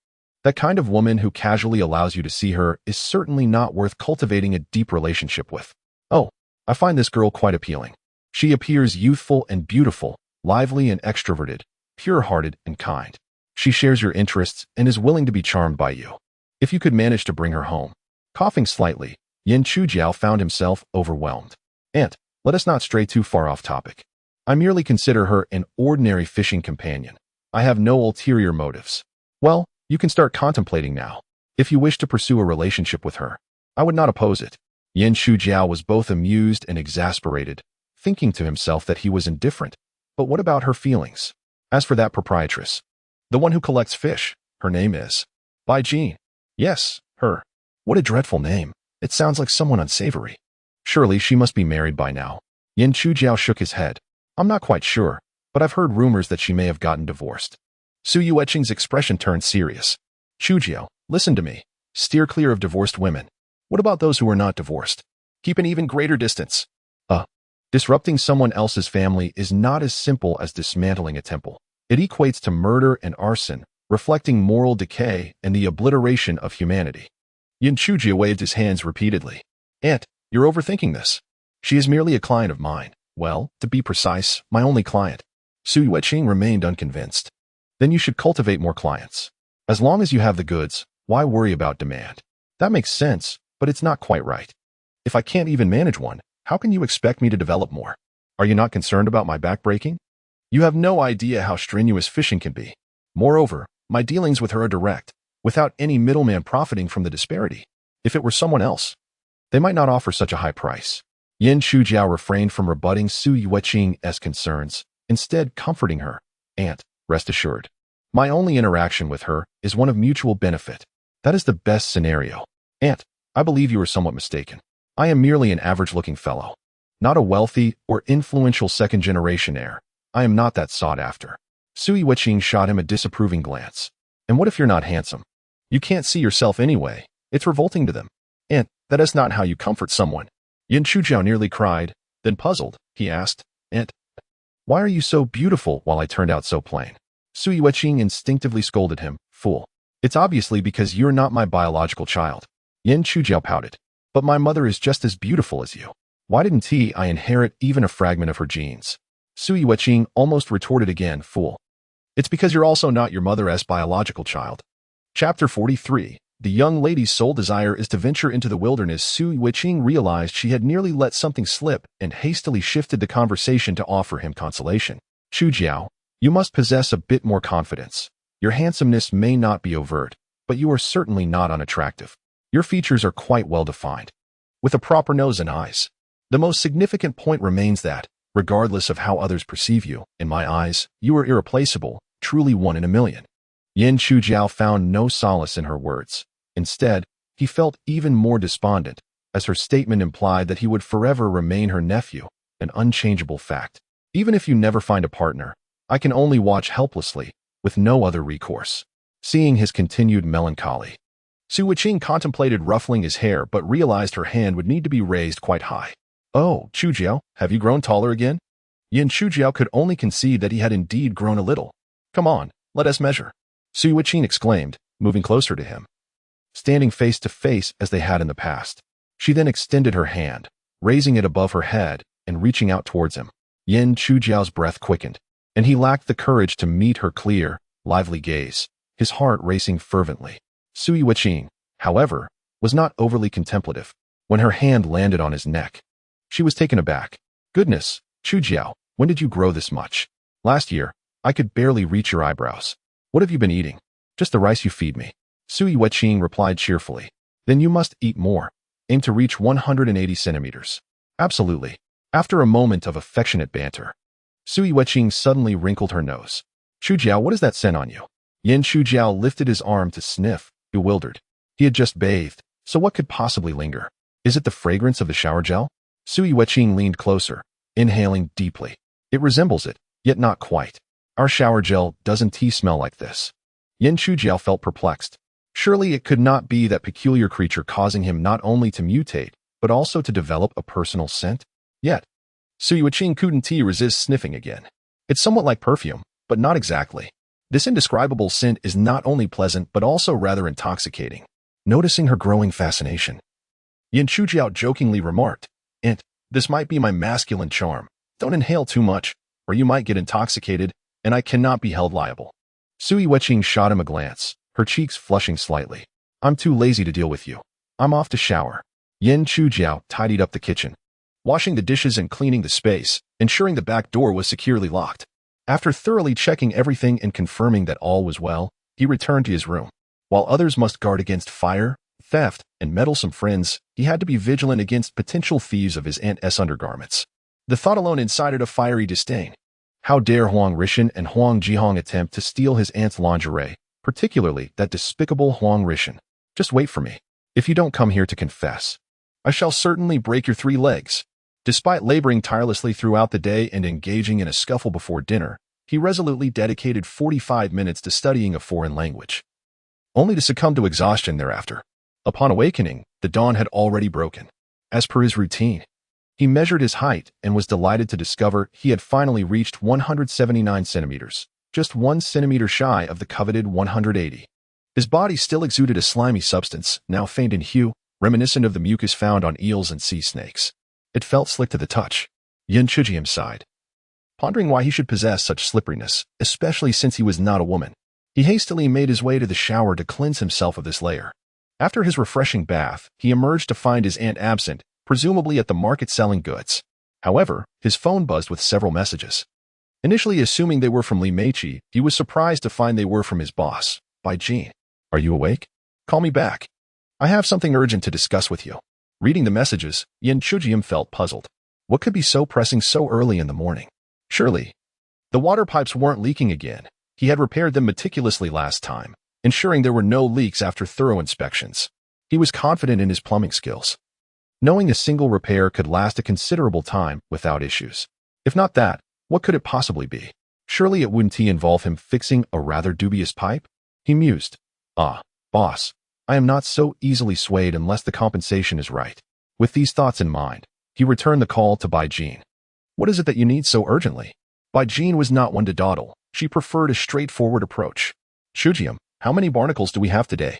That kind of woman who casually allows you to see her is certainly not worth cultivating a deep relationship with. Oh, I find this girl quite appealing. She appears youthful and beautiful, lively and extroverted, pure-hearted and kind. She shares your interests and is willing to be charmed by you. If you could manage to bring her home. Coughing slightly, Yin Chujiao found himself overwhelmed. Aunt, let us not stray too far off topic. I merely consider her an ordinary fishing companion. I have no ulterior motives. Well, you can start contemplating now. If you wish to pursue a relationship with her, I would not oppose it. Yin Chujiao was both amused and exasperated, thinking to himself that he was indifferent. But what about her feelings? As for that proprietress, the one who collects fish, her name is Bai Jean. Yes, her. What a dreadful name. It sounds like someone unsavory. Surely she must be married by now. Yin Chujiao shook his head. I'm not quite sure, but I've heard rumors that she may have gotten divorced. Su Yuqing's expression turned serious. Chujiao, listen to me. Steer clear of divorced women. What about those who are not divorced? Keep an even greater distance. Disrupting someone else's family is not as simple as dismantling a temple. It equates to murder and arson, reflecting moral decay and the obliteration of humanity. Yin Chujiao waved his hands repeatedly. Aunt, you're overthinking this. She is merely a client of mine. Well, to be precise, my only client. Su Yuqing remained unconvinced. Then you should cultivate more clients. As long as you have the goods, why worry about demand? That makes sense, but it's not quite right. If I can't even manage one, how can you expect me to develop more? Are you not concerned about my back breaking? You have no idea how strenuous fishing can be. Moreover, my dealings with her are direct, without any middleman profiting from the disparity. If it were someone else, they might not offer such a high price. Yin Chujiao refrained from rebutting Su Yuqing's concerns, instead comforting her. Aunt, rest assured. My only interaction with her is one of mutual benefit. That is the best scenario. Aunt, I believe you are somewhat mistaken. I am merely an average-looking fellow. Not a wealthy or influential second-generation heir. I am not that sought after. Su Yuqing shot him a disapproving glance. And what if you're not handsome? You can't see yourself anyway. It's revolting to them. Aunt, that is not how you comfort someone. Yin Chujiao nearly cried. Then puzzled, he asked, Aunt, why are you so beautiful while I turned out so plain? Su Yuqing instinctively scolded him. Fool. It's obviously because you're not my biological child. Yin Chujiao pouted. But my mother is just as beautiful as you. Why didn't I inherit even a fragment of her genes? Su Yuqing almost retorted again, fool. It's because you're also not your mother's biological child. Chapter 43. The young lady's sole desire is to venture into the wilderness. Su Yuqing realized she had nearly let something slip and hastily shifted the conversation to offer him consolation. Chujiao, you must possess a bit more confidence. Your handsomeness may not be overt, but you are certainly not unattractive. Your features are quite well defined, with a proper nose and eyes. The most significant point remains that, regardless of how others perceive you, in my eyes, you are irreplaceable, truly one in a million. Yin Chujiao found no solace in her words. Instead, he felt even more despondent, as her statement implied that he would forever remain her nephew, an unchangeable fact. Even if you never find a partner, I can only watch helplessly, with no other recourse. Seeing his continued melancholy, Su Yuqing contemplated ruffling his hair but realized her hand would need to be raised quite high. Oh, Chujiao, have you grown taller again? Yin Chujiao could only concede that he had indeed grown a little. Come on, let us measure. Su Yuqing exclaimed, moving closer to him, standing face to face as they had in the past. She then extended her hand, raising it above her head and reaching out towards him. Yin Chujiao's breath quickened, and he lacked the courage to meet her clear, lively gaze, his heart racing fervently. Su Yuqing, however, was not overly contemplative. When her hand landed on his neck, she was taken aback. Goodness, Chujiao, when did you grow this much? Last year, I could barely reach your eyebrows. What have you been eating? Just the rice you feed me. Su Yuqing replied cheerfully. Then you must eat more. Aim to reach 180 centimeters. Absolutely. After a moment of affectionate banter, Su Yuqing suddenly wrinkled her nose. Chujiao, what is that scent on you? Yin Chujiao lifted his arm to sniff, bewildered. He had just bathed, so what could possibly linger? Is it the fragrance of the shower gel? Sui Weqing leaned closer, inhaling deeply. It resembles it, yet not quite. Our shower gel doesn't tea smell like this. Yin Chujiao felt perplexed. Surely it could not be that peculiar creature causing him not only to mutate, but also to develop a personal scent? Yet, Sui Weqing couldn't resist sniffing again. It's somewhat like perfume, but not exactly. This indescribable scent is not only pleasant but also rather intoxicating. Noticing her growing fascination, Yin Chujiao jokingly remarked, this might be my masculine charm. Don't inhale too much, or you might get intoxicated, and I cannot be held liable. Sui Weqing shot him a glance, her cheeks flushing slightly. I'm too lazy to deal with you. I'm off to shower. Yin Chujiao tidied up the kitchen, washing the dishes and cleaning the space, ensuring the back door was securely locked. After thoroughly checking everything and confirming that all was well, he returned to his room. While others must guard against fire, theft, and meddlesome friends, he had to be vigilant against potential thieves of his aunt's undergarments. The thought alone incited a fiery disdain. How dare Huang Rishan and Huang Jihong attempt to steal his aunt's lingerie, particularly that despicable Huang Rishan. Just wait for me. If you don't come here to confess, I shall certainly break your 3 legs. Despite laboring tirelessly throughout the day and engaging in a scuffle before dinner, he resolutely dedicated 45 minutes to studying a foreign language, only to succumb to exhaustion thereafter. Upon awakening, the dawn had already broken. As per his routine, he measured his height and was delighted to discover he had finally reached 179 centimeters, just 1 centimeter shy of the coveted 180. His body still exuded a slimy substance, now faint in hue, reminiscent of the mucus found on eels and sea snakes. It felt slick to the touch. Yin Chujiao sighed, pondering why he should possess such slipperiness, especially since he was not a woman. He hastily made his way to the shower to cleanse himself of this layer. After his refreshing bath, he emerged to find his aunt absent, presumably at the market selling goods. However, his phone buzzed with several messages. Initially assuming they were from Li Meiqi, he was surprised to find they were from his boss, Bai Jin. Are you awake? Call me back. I have something urgent to discuss with you. Reading the messages, Yin Chujiao felt puzzled. What could be so pressing so early in the morning? Surely, the water pipes weren't leaking again. He had repaired them meticulously last time, ensuring there were no leaks after thorough inspections. He was confident in his plumbing skills, knowing a single repair could last a considerable time without issues. If not that, what could it possibly be? Surely it wouldn't involve him fixing a rather dubious pipe? He mused. Boss, I am not so easily swayed unless the compensation is right. With these thoughts in mind, he returned the call to Bai Jin. What is it that you need so urgently? Bai Jin was not one to dawdle. She preferred a straightforward approach. Chujiao, how many barnacles do we have today?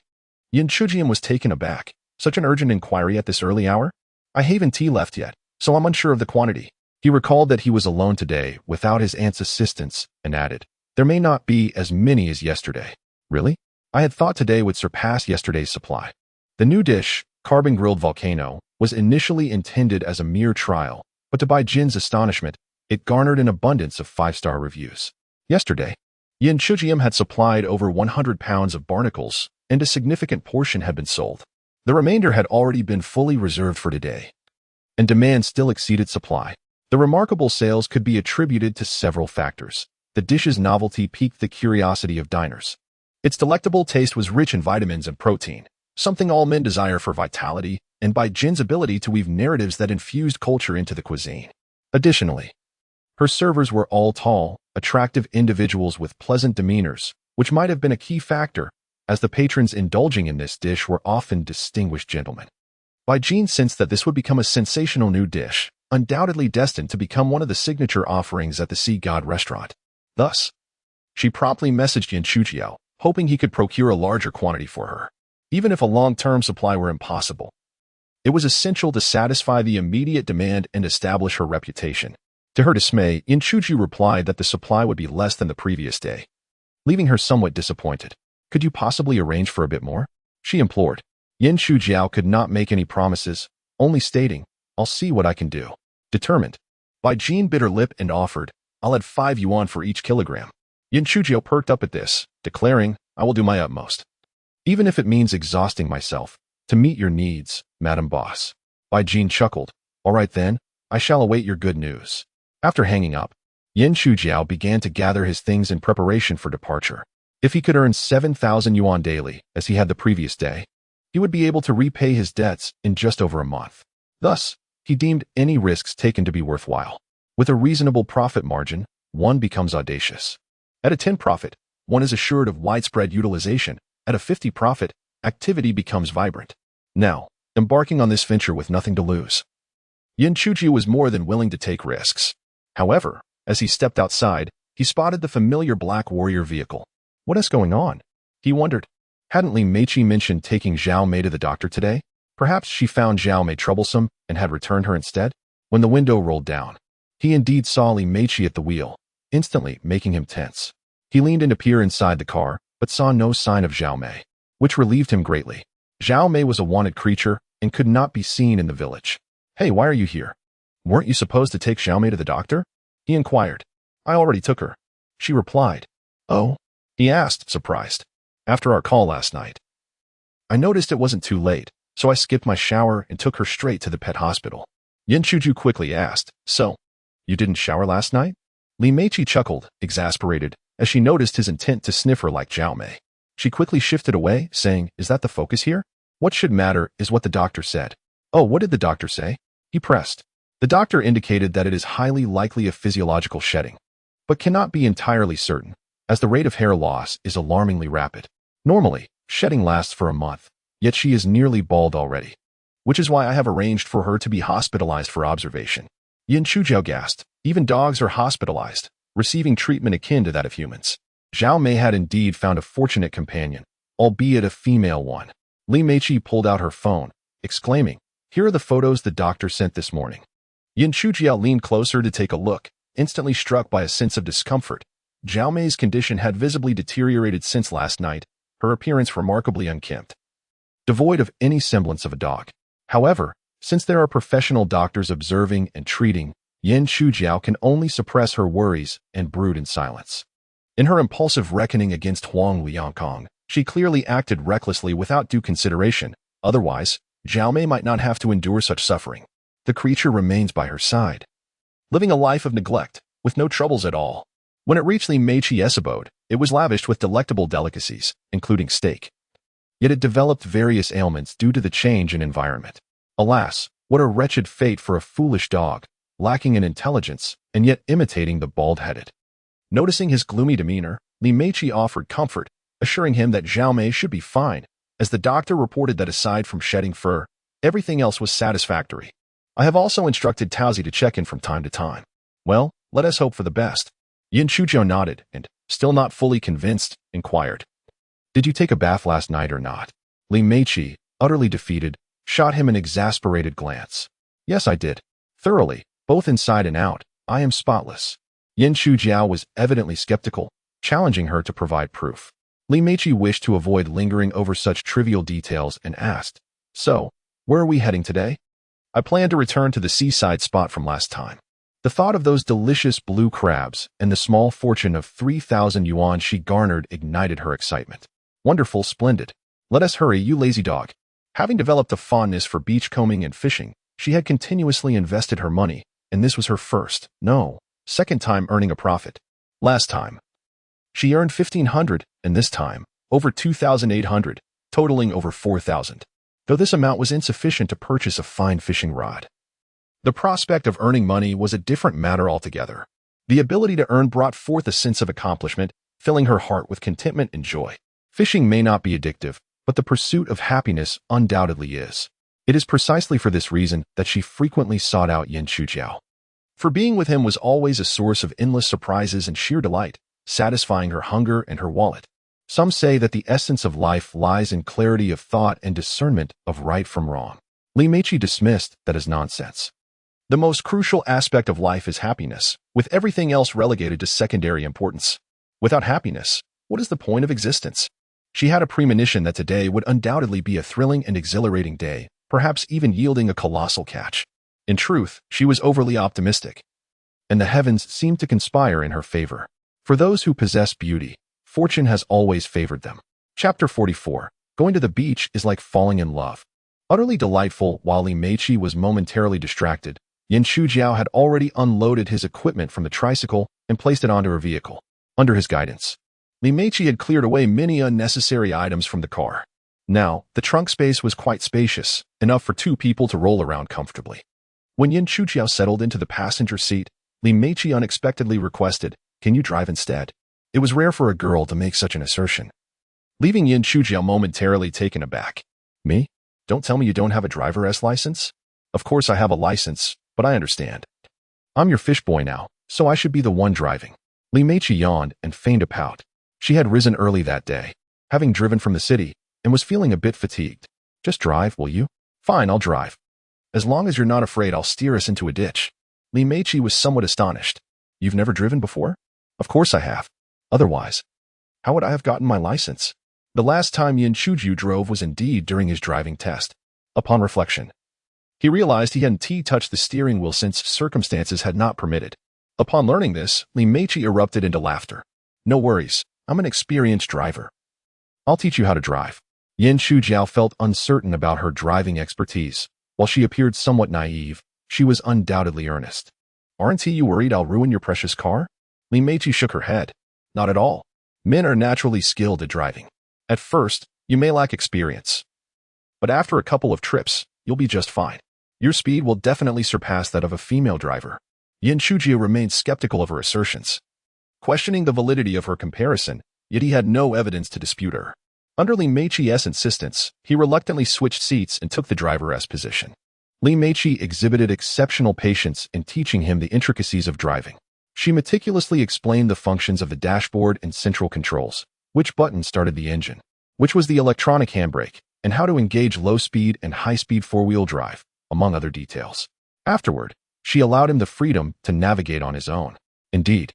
Yin Chujiao was taken aback. Such an urgent inquiry at this early hour? I haven't tea left yet, so I'm unsure of the quantity. He recalled that he was alone today, without his aunt's assistance, and added, there may not be as many as yesterday. Really? I had thought today would surpass yesterday's supply. The new dish, carbon-grilled volcano, was initially intended as a mere trial, but to Bai Jin's astonishment, it garnered an abundance of 5-star reviews. Yesterday, Yin Chujiao had supplied over 100 pounds of barnacles, and a significant portion had been sold. The remainder had already been fully reserved for today, and demand still exceeded supply. The remarkable sales could be attributed to several factors. The dish's novelty piqued the curiosity of diners. Its delectable taste was rich in vitamins and protein, something all men desire for vitality, and Bai Jin's ability to weave narratives that infused culture into the cuisine. Additionally, her servers were all tall, attractive individuals with pleasant demeanors, which might have been a key factor, as the patrons indulging in this dish were often distinguished gentlemen. Bai Jin sensed that this would become a sensational new dish, undoubtedly destined to become one of the signature offerings at the Sea God restaurant. Thus, she promptly messaged Yin Chujiao, hoping he could procure a larger quantity for her. Even if a long-term supply were impossible, it was essential to satisfy the immediate demand and establish her reputation. To her dismay, Yin Chujiao replied that the supply would be less than the previous day, leaving her somewhat disappointed. Could you possibly arrange for a bit more? She implored. Yin Chujiao could not make any promises, only stating, I'll see what I can do. Determined, Bai Jin bit her lip and offered, I'll add 5 yuan for each kilogram. Yin Chujiao perked up at this, declaring, I will do my utmost, even if it means exhausting myself, to meet your needs, Madam Boss. Bai Jin chuckled. All right then, I shall await your good news. After hanging up, Yin Chujiao began to gather his things in preparation for departure. If he could earn 7,000 yuan daily, as he had the previous day, he would be able to repay his debts in just over a month. Thus, he deemed any risks taken to be worthwhile. With a reasonable profit margin, one becomes audacious. At a 10 profit, one is assured of widespread utilization. At a 50 profit, activity becomes vibrant. Now, embarking on this venture with nothing to lose, Yin Chujiu was more than willing to take risks. However, as he stepped outside, he spotted the familiar black warrior vehicle. What is going on? He wondered. Hadn't Li Meiqi mentioned taking Zhao Mei to the doctor today? Perhaps she found Zhao Mei troublesome and had returned her instead? When the window rolled down, he indeed saw Li Meiqi at the wheel, instantly making him tense. He leaned in to peer inside the car, but saw no sign of Zhao Mei, which relieved him greatly. Zhao Mei was a wanted creature and could not be seen in the village. Hey, why are you here? Weren't you supposed to take Zhao Mei to the doctor? He inquired. I already took her. She replied. Oh? He asked, surprised. After our call last night, I noticed it wasn't too late, so I skipped my shower and took her straight to the pet hospital. Yin Chuju quickly asked, so, you didn't shower last night? Li Meiqi chuckled, exasperated, as she noticed his intent to sniff her like Zhao Mei. She quickly shifted away, saying, is that the focus here? What should matter is what the doctor said. Oh, what did the doctor say? He pressed. The doctor indicated that it is highly likely a physiological shedding, but cannot be entirely certain, as the rate of hair loss is alarmingly rapid. Normally, shedding lasts for a month, yet she is nearly bald already, which is why I have arranged for her to be hospitalized for observation. Yin Chujiao gasped. Even dogs are hospitalized, receiving treatment akin to that of humans. Zhao Mei had indeed found a fortunate companion, albeit a female one. Li Meiqi pulled out her phone, exclaiming, here are the photos the doctor sent this morning. Yin Chujiao leaned closer to take a look, instantly struck by a sense of discomfort. Zhao Mei's condition had visibly deteriorated since last night, her appearance remarkably unkempt, devoid of any semblance of a dog. However, since there are professional doctors observing and treating, Yin Chujiao can only suppress her worries and brood in silence. In her impulsive reckoning against Huang Liangkong, she clearly acted recklessly without due consideration. Otherwise, Zhao Mei might not have to endure such suffering. The creature remains by her side, living a life of neglect, with no troubles at all. When it reached Li Meiqi's abode, it was lavished with delectable delicacies, including steak. Yet it developed various ailments due to the change in environment. Alas, what a wretched fate for a foolish dog, lacking in intelligence and yet imitating the bald-headed. Noticing his gloomy demeanor, Li Meiqi offered comfort, assuring him that Zhao Mei should be fine, as the doctor reported that aside from shedding fur, everything else was satisfactory. I have also instructed Taozi to check in from time to time. Well, let us hope for the best. Yin Chujiao nodded and, still not fully convinced, inquired, did you take a bath last night or not? Li Meiqi, utterly defeated, shot him an exasperated glance. Yes, I did. Thoroughly, both inside and out. I am spotless. Yin Chujiao was evidently skeptical, challenging her to provide proof. Li Meiqi wished to avoid lingering over such trivial details and asked, so, where are we heading today? I plan to return to the seaside spot from last time. The thought of those delicious blue crabs and the small fortune of 3,000 yuan she garnered ignited her excitement. Wonderful, splendid. Let us hurry, you lazy dog. Having developed a fondness for beachcombing and fishing, she had continuously invested her money, and this was her second time earning a profit. Last time, she earned 1,500, and this time, over 2,800, totaling over 4,000. Though this amount was insufficient to purchase a fine fishing rod. The prospect of earning money was a different matter altogether. The ability to earn brought forth a sense of accomplishment, filling her heart with contentment and joy. Fishing may not be addictive, but the pursuit of happiness undoubtedly is. It is precisely for this reason that she frequently sought out Yin Chujiao. For being with him was always a source of endless surprises and sheer delight, satisfying her hunger and her wallet. Some say that the essence of life lies in clarity of thought and discernment of right from wrong. Li Meiqi dismissed that as nonsense. The most crucial aspect of life is happiness, with everything else relegated to secondary importance. Without happiness, what is the point of existence? She had a premonition that today would undoubtedly be a thrilling and exhilarating day, perhaps even yielding a colossal catch. In truth, she was overly optimistic, and the heavens seemed to conspire in her favor. For those who possess beauty, fortune has always favored them. Chapter 44. Going to the beach is like falling in love. Utterly delightful, while Li Meiqi was momentarily distracted, Yin Chujiao had already unloaded his equipment from the tricycle and placed it onto her vehicle. Under his guidance, Li Meiqi had cleared away many unnecessary items from the car. Now, the trunk space was quite spacious, enough for 2 people to roll around comfortably. When Yin Chujiao settled into the passenger seat, Li Meiqi unexpectedly requested, "Can you drive instead?" It was rare for a girl to make such an assertion, leaving Yin Chujiao momentarily taken aback. "Me? Don't tell me you don't have a driver's license?" "Of course I have a license, but I understand. I'm your fish boy now, so I should be the one driving." Li Meiqi yawned and feigned a pout. She had risen early that day, having driven from the city, and was feeling a bit fatigued. "Just drive, will you?" "Fine, I'll drive. As long as you're not afraid I'll steer us into a ditch." Li Meiqi was somewhat astonished. "You've never driven before?" "Of course I have. Otherwise, how would I have gotten my license?" The last time Yin Chujiao drove was indeed during his driving test. Upon reflection, he realized he hadn't touched the steering wheel since circumstances had not permitted. Upon learning this, Li Meiqi erupted into laughter. "No worries, I'm an experienced driver. I'll teach you how to drive." Yin Chujiao felt uncertain about her driving expertise. While she appeared somewhat naive, she was undoubtedly earnest. "Aren't you worried I'll ruin your precious car?" Li Meiqi shook her head. "Not at all. Men are naturally skilled at driving. At first, you may lack experience, but after a couple of trips, you'll be just fine. Your speed will definitely surpass that of a female driver." Yin Chujiao remained skeptical of her assertions, questioning the validity of her comparison, yet he had no evidence to dispute her. Under Li Meiqi's insistence, he reluctantly switched seats and took the driver's position. Li Meiqi exhibited exceptional patience in teaching him the intricacies of driving. She meticulously explained the functions of the dashboard and central controls, which button started the engine, which was the electronic handbrake, and how to engage low-speed and high-speed four-wheel drive, among other details. Afterward, she allowed him the freedom to navigate on his own. Indeed,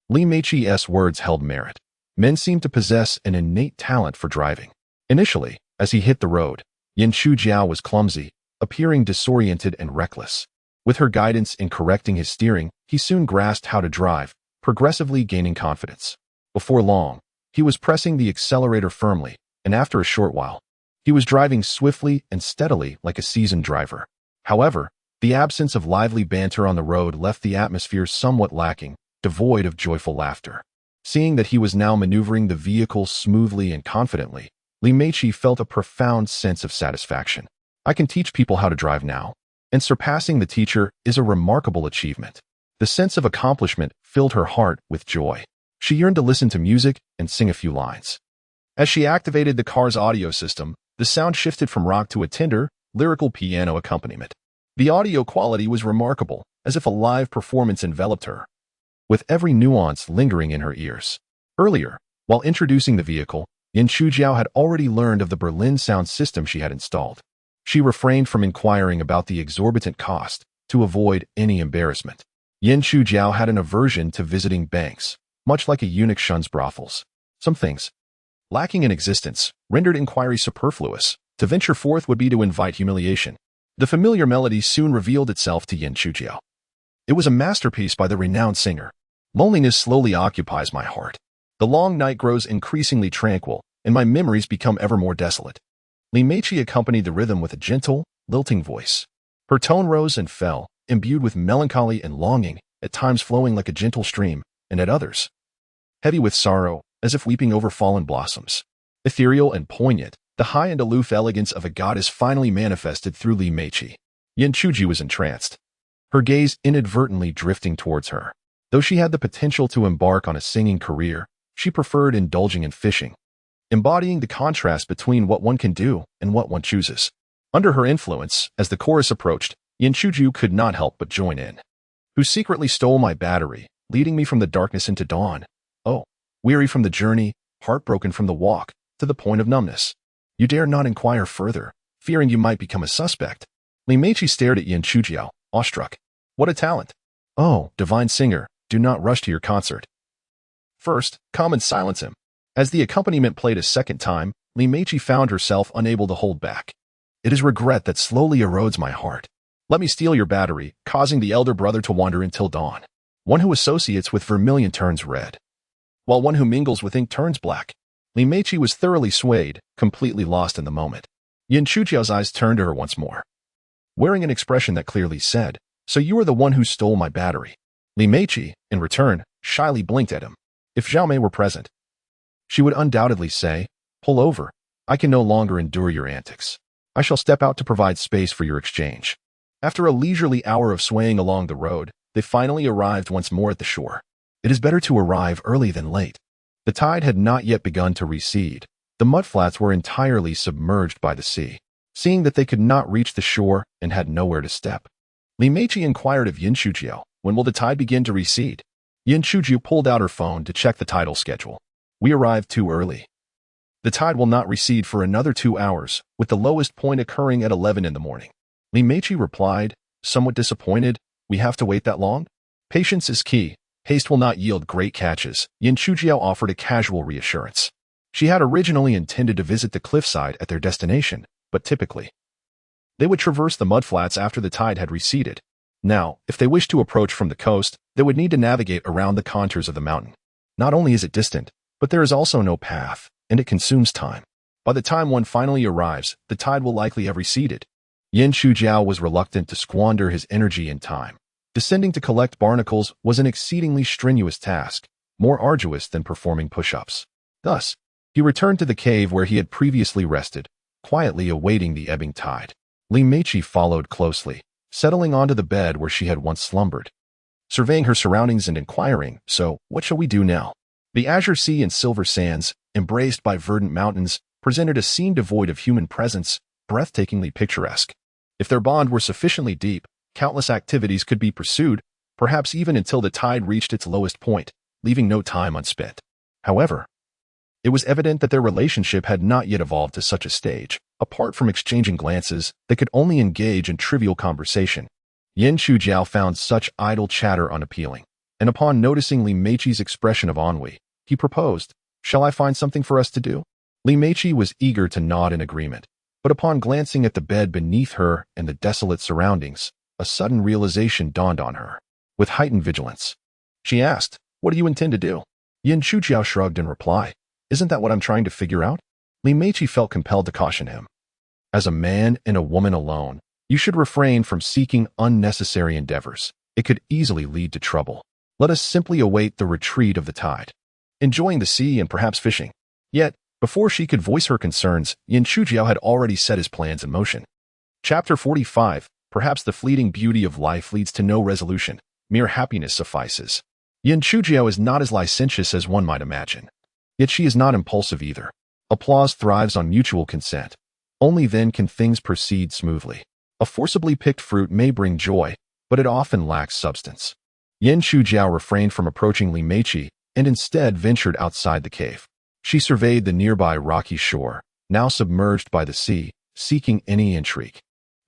Li Meiqi's words held merit. Men seem to possess an innate talent for driving. Initially, as he hit the road, Yin Chujiao was clumsy, appearing disoriented and reckless. With her guidance in correcting his steering, he soon grasped how to drive, progressively gaining confidence. Before long, he was pressing the accelerator firmly, and after a short while, he was driving swiftly and steadily like a seasoned driver. However, the absence of lively banter on the road left the atmosphere somewhat lacking, devoid of joyful laughter. Seeing that he was now maneuvering the vehicle smoothly and confidently, Li Meiqi felt a profound sense of satisfaction. "I can teach people how to drive now, and surpassing the teacher is a remarkable achievement." The sense of accomplishment filled her heart with joy. She yearned to listen to music and sing a few lines. As she activated the car's audio system, the sound shifted from rock to a tender, lyrical piano accompaniment. The audio quality was remarkable, as if a live performance enveloped her, with every nuance lingering in her ears. Earlier, while introducing the vehicle, Yin Chujiao had already learned of the Berlin sound system she had installed. She refrained from inquiring about the exorbitant cost to avoid any embarrassment. Yin Chujiao had an aversion to visiting banks, much like a eunuch shuns brothels. Some things, lacking in existence, rendered inquiry superfluous. To venture forth would be to invite humiliation. The familiar melody soon revealed itself to Yin Chujiao. It was a masterpiece by the renowned singer. "Loneliness slowly occupies my heart. The long night grows increasingly tranquil, and my memories become ever more desolate." Li Meiqi accompanied the rhythm with a gentle, lilting voice. Her tone rose and fell, imbued with melancholy and longing, at times flowing like a gentle stream, and at others, heavy with sorrow, as if weeping over fallen blossoms. Ethereal and poignant, the high and aloof elegance of a goddess finally manifested through Li Meiqi. Yin Chujiao was entranced, her gaze inadvertently drifting towards her. Though she had the potential to embark on a singing career, she preferred indulging in fishing, embodying the contrast between what one can do and what one chooses. Under her influence, as the chorus approached, Yin Chujiao could not help but join in. "Who secretly stole my battery, leading me from the darkness into dawn? Oh, weary from the journey, heartbroken from the walk, to the point of numbness. You dare not inquire further, fearing you might become a suspect." Li Meiqi stared at Yin Chujiao, awestruck. What a talent! "Oh, divine singer, do not rush to your concert. First, come and silence him." As the accompaniment played a second time, Li Meiqi found herself unable to hold back. "It is regret that slowly erodes my heart. Let me steal your battery, causing the elder brother to wander until dawn. One who associates with vermilion turns red, while one who mingles with ink turns black." Li Meiqi was thoroughly swayed, completely lost in the moment. Yin Chujiao's eyes turned to her once more, wearing an expression that clearly said, "So you are the one who stole my battery." Li Meiqi, in return, shyly blinked at him. If Zhao Mei were present, she would undoubtedly say, "Pull over, I can no longer endure your antics. I shall step out to provide space for your exchange." After a leisurely hour of swaying along the road, they finally arrived once more at the shore. It is better to arrive early than late. The tide had not yet begun to recede. The mudflats were entirely submerged by the sea. Seeing that they could not reach the shore and had nowhere to step, Li Meiqi inquired of Yin Shujiao, "When will the tide begin to recede?" Yin Shujiao pulled out her phone to check the tidal schedule. "We arrived too early. The tide will not recede for another 2 hours, with the lowest point occurring at 11 in the morning." Li Meiqi replied, somewhat disappointed, "We have to wait that long?" "Patience is key. Haste will not yield great catches," Yin Shujiao offered a casual reassurance. She had originally intended to visit the cliffside at their destination, but typically, they would traverse the mudflats after the tide had receded. Now, if they wished to approach from the coast, they would need to navigate around the contours of the mountain. Not only is it distant, but there is also no path, and it consumes time. By the time one finally arrives, the tide will likely have receded. Yin Shujiao was reluctant to squander his energy and time. Descending to collect barnacles was an exceedingly strenuous task, more arduous than performing push-ups. Thus, he returned to the cave where he had previously rested, quietly awaiting the ebbing tide. Li Meiqi followed closely, settling onto the bed where she had once slumbered, surveying her surroundings and inquiring, "So, what shall we do now?" The azure sea and silver sands, embraced by verdant mountains, presented a scene devoid of human presence, breathtakingly picturesque. If their bond were sufficiently deep, countless activities could be pursued, perhaps even until the tide reached its lowest point, leaving no time unspent. However, it was evident that their relationship had not yet evolved to such a stage. Apart from exchanging glances, they could only engage in trivial conversation. Yin Shujiao found such idle chatter unappealing, and upon noticing Li Meiqi's expression of ennui, he proposed, "Shall I find something for us to do?" Li Meiqi was eager to nod in agreement, but upon glancing at the bed beneath her and the desolate surroundings, a sudden realization dawned on her. With heightened vigilance, she asked, "What do you intend to do?" Yin Shujiao shrugged in reply, "Isn't that what I'm trying to figure out?" Li Meiqi felt compelled to caution him. As a man and a woman alone, you should refrain from seeking unnecessary endeavors. It could easily lead to trouble. Let us simply await the retreat of the tide, enjoying the sea and perhaps fishing. Yet, before she could voice her concerns, Yin Shujiao had already set his plans in motion. Chapter 45. Perhaps the fleeting beauty of life leads to no resolution. Mere happiness suffices. Yin Shujiao is not as licentious as one might imagine. Yet she is not impulsive either. Applause thrives on mutual consent. Only then can things proceed smoothly. A forcibly picked fruit may bring joy, but it often lacks substance. Yin Shujiao refrained from approaching Li Meiqi and instead ventured outside the cave. She surveyed the nearby rocky shore, now submerged by the sea, seeking any intrigue.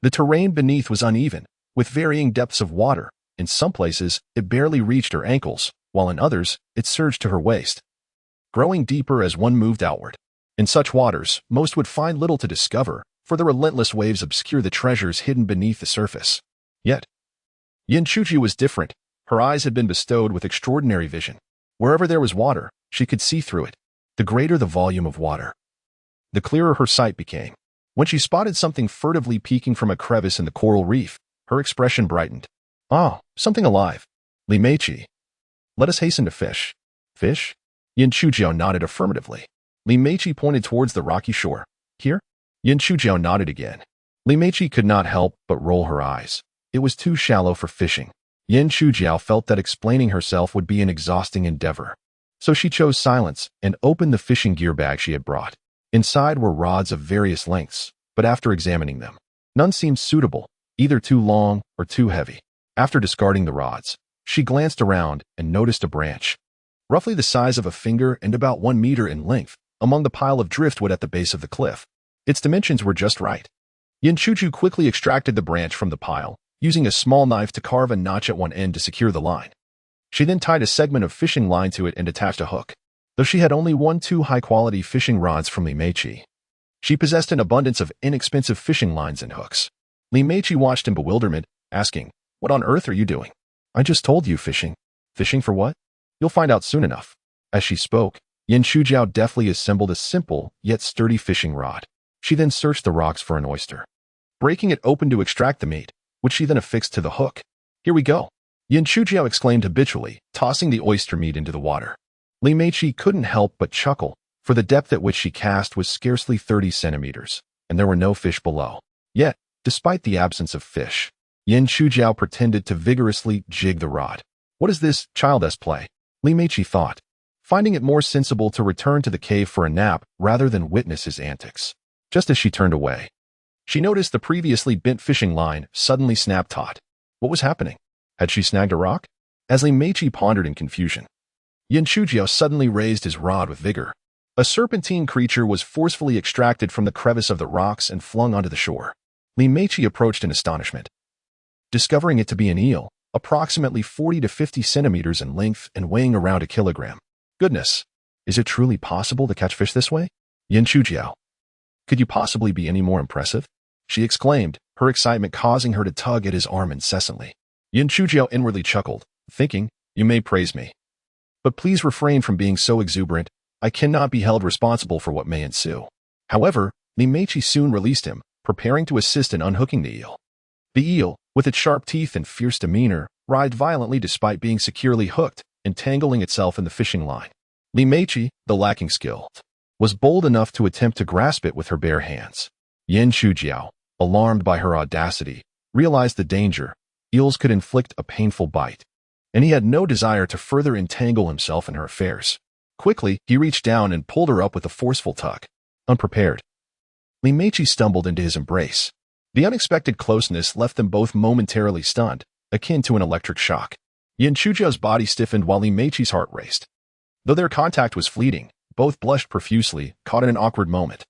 The terrain beneath was uneven, with varying depths of water. In some places, it barely reached her ankles, while in others, it surged to her waist, growing deeper as one moved outward. In such waters, most would find little to discover, for the relentless waves obscure the treasures hidden beneath the surface. Yet, Yin Shujiao was different. Her eyes had been bestowed with extraordinary vision. Wherever there was water, she could see through it. The greater the volume of water, the clearer her sight became. When she spotted something furtively peeking from a crevice in the coral reef, her expression brightened. "Ah, something alive. Li Meiqi, let us hasten to fish." "Fish?" Yin Shujiao nodded affirmatively. Li Meiqi pointed towards the rocky shore. "Here?" Yin Shujiao nodded again. Li Meiqi could not help but roll her eyes. It was too shallow for fishing. Yin Shujiao felt that explaining herself would be an exhausting endeavor. So she chose silence and opened the fishing gear bag she had brought. Inside were rods of various lengths, but after examining them, none seemed suitable, either too long or too heavy. After discarding the rods, she glanced around and noticed a branch, roughly the size of a finger and about 1 meter in length, among the pile of driftwood at the base of the cliff. Its dimensions were just right. Yin Shujiao quickly extracted the branch from the pile, using a small knife to carve a notch at one end to secure the line. She then tied a segment of fishing line to it and attached a hook. Though she had only 1-2 high-quality fishing rods from Li Meiqi, she possessed an abundance of inexpensive fishing lines and hooks. Li Meiqi watched in bewilderment, asking, "What on earth are you doing?" "I just told you, fishing." "Fishing for what?" "You'll find out soon enough." As she spoke, Yin Shujiao deftly assembled a simple yet sturdy fishing rod. She then searched the rocks for an oyster, breaking it open to extract the meat, which she then affixed to the hook. "Here we go," Yin Shujiao exclaimed habitually, tossing the oyster meat into the water. Li Meiqi couldn't help but chuckle, for the depth at which she cast was scarcely 30 centimeters, and there were no fish below. Yet, despite the absence of fish, Yin Chujiao pretended to vigorously jig the rod. What is this childish play? Li Meiqi thought, finding it more sensible to return to the cave for a nap rather than witness his antics. Just as she turned away, she noticed the previously bent fishing line suddenly snap taut. What was happening? Had she snagged a rock? As Li Meiqi pondered in confusion, Yin Chujiao suddenly raised his rod with vigor. A serpentine creature was forcefully extracted from the crevice of the rocks and flung onto the shore. Li Meiqi approached in astonishment, discovering it to be an eel, approximately 40 to 50 centimeters in length and weighing around a kilogram. Goodness, is it truly possible to catch fish this way? Yin Chujiao, could you possibly be any more impressive? She exclaimed, her excitement causing her to tug at his arm incessantly. Yin Chujiao inwardly chuckled, thinking, you may praise me, but please refrain from being so exuberant. I cannot be held responsible for what may ensue. However, Li Meiqi soon released him, preparing to assist in unhooking the eel. The eel, with its sharp teeth and fierce demeanor, writhed violently despite being securely hooked, entangling itself in the fishing line. Li Meiqi, though lacking skill, was bold enough to attempt to grasp it with her bare hands. Yin Chujiao, alarmed by her audacity, realized the danger. Eels could inflict a painful bite, and he had no desire to further entangle himself in her affairs. Quickly, he reached down and pulled her up with a forceful tug. Unprepared, Li Meiqi stumbled into his embrace. The unexpected closeness left them both momentarily stunned, akin to an electric shock. Yin Chujiao's body stiffened while Li Meiqi's heart raced. Though their contact was fleeting, both blushed profusely, caught in an awkward moment.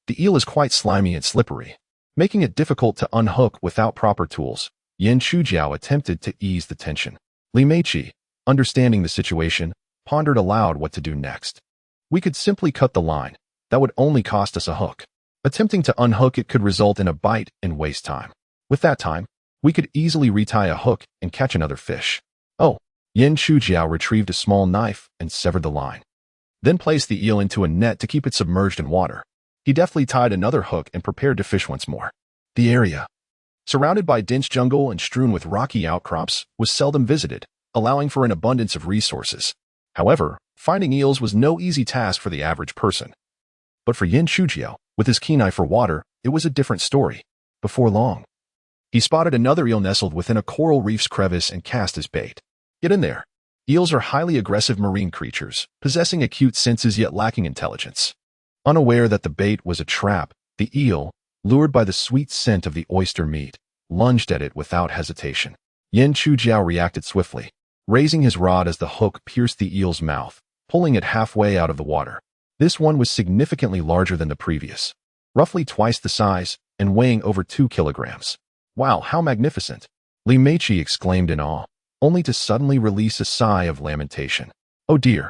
The eel is quite slimy and slippery, making it difficult to unhook without proper tools. Yin Chujiao attempted to ease the tension. Li Meiqi, understanding the situation, pondered aloud what to do next. We could simply cut the line. That would only cost us a hook. Attempting to unhook it could result in a bite and waste time. With that time, we could easily retie a hook and catch another fish. Oh, Yin Chujiao retrieved a small knife and severed the line, then placed the eel into a net to keep it submerged in water. He deftly tied another hook and prepared to fish once more. The area, surrounded by dense jungle and strewn with rocky outcrops, was seldom visited, allowing for an abundance of resources. However, finding eels was no easy task for the average person. But for Yin Chujiao, with his keen eye for water, it was a different story. Before long, he spotted another eel nestled within a coral reef's crevice and cast his bait. Get in there. Eels are highly aggressive marine creatures, possessing acute senses yet lacking intelligence. Unaware that the bait was a trap, the eel, lured by the sweet scent of the oyster meat, lunged at it without hesitation. Yin Chujiao reacted swiftly, raising his rod as the hook pierced the eel's mouth, pulling it halfway out of the water. This one was significantly larger than the previous, roughly twice the size and weighing over 2 kilograms. Wow, how magnificent! Li Meiqi exclaimed in awe, only to suddenly release a sigh of lamentation. Oh dear!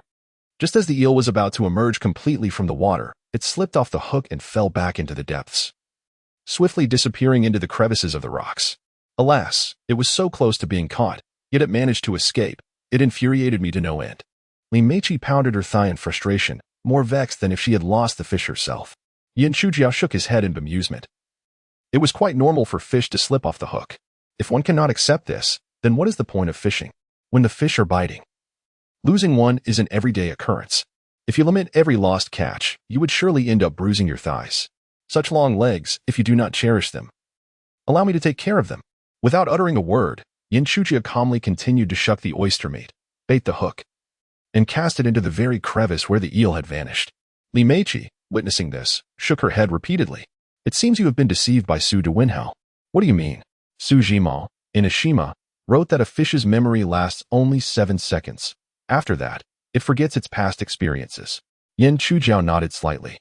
Just as the eel was about to emerge completely from the water, it slipped off the hook and fell back into the depths, swiftly disappearing into the crevices of the rocks. Alas, it was so close to being caught, yet it managed to escape. It infuriated me to no end. Li Meiqi pounded her thigh in frustration, more vexed than if she had lost the fish herself. Yin Chujiao shook his head in bemusement. It was quite normal for fish to slip off the hook. If one cannot accept this, then what is the point of fishing when the fish are biting? Losing one is an everyday occurrence. If you limit every lost catch, you would surely end up bruising your thighs. Such long legs, if you do not cherish them. Allow me to take care of them. Without uttering a word, Yin Chujiao calmly continued to shuck the oyster meat, bait the hook, and cast it into the very crevice where the eel had vanished. Li Meiqi, witnessing this, shook her head repeatedly. It seems you have been deceived by Su Dewenhao. What do you mean? Su Jimao, in Ashima, wrote that a fish's memory lasts only 7 seconds. After that, it forgets its past experiences. Yin Chujiao nodded slightly.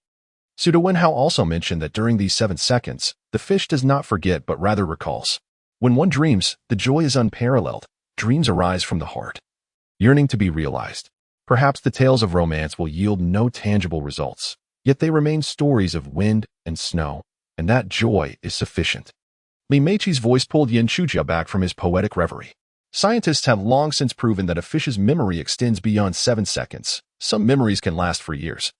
Su Dewenhao also mentioned that during these 7 seconds, the fish does not forget but rather recalls. When one dreams, the joy is unparalleled. Dreams arise from the heart, yearning to be realized. Perhaps the tales of romance will yield no tangible results, yet they remain stories of wind and snow, and that joy is sufficient. Li Meiqi's voice pulled Yin Chujiao back from his poetic reverie. Scientists have long since proven that a fish's memory extends beyond 7 seconds. Some memories can last for years,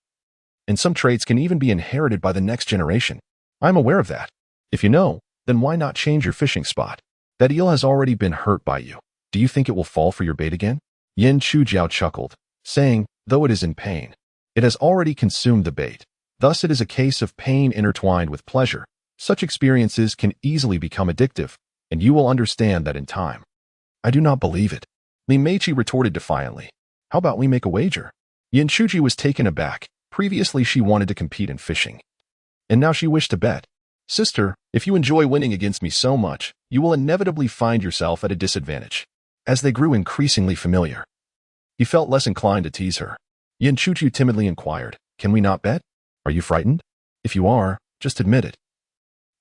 and some traits can even be inherited by the next generation. I'm aware of that. If you know, then why not change your fishing spot? That eel has already been hurt by you. Do you think it will fall for your bait again? Yin Chujiao chuckled, saying, though it is in pain, It has already consumed the bait. Thus, it is a case of pain intertwined with pleasure. Such experiences can easily become addictive, and you will understand that in time. I do not believe it, Li Meiqi retorted defiantly. How about we make a wager? Yin Shuji was taken aback. Previously, she wanted to compete in fishing, and now she wished to bet. Sister, if you enjoy winning against me so much, you will inevitably find yourself at a disadvantage. As they grew increasingly familiar, he felt less inclined to tease her. Yin Shuji timidly inquired, Can we not bet? Are you frightened? If you are, just admit it.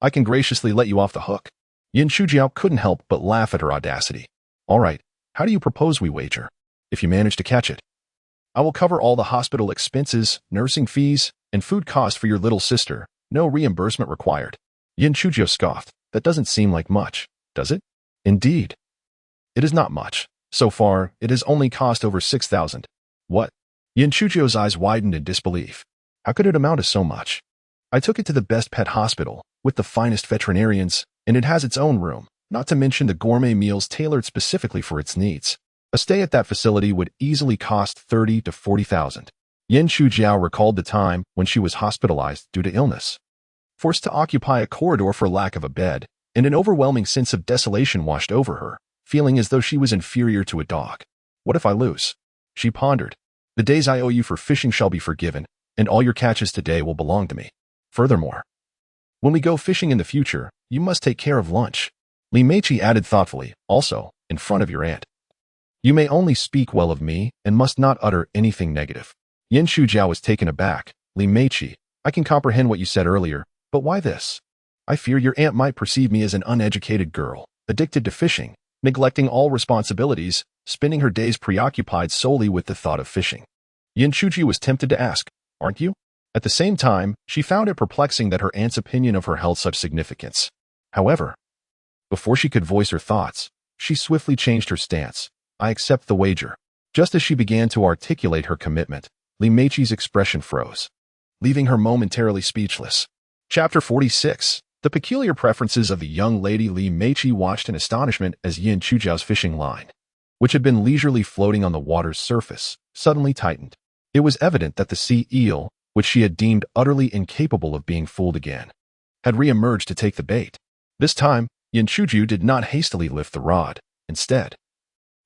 I can graciously let you off the hook. Yin Shujiao couldn't help but laugh at her audacity. All right, how do you propose we wager? If you manage to catch it, I will cover all the hospital expenses, nursing fees, and food costs for your little sister. No reimbursement required. Yin Shujiao scoffed. That doesn't seem like much, does it? Indeed. It is not much. So far, it has only cost over 6,000. What? Yin Shujiao's eyes widened in disbelief. How could it amount to so much? I took it to the best pet hospital, with the finest veterinarians, and it has its own room, not to mention the gourmet meals tailored specifically for its needs. A stay at that facility would easily cost 30 to 40,000. Yin Shujiao recalled the time when she was hospitalized due to illness. Forced to occupy a corridor for lack of a bed, and an overwhelming sense of desolation washed over her, feeling as though she was inferior to a dog. What if I lose? She pondered. The days I owe you for fishing shall be forgiven, and all your catches today will belong to me. Furthermore, when we go fishing in the future, you must take care of lunch. Li Meiqi added thoughtfully, also, in front of your aunt. You may only speak well of me and must not utter anything negative. Yin Shujiao was taken aback. Li Meiqi, I can comprehend what you said earlier, but why this? I fear your aunt might perceive me as an uneducated girl, addicted to fishing, neglecting all responsibilities, spending her days preoccupied solely with the thought of fishing. Yin Shuji was tempted to ask, aren't you? At the same time, she found it perplexing that her aunt's opinion of her held such significance. However, before she could voice her thoughts, she swiftly changed her stance. I accept the wager. Just as she began to articulate her commitment, Li Meiqi's expression froze, leaving her momentarily speechless. Chapter 46. The peculiar preferences of the young lady. Li Meiqi watched in astonishment as Yin Shujiao's fishing line, which had been leisurely floating on the water's surface, suddenly tightened. It was evident that the sea eel, which she had deemed utterly incapable of being fooled again, had re-emerged to take the bait. This time, Yin Shujiao did not hastily lift the rod. Instead,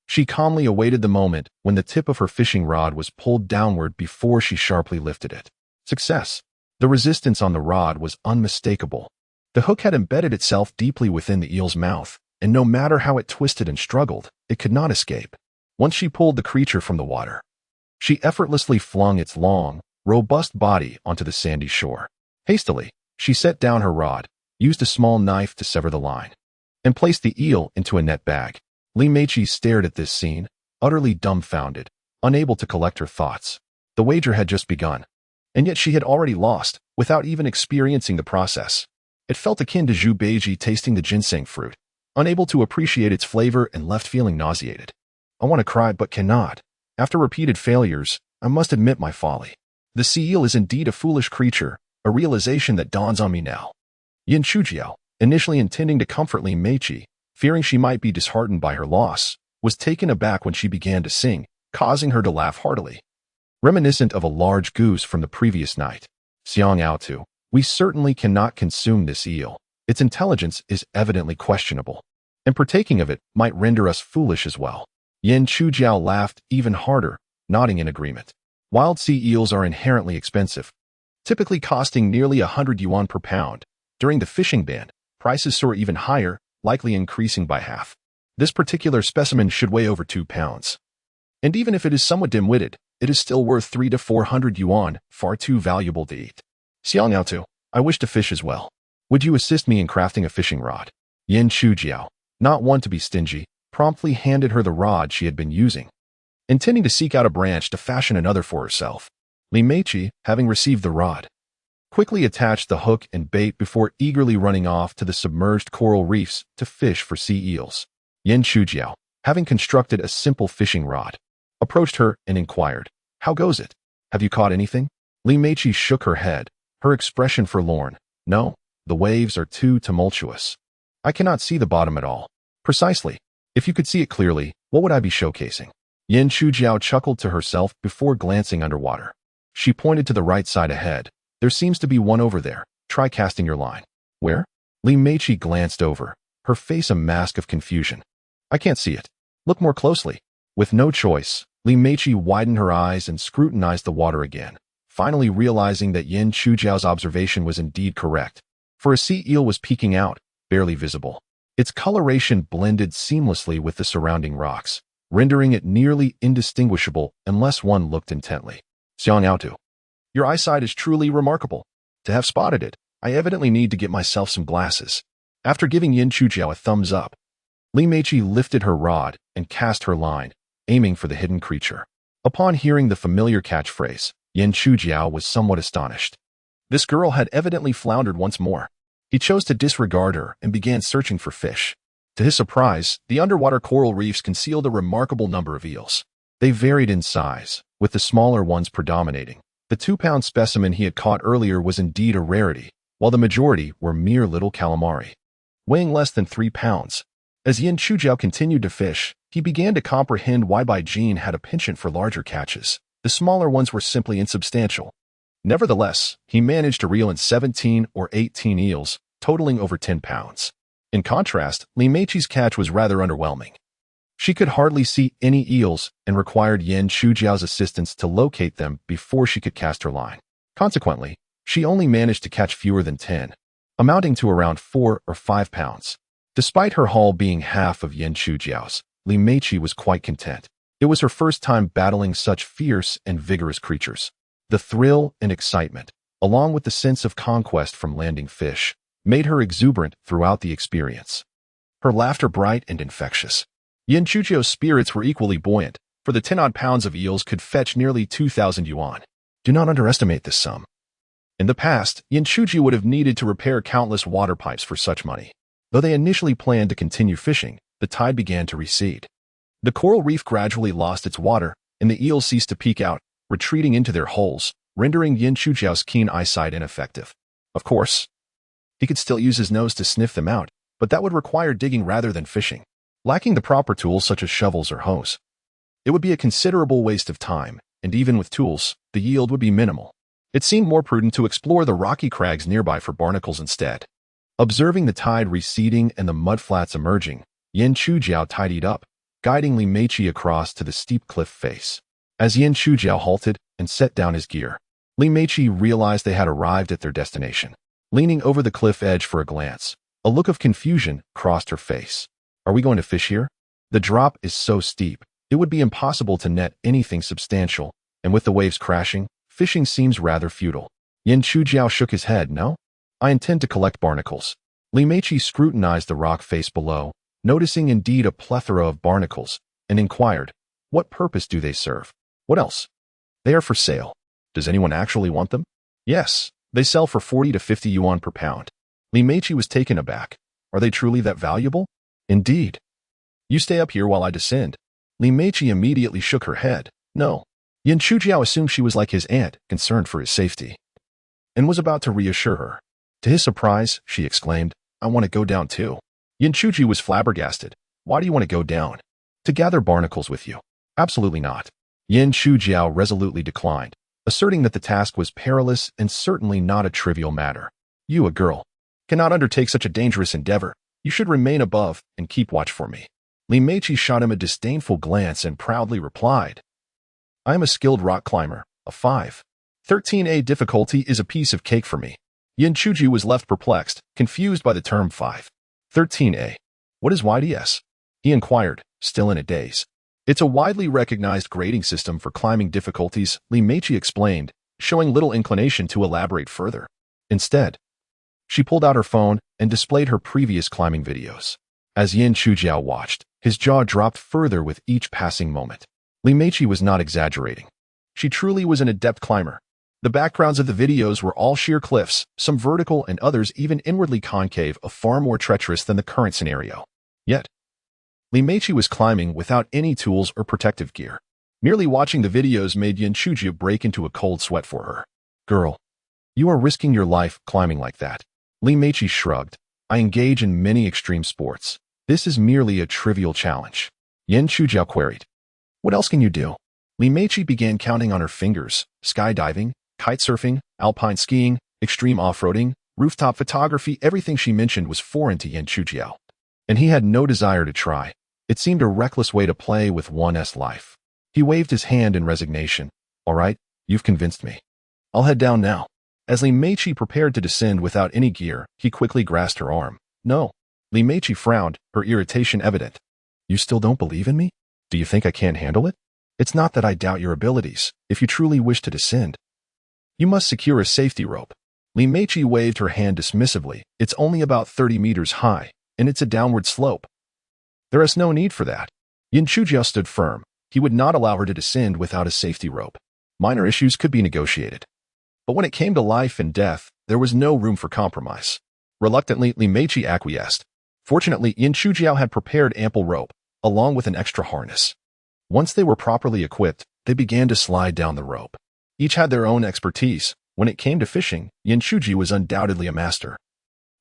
she calmly awaited the moment when the tip of her fishing rod was pulled downward before she sharply lifted it. Success. The resistance on the rod was unmistakable. The hook had embedded itself deeply within the eel's mouth, and no matter how it twisted and struggled, it could not escape. Once she pulled the creature from the water, she effortlessly flung its long, robust body onto the sandy shore. Hastily, she set down her rod, used a small knife to sever the line, and placed the eel into a net bag. Li Meiqi stared at this scene, utterly dumbfounded, unable to collect her thoughts. The wager had just begun, and yet she had already lost, without even experiencing the process. It felt akin to Zhu Beiji tasting the ginseng fruit, unable to appreciate its flavor and left feeling nauseated. I want to cry but cannot. After repeated failures, I must admit my folly. The sea eel is indeed a foolish creature, a realization that dawns on me now. Yin Shujiao, initially intending to comfort Li Meiqi, fearing she might be disheartened by her loss, was taken aback when she began to sing, causing her to laugh heartily. Reminiscent of a large goose from the previous night. Xiang Aotu, we certainly cannot consume this eel. Its intelligence is evidently questionable, and partaking of it might render us foolish as well. Yin Shujiao laughed even harder, nodding in agreement. Wild sea eels are inherently expensive, typically costing nearly 100 yuan per pound. During the fishing ban, prices soar even higher, likely increasing by half. This particular specimen should weigh over 2 pounds. And even if it is somewhat dim-witted, it is still worth 300 to 400 yuan, far too valuable to eat. Xiang Yaotu, I wish to fish as well. Would you assist me in crafting a fishing rod? Yin Shujiao, not one to be stingy, promptly handed her the rod she had been using, intending to seek out a branch to fashion another for herself. Li Meiqi, having received the rod, quickly attached the hook and bait before eagerly running off to the submerged coral reefs to fish for sea eels. Yin Shujiao, having constructed a simple fishing rod, approached her and inquired, How goes it? Have you caught anything? Li Meiqi shook her head, her expression forlorn. No, the waves are too tumultuous. I cannot see the bottom at all. Precisely. If you could see it clearly, what would I be showcasing? Yin Shujiao chuckled to herself before glancing underwater. She pointed to the right side ahead. There seems to be one over there. Try casting your line. Where? Li Meiqi glanced over, her face a mask of confusion. I can't see it. Look more closely. With no choice, Li Meiqi widened her eyes and scrutinized the water again, finally realizing that Yin Chujiao's observation was indeed correct. For a sea eel was peeking out, barely visible. Its coloration blended seamlessly with the surrounding rocks, rendering it nearly indistinguishable unless one looked intently. Xiang Yaotu, your eyesight is truly remarkable. To have spotted it, I evidently need to get myself some glasses. After giving Yin Chujiao a thumbs up, Li Meiqi lifted her rod and cast her line, aiming for the hidden creature. Upon hearing the familiar catchphrase, Yin Chujiao was somewhat astonished. This girl had evidently floundered once more. He chose to disregard her and began searching for fish. To his surprise, the underwater coral reefs concealed a remarkable number of eels. They varied in size, with the smaller ones predominating. The 2-pound specimen he had caught earlier was indeed a rarity, while the majority were mere little calamari, weighing less than 3 pounds. As Yin Chujiao continued to fish, he began to comprehend why Bai Jin had a penchant for larger catches. The smaller ones were simply insubstantial. Nevertheless, he managed to reel in 17 or 18 eels, totaling over 10 pounds. In contrast, Li Meiqi's catch was rather underwhelming. She could hardly see any eels and required Yin Chujiao's assistance to locate them before she could cast her line. Consequently, she only managed to catch fewer than 10, amounting to around 4 or 5 pounds. Despite her haul being half of Yin Chujiao's, Li Meiqi was quite content. It was her first time battling such fierce and vigorous creatures. The thrill and excitement, along with the sense of conquest from landing fish, made her exuberant throughout the experience. Her laughter bright and infectious. Yin Chujiao's spirits were equally buoyant, for the 10-odd pounds of eels could fetch nearly 2,000 yuan. Do not underestimate this sum. In the past, Yin Chujiao would have needed to repair countless water pipes for such money. Though they initially planned to continue fishing, the tide began to recede. The coral reef gradually lost its water, and the eels ceased to peek out, retreating into their holes, rendering Yin Chujiao's keen eyesight ineffective. Of course, he could still use his nose to sniff them out, but that would require digging rather than fishing, lacking the proper tools such as shovels or hose. It would be a considerable waste of time, and even with tools, the yield would be minimal. It seemed more prudent to explore the rocky crags nearby for barnacles instead. Observing the tide receding and the mudflats emerging, Yin Chujiao tidied up, guiding Li Meiqi across to the steep cliff face. As Yin Chujiao halted and set down his gear, Li Meiqi realized they had arrived at their destination. Leaning over the cliff edge for a glance, a look of confusion crossed her face. Are we going to fish here? The drop is so steep, it would be impossible to net anything substantial, and with the waves crashing, fishing seems rather futile. Yin Chujiao shook his head. No? I intend to collect barnacles. Li Meiqi scrutinized the rock face below, noticing indeed a plethora of barnacles, and inquired, what purpose do they serve? What else? They are for sale. Does anyone actually want them? Yes, they sell for 40 to 50 yuan per pound. Li Meiqi was taken aback. Are they truly that valuable? Indeed. You stay up here while I descend. Li Meiqi immediately shook her head. No. Yin Chujiao assumed she was like his aunt, concerned for his safety, and was about to reassure her. To his surprise, she exclaimed, I want to go down too. Yin Chuji was flabbergasted. Why do you want to go down? To gather barnacles with you. Absolutely not. Yin Chujiao resolutely declined, asserting that the task was perilous and certainly not a trivial matter. You, a girl, cannot undertake such a dangerous endeavor. You should remain above and keep watch for me. Li Meiqi shot him a disdainful glance and proudly replied, I am a skilled rock climber, a 5. 13A difficulty is a piece of cake for me. Yin Chuji was left perplexed, confused by the term 5. 13A. What is YDS? He inquired, still in a daze. It's a widely recognized grading system for climbing difficulties, Li Meiqi explained, showing little inclination to elaborate further. Instead, she pulled out her phone and displayed her previous climbing videos. As Yin Chujiao watched, his jaw dropped further with each passing moment. Li Meiqi was not exaggerating. She truly was an adept climber. The backgrounds of the videos were all sheer cliffs, some vertical and others even inwardly concave, far more treacherous than the current scenario. Yet, Li Meiqi was climbing without any tools or protective gear. Merely watching the videos made Yin Chujiao break into a cold sweat for her. Girl, you are risking your life climbing like that. Li Meiqi shrugged. I engage in many extreme sports. This is merely a trivial challenge. Yin Chujiao queried. What else can you do? Li Meiqi began counting on her fingers: skydiving, kitesurfing, alpine skiing, extreme off-roading, rooftop photography. Everything she mentioned was foreign to Yan Chujiao, and he had no desire to try. It seemed a reckless way to play with one's life. He waved his hand in resignation. All right, you've convinced me. I'll head down now. As Li Meiqi prepared to descend without any gear, he quickly grasped her arm. No. Li Meiqi frowned, her irritation evident. You still don't believe in me? Do you think I can't handle it? It's not that I doubt your abilities. If you truly wish to descend, you must secure a safety rope. Li Meiqi waved her hand dismissively. It's only about 30 meters high, and it's a downward slope. There is no need for that. Yan Chujiao stood firm. He would not allow her to descend without a safety rope. Minor issues could be negotiated. But when it came to life and death, there was no room for compromise. Reluctantly, Li Meiqi acquiesced. Fortunately, Yan Chujiao had prepared ample rope, along with an extra harness. Once they were properly equipped, they began to slide down the rope. Each had their own expertise. When it came to fishing, Yan Chuji was undoubtedly a master,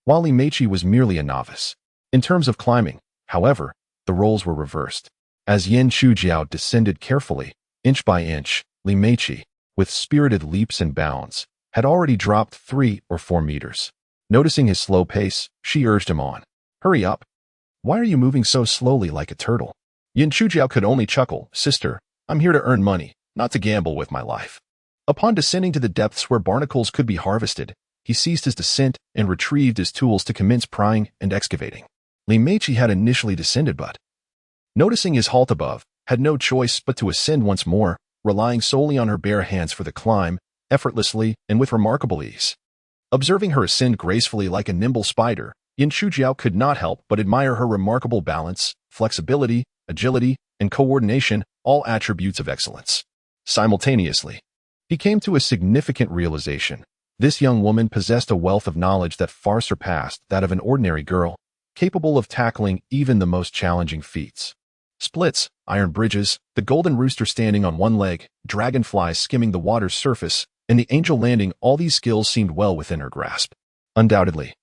while Li Meiqi was merely a novice. In terms of climbing, however, the roles were reversed. As Yan Chujiao descended carefully, inch by inch, Li Meiqi, with spirited leaps and bounds, had already dropped 3 or 4 meters. Noticing his slow pace, she urged him on. Hurry up. Why are you moving so slowly like a turtle? Yan Chujiao could only chuckle. Sister, I'm here to earn money, not to gamble with my life. Upon descending to the depths where barnacles could be harvested, he ceased his descent and retrieved his tools to commence prying and excavating. Li Meiqi had initially descended but, noticing his halt above, had no choice but to ascend once more, relying solely on her bare hands for the climb, effortlessly and with remarkable ease. Observing her ascend gracefully like a nimble spider, Yan Chujiao could not help but admire her remarkable balance, flexibility, agility, and coordination, all attributes of excellence. Simultaneously, he came to a significant realization. This young woman possessed a wealth of knowledge that far surpassed that of an ordinary girl, capable of tackling even the most challenging feats. Splits, iron bridges, the golden rooster standing on one leg, dragonflies skimming the water's surface, and the angel landing, all these skills seemed well within her grasp. Undoubtedly,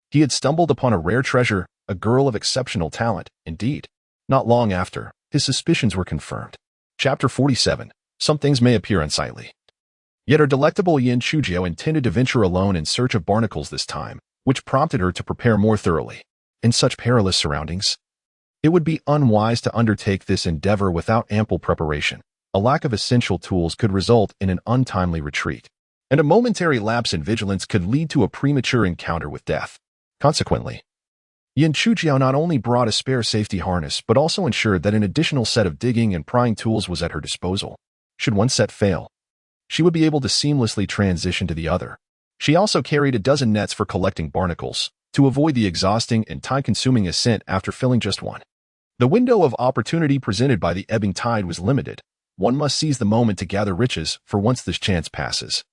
he had stumbled upon a rare treasure, a girl of exceptional talent, indeed. Not long after, his suspicions were confirmed. Chapter 47. Some things may appear unsightly. Yet our delectable Yan Chujiao intended to venture alone in search of barnacles this time, which prompted her to prepare more thoroughly. In such perilous surroundings, it would be unwise to undertake this endeavor without ample preparation. A lack of essential tools could result in an untimely retreat, and a momentary lapse in vigilance could lead to a premature encounter with death. Consequently, Yan Chujiao not only brought a spare safety harness but also ensured that an additional set of digging and prying tools was at her disposal. Should one set fail, she would be able to seamlessly transition to the other. She also carried a dozen nets for collecting barnacles, to avoid the exhausting and time-consuming ascent after filling just one. The window of opportunity presented by the ebbing tide was limited. One must seize the moment to gather riches, for once this chance passes,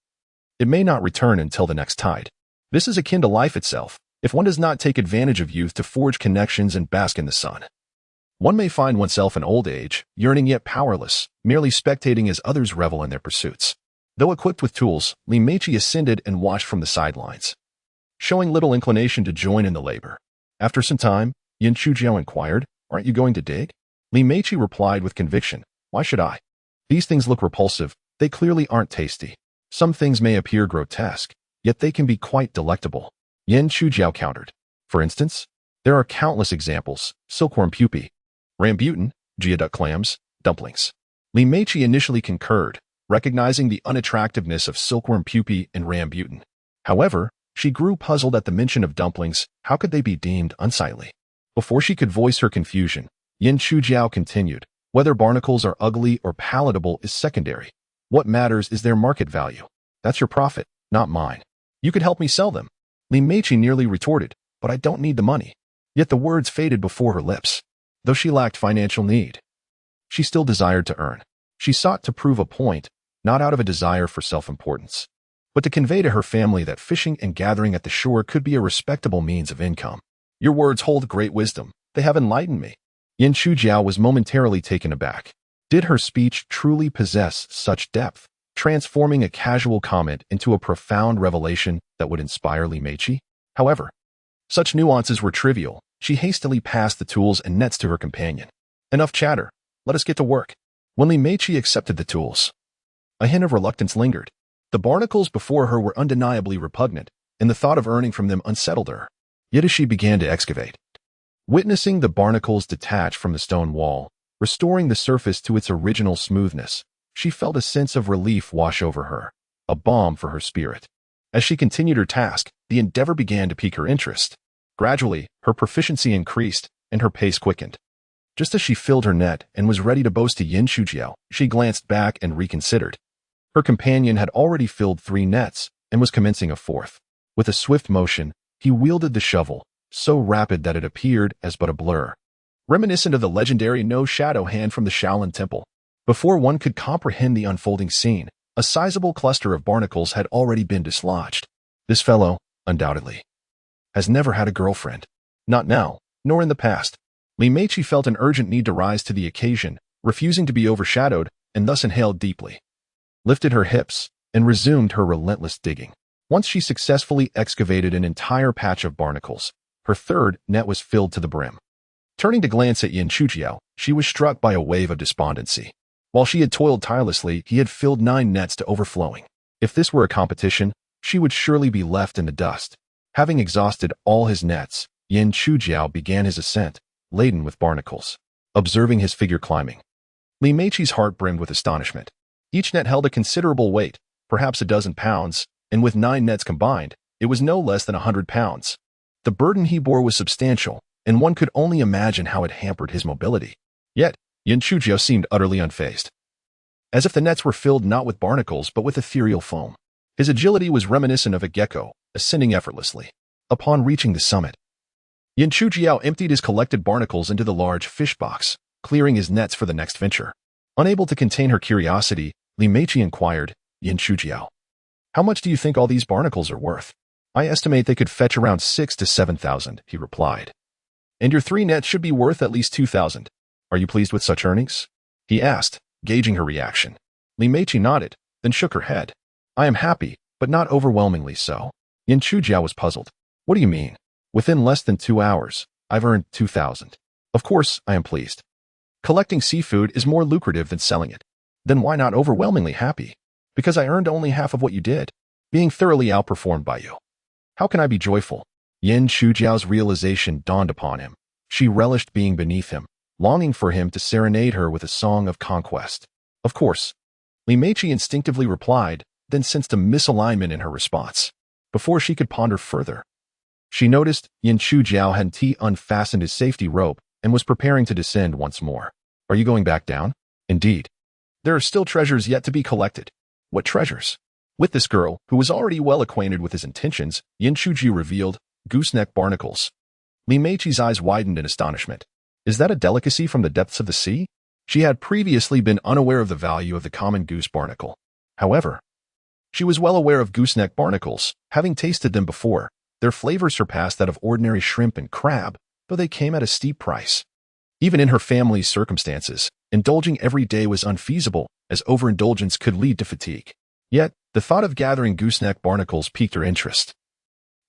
it may not return until the next tide. This is akin to life itself. If one does not take advantage of youth to forge connections and bask in the sun, one may find oneself in old age, yearning yet powerless, merely spectating as others revel in their pursuits. Though equipped with tools, Li Meiqi ascended and watched from the sidelines, showing little inclination to join in the labor. After some time, Yan Chujiao inquired, Aren't you going to dig? Li Meiqi replied with conviction, Why should I? These things look repulsive. They clearly aren't tasty. Some things may appear grotesque, yet they can be quite delectable. Yan Chujiao countered. For instance, there are countless examples: silkworm pupae, rambutan, geoduck clams, dumplings. Li Meiqi initially concurred, recognizing the unattractiveness of silkworm pupae and rambutan. However, she grew puzzled at the mention of dumplings. How could they be deemed unsightly? Before she could voice her confusion, Yan Chujiao continued, Whether barnacles are ugly or palatable is secondary. What matters is their market value. That's your profit, not mine. You could help me sell them. Li Meiqi nearly retorted, But I don't need the money. Yet the words faded before her lips. Though she lacked financial need, she still desired to earn. She sought to prove a point, not out of a desire for self-importance, but to convey to her family that fishing and gathering at the shore could be a respectable means of income. Your words hold great wisdom. They have enlightened me. Yan Chujiao was momentarily taken aback. Did her speech truly possess such depth, transforming a casual comment into a profound revelation that would inspire Li Meiqi? However, such nuances were trivial. She hastily passed the tools and nets to her companion. Enough chatter. Let us get to work. When Li Meiqi accepted the tools, a hint of reluctance lingered. The barnacles before her were undeniably repugnant, and the thought of earning from them unsettled her. Yet as she began to excavate, witnessing the barnacles detach from the stone wall, restoring the surface to its original smoothness, she felt a sense of relief wash over her, a balm for her spirit. As she continued her task, the endeavor began to pique her interest. Gradually, her proficiency increased, and her pace quickened. Just as she filled her net and was ready to boast to Yin Shujiao, she glanced back and reconsidered. Her companion had already filled 3 nets and was commencing a 4th. With a swift motion, he wielded the shovel, so rapid that it appeared as but a blur, reminiscent of the legendary no-shadow hand from the Shaolin Temple. Before one could comprehend the unfolding scene, a sizable cluster of barnacles had already been dislodged. This fellow, undoubtedly, has never had a girlfriend. Not now, nor in the past. Li Meiqi felt an urgent need to rise to the occasion, refusing to be overshadowed, and thus inhaled deeply, lifted her hips, and resumed her relentless digging. Once she successfully excavated an entire patch of barnacles, her 3rd net was filled to the brim. Turning to glance at Yin Shujiao, she was struck by a wave of despondency. While she had toiled tirelessly, he had filled 9 nets to overflowing. If this were a competition, she would surely be left in the dust. Having exhausted all his nets, Yin Shujiao began his ascent, laden with barnacles. Observing his figure climbing, Li Meiqi's heart brimmed with astonishment. Each net held a considerable weight, perhaps a dozen pounds, and with 9 nets combined, it was no less than 100 pounds. The burden he bore was substantial, and one could only imagine how it hampered his mobility. Yet, Yin Shujiao seemed utterly unfazed, as if the nets were filled not with barnacles but with ethereal foam. His agility was reminiscent of a gecko, ascending effortlessly. Upon reaching the summit, Yin Shujiao emptied his collected barnacles into the large fish box, clearing his nets for the next venture. Unable to contain her curiosity, Li Meiqi inquired, Yin Shujiao, how much do you think all these barnacles are worth? I estimate they could fetch around 6,000 to 7,000, he replied. And your 3 nets should be worth at least 2,000. Are you pleased with such earnings? He asked, gauging her reaction. Li Meiqi nodded, then shook her head. I am happy, but not overwhelmingly so. Yin Shujiao was puzzled. What do you mean? Within less than 2 hours, I've earned 2,000. Of course, I am pleased. Collecting seafood is more lucrative than selling it. Then why not overwhelmingly happy? Because I earned only half of what you did, being thoroughly outperformed by you. How can I be joyful? Yin Shujiao's realization dawned upon him. She relished being beneath him, longing for him to serenade her with a song of conquest. Of course, Li Meiqi instinctively replied, then sensed a misalignment in her response. Before she could ponder further, she noticed Yin Shujiao had unfastened his safety rope and was preparing to descend once more. Are you going back down? Indeed. There are still treasures yet to be collected. What treasures? With this girl, who was already well acquainted with his intentions, Yin Shujiao revealed gooseneck barnacles. Li Meiqi's eyes widened in astonishment. Is that a delicacy from the depths of the sea? She had previously been unaware of the value of the common goose barnacle. However, she was well aware of gooseneck barnacles, having tasted them before. Their flavor surpassed that of ordinary shrimp and crab, though they came at a steep price. Even in her family's circumstances, indulging every day was unfeasible, as overindulgence could lead to fatigue. Yet, the thought of gathering gooseneck barnacles piqued her interest,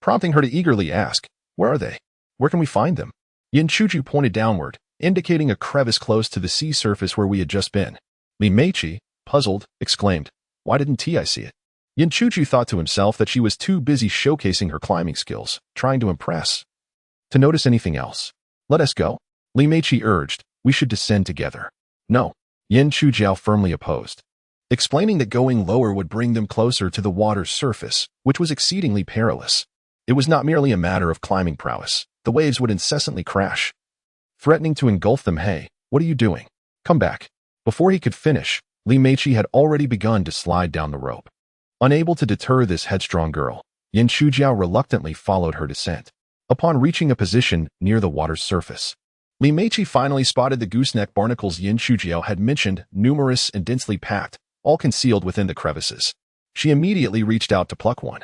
prompting her to eagerly ask, where are they? Where can we find them? Yin Shujiao pointed downward, indicating a crevice close to the sea surface where we had just been. Li Meiqi, puzzled, exclaimed, why didn't I see it? Yin Shujiao thought to himself that she was too busy showcasing her climbing skills, trying to impress, to notice anything else. Let us go. Li Meiqi urged, we should descend together. No, Yin Shujiao firmly opposed, explaining that going lower would bring them closer to the water's surface, which was exceedingly perilous. It was not merely a matter of climbing prowess. The waves would incessantly crash, threatening to engulf them. Hey, what are you doing? Come back. Before he could finish, Li Meiqi had already begun to slide down the rope. Unable to deter this headstrong girl, Yin Shujiao reluctantly followed her descent. Upon reaching a position near the water's surface, Li Meiqi finally spotted the gooseneck barnacles Yin Shujiao had mentioned, numerous and densely packed, all concealed within the crevices. She immediately reached out to pluck one,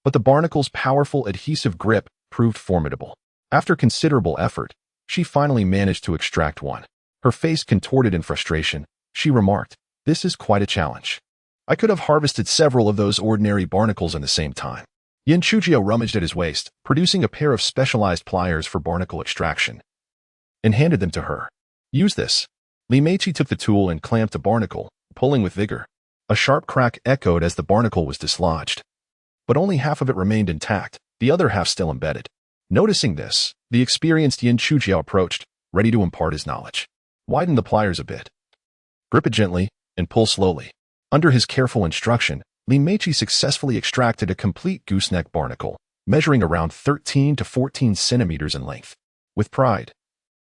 but the barnacle's powerful adhesive grip proved formidable. After considerable effort, she finally managed to extract one. Her face contorted in frustration, she remarked, this is quite a challenge. I could have harvested several of those ordinary barnacles in the same time. Yin Shujiao rummaged at his waist, producing a pair of specialized pliers for barnacle extraction, and handed them to her. Use this. Li Meiqi took the tool and clamped a barnacle, pulling with vigor. A sharp crack echoed as the barnacle was dislodged. But only half of it remained intact, the other half still embedded. Noticing this, the experienced Yin Chujiao approached, ready to impart his knowledge. Widen the pliers a bit. Grip it gently, and pull slowly. Under his careful instruction, Li Meiqi successfully extracted a complete gooseneck barnacle, measuring around 13 to 14 centimeters in length. With pride,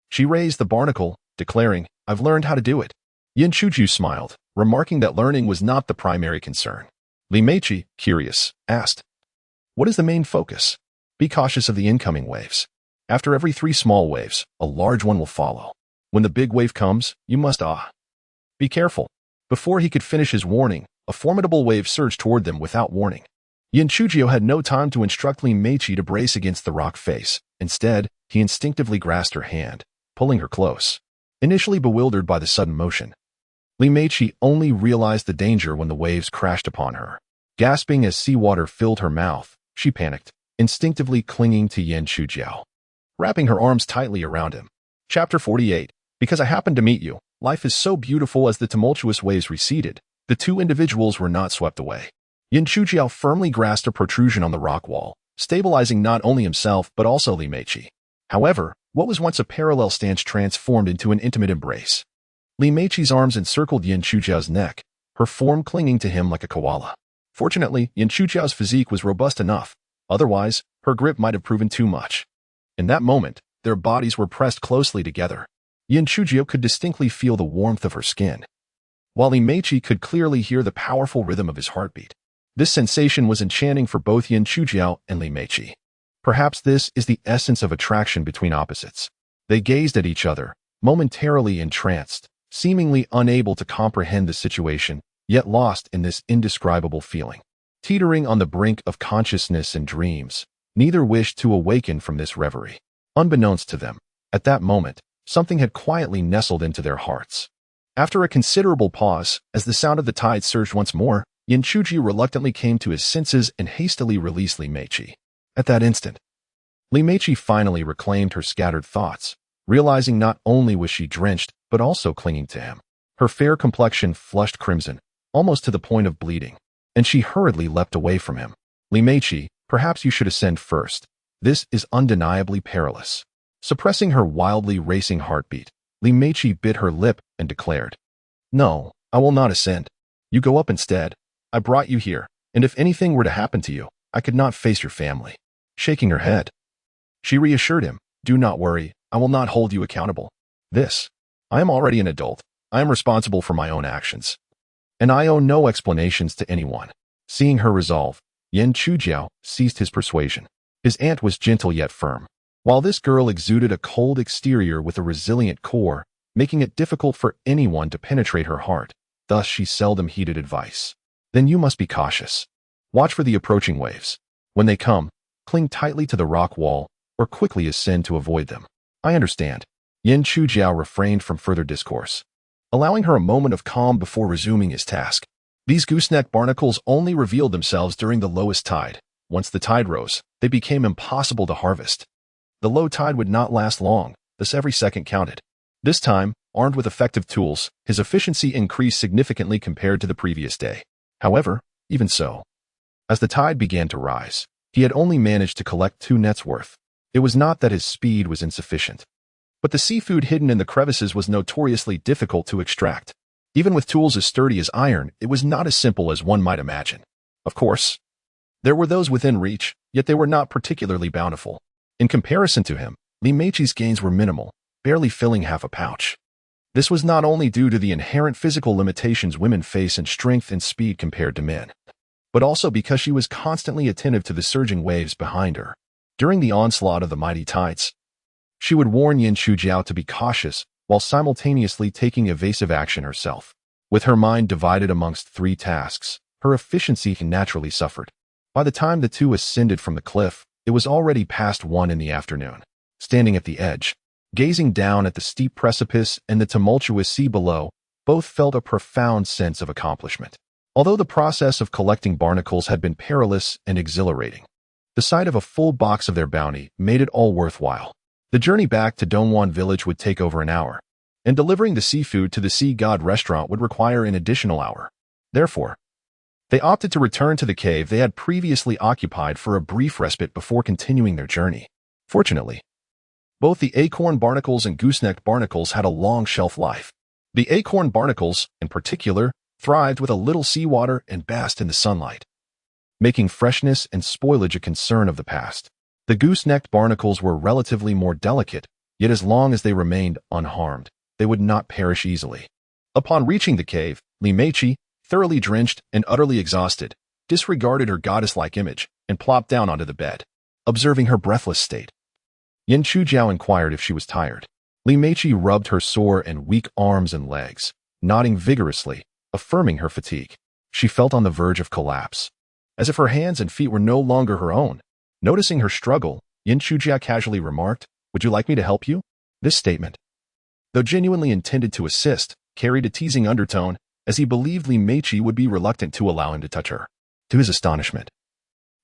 she raised the barnacle, declaring, "I've learned how to do it." Yin Chujiao smiled, remarking that learning was not the primary concern. Li Meiqi, curious, asked, "What is the main focus?" "Be cautious of the incoming waves. After every 3 small waves, a large one will follow. When the big wave comes, you must be careful." Before he could finish his warning, a formidable wave surged toward them without warning. Yin Chujiao had no time to instruct Li Meiqi to brace against the rock face. Instead, he instinctively grasped her hand, pulling her close. Initially bewildered by the sudden motion, Li Meiqi only realized the danger when the waves crashed upon her. Gasping as seawater filled her mouth, she panicked, instinctively clinging to Yin Chujiao, wrapping her arms tightly around him. Chapter 48. Because I happened to meet you, life is so beautiful. As the tumultuous waves receded, the two individuals were not swept away. Yin Chujiao firmly grasped a protrusion on the rock wall, stabilizing not only himself but also Li Meiqi. However, what was once a parallel stance transformed into an intimate embrace. Li Meiqi's arms encircled Yin Chujiao's neck, her form clinging to him like a koala. Fortunately, Yin Chujiao's physique was robust enough, otherwise, her grip might have proven too much. In that moment, their bodies were pressed closely together. Yin Chujiao could distinctly feel the warmth of her skin, while Li Meiqi could clearly hear the powerful rhythm of his heartbeat. This sensation was enchanting for both Yin Chujiao and Li Meiqi. Perhaps this is the essence of attraction between opposites. They gazed at each other, momentarily entranced, seemingly unable to comprehend the situation, yet lost in this indescribable feeling. Teetering on the brink of consciousness and dreams, neither wished to awaken from this reverie. Unbeknownst to them, at that moment, something had quietly nestled into their hearts. After a considerable pause, as the sound of the tide surged once more, Yin Chujiao reluctantly came to his senses and hastily released Li Meiqi. At that instant, Li Meiqi finally reclaimed her scattered thoughts, realizing not only was she drenched, but also clinging to him. Her fair complexion flushed crimson, almost to the point of bleeding, and she hurriedly leapt away from him. "Li Meiqi, perhaps you should ascend first. This is undeniably perilous." Suppressing her wildly racing heartbeat, Li Meiqi bit her lip and declared, "No, I will not ascend. You go up instead. I brought you here, and if anything were to happen to you, I could not face your family." Shaking her head, she reassured him, "Do not worry, I will not hold you accountable. I am already an adult. I am responsible for my own actions, and I owe no explanations to anyone." Seeing her resolve, Yin Chujiao ceased his persuasion. His aunt was gentle yet firm, while this girl exuded a cold exterior with a resilient core, making it difficult for anyone to penetrate her heart. Thus she seldom heeded advice. "Then you must be cautious. Watch for the approaching waves. When they come, cling tightly to the rock wall or quickly ascend to avoid them." "I understand." Yin Chujiao refrained from further discourse, allowing her a moment of calm before resuming his task. These gooseneck barnacles only revealed themselves during the lowest tide. Once the tide rose, they became impossible to harvest. The low tide would not last long, thus every second counted. This time, armed with effective tools, his efficiency increased significantly compared to the previous day. However, even so, as the tide began to rise, he had only managed to collect 2 nets worth. It was not that his speed was insufficient, but the seafood hidden in the crevices was notoriously difficult to extract. Even with tools as sturdy as iron, it was not as simple as one might imagine. Of course, there were those within reach, yet they were not particularly bountiful. In comparison to him, Li Meiqi's gains were minimal, barely filling half a pouch. This was not only due to the inherent physical limitations women face in strength and speed compared to men, but also because she was constantly attentive to the surging waves behind her. During the onslaught of the mighty tides, she would warn Yin Chujiao to be cautious while simultaneously taking evasive action herself. With her mind divided amongst 3 tasks, her efficiency naturally suffered. By the time the two ascended from the cliff, it was already past 1 in the afternoon. Standing at the edge, gazing down at the steep precipice and the tumultuous sea below, both felt a profound sense of accomplishment. Although the process of collecting barnacles had been perilous and exhilarating, the sight of a full box of their bounty made it all worthwhile. The journey back to Dongguan village would take over an hour, and delivering the seafood to the sea god restaurant would require an additional hour. Therefore, they opted to return to the cave they had previously occupied for a brief respite before continuing their journey. Fortunately, both the acorn barnacles and gooseneck barnacles had a long shelf life. The acorn barnacles, in particular, thrived with a little seawater and basked in the sunlight, making freshness and spoilage a concern of the past. The goose-necked barnacles were relatively more delicate, yet as long as they remained unharmed, they would not perish easily. Upon reaching the cave, Li Meiqi, thoroughly drenched and utterly exhausted, disregarded her goddess-like image and plopped down onto the bed. Observing her breathless state, Yan Chujiao inquired if she was tired. Li Meiqi rubbed her sore and weak arms and legs, nodding vigorously, affirming her fatigue. She felt on the verge of collapse, as if her hands and feet were no longer her own. Noticing her struggle, Yan Chujiao casually remarked, "Would you like me to help you?" This statement, though genuinely intended to assist, carried a teasing undertone, as he believed Li Meiqi would be reluctant to allow him to touch her. To his astonishment,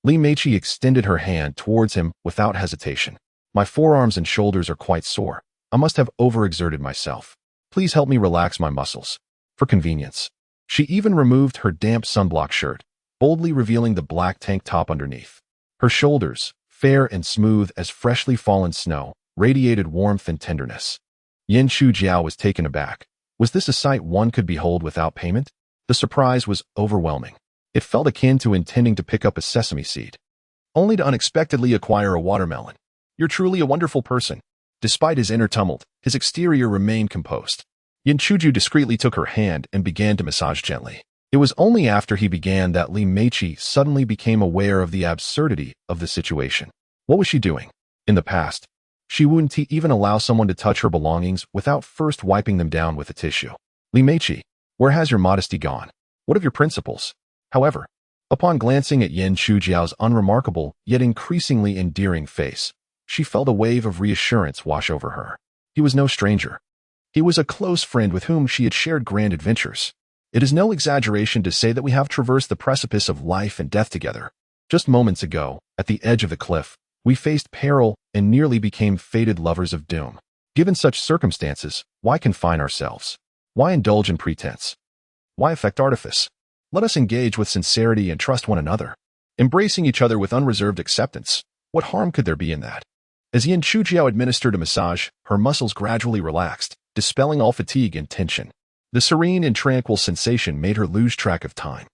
Li Meiqi extended her hand towards him without hesitation. "My forearms and shoulders are quite sore. I must have overexerted myself. Please help me relax my muscles." For convenience, she even removed her damp sunblock shirt, boldly revealing the black tank top underneath. Her shoulders, fair and smooth as freshly fallen snow, radiated warmth and tenderness. Yan Chujiao was taken aback. Was this a sight one could behold without payment? The surprise was overwhelming. It felt akin to intending to pick up a sesame seed, only to unexpectedly acquire a watermelon. "You're truly a wonderful person." Despite his inner tumult, his exterior remained composed. Yan Chuju discreetly took her hand and began to massage gently. It was only after he began that Li Meiqi suddenly became aware of the absurdity of the situation. What was she doing? In the past, she wouldn't even allow someone to touch her belongings without first wiping them down with a tissue. "Li Meiqi, where has your modesty gone? What of your principles?" However, upon glancing at Yan Chujiao's unremarkable yet increasingly endearing face, she felt a wave of reassurance wash over her. He was no stranger. He was a close friend with whom she had shared grand adventures. It is no exaggeration to say that we have traversed the precipice of life and death together. Just moments ago, at the edge of the cliff, we faced peril and nearly became fated lovers of doom. Given such circumstances, why confine ourselves? Why indulge in pretense? Why affect artifice? Let us engage with sincerity and trust one another, embracing each other with unreserved acceptance. What harm could there be in that? As Yan Chujiao administered a massage, her muscles gradually relaxed, dispelling all fatigue and tension. The serene and tranquil sensation made her lose track of time.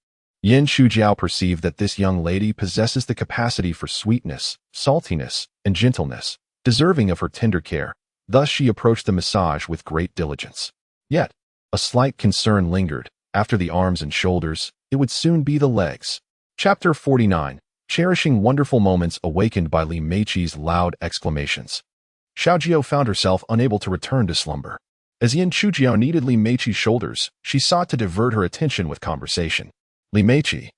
Yan Chujiao perceived that this young lady possesses the capacity for sweetness, saltiness, and gentleness, deserving of her tender care. Thus she approached the massage with great diligence. Yet, a slight concern lingered. After the arms and shoulders, it would soon be the legs. Chapter 49. Cherishing wonderful moments awakened by Li Meiqi's loud exclamations. Xiaojiao found herself unable to return to slumber. As Yan Chujiao needed Li Meiqi's shoulders, she sought to divert her attention with conversation. "Li Meiqi,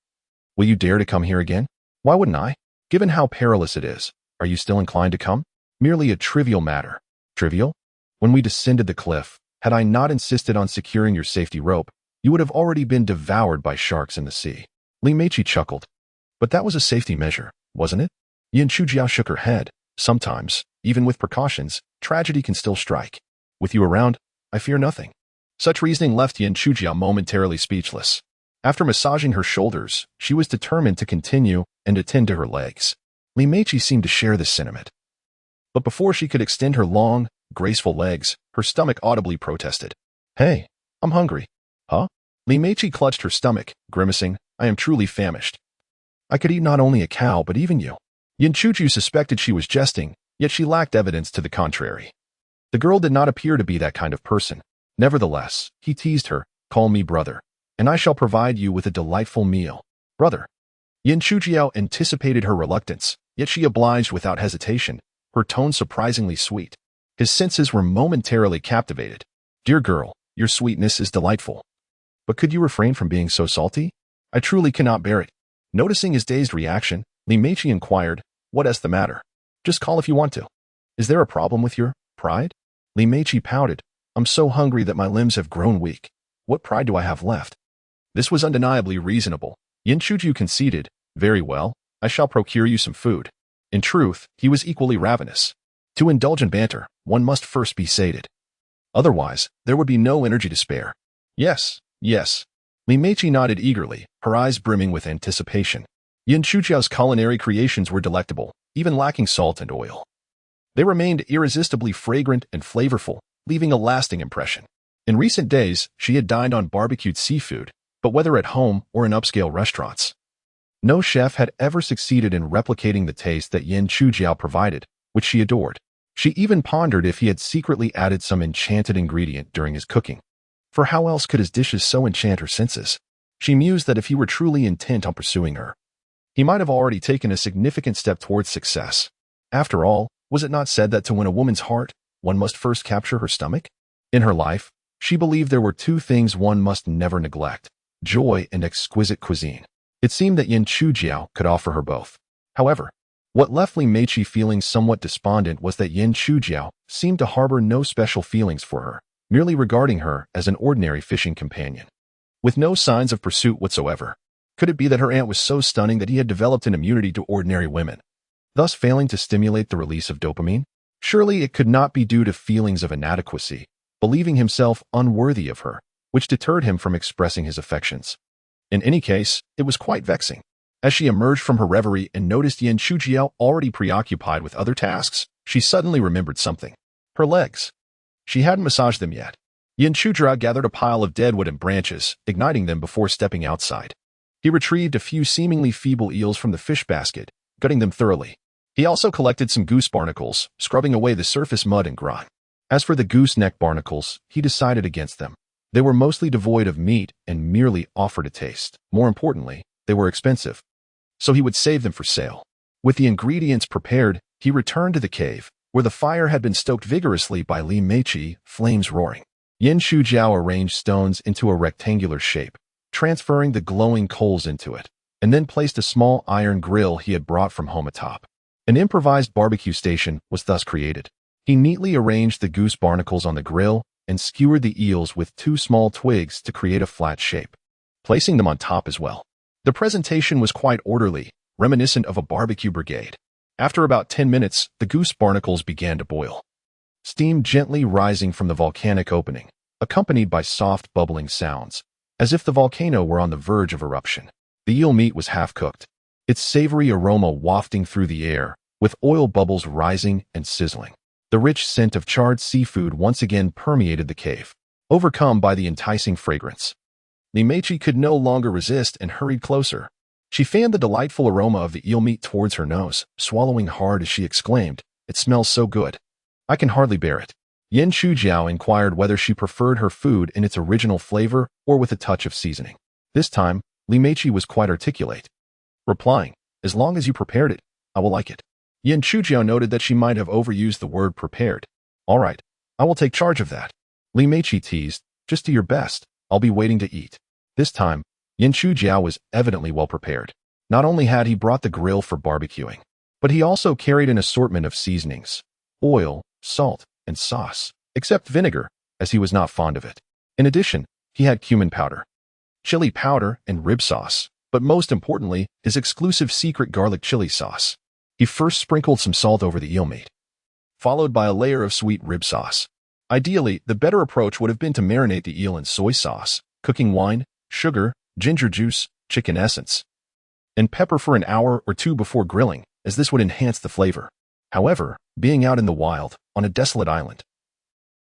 will you dare to come here again?" "Why wouldn't I? Given how perilous it is, are you still inclined to come?" "Merely a trivial matter." "Trivial?" "When we descended the cliff, had I not insisted on securing your safety rope, you would have already been devoured by sharks in the sea." Li Meiqi chuckled. "But that was a safety measure, wasn't it?" Yan Chujiao shook her head. "Sometimes, even with precautions, tragedy can still strike. With you around, I fear nothing." Such reasoning left Yan Chujiao momentarily speechless. After massaging her shoulders, she was determined to continue and attend to her legs. Li Meiqi seemed to share this sentiment. But before she could extend her long, graceful legs, her stomach audibly protested. "Hey, I'm hungry." "Huh?" Li Meiqi clutched her stomach, grimacing. "I am truly famished. I could eat not only a cow but even you." Yan Chuju suspected she was jesting, yet she lacked evidence to the contrary. The girl did not appear to be that kind of person. Nevertheless, he teased her, "Call me brother, and I shall provide you with a delightful meal." "Brother." Yan Chujiao anticipated her reluctance, yet she obliged without hesitation, her tone surprisingly sweet. His senses were momentarily captivated. "Dear girl, your sweetness is delightful. But could you refrain from being so salty? I truly cannot bear it." Noticing his dazed reaction, Li Meiqi inquired, "What is the matter? Just call if you want to. Is there a problem with your pride?" Li Meiqi pouted. "I'm so hungry that my limbs have grown weak. What pride do I have left?" This was undeniably reasonable. Yan Chuju conceded. "Very well, I shall procure you some food." In truth, he was equally ravenous. To indulge in banter, one must first be sated. Otherwise, there would be no energy to spare. Yes, yes. Li Meiqi nodded eagerly, her eyes brimming with anticipation. Yin Chujiao's culinary creations were delectable, even lacking salt and oil. They remained irresistibly fragrant and flavorful, leaving a lasting impression. In recent days, she had dined on barbecued seafood, but whether at home or in upscale restaurants, no chef had ever succeeded in replicating the taste that Yin Chujiao provided, which she adored. She even pondered if he had secretly added some enchanted ingredient during his cooking. For how else could his dishes so enchant her senses? She mused that if he were truly intent on pursuing her, he might have already taken a significant step towards success. After all, was it not said that to win a woman's heart, one must first capture her stomach? In her life, she believed there were two things one must never neglect: joy and exquisite cuisine. It seemed that Yin Chujiao could offer her both. However, what left Li Meiqi feeling somewhat despondent was that Yin Chujiao seemed to harbor no special feelings for her, merely regarding her as an ordinary fishing companion, with no signs of pursuit whatsoever. Could it be that her aunt was so stunning that he had developed an immunity to ordinary women, thus failing to stimulate the release of dopamine? Surely it could not be due to feelings of inadequacy, believing himself unworthy of her, which deterred him from expressing his affections. In any case, it was quite vexing. As she emerged from her reverie and noticed Yin Chujiao already preoccupied with other tasks, she suddenly remembered something. Her legs. She hadn't massaged them yet. Yin Chujiao gathered a pile of deadwood and branches, igniting them before stepping outside. He retrieved a few seemingly feeble eels from the fish basket, gutting them thoroughly. He also collected some goose barnacles, scrubbing away the surface mud and grime. As for the gooseneck barnacles, he decided against them. They were mostly devoid of meat and merely offered a taste. More importantly, they were expensive, so he would save them for sale. With the ingredients prepared, he returned to the cave, where the fire had been stoked vigorously by Li Meiqi, flames roaring. Yin Chujiao arranged stones into a rectangular shape, transferring the glowing coals into it, and then placed a small iron grill he had brought from home atop. An improvised barbecue station was thus created. He neatly arranged the goose barnacles on the grill and skewered the eels with two small twigs to create a flat shape, placing them on top as well. The presentation was quite orderly, reminiscent of a barbecue brigade. After about 10 minutes, the goose barnacles began to boil, steam gently rising from the volcanic opening, accompanied by soft bubbling sounds, as if the volcano were on the verge of eruption. The eel meat was half-cooked, its savory aroma wafting through the air, with oil bubbles rising and sizzling. The rich scent of charred seafood once again permeated the cave, overcome by the enticing fragrance. Li Meiqi could no longer resist and hurried closer. She fanned the delightful aroma of the eel meat towards her nose, swallowing hard as she exclaimed, "It smells so good. I can hardly bear it." Yin Chujiao inquired whether she preferred her food in its original flavor or with a touch of seasoning. This time, Li Meiqi was quite articulate, replying, "As long as you prepared it, I will like it." Yin Chujiao noted that she might have overused the word prepared. "All right, I will take charge of that." Li Meiqi teased, "Just do your best. I'll be waiting to eat." This time, Yin Chujiao was evidently well prepared. Not only had he brought the grill for barbecuing, but he also carried an assortment of seasonings, oil, salt, and sauce, except vinegar, as he was not fond of it. In addition, he had cumin powder, chili powder, and rib sauce, but most importantly, his exclusive secret garlic chili sauce. He first sprinkled some salt over the eel meat, followed by a layer of sweet rib sauce. Ideally, the better approach would have been to marinate the eel in soy sauce, cooking wine, sugar, ginger juice, chicken essence, and pepper for an hour or two before grilling, as this would enhance the flavor. However, being out in the wild, on a desolate island,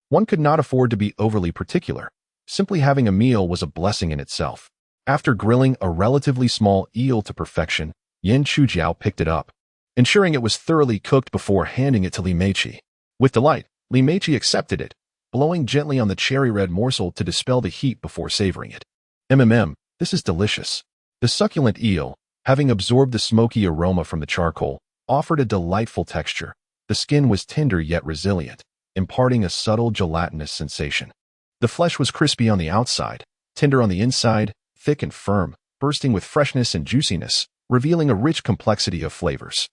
one could not afford to be overly particular. Simply having a meal was a blessing in itself. After grilling a relatively small eel to perfection, Yin Chujiao picked it up, ensuring it was thoroughly cooked before handing it to Li Meiqi. With delight, Li Meiqi accepted it, blowing gently on the cherry-red morsel to dispel the heat before savoring it. This is delicious." The succulent eel, having absorbed the smoky aroma from the charcoal, offered a delightful texture. The skin was tender yet resilient, imparting a subtle gelatinous sensation. The flesh was crispy on the outside, tender on the inside, thick and firm, bursting with freshness and juiciness, revealing a rich complexity of flavors.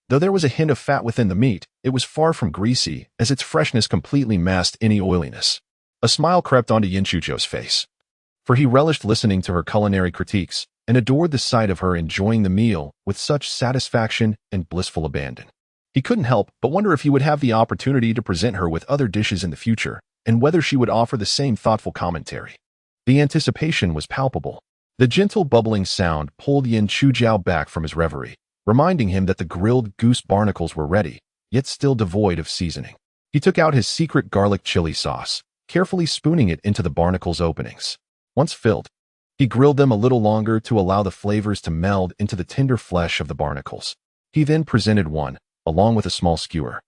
Though there was a hint of fat within the meat, it was far from greasy, as its freshness completely masked any oiliness. A smile crept onto Yin Chujiao's face, for he relished listening to her culinary critiques and adored the sight of her enjoying the meal with such satisfaction and blissful abandon. He couldn't help but wonder if he would have the opportunity to present her with other dishes in the future, and whether she would offer the same thoughtful commentary. The anticipation was palpable. The gentle bubbling sound pulled Yin Chujiao back from his reverie, reminding him that the grilled goose barnacles were ready, yet still devoid of seasoning. He took out his secret garlic chili sauce, carefully spooning it into the barnacles' openings. Once filled, he grilled them a little longer to allow the flavors to meld into the tender flesh of the barnacles. He then presented one, along with a small skewer,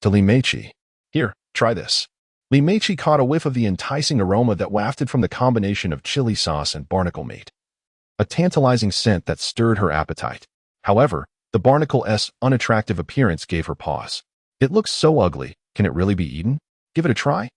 to Li Meiqi. "Here, try this." Li Meiqi caught a whiff of the enticing aroma that wafted from the combination of chili sauce and barnacle meat, a tantalizing scent that stirred her appetite. However, the barnacle's unattractive appearance gave her pause. "It looks so ugly. Can it really be eaten? Give it a try."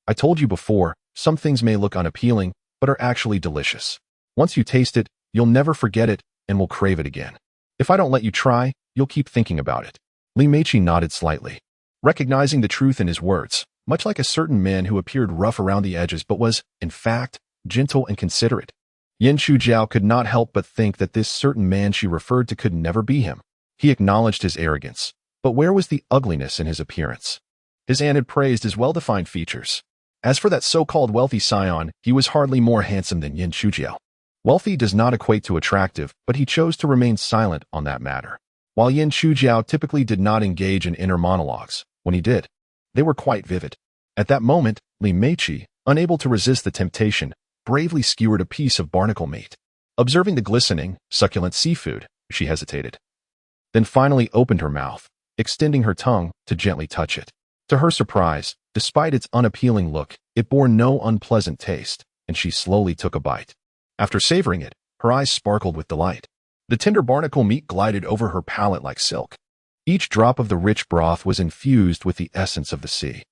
"I told you before, some things may look unappealing, but are actually delicious. Once you taste it, you'll never forget it and will crave it again. If I don't let you try, you'll keep thinking about it." Li Meiqi nodded slightly, recognizing the truth in his words, much like a certain man who appeared rough around the edges but was, in fact, gentle and considerate. Yin Chujiao could not help but think that this certain man she referred to could never be him. He acknowledged his arrogance, but where was the ugliness in his appearance? His aunt had praised his well-defined features. As for that so-called wealthy scion, he was hardly more handsome than Yin Chujiao. Wealthy does not equate to attractive, but he chose to remain silent on that matter. While Yin Chujiao typically did not engage in inner monologues, when he did, they were quite vivid. At that moment, Li Meiqi, unable to resist the temptation, bravely skewered a piece of barnacle meat. Observing the glistening, succulent seafood, she hesitated, then finally opened her mouth, extending her tongue to gently touch it. To her surprise, despite its unappealing look, it bore no unpleasant taste, and she slowly took a bite. After savoring it, her eyes sparkled with delight. The tender barnacle meat glided over her palate like silk. Each drop of the rich broth was infused with the essence of the sea.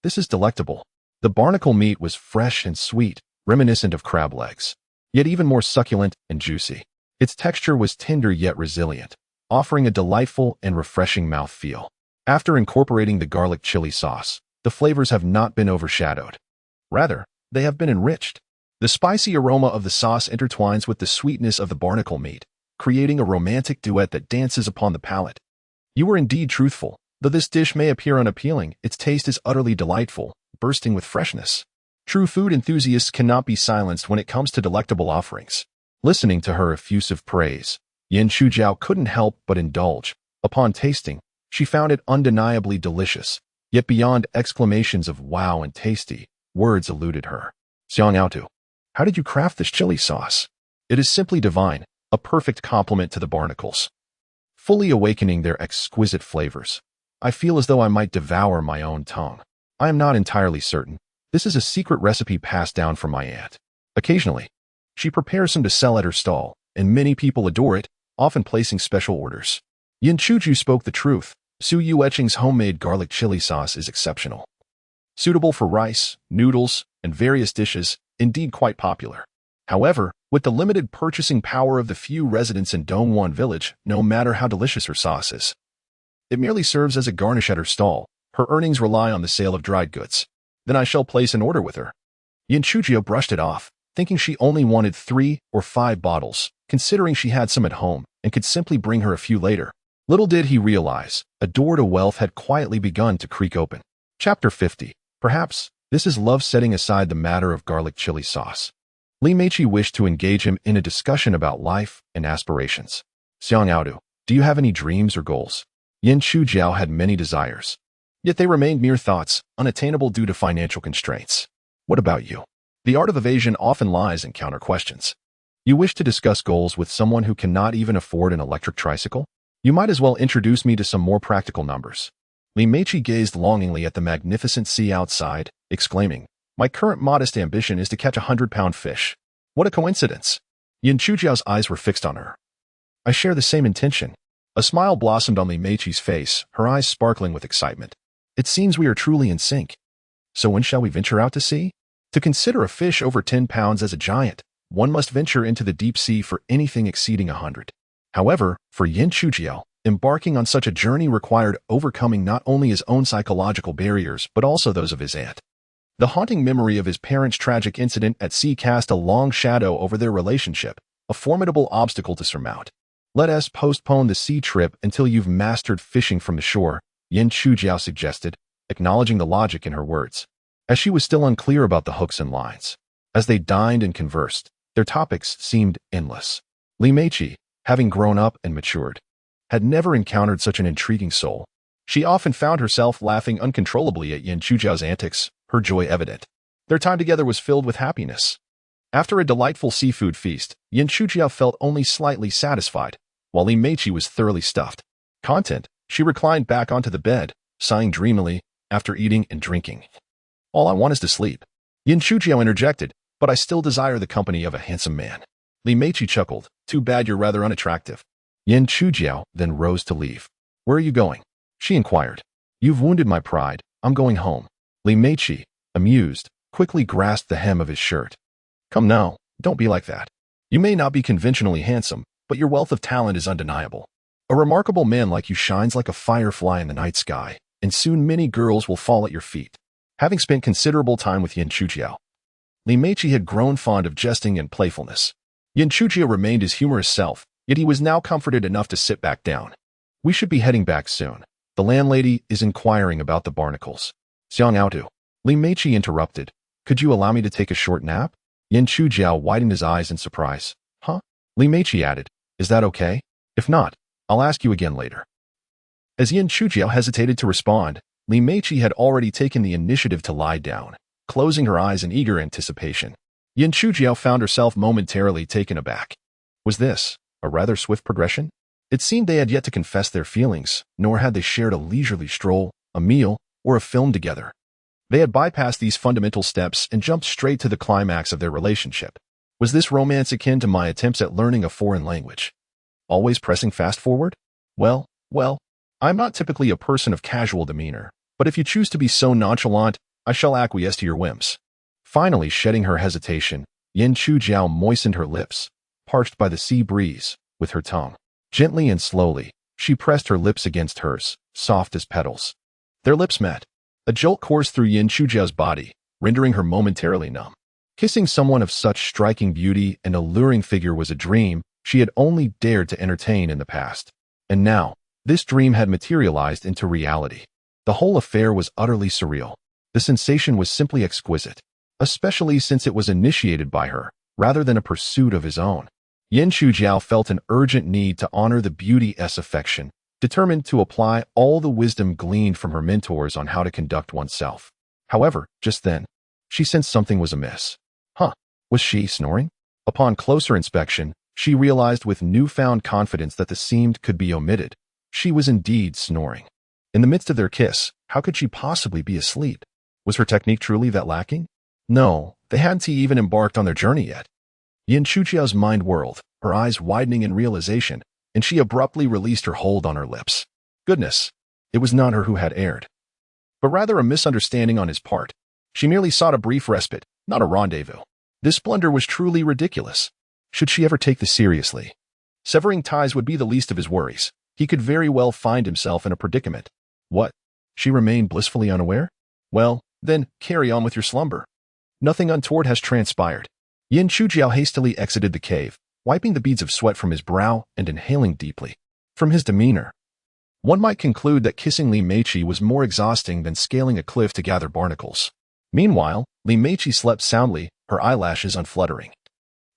This is delectable. The barnacle meat was fresh and sweet, reminiscent of crab legs, yet even more succulent and juicy. Its texture was tender yet resilient, offering a delightful and refreshing mouthfeel. After incorporating the garlic chili sauce, the flavors have not been overshadowed. Rather, they have been enriched. The spicy aroma of the sauce intertwines with the sweetness of the barnacle meat, creating a romantic duet that dances upon the palate. You were indeed truthful. Though this dish may appear unappealing, its taste is utterly delightful, bursting with freshness. True food enthusiasts cannot be silenced when it comes to delectable offerings. Listening to her effusive praise, Yin Chujiao couldn't help but indulge. Upon tasting, she found it undeniably delicious, yet beyond exclamations of wow and tasty, words eluded her. "Xiang how did you craft this chili sauce? It is simply divine, a perfect complement to the barnacles, fully awakening their exquisite flavors. I feel as though I might devour my own tongue. I am not entirely certain. This is a secret recipe passed down from my aunt. Occasionally, she prepares some to sell at her stall, and many people adore it, often placing special orders." Yin Chuju spoke the truth. Su Yueqing's homemade garlic chili sauce is exceptional. Suitable for rice, noodles, and various dishes, indeed quite popular. However, with the limited purchasing power of the few residents in Dongwon Village, no matter how delicious her sauce is, it merely serves as a garnish at her stall. Her earnings rely on the sale of dried goods. "Then I shall place an order with her." Yin Chujiao brushed it off, thinking she only wanted 3 or 5 bottles, considering she had some at home and could simply bring her a few later. Little did he realize, a door to wealth had quietly begun to creak open. Chapter 50. Perhaps this is love setting aside the matter of garlic chili sauce. Li Meiqi wished to engage him in a discussion about life and aspirations. "Xiang do you have any dreams or goals?" Yin Chujiao had many desires, yet they remained mere thoughts, unattainable due to financial constraints. "What about you?" The art of evasion often lies in counter questions. You wish to discuss goals with someone who cannot even afford an electric tricycle? You might as well introduce me to some more practical numbers. Li Meiqi gazed longingly at the magnificent sea outside, exclaiming, "My current modest ambition is to catch 100-pound fish." What a coincidence! Yin Chujiao's eyes were fixed on her. "I share the same intention." A smile blossomed on Li Meiqi's face, her eyes sparkling with excitement. "It seems we are truly in sync. So when shall we venture out to sea? To consider a fish over 10 pounds as a giant, one must venture into the deep sea for anything exceeding 100. However, for Yin Chujiao, embarking on such a journey required overcoming not only his own psychological barriers but also those of his aunt. The haunting memory of his parents' tragic incident at sea cast a long shadow over their relationship, a formidable obstacle to surmount. "Let us postpone the sea trip until you've mastered fishing from the shore," Yin Chujiao suggested, acknowledging the logic in her words. as she was still unclear about the hooks and lines. As they dined and conversed, their topics seemed endless. Li Meiqi, having grown up and matured, had never encountered such an intriguing soul. She often found herself laughing uncontrollably at Yan Chujiao's antics, her joy evident. Their time together was filled with happiness. After a delightful seafood feast, Yan Chujiao felt only slightly satisfied, while Li Meiqi was thoroughly stuffed. Content, she reclined back onto the bed, sighing dreamily after eating and drinking. All I want is to sleep. Yan Chujiao interjected, but I still desire the company of a handsome man. Li Meiqi chuckled, too bad you're rather unattractive. Yan Chujiao then rose to leave. Where are you going? She inquired. You've wounded my pride. I'm going home. Li Meiqi, amused, quickly grasped the hem of his shirt. Come now, don't be like that. You may not be conventionally handsome, but your wealth of talent is undeniable. A remarkable man like you shines like a firefly in the night sky, and soon many girls will fall at your feet. Having spent considerable time with Yan Chujiao, Li Meiqi had grown fond of jesting and playfulness. Yan Chujiao remained his humorous self, yet he was now comforted enough to sit back down. We should be heading back soon. The landlady is inquiring about the barnacles. Xiang Aotu. Li Meiqi interrupted. Could you allow me to take a short nap? Yan Chujiao widened his eyes in surprise. Huh? Li Meiqi added. Is that okay? If not, I'll ask you again later. As Yan Chujiao hesitated to respond, Li Meiqi had already taken the initiative to lie down, closing her eyes in eager anticipation. Yan Chujiao found herself momentarily taken aback. Was this a rather swift progression? It seemed they had yet to confess their feelings, nor had they shared a leisurely stroll, a meal, or a film together. They had bypassed these fundamental steps and jumped straight to the climax of their relationship. Was this romance akin to my attempts at learning a foreign language? Always pressing fast forward? Well, I'm not typically a person of casual demeanor, but if you choose to be so nonchalant, I shall acquiesce to your whims. Finally shedding her hesitation, Yan Chujiao moistened her lips, parched by the sea breeze, with her tongue. Gently and slowly, she pressed her lips against hers, soft as petals. Their lips met. A jolt coursed through Yan Chujiao's body, rendering her momentarily numb. Kissing someone of such striking beauty and alluring figure was a dream she had only dared to entertain in the past. And now, this dream had materialized into reality. The whole affair was utterly surreal. The sensation was simply exquisite, especially since it was initiated by her, rather than a pursuit of his own. Yan Chujiao felt an urgent need to honor the beauty's affection, determined to apply all the wisdom gleaned from her mentors on how to conduct oneself. However, just then, she sensed something was amiss. Was she snoring? Upon closer inspection, she realized with newfound confidence that the seemed could be omitted. She was indeed snoring. In the midst of their kiss, how could she possibly be asleep? Was her technique truly that lacking? No, they hadn't even embarked on their journey yet. Yan Chujiao's mind whirled, her eyes widening in realization, and she abruptly released her hold on her lips. Goodness, it was not her who had erred, but rather a misunderstanding on his part. She merely sought a brief respite, not a rendezvous. This blunder was truly ridiculous. Should she ever take this seriously? Severing ties would be the least of his worries. He could very well find himself in a predicament. What? She remained blissfully unaware? Well, then, carry on with your slumber. Nothing untoward has transpired. Yan Chujiao hastily exited the cave, wiping the beads of sweat from his brow and inhaling deeply. From his demeanor, one might conclude that kissing Li Meiqi was more exhausting than scaling a cliff to gather barnacles. Meanwhile, Li Meiqi slept soundly, her eyelashes unfluttering,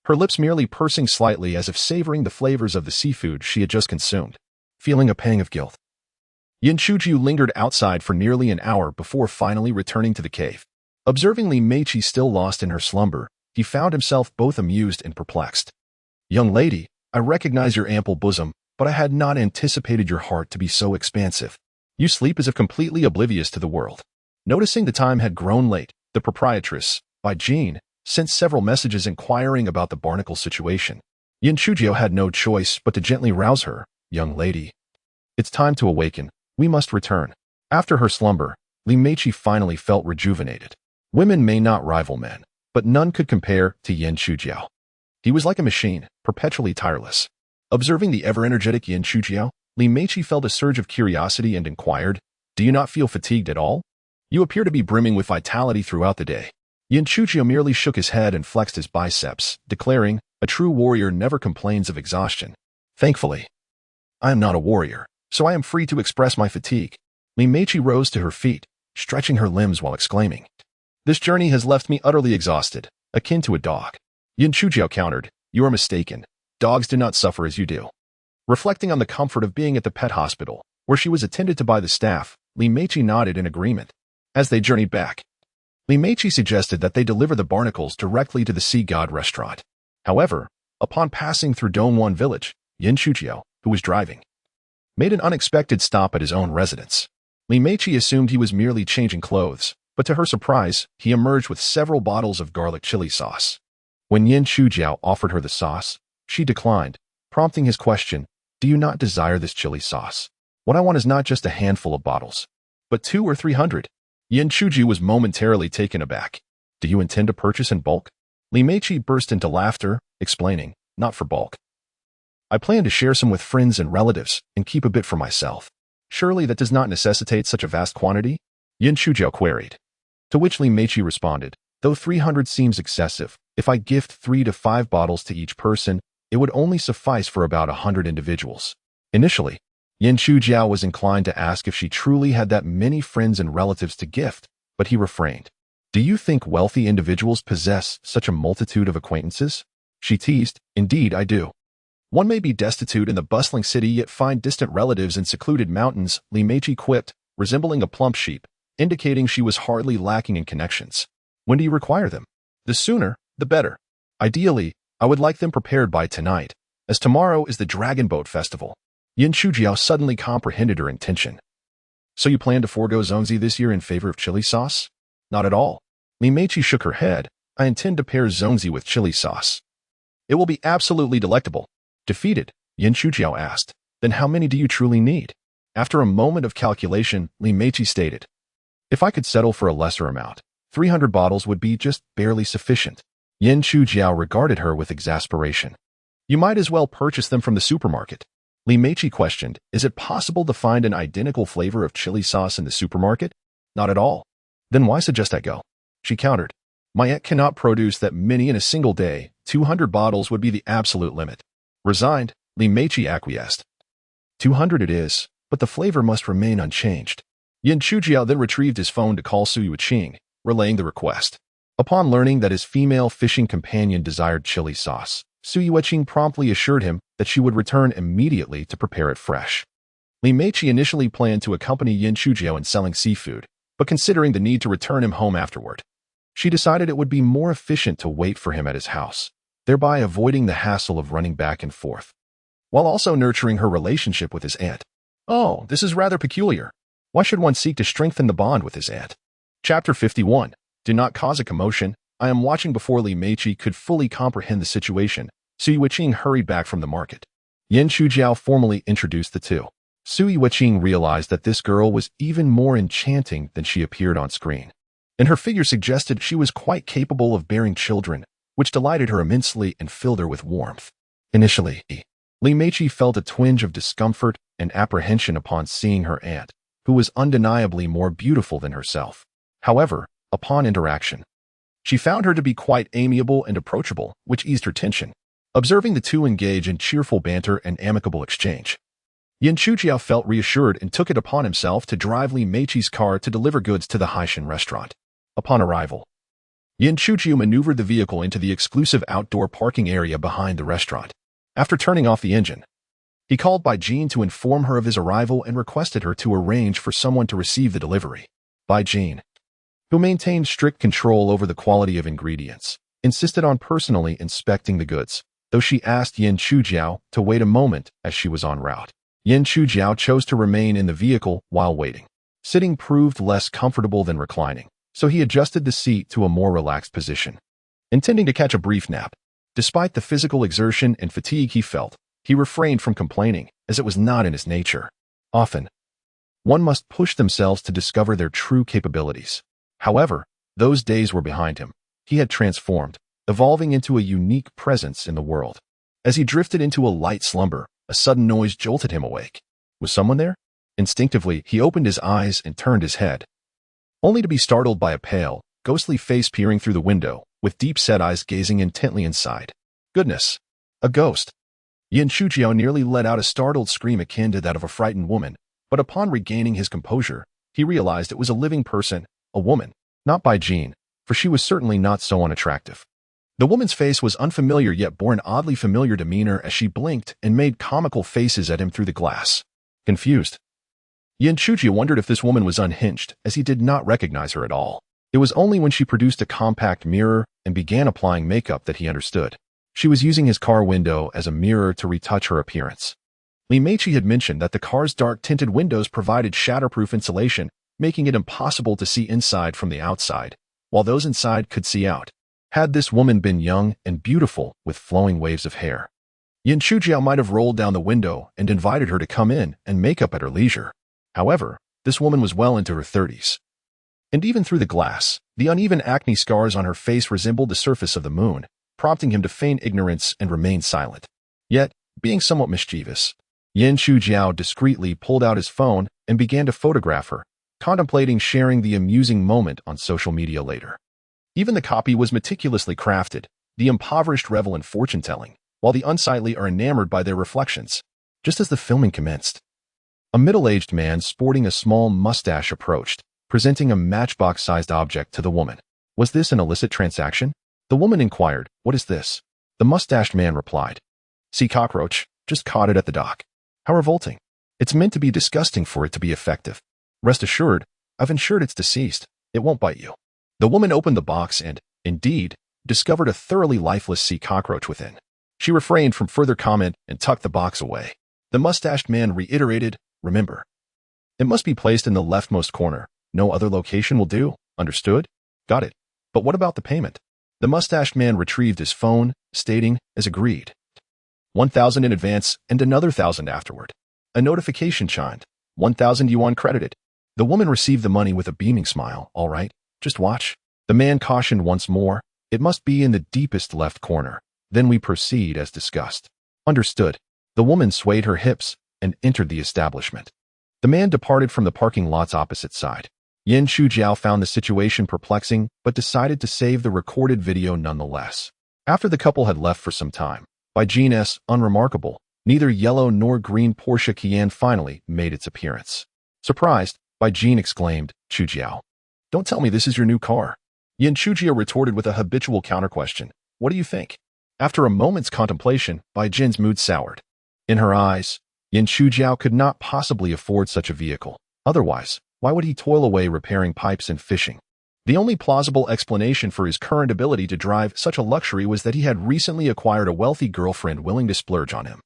her lips merely pursing slightly as if savoring the flavors of the seafood she had just consumed. Feeling a pang of guilt, Yan Chujiao lingered outside for nearly an hour before finally returning to the cave. Observing Li Meiqi still lost in her slumber, he found himself both amused and perplexed. Young lady, I recognize your ample bosom, but I had not anticipated your heart to be so expansive. You sleep as if completely oblivious to the world. Noticing the time had grown late, the proprietress, by Jean, sent several messages inquiring about the barnacle situation. Yan Chujiao had no choice but to gently rouse her. Young lady, it's time to awaken. We must return. After her slumber, Li Meiqi finally felt rejuvenated. Women may not rival men, but none could compare to Yan Chujiao. He was like a machine, perpetually tireless. Observing the ever-energetic Yan Chujiao, Li Meiqi felt a surge of curiosity and inquired, Do you not feel fatigued at all? You appear to be brimming with vitality throughout the day. Yan Chujiao merely shook his head and flexed his biceps, declaring, A true warrior never complains of exhaustion. Thankfully, I am not a warrior, so I am free to express my fatigue. Li Meiqi rose to her feet, stretching her limbs while exclaiming, This journey has left me utterly exhausted, akin to a dog. Yin Chujiao countered, you are mistaken. Dogs do not suffer as you do. Reflecting on the comfort of being at the pet hospital, where she was attended to by the staff, Li Meiqi nodded in agreement. As they journeyed back, Li Meiqi suggested that they deliver the barnacles directly to the Sea God restaurant. However, upon passing through Dongwon village, Yin Chujiao, who was driving, made an unexpected stop at his own residence. Li Meiqi assumed he was merely changing clothes, but to her surprise, he emerged with several bottles of garlic chili sauce. When Yin Chujiao offered her the sauce, she declined, prompting his question, do you not desire this chili sauce? What I want is not just a handful of bottles, but 200 or 300. Yin Chuji was momentarily taken aback. Do you intend to purchase in bulk? Li Meiqi burst into laughter, explaining, not for bulk. I plan to share some with friends and relatives and keep a bit for myself. Surely that does not necessitate such a vast quantity? Yin Chujiao queried. To which Li Meiqi responded, though 300 seems excessive, if I gift 3 to 5 bottles to each person, it would only suffice for about 100 individuals. Initially, Yin Chujiao was inclined to ask if she truly had that many friends and relatives to gift, but he refrained. Do you think wealthy individuals possess such a multitude of acquaintances? She teased, indeed I do. One may be destitute in the bustling city yet find distant relatives in secluded mountains, Li Meiqi quipped, resembling a plump sheep, indicating she was hardly lacking in connections. When do you require them? The sooner, the better. Ideally, I would like them prepared by tonight, as tomorrow is the Dragon Boat Festival. Yin Chujiao suddenly comprehended her intention. So you plan to forego Zongzi this year in favor of chili sauce? Not at all. Li Meiqi shook her head. I intend to pair Zongzi with chili sauce. It will be absolutely delectable. Defeated, Yin Chujiao asked, then how many do you truly need? After a moment of calculation, Li Meiqi stated, if I could settle for a lesser amount, 300 bottles would be just barely sufficient. Yin Chujiao regarded her with exasperation. You might as well purchase them from the supermarket. Li Meiqi questioned, is it possible to find an identical flavor of chili sauce in the supermarket? Not at all. Then why suggest I go? She countered. My aunt cannot produce that many in a single day. 200 bottles would be the absolute limit. Resigned, Li Meiqi acquiesced. 200 it is, but the flavor must remain unchanged. Yin Chujiao then retrieved his phone to call Su Yuqing, relaying the request. Upon learning that his female fishing companion desired chili sauce, Su Yuqing promptly assured him that she would return immediately to prepare it fresh. Li Meiqi initially planned to accompany Yin Chujiao in selling seafood, but considering the need to return him home afterward, she decided it would be more efficient to wait for him at his house, thereby avoiding the hassle of running back and forth, while also nurturing her relationship with his aunt. Oh, this is rather peculiar. Why should one seek to strengthen the bond with his aunt? Chapter 51. Do not cause a commotion. I am watching. Before Li Meiqi could fully comprehend the situation, Su Yuqing hurried back from the market. Yin Chujiao formally introduced the two. Su Yuqing realized that this girl was even more enchanting than she appeared on screen, and her figure suggested she was quite capable of bearing children, which delighted her immensely and filled her with warmth. Initially, Li Meiqi felt a twinge of discomfort and apprehension upon seeing her aunt, who was undeniably more beautiful than herself. However, upon interaction, she found her to be quite amiable and approachable, which eased her tension. Observing the two engage in cheerful banter and amicable exchange, Yin Chujiao felt reassured and took it upon himself to drive Li Meiqi's car to deliver goods to the Haishan restaurant. Upon arrival, Yin Chujiao maneuvered the vehicle into the exclusive outdoor parking area behind the restaurant. After turning off the engine, he called Bai Jin to inform her of his arrival and requested her to arrange for someone to receive the delivery. Bai Jin, who maintained strict control over the quality of ingredients, insisted on personally inspecting the goods, though she asked Yin Chujiao to wait a moment as she was en route. Yin Chujiao chose to remain in the vehicle while waiting. Sitting proved less comfortable than reclining, so he adjusted the seat to a more relaxed position, intending to catch a brief nap. Despite the physical exertion and fatigue he felt, he refrained from complaining, as it was not in his nature. Often, one must push themselves to discover their true capabilities. However, those days were behind him. He had transformed, evolving into a unique presence in the world. As he drifted into a light slumber, a sudden noise jolted him awake. Was someone there? Instinctively, he opened his eyes and turned his head, only to be startled by a pale, ghostly face peering through the window, with deep-set eyes gazing intently inside. Goodness! A ghost! Yin Chujiao nearly let out a startled scream akin to that of a frightened woman, but upon regaining his composure, he realized it was a living person, a woman. Not Bai Jin, for she was certainly not so unattractive. The woman's face was unfamiliar yet bore an oddly familiar demeanor as she blinked and made comical faces at him through the glass. Confused, Yin Chujia wondered if this woman was unhinged, as he did not recognize her at all. It was only when she produced a compact mirror and began applying makeup that he understood. She was using his car window as a mirror to retouch her appearance. Li Meiqi had mentioned that the car's dark-tinted windows provided shatterproof insulation, making it impossible to see inside from the outside, while those inside could see out. Had this woman been young and beautiful with flowing waves of hair, Yin Chujiao might have rolled down the window and invited her to come in and make up at her leisure. However, this woman was well into her 30s. And even through the glass, the uneven acne scars on her face resembled the surface of the moon, prompting him to feign ignorance and remain silent. Yet, being somewhat mischievous, Yin Chujiao discreetly pulled out his phone and began to photograph her, contemplating sharing the amusing moment on social media later. Even the copy was meticulously crafted. The impoverished revel in fortune-telling, while the unsightly are enamored by their reflections. Just as the filming commenced, a middle-aged man sporting a small mustache approached, presenting a matchbox-sized object to the woman. Was this an illicit transaction? The woman inquired, "What is this?" The mustached man replied, "Sea cockroach, just caught it at the dock." How revolting. It's meant to be disgusting for it to be effective. Rest assured, I've ensured it's deceased. It won't bite you. The woman opened the box and, indeed, discovered a thoroughly lifeless sea cockroach within. She refrained from further comment and tucked the box away. The mustached man reiterated, "Remember, it must be placed in the leftmost corner. No other location will do. Understood? Got it. But what about the payment?" The mustached man retrieved his phone, stating, as agreed, 1,000 in advance and another 1,000 afterward. A notification chimed. 1,000 yuan credited. The woman received the money with a beaming smile. "All right, just watch." The man cautioned once more, "It must be in the deepest left corner. Then we proceed as discussed." Understood. The woman swayed her hips and entered the establishment. The man departed from the parking lot's opposite side. Yin Chujiao found the situation perplexing, but decided to save the recorded video nonetheless. After the couple had left for some time, by Jean's unremarkable, neither yellow nor green Porsche Cayenne finally made its appearance. Surprised, Bai Jin exclaimed, "Chujiao, don't tell me this is your new car." Yin Chujiao retorted with a habitual counter-question, "What do you think?" After a moment's contemplation, Bai Jin's mood soured. In her eyes, Yin Chujiao could not possibly afford such a vehicle. Otherwise, why would he toil away repairing pipes and fishing? The only plausible explanation for his current ability to drive such a luxury was that he had recently acquired a wealthy girlfriend willing to splurge on him.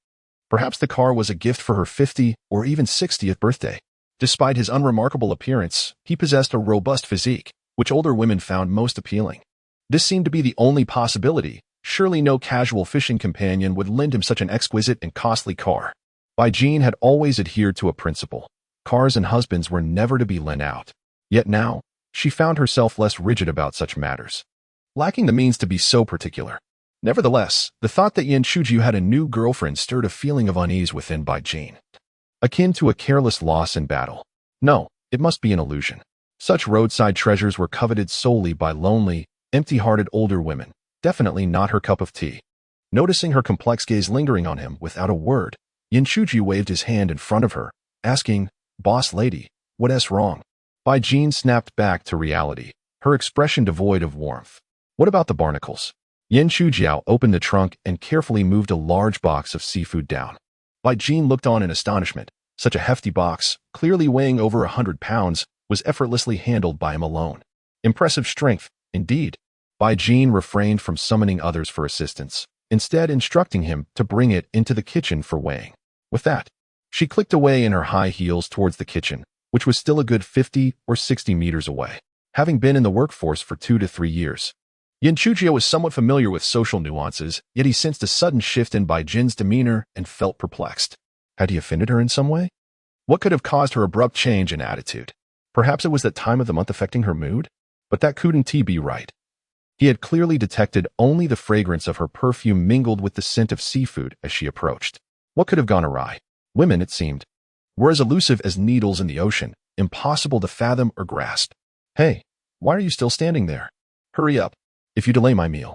Perhaps the car was a gift for her 50th or even 60th birthday. Despite his unremarkable appearance, he possessed a robust physique, which older women found most appealing. This seemed to be the only possibility. Surely no casual fishing companion would lend him such an exquisite and costly car. Bai Jin had always adhered to a principle. Cars and husbands were never to be lent out. Yet now, she found herself less rigid about such matters, lacking the means to be so particular. Nevertheless, the thought that Yin Chujiao had a new girlfriend stirred a feeling of unease within Bai Jin, akin to a careless loss in battle. No, it must be an illusion. Such roadside treasures were coveted solely by lonely, empty-hearted older women. Definitely not her cup of tea. Noticing her complex gaze lingering on him without a word, Yin Chujiao waved his hand in front of her, asking, "Boss lady, what's wrong?" Bai Jin snapped back to reality, her expression devoid of warmth. "What about the barnacles?" Yin Chujiao opened the trunk and carefully moved a large box of seafood down. Bai Jin looked on in astonishment. Such a hefty box, clearly weighing over 100 pounds, was effortlessly handled by him alone. Impressive strength, indeed. Bai Jin refrained from summoning others for assistance, instead instructing him to bring it into the kitchen for weighing. With that, she clicked away in her high heels towards the kitchen, which was still a good 50 or 60 meters away. Having been in the workforce for 2 to 3 years, Yin Chujiao was somewhat familiar with social nuances, yet he sensed a sudden shift in Bai Jin's demeanor and felt perplexed. Had he offended her in some way? What could have caused her abrupt change in attitude? Perhaps it was that time of the month affecting her mood? But that couldn't be right. He had clearly detected only the fragrance of her perfume mingled with the scent of seafood as she approached. What could have gone awry? Women, it seemed, were as elusive as needles in the ocean, impossible to fathom or grasp. "Hey, why are you still standing there? Hurry up. If you delay my meal,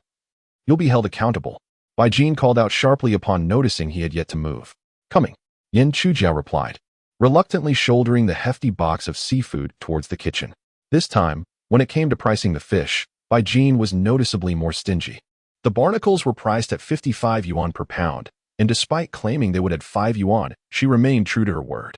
you'll be held accountable." Bai Jin called out sharply upon noticing he had yet to move. "Coming," Yin Chujiao replied, reluctantly shouldering the hefty box of seafood towards the kitchen. This time, when it came to pricing the fish, Bai Jin was noticeably more stingy. The barnacles were priced at 55 yuan per pound, and despite claiming they would add 5 yuan, she remained true to her word.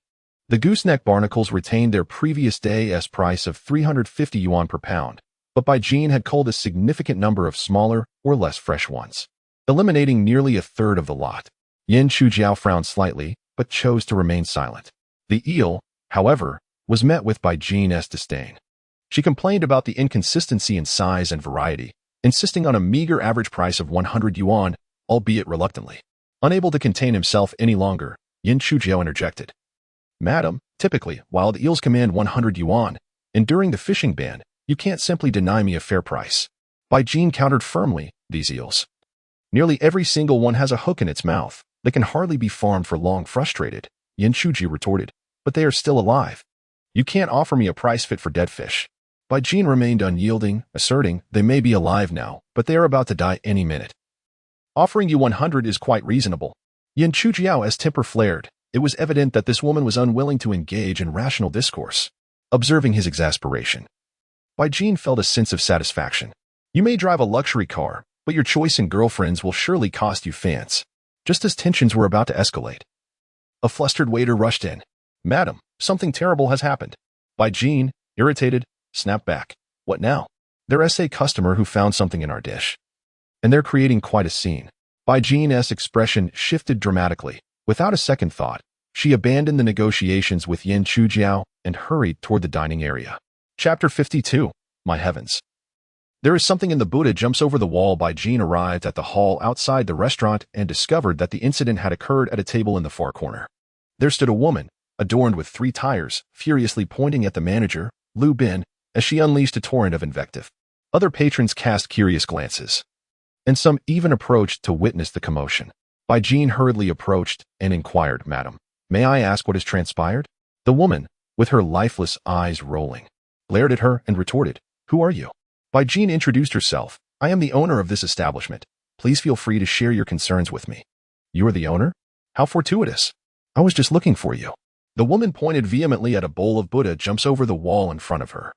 The gooseneck barnacles retained their previous day's price of 350 yuan per pound, but Bai Jin had culled a significant number of smaller or less fresh ones, eliminating nearly a third of the lot. Yin Chujiao frowned slightly, but chose to remain silent. The eel, however, was met with Bai Jin's disdain. She complained about the inconsistency in size and variety, insisting on a meager average price of 100 yuan, albeit reluctantly. Unable to contain himself any longer, Yin Chujiao interjected. Madam, typically, wild eels command 100 yuan, and during the fishing ban, you can't simply deny me a fair price. Bai Jin countered firmly, these eels. Nearly every single one has a hook in its mouth. They can hardly be farmed for long. Frustrated, Yin Chuji retorted, but they are still alive. You can't offer me a price fit for dead fish. Bai Jin remained unyielding, asserting they may be alive now, but they are about to die any minute. Offering you 100 is quite reasonable. Yin Chujiao's temper flared. It was evident that this woman was unwilling to engage in rational discourse. Observing his exasperation, Bai Jin felt a sense of satisfaction. You may drive a luxury car, but your choice in girlfriends will surely cost you fans. Just as tensions were about to escalate, a flustered waiter rushed in. Madam, something terrible has happened. Bai Jin, irritated, snapped back. What now? There's a customer who found something in our dish, and they're creating quite a scene. Bai Jin's expression shifted dramatically. Without a second thought, she abandoned the negotiations with Yin Chujiao and hurried toward the dining area. Chapter 52. My heavens. There is something in the Buddha jumps over the wall. Bai Jin arrived at the hall outside the restaurant and discovered that the incident had occurred at a table in the far corner. There stood a woman, adorned with 3 tires, furiously pointing at the manager, Lu Bin, as she unleashed a torrent of invective. Other patrons cast curious glances, and some even approached to witness the commotion. Bai Jin hurriedly approached and inquired, Madam, may I ask what has transpired? The woman, with her lifeless eyes rolling, glared at her and retorted, Who are you? Bai Jin introduced herself. I am the owner of this establishment. Please feel free to share your concerns with me. You are the owner? How fortuitous. I was just looking for you. The woman pointed vehemently at a bowl of Buddha jumps over the wall in front of her.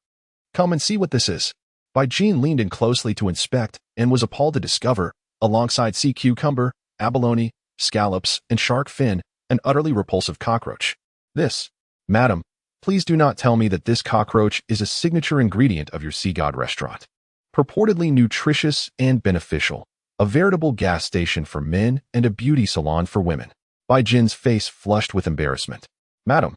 Come and see what this is. Bai Jin leaned in closely to inspect and was appalled to discover, alongside sea cucumber, abalone, scallops, and shark fin, an utterly repulsive cockroach. This, Madam, please do not tell me that this cockroach is a signature ingredient of your Sea God restaurant. Purportedly nutritious and beneficial, a veritable gas station for men and a beauty salon for women. Bai Jin's face flushed with embarrassment. Madam,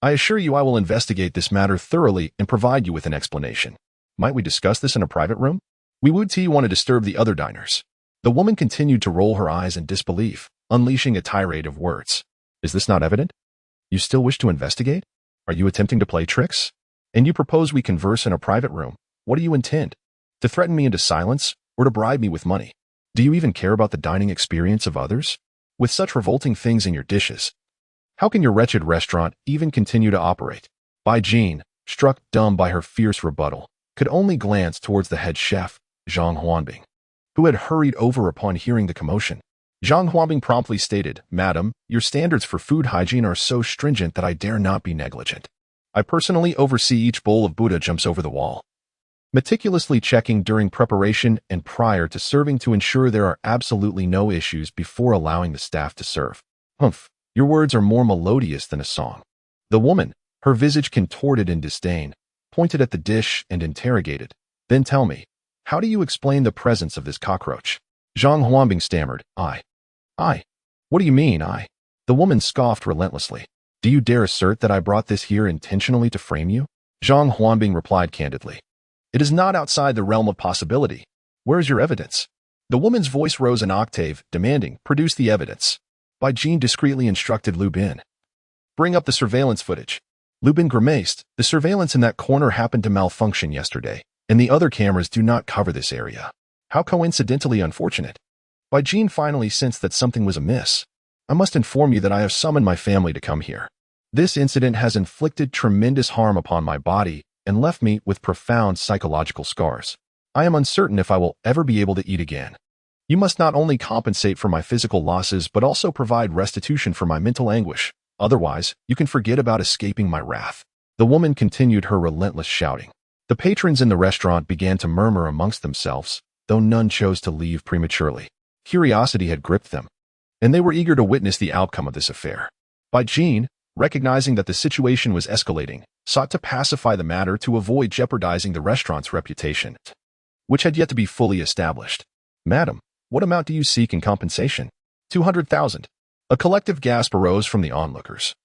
I assure you I will investigate this matter thoroughly and provide you with an explanation. Might we discuss this in a private room? We would want to disturb the other diners. The woman continued to roll her eyes in disbelief, unleashing a tirade of words. Is this not evident? You still wish to investigate? Are you attempting to play tricks? And you propose we converse in a private room. What do you intend? To threaten me into silence or to bribe me with money? Do you even care about the dining experience of others? With such revolting things in your dishes, how can your wretched restaurant even continue to operate? Bai Jin, struck dumb by her fierce rebuttal, could only glance towards the head chef, Zhang Huanbing, who had hurried over upon hearing the commotion. Zhang Huanbing promptly stated, Madam, your standards for food hygiene are so stringent that I dare not be negligent. I personally oversee each bowl of Buddha jumps over the wall, meticulously checking during preparation and prior to serving to ensure there are absolutely no issues before allowing the staff to serve. Humph, your words are more melodious than a song. The woman, her visage contorted in disdain, pointed at the dish and interrogated. Then tell me, how do you explain the presence of this cockroach? Zhang Huanbing stammered, I. What do you mean, I? The woman scoffed relentlessly. Do you dare assert that I brought this here intentionally to frame you? Zhang Huanbing replied candidly. It is not outside the realm of possibility. Where is your evidence? The woman's voice rose an octave, demanding, produce the evidence. Bai Jin discreetly instructed Lu Bin. Bring up the surveillance footage. Lu Bin grimaced. The surveillance in that corner happened to malfunction yesterday, and the other cameras do not cover this area. How coincidentally unfortunate. Bai Jin finally sensed that something was amiss. I must inform you that I have summoned my family to come here. This incident has inflicted tremendous harm upon my body and left me with profound psychological scars. I am uncertain if I will ever be able to eat again. You must not only compensate for my physical losses but also provide restitution for my mental anguish. Otherwise, you can forget about escaping my wrath. The woman continued her relentless shouting. The The patrons in the restaurant began to murmur amongst themselves, though none chose to leave prematurely. Curiosity had gripped them, and they were eager to witness the outcome of this affair. Bai Jin, recognizing that the situation was escalating, sought to pacify the matter to avoid jeopardizing the restaurant's reputation, which had yet to be fully established. "Madam, what amount do you seek in compensation?" 200,000. A collective gasp arose from the onlookers,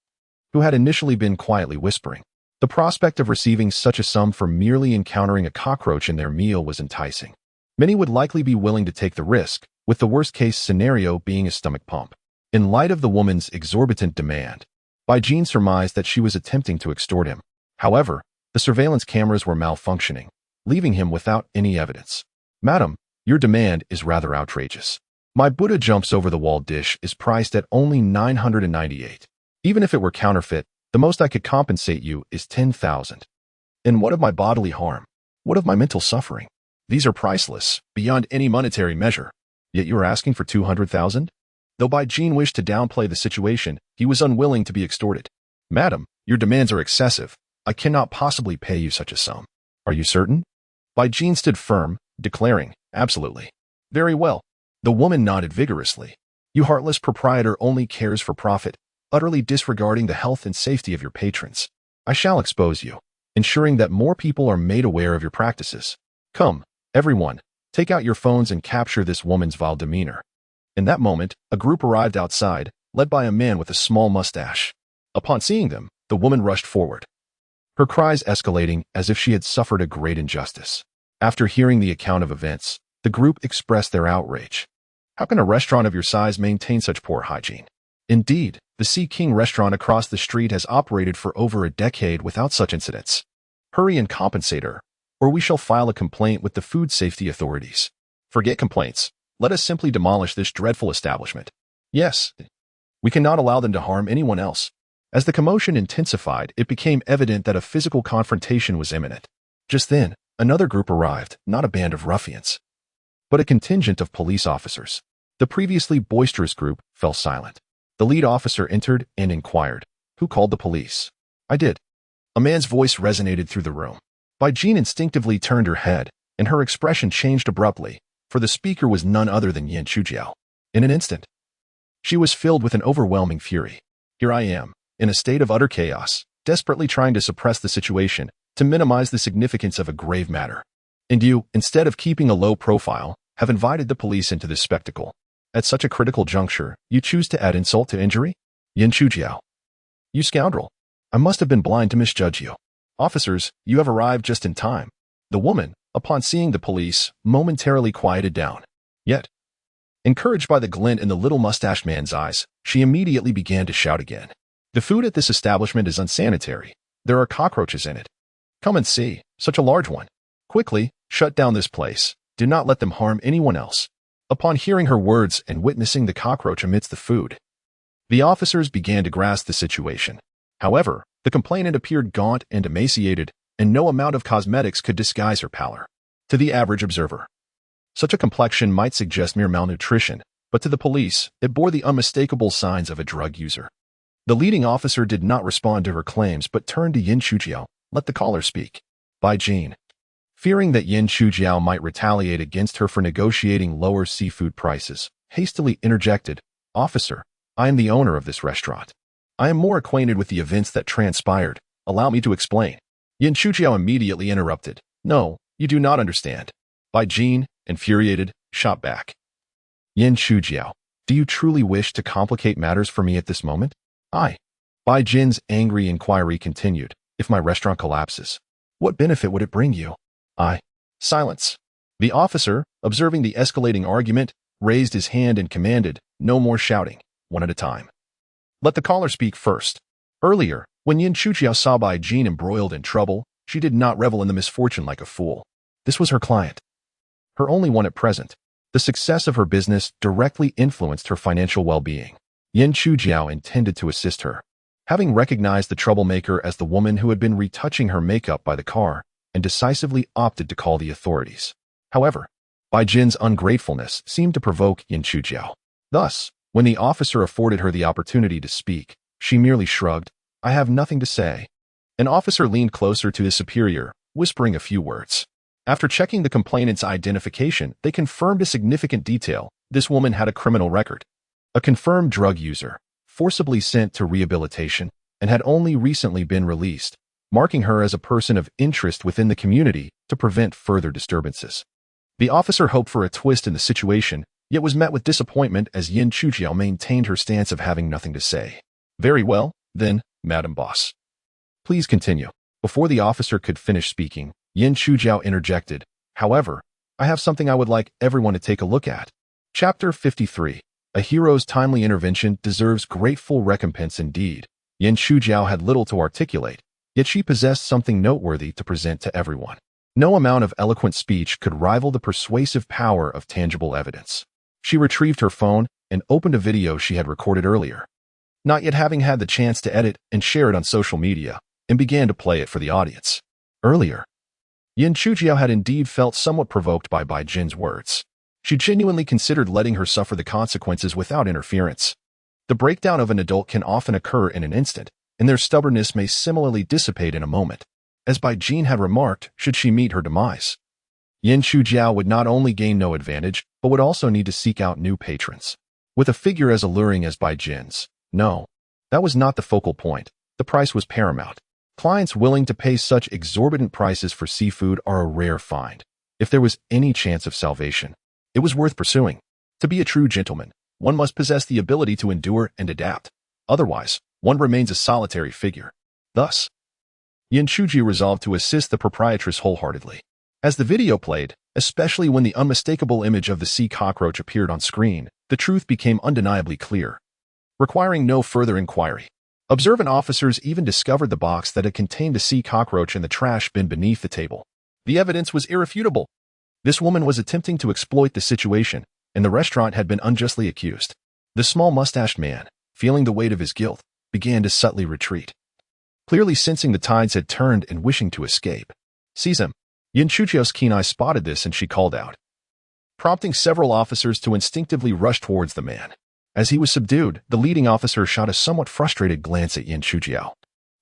who had initially been quietly whispering. The prospect of receiving such a sum for merely encountering a cockroach in their meal was enticing. Many would likely be willing to take the risk, with the worst-case scenario being a stomach pump. In light of the woman's exorbitant demand, Bai Jin surmised that she was attempting to extort him. However, the surveillance cameras were malfunctioning, leaving him without any evidence. "Madam, your demand is rather outrageous. My Buddha jumps over the wall dish is priced at only 998. Even if it were counterfeit, the most I could compensate you is 10,000. And what of my bodily harm? What of my mental suffering? These are priceless, beyond any monetary measure. Yet you are asking for 200,000? Though Bai Jin wished to downplay the situation, he was unwilling to be extorted. "Madam, your demands are excessive. I cannot possibly pay you such a sum. Are you certain?" Bai Jin stood firm, declaring, "Absolutely." "Very well." The woman nodded vigorously. "You heartless proprietor only cares for profit, utterly disregarding the health and safety of your patrons. I shall expose you, ensuring that more people are made aware of your practices. Come, everyone, take out your phones and capture this woman's vile demeanor." In that moment, a group arrived outside, led by a man with a small mustache. Upon seeing them, the woman rushed forward, her cries escalating as if she had suffered a great injustice. After hearing the account of events, the group expressed their outrage. "How can a restaurant of your size maintain such poor hygiene? Indeed, the Sea King restaurant across the street has operated for over a decade without such incidents. Hurry and compensate her, or we shall file a complaint with the food safety authorities." "Forget complaints. Let us simply demolish this dreadful establishment." "Yes, we cannot allow them to harm anyone else." As the commotion intensified, it became evident that a physical confrontation was imminent. Just then, another group arrived, not a band of ruffians, but a contingent of police officers. The previously boisterous group fell silent. The lead officer entered and inquired, "Who called the police?" "I did." A man's voice resonated through the room. Bai Jin instinctively turned her head, and her expression changed abruptly, for the speaker was none other than Yan Chujiao. In an instant, she was filled with an overwhelming fury. "Here I am, in a state of utter chaos, desperately trying to suppress the situation, to minimize the significance of a grave matter. And you, instead of keeping a low profile, have invited the police into this spectacle. At such a critical juncture, you choose to add insult to injury? Yan Chujiao, you scoundrel. I must have been blind to misjudge you. Officers, you have arrived just in time." The woman, upon seeing the police, momentarily quieted down. Yet, encouraged by the glint in the little mustached man's eyes, she immediately began to shout again. "The food at this establishment is unsanitary. There are cockroaches in it. Come and see, such a large one. Quickly, shut down this place. Do not let them harm anyone else." Upon hearing her words and witnessing the cockroach amidst the food, the officers began to grasp the situation. However, the complainant appeared gaunt and emaciated, and no amount of cosmetics could disguise her pallor. To the average observer, such a complexion might suggest mere malnutrition, but to the police, it bore the unmistakable signs of a drug user. The leading officer did not respond to her claims but turned to Yan Chujiao. "Let the caller speak." Bai Jin, fearing that Yan Chujiao might retaliate against her for negotiating lower seafood prices, hastily interjected, "Officer, I am the owner of this restaurant. I am more acquainted with the events that transpired. Allow me to explain." Yan Chujiao immediately interrupted. "No, you do not understand." Bai Jin, infuriated, shot back. "Yan Chujiao, do you truly wish to complicate matters for me at this moment?" "I." Bai Jin's angry inquiry continued. "If my restaurant collapses, what benefit would it bring you?" "I." Silence. The officer, observing the escalating argument, raised his hand and commanded, "No more shouting, one at a time. Let the caller speak first." Earlier, when Yan Chujiao saw Bai Jin embroiled in trouble, she did not revel in the misfortune like a fool. This was her client, her only one at present. The success of her business directly influenced her financial well-being. Yan Chujiao intended to assist her. Having recognized the troublemaker as the woman who had been retouching her makeup by the car, and decisively opted to call the authorities. However, Bai Jin's ungratefulness seemed to provoke Yan Chujiao. Thus, when the officer afforded her the opportunity to speak, she merely shrugged. "I have nothing to say." An officer leaned closer to his superior. whispering a few words. After checking the complainant's identification, they confirmed a significant detail. This woman had a criminal record. A confirmed drug user, forcibly sent to rehabilitation, and had only recently been released, marking her as a person of interest within the community to prevent further disturbances. The officer hoped for a twist in the situation, yet was met with disappointment as Yin Chujiao maintained her stance of having nothing to say. Very well, then, Madam Boss. Please continue. Before the officer could finish speaking, Yin Chujiao interjected, however, I have something I would like everyone to take a look at. Chapter 53. A hero's timely intervention deserves grateful recompense indeed. Yin Chujiao had little to articulate, yet she possessed something noteworthy to present to everyone. No amount of eloquent speech could rival the persuasive power of tangible evidence. She retrieved her phone and opened a video she had recorded earlier, not yet having had the chance to edit and share it on social media, and began to play it for the audience. Earlier, Yin Chujiao had indeed felt somewhat provoked by Bai Jin's words. She genuinely considered letting her suffer the consequences without interference. The breakdown of an adult can often occur in an instant, and their stubbornness may similarly dissipate in a moment. As Bai Jin had remarked, should she meet her demise, Yin Chujiao would not only gain no advantage, but would also need to seek out new patrons. With a figure as alluring as Bai Jin's, no, that was not the focal point. The price was paramount. Clients willing to pay such exorbitant prices for seafood are a rare find. If there was any chance of salvation, it was worth pursuing. To be a true gentleman, one must possess the ability to endure and adapt. Otherwise, one remains a solitary figure. Thus, Yin Chuji resolved to assist the proprietress wholeheartedly. As the video played, especially when the unmistakable image of the sea cockroach appeared on screen, the truth became undeniably clear. Requiring no further inquiry, observant officers even discovered the box that had contained the sea cockroach in the trash bin beneath the table. The evidence was irrefutable. This woman was attempting to exploit the situation, and the restaurant had been unjustly accused. The small mustached man, feeling the weight of his guilt, began to subtly retreat. Clearly sensing the tides had turned and wishing to escape. Seize him. Yin Chujiao's keen eye spotted this and she called out, prompting several officers to instinctively rush towards the man. As he was subdued, the leading officer shot a somewhat frustrated glance at Yin Chujiao,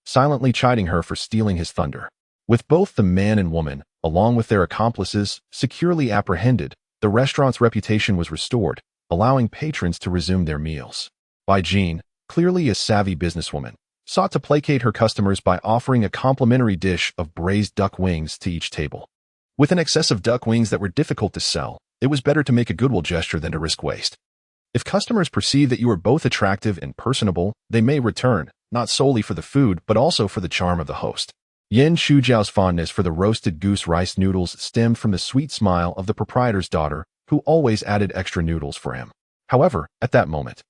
silently chiding her for stealing his thunder. With both the man and woman, along with their accomplices, securely apprehended, the restaurant's reputation was restored, allowing patrons to resume their meals. Bai Jin, clearly a savvy businesswoman, sought to placate her customers by offering a complimentary dish of braised duck wings to each table. With an excess of duck wings that were difficult to sell, it was better to make a goodwill gesture than to risk waste. If customers perceive that you are both attractive and personable, they may return, not solely for the food but also for the charm of the host. Yin Chujiao's fondness for the roasted goose rice noodles stemmed from the sweet smile of the proprietor's daughter, who always added extra noodles for him. However, at that moment,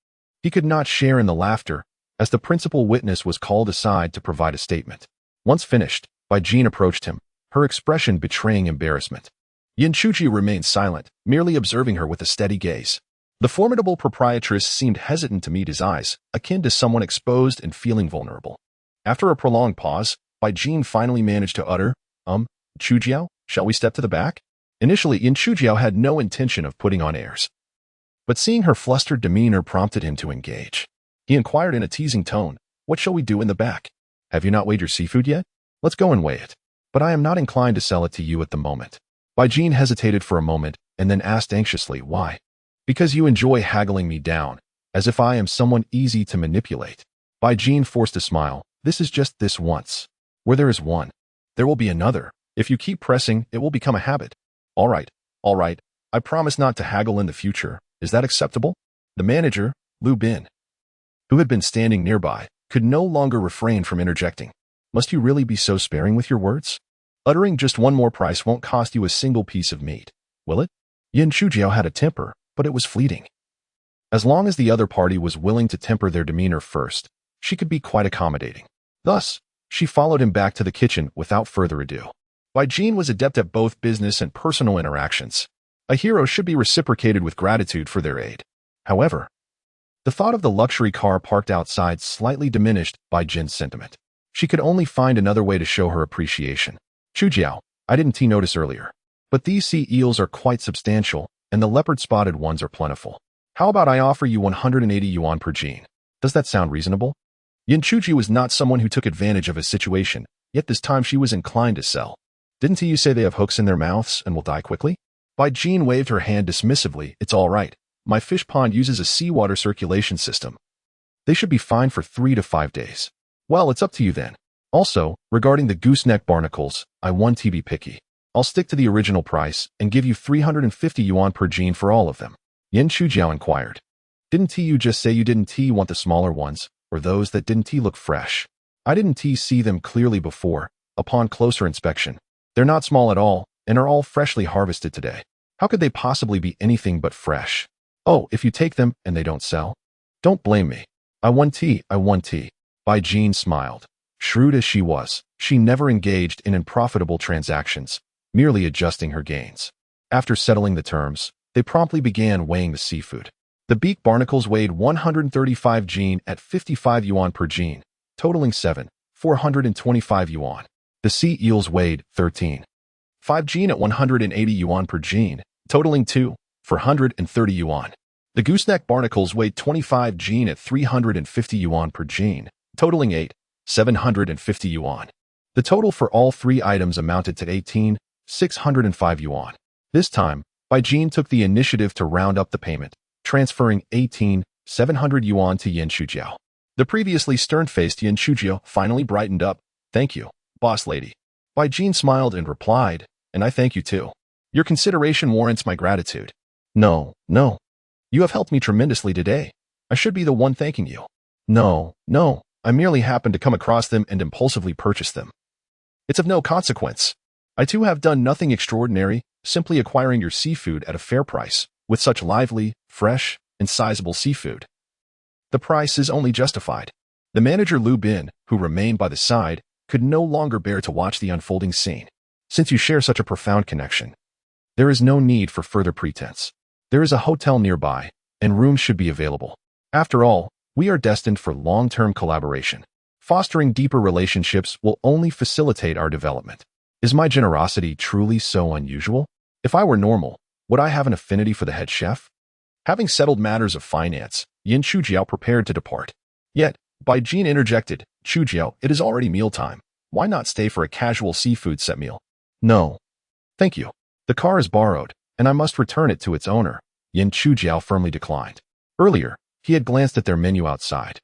he could not share in the laughter, as the principal witness was called aside to provide a statement. Once finished, Bai Jin approached him, her expression betraying embarrassment. Yin Chuji remained silent, merely observing her with a steady gaze. The formidable proprietress seemed hesitant to meet his eyes, akin to someone exposed and feeling vulnerable. After a prolonged pause, Bai Jin finally managed to utter, Chujiao, shall we step to the back? Initially, Yin Chujiao had no intention of putting on airs, but seeing her flustered demeanor prompted him to engage. He inquired in a teasing tone, what shall we do in the back? Have you not weighed your seafood yet? Let's go and weigh it. But I am not inclined to sell it to you at the moment. Bai Jin hesitated for a moment and then asked anxiously, why? Because you enjoy haggling me down, as if I am someone easy to manipulate. Bai Jin forced a smile. This is just this once. Where there is one, there will be another. If you keep pressing, it will become a habit. All right. I promise not to haggle in the future. Is that acceptable? The manager, Lu Bin, who had been standing nearby, could no longer refrain from interjecting. Must you really be so sparing with your words? Uttering just one more price won't cost you a single piece of meat, will it? Yin Chujiao had a temper, but it was fleeting. As long as the other party was willing to temper their demeanor first, she could be quite accommodating. Thus, she followed him back to the kitchen without further ado. Bai Jin was adept at both business and personal interactions. A hero should be reciprocated with gratitude for their aid. However, the thought of the luxury car parked outside slightly diminished Bai Jin's sentiment. She could only find another way to show her appreciation. Chujiao, I didn't notice earlier, but these sea eels are quite substantial, and the leopard-spotted ones are plentiful. How about I offer you 180 yuan per Jin? Does that sound reasonable? Yin Chuji was not someone who took advantage of his situation, yet this time she was inclined to sell. Didn't you say they have hooks in their mouths and will die quickly? Bai Jin waved her hand dismissively. It's all right. My fish pond uses a seawater circulation system. They should be fine for 3 to 5 days. Well, it's up to you then. Also, regarding the gooseneck barnacles, I want to be picky. I'll stick to the original price and give you 350 yuan per gene for all of them. Yin Shujiao inquired. Didn't you just say you didn't want the smaller ones, or those that didn't look fresh? I didn't see them clearly before, upon closer inspection. They're not small at all, and are all freshly harvested today. How could they possibly be anything but fresh? Oh, if you take them and they don't sell? Don't blame me. I want tea. Bai Jin smiled. Shrewd as she was, she never engaged in unprofitable transactions, merely adjusting her gains. After settling the terms, they promptly began weighing the seafood. The beak barnacles weighed 135 gene at 55 yuan per gene, totaling 425 yuan. The sea eels weighed 5 gene at 180 yuan per gene, totaling 430 yuan. The gooseneck barnacles weighed 25 gene at 350 yuan per gene, totaling 750 yuan. The total for all 3 items amounted to 605 yuan. This time, Bai Jin took the initiative to round up the payment, transferring 700 yuan to Yin Shujiao. The previously stern-faced Yin Shujiao finally brightened up. Thank you, boss lady. Bai Jin smiled and replied, and I thank you too. Your consideration warrants my gratitude. No. You have helped me tremendously today. I should be the one thanking you. No. I merely happened to come across them and impulsively purchased them. It's of no consequence. I too have done nothing extraordinary, simply acquiring your seafood at a fair price, with such lively, fresh, and sizable seafood. The price is only justified. The manager Lu Bin, who remained by the side, could no longer bear to watch the unfolding scene. Since you share such a profound connection, there is no need for further pretense. There is a hotel nearby, and rooms should be available. After all, we are destined for long-term collaboration. Fostering deeper relationships will only facilitate our development. Is my generosity truly so unusual? If I were normal, would I have an affinity for the head chef? Having settled matters of finance, Yin Shujiao prepared to depart. Yet, Bai Jin interjected, Shujiao, it is already mealtime. Why not stay for a casual seafood set meal? No. Thank you. The car is borrowed, and I must return it to its owner. Yin Shujiao firmly declined. Earlier, he had glanced at their menu outside.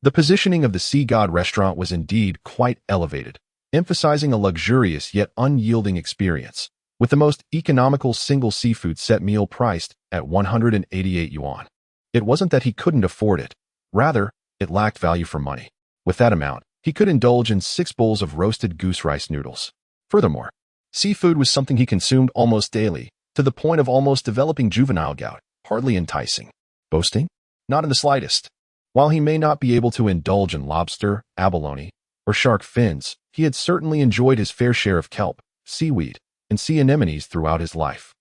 The positioning of the Sea God restaurant was indeed quite elevated, emphasizing a luxurious yet unyielding experience, with the most economical single seafood set meal priced at 188 yuan. It wasn't that he couldn't afford it. Rather, it lacked value for money. With that amount, he could indulge in 6 bowls of roasted goose rice noodles. Furthermore, seafood was something he consumed almost daily, to the point of almost developing juvenile gout, hardly enticing. Boasting? Not in the slightest. While he may not be able to indulge in lobster, abalone, or shark fins, he had certainly enjoyed his fair share of kelp, seaweed, and sea anemones throughout his life.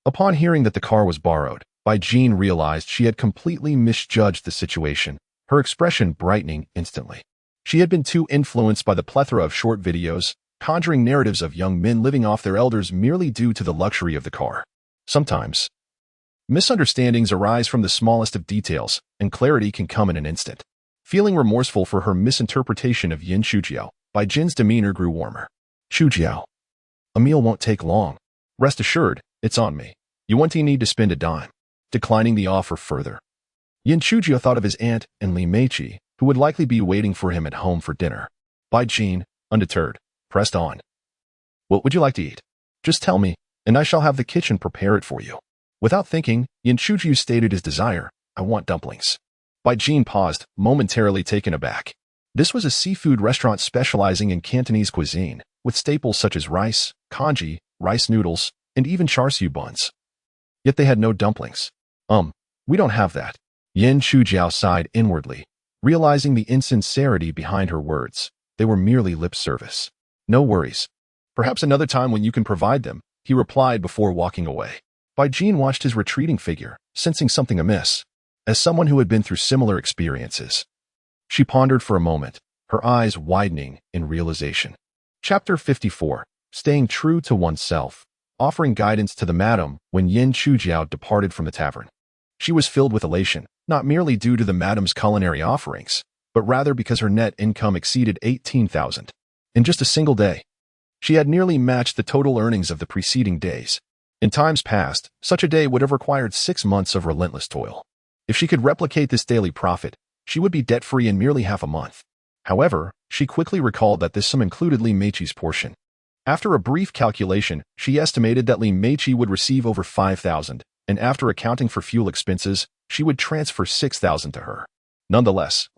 Upon hearing that the car was borrowed, Bai Jin realized she had completely misjudged the situation, her expression brightening instantly. She had been too influenced by the plethora of short videos, conjuring narratives of young men living off their elders merely due to the luxury of the car. Sometimes, misunderstandings arise from the smallest of details, and clarity can come in an instant. Feeling remorseful for her misinterpretation of Yin Shujiao, Bai Jin's demeanor grew warmer. Shujiao, a meal won't take long. Rest assured, it's on me. You won't need to spend a dime. Declining the offer further, Yin Shujiao thought of his aunt and Li Meiqi, who would likely be waiting for him at home for dinner. Bai Jin, undeterred, pressed on. What would you like to eat? Just tell me, and I shall have the kitchen prepare it for you. Without thinking, Yin Shujiao stated his desire. I want dumplings. Bai Jin paused, momentarily taken aback. This was a seafood restaurant specializing in Cantonese cuisine, with staples such as rice, congee, rice noodles, and even char siu buns. Yet they had no dumplings. We don't have that. Yin Shujiao sighed inwardly, realizing the insincerity behind her words. They were merely lip service. No worries. Perhaps another time when you can provide them, he replied before walking away. Bai Jin watched his retreating figure, sensing something amiss. As someone who had been through similar experiences, she pondered for a moment, her eyes widening in realization. Chapter 54. Staying true to oneself, offering guidance to the madam when Yin Shujiao departed from the tavern. She was filled with elation, not merely due to the madam's culinary offerings, but rather because her net income exceeded 18,000 in just a single day. She had nearly matched the total earnings of the preceding days. In times past, such a day would have required 6 months of relentless toil. If she could replicate this daily profit, she would be debt-free in merely half a month. However, she quickly recalled that this sum included Li Meiqi's portion. After a brief calculation, she estimated that Li Meiqi would receive over 5,000, and after accounting for fuel expenses, she would transfer 6,000 to her. Nonetheless,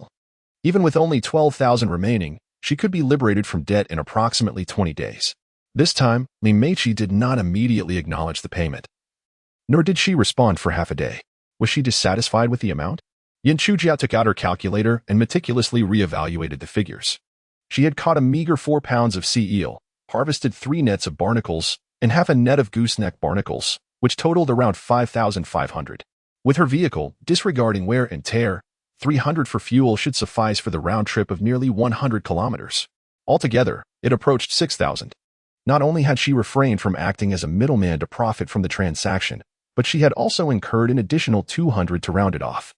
even with only 12,000 remaining, she could be liberated from debt in approximately 20 days. This time, Li Meiqi did not immediately acknowledge the payment. Nor did she respond for half a day. Was she dissatisfied with the amount? Yan Chujiao took out her calculator and meticulously re-evaluated the figures. She had caught a meager 4 pounds of sea eel, harvested 3 nets of barnacles, and half a net of gooseneck barnacles, which totaled around 5,500. With her vehicle, disregarding wear and tear, 300 for fuel should suffice for the round trip of nearly 100 kilometers. Altogether, it approached 6,000. Not only had she refrained from acting as a middleman to profit from the transaction, but she had also incurred an additional 200 to round it off.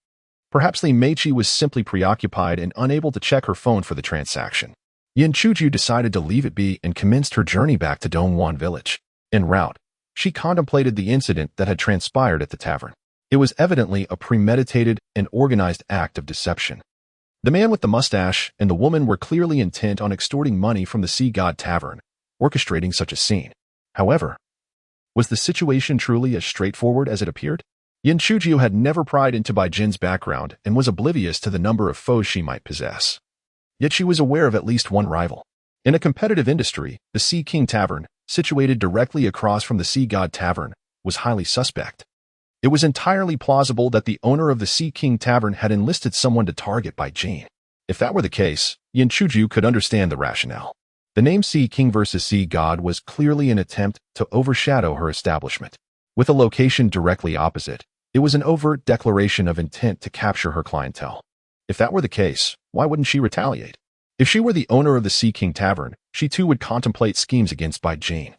Perhaps Li Meiqi was simply preoccupied and unable to check her phone for the transaction. Yan Chuju decided to leave it be and commenced her journey back to Dongguan village. En route, she contemplated the incident that had transpired at the tavern. It was evidently a premeditated and organized act of deception. The man with the mustache and the woman were clearly intent on extorting money from the Sea God Tavern, orchestrating such a scene. However, was the situation truly as straightforward as it appeared? Yan Chujiu had never pried into Bai Jin's background and was oblivious to the number of foes she might possess. Yet she was aware of at least one rival. In a competitive industry, the Sea King Tavern, situated directly across from the Sea God Tavern, was highly suspect. It was entirely plausible that the owner of the Sea King Tavern had enlisted someone to target Bai Jin. If that were the case, Yan Chuju could understand the rationale. The name Sea King versus Sea God was clearly an attempt to overshadow her establishment. With a location directly opposite, it was an overt declaration of intent to capture her clientele. If that were the case, why wouldn't she retaliate? If she were the owner of the Sea King Tavern, she too would contemplate schemes against Bai Jin,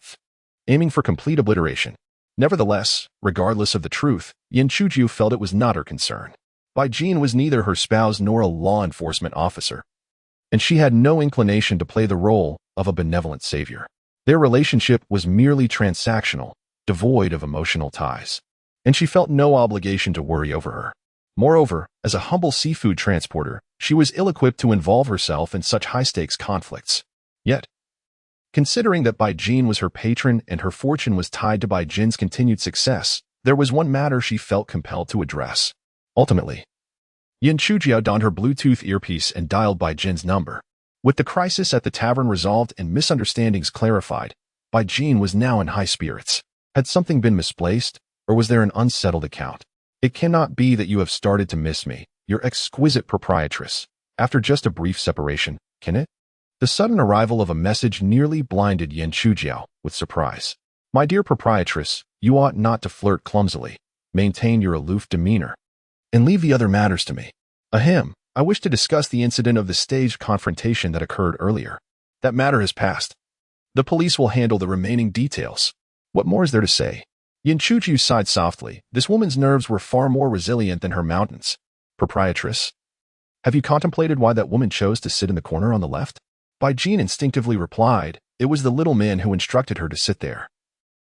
aiming for complete obliteration. Nevertheless, regardless of the truth, Yan Chuju felt it was not her concern. Bai Jin was neither her spouse nor a law enforcement officer, and she had no inclination to play the role of a benevolent savior. Their relationship was merely transactional, devoid of emotional ties, and she felt no obligation to worry over her. Moreover, as a humble seafood transporter, she was ill-equipped to involve herself in such high-stakes conflicts. Yet, considering that Bai Jin was her patron and her fortune was tied to Bai Jin's continued success, there was one matter she felt compelled to address. Ultimately, Yan Chujiao donned her Bluetooth earpiece and dialed Bai Jin's number. With the crisis at the tavern resolved and misunderstandings clarified, Bai Jin was now in high spirits. Had something been misplaced, or was there an unsettled account? It cannot be that you have started to miss me, your exquisite proprietress, after just a brief separation, can it? The sudden arrival of a message nearly blinded Yan Chujiao with surprise. My dear proprietress, you ought not to flirt clumsily. Maintain your aloof demeanor, and leave the other matters to me. Ahem, I wish to discuss the incident of the staged confrontation that occurred earlier. That matter has passed. The police will handle the remaining details. What more is there to say? Yan Chuju sighed softly. This woman's nerves were far more resilient than her mountains. Proprietress, have you contemplated why that woman chose to sit in the corner on the left? Bai Jin instinctively replied, it was the little man who instructed her to sit there.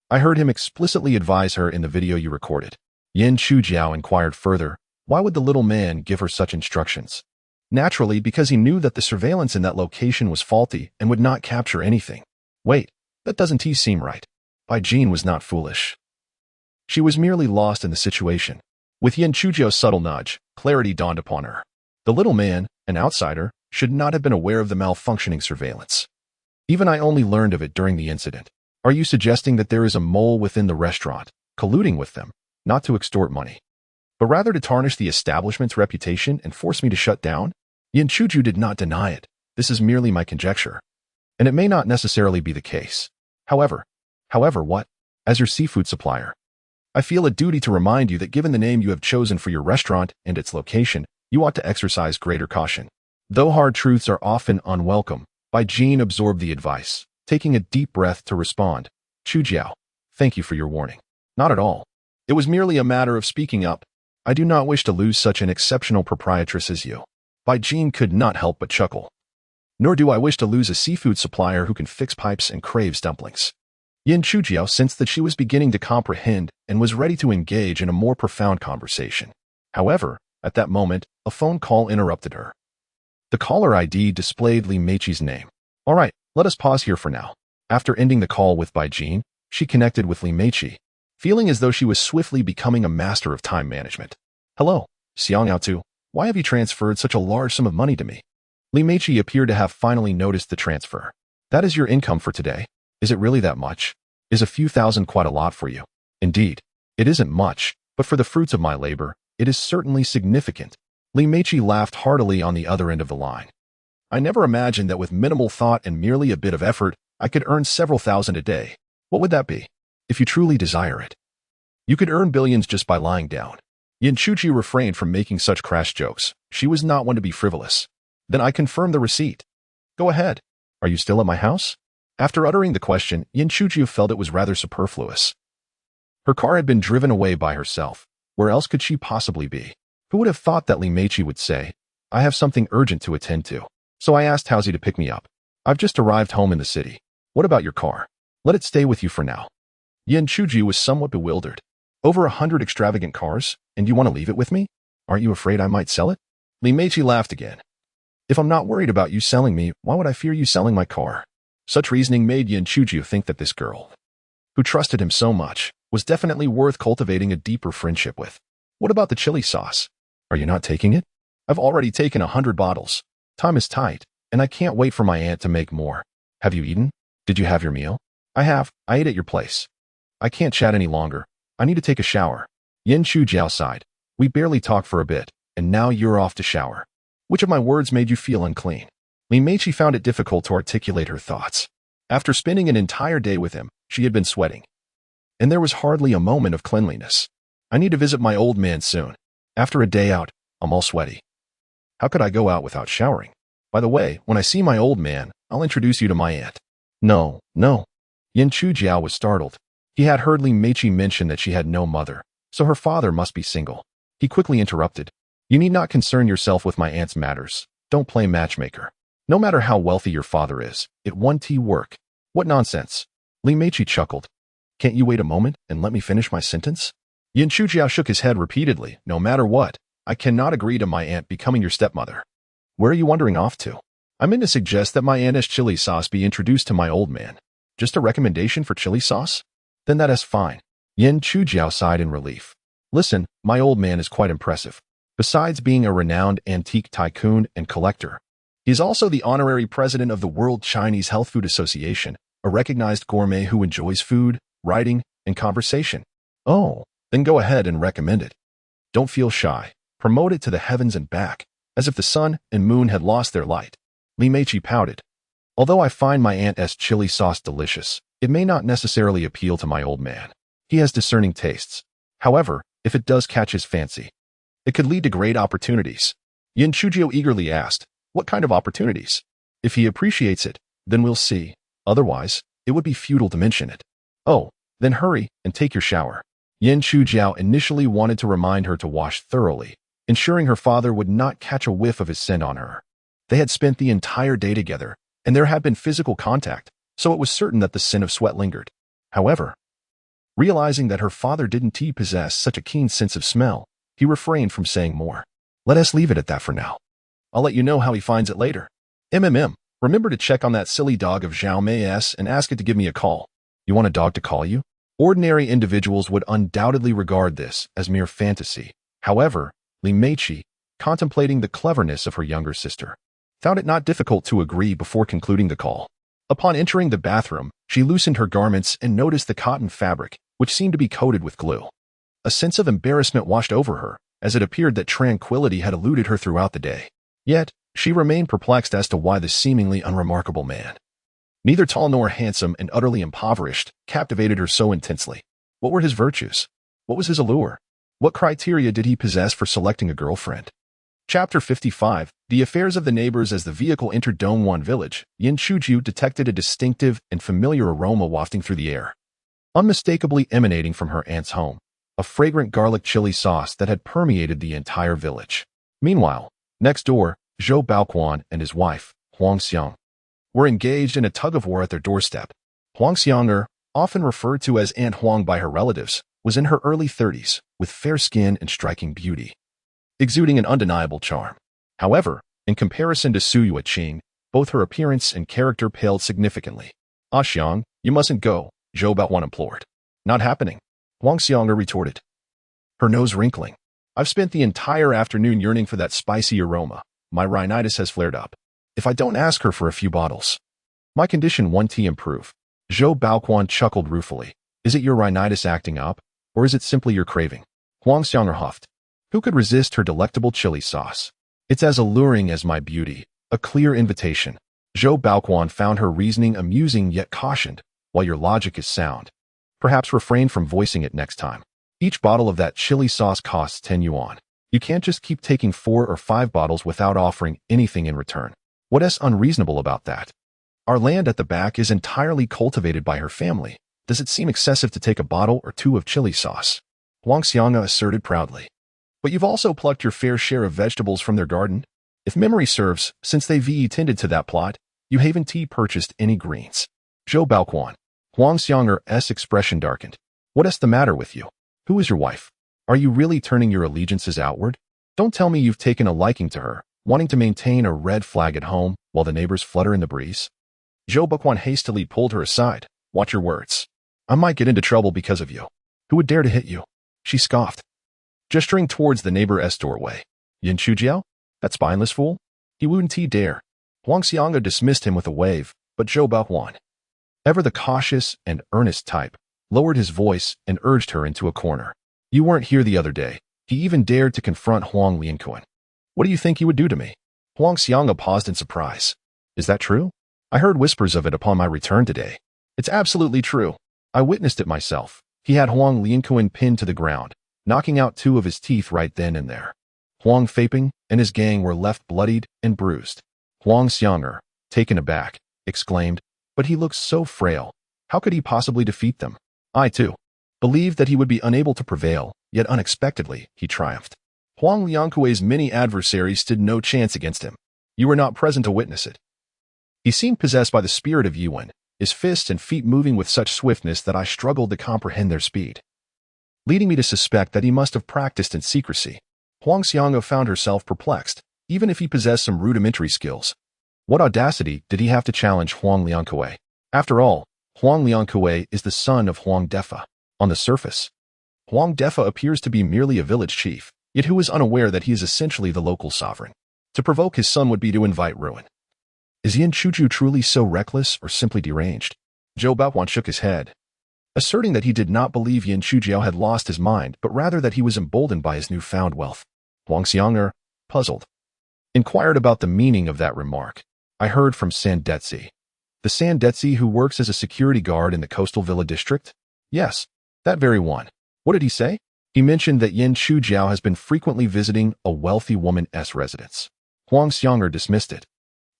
I heard him explicitly advise her in the video you recorded. Yan Chujiao inquired further, why would the little man give her such instructions? Naturally, because he knew that the surveillance in that location was faulty and would not capture anything. Wait, that doesn't seem right. Bai Jin was not foolish. She was merely lost in the situation. With Yan Chujiao's subtle nudge, clarity dawned upon her. The little man, an outsider, should not have been aware of the malfunctioning surveillance. Even I only learned of it during the incident. Are you suggesting that there is a mole within the restaurant, colluding with them, not to extort money, but rather to tarnish the establishment's reputation and force me to shut down? Yan Chuju did not deny it. This is merely my conjecture, and it may not necessarily be the case. However, what? As your seafood supplier, I feel a duty to remind you that given the name you have chosen for your restaurant and its location, you ought to exercise greater caution. Though hard truths are often unwelcome, Bai Jin absorbed the advice, taking a deep breath to respond. Chujiao, thank you for your warning. Not at all. It was merely a matter of speaking up. I do not wish to lose such an exceptional proprietress as you. Bai Jin could not help but chuckle. Nor do I wish to lose a seafood supplier who can fix pipes and craves dumplings. Yin Chujiao sensed that she was beginning to comprehend and was ready to engage in a more profound conversation. However, at that moment, a phone call interrupted her. The caller ID displayed Li Meiqi's name. All right, let us pause here for now. After ending the call with Bai Jin, she connected with Li Meiqi, feeling as though she was swiftly becoming a master of time management. Hello, Xiang Yaotu. Why have you transferred such a large sum of money to me? Li Meiqi appeared to have finally noticed the transfer. That is your income for today. Is it really that much? Is a few thousand quite a lot for you? Indeed, it isn't much, but for the fruits of my labor, it is certainly significant. Li Meiqi laughed heartily on the other end of the line. I never imagined that with minimal thought and merely a bit of effort, I could earn several thousand a day. What would that be? If you truly desire it. You could earn billions just by lying down. Yin Chuji refrained from making such crass jokes. She was not one to be frivolous. Then I confirm the receipt. Go ahead. Are you still at my house? After uttering the question, Yin Chuji felt it was rather superfluous. Her car had been driven away by herself. Where else could she possibly be? Who would have thought that Li Meiqi would say, I have something urgent to attend to. So I asked Haozi to pick me up. I've just arrived home in the city. What about your car? Let it stay with you for now. Yin Chuji was somewhat bewildered. Over 100 extravagant cars, and you want to leave it with me? Aren't you afraid I might sell it? Li Meiqi laughed again. If I'm not worried about you selling me, why would I fear you selling my car? Such reasoning made Yin Chuji think that this girl, who trusted him so much, was definitely worth cultivating a deeper friendship with. What about the chili sauce? Are you not taking it? I've already taken 100 bottles. Time is tight, and I can't wait for my aunt to make more. Have you eaten? Did you have your meal? I have. I ate at your place. I can't chat any longer. I need to take a shower. Yin Chujiao sighed. We barely talked for a bit, and now you're off to shower. Which of my words made you feel unclean? Li Meiqi found it difficult to articulate her thoughts. After spending an entire day with him, she had been sweating. And there was hardly a moment of cleanliness. I need to visit my old man soon. After a day out, I'm all sweaty. How could I go out without showering? By the way, when I see my old man, I'll introduce you to my aunt. No. Yin Chujiao was startled. He had heard Li Meiqi mention that she had no mother, so her father must be single. He quickly interrupted. You need not concern yourself with my aunt's matters. Don't play matchmaker. No matter how wealthy your father is, it won't work. What nonsense. Li Meiqi chuckled. Can't you wait a moment and let me finish my sentence? Yin Chujiao shook his head repeatedly. No matter what, I cannot agree to my aunt becoming your stepmother. Where are you wandering off to? I meant to suggest that my aunt's chili sauce be introduced to my old man. Just a recommendation for chili sauce? Then that is fine. Yin Chujiao sighed in relief. Listen, my old man is quite impressive. Besides being a renowned antique tycoon and collector, he is also the honorary president of the World Chinese Health Food Association, a recognized gourmet who enjoys food, writing, and conversation. Oh, then go ahead and recommend it. Don't feel shy. Promote it to the heavens and back, as if the sun and moon had lost their light. Li Meiqi pouted. Although I find my aunt's chili sauce delicious, it may not necessarily appeal to my old man. He has discerning tastes. However, if it does catch his fancy, it could lead to great opportunities. Yin Chujiao eagerly asked, what kind of opportunities? If he appreciates it, then we'll see. Otherwise, it would be futile to mention it. Oh, then hurry and take your shower. Yin Chujiao initially wanted to remind her to wash thoroughly, ensuring her father would not catch a whiff of his scent on her. They had spent the entire day together, and there had been physical contact, so it was certain that the scent of sweat lingered. However, realizing that her father didn't possess such a keen sense of smell, he refrained from saying more. Let us leave it at that for now. I'll let you know how he finds it later. Remember to check on that silly dog of Zhao Mei's and ask it to give me a call. You want a dog to call you? Ordinary individuals would undoubtedly regard this as mere fantasy. However, Li Meiqi, contemplating the cleverness of her younger sister, found it not difficult to agree before concluding the call. Upon entering the bathroom, she loosened her garments and noticed the cotton fabric, which seemed to be coated with glue. A sense of embarrassment washed over her, as it appeared that tranquility had eluded her throughout the day. Yet, she remained perplexed as to why the seemingly unremarkable man, neither tall nor handsome and utterly impoverished, captivated her so intensely. What were his virtues? What was his allure? What criteria did he possess for selecting a girlfriend? Chapter 55, The Affairs of the Neighbors. As the vehicle entered Dongwon Village, Yin Chujiao detected a distinctive and familiar aroma wafting through the air, unmistakably emanating from her aunt's home, a fragrant garlic chili sauce that had permeated the entire village. Meanwhile, next door, Zhou Baoquan and his wife, Huang Xiang, were engaged in a tug-of-war at their doorstep. Huang Xiang, often referred to as Aunt Huang by her relatives, was in her early 30s, with fair skin and striking beauty, exuding an undeniable charm. However, in comparison to Su Yuqing, both her appearance and character paled significantly. "Ah Xiang, you mustn't go," Zhou Baoquan implored. "Not happening," Huang Xiang retorted, her nose wrinkling. "I've spent the entire afternoon yearning for that spicy aroma. My rhinitis has flared up. If I don't ask her for a few bottles, my condition won't improve." Zhou Baoquan chuckled ruefully. "Is it your rhinitis acting up, or is it simply your craving?" Huang Xiang huffed. "Who could resist her delectable chili sauce? It's as alluring as my beauty, a clear invitation." Zhou Baoquan found her reasoning amusing yet cautioned. "While your logic is sound, perhaps refrain from voicing it next time. Each bottle of that chili sauce costs 10 yuan. You can't just keep taking 4 or 5 bottles without offering anything in return. What is unreasonable about that? Our land at the back is entirely cultivated by her family. Does it seem excessive to take a bottle or 2 of chili sauce?" Huang Xiang asserted proudly. "But you've also plucked your fair share of vegetables from their garden. If memory serves, since they've tended to that plot, you haven't purchased any greens." Zhou Baoquan, Huang Xiang's expression darkened. "What is the matter with you? Who is your wife? Are you really turning your allegiances outward? Don't tell me you've taken a liking to her, wanting to maintain a red flag at home while the neighbors flutter in the breeze." Zhou Baoquan hastily pulled her aside. "Watch your words. I might get into trouble because of you. Who would dare to hit you?" She scoffed, gesturing towards the neighbor's doorway. "Yin Chujiao? That spineless fool? He wouldn't dare." Huang Xiang dismissed him with a wave, but Zhou Baoquan, ever the cautious and earnest type, lowered his voice and urged her into a corner. "You weren't here the other day. He even dared to confront Huang Lianquan. What do you think he would do to me?" Huang Xiang paused in surprise. "Is that true? I heard whispers of it upon my return today." "It's absolutely true. I witnessed it myself. He had Huang Lianquan pinned to the ground, knocking out 2 of his teeth right then and there. Huang Feiping and his gang were left bloodied and bruised." Huang Xiang, taken aback, exclaimed, "But he looks so frail. How could he possibly defeat them?" "I, too, believed that he would be unable to prevail, yet unexpectedly, he triumphed. Huang Lianquan's many adversaries stood no chance against him. You were not present to witness it. He seemed possessed by the spirit of Yuan, his fists and feet moving with such swiftness that I struggled to comprehend their speed, leading me to suspect that he must have practiced in secrecy." Huang Xiang found herself perplexed. Even if he possessed some rudimentary skills, what audacity did he have to challenge Huang Lianquan? After all, Huang Lianquan is the son of Huang Defa. On the surface, Huang Defa appears to be merely a village chief, yet who is unaware that he is essentially the local sovereign? To provoke his son would be to invite ruin. Is Yin Chuju truly so reckless or simply deranged? Zhou Baoquan shook his head, asserting that he did not believe Yin Chujiao had lost his mind, but rather that he was emboldened by his newfound wealth. Huang Xiang, puzzled, inquired about the meaning of that remark. "I heard from Sandetsi." "The Sandetsi who works as a security guard in the coastal villa district?" "Yes, that very one." "What did he say?" "He mentioned that Yin Chujiao has been frequently visiting a wealthy woman's residence." Huang Xiang dismissed it,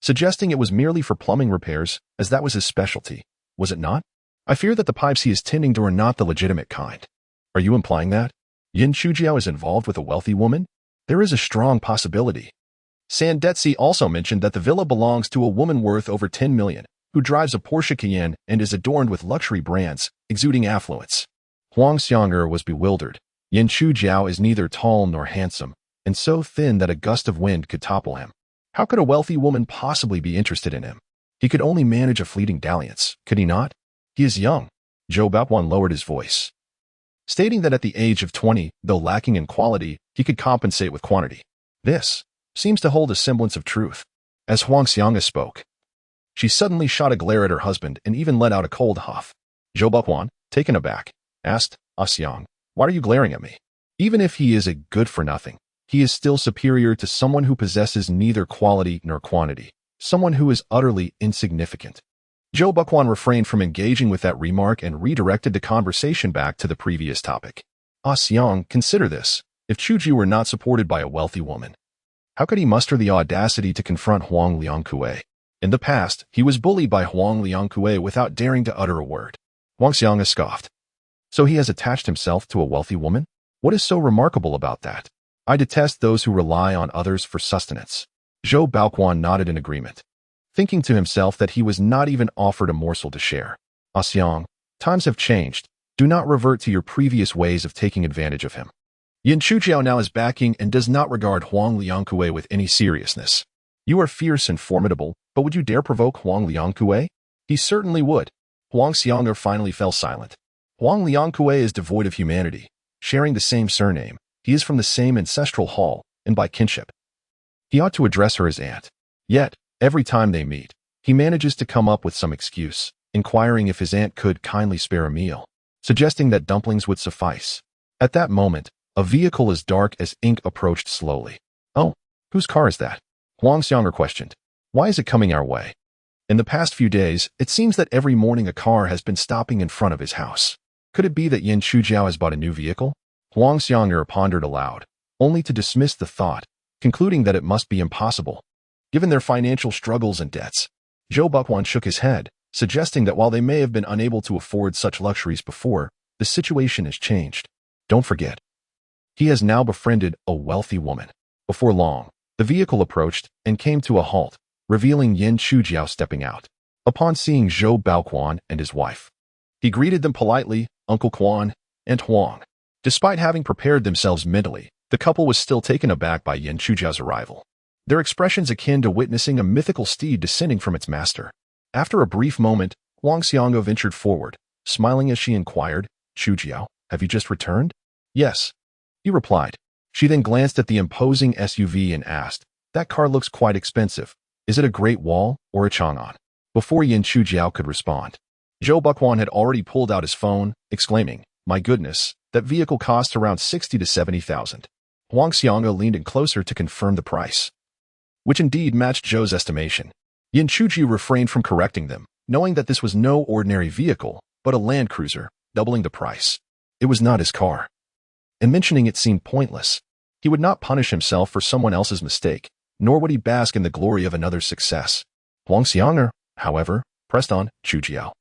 suggesting it was merely for plumbing repairs, as that was his specialty. "Was it not? I fear that the pipes he is tending to are not the legitimate kind." "Are you implying that Yin Chujiao is involved with a wealthy woman?" "There is a strong possibility." Sandetsi also mentioned that the villa belongs to a woman worth over 10 million, who drives a Porsche Cayenne and is adorned with luxury brands, exuding affluence. Huang Xiang was bewildered. Yin Chujiao is neither tall nor handsome, and so thin that a gust of wind could topple him. How could a wealthy woman possibly be interested in him? He could only manage a fleeting dalliance, could he not? He is young. Zhou Baoquan lowered his voice, stating that at the age of 20, though lacking in quality, he could compensate with quantity. This seems to hold a semblance of truth. As Huang Xiang spoke, she suddenly shot a glare at her husband and even let out a cold huff. Zhou Baoquan, taken aback, asked, "Ah Xiang, why are you glaring at me? Even if he is a good-for-nothing, he is still superior to someone who possesses neither quality nor quantity, someone who is utterly insignificant." Zhou Baoquan refrained from engaging with that remark and redirected the conversation back to the previous topic. "Ah Xiang, consider this. If Chuju were not supported by a wealthy woman, how could he muster the audacity to confront Huang Lianquan? In the past, he was bullied by Huang Lianquan without daring to utter a word." Huang Xiang scoffed. "So he has attached himself to a wealthy woman? What is so remarkable about that? I detest those who rely on others for sustenance." Zhou Baoquan nodded in agreement. thinking to himself that he was not even offered a morsel to share. Ah Xiang, times have changed. Do not revert to your previous ways of taking advantage of him. Yin Chujiao now is backing and does not regard Huang Liangkue with any seriousness. You are fierce and formidable, but would you dare provoke Huang Liangkue? He certainly would. Huang Xianger finally fell silent. Huang Liangkue is devoid of humanity. Sharing the same surname, he is from the same ancestral hall, and by kinship. He ought to address her as aunt. Yet, every time they meet, he manages to come up with some excuse, inquiring if his aunt could kindly spare a meal, suggesting that dumplings would suffice. At that moment, a vehicle as dark as ink approached slowly. Oh, whose car is that? Huang Xianger questioned. Why is it coming our way? In the past few days, it seems that every morning a car has been stopping in front of his house. Could it be that Yin Chujiao has bought a new vehicle? Huang Xianger pondered aloud, only to dismiss the thought, concluding that it must be impossible. Given their financial struggles and debts, Zhou Buquan shook his head, suggesting that while they may have been unable to afford such luxuries before, the situation has changed. Don't forget, he has now befriended a wealthy woman. Before long, the vehicle approached and came to a halt, revealing Yin Chujiao stepping out. Upon seeing Zhou Baoquan and his wife, he greeted them politely, Uncle Quan and Huang. Despite having prepared themselves mentally, the couple was still taken aback by Yin Chujiao's arrival. Their expressions akin to witnessing a mythical steed descending from its master. After a brief moment, Huang Xianggo ventured forward, smiling as she inquired, Chujiao, have you just returned? Yes, he replied. She then glanced at the imposing SUV and asked, that car looks quite expensive. Is it a Great Wall or a Chang'an? Before Yin Chujiao could respond, Zhou Buquan had already pulled out his phone, exclaiming, my goodness, that vehicle costs around 60 to 70,000. Huang Xianggo leaned in closer to confirm the price, which indeed matched Zhou's estimation. Yin Chuji refrained from correcting them, knowing that this was no ordinary vehicle, but a Land Cruiser, doubling the price. It was not his car. And mentioning it seemed pointless. He would not punish himself for someone else's mistake, nor would he bask in the glory of another's success. Huang Xianger, however, pressed on, Chujiao.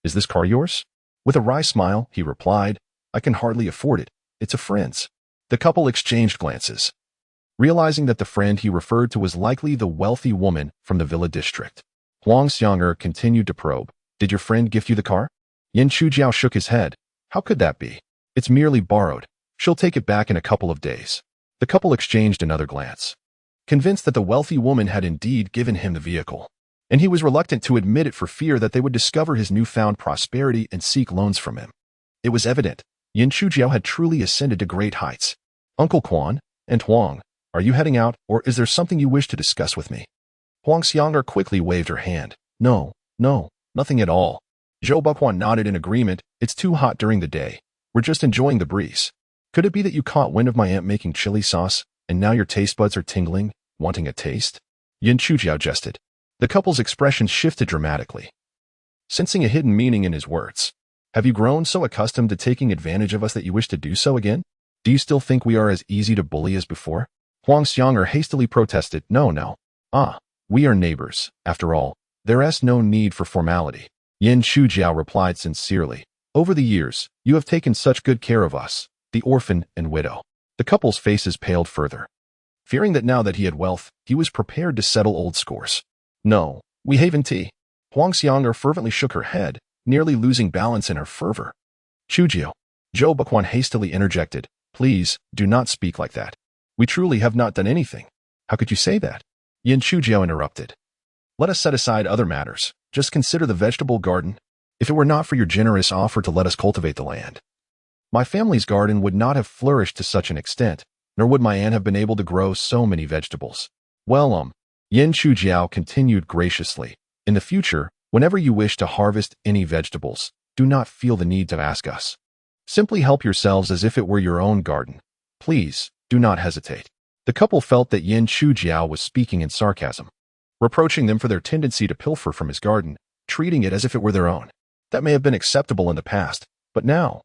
Is this car yours? With a wry smile, he replied, I can hardly afford it. It's a friend's. The couple exchanged glances, realizing that the friend he referred to was likely the wealthy woman from the villa district. Huang Xianger continued to probe. Did your friend gift you the car? Yin Chujiao shook his head. How could that be? It's merely borrowed. She'll take it back in a couple of days. The couple exchanged another glance, convinced that the wealthy woman had indeed given him the vehicle, and he was reluctant to admit it for fear that they would discover his newfound prosperity and seek loans from him. It was evident Yin Chujiao had truly ascended to great heights. Uncle Quan and Huang, are you heading out, or is there something you wish to discuss with me? Huang Xianger quickly waved her hand. No, nothing at all. Zhou Buquan nodded in agreement. It's too hot during the day. We're just enjoying the breeze. Could it be that you caught wind of my aunt making chili sauce, and now your taste buds are tingling, wanting a taste? Yin Chujiao jested. The couple's expressions shifted dramatically, sensing a hidden meaning in his words. Have you grown so accustomed to taking advantage of us that you wish to do so again? Do you still think we are as easy to bully as before? Huang Xianger hastily protested. No. We are neighbors. After all, there is no need for formality. Yin Chujiao replied sincerely. Over the years, you have taken such good care of us, the orphan and widow. The couple's faces paled further, fearing that now that he had wealth, he was prepared to settle old scores. No, we haven't tea. Huang Xianger fervently shook her head, nearly losing balance in her fervor. Chujiao, Zhou Buquan hastily interjected. Please, do not speak like that. We truly have not done anything. How could you say that? Yin Chujiao interrupted. Let us set aside other matters. Just consider the vegetable garden. If it were not for your generous offer to let us cultivate the land, my family's garden would not have flourished to such an extent, nor would my aunt have been able to grow so many vegetables. Well, Yin Chujiao continued graciously. In the future, whenever you wish to harvest any vegetables, do not feel the need to ask us. Simply help yourselves as if it were your own garden. Please, do not hesitate. The couple felt that Yin Chujiao was speaking in sarcasm, reproaching them for their tendency to pilfer from his garden, treating it as if it were their own. That may have been acceptable in the past, but now,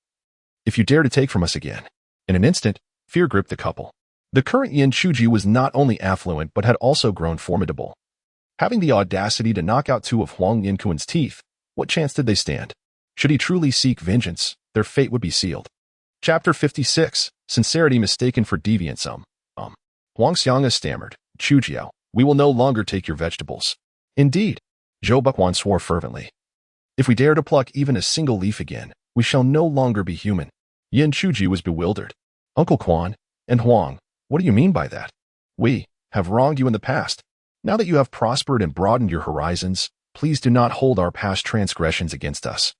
if you dare to take from us again. In an instant, fear gripped the couple. The current Yin Chuji was not only affluent but had also grown formidable. Having the audacity to knock out two of Huang Yinkuan's teeth, what chance did they stand? Should he truly seek vengeance, their fate would be sealed. Chapter 56. Sincerity mistaken for deviance. Huang Xianga stammered. Chujiao, we will no longer take your vegetables. Indeed, Zhou Bukwan swore fervently. If we dare to pluck even a single leaf again, we shall no longer be human. Yan Chuji was bewildered. Uncle Quan and Huang, what do you mean by that? We have wronged you in the past. Now that you have prospered and broadened your horizons, please do not hold our past transgressions against us.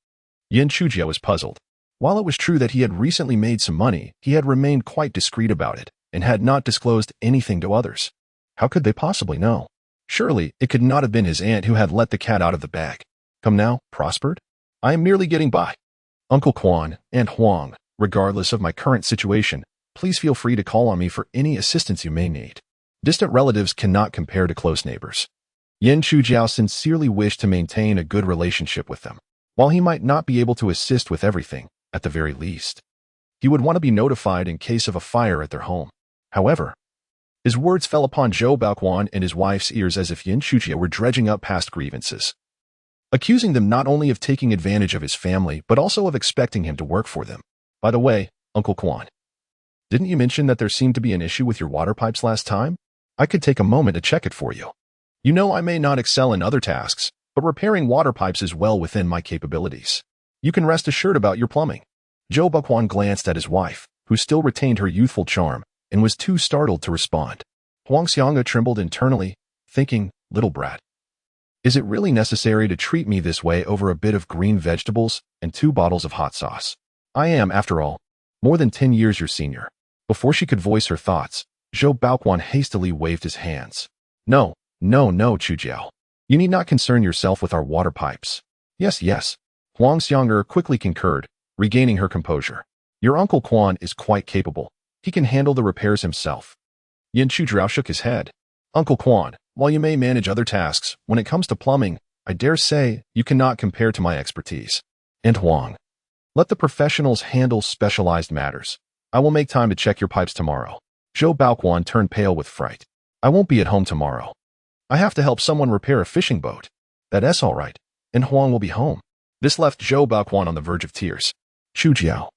Yan Chuji was puzzled. While it was true that he had recently made some money, he had remained quite discreet about it and had not disclosed anything to others. How could they possibly know? Surely, it could not have been his aunt who had let the cat out of the bag. Come now, prospered? I am merely getting by. Uncle Quan and Huang, regardless of my current situation, please feel free to call on me for any assistance you may need. Distant relatives cannot compare to close neighbors. Yan Chujiao sincerely wished to maintain a good relationship with them. While he might not be able to assist with everything, at the very least, he would want to be notified in case of a fire at their home. However, his words fell upon Zhou Baoquan and his wife's ears as if Yan Chujiao were dredging up past grievances, accusing them not only of taking advantage of his family, but also of expecting him to work for them. By the way, Uncle Quan, didn't you mention that there seemed to be an issue with your water pipes last time? I could take a moment to check it for you. You know I may not excel in other tasks, but repairing water pipes is well within my capabilities. You can rest assured about your plumbing. Zhou Bukwan glanced at his wife, who still retained her youthful charm, and was too startled to respond. Huang Xianga trembled internally, thinking, little brat. Is it really necessary to treat me this way over a bit of green vegetables and 2 bottles of hot sauce? I am, after all, more than 10 years your senior. Before she could voice her thoughts, Zhou Baoquan hastily waved his hands. No, Chujiao. You need not concern yourself with our water pipes. Yes. Huang Xianger quickly concurred, regaining her composure. Your Uncle Quan is quite capable. He can handle the repairs himself. Yan Chujiao shook his head. Uncle Quan, while you may manage other tasks, when it comes to plumbing, I dare say you cannot compare to my expertise. And Huang, let the professionals handle specialized matters. I will make time to check your pipes tomorrow. Zhou Baoquan turned pale with fright. I won't be at home tomorrow. I have to help someone repair a fishing boat. That's all right. And Huang will be home. This left Zhou Baoquan on the verge of tears. Chujiao,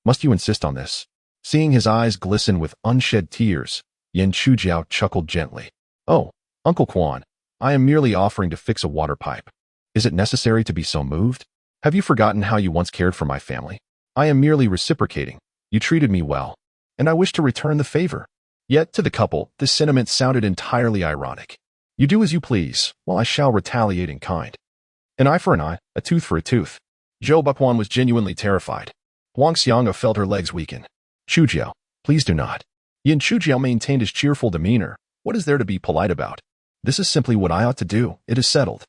must you insist on this? Seeing his eyes glisten with unshed tears, Yan Chujiao chuckled gently. Oh, Uncle Quan, I am merely offering to fix a water pipe. Is it necessary to be so moved? Have you forgotten how you once cared for my family? I am merely reciprocating. You treated me well, and I wish to return the favor. Yet, to the couple, this sentiment sounded entirely ironic. You do as you please, while I shall retaliate in kind. An eye for an eye, a tooth for a tooth. Zhou Bukwan was genuinely terrified. Huang Xianga felt her legs weaken. Chujiao, please do not. Yan Chujiao maintained his cheerful demeanor. What is there to be polite about? This is simply what I ought to do. It is settled.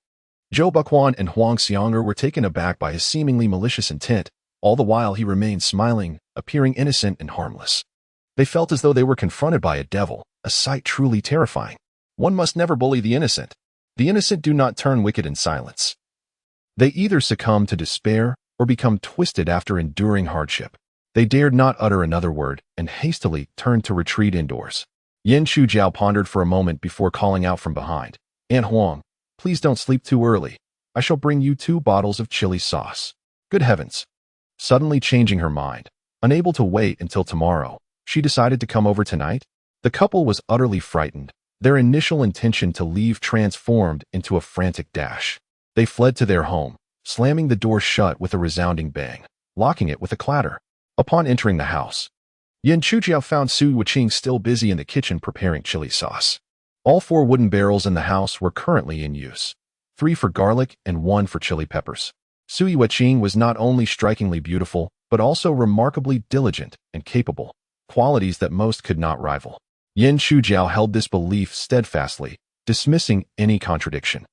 Zhou Bukwan and Huang Xianger were taken aback by his seemingly malicious intent. All the while he remained smiling, appearing innocent and harmless. They felt as though they were confronted by a devil, a sight truly terrifying. One must never bully the innocent. The innocent do not turn wicked in silence. They either succumb to despair or become twisted after enduring hardship. They dared not utter another word and hastily turned to retreat indoors. Yan Chujiao pondered for a moment before calling out from behind. Aunt Huang, please don't sleep too early. I shall bring you 2 bottles of chili sauce. Good heavens. Suddenly changing her mind, unable to wait until tomorrow, she decided to come over tonight. The couple was utterly frightened, their initial intention to leave transformed into a frantic dash. They fled to their home, slamming the door shut with a resounding bang, locking it with a clatter. Upon entering the house, Yan Chujiao found Su Yuqing still busy in the kitchen preparing chili sauce. All 4 wooden barrels in the house were currently in use, 3 for garlic and 1 for chili peppers. Su Yuqing was not only strikingly beautiful, but also remarkably diligent and capable, qualities that most could not rival. Yan Chujiao held this belief steadfastly, dismissing any contradiction.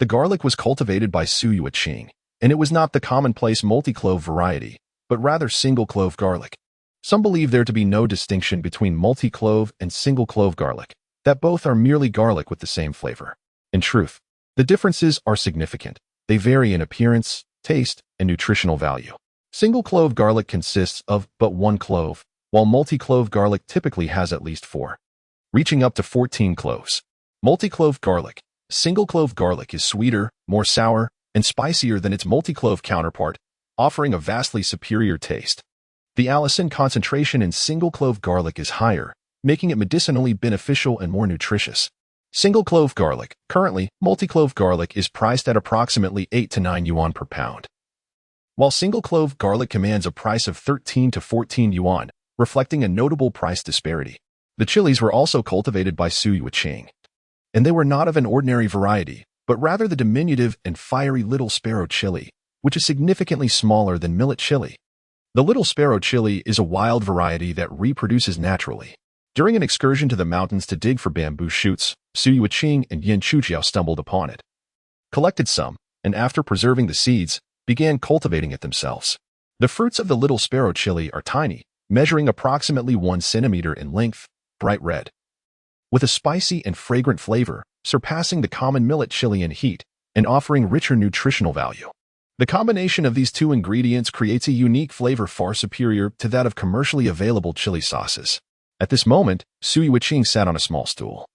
The garlic was cultivated by Su Yuqing, and it was not the commonplace multi-clove variety, but rather single-clove garlic. Some believe there to be no distinction between multi-clove and single-clove garlic, that both are merely garlic with the same flavor. In truth, the differences are significant. They vary in appearance, taste, and nutritional value. Single-clove garlic consists of but 1 clove, while multi-clove garlic typically has at least 4, reaching up to 14 cloves. Multi-clove garlic. Single-clove garlic is sweeter, more sour, and spicier than its multi-clove counterpart, offering a vastly superior taste. The allicin concentration in single-clove garlic is higher, making it medicinally beneficial and more nutritious. Single clove garlic. Currently, multi-clove garlic is priced at approximately 8 to 9 yuan per pound, while single clove garlic commands a price of 13 to 14 yuan, reflecting a notable price disparity. The chilies were also cultivated by Su Yuqing, and they were not of an ordinary variety, but rather the diminutive and fiery little sparrow chili, which is significantly smaller than millet chili. The little sparrow chili is a wild variety that reproduces naturally. During an excursion to the mountains to dig for bamboo shoots, Su Yuqing and Yin Chujiao stumbled upon it, collected some, and after preserving the seeds, began cultivating it themselves. The fruits of the little sparrow chili are tiny, measuring approximately 1 centimeter in length, bright red, with a spicy and fragrant flavor, surpassing the common millet chili in heat and offering richer nutritional value. The combination of these two ingredients creates a unique flavor far superior to that of commercially available chili sauces. At this moment, Su Yuqing sat on a small stool,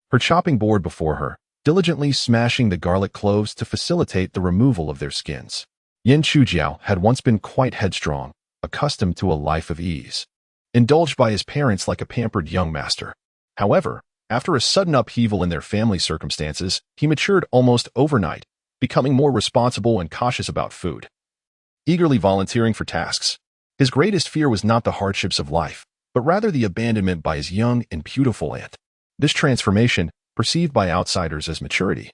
her chopping board before her, diligently smashing the garlic cloves to facilitate the removal of their skins. Yin Chujiao had once been quite headstrong, accustomed to a life of ease, indulged by his parents like a pampered young master. However, after a sudden upheaval in their family circumstances, he matured almost overnight, becoming more responsible and cautious about food, eagerly volunteering for tasks. His greatest fear was not the hardships of life, but rather the abandonment by his young and beautiful aunt. This transformation, perceived by outsiders as maturity,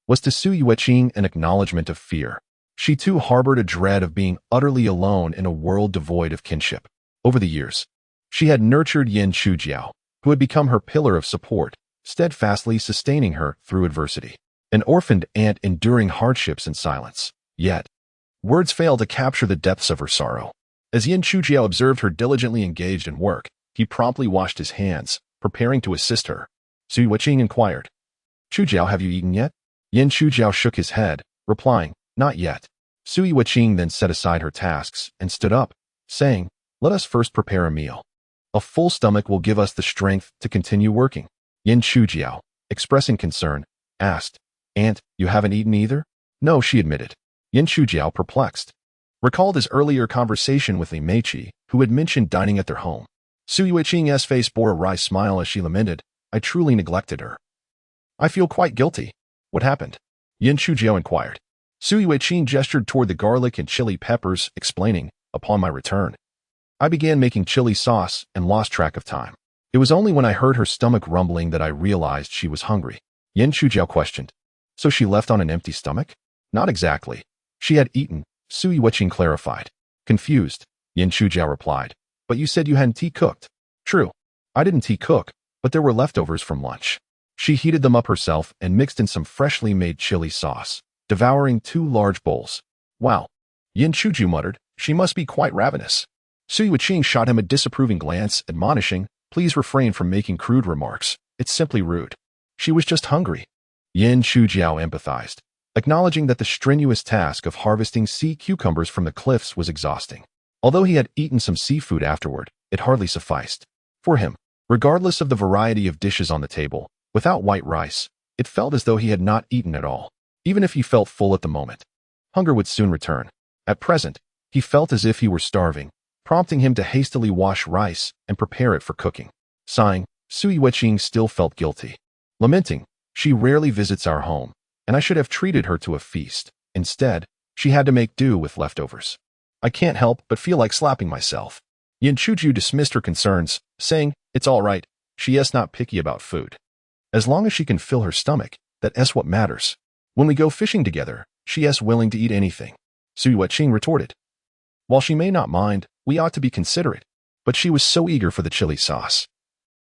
was to Su Yuqing an acknowledgement of fear. She too harbored a dread of being utterly alone in a world devoid of kinship. Over the years, she had nurtured Yin Chujiao, who had become her pillar of support, steadfastly sustaining her through adversity. An orphaned aunt enduring hardships in silence. Yet, words fail to capture the depths of her sorrow. As Yin Chujiao observed her diligently engaged in work, he promptly washed his hands, preparing to assist her. Su Yuqing inquired, "Chujiao, have you eaten yet?" Yin Chujiao shook his head, replying, "Not yet." Su Yuqing then set aside her tasks and stood up, saying, "Let us first prepare a meal. A full stomach will give us the strength to continue working." Yin Chujiao, expressing concern, asked, "Aunt, you haven't eaten either?" "No," she admitted. Yin Chujiao, perplexed, recalled his earlier conversation with Li Meiqi, who had mentioned dining at their home. Su Yuqing's face bore a wry smile as she lamented, "I truly neglected her. I feel quite guilty." "What happened?" Yin Chujiao inquired. Su Yuqing gestured toward the garlic and chili peppers, explaining, "Upon my return, I began making chili sauce and lost track of time. It was only when I heard her stomach rumbling that I realized she was hungry." Yin Chujiao questioned, "So she left on an empty stomach?" "Not exactly. She had eaten," Su Yuqing clarified. Confused, Yin Chujiao replied, "But you said you hadn't tea cooked." "True. I didn't tea cook, but there were leftovers from lunch." She heated them up herself and mixed in some freshly made chili sauce, devouring 2 large bowls. "Wow," Yin Chujiao muttered, "she must be quite ravenous." Su Yuqing shot him a disapproving glance, admonishing, "Please refrain from making crude remarks. It's simply rude. She was just hungry." Yin Chujiao empathized, acknowledging that the strenuous task of harvesting sea cucumbers from the cliffs was exhausting. Although he had eaten some seafood afterward, it hardly sufficed. For him, regardless of the variety of dishes on the table, without white rice, it felt as though he had not eaten at all, even if he felt full at the moment. Hunger would soon return. At present, he felt as if he were starving, prompting him to hastily wash rice and prepare it for cooking. Sighing, Su Yuqing still felt guilty, lamenting, "She rarely visits our home, and I should have treated her to a feast. Instead, she had to make do with leftovers. I can't help but feel like slapping myself." Yin Chujiao dismissed her concerns, saying, "It's all right. She is not picky about food. As long as she can fill her stomach, that is what matters. When we go fishing together, she is willing to eat anything." Su Yuqing retorted, "While she may not mind, we ought to be considerate." But she was so eager for the chili sauce.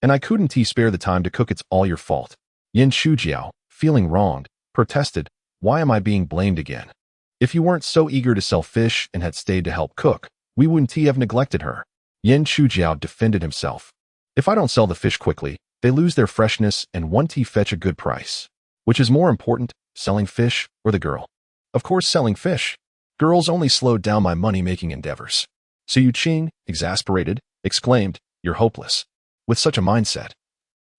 "And I couldn't spare the time to cook. It's all your fault." Yin Chujiao, feeling wronged, protested, "Why am I being blamed again? If you weren't so eager to sell fish and had stayed to help cook, we wouldn't have neglected her." Yin Chujiao defended himself. "If I don't sell the fish quickly, they lose their freshness and one tea fetch a good price. Which is more important, selling fish or the girl?" "Of course selling fish. Girls only slowed down my money-making endeavors." Su Yuqing, exasperated, exclaimed, "You're hopeless. With such a mindset,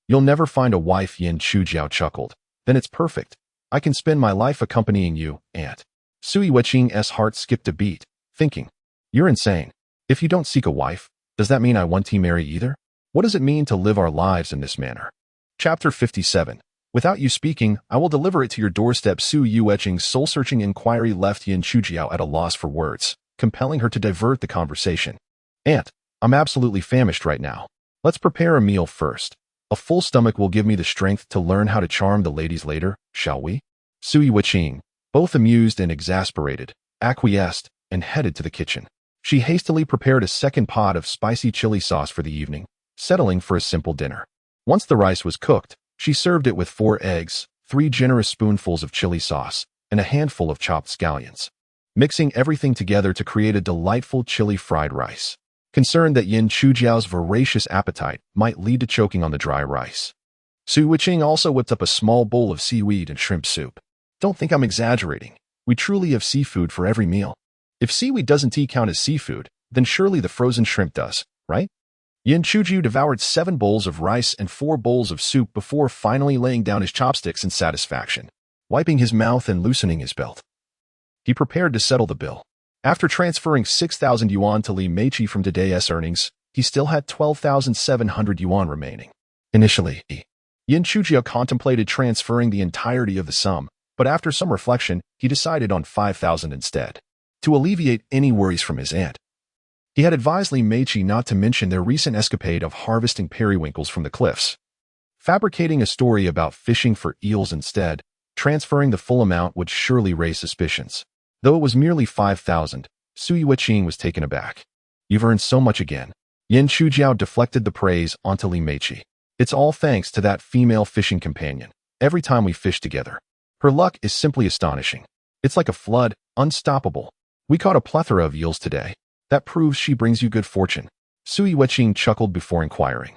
you'll never find a wife." Yin Chujiao chuckled. "Then it's perfect. I can spend my life accompanying you, aunt." Su Yuqing's heart skipped a beat, thinking, "You're insane. If you don't seek a wife, does that mean I won't marry either? What does it mean to live our lives in this manner?" Chapter 57. Without you speaking, I will deliver it to your doorstep. Su Yueching's soul-searching inquiry left Yin Chujiao at a loss for words, compelling her to divert the conversation. Aunt, I'm absolutely famished right now. Let's prepare a meal first. A full stomach will give me the strength to learn how to charm the ladies later, shall we? Su Yueching, both amused and exasperated, acquiesced and headed to the kitchen. She hastily prepared a second pot of spicy chili sauce for the evening, settling for a simple dinner. Once the rice was cooked, she served it with 4 eggs, 3 generous spoonfuls of chili sauce, and a handful of chopped scallions, mixing everything together to create a delightful chili fried rice. Concerned that Yin Chujiao's voracious appetite might lead to choking on the dry rice, Su Yueching also whipped up a small bowl of seaweed and shrimp soup. Don't think I'm exaggerating. We truly have seafood for every meal. If seaweed doesn't count as seafood, then surely the frozen shrimp does, right? Yin Chujiao devoured 7 bowls of rice and 4 bowls of soup before finally laying down his chopsticks in satisfaction, wiping his mouth and loosening his belt. He prepared to settle the bill. After transferring 6,000 yuan to Li Meiqi from today's earnings, he still had 12,700 yuan remaining. Initially, Yin Chujiao contemplated transferring the entirety of the sum, but after some reflection, he decided on 5,000 instead, to alleviate any worries from his aunt. He had advised Li Meiqi not to mention their recent escapade of harvesting periwinkles from the cliffs. Fabricating a story about fishing for eels instead, transferring the full amount would surely raise suspicions. Though it was merely 5,000, Su Yueching was taken aback. You've earned so much again. Yin Chujiao deflected the praise onto Li Meiqi. It's all thanks to that female fishing companion. Every time we fish together, her luck is simply astonishing. It's like a flood, unstoppable. We caught a plethora of eels today. That proves she brings you good fortune. Su Yueching chuckled before inquiring.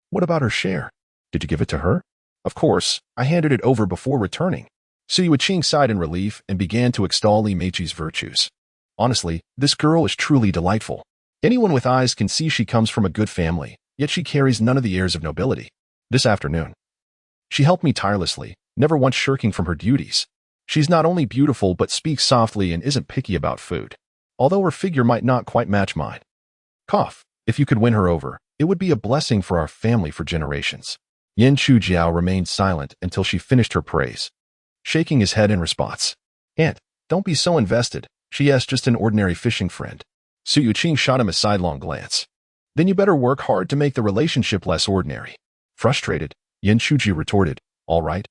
What about her share? Did you give it to her? Of course, I handed it over before returning. Su Yueching sighed in relief and began to extol Li Meiqi's virtues. Honestly, this girl is truly delightful. Anyone with eyes can see she comes from a good family, yet she carries none of the airs of nobility. This afternoon, she helped me tirelessly, never once shirking from her duties. She's not only beautiful but speaks softly and isn't picky about food, although her figure might not quite match mine. Cough. If you could win her over, it would be a blessing for our family for generations. Yin Chujiao remained silent until she finished her praise, shaking his head in response. Aunt, don't be so invested. She is just an ordinary fishing friend. Su Yueching shot him a sidelong glance. Then you better work hard to make the relationship less ordinary. Frustrated, Yin Chujiao retorted, all right,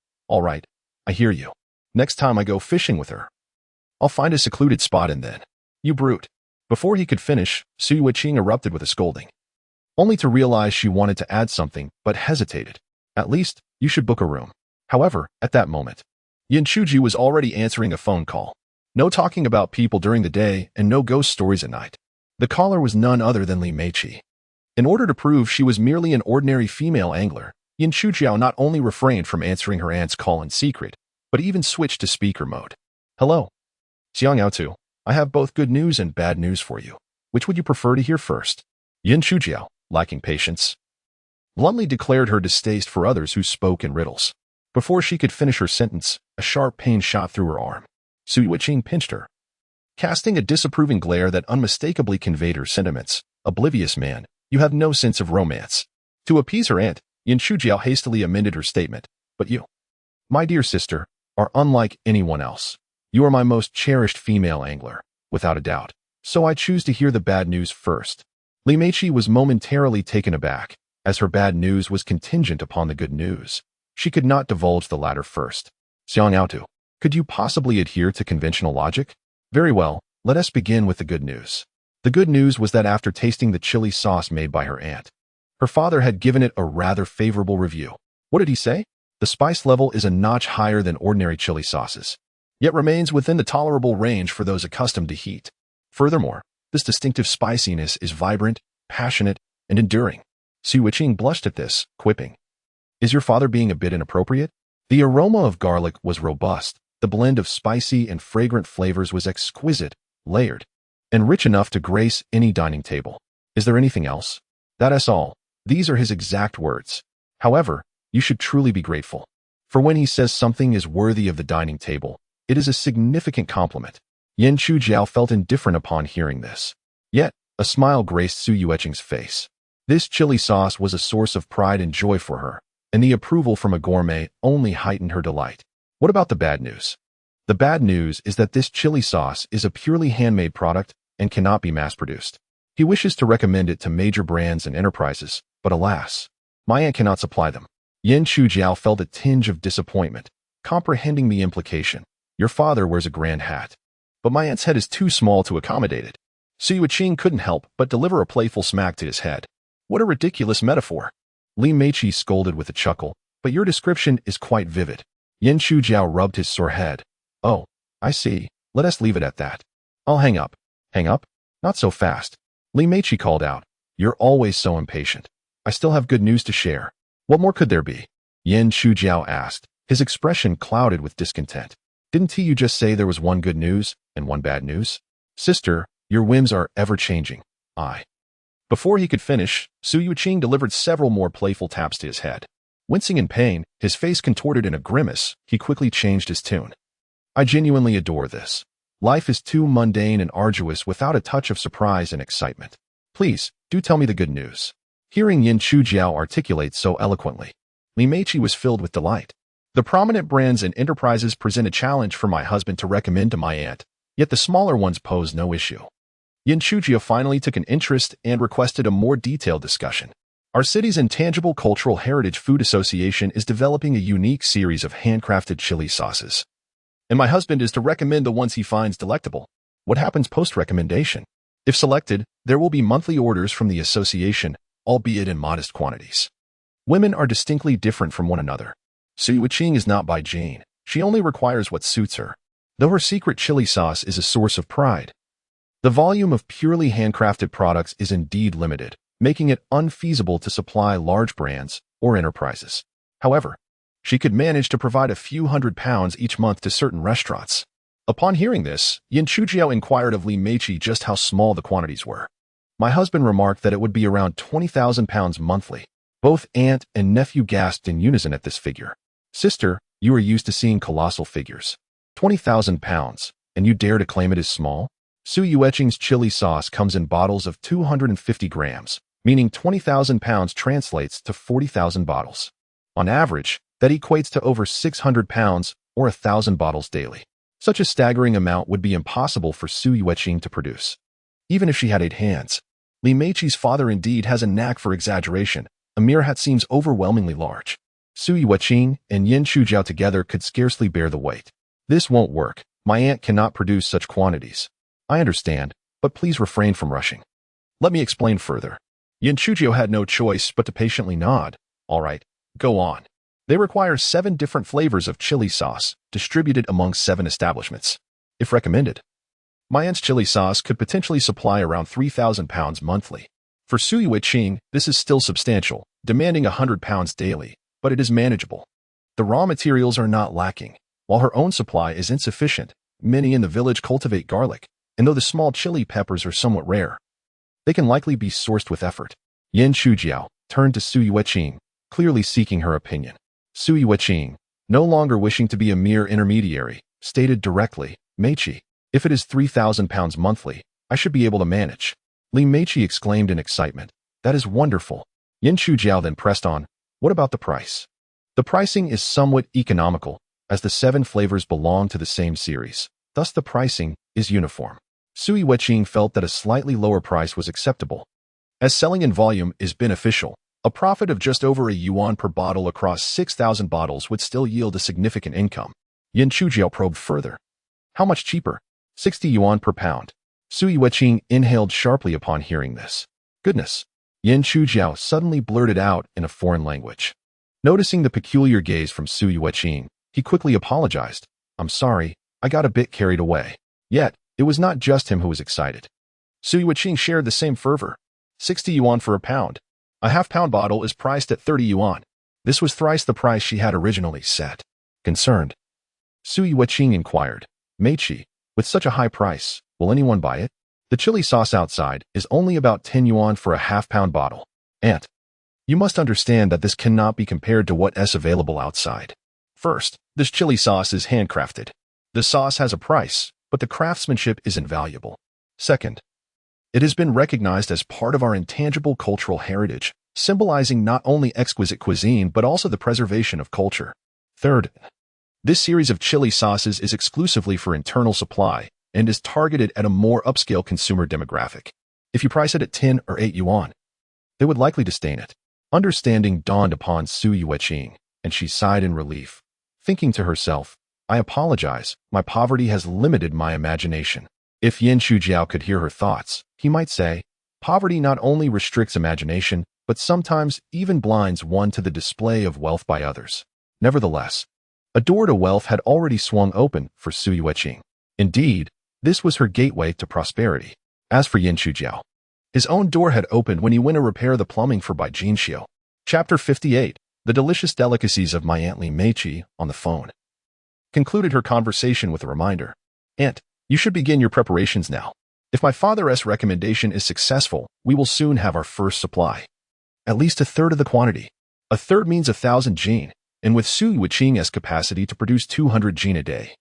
I hear you. Next time I go fishing with her, I'll find a secluded spot and then. You brute. Before he could finish, Su Yueching erupted with a scolding, only to realize she wanted to add something but hesitated. At least, you should book a room. However, at that moment, Yin Chujiao was already answering a phone call. No talking about people during the day and no ghost stories at night. The caller was none other than Li Meiqi. In order to prove she was merely an ordinary female angler, Yin Chujiao not only refrained from answering her aunt's call in secret, but even switched to speaker mode. Hello. Xiang Yaotu, I have both good news and bad news for you. Which would you prefer to hear first? Yin Chujiao, lacking patience, bluntly declared her distaste for others who spoke in riddles. Before she could finish her sentence, a sharp pain shot through her arm. Su Yueching pinched her, casting a disapproving glare that unmistakably conveyed her sentiments. Oblivious man, you have no sense of romance. To appease her aunt, Yin Chujiao hastily amended her statement. But you, my dear sister, are unlike anyone else. You are my most cherished female angler, without a doubt. So I choose to hear the bad news first. Li Meiqi was momentarily taken aback, as her bad news was contingent upon the good news. She could not divulge the latter first. Xiang Yaotu, could you possibly adhere to conventional logic? Very well, let us begin with the good news. The good news was that after tasting the chili sauce made by her aunt, her father had given it a rather favorable review. What did he say? The spice level is a notch higher than ordinary chili sauces, yet remains within the tolerable range for those accustomed to heat. Furthermore, this distinctive spiciness is vibrant, passionate, and enduring. Su Yueching blushed at this, quipping, is your father being a bit inappropriate? The aroma of garlic was robust. The blend of spicy and fragrant flavors was exquisite, layered, and rich enough to grace any dining table. Is there anything else? That is all. These are his exact words. However, you should truly be grateful. For when he says something is worthy of the dining table, it is a significant compliment. Yin Chujiao felt indifferent upon hearing this. Yet, a smile graced Su Yueching's face. This chili sauce was a source of pride and joy for her, and the approval from a gourmet only heightened her delight. What about the bad news? The bad news is that this chili sauce is a purely handmade product and cannot be mass-produced. He wishes to recommend it to major brands and enterprises, but alas, my aunt cannot supply them. Yin Chujiao felt a tinge of disappointment, comprehending the implication. Your father wears a grand hat, but my aunt's head is too small to accommodate it. Su Yuqing couldn't help but deliver a playful smack to his head. What a ridiculous metaphor. Li Meiqi scolded with a chuckle, but your description is quite vivid. Yin Chujiao rubbed his sore head. Oh, I see. Let us leave it at that. I'll hang up. Hang up? Not so fast. Li Meiqi called out. You're always so impatient. I still have good news to share. What more could there be? Yin Chujiao asked, his expression clouded with discontent. Didn't you just say there was one good news and one bad news? Sister, your whims are ever-changing. Before he could finish, Su Yuqing delivered several more playful taps to his head. Wincing in pain, his face contorted in a grimace, he quickly changed his tune. I genuinely adore this. Life is too mundane and arduous without a touch of surprise and excitement. Please, do tell me the good news. Hearing Yin Chujiao articulate so eloquently, Li Meiqi was filled with delight. The prominent brands and enterprises present a challenge for my husband to recommend to my aunt, yet the smaller ones pose no issue. Yin Chujiao finally took an interest and requested a more detailed discussion. Our city's Intangible Cultural Heritage Food Association is developing a unique series of handcrafted chili sauces. And my husband is to recommend the ones he finds delectable. What happens post-recommendation? If selected, there will be monthly orders from the association, albeit in modest quantities. Women are distinctly different from one another. Su Yuqing is not by Jane. She only requires what suits her, though her secret chili sauce is a source of pride. The volume of purely handcrafted products is indeed limited, making it unfeasible to supply large brands or enterprises. However, she could manage to provide a few £100 each month to certain restaurants. Upon hearing this, Yin Chujiao inquired of Li Meiqi just how small the quantities were. My husband remarked that it would be around £20,000 monthly. Both aunt and nephew gasped in unison at this figure. Sister, you are used to seeing colossal figures. £20,000, and you dare to claim it is small? Su Yuqing's chili sauce comes in bottles of 250 grams, meaning £20,000 translates to 40,000 bottles. On average, that equates to over £600 or 1,000 bottles daily. Such a staggering amount would be impossible for Su Yuqing to produce. Even if she had 8 hands, Li Meiqi's father indeed has a knack for exaggeration. A mere hat seems overwhelmingly large. Su Yuqing and Yin Chujiao together could scarcely bear the weight. This won't work. My aunt cannot produce such quantities. I understand, but please refrain from rushing. Let me explain further. Yin Chujiao had no choice but to patiently nod. All right, go on. They require 7 different flavors of chili sauce, distributed among 7 establishments. If recommended, my aunt's chili sauce could potentially supply around £3,000 monthly. For Su Yuqing, this is still substantial, demanding £100 daily, but it is manageable. The raw materials are not lacking. While her own supply is insufficient, many in the village cultivate garlic, and though the small chili peppers are somewhat rare, they can likely be sourced with effort. Yin Chujiao turned to Su Yuqing, clearly seeking her opinion. Su Yuqing, no longer wishing to be a mere intermediary, stated directly, Meiqi, if it is £3,000 monthly, I should be able to manage. Li Meiqi exclaimed in excitement. That is wonderful. Yin Chujiao then pressed on, what about the price? The pricing is somewhat economical, as the 7 flavors belong to the same series. Thus the pricing is uniform. Su Yuqing felt that a slightly lower price was acceptable. As selling in volume is beneficial, a profit of just over £1 per bottle across 6,000 bottles would still yield a significant income. Yin Chujiao probed further. How much cheaper? 60 yuan per pound. Su Yuqing inhaled sharply upon hearing this. Goodness! Yin Chujiao suddenly blurted out in a foreign language. Noticing the peculiar gaze from Su Yuqing, he quickly apologized. I'm sorry, I got a bit carried away. Yet, it was not just him who was excited. Su Yuqing shared the same fervor. 60 yuan for a pound. A half-pound bottle is priced at 30 yuan. This was thrice the price she had originally set. Concerned, Su Yuqing inquired, Meiqi, with such a high price, will anyone buy it? The chili sauce outside is only about 10 yuan for a half-pound bottle. Aunt, you must understand that this cannot be compared to what is available outside. First, this chili sauce is handcrafted. The sauce has a price, but the craftsmanship is invaluable. Second, it has been recognized as part of our intangible cultural heritage, symbolizing not only exquisite cuisine but also the preservation of culture. Third, this series of chili sauces is exclusively for internal supply and is targeted at a more upscale consumer demographic. If you price it at 10 or 8 yuan, they would likely disdain it. Understanding dawned upon Su Yueqing, and she sighed in relief, thinking to herself, I apologize, my poverty has limited my imagination. If Yan Shujiao could hear her thoughts, he might say, poverty not only restricts imagination, but sometimes even blinds one to the display of wealth by others. Nevertheless, a door to wealth had already swung open for Su Yueqing. Indeed, this was her gateway to prosperity. As for Yan Shujiao, his own door had opened when he went to repair the plumbing for Bai Jinxiu. Chapter 58, The Delicious Delicacies of My Aunt Li Meiqi on the phone, concluded her conversation with a reminder. Aunt, you should begin your preparations now. If my father's recommendation is successful, we will soon have our first supply. At least a third of the quantity. A third means 1,000 jin, and with Su Yueqing's capacity to produce 200 jin a day,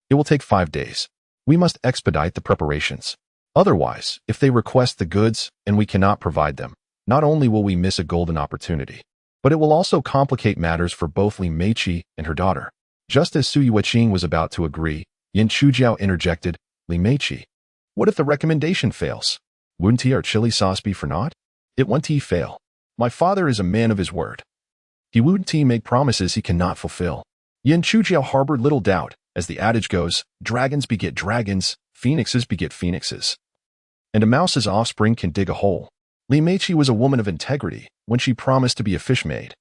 it will take 5 days. We must expedite the preparations. Otherwise, if they request the goods and we cannot provide them, not only will we miss a golden opportunity, but it will also complicate matters for both Li Meiqi and her daughter. Just as Su Yueqing was about to agree, Yan Shujiao interjected, Li Meiqi, what if the recommendation fails? Wouldn't our chili sauce be for naught? It won't fail. My father is a man of his word. He wouldn't make promises he cannot fulfill. Yan Shujiao harbored little doubt. As the adage goes, dragons beget dragons, phoenixes beget phoenixes. And a mouse's offspring can dig a hole. Li Meiqi was a woman of integrity when she promised to be a fish maid.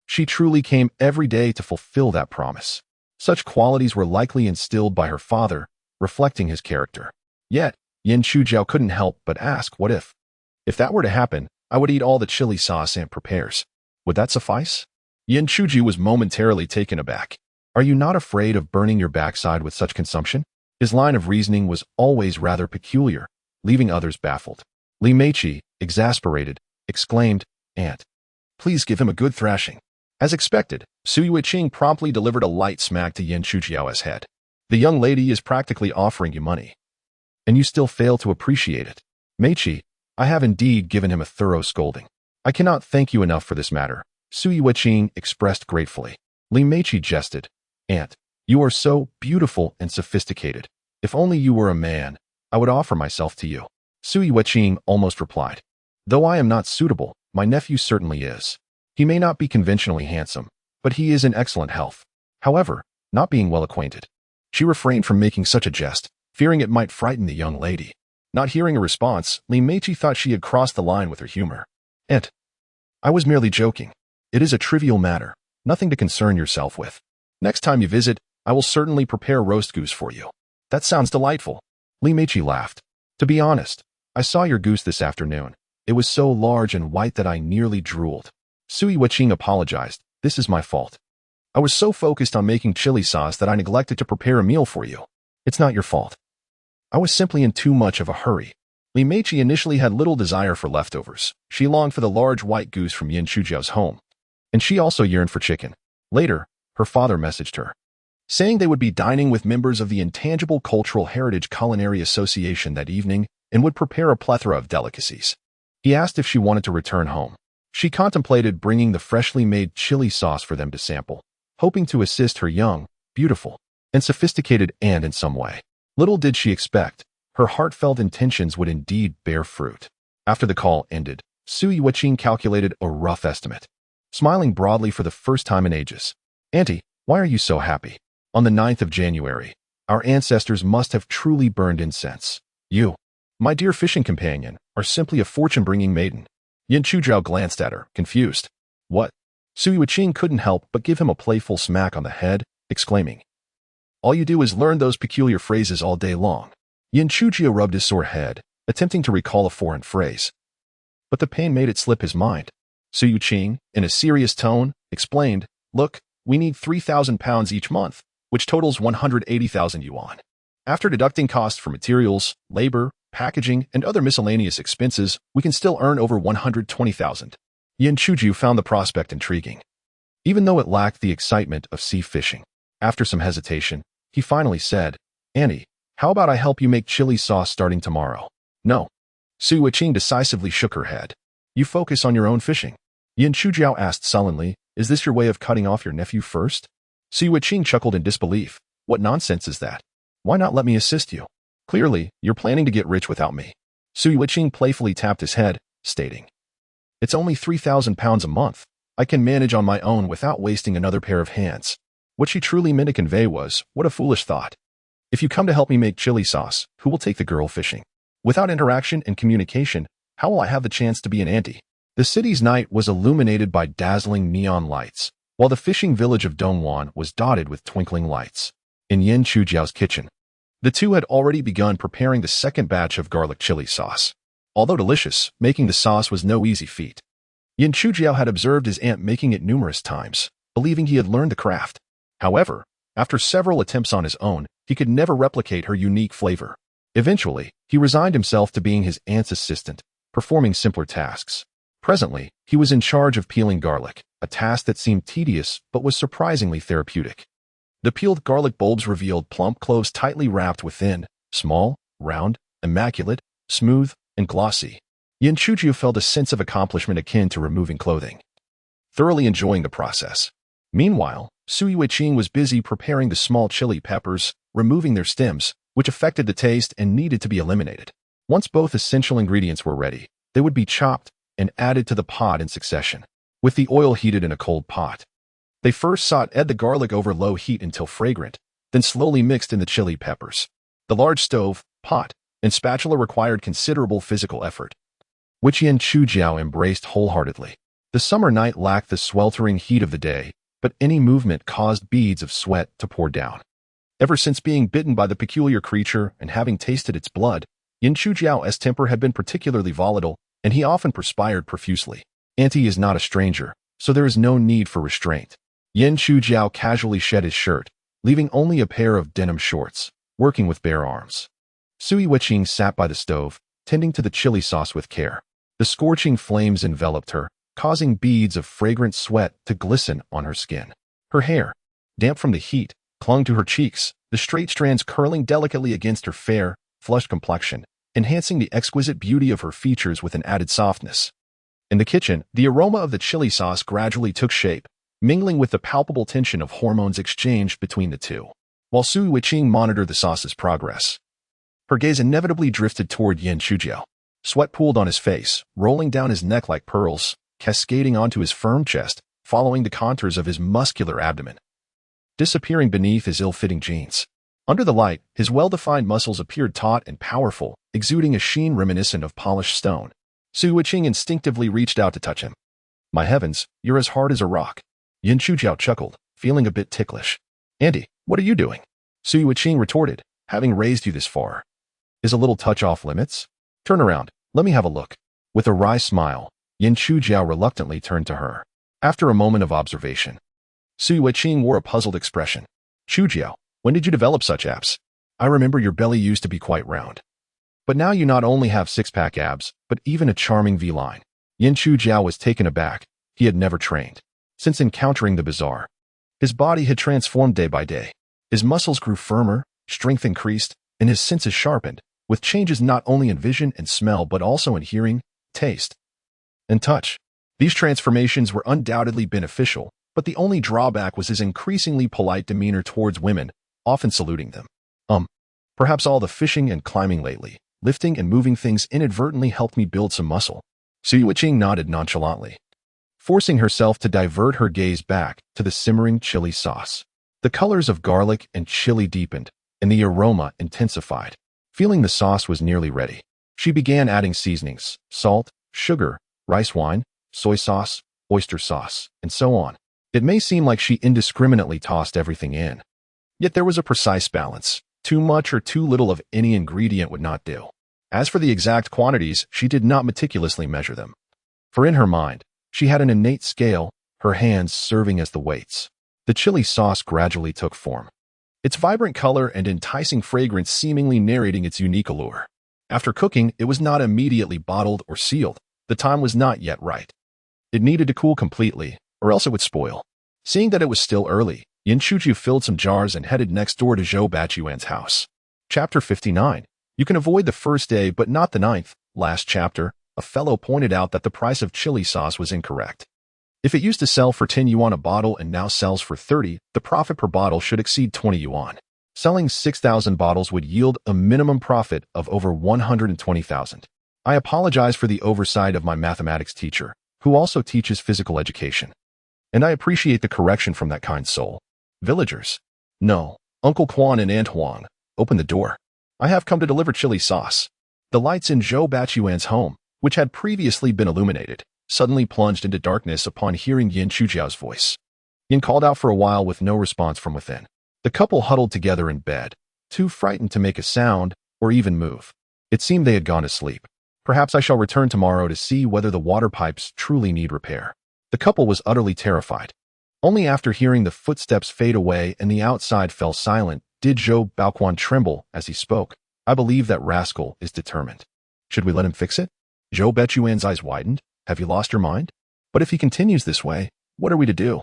She truly came every day to fulfill that promise. Such qualities were likely instilled by her father, reflecting his character. Yet, Yan Shujiao couldn't help but ask, what if? If that were to happen, I would eat all the chili sauce Aunt prepares. Would that suffice? Yan Shujiao was momentarily taken aback. Are you not afraid of burning your backside with such consumption? His line of reasoning was always rather peculiar, leaving others baffled. Li Meiqi, exasperated, exclaimed, Aunt, please give him a good thrashing. As expected, Su Yueqing promptly delivered a light smack to Yan Shujiao's head. The young lady is practically offering you money, and you still fail to appreciate it. Meiqi, I have indeed given him a thorough scolding. I cannot thank you enough for this matter, Su Yueqing expressed gratefully. Li Meiqi jested, Aunt, you are so beautiful and sophisticated. If only you were a man, I would offer myself to you. Su Yueqing almost replied, though I am not suitable, my nephew certainly is. He may not be conventionally handsome, but he is in excellent health. However, not being well acquainted, she refrained from making such a jest, fearing it might frighten the young lady. Not hearing a response, Li Meiqi thought she had crossed the line with her humor. Aunt, I was merely joking. It is a trivial matter, nothing to concern yourself with. Next time you visit, I will certainly prepare roast goose for you. That sounds delightful. Li Meiqi laughed. To be honest, I saw your goose this afternoon. It was so large and white that I nearly drooled. Su Yueqing apologized. This is my fault. I was so focused on making chili sauce that I neglected to prepare a meal for you. It's not your fault. I was simply in too much of a hurry. Li Meiqi initially had little desire for leftovers. She longed for the large white goose from Yan Shujiao's home, and she also yearned for chicken. Later, her father messaged her, saying they would be dining with members of the Intangible Cultural Heritage Culinary Association that evening and would prepare a plethora of delicacies. He asked if she wanted to return home. She contemplated bringing the freshly made chili sauce for them to sample, hoping to assist her young, beautiful, and sophisticated aunt in some way. Little did she expect, her heartfelt intentions would indeed bear fruit. After the call ended, Su Yueqing calculated a rough estimate, smiling broadly for the first time in ages. Auntie, why are you so happy? On the 9th of January, our ancestors must have truly burned incense. You, my dear fishing companion, are simply a fortune-bringing maiden. Yan Shujiao glanced at her, confused. What? Su Yueqing couldn't help but give him a playful smack on the head, exclaiming, all you do is learn those peculiar phrases all day long. Yan Shujiao rubbed his sore head, attempting to recall a foreign phrase. But the pain made it slip his mind. Su Yueqing, in a serious tone, explained, look, we need 3,000 pounds each month, which totals 180,000 yuan. After deducting costs for materials, labor, packaging, and other miscellaneous expenses, we can still earn over 120,000. Yan Shujiao found the prospect intriguing, even though it lacked the excitement of sea fishing. After some hesitation, he finally said, Annie, how about I help you make chili sauce starting tomorrow? No. Su Yueqing decisively shook her head. You focus on your own fishing. Yin Chujiao asked sullenly, "Is this your way of cutting off your nephew first?" Su Yuqing chuckled in disbelief. "What nonsense is that? Why not let me assist you? Clearly, you're planning to get rich without me." Su Yuqing playfully tapped his head, stating, "It's only 3,000 pounds a month. I can manage on my own without wasting another pair of hands." What she truly meant to convey was, "What a foolish thought. If you come to help me make chili sauce, who will take the girl fishing? Without interaction and communication, how will I have the chance to be an auntie?" The city's night was illuminated by dazzling neon lights, while the fishing village of Dongwan was dotted with twinkling lights. In Yin Chujiao's kitchen, the two had already begun preparing the second batch of garlic chili sauce. Although delicious, making the sauce was no easy feat. Yin Chujiao had observed his aunt making it numerous times, believing he had learned the craft. However, after several attempts on his own, he could never replicate her unique flavor. Eventually, he resigned himself to being his aunt's assistant, performing simpler tasks. Presently, he was in charge of peeling garlic, a task that seemed tedious but was surprisingly therapeutic. The peeled garlic bulbs revealed plump cloves tightly wrapped within, small, round, immaculate, smooth, and glossy. Yin Chujiao felt a sense of accomplishment akin to removing clothing, thoroughly enjoying the process. Meanwhile, Su Yuqing was busy preparing the small chili peppers, removing their stems, which affected the taste and needed to be eliminated. Once both essential ingredients were ready, they would be chopped and added to the pot in succession, with the oil heated in a cold pot. They first sauteed the garlic over low heat until fragrant, then slowly mixed in the chili peppers. The large stove, pot, and spatula required considerable physical effort, which Yin Chujiao embraced wholeheartedly. The summer night lacked the sweltering heat of the day, but any movement caused beads of sweat to pour down. Ever since being bitten by the peculiar creature and having tasted its blood, Yin Chujiao's temper had been particularly volatile, and he often perspired profusely. Auntie is not a stranger, so there is no need for restraint. Yin Chujiao casually shed his shirt, leaving only a pair of denim shorts, working with bare arms. Su Yuqing sat by the stove, tending to the chili sauce with care. The scorching flames enveloped her, causing beads of fragrant sweat to glisten on her skin. Her hair, damp from the heat, clung to her cheeks, the straight strands curling delicately against her fair, flushed complexion, enhancing the exquisite beauty of her features with an added softness. In the kitchen, the aroma of the chili sauce gradually took shape, mingling with the palpable tension of hormones exchanged between the two. While Su Yuqing monitored the sauce's progress, her gaze inevitably drifted toward Yin Chujiao. Sweat pooled on his face, rolling down his neck like pearls, cascading onto his firm chest, following the contours of his muscular abdomen, disappearing beneath his ill-fitting jeans. Under the light, his well-defined muscles appeared taut and powerful, exuding a sheen reminiscent of polished stone. Su Yuqing instinctively reached out to touch him. "My heavens, you're as hard as a rock." Yin Chujiao chuckled, feeling a bit ticklish. "Andy, what are you doing?" Su Yuqing retorted, "Having raised you this far, is a little touch off limits? Turn around, let me have a look." With a wry smile, Yin Chujiao reluctantly turned to her. After a moment of observation, Su Yuqing wore a puzzled expression. "Chujiao, when did you develop such abs? I remember your belly used to be quite round. But now you not only have six-pack abs, but even a charming V-line." Yin Chujiao was taken aback. He had never trained. Since encountering the bizarre, his body had transformed day by day. His muscles grew firmer, strength increased, and his senses sharpened, with changes not only in vision and smell but also in hearing, taste, and touch. These transformations were undoubtedly beneficial, but the only drawback was his increasingly polite demeanor towards women, often saluting them. Perhaps all the fishing and climbing lately, lifting and moving things inadvertently helped me build some muscle." Su Yuqing nodded nonchalantly, forcing herself to divert her gaze back to the simmering chili sauce. The colors of garlic and chili deepened, and the aroma intensified. Feeling the sauce was nearly ready, she began adding seasonings, salt, sugar, rice wine, soy sauce, oyster sauce, and so on. It may seem like she indiscriminately tossed everything in, yet there was a precise balance. Too much or too little of any ingredient would not do. As for the exact quantities, she did not meticulously measure them, for in her mind, she had an innate scale, her hands serving as the weights. The chili sauce gradually took form, its vibrant color and enticing fragrance seemingly narrating its unique allure. After cooking, it was not immediately bottled or sealed. The time was not yet right. It needed to cool completely, or else it would spoil. Seeing that it was still early, Yin Chujiao filled some jars and headed next door to Zhou Bachuan's house. Chapter 59. You can avoid the first day but not the ninth. Last chapter, a fellow pointed out that the price of chili sauce was incorrect. If it used to sell for 10 yuan a bottle and now sells for 30, the profit per bottle should exceed 20 yuan. Selling 6,000 bottles would yield a minimum profit of over 120,000. I apologize for the oversight of my mathematics teacher, who also teaches physical education. And I appreciate the correction from that kind soul. Villagers. No, Uncle Quan and Aunt Huang, open the door. I have come to deliver chili sauce. The lights in Zhou Bachuan's home, which had previously been illuminated, suddenly plunged into darkness upon hearing Yin Chujiao's voice. Yin called out for a while with no response from within. The couple huddled together in bed, too frightened to make a sound or even move. It seemed they had gone to sleep. Perhaps I shall return tomorrow to see whether the water pipes truly need repair. The couple was utterly terrified. Only after hearing the footsteps fade away and the outside fell silent did Zhou Baoquan tremble as he spoke. I believe that rascal is determined. Should we let him fix it? Zhou Bachuan's eyes widened. Have you lost your mind? But if he continues this way, what are we to do?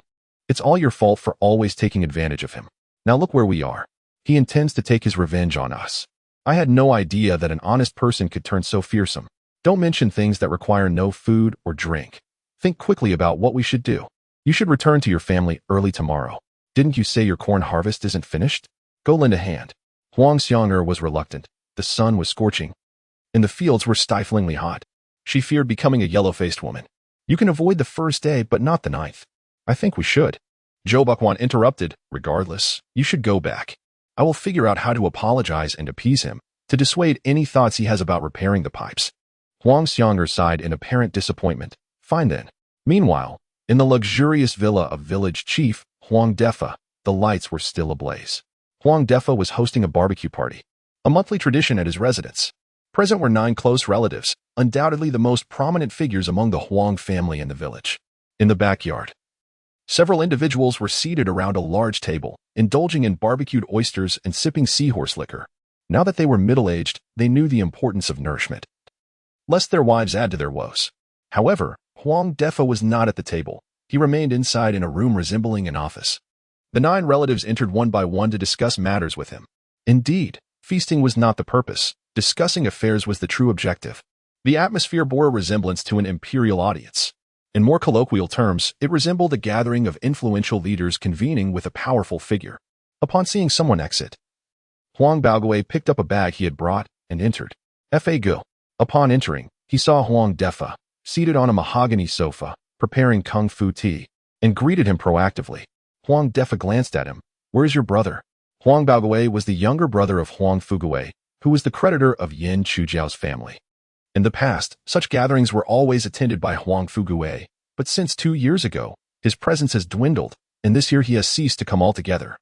It's all your fault for always taking advantage of him. Now look where we are. He intends to take his revenge on us. I had no idea that an honest person could turn so fearsome. Don't mention things that require no food or drink. Think quickly about what we should do. You should return to your family early tomorrow. Didn't you say your corn harvest isn't finished? Go lend a hand. Huang Xiang'er was reluctant. The sun was scorching, and the fields were stiflingly hot. She feared becoming a yellow-faced woman. You can avoid the first day, but not the 9th. I think we should. Zhou Baoquan interrupted. Regardless, you should go back. I will figure out how to apologize and appease him, to dissuade any thoughts he has about repairing the pipes. Huang Xiang'er sighed in apparent disappointment. Fine then. Meanwhile, in the luxurious villa of village chief Huang Defa, the lights were still ablaze. Huang Defa was hosting a barbecue party, a monthly tradition at his residence. Present were 9 close relatives, undoubtedly the most prominent figures among the Huang family in the village. In the backyard, several individuals were seated around a large table, indulging in barbecued oysters and sipping seahorse liquor. Now that they were middle-aged, they knew the importance of nourishment, lest their wives add to their woes. However, Huang Defa was not at the table. He remained inside in a room resembling an office. The 9 relatives entered one by one to discuss matters with him. Indeed, feasting was not the purpose. Discussing affairs was the true objective. The atmosphere bore a resemblance to an imperial audience. In more colloquial terms, it resembled a gathering of influential leaders convening with a powerful figure. Upon seeing someone exit, Huang Baogui picked up a bag he had brought and entered. Fa Go. Upon entering, he saw Huang Defa, seated on a mahogany sofa, preparing kung fu tea, and greeted him proactively. Huang Defa glanced at him. Where is your brother? Huang Baogui was the younger brother of Huang Fugui, who was the creditor of Yin Chujiao's family. In the past, such gatherings were always attended by Huang Fugui, but since 2 years ago, his presence has dwindled, and this year he has ceased to come altogether,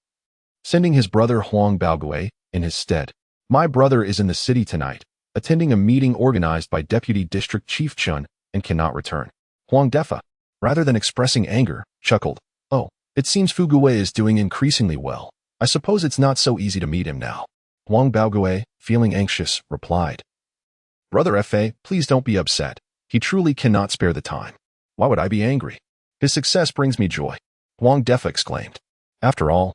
sending his brother Huang Baogui in his stead. My brother is in the city tonight, attending a meeting organized by Deputy District Chief Chun, and cannot return. Huang Defa, rather than expressing anger, chuckled. Oh, it seems Fugui is doing increasingly well. I suppose it's not so easy to meet him now. Huang Baogui, feeling anxious, replied. Brother Fa, please don't be upset. He truly cannot spare the time. Why would I be angry? His success brings me joy. Huang Defa exclaimed. After all,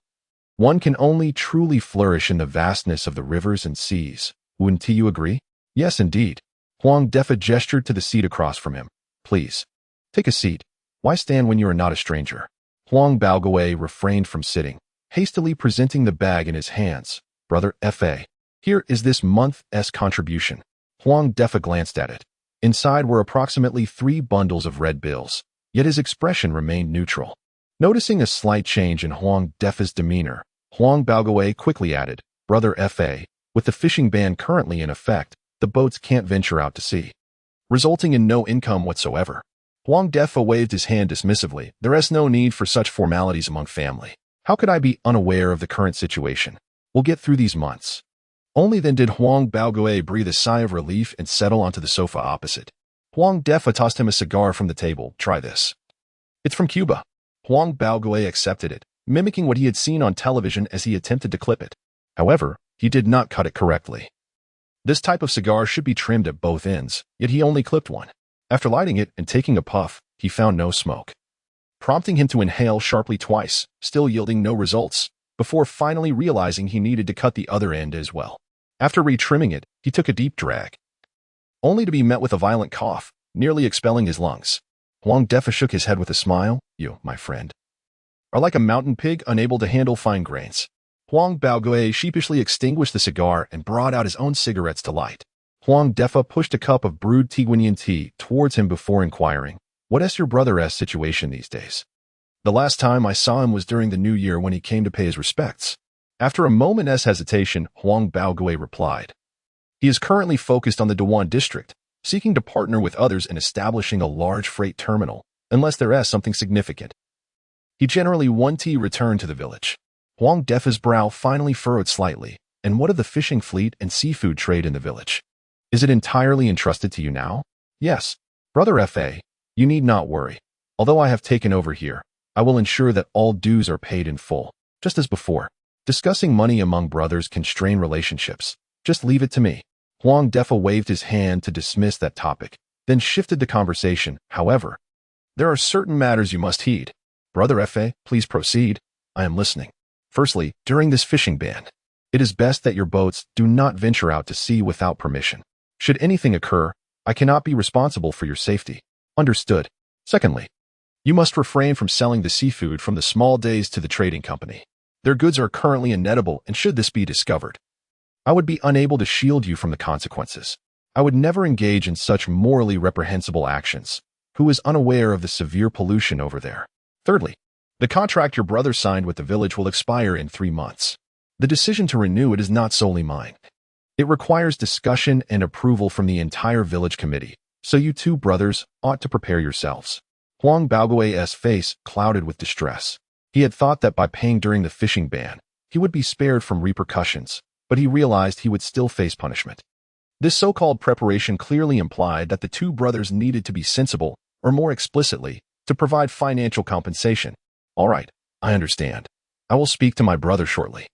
one can only truly flourish in the vastness of the rivers and seas. Wouldn't you agree? Yes, indeed. Huang Defa gestured to the seat across from him. Please, take a seat. Why stand when you are not a stranger? Huang Baogui refrained from sitting, hastily presenting the bag in his hands. Brother Fa, here is this month's contribution. Huang Defa glanced at it. Inside were approximately 3 bundles of red bills, yet his expression remained neutral. Noticing a slight change in Huang Defa's demeanor, Huang Baogui quickly added, Brother Fa, with the fishing ban currently in effect, the boats can't venture out to sea, resulting in no income whatsoever. Huang Defa waved his hand dismissively. There is no need for such formalities among family. How could I be unaware of the current situation? We'll get through these months. Only then did Huang Baogui breathe a sigh of relief and settle onto the sofa opposite. Huang Defa tossed him a cigar from the table. Try this. It's from Cuba. Huang Baogui accepted it, mimicking what he had seen on television as he attempted to clip it. However, he did not cut it correctly. This type of cigar should be trimmed at both ends, yet he only clipped one. After lighting it and taking a puff, he found no smoke, prompting him to inhale sharply twice, still yielding no results, before finally realizing he needed to cut the other end as well. After retrimming it, he took a deep drag, only to be met with a violent cough, nearly expelling his lungs. Huang Defa shook his head with a smile. You, my friend, are like a mountain pig unable to handle fine grains. Huang Baogui sheepishly extinguished the cigar and brought out his own cigarettes to light. Huang Defa pushed a cup of brewed Tiguanyin tea towards him before inquiring, "What is your brother's situation these days?" "The last time I saw him was during the New Year when he came to pay his respects." After a moment's hesitation, Huang Baogui replied, "He is currently focused on the Dewan district, seeking to partner with others in establishing a large freight terminal, unless there is something significant. He generally won't return to the village." Huang Defa's brow finally furrowed slightly. "And what of the fishing fleet and seafood trade in the village? Is it entirely entrusted to you now?" "Yes, Brother Fa, you need not worry. Although I have taken over here, I will ensure that all dues are paid in full, just as before. Discussing money among brothers can strain relationships. Just leave it to me." Huang Defa waved his hand to dismiss that topic, then shifted the conversation. "However, there are certain matters you must heed. Brother Fa, please proceed. I am listening." "Firstly, during this fishing ban, it is best that your boats do not venture out to sea without permission. Should anything occur, I cannot be responsible for your safety." "Understood." "Secondly, you must refrain from selling the seafood from the small days to the trading company. Their goods are currently inedible, and should this be discovered, I would be unable to shield you from the consequences. I would never engage in such morally reprehensible actions. Who is unaware of the severe pollution over there? Thirdly, the contract your brother signed with the village will expire in 3 months. The decision to renew it is not solely mine. It requires discussion and approval from the entire village committee, so you two brothers ought to prepare yourselves." Huang Baogui's face clouded with distress. He had thought that by paying during the fishing ban, he would be spared from repercussions, but he realized he would still face punishment. This so-called preparation clearly implied that the two brothers needed to be sensible, or more explicitly, to provide financial compensation. "All right, I understand. I will speak to my brother shortly."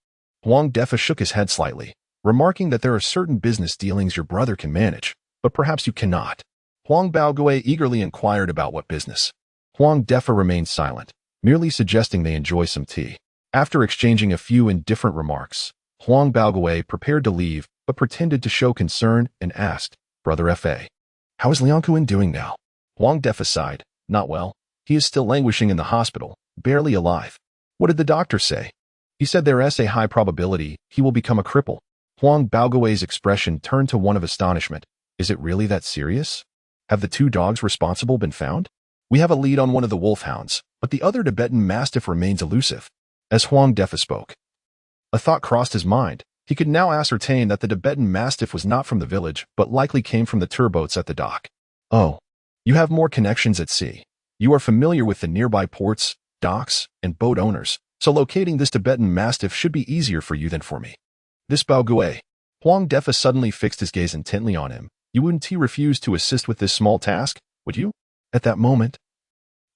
Huang Defa shook his head slightly, remarking that there are certain business dealings your brother can manage, but perhaps you cannot. Huang Baogui eagerly inquired about what business. Huang Defa remained silent, merely suggesting they enjoy some tea. After exchanging a few indifferent remarks, Huang Baogui prepared to leave, but pretended to show concern and asked, "Brother Fa, how is Liang Kuan doing now?" Huang Defa sighed. "Not well. He is still languishing in the hospital, barely alive." "What did the doctor say?" "He said there is a high probability he will become a cripple." Huang Baogui's expression turned to one of astonishment. "Is it really that serious? Have the 2 dogs responsible been found?" "We have a lead on one of the wolfhounds, but the other Tibetan Mastiff remains elusive." As Huang Defa spoke, a thought crossed his mind. He could now ascertain that the Tibetan Mastiff was not from the village, but likely came from the turboats at the dock. "Oh, you have more connections at sea. You are familiar with the nearby ports, docks, and boat owners, so locating this Tibetan Mastiff should be easier for you than for me." "This Baogui." Huang Defa suddenly fixed his gaze intently on him. "You wouldn't refuse to assist with this small task, would you?" At that moment,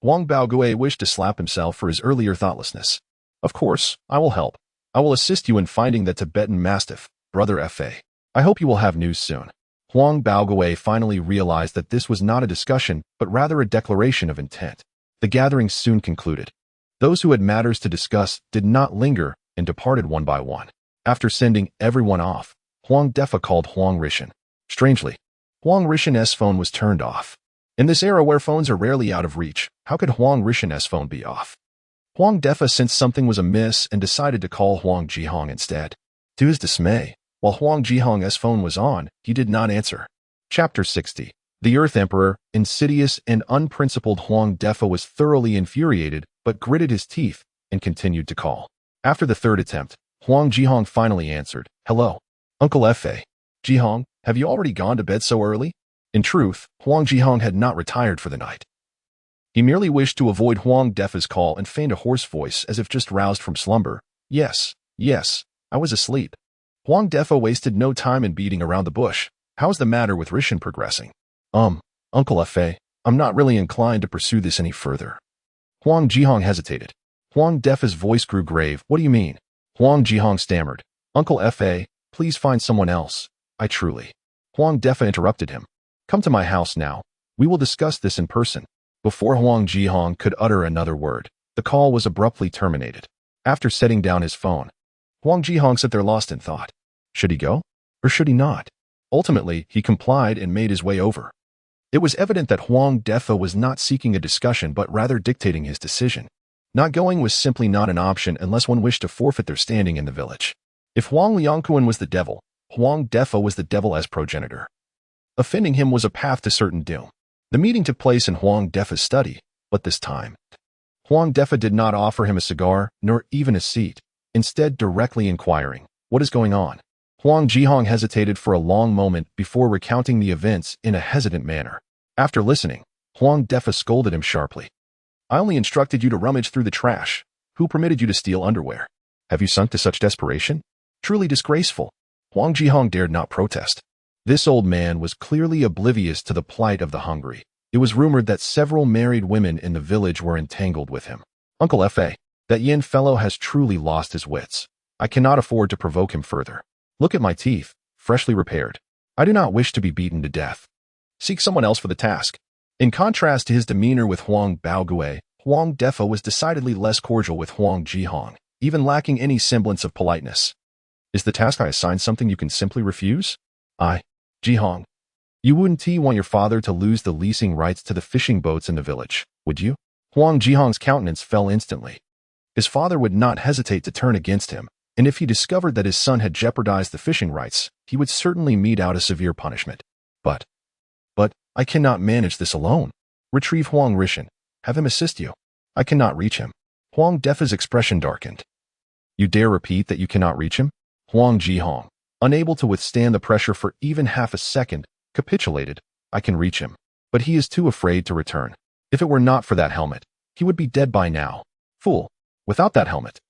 Huang Baogui wished to slap himself for his earlier thoughtlessness. "Of course, I will help. I will assist you in finding the Tibetan Mastiff, Brother Fa. I hope you will have news soon." Huang Baogui finally realized that this was not a discussion, but rather a declaration of intent. The gathering soon concluded. Those who had matters to discuss did not linger and departed one by one. After sending everyone off, Huang Defa called Huang Rishan. Strangely, Huang Rishan's phone was turned off. In this era where phones are rarely out of reach, how could Huang Rishan's phone be off? Huang Defa sensed something was amiss and decided to call Huang Jihong instead. To his dismay, while Huang Jihong's phone was on, he did not answer. Chapter 60. The Earth Emperor, insidious and unprincipled Huang Defa was thoroughly infuriated, but gritted his teeth and continued to call. After the 3rd attempt, Huang Jihong finally answered. "Hello, Uncle Fa. Jihong, have you already gone to bed so early?" In truth, Huang Jihong had not retired for the night. He merely wished to avoid Huang Defa's call and feigned a hoarse voice as if just roused from slumber. Yes, I was asleep." Huang Defa wasted no time in beating around the bush. "How's the matter with Rishan progressing?" Uncle Fa, I'm not really inclined to pursue this any further." Huang Jihong hesitated. Huang Defa's voice grew grave. "What do you mean?" Huang Jihong stammered. "Uncle Fa, please find someone else. I truly..." Huang Defa interrupted him. "Come to my house now. We will discuss this in person." Before Huang Jihong could utter another word, the call was abruptly terminated. After setting down his phone, Huang Jihong sat there lost in thought. Should he go? Or should he not? Ultimately, he complied and made his way over. It was evident that Huang Defa was not seeking a discussion but rather dictating his decision. Not going was simply not an option unless one wished to forfeit their standing in the village. If Huang Liangquan was the devil, Huang Defa was the devil as progenitor. Offending him was a path to certain doom. The meeting took place in Huang Defa's study, but this time, Huang Defa did not offer him a cigar nor even a seat, instead directly inquiring, "What is going on?" Huang Jihong hesitated for a long moment before recounting the events in a hesitant manner. After listening, Huang Defa scolded him sharply. "I only instructed you to rummage through the trash. Who permitted you to steal underwear? Have you sunk to such desperation? Truly disgraceful." Huang Jihong dared not protest. This old man was clearly oblivious to the plight of the hungry. It was rumored that several married women in the village were entangled with him. "Uncle Fa, that Yin fellow has truly lost his wits. I cannot afford to provoke him further. Look at my teeth, freshly repaired. I do not wish to be beaten to death. Seek someone else for the task." In contrast to his demeanor with Huang Baogue, Huang Defa was decidedly less cordial with Huang Jihong, even lacking any semblance of politeness. "Is the task I assigned something you can simply refuse?" Jihong, you wouldn't want your father to lose the leasing rights to the fishing boats in the village, would you? Huang Jihong's countenance fell instantly. His father would not hesitate to turn against him, and if he discovered that his son had jeopardized the fishing rights, he would certainly mete out a severe punishment. But I cannot manage this alone. Retrieve Huang Rishan. Have him assist you. I cannot reach him. Huang Defa's expression darkened. You dare repeat that you cannot reach him? Huang Jihong, unable to withstand the pressure for even half a second, capitulated. I can reach him, but he is too afraid to return. If it were not for that helmet, he would be dead by now. Fool. Without that helmet,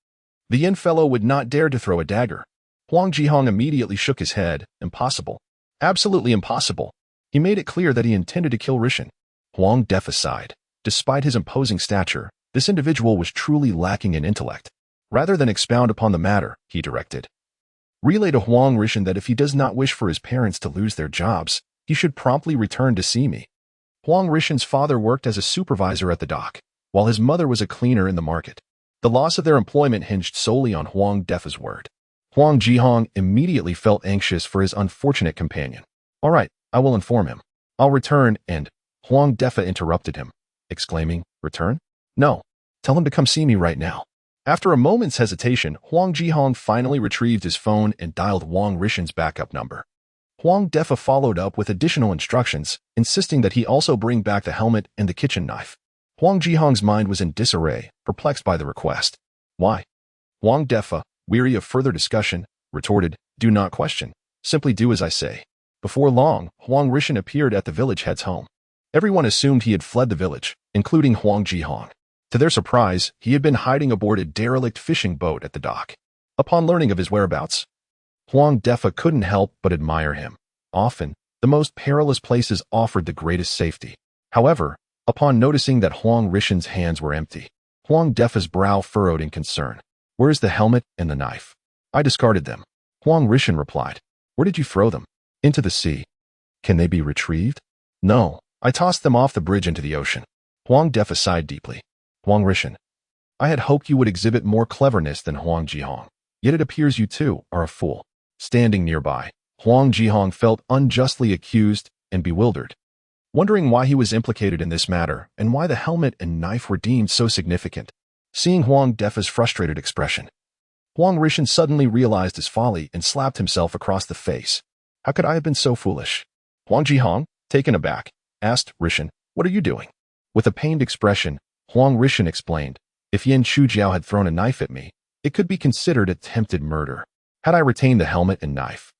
the Yin fellow would not dare to throw a dagger. Huang Jihong immediately shook his head. Impossible. Absolutely impossible. He made it clear that he intended to kill Rishan. Huang Defa sighed. Despite his imposing stature, this individual was truly lacking in intellect. Rather than expound upon the matter, he directed. Relay to Huang Rishan that if he does not wish for his parents to lose their jobs, he should promptly return to see me. Huang Rishan's father worked as a supervisor at the dock, while his mother was a cleaner in the market. The loss of their employment hinged solely on Huang Defa's word. Huang Jihong immediately felt anxious for his unfortunate companion. All right, I will inform him. I'll return and... Huang Defa interrupted him, exclaiming, Return? No. Tell him to come see me right now. After a moment's hesitation, Huang Jihong finally retrieved his phone and dialed Huang Rishan's backup number. Huang Defa followed up with additional instructions, insisting that he also bring back the helmet and the kitchen knife. Huang Jihong's mind was in disarray, perplexed by the request. Why? Huang Defa, weary of further discussion, retorted, Do not question. Simply do as I say. Before long, Huang Rishan appeared at the village head's home. Everyone assumed he had fled the village, including Huang Jihong. To their surprise, he had been hiding aboard a derelict fishing boat at the dock. Upon learning of his whereabouts, Huang Defa couldn't help but admire him. Often, the most perilous places offered the greatest safety. However, upon noticing that Huang Rishan's hands were empty, Huang Defa's brow furrowed in concern. Where's the helmet and the knife? I discarded them. Huang Rishan replied. Where did you throw them? Into the sea. Can they be retrieved? No, I tossed them off the bridge into the ocean. Huang Defa sighed deeply. Huang Rishan, I had hoped you would exhibit more cleverness than Huang Jihong, yet it appears you too are a fool. Standing nearby, Huang Jihong felt unjustly accused and bewildered, wondering why he was implicated in this matter and why the helmet and knife were deemed so significant. Seeing Huang Defa's frustrated expression, Huang Rishan suddenly realized his folly and slapped himself across the face. How could I have been so foolish? Huang Jihong, taken aback, asked Rishan, What are you doing? With a pained expression, Huang Rishan explained, If Yin Chujiao had thrown a knife at me, it could be considered attempted murder. Had I retained the helmet and knife,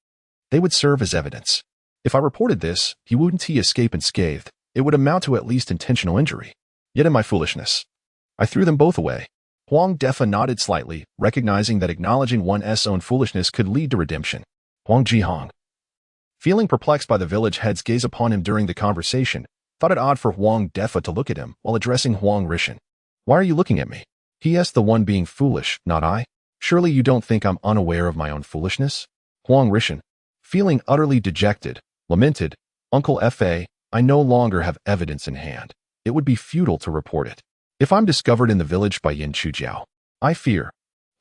they would serve as evidence. If I reported this, he wouldn't escape unscathed. It would amount to at least intentional injury. Yet in my foolishness, I threw them both away. Huang Defa nodded slightly, recognizing that acknowledging one's own foolishness could lead to redemption. Huang Jihong, feeling perplexed by the village head's gaze upon him during the conversation, thought it odd for Huang Defa to look at him while addressing Huang Rishan. Why are you looking at me? He asked, the one being foolish, not I. Surely you don't think I'm unaware of my own foolishness? Huang Rishan, feeling utterly dejected, lamented, Uncle Fa, I no longer have evidence in hand. It would be futile to report it. If I'm discovered in the village by Yin Chujiao, I fear.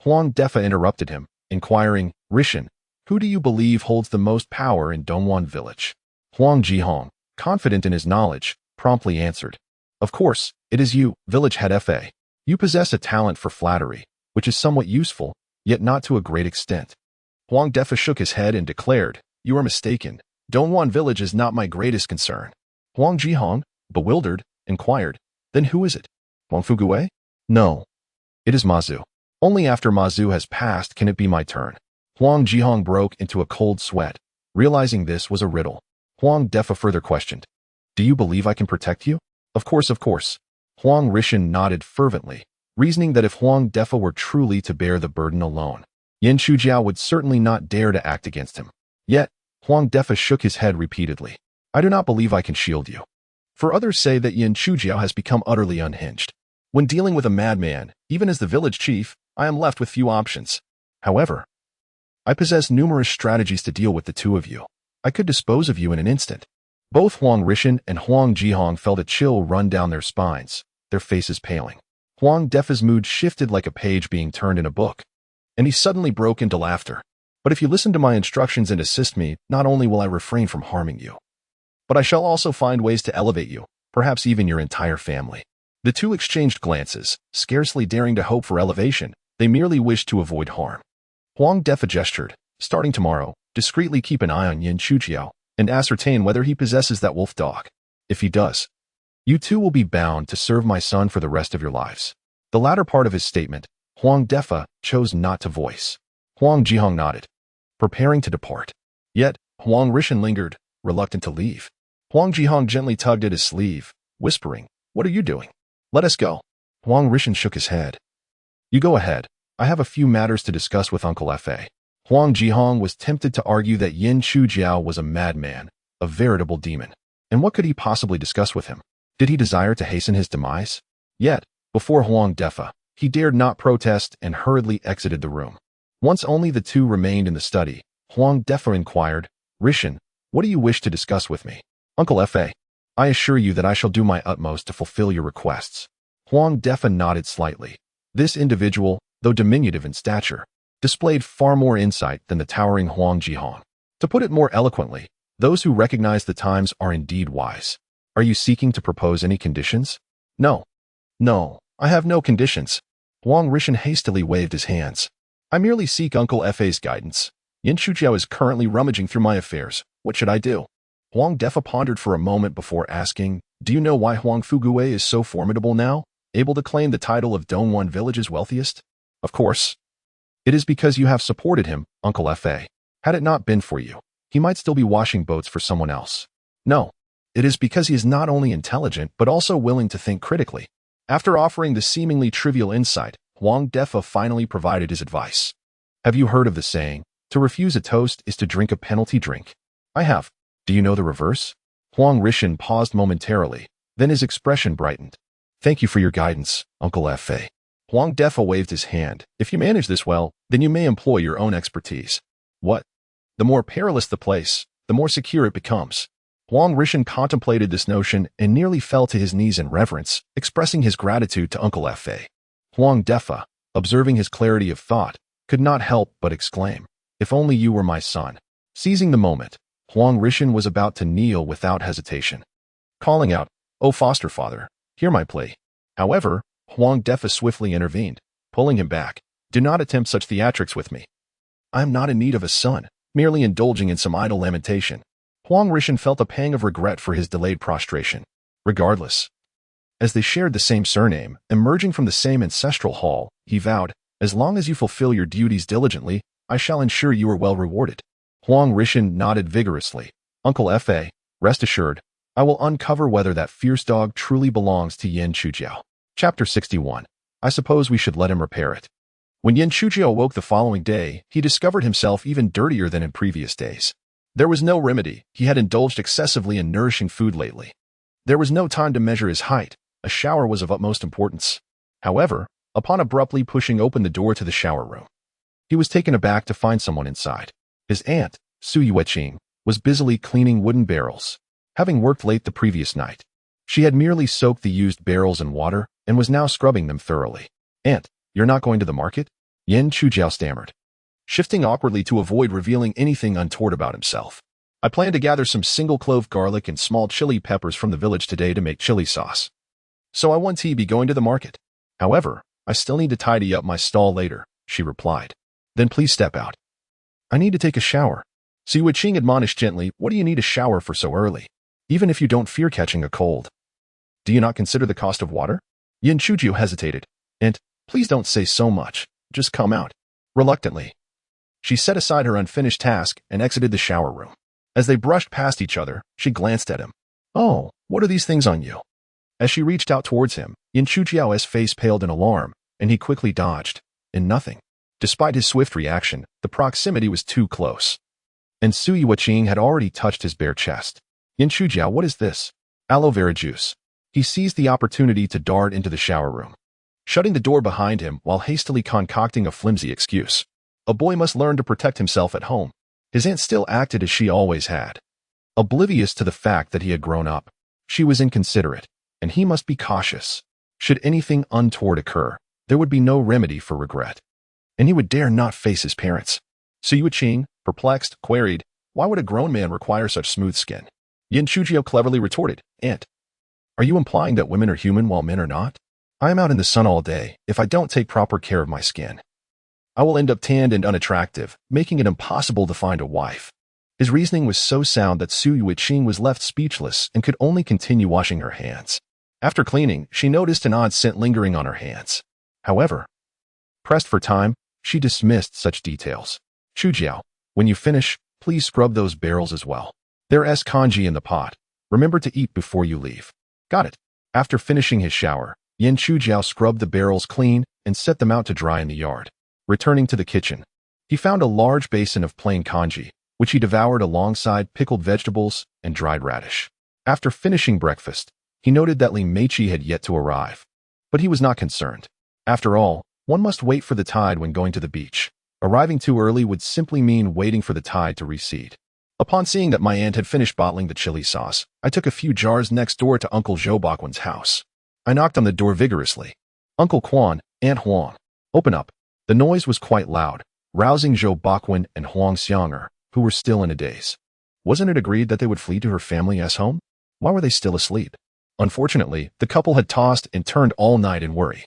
Huang Defa interrupted him, inquiring, Rishan, who do you believe holds the most power in Dongwon village? Huang Jihong, confident in his knowledge, promptly answered. Of course, it is you, village head Fa. You possess a talent for flattery, which is somewhat useful, yet not to a great extent. Huang Defa shook his head and declared, You are mistaken. Dongwon village is not my greatest concern. Huang Jihong, bewildered, inquired, Then who is it? Huang Fugue? No. It is Mazu. Only after Mazu has passed can it be my turn. Huang Jihong broke into a cold sweat, realizing this was a riddle. Huang Defa further questioned, Do you believe I can protect you? Of course, of course. Huang Rishan nodded fervently, reasoning that if Huang Defa were truly to bear the burden alone, Yin Shujiao would certainly not dare to act against him. Yet, Huang Defa shook his head repeatedly. I do not believe I can shield you. For others say that Yin Shujiao has become utterly unhinged. When dealing with a madman, even as the village chief, I am left with few options. However, I possess numerous strategies to deal with the two of you. I could dispose of you in an instant. Both Huang Rishan and Huang Jihong felt a chill run down their spines, their faces paling. Huang Defa's mood shifted like a page being turned in a book, and he suddenly broke into laughter. But if you listen to my instructions and assist me, not only will I refrain from harming you, but I shall also find ways to elevate you, perhaps even your entire family. The two exchanged glances, scarcely daring to hope for elevation. They merely wished to avoid harm. Huang Defa gestured, Starting tomorrow, discreetly keep an eye on Yin Shujiao and ascertain whether he possesses that wolf dog. If he does, you two will be bound to serve my son for the rest of your lives. The latter part of his statement, Huang Defa chose not to voice. Huang Jihong nodded, preparing to depart. Yet, Huang Rishan lingered, reluctant to leave. Huang Jihong gently tugged at his sleeve, whispering, What are you doing? Let us go. Huang Rishan shook his head. You go ahead. I have a few matters to discuss with Uncle Fa. Huang Jihong was tempted to argue that Yin Shujiao was a madman, a veritable demon. And what could he possibly discuss with him? Did he desire to hasten his demise? Yet, before Huang Defa, he dared not protest and hurriedly exited the room. Once only the two remained in the study, Huang Defa inquired, Rishan, what do you wish to discuss with me? Uncle Fa, I assure you that I shall do my utmost to fulfill your requests. Huang Defa nodded slightly. This individual, though diminutive in stature, displayed far more insight than the towering Huang Jihong. To put it more eloquently, those who recognize the times are indeed wise. Are you seeking to propose any conditions? No. No, I have no conditions. Huang Rishan hastily waved his hands. I merely seek Uncle Fa's guidance. Yin Shujiao is currently rummaging through my affairs. What should I do? Huang Defa pondered for a moment before asking, Do you know why Huang Fugue is so formidable now, able to claim the title of Dongwon Village's wealthiest? Of course. It is because you have supported him, Uncle Fa. Had it not been for you, he might still be washing boats for someone else. No, it is because he is not only intelligent but also willing to think critically. After offering the seemingly trivial insight, Huang Defa finally provided his advice. Have you heard of the saying, to refuse a toast is to drink a penalty drink? I have. Do you know the reverse? Huang Rishan paused momentarily, then his expression brightened. Thank you for your guidance, Uncle Fa. Huang Defa waved his hand. If you manage this well, then you may employ your own expertise. What? The more perilous the place, the more secure it becomes. Huang Rishan contemplated this notion and nearly fell to his knees in reverence, expressing his gratitude to Uncle Fa. Huang Defa, observing his clarity of thought, could not help but exclaim, If only you were my son. Seizing the moment, Huang Rishan was about to kneel without hesitation, calling out, O foster father, hear my plea. However, Huang Defa swiftly intervened, pulling him back. Do not attempt such theatrics with me. I am not in need of a son, merely indulging in some idle lamentation. Huang Rishan felt a pang of regret for his delayed prostration. Regardless, as they shared the same surname, emerging from the same ancestral hall, he vowed, As long as you fulfill your duties diligently, I shall ensure you are well rewarded. Huang Rishan nodded vigorously. Uncle Fa, rest assured, I will uncover whether that fierce dog truly belongs to Yin Shujiao. Chapter 61. I suppose we should let him repair it. When Yin Shujiao awoke the following day, he discovered himself even dirtier than in previous days. There was no remedy. He had indulged excessively in nourishing food lately. There was no time to measure his height. A shower was of utmost importance. However, upon abruptly pushing open the door to the shower room, he was taken aback to find someone inside. His aunt, Su Yueqing, was busily cleaning wooden barrels. Having worked late the previous night, she had merely soaked the used barrels in water and was now scrubbing them thoroughly. Aunt, you're not going to the market? Yin Shujiao stammered, shifting awkwardly to avoid revealing anything untoward about himself. I plan to gather some single-clove garlic and small chili peppers from the village today to make chili sauce. So I want to be going to the market. However, I still need to tidy up my stall later, she replied. Then please step out. I need to take a shower. Su Yiqing admonished gently, what do you need a shower for so early? Even if you don't fear catching a cold. Do you not consider the cost of water? Yan Shujiu hesitated. And, please don't say so much, just come out. Reluctantly. She set aside her unfinished task and exited the shower room. As they brushed past each other, she glanced at him. Oh, what are these things on you? As she reached out towards him, Yan Shujiao's face paled in alarm, and he quickly dodged. In nothing. Despite his swift reaction, the proximity was too close. And Su Yiqing had already touched his bare chest. Yan Shujiao, what is this? Aloe vera juice. He seized the opportunity to dart into the shower room, shutting the door behind him while hastily concocting a flimsy excuse. A boy must learn to protect himself at home. His aunt still acted as she always had. Oblivious to the fact that he had grown up, she was inconsiderate, and he must be cautious. Should anything untoward occur, there would be no remedy for regret. And he would dare not face his parents. Su Yiqing, perplexed, queried, why would a grown man require such smooth skin? Yan Shujiao cleverly retorted, Aunt, are you implying that women are human while men are not? I am out in the sun all day. If I don't take proper care of my skin, I will end up tanned and unattractive, making it impossible to find a wife. His reasoning was so sound that Su Yiqing was left speechless and could only continue washing her hands. After cleaning, she noticed an odd scent lingering on her hands. However, pressed for time, she dismissed such details. Shujiao, when you finish, please scrub those barrels as well. There's kanji in the pot. Remember to eat before you leave. Got it. After finishing his shower, Yan Shujiao scrubbed the barrels clean and set them out to dry in the yard. Returning to the kitchen, he found a large basin of plain kanji, which he devoured alongside pickled vegetables and dried radish. After finishing breakfast, he noted that Li Meiqi had yet to arrive. But he was not concerned. After all, one must wait for the tide when going to the beach. Arriving too early would simply mean waiting for the tide to recede. Upon seeing that my aunt had finished bottling the chili sauce, I took a few jars next door to Uncle Zhou Baquan's house. I knocked on the door vigorously. Uncle Quan, Aunt Huang, open up. The noise was quite loud, rousing Zhou Baquan and Huang Xianger, who were still in a daze. Wasn't it agreed that they would flee to her family's home? Why were they still asleep? Unfortunately, the couple had tossed and turned all night in worry,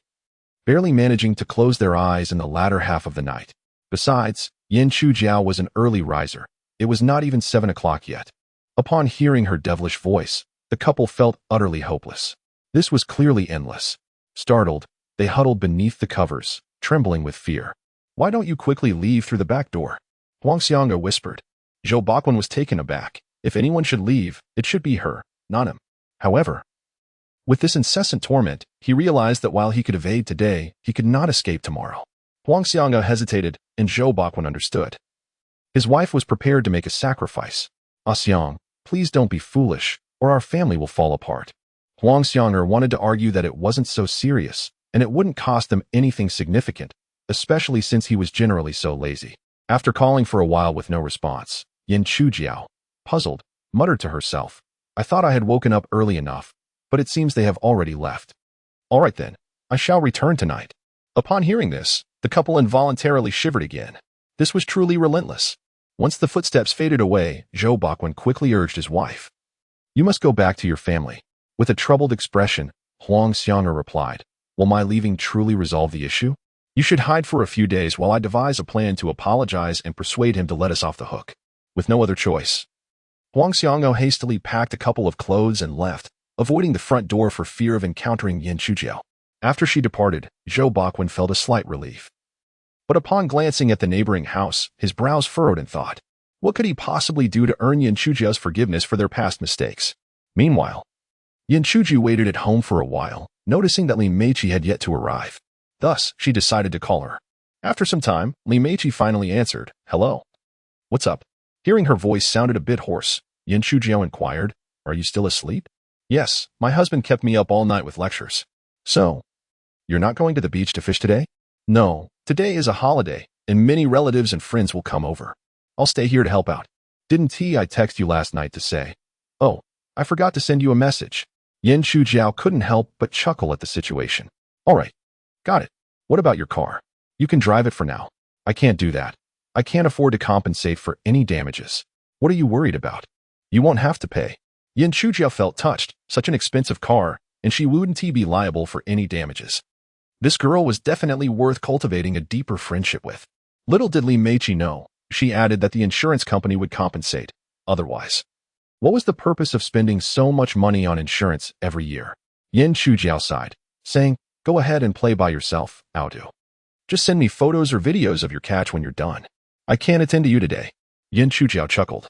barely managing to close their eyes in the latter half of the night. Besides, Yan Shujiao was an early riser. It was not even 7 o'clock yet. Upon hearing her devilish voice, the couple felt utterly hopeless. This was clearly endless. Startled, they huddled beneath the covers, trembling with fear. Why don't you quickly leave through the back door? Huang Xianga whispered. Zhou Baquan was taken aback. If anyone should leave, it should be her, not him. However, with this incessant torment, he realized that while he could evade today, he could not escape tomorrow. Huang Xianga hesitated, and Zhou Baquan understood. His wife was prepared to make a sacrifice. Ah Xiang, please don't be foolish, or our family will fall apart. Huang Xianger wanted to argue that it wasn't so serious, and it wouldn't cost them anything significant, especially since he was generally so lazy. After calling for a while with no response, Yan Shujiao, puzzled, muttered to herself, I thought I had woken up early enough, but it seems they have already left. All right then, I shall return tonight. Upon hearing this, the couple involuntarily shivered again. This was truly relentless. Once the footsteps faded away, Zhou Baquan quickly urged his wife. You must go back to your family. With a troubled expression, Huang Xianger replied, will my leaving truly resolve the issue? You should hide for a few days while I devise a plan to apologize and persuade him to let us off the hook. With no other choice, Huang Xiango hastily packed a couple of clothes and left, avoiding the front door for fear of encountering Yan Shujiao. After she departed, Zhou Baquan felt a slight relief. But upon glancing at the neighboring house, his brows furrowed in thought. What could he possibly do to earn Yan Shujiao's forgiveness for their past mistakes? Meanwhile, Yan Shuji waited at home for a while, noticing that Li Meiqi had yet to arrive. Thus, she decided to call her. After some time, Li Meiqi finally answered, Hello. What's up? Hearing her voice sounded a bit hoarse, Yan Shujiao inquired, Are you still asleep? Yes, my husband kept me up all night with lectures. So, you're not going to the beach to fish today? No, today is a holiday, and many relatives and friends will come over. I'll stay here to help out. Didn't I text you last night to say, Oh, I forgot to send you a message. Yan Shujiao couldn't help but chuckle at the situation. All right, got it. What about your car? You can drive it for now. I can't do that. I can't afford to compensate for any damages. What are you worried about? You won't have to pay. Yin Chujiao felt touched, such an expensive car, and she wouldn't be liable for any damages. This girl was definitely worth cultivating a deeper friendship with. Little did Li Meiqi know, she added that the insurance company would compensate, otherwise. What was the purpose of spending so much money on insurance every year? Yin Chujiao sighed, saying, go ahead and play by yourself, Aodu. Just send me photos or videos of your catch when you're done. I can't attend to you today. Yin Chujiao chuckled,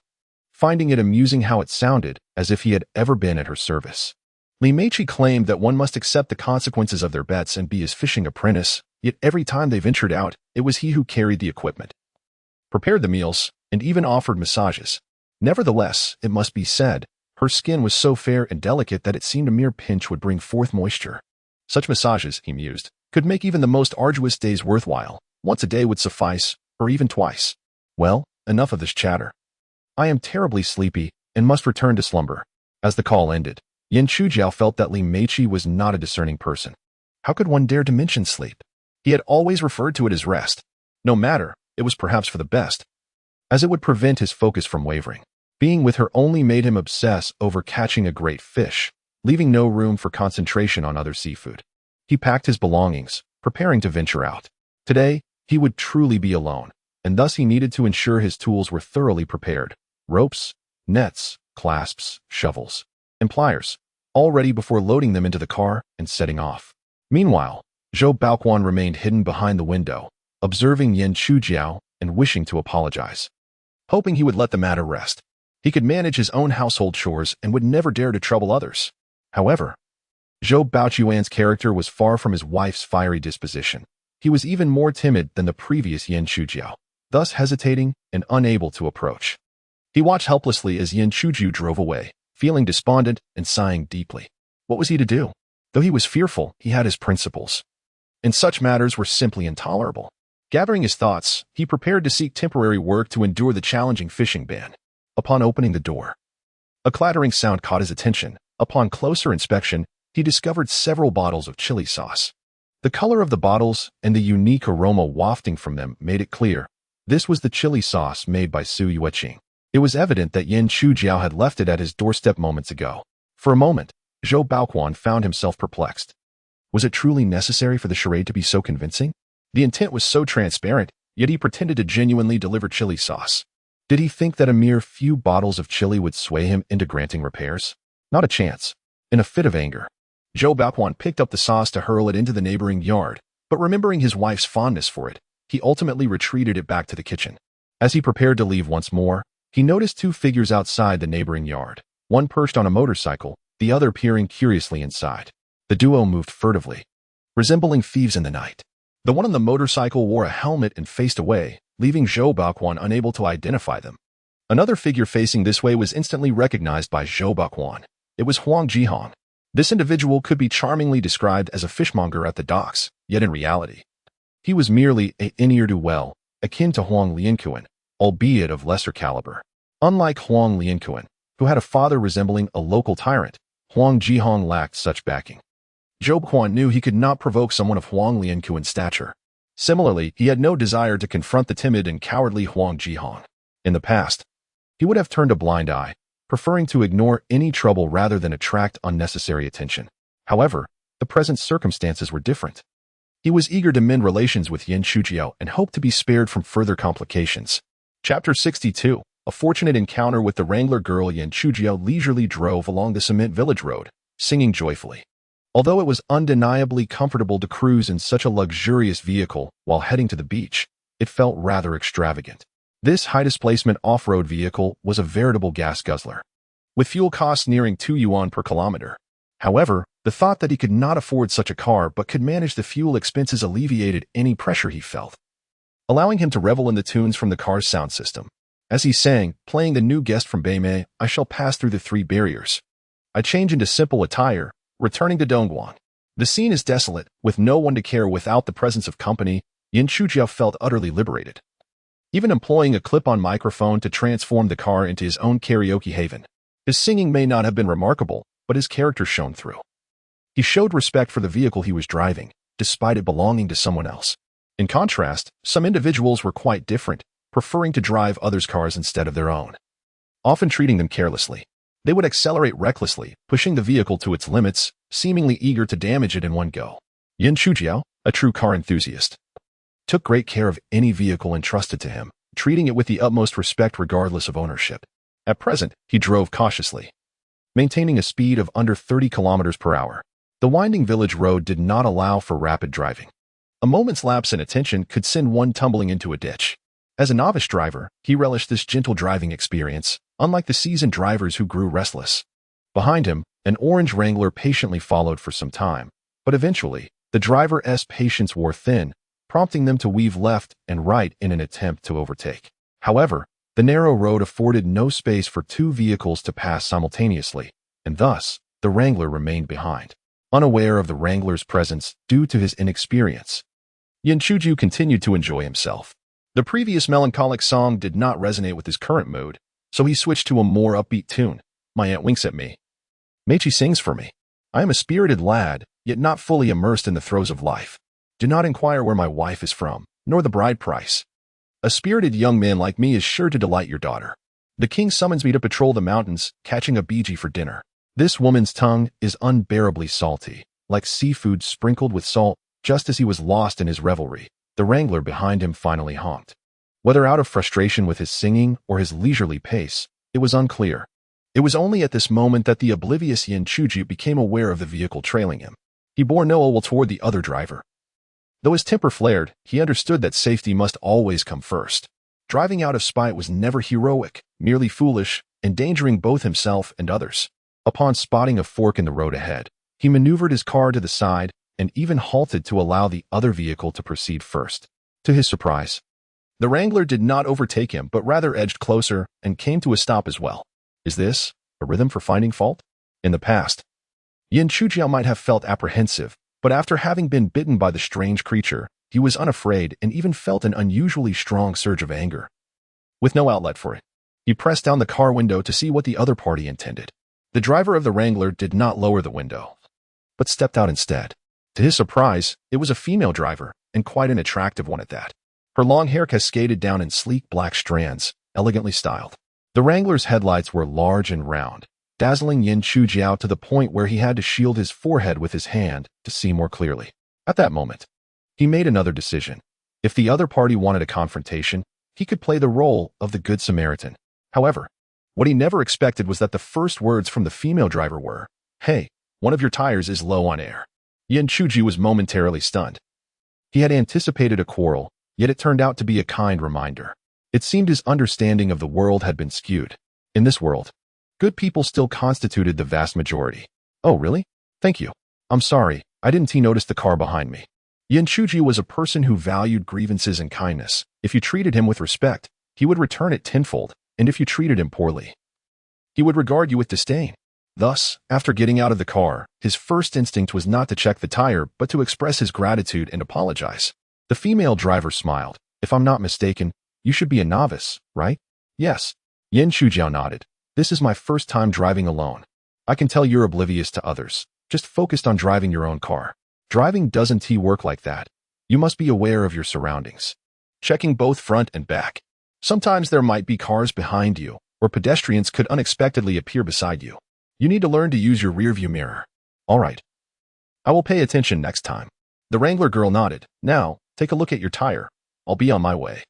finding it amusing how it sounded as if he had ever been at her service. Li Meiqi claimed that one must accept the consequences of their bets and be his fishing apprentice, yet every time they ventured out, it was he who carried the equipment, prepared the meals, and even offered massages. Nevertheless, it must be said, her skin was so fair and delicate that it seemed a mere pinch would bring forth moisture. Such massages, he mused, could make even the most arduous days worthwhile. Once a day would suffice, or even twice. Well, enough of this chatter. I am terribly sleepy and must return to slumber. As the call ended, Yin Chujiao felt that Li Meiqi was not a discerning person. How could one dare to mention sleep? He had always referred to it as rest. No matter, it was perhaps for the best, as it would prevent his focus from wavering. Being with her only made him obsess over catching a great fish, leaving no room for concentration on other seafood. He packed his belongings, preparing to venture out. Today, he would truly be alone, and thus he needed to ensure his tools were thoroughly prepared. Ropes, nets, clasps, shovels, and pliers, all ready before loading them into the car and setting off. Meanwhile, Zhou Baoquan remained hidden behind the window, observing Yin Chujiao and wishing to apologize. Hoping he would let the matter rest. He could manage his own household chores and would never dare to trouble others. However, Zhou Baoquan's character was far from his wife's fiery disposition. He was even more timid than the previous Yin Chujiao, thus hesitating and unable to approach. He watched helplessly as Yin Chujiao drove away, feeling despondent and sighing deeply. What was he to do? Though he was fearful, he had his principles, and such matters were simply intolerable. Gathering his thoughts, he prepared to seek temporary work to endure the challenging fishing ban. Upon opening the door, a clattering sound caught his attention. Upon closer inspection, he discovered several bottles of chili sauce. The color of the bottles and the unique aroma wafting from them made it clear. This was the chili sauce made by Su Yueqing. It was evident that Yin Chujiao had left it at his doorstep moments ago. For a moment, Zhou Baoquan found himself perplexed. Was it truly necessary for the charade to be so convincing? The intent was so transparent, yet he pretended to genuinely deliver chili sauce. Did he think that a mere few bottles of chili would sway him into granting repairs? Not a chance. In a fit of anger, Zhou Baoquan picked up the sauce to hurl it into the neighboring yard, but remembering his wife's fondness for it, he ultimately retreated it back to the kitchen. As he prepared to leave once more, he noticed two figures outside the neighboring yard, one perched on a motorcycle, the other peering curiously inside. The duo moved furtively, resembling thieves in the night. The one on the motorcycle wore a helmet and faced away, leaving Zhou Baoquan unable to identify them. Another figure facing this way was instantly recognized by Zhou Baoquan. It was Huang Jihong. This individual could be charmingly described as a fishmonger at the docks, yet in reality, he was merely a ne'er-do-well, akin to Huang Lianquan, albeit of lesser caliber. Unlike Huang Lianquan, who had a father resembling a local tyrant, Huang Jihong lacked such backing. Zhou Baoquan knew he could not provoke someone of Huang Lianquan's stature. Similarly, he had no desire to confront the timid and cowardly Huang Jihong. In the past, he would have turned a blind eye, preferring to ignore any trouble rather than attract unnecessary attention. However, the present circumstances were different. He was eager to mend relations with Yin Chujiao and hoped to be spared from further complications. Chapter 62. A fortunate encounter with the Wrangler girl. Yin Chujiao leisurely drove along the cement village road, singing joyfully. Although it was undeniably comfortable to cruise in such a luxurious vehicle while heading to the beach, it felt rather extravagant. This high-displacement off-road vehicle was a veritable gas guzzler, with fuel costs nearing 2 yuan per kilometer. However, the thought that he could not afford such a car but could manage the fuel expenses alleviated any pressure he felt, allowing him to revel in the tunes from the car's sound system. As he sang, playing the new guest from Beimei, I shall pass through the 3 barriers. I change into simple attire, returning to Dongguan. The scene is desolate, with no one to care without the presence of company. Yin Chujiao felt utterly liberated, even employing a clip-on microphone to transform the car into his own karaoke haven. His singing may not have been remarkable, but his character shone through. He showed respect for the vehicle he was driving, despite it belonging to someone else. In contrast, some individuals were quite different, preferring to drive others' cars instead of their own. often treating them carelessly. They would accelerate recklessly, pushing the vehicle to its limits, seemingly eager to damage it in one go. Yin Chujiao, a true car enthusiast, took great care of any vehicle entrusted to him, treating it with the utmost respect regardless of ownership. At present, he drove cautiously, maintaining a speed of under 30 kilometers per hour. The winding village road did not allow for rapid driving. A moment's lapse in attention could send one tumbling into a ditch. As a novice driver, he relished this gentle driving experience, unlike the seasoned drivers who grew restless. Behind him, an orange Wrangler patiently followed for some time, but eventually, the driver's patience wore thin, prompting them to weave left and right in an attempt to overtake. However, the narrow road afforded no space for two vehicles to pass simultaneously, and thus, the Wrangler remained behind, unaware of the Wrangler's presence due to his inexperience. Yin Chujiao continued to enjoy himself. The previous melancholic song did not resonate with his current mood, so he switched to a more upbeat tune. My aunt winks at me. Meichi sings for me. I am a spirited lad, yet not fully immersed in the throes of life. Do not inquire where my wife is from, nor the bride price. A spirited young man like me is sure to delight your daughter. The king summons me to patrol the mountains, catching a biji for dinner. This woman's tongue is unbearably salty, like seafood sprinkled with salt. Just as he was lost in his revelry, the Wrangler behind him finally honked. Whether out of frustration with his singing or his leisurely pace, it was unclear. It was only at this moment that the oblivious Yin Chujiao became aware of the vehicle trailing him. He bore no ill will toward the other driver. Though his temper flared, he understood that safety must always come first. Driving out of spite was never heroic, merely foolish, endangering both himself and others. Upon spotting a fork in the road ahead, he maneuvered his car to the side and even halted to allow the other vehicle to proceed first. To his surprise, the Wrangler did not overtake him but rather edged closer and came to a stop as well. Is this a rhythm for finding fault? In the past, Yin Chujiao might have felt apprehensive, but after having been bitten by the strange creature, he was unafraid and even felt an unusually strong surge of anger. With no outlet for it, he pressed down the car window to see what the other party intended. The driver of the Wrangler did not lower the window, but stepped out instead. To his surprise, it was a female driver, and quite an attractive one at that. Her long hair cascaded down in sleek black strands, elegantly styled. The Wrangler's headlights were large and round, dazzling Yin Chujiao to the point where he had to shield his forehead with his hand to see more clearly. At that moment, he made another decision. If the other party wanted a confrontation, he could play the role of the Good Samaritan. However, what he never expected was that the first words from the female driver were, "Hey, one of your tires is low on air." Yin Chujiao was momentarily stunned. He had anticipated a quarrel, yet it turned out to be a kind reminder. It seemed his understanding of the world had been skewed. In this world, good people still constituted the vast majority. Oh, really? Thank you. I'm sorry, I didn't notice the car behind me. Yin Chujiao was a person who valued grievances and kindness. If you treated him with respect, he would return it tenfold, and if you treated him poorly, he would regard you with disdain. Thus, after getting out of the car, his first instinct was not to check the tire, but to express his gratitude and apologize. The female driver smiled. If I'm not mistaken, you should be a novice, right? Yes. Yin Chujiao nodded. This is my first time driving alone. I can tell you're oblivious to others, just focused on driving your own car. Driving doesn't work like that. You must be aware of your surroundings, checking both front and back. Sometimes there might be cars behind you, or pedestrians could unexpectedly appear beside you. You need to learn to use your rearview mirror. All right. I will pay attention next time. The Wrangler girl nodded. Now, take a look at your tire. I'll be on my way.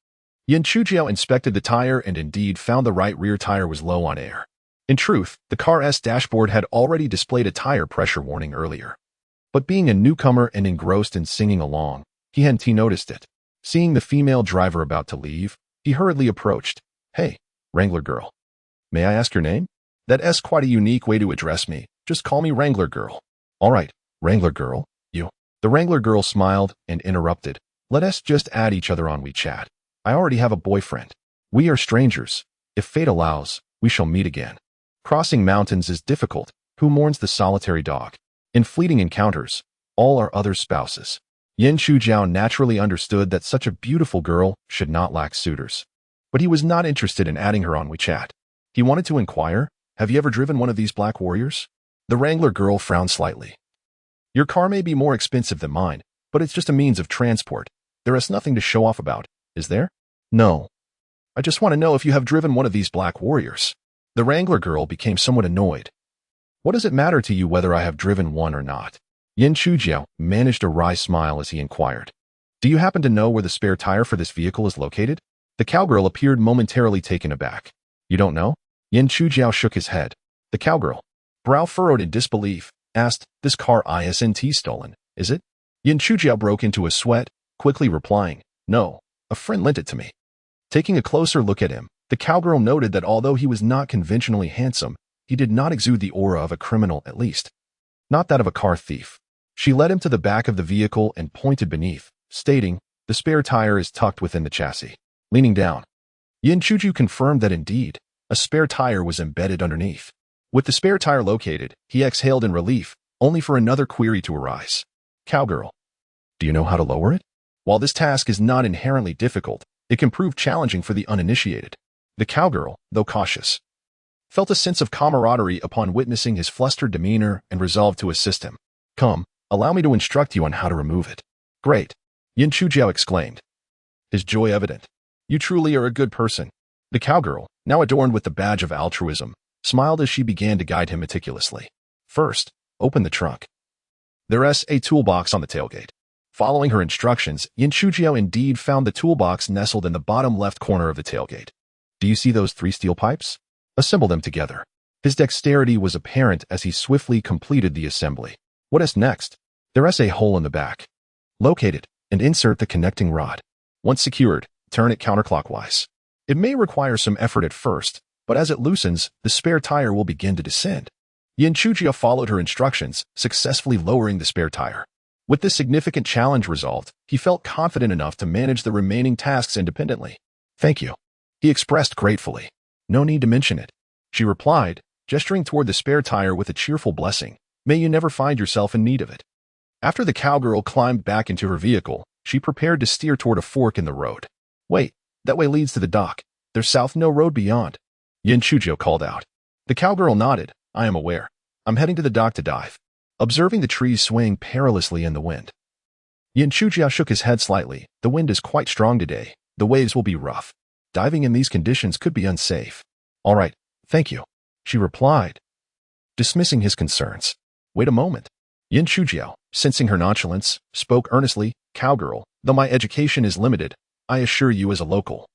Yin Chujiao inspected the tire and indeed found the right rear tire was low on air. In truth, the car's dashboard had already displayed a tire pressure warning earlier. But being a newcomer and engrossed in singing along, he hadn't noticed it. Seeing the female driver about to leave, he hurriedly approached. Hey, Wrangler girl. May I ask your name? That's quite a unique way to address me. Just call me Wrangler girl. All right, Wrangler girl, you. The Wrangler girl smiled and interrupted. Let us just add each other on WeChat. I already have a boyfriend. We are strangers. If fate allows, we shall meet again. Crossing mountains is difficult. Who mourns the solitary dog? In fleeting encounters, all are other spouses. Yin Chujiao naturally understood that such a beautiful girl should not lack suitors. But he was not interested in adding her on WeChat. He wanted to inquire, have you ever driven one of these black warriors? The Wrangler girl frowned slightly. Your car may be more expensive than mine, but it's just a means of transport. There is nothing to show off about, is there? No. I just want to know if you have driven one of these black warriors. The Wrangler girl became somewhat annoyed. What does it matter to you whether I have driven one or not? Yin Chujiao managed a wry smile as he inquired. Do you happen to know where the spare tire for this vehicle is located? The cowgirl appeared momentarily taken aback. You don't know? Yin Chujiao shook his head. The cowgirl, brow furrowed in disbelief, asked, this car isn't stolen, is it? Yin Chujiao broke into a sweat, quickly replying, no, a friend lent it to me. Taking a closer look at him, the cowgirl noted that although he was not conventionally handsome, he did not exude the aura of a criminal at least. Not that of a car thief. She led him to the back of the vehicle and pointed beneath, stating, the spare tire is tucked within the chassis. Leaning down, Yin Chujiao confirmed that indeed, a spare tire was embedded underneath. With the spare tire located, he exhaled in relief, only for another query to arise. Cowgirl, do you know how to lower it? While this task is not inherently difficult, it can prove challenging for the uninitiated. The cowgirl, though cautious, felt a sense of camaraderie upon witnessing his flustered demeanor and resolved to assist him. Come, allow me to instruct you on how to remove it. Great, Yin Chujiao exclaimed, his joy evident. You truly are a good person. The cowgirl, now adorned with the badge of altruism, smiled as she began to guide him meticulously. First, open the trunk. There's a toolbox on the tailgate. Following her instructions, Yin Chujiao indeed found the toolbox nestled in the bottom left corner of the tailgate. Do you see those 3 steel pipes? Assemble them together. His dexterity was apparent as he swiftly completed the assembly. What is next? There's a hole in the back. Locate it and insert the connecting rod. Once secured, turn it counterclockwise. It may require some effort at first, but as it loosens, the spare tire will begin to descend. Yin Chujiao followed her instructions, successfully lowering the spare tire. With this significant challenge resolved, he felt confident enough to manage the remaining tasks independently. Thank you, he expressed gratefully. No need to mention it, she replied, gesturing toward the spare tire with a cheerful blessing. May you never find yourself in need of it. After the cowgirl climbed back into her vehicle, she prepared to steer toward a fork in the road. Wait, that way leads to the dock. There's no road beyond. Yin Chujiao called out. The cowgirl nodded. I am aware. I'm heading to the dock to dive. Observing the trees swaying perilously in the wind, Yin Chujiao shook his head slightly. The wind is quite strong today. The waves will be rough. Diving in these conditions could be unsafe. All right, thank you, she replied, dismissing his concerns. Wait a moment. Yin Chujiao, sensing her nonchalance, spoke earnestly. Cowgirl, though my education is limited, I assure you as a local,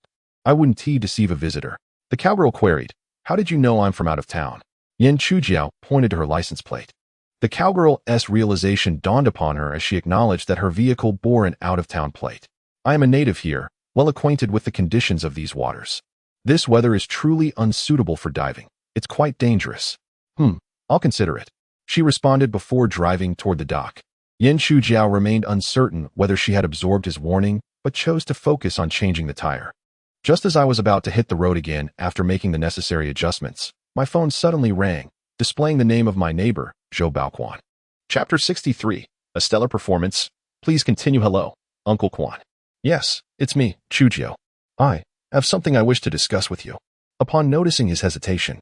I wouldn't deceive a visitor. The cowgirl queried, how did you know I'm from out of town? Yin Chujiao pointed to her license plate. The cowgirl's realization dawned upon her as she acknowledged that her vehicle bore an out-of-town plate. I am a native here, well acquainted with the conditions of these waters. This weather is truly unsuitable for diving. It's quite dangerous. I'll consider it, she responded before driving toward the dock. Yin Chujiao remained uncertain whether she had absorbed his warning, but chose to focus on changing the tire. Just as I was about to hit the road again after making the necessary adjustments, my phone suddenly rang, displaying the name of my neighbor, Zhou Baoquan. Chapter 63, A Stellar Performance. Please continue. Hello, Uncle Quan. Yes, it's me, Chujiao. I have something I wish to discuss with you. Upon noticing his hesitation,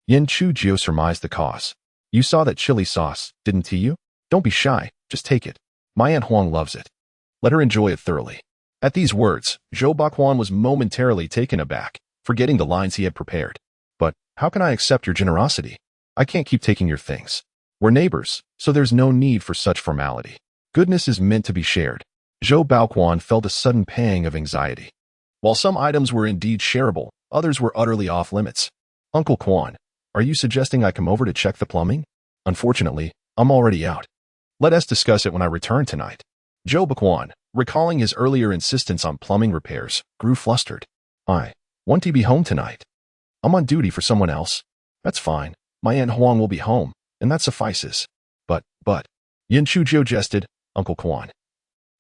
Yin Chujiao surmised the cause. You saw that chili sauce, didn't you? Don't be shy, just take it. My Aunt Huang loves it. Let her enjoy it thoroughly. At these words, Zhou Baoquan was momentarily taken aback, forgetting the lines he had prepared. But how can I accept your generosity? I can't keep taking your things. We're neighbors, so there's no need for such formality. Goodness is meant to be shared. Zhou Baoquan felt a sudden pang of anxiety. While some items were indeed shareable, others were utterly off limits. Uncle Quan, are you suggesting I come over to check the plumbing? Unfortunately, I'm already out. Let us discuss it when I return tonight. Zhou Baoquan, recalling his earlier insistence on plumbing repairs, grew flustered. I want to be home tonight. I'm on duty for someone else. That's fine. My Aunt Huang will be home, and that suffices. But, Yin Chujiao jested, Uncle Quan.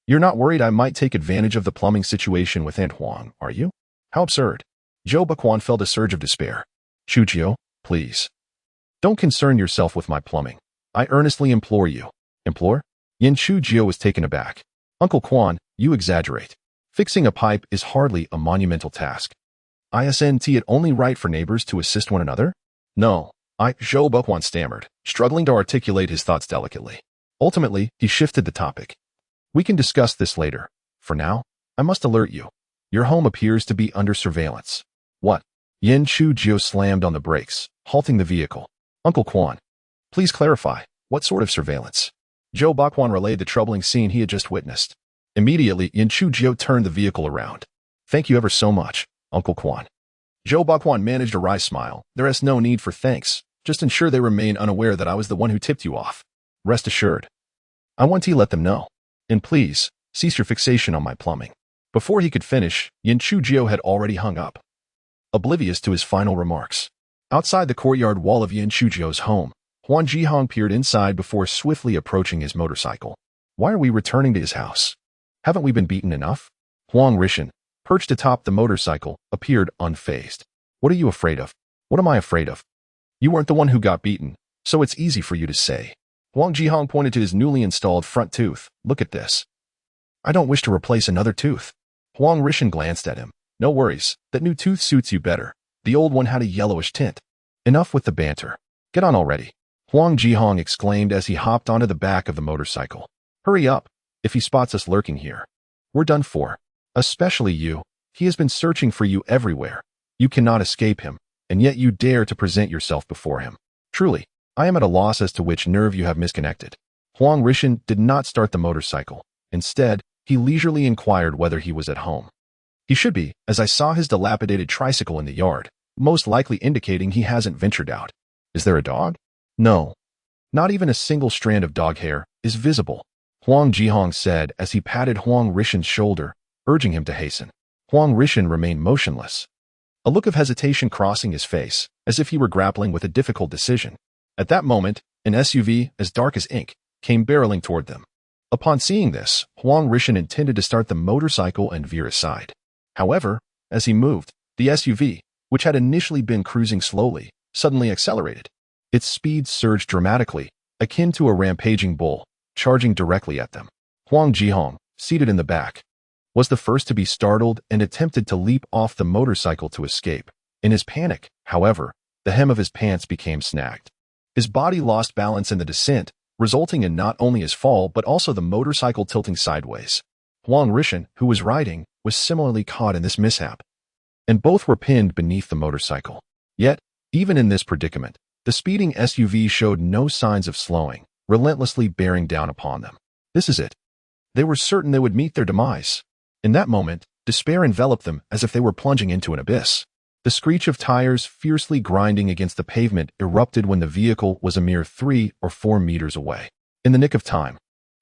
You're not worried I might take advantage of the plumbing situation with Aunt Huang, are you? How absurd. Zhou Baoquan felt a surge of despair. Chujiao, please. Don't concern yourself with my plumbing. I earnestly implore you. Implore? Yin Chujiao was taken aback. Uncle Quan, you exaggerate. Fixing a pipe is hardly a monumental task. Isn't it only right for neighbors to assist one another? No, Zhou Baoquan stammered, struggling to articulate his thoughts delicately. Ultimately, he shifted the topic. We can discuss this later. For now, I must alert you. Your home appears to be under surveillance. What? Yin Chujio slammed on the brakes, halting the vehicle. Uncle Quan, please clarify, what sort of surveillance? Zhou Baquan relayed the troubling scene he had just witnessed. Immediately, Yin Chujio turned the vehicle around. Thank you ever so much, Uncle Quan. Zhou Baquan managed a wry smile. There is no need for thanks. Just ensure they remain unaware that I was the one who tipped you off. Rest assured. I want to let them know. And please, cease your fixation on my plumbing. Before he could finish, Yin Chujio had already hung up, oblivious to his final remarks. Outside the courtyard wall of Yin Chujio's home, Huang Jihong peered inside before swiftly approaching his motorcycle. Why are we returning to his house? Haven't we been beaten enough? Huang Rishan, perched atop the motorcycle, appeared unfazed. What are you afraid of? What am I afraid of? You weren't the one who got beaten, so it's easy for you to say. Huang Jihong pointed to his newly installed front tooth. Look at this. I don't wish to replace another tooth. Huang Rishan glanced at him. No worries, that new tooth suits you better. The old one had a yellowish tint. Enough with the banter. Get on already. Huang Jihong exclaimed as he hopped onto the back of the motorcycle. Hurry up, if he spots us lurking here. We're done for. Especially you. He has been searching for you everywhere. You cannot escape him, and yet you dare to present yourself before him. Truly, I am at a loss as to which nerve you have misconnected. Huang Rishan did not start the motorcycle. Instead, he leisurely inquired whether he was at home. He should be, as I saw his dilapidated tricycle in the yard, most likely indicating he hasn't ventured out. Is there a dog? No. Not even a single strand of dog hair is visible, Huang Jihong said as he patted Huang Rishan's shoulder, urging him to hasten. Huang Rishan remained motionless, a look of hesitation crossing his face, as if he were grappling with a difficult decision. At that moment, an SUV, as dark as ink, came barreling toward them. Upon seeing this, Huang Rishan intended to start the motorcycle and veer aside. However, as he moved, the SUV, which had initially been cruising slowly, suddenly accelerated. Its speed surged dramatically, akin to a rampaging bull, charging directly at them. Huang Jihong, seated in the back, was the first to be startled and attempted to leap off the motorcycle to escape. In his panic, however, the hem of his pants became snagged. His body lost balance in the descent, resulting in not only his fall but also the motorcycle tilting sideways. Huang Rishan, who was riding, was similarly caught in this mishap, and both were pinned beneath the motorcycle. Yet, even in this predicament, the speeding SUV showed no signs of slowing, relentlessly bearing down upon them. This is it. They were certain they would meet their demise. In that moment, despair enveloped them as if they were plunging into an abyss. The screech of tires fiercely grinding against the pavement erupted when the vehicle was a mere 3 or 4 meters away. In the nick of time,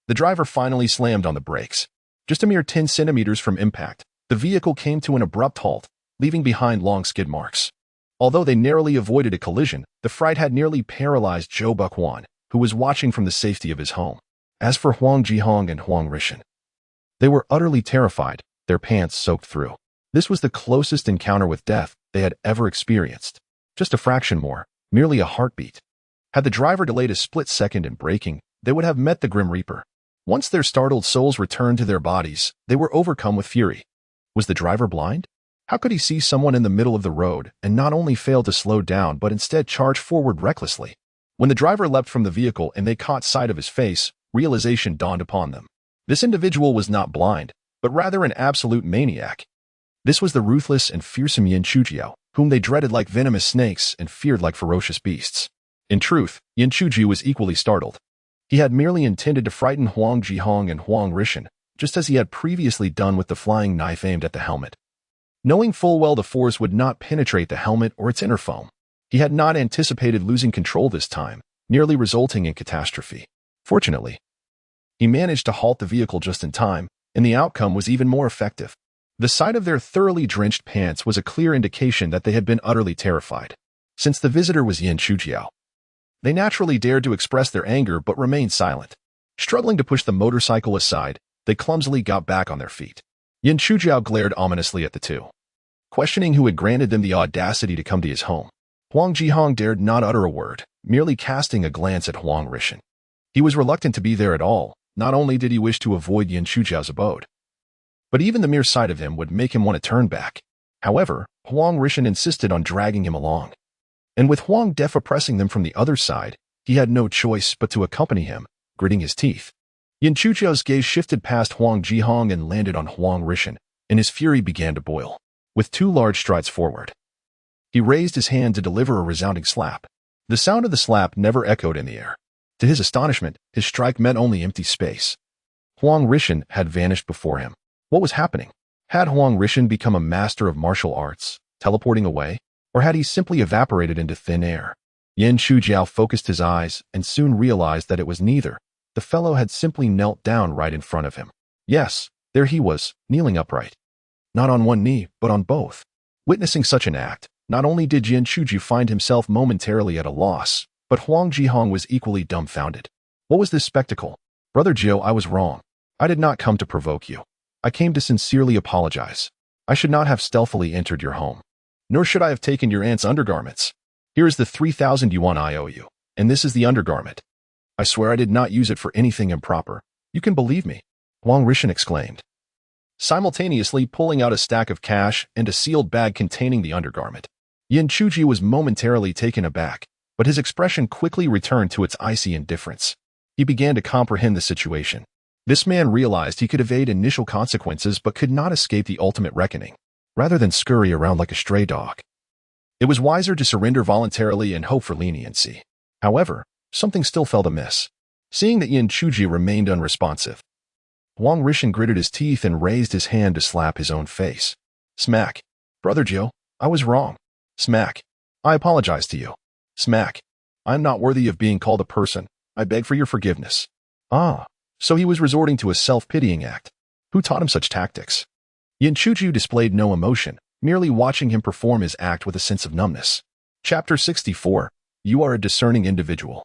the driver finally slammed on the brakes. Just a mere 10 centimeters from impact, the vehicle came to an abrupt halt, leaving behind long skid marks. Although they narrowly avoided a collision, the fright had nearly paralyzed Zhou Baquan, who was watching from the safety of his home. As for Huang Jihong and Huang Rishan, they were utterly terrified, their pants soaked through. This was the closest encounter with death they had ever experienced. Just a fraction more, merely a heartbeat. Had the driver delayed a split second in braking, they would have met the Grim Reaper. Once their startled souls returned to their bodies, they were overcome with fury. Was the driver blind? How could he see someone in the middle of the road and not only fail to slow down but instead charge forward recklessly? When the driver leapt from the vehicle and they caught sight of his face, realization dawned upon them. This individual was not blind, but rather an absolute maniac. This was the ruthless and fearsome Yin Chujio, whom they dreaded like venomous snakes and feared like ferocious beasts. In truth, Yin Chujio was equally startled. He had merely intended to frighten Huang Jihong and Huang Rishan, just as he had previously done with the flying knife aimed at the helmet. Knowing full well the force would not penetrate the helmet or its inner foam, he had not anticipated losing control this time, nearly resulting in catastrophe. Fortunately, he managed to halt the vehicle just in time, and the outcome was even more effective. The sight of their thoroughly drenched pants was a clear indication that they had been utterly terrified. Since the visitor was Yin Chujio, they naturally dared to express their anger but remained silent. Struggling to push the motorcycle aside, they clumsily got back on their feet. Yin Chujio glared ominously at the two, questioning who had granted them the audacity to come to his home. Huang Jihong dared not utter a word, merely casting a glance at Huang Rishan. He was reluctant to be there at all. Not only did he wish to avoid Yin Chujio's abode, but even the mere sight of him would make him want to turn back. However, Huang Rishan insisted on dragging him along. And with Huang Def oppressing them from the other side, he had no choice but to accompany him, gritting his teeth. Yin Chujio's gaze shifted past Huang Jihong and landed on Huang Rishan, and his fury began to boil. With 2 large strides forward, He raised his hand to deliver a resounding slap. The sound of the slap never echoed in the air. To his astonishment, his strike met only empty space. Huang Rishan had vanished before him. What was happening? Had Huang Rishan become a master of martial arts, teleporting away? Or had he simply evaporated into thin air? Yan Shujiao focused his eyes and soon realized that it was neither. The fellow had simply knelt down right in front of him. Yes, there he was, kneeling upright. Not on one knee, but on both. Witnessing such an act, not only did Yan Shuji find himself momentarily at a loss, but Huang Jihong was equally dumbfounded. What was this spectacle? Brother Jiu, I was wrong. I did not come to provoke you. I came to sincerely apologize. I should not have stealthily entered your home. Nor should I have taken your aunt's undergarments. Here is the 3,000 yuan I owe you, and this is the undergarment. I swear I did not use it for anything improper. You can believe me, Huang Rishan exclaimed, simultaneously pulling out a stack of cash and a sealed bag containing the undergarment. Yan Chuji was momentarily taken aback, but his expression quickly returned to its icy indifference. He began to comprehend the situation. This man realized he could evade initial consequences but could not escape the ultimate reckoning, rather than scurry around like a stray dog. It was wiser to surrender voluntarily and hope for leniency. However, something still felt amiss. Seeing that Yan Chuji remained unresponsive, Huang Rishan gritted his teeth and raised his hand to slap his own face. Smack. Brother Jiu, I was wrong. Smack. I apologize to you. Smack. I am not worthy of being called a person. I beg for your forgiveness. Ah, so he was resorting to a self-pitying act. Who taught him such tactics? Yan Chuju displayed no emotion, merely watching him perform his act with a sense of numbness. Chapter 64. You are a discerning individual.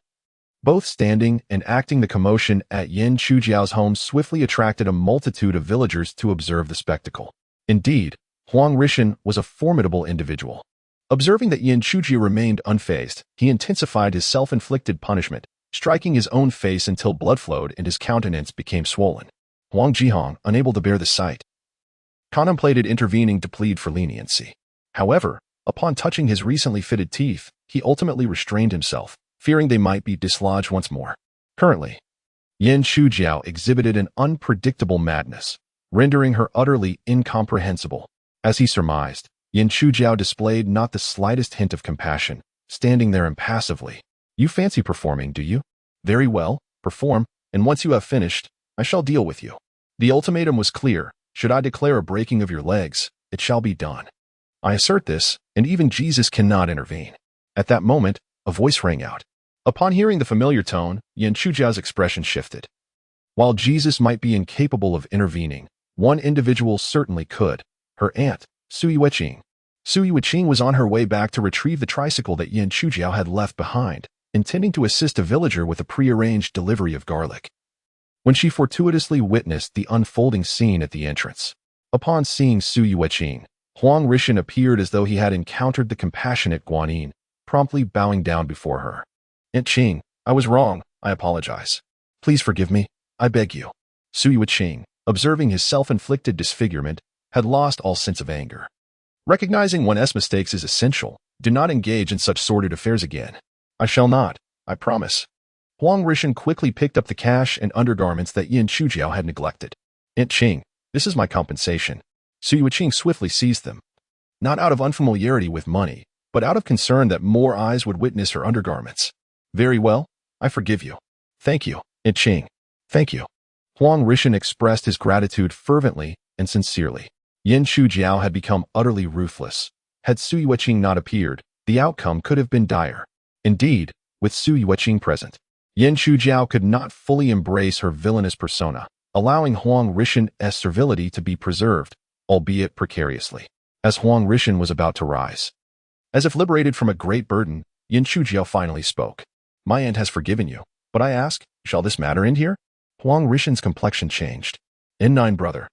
Both standing and acting, the commotion at Yan Chujiao's home swiftly attracted a multitude of villagers to observe the spectacle. Indeed, Huang Rishan was a formidable individual. Observing that Yan Chuji remained unfazed, he intensified his self-inflicted punishment, striking his own face until blood flowed and his countenance became swollen. Huang Jihong, unable to bear the sight, contemplated intervening to plead for leniency. However, upon touching his recently fitted teeth, he ultimately restrained himself, fearing they might be dislodged once more. Currently, Yan Shujiao exhibited an unpredictable madness, rendering her utterly incomprehensible. As he surmised, Yan Shujiao displayed not the slightest hint of compassion, standing there impassively. You fancy performing, do you? Very well, perform, and once you have finished, I shall deal with you. The ultimatum was clear. Should I declare a breaking of your legs, it shall be done. I assert this, and even Jesus cannot intervene. At that moment, a voice rang out. Upon hearing the familiar tone, Yan Shujiao's expression shifted. While Jesus might be incapable of intervening, one individual certainly could. Her aunt, Sui Weqing. Sui Weqing was on her way back to retrieve the tricycle that Yan Shujiao had left behind, intending to assist a villager with a prearranged delivery of garlic, when she fortuitously witnessed the unfolding scene at the entrance. Upon seeing Sui Weqing, Huang Rishan appeared as though he had encountered the compassionate Guanyin, promptly bowing down before her. Aunt Qing, I was wrong, I apologize. Please forgive me, I beg you. Sui Weqing, observing his self-inflicted disfigurement, had lost all sense of anger. Recognizing one's mistakes is essential. Do not engage in such sordid affairs again. I shall not, I promise. Huang Rishan quickly picked up the cash and undergarments that Yan Shujiao had neglected. Aunt Qing, this is my compensation. Sui Weqing swiftly seized them. Not out of unfamiliarity with money, but out of concern that more eyes would witness her undergarments. Very well, I forgive you. Thank you, Aunt Qing. Thank you. Huang Rishan expressed his gratitude fervently and sincerely. Yan Shujiao had become utterly ruthless. Had Sui Weqing not appeared, the outcome could have been dire. Indeed, with Sui Weqing present, Yan Shujiao could not fully embrace her villainous persona, allowing Huang Rishan's servility to be preserved, albeit precariously. As Huang Rishan was about to rise, as if liberated from a great burden, Yan Shujiao finally spoke. My aunt has forgiven you, but I ask, shall this matter end here? Huang Rishan's complexion changed. N9 brother.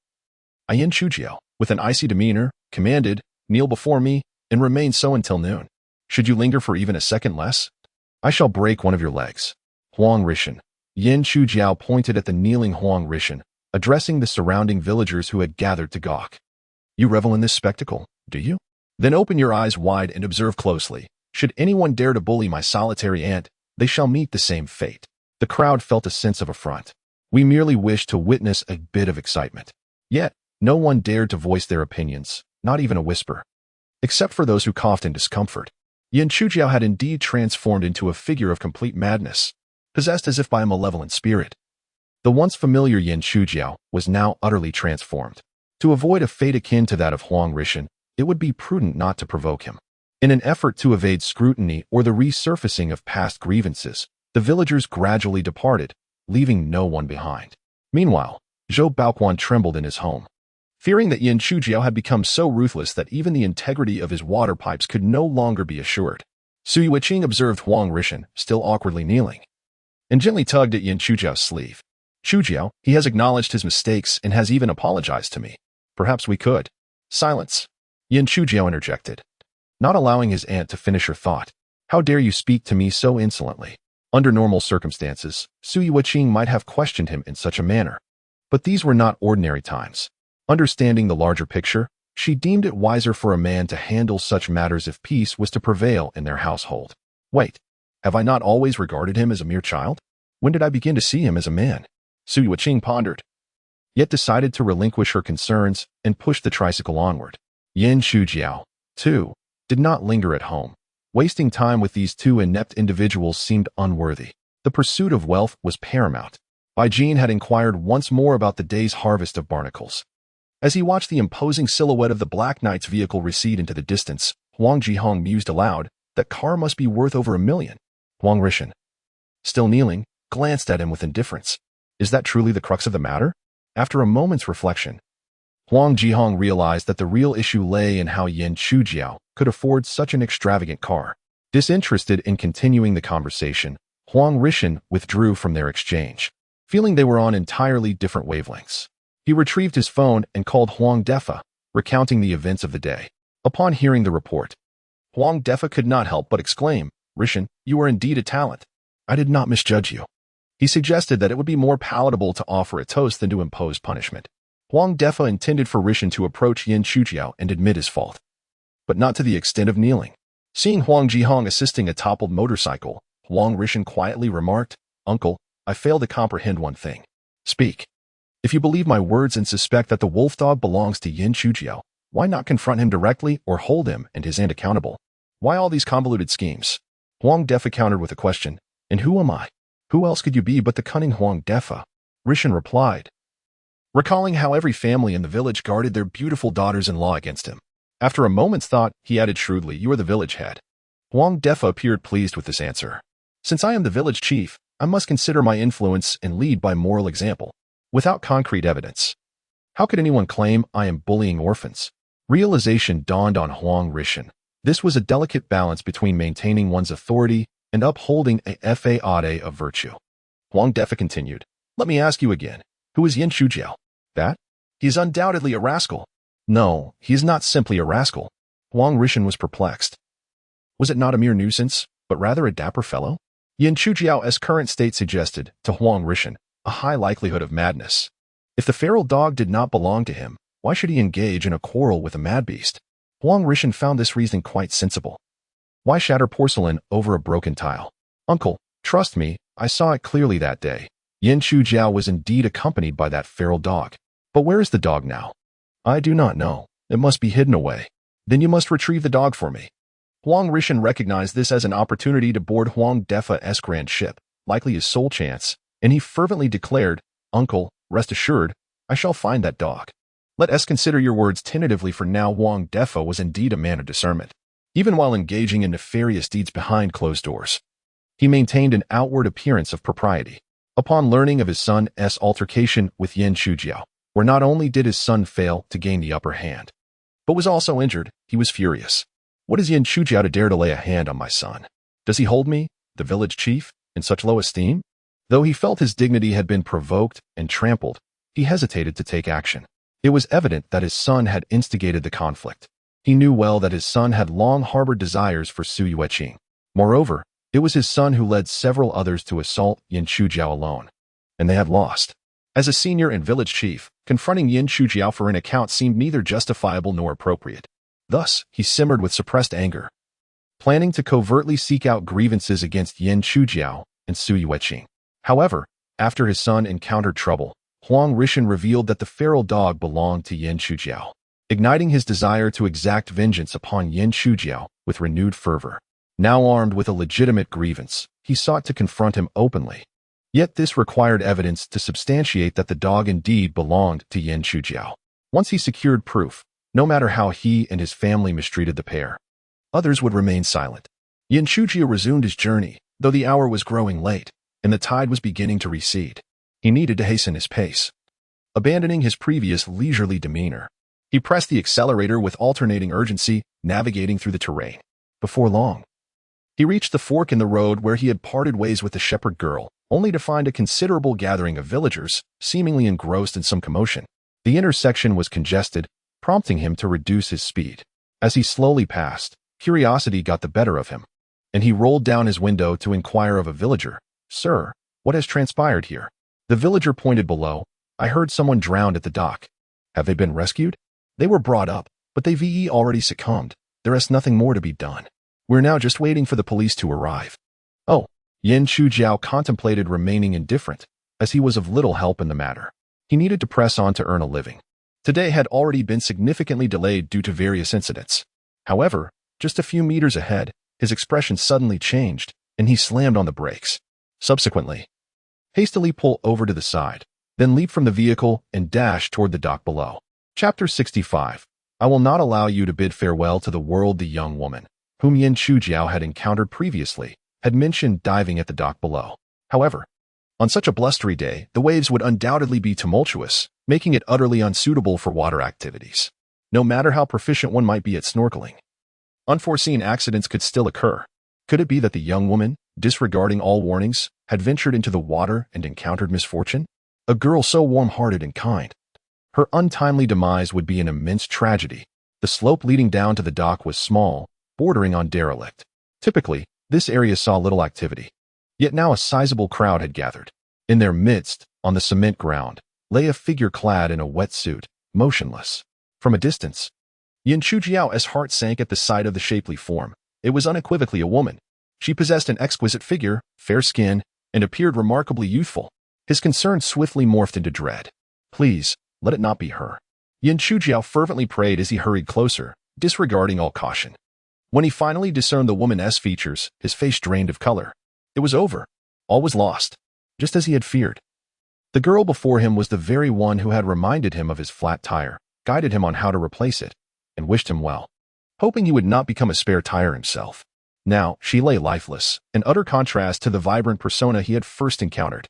Yan Shujiao, with an icy demeanor, commanded, kneel before me, and remain so until noon. Should you linger for even a second less, I shall break one of your legs. Huang Rishan. Yan Shujiao pointed at the kneeling Huang Rishan, addressing the surrounding villagers who had gathered to gawk. You revel in this spectacle, do you? Then open your eyes wide and observe closely. Should anyone dare to bully my solitary aunt, they shall meet the same fate. The crowd felt a sense of affront. We merely wished to witness a bit of excitement. Yet, no one dared to voice their opinions, not even a whisper. except for those who coughed in discomfort. Yin Chujiao had indeed transformed into a figure of complete madness, possessed as if by a malevolent spirit. The once familiar Yin Chujiao was now utterly transformed. To avoid a fate akin to that of Huang Rishan, it would be prudent not to provoke him. In an effort to evade scrutiny or the resurfacing of past grievances, the villagers gradually departed, leaving no one behind. Meanwhile, Zhou Baoquan trembled in his home, fearing that Yin Chujiao had become so ruthless that even the integrity of his water pipes could no longer be assured. Su Yueqing observed Huang Rishan, still awkwardly kneeling, and gently tugged at Yin Chujiao's sleeve. Chujiao, he has acknowledged his mistakes and has even apologized to me. Perhaps we could. Silence. Yin Chujiao interjected, not allowing his aunt to finish her thought. How dare you speak to me so insolently? Under normal circumstances, Su Yueqing might have questioned him in such a manner. But these were not ordinary times. Understanding the larger picture, she deemed it wiser for a man to handle such matters if peace was to prevail in their household. Wait, have I not always regarded him as a mere child? When did I begin to see him as a man? Su Yueqing pondered, yet decided to relinquish her concerns and push the tricycle onward. Yin Chujiao, too, did not linger at home. Wasting time with these two inept individuals seemed unworthy. The pursuit of wealth was paramount. Bai Jin had inquired once more about the day's harvest of barnacles. As he watched the imposing silhouette of the Black Knight's vehicle recede into the distance, Huang Jihong mused aloud, that car must be worth over 1 million. Huang Rishan, still kneeling, glanced at him with indifference. Is that truly the crux of the matter? After a moment's reflection, Huang Jihong realized that the real issue lay in how Yin Chujiao could afford such an extravagant car. Disinterested in continuing the conversation, Huang Rishan withdrew from their exchange, feeling they were on entirely different wavelengths. He retrieved his phone and called Huang Defa, recounting the events of the day. Upon hearing the report, Huang Defa could not help but exclaim, Rishan, you are indeed a talent. I did not misjudge you. He suggested that it would be more palatable to offer a toast than to impose punishment. Huang Defa intended for Rishan to approach Yin Chujiao and admit his fault, but not to the extent of kneeling. Seeing Huang Jihong assisting a toppled motorcycle, Huang Rishan quietly remarked, Uncle, I fail to comprehend one thing. Speak. If you believe my words and suspect that the wolf dog belongs to Yin Chujiao, why not confront him directly or hold him and his aunt accountable? Why all these convoluted schemes? Huang Defa countered with a question, and who am I? Who else could you be but the cunning Huang Defa? Rishan replied, recalling how every family in the village guarded their beautiful daughters-in-law against him. After a moment's thought, he added shrewdly, you are the village head. Huang Defa appeared pleased with this answer. Since I am the village chief, I must consider my influence and lead by moral example, without concrete evidence. How could anyone claim I am bullying orphans? Realization dawned on Huang Rishan. This was a delicate balance between maintaining one's authority and upholding a faade of virtue. Huang Defa continued, let me ask you again, who is Yin Chujiao? That? He is undoubtedly a rascal. No, he is not simply a rascal. Huang Rishan was perplexed. Was it not a mere nuisance, but rather a dapper fellow? Yin Chujiao's current state suggested, to Huang Rishan, a high likelihood of madness. If the feral dog did not belong to him, why should he engage in a quarrel with a mad beast? Huang Rishan found this reasoning quite sensible. Why shatter porcelain over a broken tile? Uncle, trust me, I saw it clearly that day. Yin Chujiao was indeed accompanied by that feral dog. But where is the dog now? I do not know. It must be hidden away. Then you must retrieve the dog for me. Huang Rishan recognized this as an opportunity to board Huang Defa's grand ship, likely his sole chance, and he fervently declared, Uncle, rest assured, I shall find that dog. Let us consider your words tentatively, for now Huang Defa was indeed a man of discernment. Even while engaging in nefarious deeds behind closed doors, he maintained an outward appearance of propriety. Upon learning of his son's altercation with Yin Chujiao, where not only did his son fail to gain the upper hand, but was also injured, he was furious. What is Yin Chujiao to dare to lay a hand on my son? Does he hold me, the village chief, in such low esteem? Though he felt his dignity had been provoked and trampled, he hesitated to take action. It was evident that his son had instigated the conflict. He knew well that his son had long harbored desires for Su Yueqing. Moreover, it was his son who led several others to assault Yin Chujiao alone, and they had lost. As a senior and village chief, confronting Yin Chujiao for an account seemed neither justifiable nor appropriate. Thus, he simmered with suppressed anger, planning to covertly seek out grievances against Yin Chujiao and Su Yueqing. However, after his son encountered trouble, Huang Rishan revealed that the feral dog belonged to Yin Chujiao. igniting his desire to exact vengeance upon Yin Shujiao with renewed fervor. Now armed with a legitimate grievance, he sought to confront him openly. Yet this required evidence to substantiate that the dog indeed belonged to Yin Shujiao. Once he secured proof, no matter how he and his family mistreated the pair, others would remain silent. Yin Shujiao resumed his journey, though the hour was growing late, and the tide was beginning to recede. He needed to hasten his pace. Abandoning his previous leisurely demeanor, he pressed the accelerator with alternating urgency, navigating through the terrain. Before long, he reached the fork in the road where he had parted ways with the shepherd girl, only to find a considerable gathering of villagers, seemingly engrossed in some commotion. The intersection was congested, prompting him to reduce his speed. As he slowly passed, curiosity got the better of him, and he rolled down his window to inquire of a villager, "Sir, what has transpired here?" The villager pointed below. "I heard someone drowned at the dock." "Have they been rescued?" "They were brought up, but they've already succumbed. There is nothing more to be done. We're now just waiting for the police to arrive." "Oh." Yin Shujiao contemplated remaining indifferent, as he was of little help in the matter. He needed to press on to earn a living. Today had already been significantly delayed due to various incidents. However, just a few meters ahead, his expression suddenly changed, and he slammed on the brakes. Subsequently, hastily pull over to the side, then leap from the vehicle and dash toward the dock below. Chapter 65. I will not allow you to bid farewell to the world. The young woman, whom Yin Shujiao had encountered previously, had mentioned diving at the dock below. However, on such a blustery day, the waves would undoubtedly be tumultuous, making it utterly unsuitable for water activities. No matter how proficient one might be at snorkeling, unforeseen accidents could still occur. Could it be that the young woman, disregarding all warnings, had ventured into the water and encountered misfortune? A girl so warm-hearted and kind. Her untimely demise would be an immense tragedy. The slope leading down to the dock was small, bordering on derelict. Typically, this area saw little activity. Yet now a sizable crowd had gathered. In their midst, on the cement ground, lay a figure clad in a wetsuit, motionless. From a distance, Yin Shujiao's heart sank at the sight of the shapely form. It was unequivocally a woman. She possessed an exquisite figure, fair skin, and appeared remarkably youthful. His concern swiftly morphed into dread. "Please, let it not be her." Yin Shujiao fervently prayed as he hurried closer, disregarding all caution. When he finally discerned the woman's features, his face drained of color. It was over. All was lost, just as he had feared. The girl before him was the very one who had reminded him of his flat tire, guided him on how to replace it, and wished him well, hoping he would not become a spare tire himself. Now, she lay lifeless, in utter contrast to the vibrant persona he had first encountered.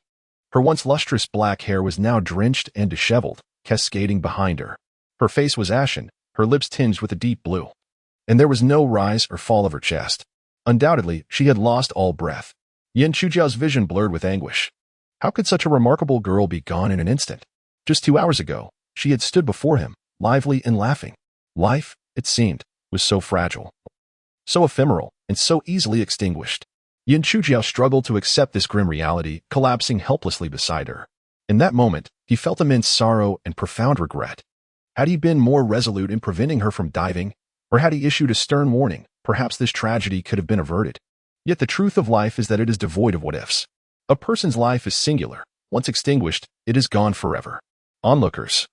Her once lustrous black hair was now drenched and disheveled, cascading behind her. Her face was ashen, her lips tinged with a deep blue, and there was no rise or fall of her chest. Undoubtedly, she had lost all breath. Yin Shujiao's vision blurred with anguish. How could such a remarkable girl be gone in an instant? Just 2 hours ago, she had stood before him, lively and laughing. Life, it seemed, was so fragile, so ephemeral, and so easily extinguished. Yin Shujiao struggled to accept this grim reality, collapsing helplessly beside her. In that moment, he felt immense sorrow and profound regret. Had he been more resolute in preventing her from diving, or had he issued a stern warning, perhaps this tragedy could have been averted. Yet the truth of life is that it is devoid of what-ifs. A person's life is singular. Once extinguished, it is gone forever. Onlookers,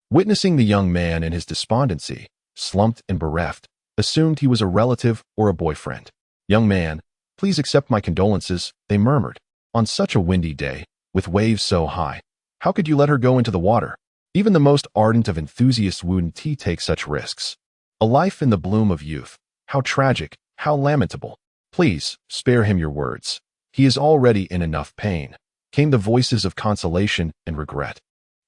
witnessing the young man in his despondency, slumped and bereft, assumed he was a relative or a boyfriend. "Young man, please accept my condolences," they murmured. "On such a windy day, with waves so high, how could you let her go into the water? Even the most ardent of enthusiasts wouldn't take such risks. A life in the bloom of youth. How tragic, how lamentable. Please, spare him your words. He is already in enough pain," came the voices of consolation and regret,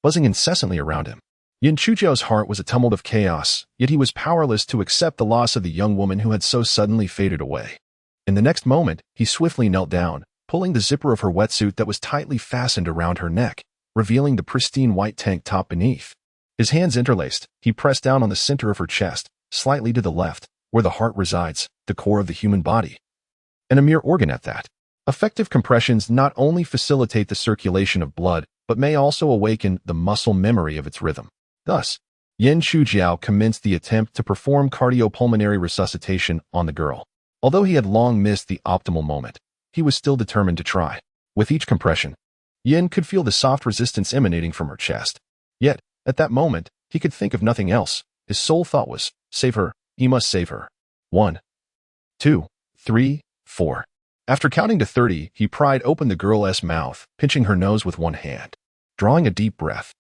buzzing incessantly around him. Yin Shujiao's heart was a tumult of chaos, yet he was powerless to accept the loss of the young woman who had so suddenly faded away. In the next moment, he swiftly knelt down, pulling the zipper of her wetsuit that was tightly fastened around her neck, revealing the pristine white tank top beneath. His hands interlaced, he pressed down on the center of her chest, slightly to the left, where the heart resides, the core of the human body. And a mere organ at that. Effective compressions not only facilitate the circulation of blood, but may also awaken the muscle memory of its rhythm. Thus, Yin Shujiao commenced the attempt to perform cardiopulmonary resuscitation on the girl. Although he had long missed the optimal moment, he was still determined to try. With each compression, Yin could feel the soft resistance emanating from her chest. Yet, at that moment, he could think of nothing else. His sole thought was, save her, he must save her. 1, 2, 3, 4. After counting to 30, he pried open the girl's mouth, pinching her nose with one hand. Drawing a deep breath,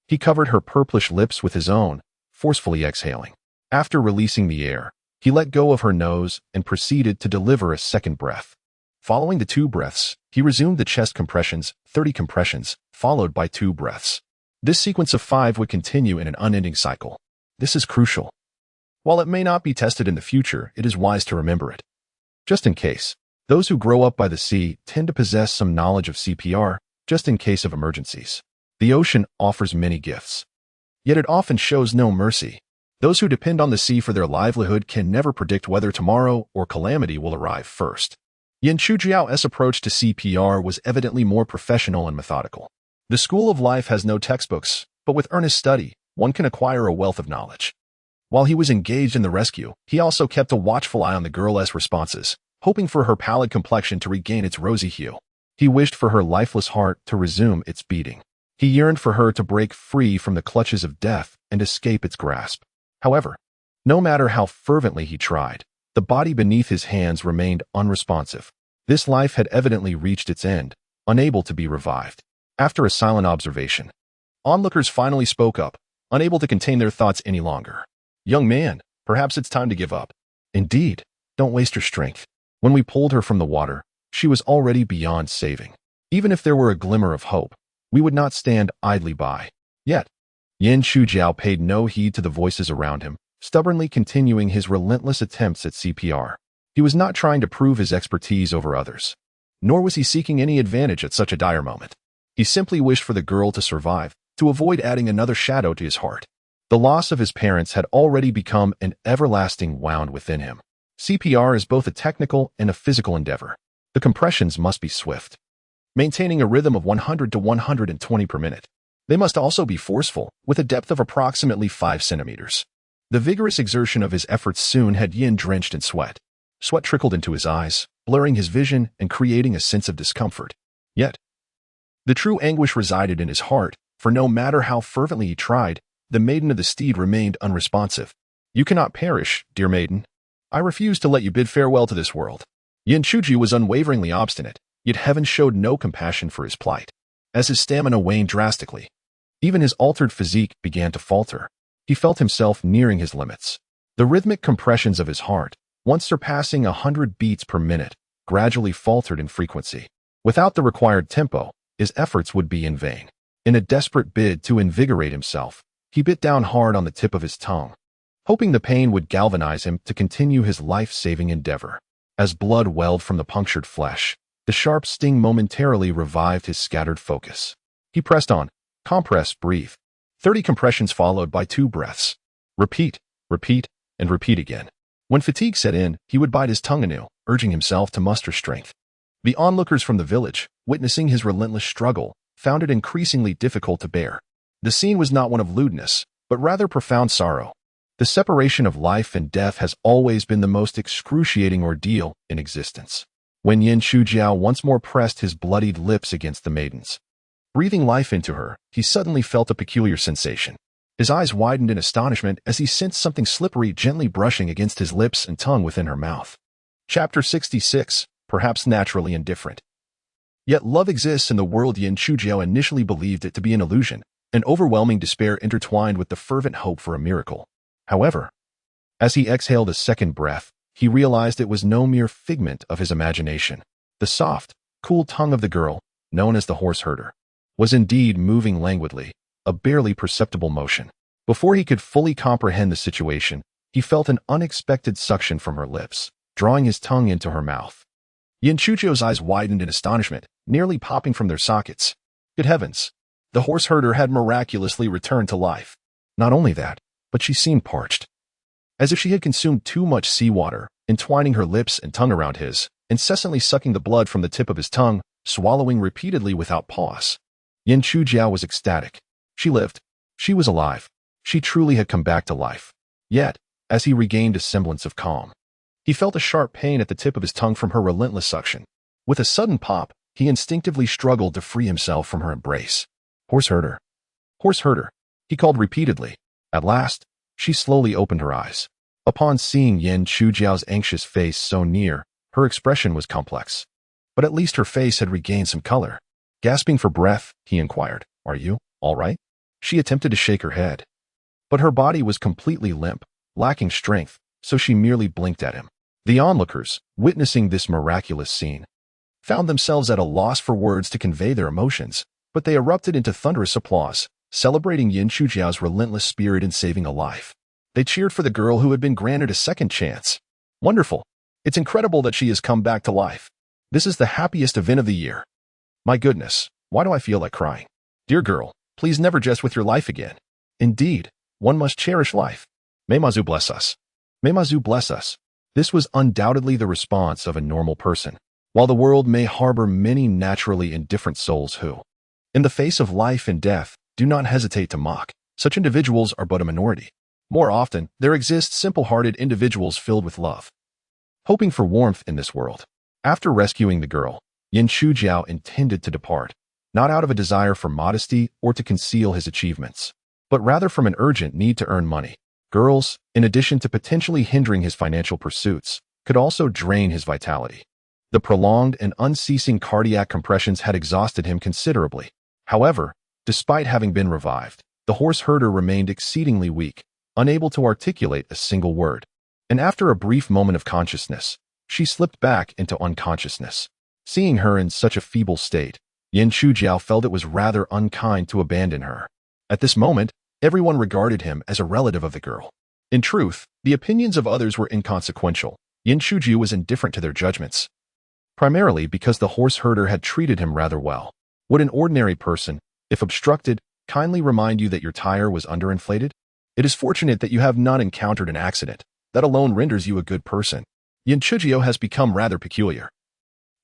he covered her purplish lips with his own, forcefully exhaling. After releasing the air, he let go of her nose and proceeded to deliver a second breath. Following the 2 breaths, he resumed the chest compressions, 30 compressions, followed by 2 breaths. This sequence of 5 would continue in an unending cycle. This is crucial. While it may not be tested in the future, it is wise to remember it. Just in case, those who grow up by the sea tend to possess some knowledge of CPR, just in case of emergencies. The ocean offers many gifts, yet it often shows no mercy. Those who depend on the sea for their livelihood can never predict whether tomorrow or calamity will arrive first. Yin Chujiao's approach to CPR was evidently more professional and methodical. The school of life has no textbooks, but with earnest study, one can acquire a wealth of knowledge. While he was engaged in the rescue, he also kept a watchful eye on the girl's responses, hoping for her pallid complexion to regain its rosy hue. He wished for her lifeless heart to resume its beating. He yearned for her to break free from the clutches of death and escape its grasp. However, no matter how fervently he tried, the body beneath his hands remained unresponsive. This life had evidently reached its end, unable to be revived. After a silent observation, onlookers finally spoke up, unable to contain their thoughts any longer. Young man, perhaps it's time to give up. Indeed, don't waste your strength. When we pulled her from the water, she was already beyond saving. Even if there were a glimmer of hope, we would not stand idly by. Yet, Yin Chujiao paid no heed to the voices around him, stubbornly continuing his relentless attempts at CPR. He was not trying to prove his expertise over others, nor was he seeking any advantage at such a dire moment. He simply wished for the girl to survive, to avoid adding another shadow to his heart. The loss of his parents had already become an everlasting wound within him. CPR is both a technical and a physical endeavor. The compressions must be swift, maintaining a rhythm of 100 to 120 per minute. They must also be forceful, with a depth of approximately 5 centimeters. The vigorous exertion of his efforts soon had Yin drenched in sweat. Sweat trickled into his eyes, blurring his vision and creating a sense of discomfort. Yet, the true anguish resided in his heart, for no matter how fervently he tried, the maiden of the steed remained unresponsive. You cannot perish, dear maiden. I refuse to let you bid farewell to this world. Yin Chuji was unwaveringly obstinate, yet heaven showed no compassion for his plight. As his stamina waned drastically, even his altered physique began to falter. He felt himself nearing his limits. The rhythmic compressions of his heart, once surpassing 100 beats per minute, gradually faltered in frequency. Without the required tempo, his efforts would be in vain. In a desperate bid to invigorate himself, he bit down hard on the tip of his tongue, hoping the pain would galvanize him to continue his life-saving endeavor. As blood welled from the punctured flesh, the sharp sting momentarily revived his scattered focus. He pressed on. Compress, breathe. 30 compressions followed by 2 breaths. Repeat, repeat, and repeat again. When fatigue set in, he would bite his tongue anew, urging himself to muster strength. The onlookers from the village, witnessing his relentless struggle, found it increasingly difficult to bear. The scene was not one of lewdness, but rather profound sorrow. The separation of life and death has always been the most excruciating ordeal in existence. When Yin Chujiao once more pressed his bloodied lips against the maiden's, breathing life into her, he suddenly felt a peculiar sensation. His eyes widened in astonishment as he sensed something slippery gently brushing against his lips and tongue within her mouth. Chapter 66, perhaps naturally indifferent. Yet love exists in the world. Yin Chujiao initially believed it to be an illusion, an overwhelming despair intertwined with the fervent hope for a miracle. However, as he exhaled a second breath, he realized it was no mere figment of his imagination. The soft, cool tongue of the girl, known as the horse herder, was indeed moving languidly, a barely perceptible motion. Before he could fully comprehend the situation, he felt an unexpected suction from her lips, drawing his tongue into her mouth. Yin Chujiao's eyes widened in astonishment, nearly popping from their sockets. Good heavens! The horse herder had miraculously returned to life. Not only that, but she seemed parched, as if she had consumed too much seawater, entwining her lips and tongue around his, incessantly sucking the blood from the tip of his tongue, swallowing repeatedly without pause. Yin Chujiao was ecstatic. She lived. She was alive. She truly had come back to life. Yet, as he regained a semblance of calm, he felt a sharp pain at the tip of his tongue from her relentless suction. With a sudden pop, he instinctively struggled to free himself from her embrace. Horse herder. Horse herder. He called repeatedly. At last, She slowly opened her eyes. Upon seeing Yin Chujiao's anxious face so near, her expression was complex. But at least her face had regained some color. Gasping for breath, he inquired, "Are you all right?" She attempted to shake her head. But her body was completely limp, lacking strength, so she merely blinked at him. The onlookers, witnessing this miraculous scene, found themselves at a loss for words to convey their emotions, but they erupted into thunderous applause, celebrating Yin Chujiao's relentless spirit in saving a life. They cheered for the girl who had been granted a second chance. "Wonderful! It's incredible that she has come back to life. This is the happiest event of the year. My goodness, why do I feel like crying? Dear girl, please never jest with your life again. Indeed, one must cherish life. May Mazu bless us. May Mazu bless us." This was undoubtedly the response of a normal person, while the world may harbor many naturally indifferent souls who, in the face of life and death, do not hesitate to mock. Such individuals are but a minority. More often, there exist simple-hearted individuals filled with love, hoping for warmth in this world. After rescuing the girl, Yin Chujiao intended to depart, not out of a desire for modesty or to conceal his achievements, but rather from an urgent need to earn money. Girls, in addition to potentially hindering his financial pursuits, could also drain his vitality. The prolonged and unceasing cardiac compressions had exhausted him considerably. However, despite having been revived, the horse herder remained exceedingly weak, unable to articulate a single word. And after a brief moment of consciousness, she slipped back into unconsciousness. Seeing her in such a feeble state, Yin Chujiao felt it was rather unkind to abandon her. At this moment, everyone regarded him as a relative of the girl. In truth, the opinions of others were inconsequential. Yin Chujiao was indifferent to their judgments, primarily because the horse herder had treated him rather well. Would an ordinary person, if obstructed, kindly remind you that your tire was underinflated? It is fortunate that you have not encountered an accident. That alone renders you a good person. Yin Chujiao has become rather peculiar,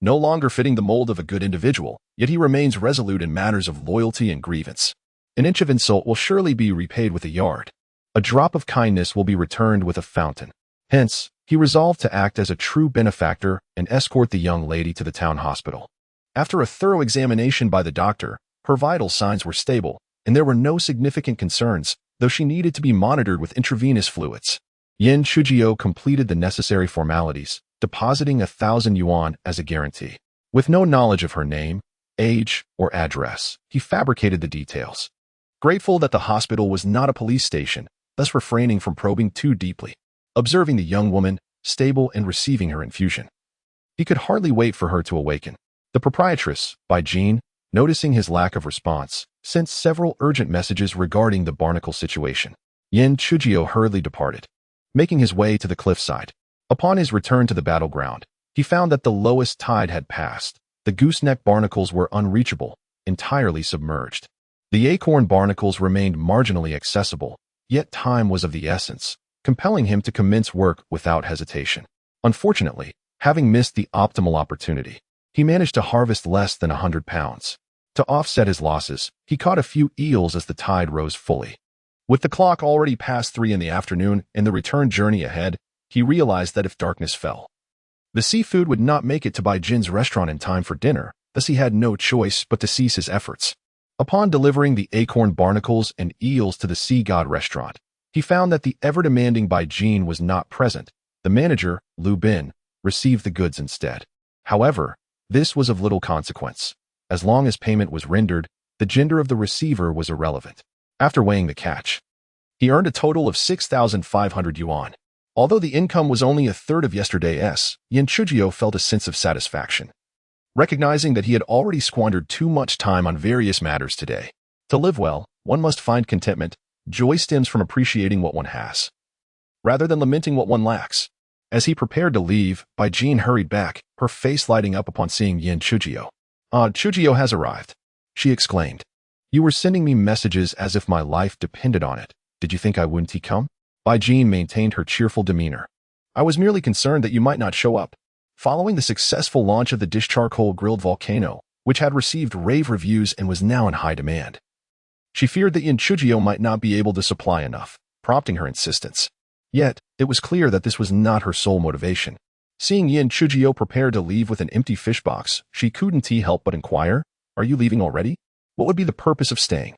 no longer fitting the mold of a good individual, yet he remains resolute in matters of loyalty and grievance. An inch of insult will surely be repaid with a yard. A drop of kindness will be returned with a fountain. Hence, he resolved to act as a true benefactor and escort the young lady to the town hospital. After a thorough examination by the doctor, her vital signs were stable, and there were no significant concerns, though she needed to be monitored with intravenous fluids. Yin Chujiao completed the necessary formalities, depositing 1,000 yuan as a guarantee. With no knowledge of her name, age, or address, he fabricated the details. Grateful that the hospital was not a police station, thus refraining from probing too deeply. Observing the young woman, stable and receiving her infusion, he could hardly wait for her to awaken. The proprietress, Bai Jin, noticing his lack of response, sent several urgent messages regarding the barnacle situation. Yin Chujiao hurriedly departed, making his way to the cliffside. Upon his return to the battleground, he found that the lowest tide had passed. The gooseneck barnacles were unreachable, entirely submerged. The acorn barnacles remained marginally accessible, yet time was of the essence, compelling him to commence work without hesitation. Unfortunately, having missed the optimal opportunity, he managed to harvest less than 100 pounds. To offset his losses, he caught a few eels as the tide rose fully. With the clock already past 3 in the afternoon and the return journey ahead, he realized that if darkness fell, the seafood would not make it to Bai Jin's restaurant in time for dinner, thus he had no choice but to cease his efforts. Upon delivering the acorn barnacles and eels to the Sea God restaurant, he found that the ever-demanding Bai Jin was not present. The manager, Lu Bin, received the goods instead. However, this was of little consequence. As long as payment was rendered, the gender of the receiver was irrelevant. After weighing the catch, he earned a total of 6,500 yuan. Although the income was only a third of yesterday's, Yin Chujiao felt a sense of satisfaction, recognizing that he had already squandered too much time on various matters today. To live well, one must find contentment. Joy stems from appreciating what one has, rather than lamenting what one lacks. As he prepared to leave, Bai Jin hurried back, her face lighting up upon seeing Yin Chujiao. Chujiao has arrived," she exclaimed. "You were sending me messages as if my life depended on it. Did you think I wouldn't come?" Bai Jin maintained her cheerful demeanor. "I was merely concerned that you might not show up." Following the successful launch of the dish charcoal grilled volcano, which had received rave reviews and was now in high demand, she feared that Yin Chujiao might not be able to supply enough, prompting her insistence. Yet, it was clear that this was not her sole motivation. Seeing Yin Chujiao prepared to leave with an empty fish box, she couldn't help but inquire, "Are you leaving already? What would be the purpose of staying?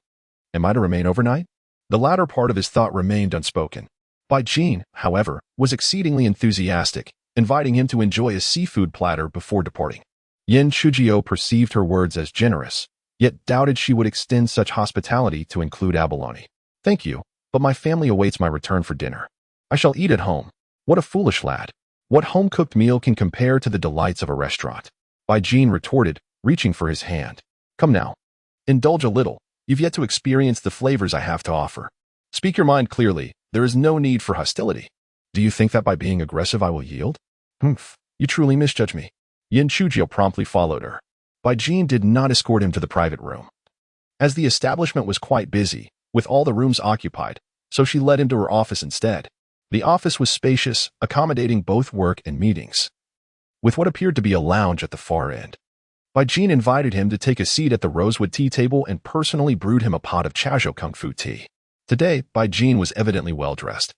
Am I to remain overnight?" The latter part of his thought remained unspoken. Bai Jin, however, was exceedingly enthusiastic, inviting him to enjoy a seafood platter before departing. Yin Chujio perceived her words as generous, yet doubted she would extend such hospitality to include abalone. Thank you, but my family awaits my return for dinner. I shall eat at home. What a foolish lad. What home-cooked meal can compare to the delights of a restaurant? Bai Jin retorted, reaching for his hand. Come now. Indulge a little. You've yet to experience the flavors I have to offer. Speak your mind clearly. There is no need for hostility. Do you think that by being aggressive I will yield? Humph. You truly misjudge me. Yin Chujio promptly followed her. Bai Jin did not escort him to the private room, as the establishment was quite busy, with all the rooms occupied, so she led him to her office instead. The office was spacious, accommodating both work and meetings, with what appeared to be a lounge at the far end. Bai Jin invited him to take a seat at the rosewood tea table and personally brewed him a pot of Chazhou Kung Fu tea. Today, Bai Jin was evidently well-dressed.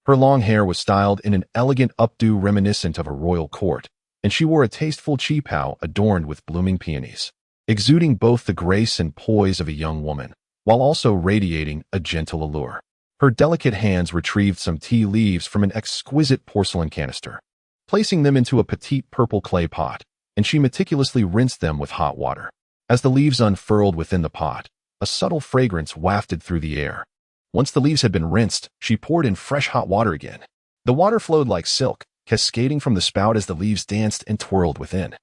Her long hair was styled in an elegant updo reminiscent of a royal court, and she wore a tasteful qipao adorned with blooming peonies, exuding both the grace and poise of a young woman, while also radiating a gentle allure. Her delicate hands retrieved some tea leaves from an exquisite porcelain canister, placing them into a petite purple clay pot, and she meticulously rinsed them with hot water. As the leaves unfurled within the pot, a subtle fragrance wafted through the air. Once the leaves had been rinsed, she poured in fresh hot water again. The water flowed like silk, cascading from the spout as the leaves danced and twirled within,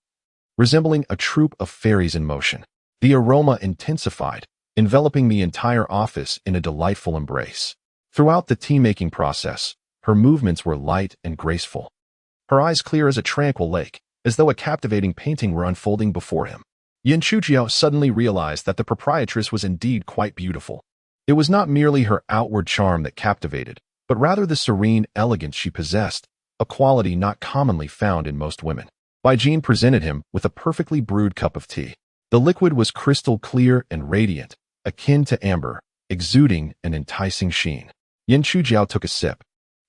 resembling a troupe of fairies in motion. The aroma intensified, enveloping the entire office in a delightful embrace. Throughout the tea-making process, her movements were light and graceful, her eyes clear as a tranquil lake, as though a captivating painting were unfolding before him. Yin Chujio suddenly realized that the proprietress was indeed quite beautiful. It was not merely her outward charm that captivated, but rather the serene elegance she possessed, a quality not commonly found in most women. Bai Jin presented him with a perfectly brewed cup of tea. The liquid was crystal clear and radiant, akin to amber, exuding an enticing sheen. Yin Chujio took a sip,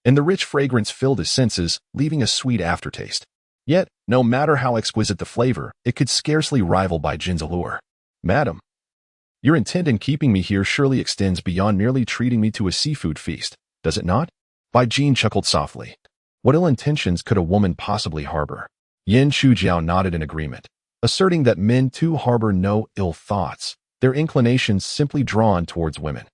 and the rich fragrance filled his senses, leaving a sweet aftertaste. Yet, no matter how exquisite the flavor, it could scarcely rival Bai Jin's allure. Madam, your intent in keeping me here surely extends beyond merely treating me to a seafood feast, does it not? Bai Jin chuckled softly. What ill intentions could a woman possibly harbor? Yin Chujio nodded in agreement, asserting that men too harbor no ill thoughts, their inclinations simply drawn towards women.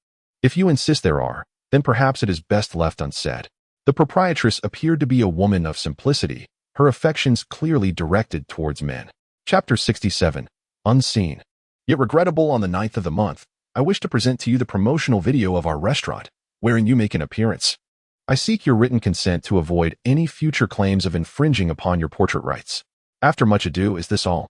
If you insist there are, then perhaps it is best left unsaid. The proprietress appeared to be a woman of simplicity, her affections clearly directed towards men. Chapter 67. Unseen. Yet regrettable, on the 9th of the month, I wish to present to you the promotional video of our restaurant, wherein you make an appearance. I seek your written consent to avoid any future claims of infringing upon your portrait rights. After much ado, is this all?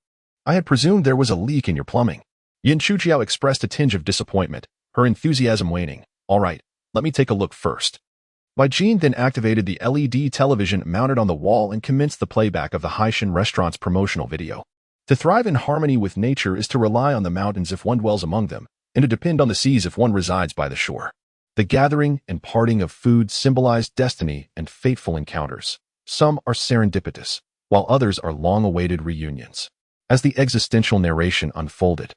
I had presumed there was a leak in your plumbing. Yin Chujio expressed a tinge of disappointment, her enthusiasm waning. All right, let me take a look first. Bai Jin then activated the LED television mounted on the wall and commenced the playback of the Haishan restaurant's promotional video. To thrive in harmony with nature is to rely on the mountains if one dwells among them, and to depend on the seas if one resides by the shore. The gathering and parting of food symbolize destiny and fateful encounters. Some are serendipitous, while others are long-awaited reunions. As the existential narration unfolded,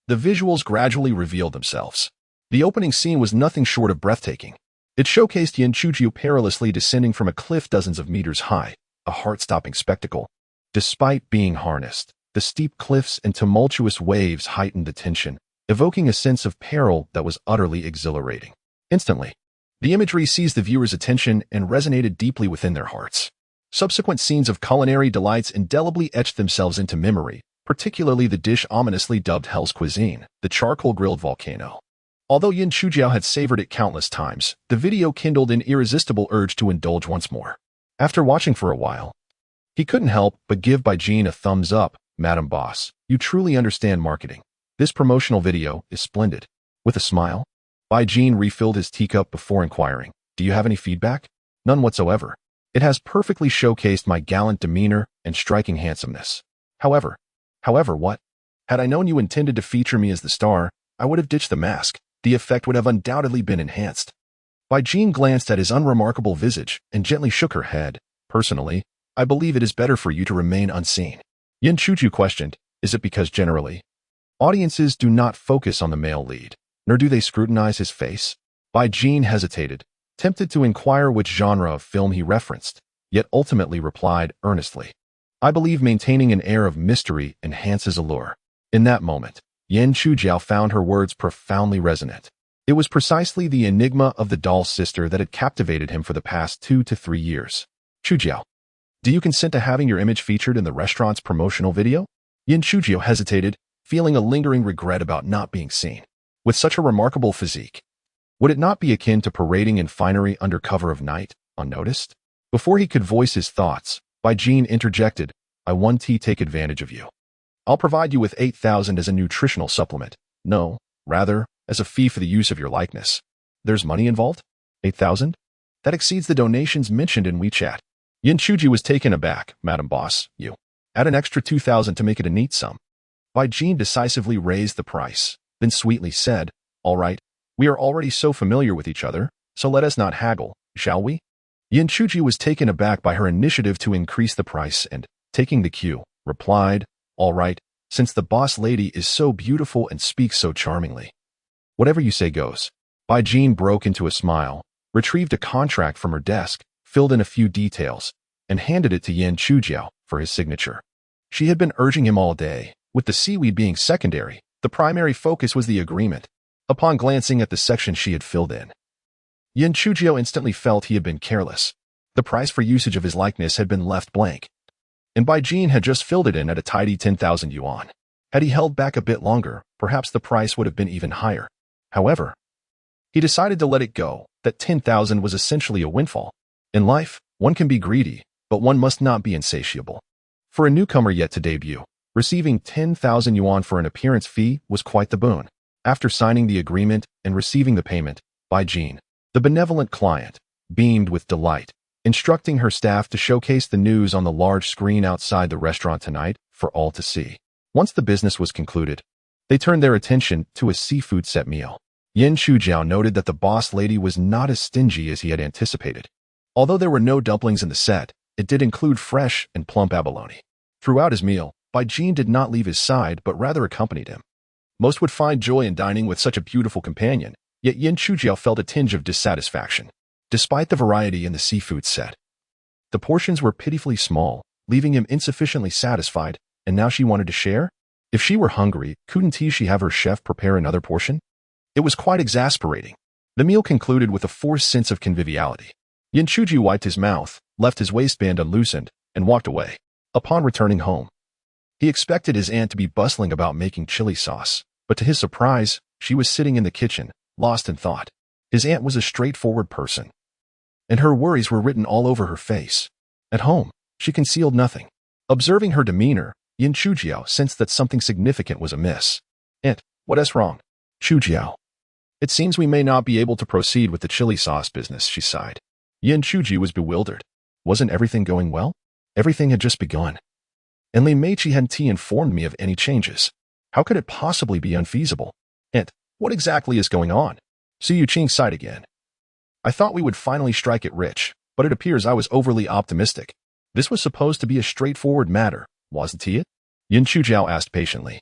the visuals gradually revealed themselves. The opening scene was nothing short of breathtaking. It showcased Yin Chujio perilously descending from a cliff dozens of meters high, a heart-stopping spectacle. Despite being harnessed, the steep cliffs and tumultuous waves heightened the tension, evoking a sense of peril that was utterly exhilarating. Instantly, the imagery seized the viewer's attention and resonated deeply within their hearts. Subsequent scenes of culinary delights indelibly etched themselves into memory, particularly the dish ominously dubbed Hell's Cuisine, the charcoal-grilled volcano. Although Yin Chujio had savored it countless times, the video kindled an irresistible urge to indulge once more. After watching for a while, he couldn't help but give Bai Jin a thumbs up. Madam Boss, you truly understand marketing. This promotional video is splendid. With a smile, Bai Jin refilled his teacup before inquiring, do you have any feedback? None whatsoever. It has perfectly showcased my gallant demeanor and striking handsomeness. However, what? Had I known you intended to feature me as the star, I would have ditched the mask. The effect would have undoubtedly been enhanced. Bai Jin glanced at his unremarkable visage and gently shook her head. Personally, I believe it is better for you to remain unseen. Yin Chujio questioned, is it because generally, audiences do not focus on the male lead, nor do they scrutinize his face? Bai Jin hesitated, tempted to inquire which genre of film he referenced, yet ultimately replied earnestly, I believe maintaining an air of mystery enhances allure. In that moment, Yan Chujiao found her words profoundly resonant. It was precisely the enigma of the doll sister that had captivated him for the past 2 to 3 years. Chujiao, do you consent to having your image featured in the restaurant's promotional video? Yan Chujiao hesitated, feeling a lingering regret about not being seen. With such a remarkable physique, would it not be akin to parading in finery under cover of night, unnoticed? Before he could voice his thoughts, Bai Jin interjected, I want to take advantage of you. I'll provide you with 8,000 as a nutritional supplement. No, rather, as a fee for the use of your likeness. There's money involved? 8,000? That exceeds the donations mentioned in WeChat. Yan Chuji was taken aback. Madam Boss, you. Add an extra 2,000 to make it a neat sum. Bai Jin decisively raised the price, then sweetly said, all right, we are already so familiar with each other, so let us not haggle, shall we? Yan Chuji was taken aback by her initiative to increase the price and, taking the cue, replied, all right, since the boss lady is so beautiful and speaks so charmingly. Whatever you say goes. Bai Jin broke into a smile, retrieved a contract from her desk, filled in a few details, and handed it to Yan Chujiao for his signature. She had been urging him all day, with the seaweed being secondary. The primary focus was the agreement. Upon glancing at the section she had filled in, Yan Chujiao instantly felt he had been careless. The price for usage of his likeness had been left blank, and Bai Jin had just filled it in at a tidy 10,000 yuan. Had he held back a bit longer, perhaps the price would have been even higher. However, he decided to let it go, that 10,000 was essentially a windfall. In life, one can be greedy, but one must not be insatiable. For a newcomer yet to debut, receiving 10,000 yuan for an appearance fee was quite the boon. After signing the agreement and receiving the payment, Bai Jin, the benevolent client, beamed with delight, instructing her staff to showcase the news on the large screen outside the restaurant tonight for all to see. Once the business was concluded, they turned their attention to a seafood set meal. Yan Chujiao noted that the boss lady was not as stingy as he had anticipated. Although there were no dumplings in the set, it did include fresh and plump abalone. Throughout his meal, Bai Jin did not leave his side but rather accompanied him. Most would find joy in dining with such a beautiful companion, yet Yan Chujiao felt a tinge of dissatisfaction. Despite the variety in the seafood set, the portions were pitifully small, leaving him insufficiently satisfied, and now she wanted to share? If she were hungry, couldn't she have her chef prepare another portion? It was quite exasperating. The meal concluded with a forced sense of conviviality. Yan Chuji wiped his mouth, left his waistband unloosened, and walked away. Upon returning home, he expected his aunt to be bustling about making chili sauce, but to his surprise, she was sitting in the kitchen, lost in thought. His aunt was a straightforward person, and her worries were written all over her face. At home, she concealed nothing. Observing her demeanor, Yan Chujiao sensed that something significant was amiss. Aunt, what is wrong? Chujiao. It seems we may not be able to proceed with the chili sauce business, she sighed. Yan Chuji was bewildered. Wasn't everything going well? Everything had just begun. And Li Meiqi hadn't informed me of any changes. How could it possibly be unfeasible? Aunt, what exactly is going on? Su Yuqing sighed again. I thought we would finally strike it rich, but it appears I was overly optimistic. This was supposed to be a straightforward matter, wasn't it? Yan Chujiao asked patiently.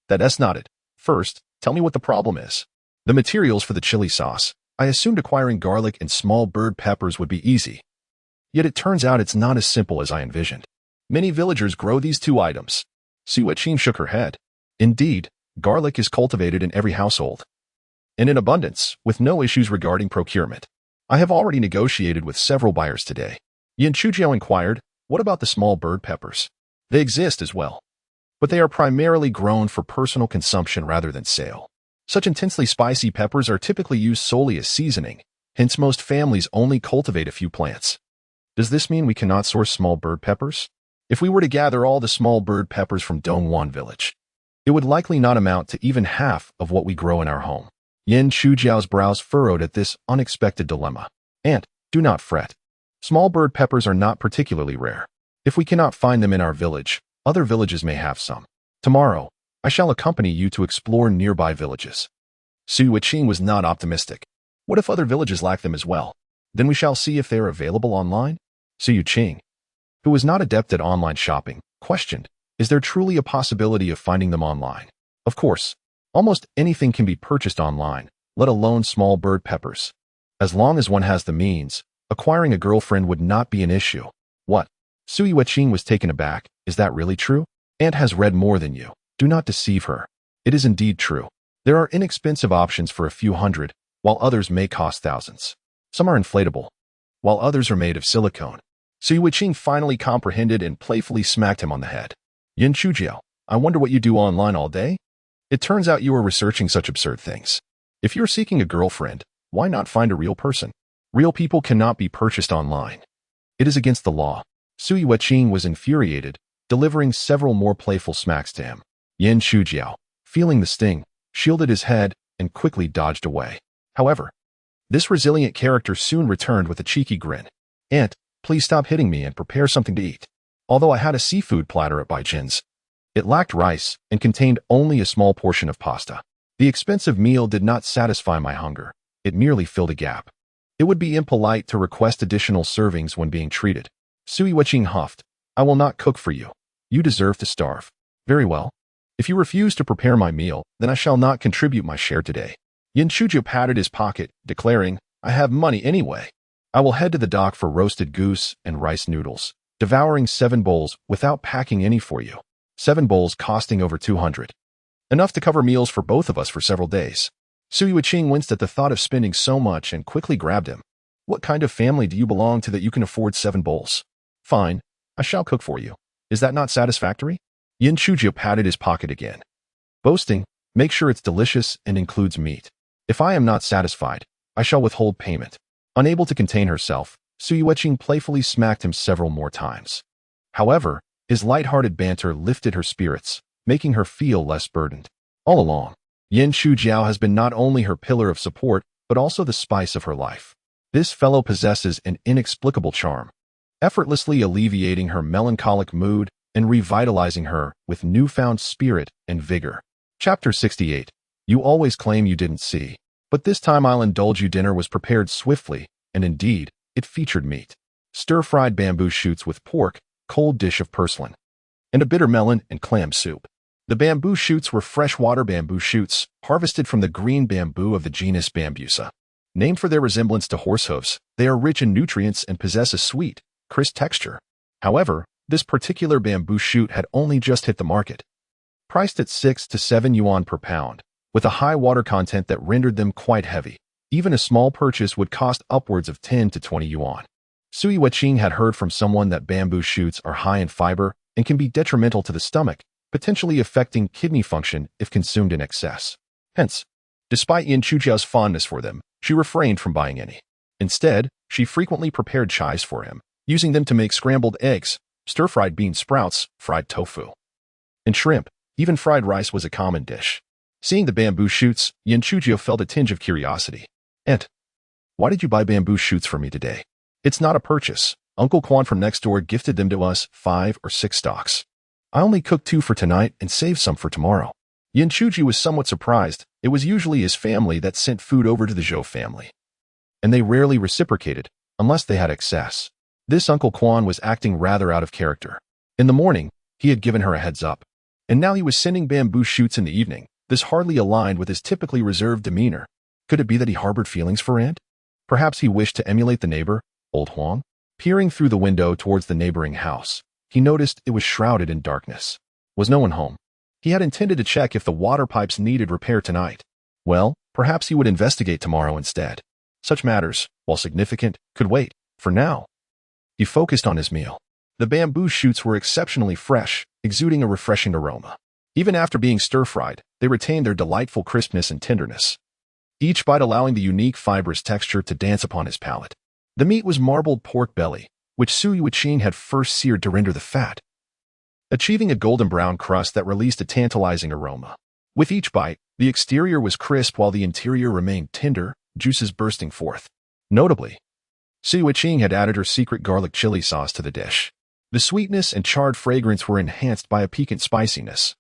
That's not it. First, tell me what the problem is. The materials for the chili sauce. I assumed acquiring garlic and small bird peppers would be easy. Yet it turns out it's not as simple as I envisioned. Many villagers grow these two items. Su Yuqing shook her head. Indeed, garlic is cultivated in every household, and in abundance, with no issues regarding procurement. I have already negotiated with several buyers today. Yan Chujiao inquired, what about the small bird peppers? They exist as well, but they are primarily grown for personal consumption rather than sale. Such intensely spicy peppers are typically used solely as seasoning, hence most families only cultivate a few plants. Does this mean we cannot source small bird peppers? If we were to gather all the small bird peppers from Dongguan village, it would likely not amount to even half of what we grow in our home. Yan Chujiao's brows furrowed at this unexpected dilemma. Aunt, do not fret. Small bird peppers are not particularly rare. If we cannot find them in our village, other villages may have some. Tomorrow, I shall accompany you to explore nearby villages. Su Yuqing was not optimistic. What if other villages lack them as well? Then we shall see if they are available online? Su Yuqing, who was not adept at online shopping, questioned, is there truly a possibility of finding them online? Of course, almost anything can be purchased online, let alone small bird peppers. As long as one has the means, acquiring a girlfriend would not be an issue. What? Sui Weqing was taken aback. Is that really true? Aunt has read more than you. Do not deceive her. It is indeed true. There are inexpensive options for a few hundred, while others may cost thousands. Some are inflatable, while others are made of silicone. Sui Weqing finally comprehended and playfully smacked him on the head. Yin Chujiao, I wonder what you do online all day? It turns out you are researching such absurd things. If you're seeking a girlfriend, why not find a real person? Real people cannot be purchased online. It is against the law. Sui Weqing was infuriated, delivering several more playful smacks to him. Yin Chujiao, feeling the sting, shielded his head and quickly dodged away. However, this resilient character soon returned with a cheeky grin. Aunt, please stop hitting me and prepare something to eat. Although I had a seafood platter at Baijin's, it lacked rice and contained only a small portion of pasta. The expensive meal did not satisfy my hunger. It merely filled a gap. It would be impolite to request additional servings when being treated. Sui Weqing huffed. I will not cook for you. You deserve to starve. Very well. If you refuse to prepare my meal, then I shall not contribute my share today. Yin Chujiao patted his pocket, declaring, I have money anyway. I will head to the dock for roasted goose and rice noodles, devouring 7 bowls without packing any for you. 7 bowls costing over 200. Enough to cover meals for both of us for several days. Sui Weqing winced at the thought of spending so much and quickly grabbed him. What kind of family do you belong to that you can afford 7 bowls? Fine, I shall cook for you. Is that not satisfactory? Yin Chujiao patted his pocket again. Boasting, make sure it's delicious and includes meat. If I am not satisfied, I shall withhold payment. Unable to contain herself, Sui Weqing playfully smacked him several more times. However, his light-hearted banter lifted her spirits, making her feel less burdened. All along, Yin Chujiao has been not only her pillar of support, but also the spice of her life. This fellow possesses an inexplicable charm, effortlessly alleviating her melancholic mood and revitalizing her with newfound spirit and vigor. Chapter 68. You always claim you didn't see, but this time I'll indulge you. Dinner was prepared swiftly, and indeed, it featured meat. Stir-fried bamboo shoots with pork, cold dish of purslane, and a bitter melon and clam soup. The bamboo shoots were freshwater bamboo shoots, harvested from the green bamboo of the genus Bambusa. Named for their resemblance to horse hooves, they are rich in nutrients and possess a sweet, crisp texture. However, this particular bamboo shoot had only just hit the market. Priced at 6 to 7 yuan per pound, with a high water content that rendered them quite heavy, even a small purchase would cost upwards of 10 to 20 yuan. Sui Weqing had heard from someone that bamboo shoots are high in fiber and can be detrimental to the stomach, potentially affecting kidney function if consumed in excess. Hence, despite Yin Chujiao's fondness for them, she refrained from buying any. Instead, she frequently prepared chives for him, using them to make scrambled eggs, stir-fried bean sprouts, fried tofu, and shrimp. Even fried rice was a common dish. Seeing the bamboo shoots, Yin Chujiao felt a tinge of curiosity. Aunt, why did you buy bamboo shoots for me today? It's not a purchase. Uncle Quan from next door gifted them to us, 5 or 6 stalks. I only cooked 2 for tonight and saved some for tomorrow. Yin Chujiao was somewhat surprised. It was usually his family that sent food over to the Zhou family, and they rarely reciprocated, unless they had excess. This Uncle Quan was acting rather out of character. In the morning, he had given her a heads up, and now he was sending bamboo shoots in the evening. This hardly aligned with his typically reserved demeanor. Could it be that he harbored feelings for Aunt? Perhaps he wished to emulate the neighbor, Old Huang? Peering through the window towards the neighboring house, he noticed it was shrouded in darkness. Was no one home? He had intended to check if the water pipes needed repair tonight. Well, perhaps he would investigate tomorrow instead. Such matters, while significant, could wait. For now, he focused on his meal. The bamboo shoots were exceptionally fresh, exuding a refreshing aroma. Even after being stir-fried, they retained their delightful crispness and tenderness, each bite allowing the unique fibrous texture to dance upon his palate. The meat was marbled pork belly, which Sui Weqing had first seared to render the fat, achieving a golden brown crust that released a tantalizing aroma. With each bite, the exterior was crisp while the interior remained tender, juices bursting forth. Notably, Sui Weqing had added her secret garlic chili sauce to the dish. The sweetness and charred fragrance were enhanced by a piquant spiciness,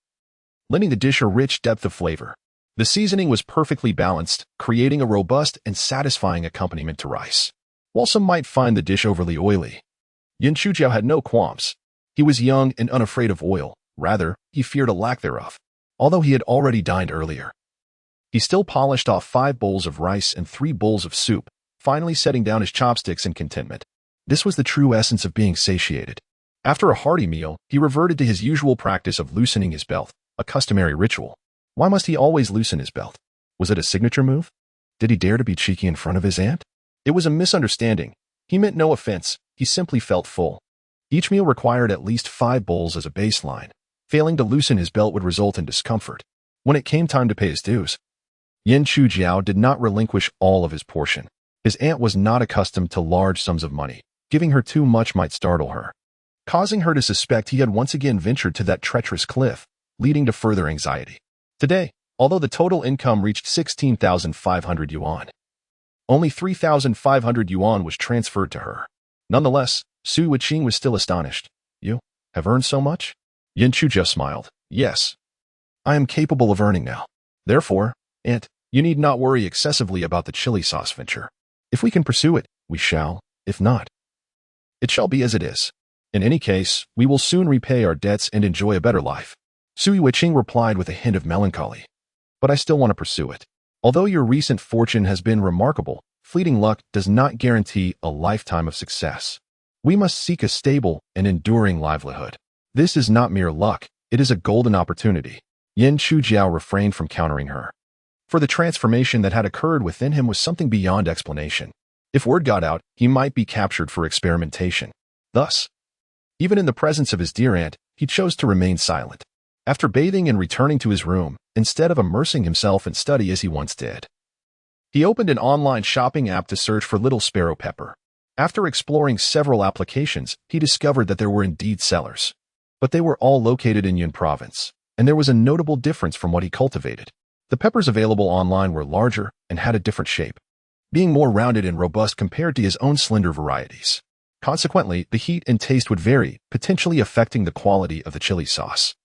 lending the dish a rich depth of flavor. The seasoning was perfectly balanced, creating a robust and satisfying accompaniment to rice. While some might find the dish overly oily, Yin Chujiao had no qualms. He was young and unafraid of oil. Rather, he feared a lack thereof, although he had already dined earlier. He still polished off 5 bowls of rice and 3 bowls of soup, finally setting down his chopsticks in contentment. This was the true essence of being satiated. After a hearty meal, he reverted to his usual practice of loosening his belt, a customary ritual. Why must he always loosen his belt? Was it a signature move? Did he dare to be cheeky in front of his aunt? It was a misunderstanding. He meant no offense, he simply felt full. Each meal required at least 5 bowls as a baseline. Failing to loosen his belt would result in discomfort. When it came time to pay his dues, Yin Chujiao did not relinquish all of his portion. His aunt was not accustomed to large sums of money. Giving her too much might startle her, causing her to suspect he had once again ventured to that treacherous cliff, leading to further anxiety. Today, although the total income reached 16,500 yuan, only 3,500 yuan was transferred to her. Nonetheless, Su Yiqing was still astonished. You have earned so much? Yin Chujiao smiled. Yes. I am capable of earning now. Therefore, aunt, you need not worry excessively about the chili sauce venture. If we can pursue it, we shall. If not, it shall be as it is. In any case, we will soon repay our debts and enjoy a better life. Su Yiqing replied with a hint of melancholy. But I still want to pursue it. Although your recent fortune has been remarkable, fleeting luck does not guarantee a lifetime of success. We must seek a stable and enduring livelihood. This is not mere luck, it is a golden opportunity. Yin Chujiao refrained from countering her, for the transformation that had occurred within him was something beyond explanation. If word got out, he might be captured for experimentation. Thus, even in the presence of his dear aunt, he chose to remain silent. After bathing and returning to his room, instead of immersing himself in study as he once did, he opened an online shopping app to search for Little Sparrow Pepper. After exploring several applications, he discovered that there were indeed sellers. But they were all located in Yun Province, and there was a notable difference from what he cultivated. The peppers available online were larger and had a different shape, being more rounded and robust compared to his own slender varieties. Consequently, the heat and taste would vary, potentially affecting the quality of the chili sauce.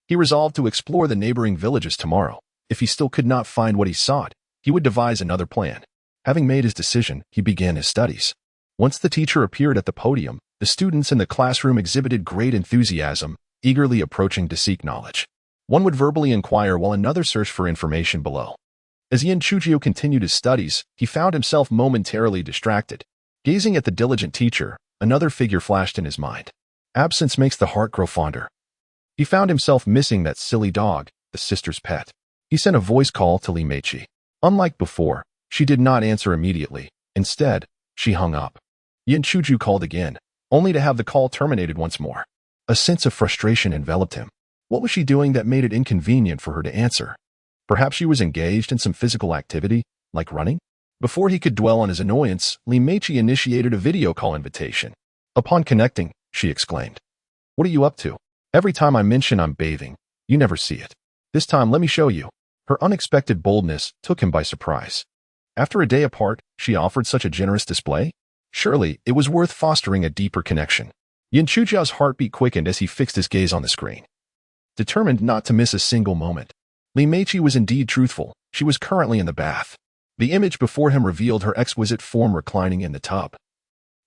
He resolved to explore the neighboring villages tomorrow. If he still could not find what he sought, he would devise another plan. Having made his decision, he began his studies. Once the teacher appeared at the podium, the students in the classroom exhibited great enthusiasm, eagerly approaching to seek knowledge. One would verbally inquire while another searched for information below. As Yin Chujiao continued his studies, he found himself momentarily distracted. Gazing at the diligent teacher, another figure flashed in his mind. Absence makes the heart grow fonder. He found himself missing that silly dog, the sister's pet. He sent a voice call to Li Meiqi. Unlike before, she did not answer immediately. Instead, she hung up. Yin Chujiao called again, only to have the call terminated once more. A sense of frustration enveloped him. What was she doing that made it inconvenient for her to answer? Perhaps she was engaged in some physical activity, like running? Before he could dwell on his annoyance, Li Meiqi initiated a video call invitation. Upon connecting, she exclaimed, "What are you up to? Every time I mention I'm bathing, you never see it. This time, let me show you." Her unexpected boldness took him by surprise. After a day apart, she offered such a generous display? Surely, it was worth fostering a deeper connection. Yin Chujiao's heartbeat quickened as he fixed his gaze on the screen, determined not to miss a single moment. Li Meiqi was indeed truthful. She was currently in the bath. The image before him revealed her exquisite form reclining in the tub.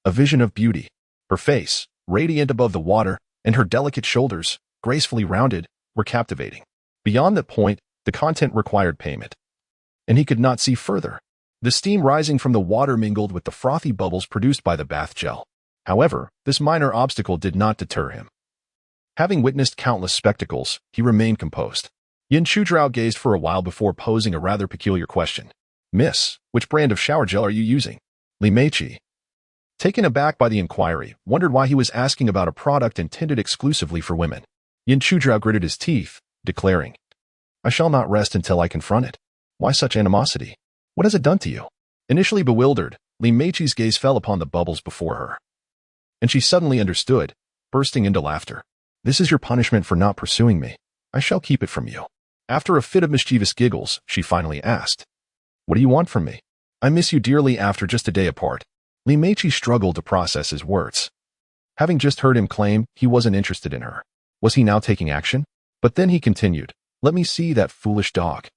A vision of beauty. Her face, radiant above the water, and her delicate shoulders, gracefully rounded, were captivating. Beyond that point, the content required payment, and he could not see further. The steam rising from the water mingled with the frothy bubbles produced by the bath gel. However, this minor obstacle did not deter him. Having witnessed countless spectacles, he remained composed. Yin Chujiao gazed for a while before posing a rather peculiar question. "Miss, which brand of shower gel are you using?" Li Meiqi, taken aback by the inquiry, wondered why he was asking about a product intended exclusively for women. Yin Chujiao gritted his teeth, declaring, "I shall not rest until I confront it. Why such animosity? What has it done to you?" Initially bewildered, Li Meiqi's gaze fell upon the bubbles before her, and she suddenly understood, bursting into laughter. "This is your punishment for not pursuing me. I shall keep it from you." After a fit of mischievous giggles, she finally asked, "What do you want from me?" "I miss you dearly after just a day apart." Li Meiqi struggled to process his words. Having just heard him claim he wasn't interested in her, was he now taking action? But then he continued, "Let me see that foolish dog."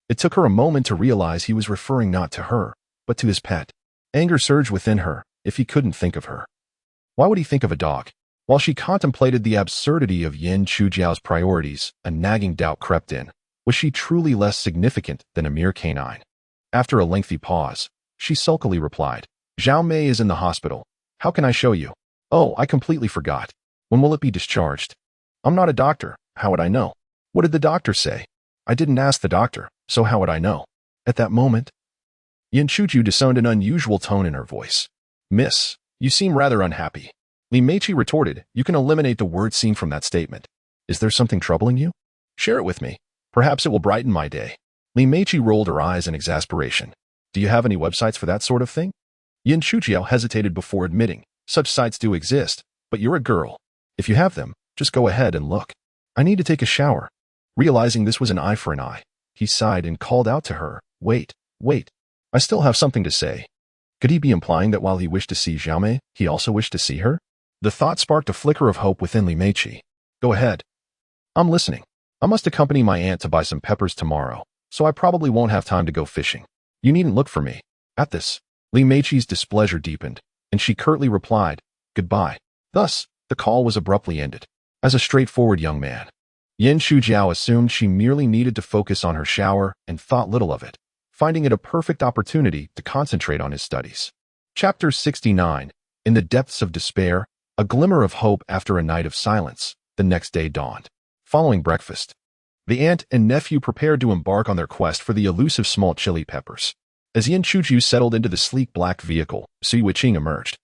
It took her a moment to realize he was referring not to her, but to his pet. Anger surged within her. If he couldn't think of her, why would he think of a dog? While she contemplated the absurdity of Yin Chujiao's priorities, a nagging doubt crept in. Was she truly less significant than a mere canine? After a lengthy pause, she sulkily replied, Zhao Mei is in the hospital. How can I show you? Oh, I completely forgot. When will it be discharged? I'm not a doctor. How would I know? What did the doctor say? I didn't ask the doctor, so how would I know? At that moment, Yan Chuju discerned an unusual tone in her voice. Miss, you seem rather unhappy. Li Meiqi retorted, you can eliminate the word seen from that statement. Is there something troubling you? Share it with me. Perhaps it will brighten my day. Li Meiqi rolled her eyes in exasperation. Do you have any websites for that sort of thing? Yan Chujiao hesitated before admitting, such sites do exist, but you're a girl. If you have them, just go ahead and look. I need to take a shower. Realizing this was an eye for an eye, he sighed and called out to her, wait. I still have something to say. Could he be implying that while he wished to see Zhao Mei, he also wished to see her? The thought sparked a flicker of hope within Li Meiqi. Go ahead. I'm listening. I must accompany my aunt to buy some peppers tomorrow, so I probably won't have time to go fishing. You needn't look for me. At this, Li Meiqi's displeasure deepened, and she curtly replied, goodbye. Thus, the call was abruptly ended. As a straightforward young man, Yan Chujiao assumed she merely needed to focus on her shower and thought little of it, finding it a perfect opportunity to concentrate on his studies. Chapter 69. In the depths of despair, a glimmer of hope after a night of silence, the next day dawned. Following breakfast, the aunt and nephew prepared to embark on their quest for the elusive small chili peppers. As Yan Chuju settled into the sleek black vehicle, Sui Wuqing emerged,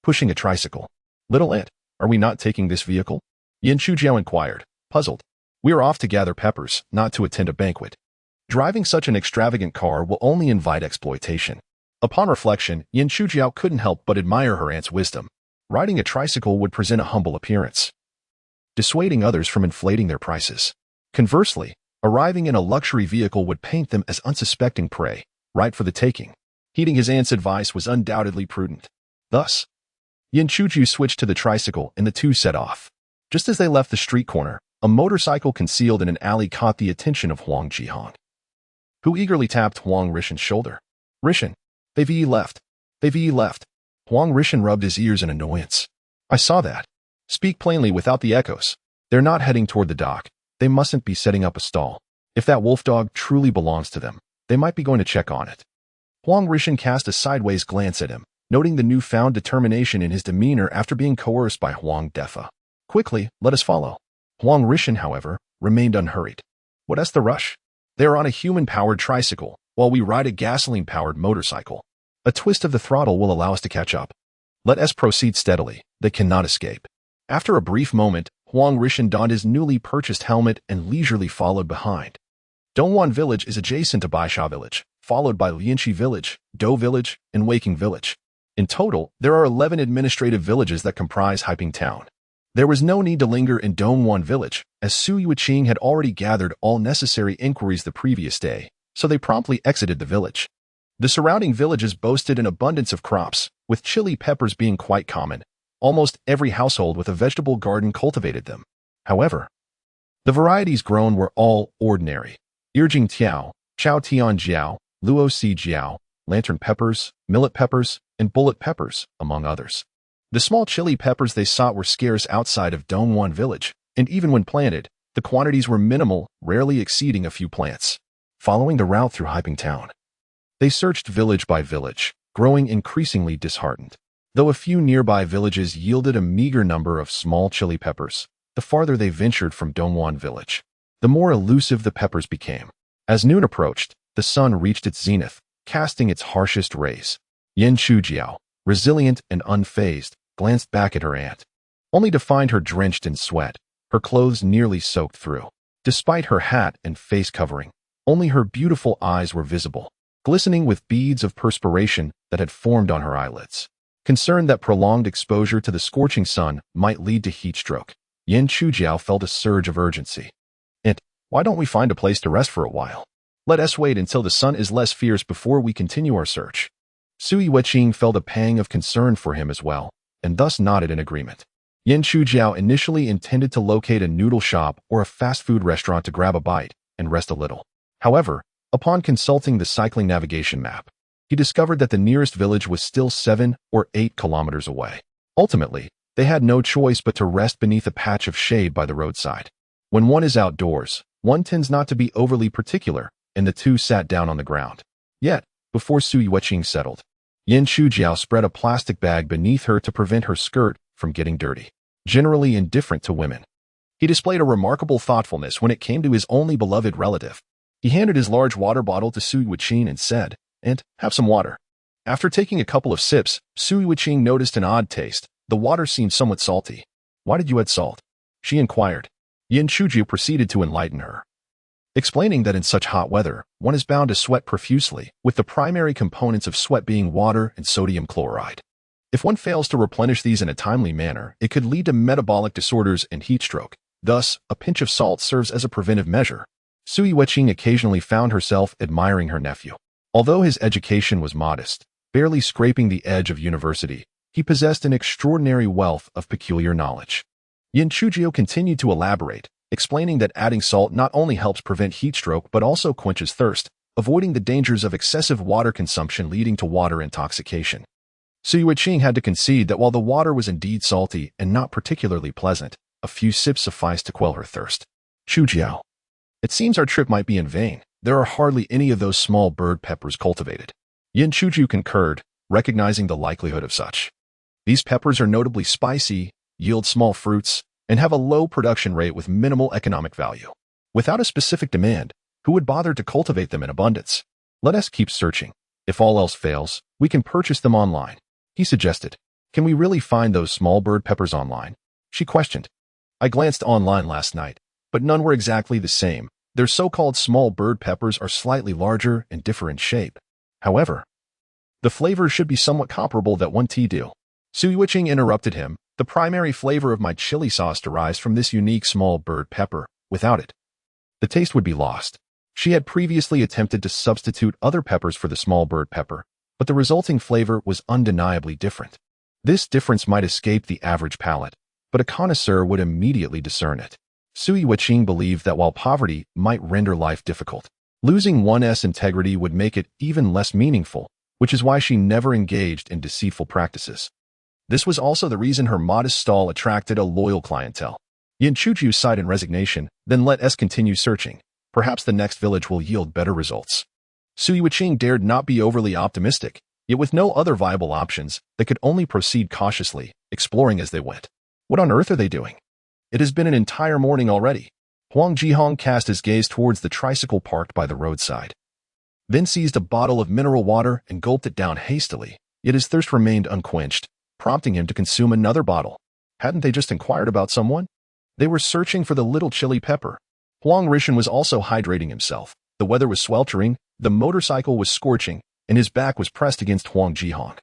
pushing a tricycle. Little aunt, are we not taking this vehicle? Yan Chujiao inquired, puzzled. We are off to gather peppers, not to attend a banquet. Driving such an extravagant car will only invite exploitation. Upon reflection, Yan Chujiao couldn't help but admire her aunt's wisdom. Riding a tricycle would present a humble appearance, dissuading others from inflating their prices. Conversely, arriving in a luxury vehicle would paint them as unsuspecting prey, right for the taking. Heeding his aunt's advice was undoubtedly prudent. Thus, Yan Chuju switched to the tricycle and the two set off. Just as they left the street corner, a motorcycle concealed in an alley caught the attention of Huang Jihong, who eagerly tapped Huang Rishen's shoulder. Rishen, they've left. Huang Rishen rubbed his ears in annoyance. I saw that. Speak plainly without the echoes. They're not heading toward the dock. They mustn't be setting up a stall. If that wolf dog truly belongs to them, they might be going to check on it. Huang Rishen cast a sideways glance at him, noting the newfound determination in his demeanor after being coerced by Huang Defa. Quickly, let us follow. Huang Rishen, however, remained unhurried. What's the rush? They are on a human-powered tricycle, while we ride a gasoline-powered motorcycle. A twist of the throttle will allow us to catch up. Let us proceed steadily. They cannot escape. After a brief moment, Huang Rishen donned his newly purchased helmet and leisurely followed behind. Dongwan Village is adjacent to Baisha Village, followed by Lianqi Village, Do Village, and Waking Village. In total, there are 11 administrative villages that comprise Haiping Town. There was no need to linger in Dongwan Village, as Sui Wuqing had already gathered all necessary inquiries the previous day, so they promptly exited the village. The surrounding villages boasted an abundance of crops, with chili peppers being quite common. Almost every household with a vegetable garden cultivated them. However, the varieties grown were all ordinary. Yijing Tiao, Chao Tian Jiao, Luo Si Jiao, lantern peppers, millet peppers, and bullet peppers, among others. The small chili peppers they sought were scarce outside of Dongwan Village, and even when planted, the quantities were minimal, rarely exceeding a few plants. Following the route through Haiping Town, they searched village by village, growing increasingly disheartened. Though a few nearby villages yielded a meager number of small chili peppers, the farther they ventured from Dongwan Village, the more elusive the peppers became. As noon approached, the sun reached its zenith, casting its harshest rays. Yan Chujiao, resilient and unfazed, glanced back at her aunt, only to find her drenched in sweat, her clothes nearly soaked through. Despite her hat and face covering, only her beautiful eyes were visible, glistening with beads of perspiration that had formed on her eyelids. Concerned that prolonged exposure to the scorching sun might lead to heat stroke, Yan Chujiao felt a surge of urgency. "Aunt, why don't we find a place to rest for a while? Let us wait until the sun is less fierce before we continue our search." Sui Wuqing felt a pang of concern for him as well, and thus nodded in agreement. Yan Chujiao initially intended to locate a noodle shop or a fast food restaurant to grab a bite and rest a little. However, upon consulting the cycling navigation map, he discovered that the nearest village was still 7 or 8 kilometers away. Ultimately, they had no choice but to rest beneath a patch of shade by the roadside. When one is outdoors, one tends not to be overly particular, and the two sat down on the ground. Yet, before Su Yueqing settled, Yin Shujiao spread a plastic bag beneath her to prevent her skirt from getting dirty. Generally indifferent to women, he displayed a remarkable thoughtfulness when it came to his only beloved relative. He handed his large water bottle to Su Yueqing and said, "And have some water." After taking a couple of sips, Su Yueqing noticed an odd taste. The water seemed somewhat salty. "Why did you add salt?" she inquired. Yin Shujiao proceeded to enlighten her, explaining that in such hot weather, one is bound to sweat profusely, with the primary components of sweat being water and sodium chloride. If one fails to replenish these in a timely manner, it could lead to metabolic disorders and heat stroke. Thus, a pinch of salt serves as a preventive measure. Su Yueqing occasionally found herself admiring her nephew. Although his education was modest, barely scraping the edge of university, he possessed an extraordinary wealth of peculiar knowledge. Yin Shujiao continued to elaborate, explaining that adding salt not only helps prevent heat stroke but also quenches thirst, avoiding the dangers of excessive water consumption leading to water intoxication. Su Yueqing had to concede that while the water was indeed salty and not particularly pleasant, a few sips sufficed to quell her thirst. "Shujiao, it seems our trip might be in vain. There are hardly any of those small bird peppers cultivated." Yin Shujiao concurred, recognizing the likelihood of such. These peppers are notably spicy, yield small fruits, and have a low production rate with minimal economic value. Without a specific demand, who would bother to cultivate them in abundance? Let us keep searching. If all else fails, we can purchase them online, he suggested. "Can we really find those small bird peppers online?" she questioned. "I glanced online last night, but none were exactly the same. Their so-called small bird peppers are slightly larger and differ in shape. However, the flavors should be somewhat comparable that one tea deal." Su Yueqing interrupted him. "The primary flavor of my chili sauce derives from this unique small bird pepper. Without it, the taste would be lost." She had previously attempted to substitute other peppers for the small bird pepper, but the resulting flavor was undeniably different. This difference might escape the average palate, but a connoisseur would immediately discern it. Su Yueqing believed that while poverty might render life difficult, losing one's integrity would make it even less meaningful, which is why she never engaged in deceitful practices. This was also the reason her modest stall attracted a loyal clientele. Yin Shujiao sighed in resignation, "Then let us continue searching. Perhaps the next village will yield better results." Su Yueqing dared not be overly optimistic, yet with no other viable options, they could only proceed cautiously, exploring as they went. What on earth are they doing? It has been an entire morning already. Huang Jihong cast his gaze towards the tricycle parked by the roadside, then seized a bottle of mineral water and gulped it down hastily, yet his thirst remained unquenched, prompting him to consume another bottle. Hadn't they just inquired about someone? They were searching for the little chili pepper. Huang Rishan was also hydrating himself. The weather was sweltering, the motorcycle was scorching, and his back was pressed against Huang Jihong.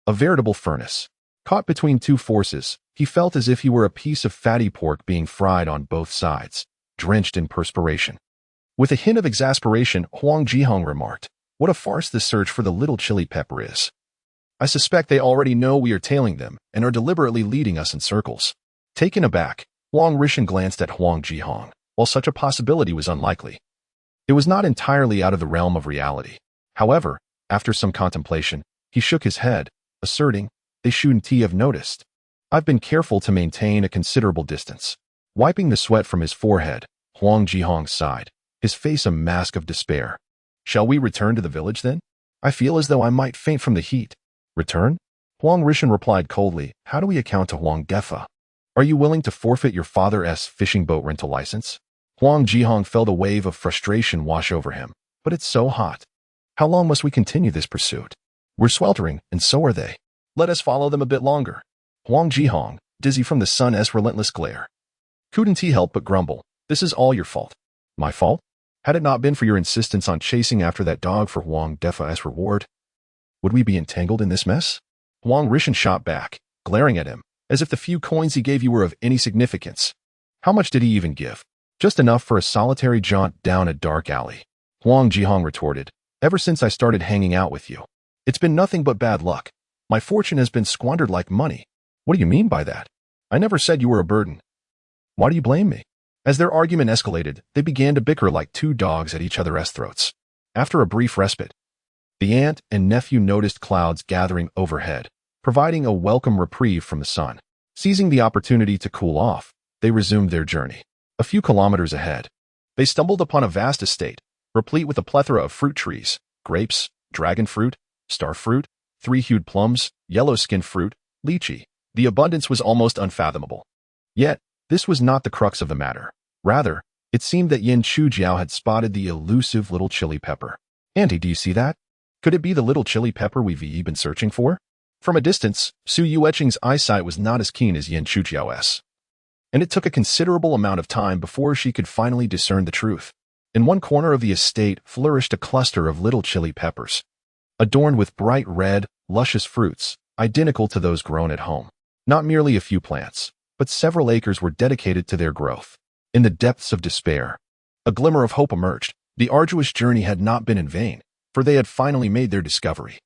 A veritable furnace. Caught between two forces, he felt as if he were a piece of fatty pork being fried on both sides, drenched in perspiration. With a hint of exasperation, Huang Jihong remarked, "What a farce this search for the little chili pepper is. I suspect they already know we are tailing them and are deliberately leading us in circles." Taken aback, Huang Rishan glanced at Huang Jihong. While such a possibility was unlikely, it was not entirely out of the realm of reality. However, after some contemplation, he shook his head, asserting, "They shouldn't have noticed. I've been careful to maintain a considerable distance." Wiping the sweat from his forehead, Huang Jihong sighed, his face a mask of despair. "Shall we return to the village then? I feel as though I might faint from the heat." "Return?" Huang Rishan replied coldly. "How do we account to Huang Defa? Are you willing to forfeit your father's fishing boat rental license?" Huang Jihong felt a wave of frustration wash over him. "But it's so hot. How long must we continue this pursuit? We're sweltering, and so are they. Let us follow them a bit longer." Huang Jihong, dizzy from the sun's relentless glare, couldn't he help but grumble, "This is all your fault." "My fault? Had it not been for your insistence on chasing after that dog for Huang Defa's reward, would we be entangled in this mess?" Huang Rishan shot back, glaring at him, as if the few coins he gave you were of any significance. How much did he even give? Just enough for a solitary jaunt down a dark alley. Huang Jihong retorted, "Ever since I started hanging out with you, it's been nothing but bad luck. My fortune has been squandered like money." "What do you mean by that? I never said you were a burden. Why do you blame me?" As their argument escalated, they began to bicker like two dogs at each other's throats. After a brief respite, the aunt and nephew noticed clouds gathering overhead, providing a welcome reprieve from the sun. Seizing the opportunity to cool off, they resumed their journey. A few kilometers ahead, they stumbled upon a vast estate, replete with a plethora of fruit trees, grapes, dragon fruit, star fruit, three-hued plums, yellow-skinned fruit, lychee. The abundance was almost unfathomable. Yet, this was not the crux of the matter. Rather, it seemed that Yin Chujiao had spotted the elusive little chili pepper. Auntie, do you see that? Could it be the little chili pepper we've been searching for? From a distance, Su Yueqing's eyesight was not as keen as Yin Chujiao's, and it took a considerable amount of time before she could finally discern the truth. In one corner of the estate flourished a cluster of little chili peppers, adorned with bright red, luscious fruits, identical to those grown at home. Not merely a few plants, but several acres were dedicated to their growth. In the depths of despair, a glimmer of hope emerged. The arduous journey had not been in vain, for they had finally made their discovery.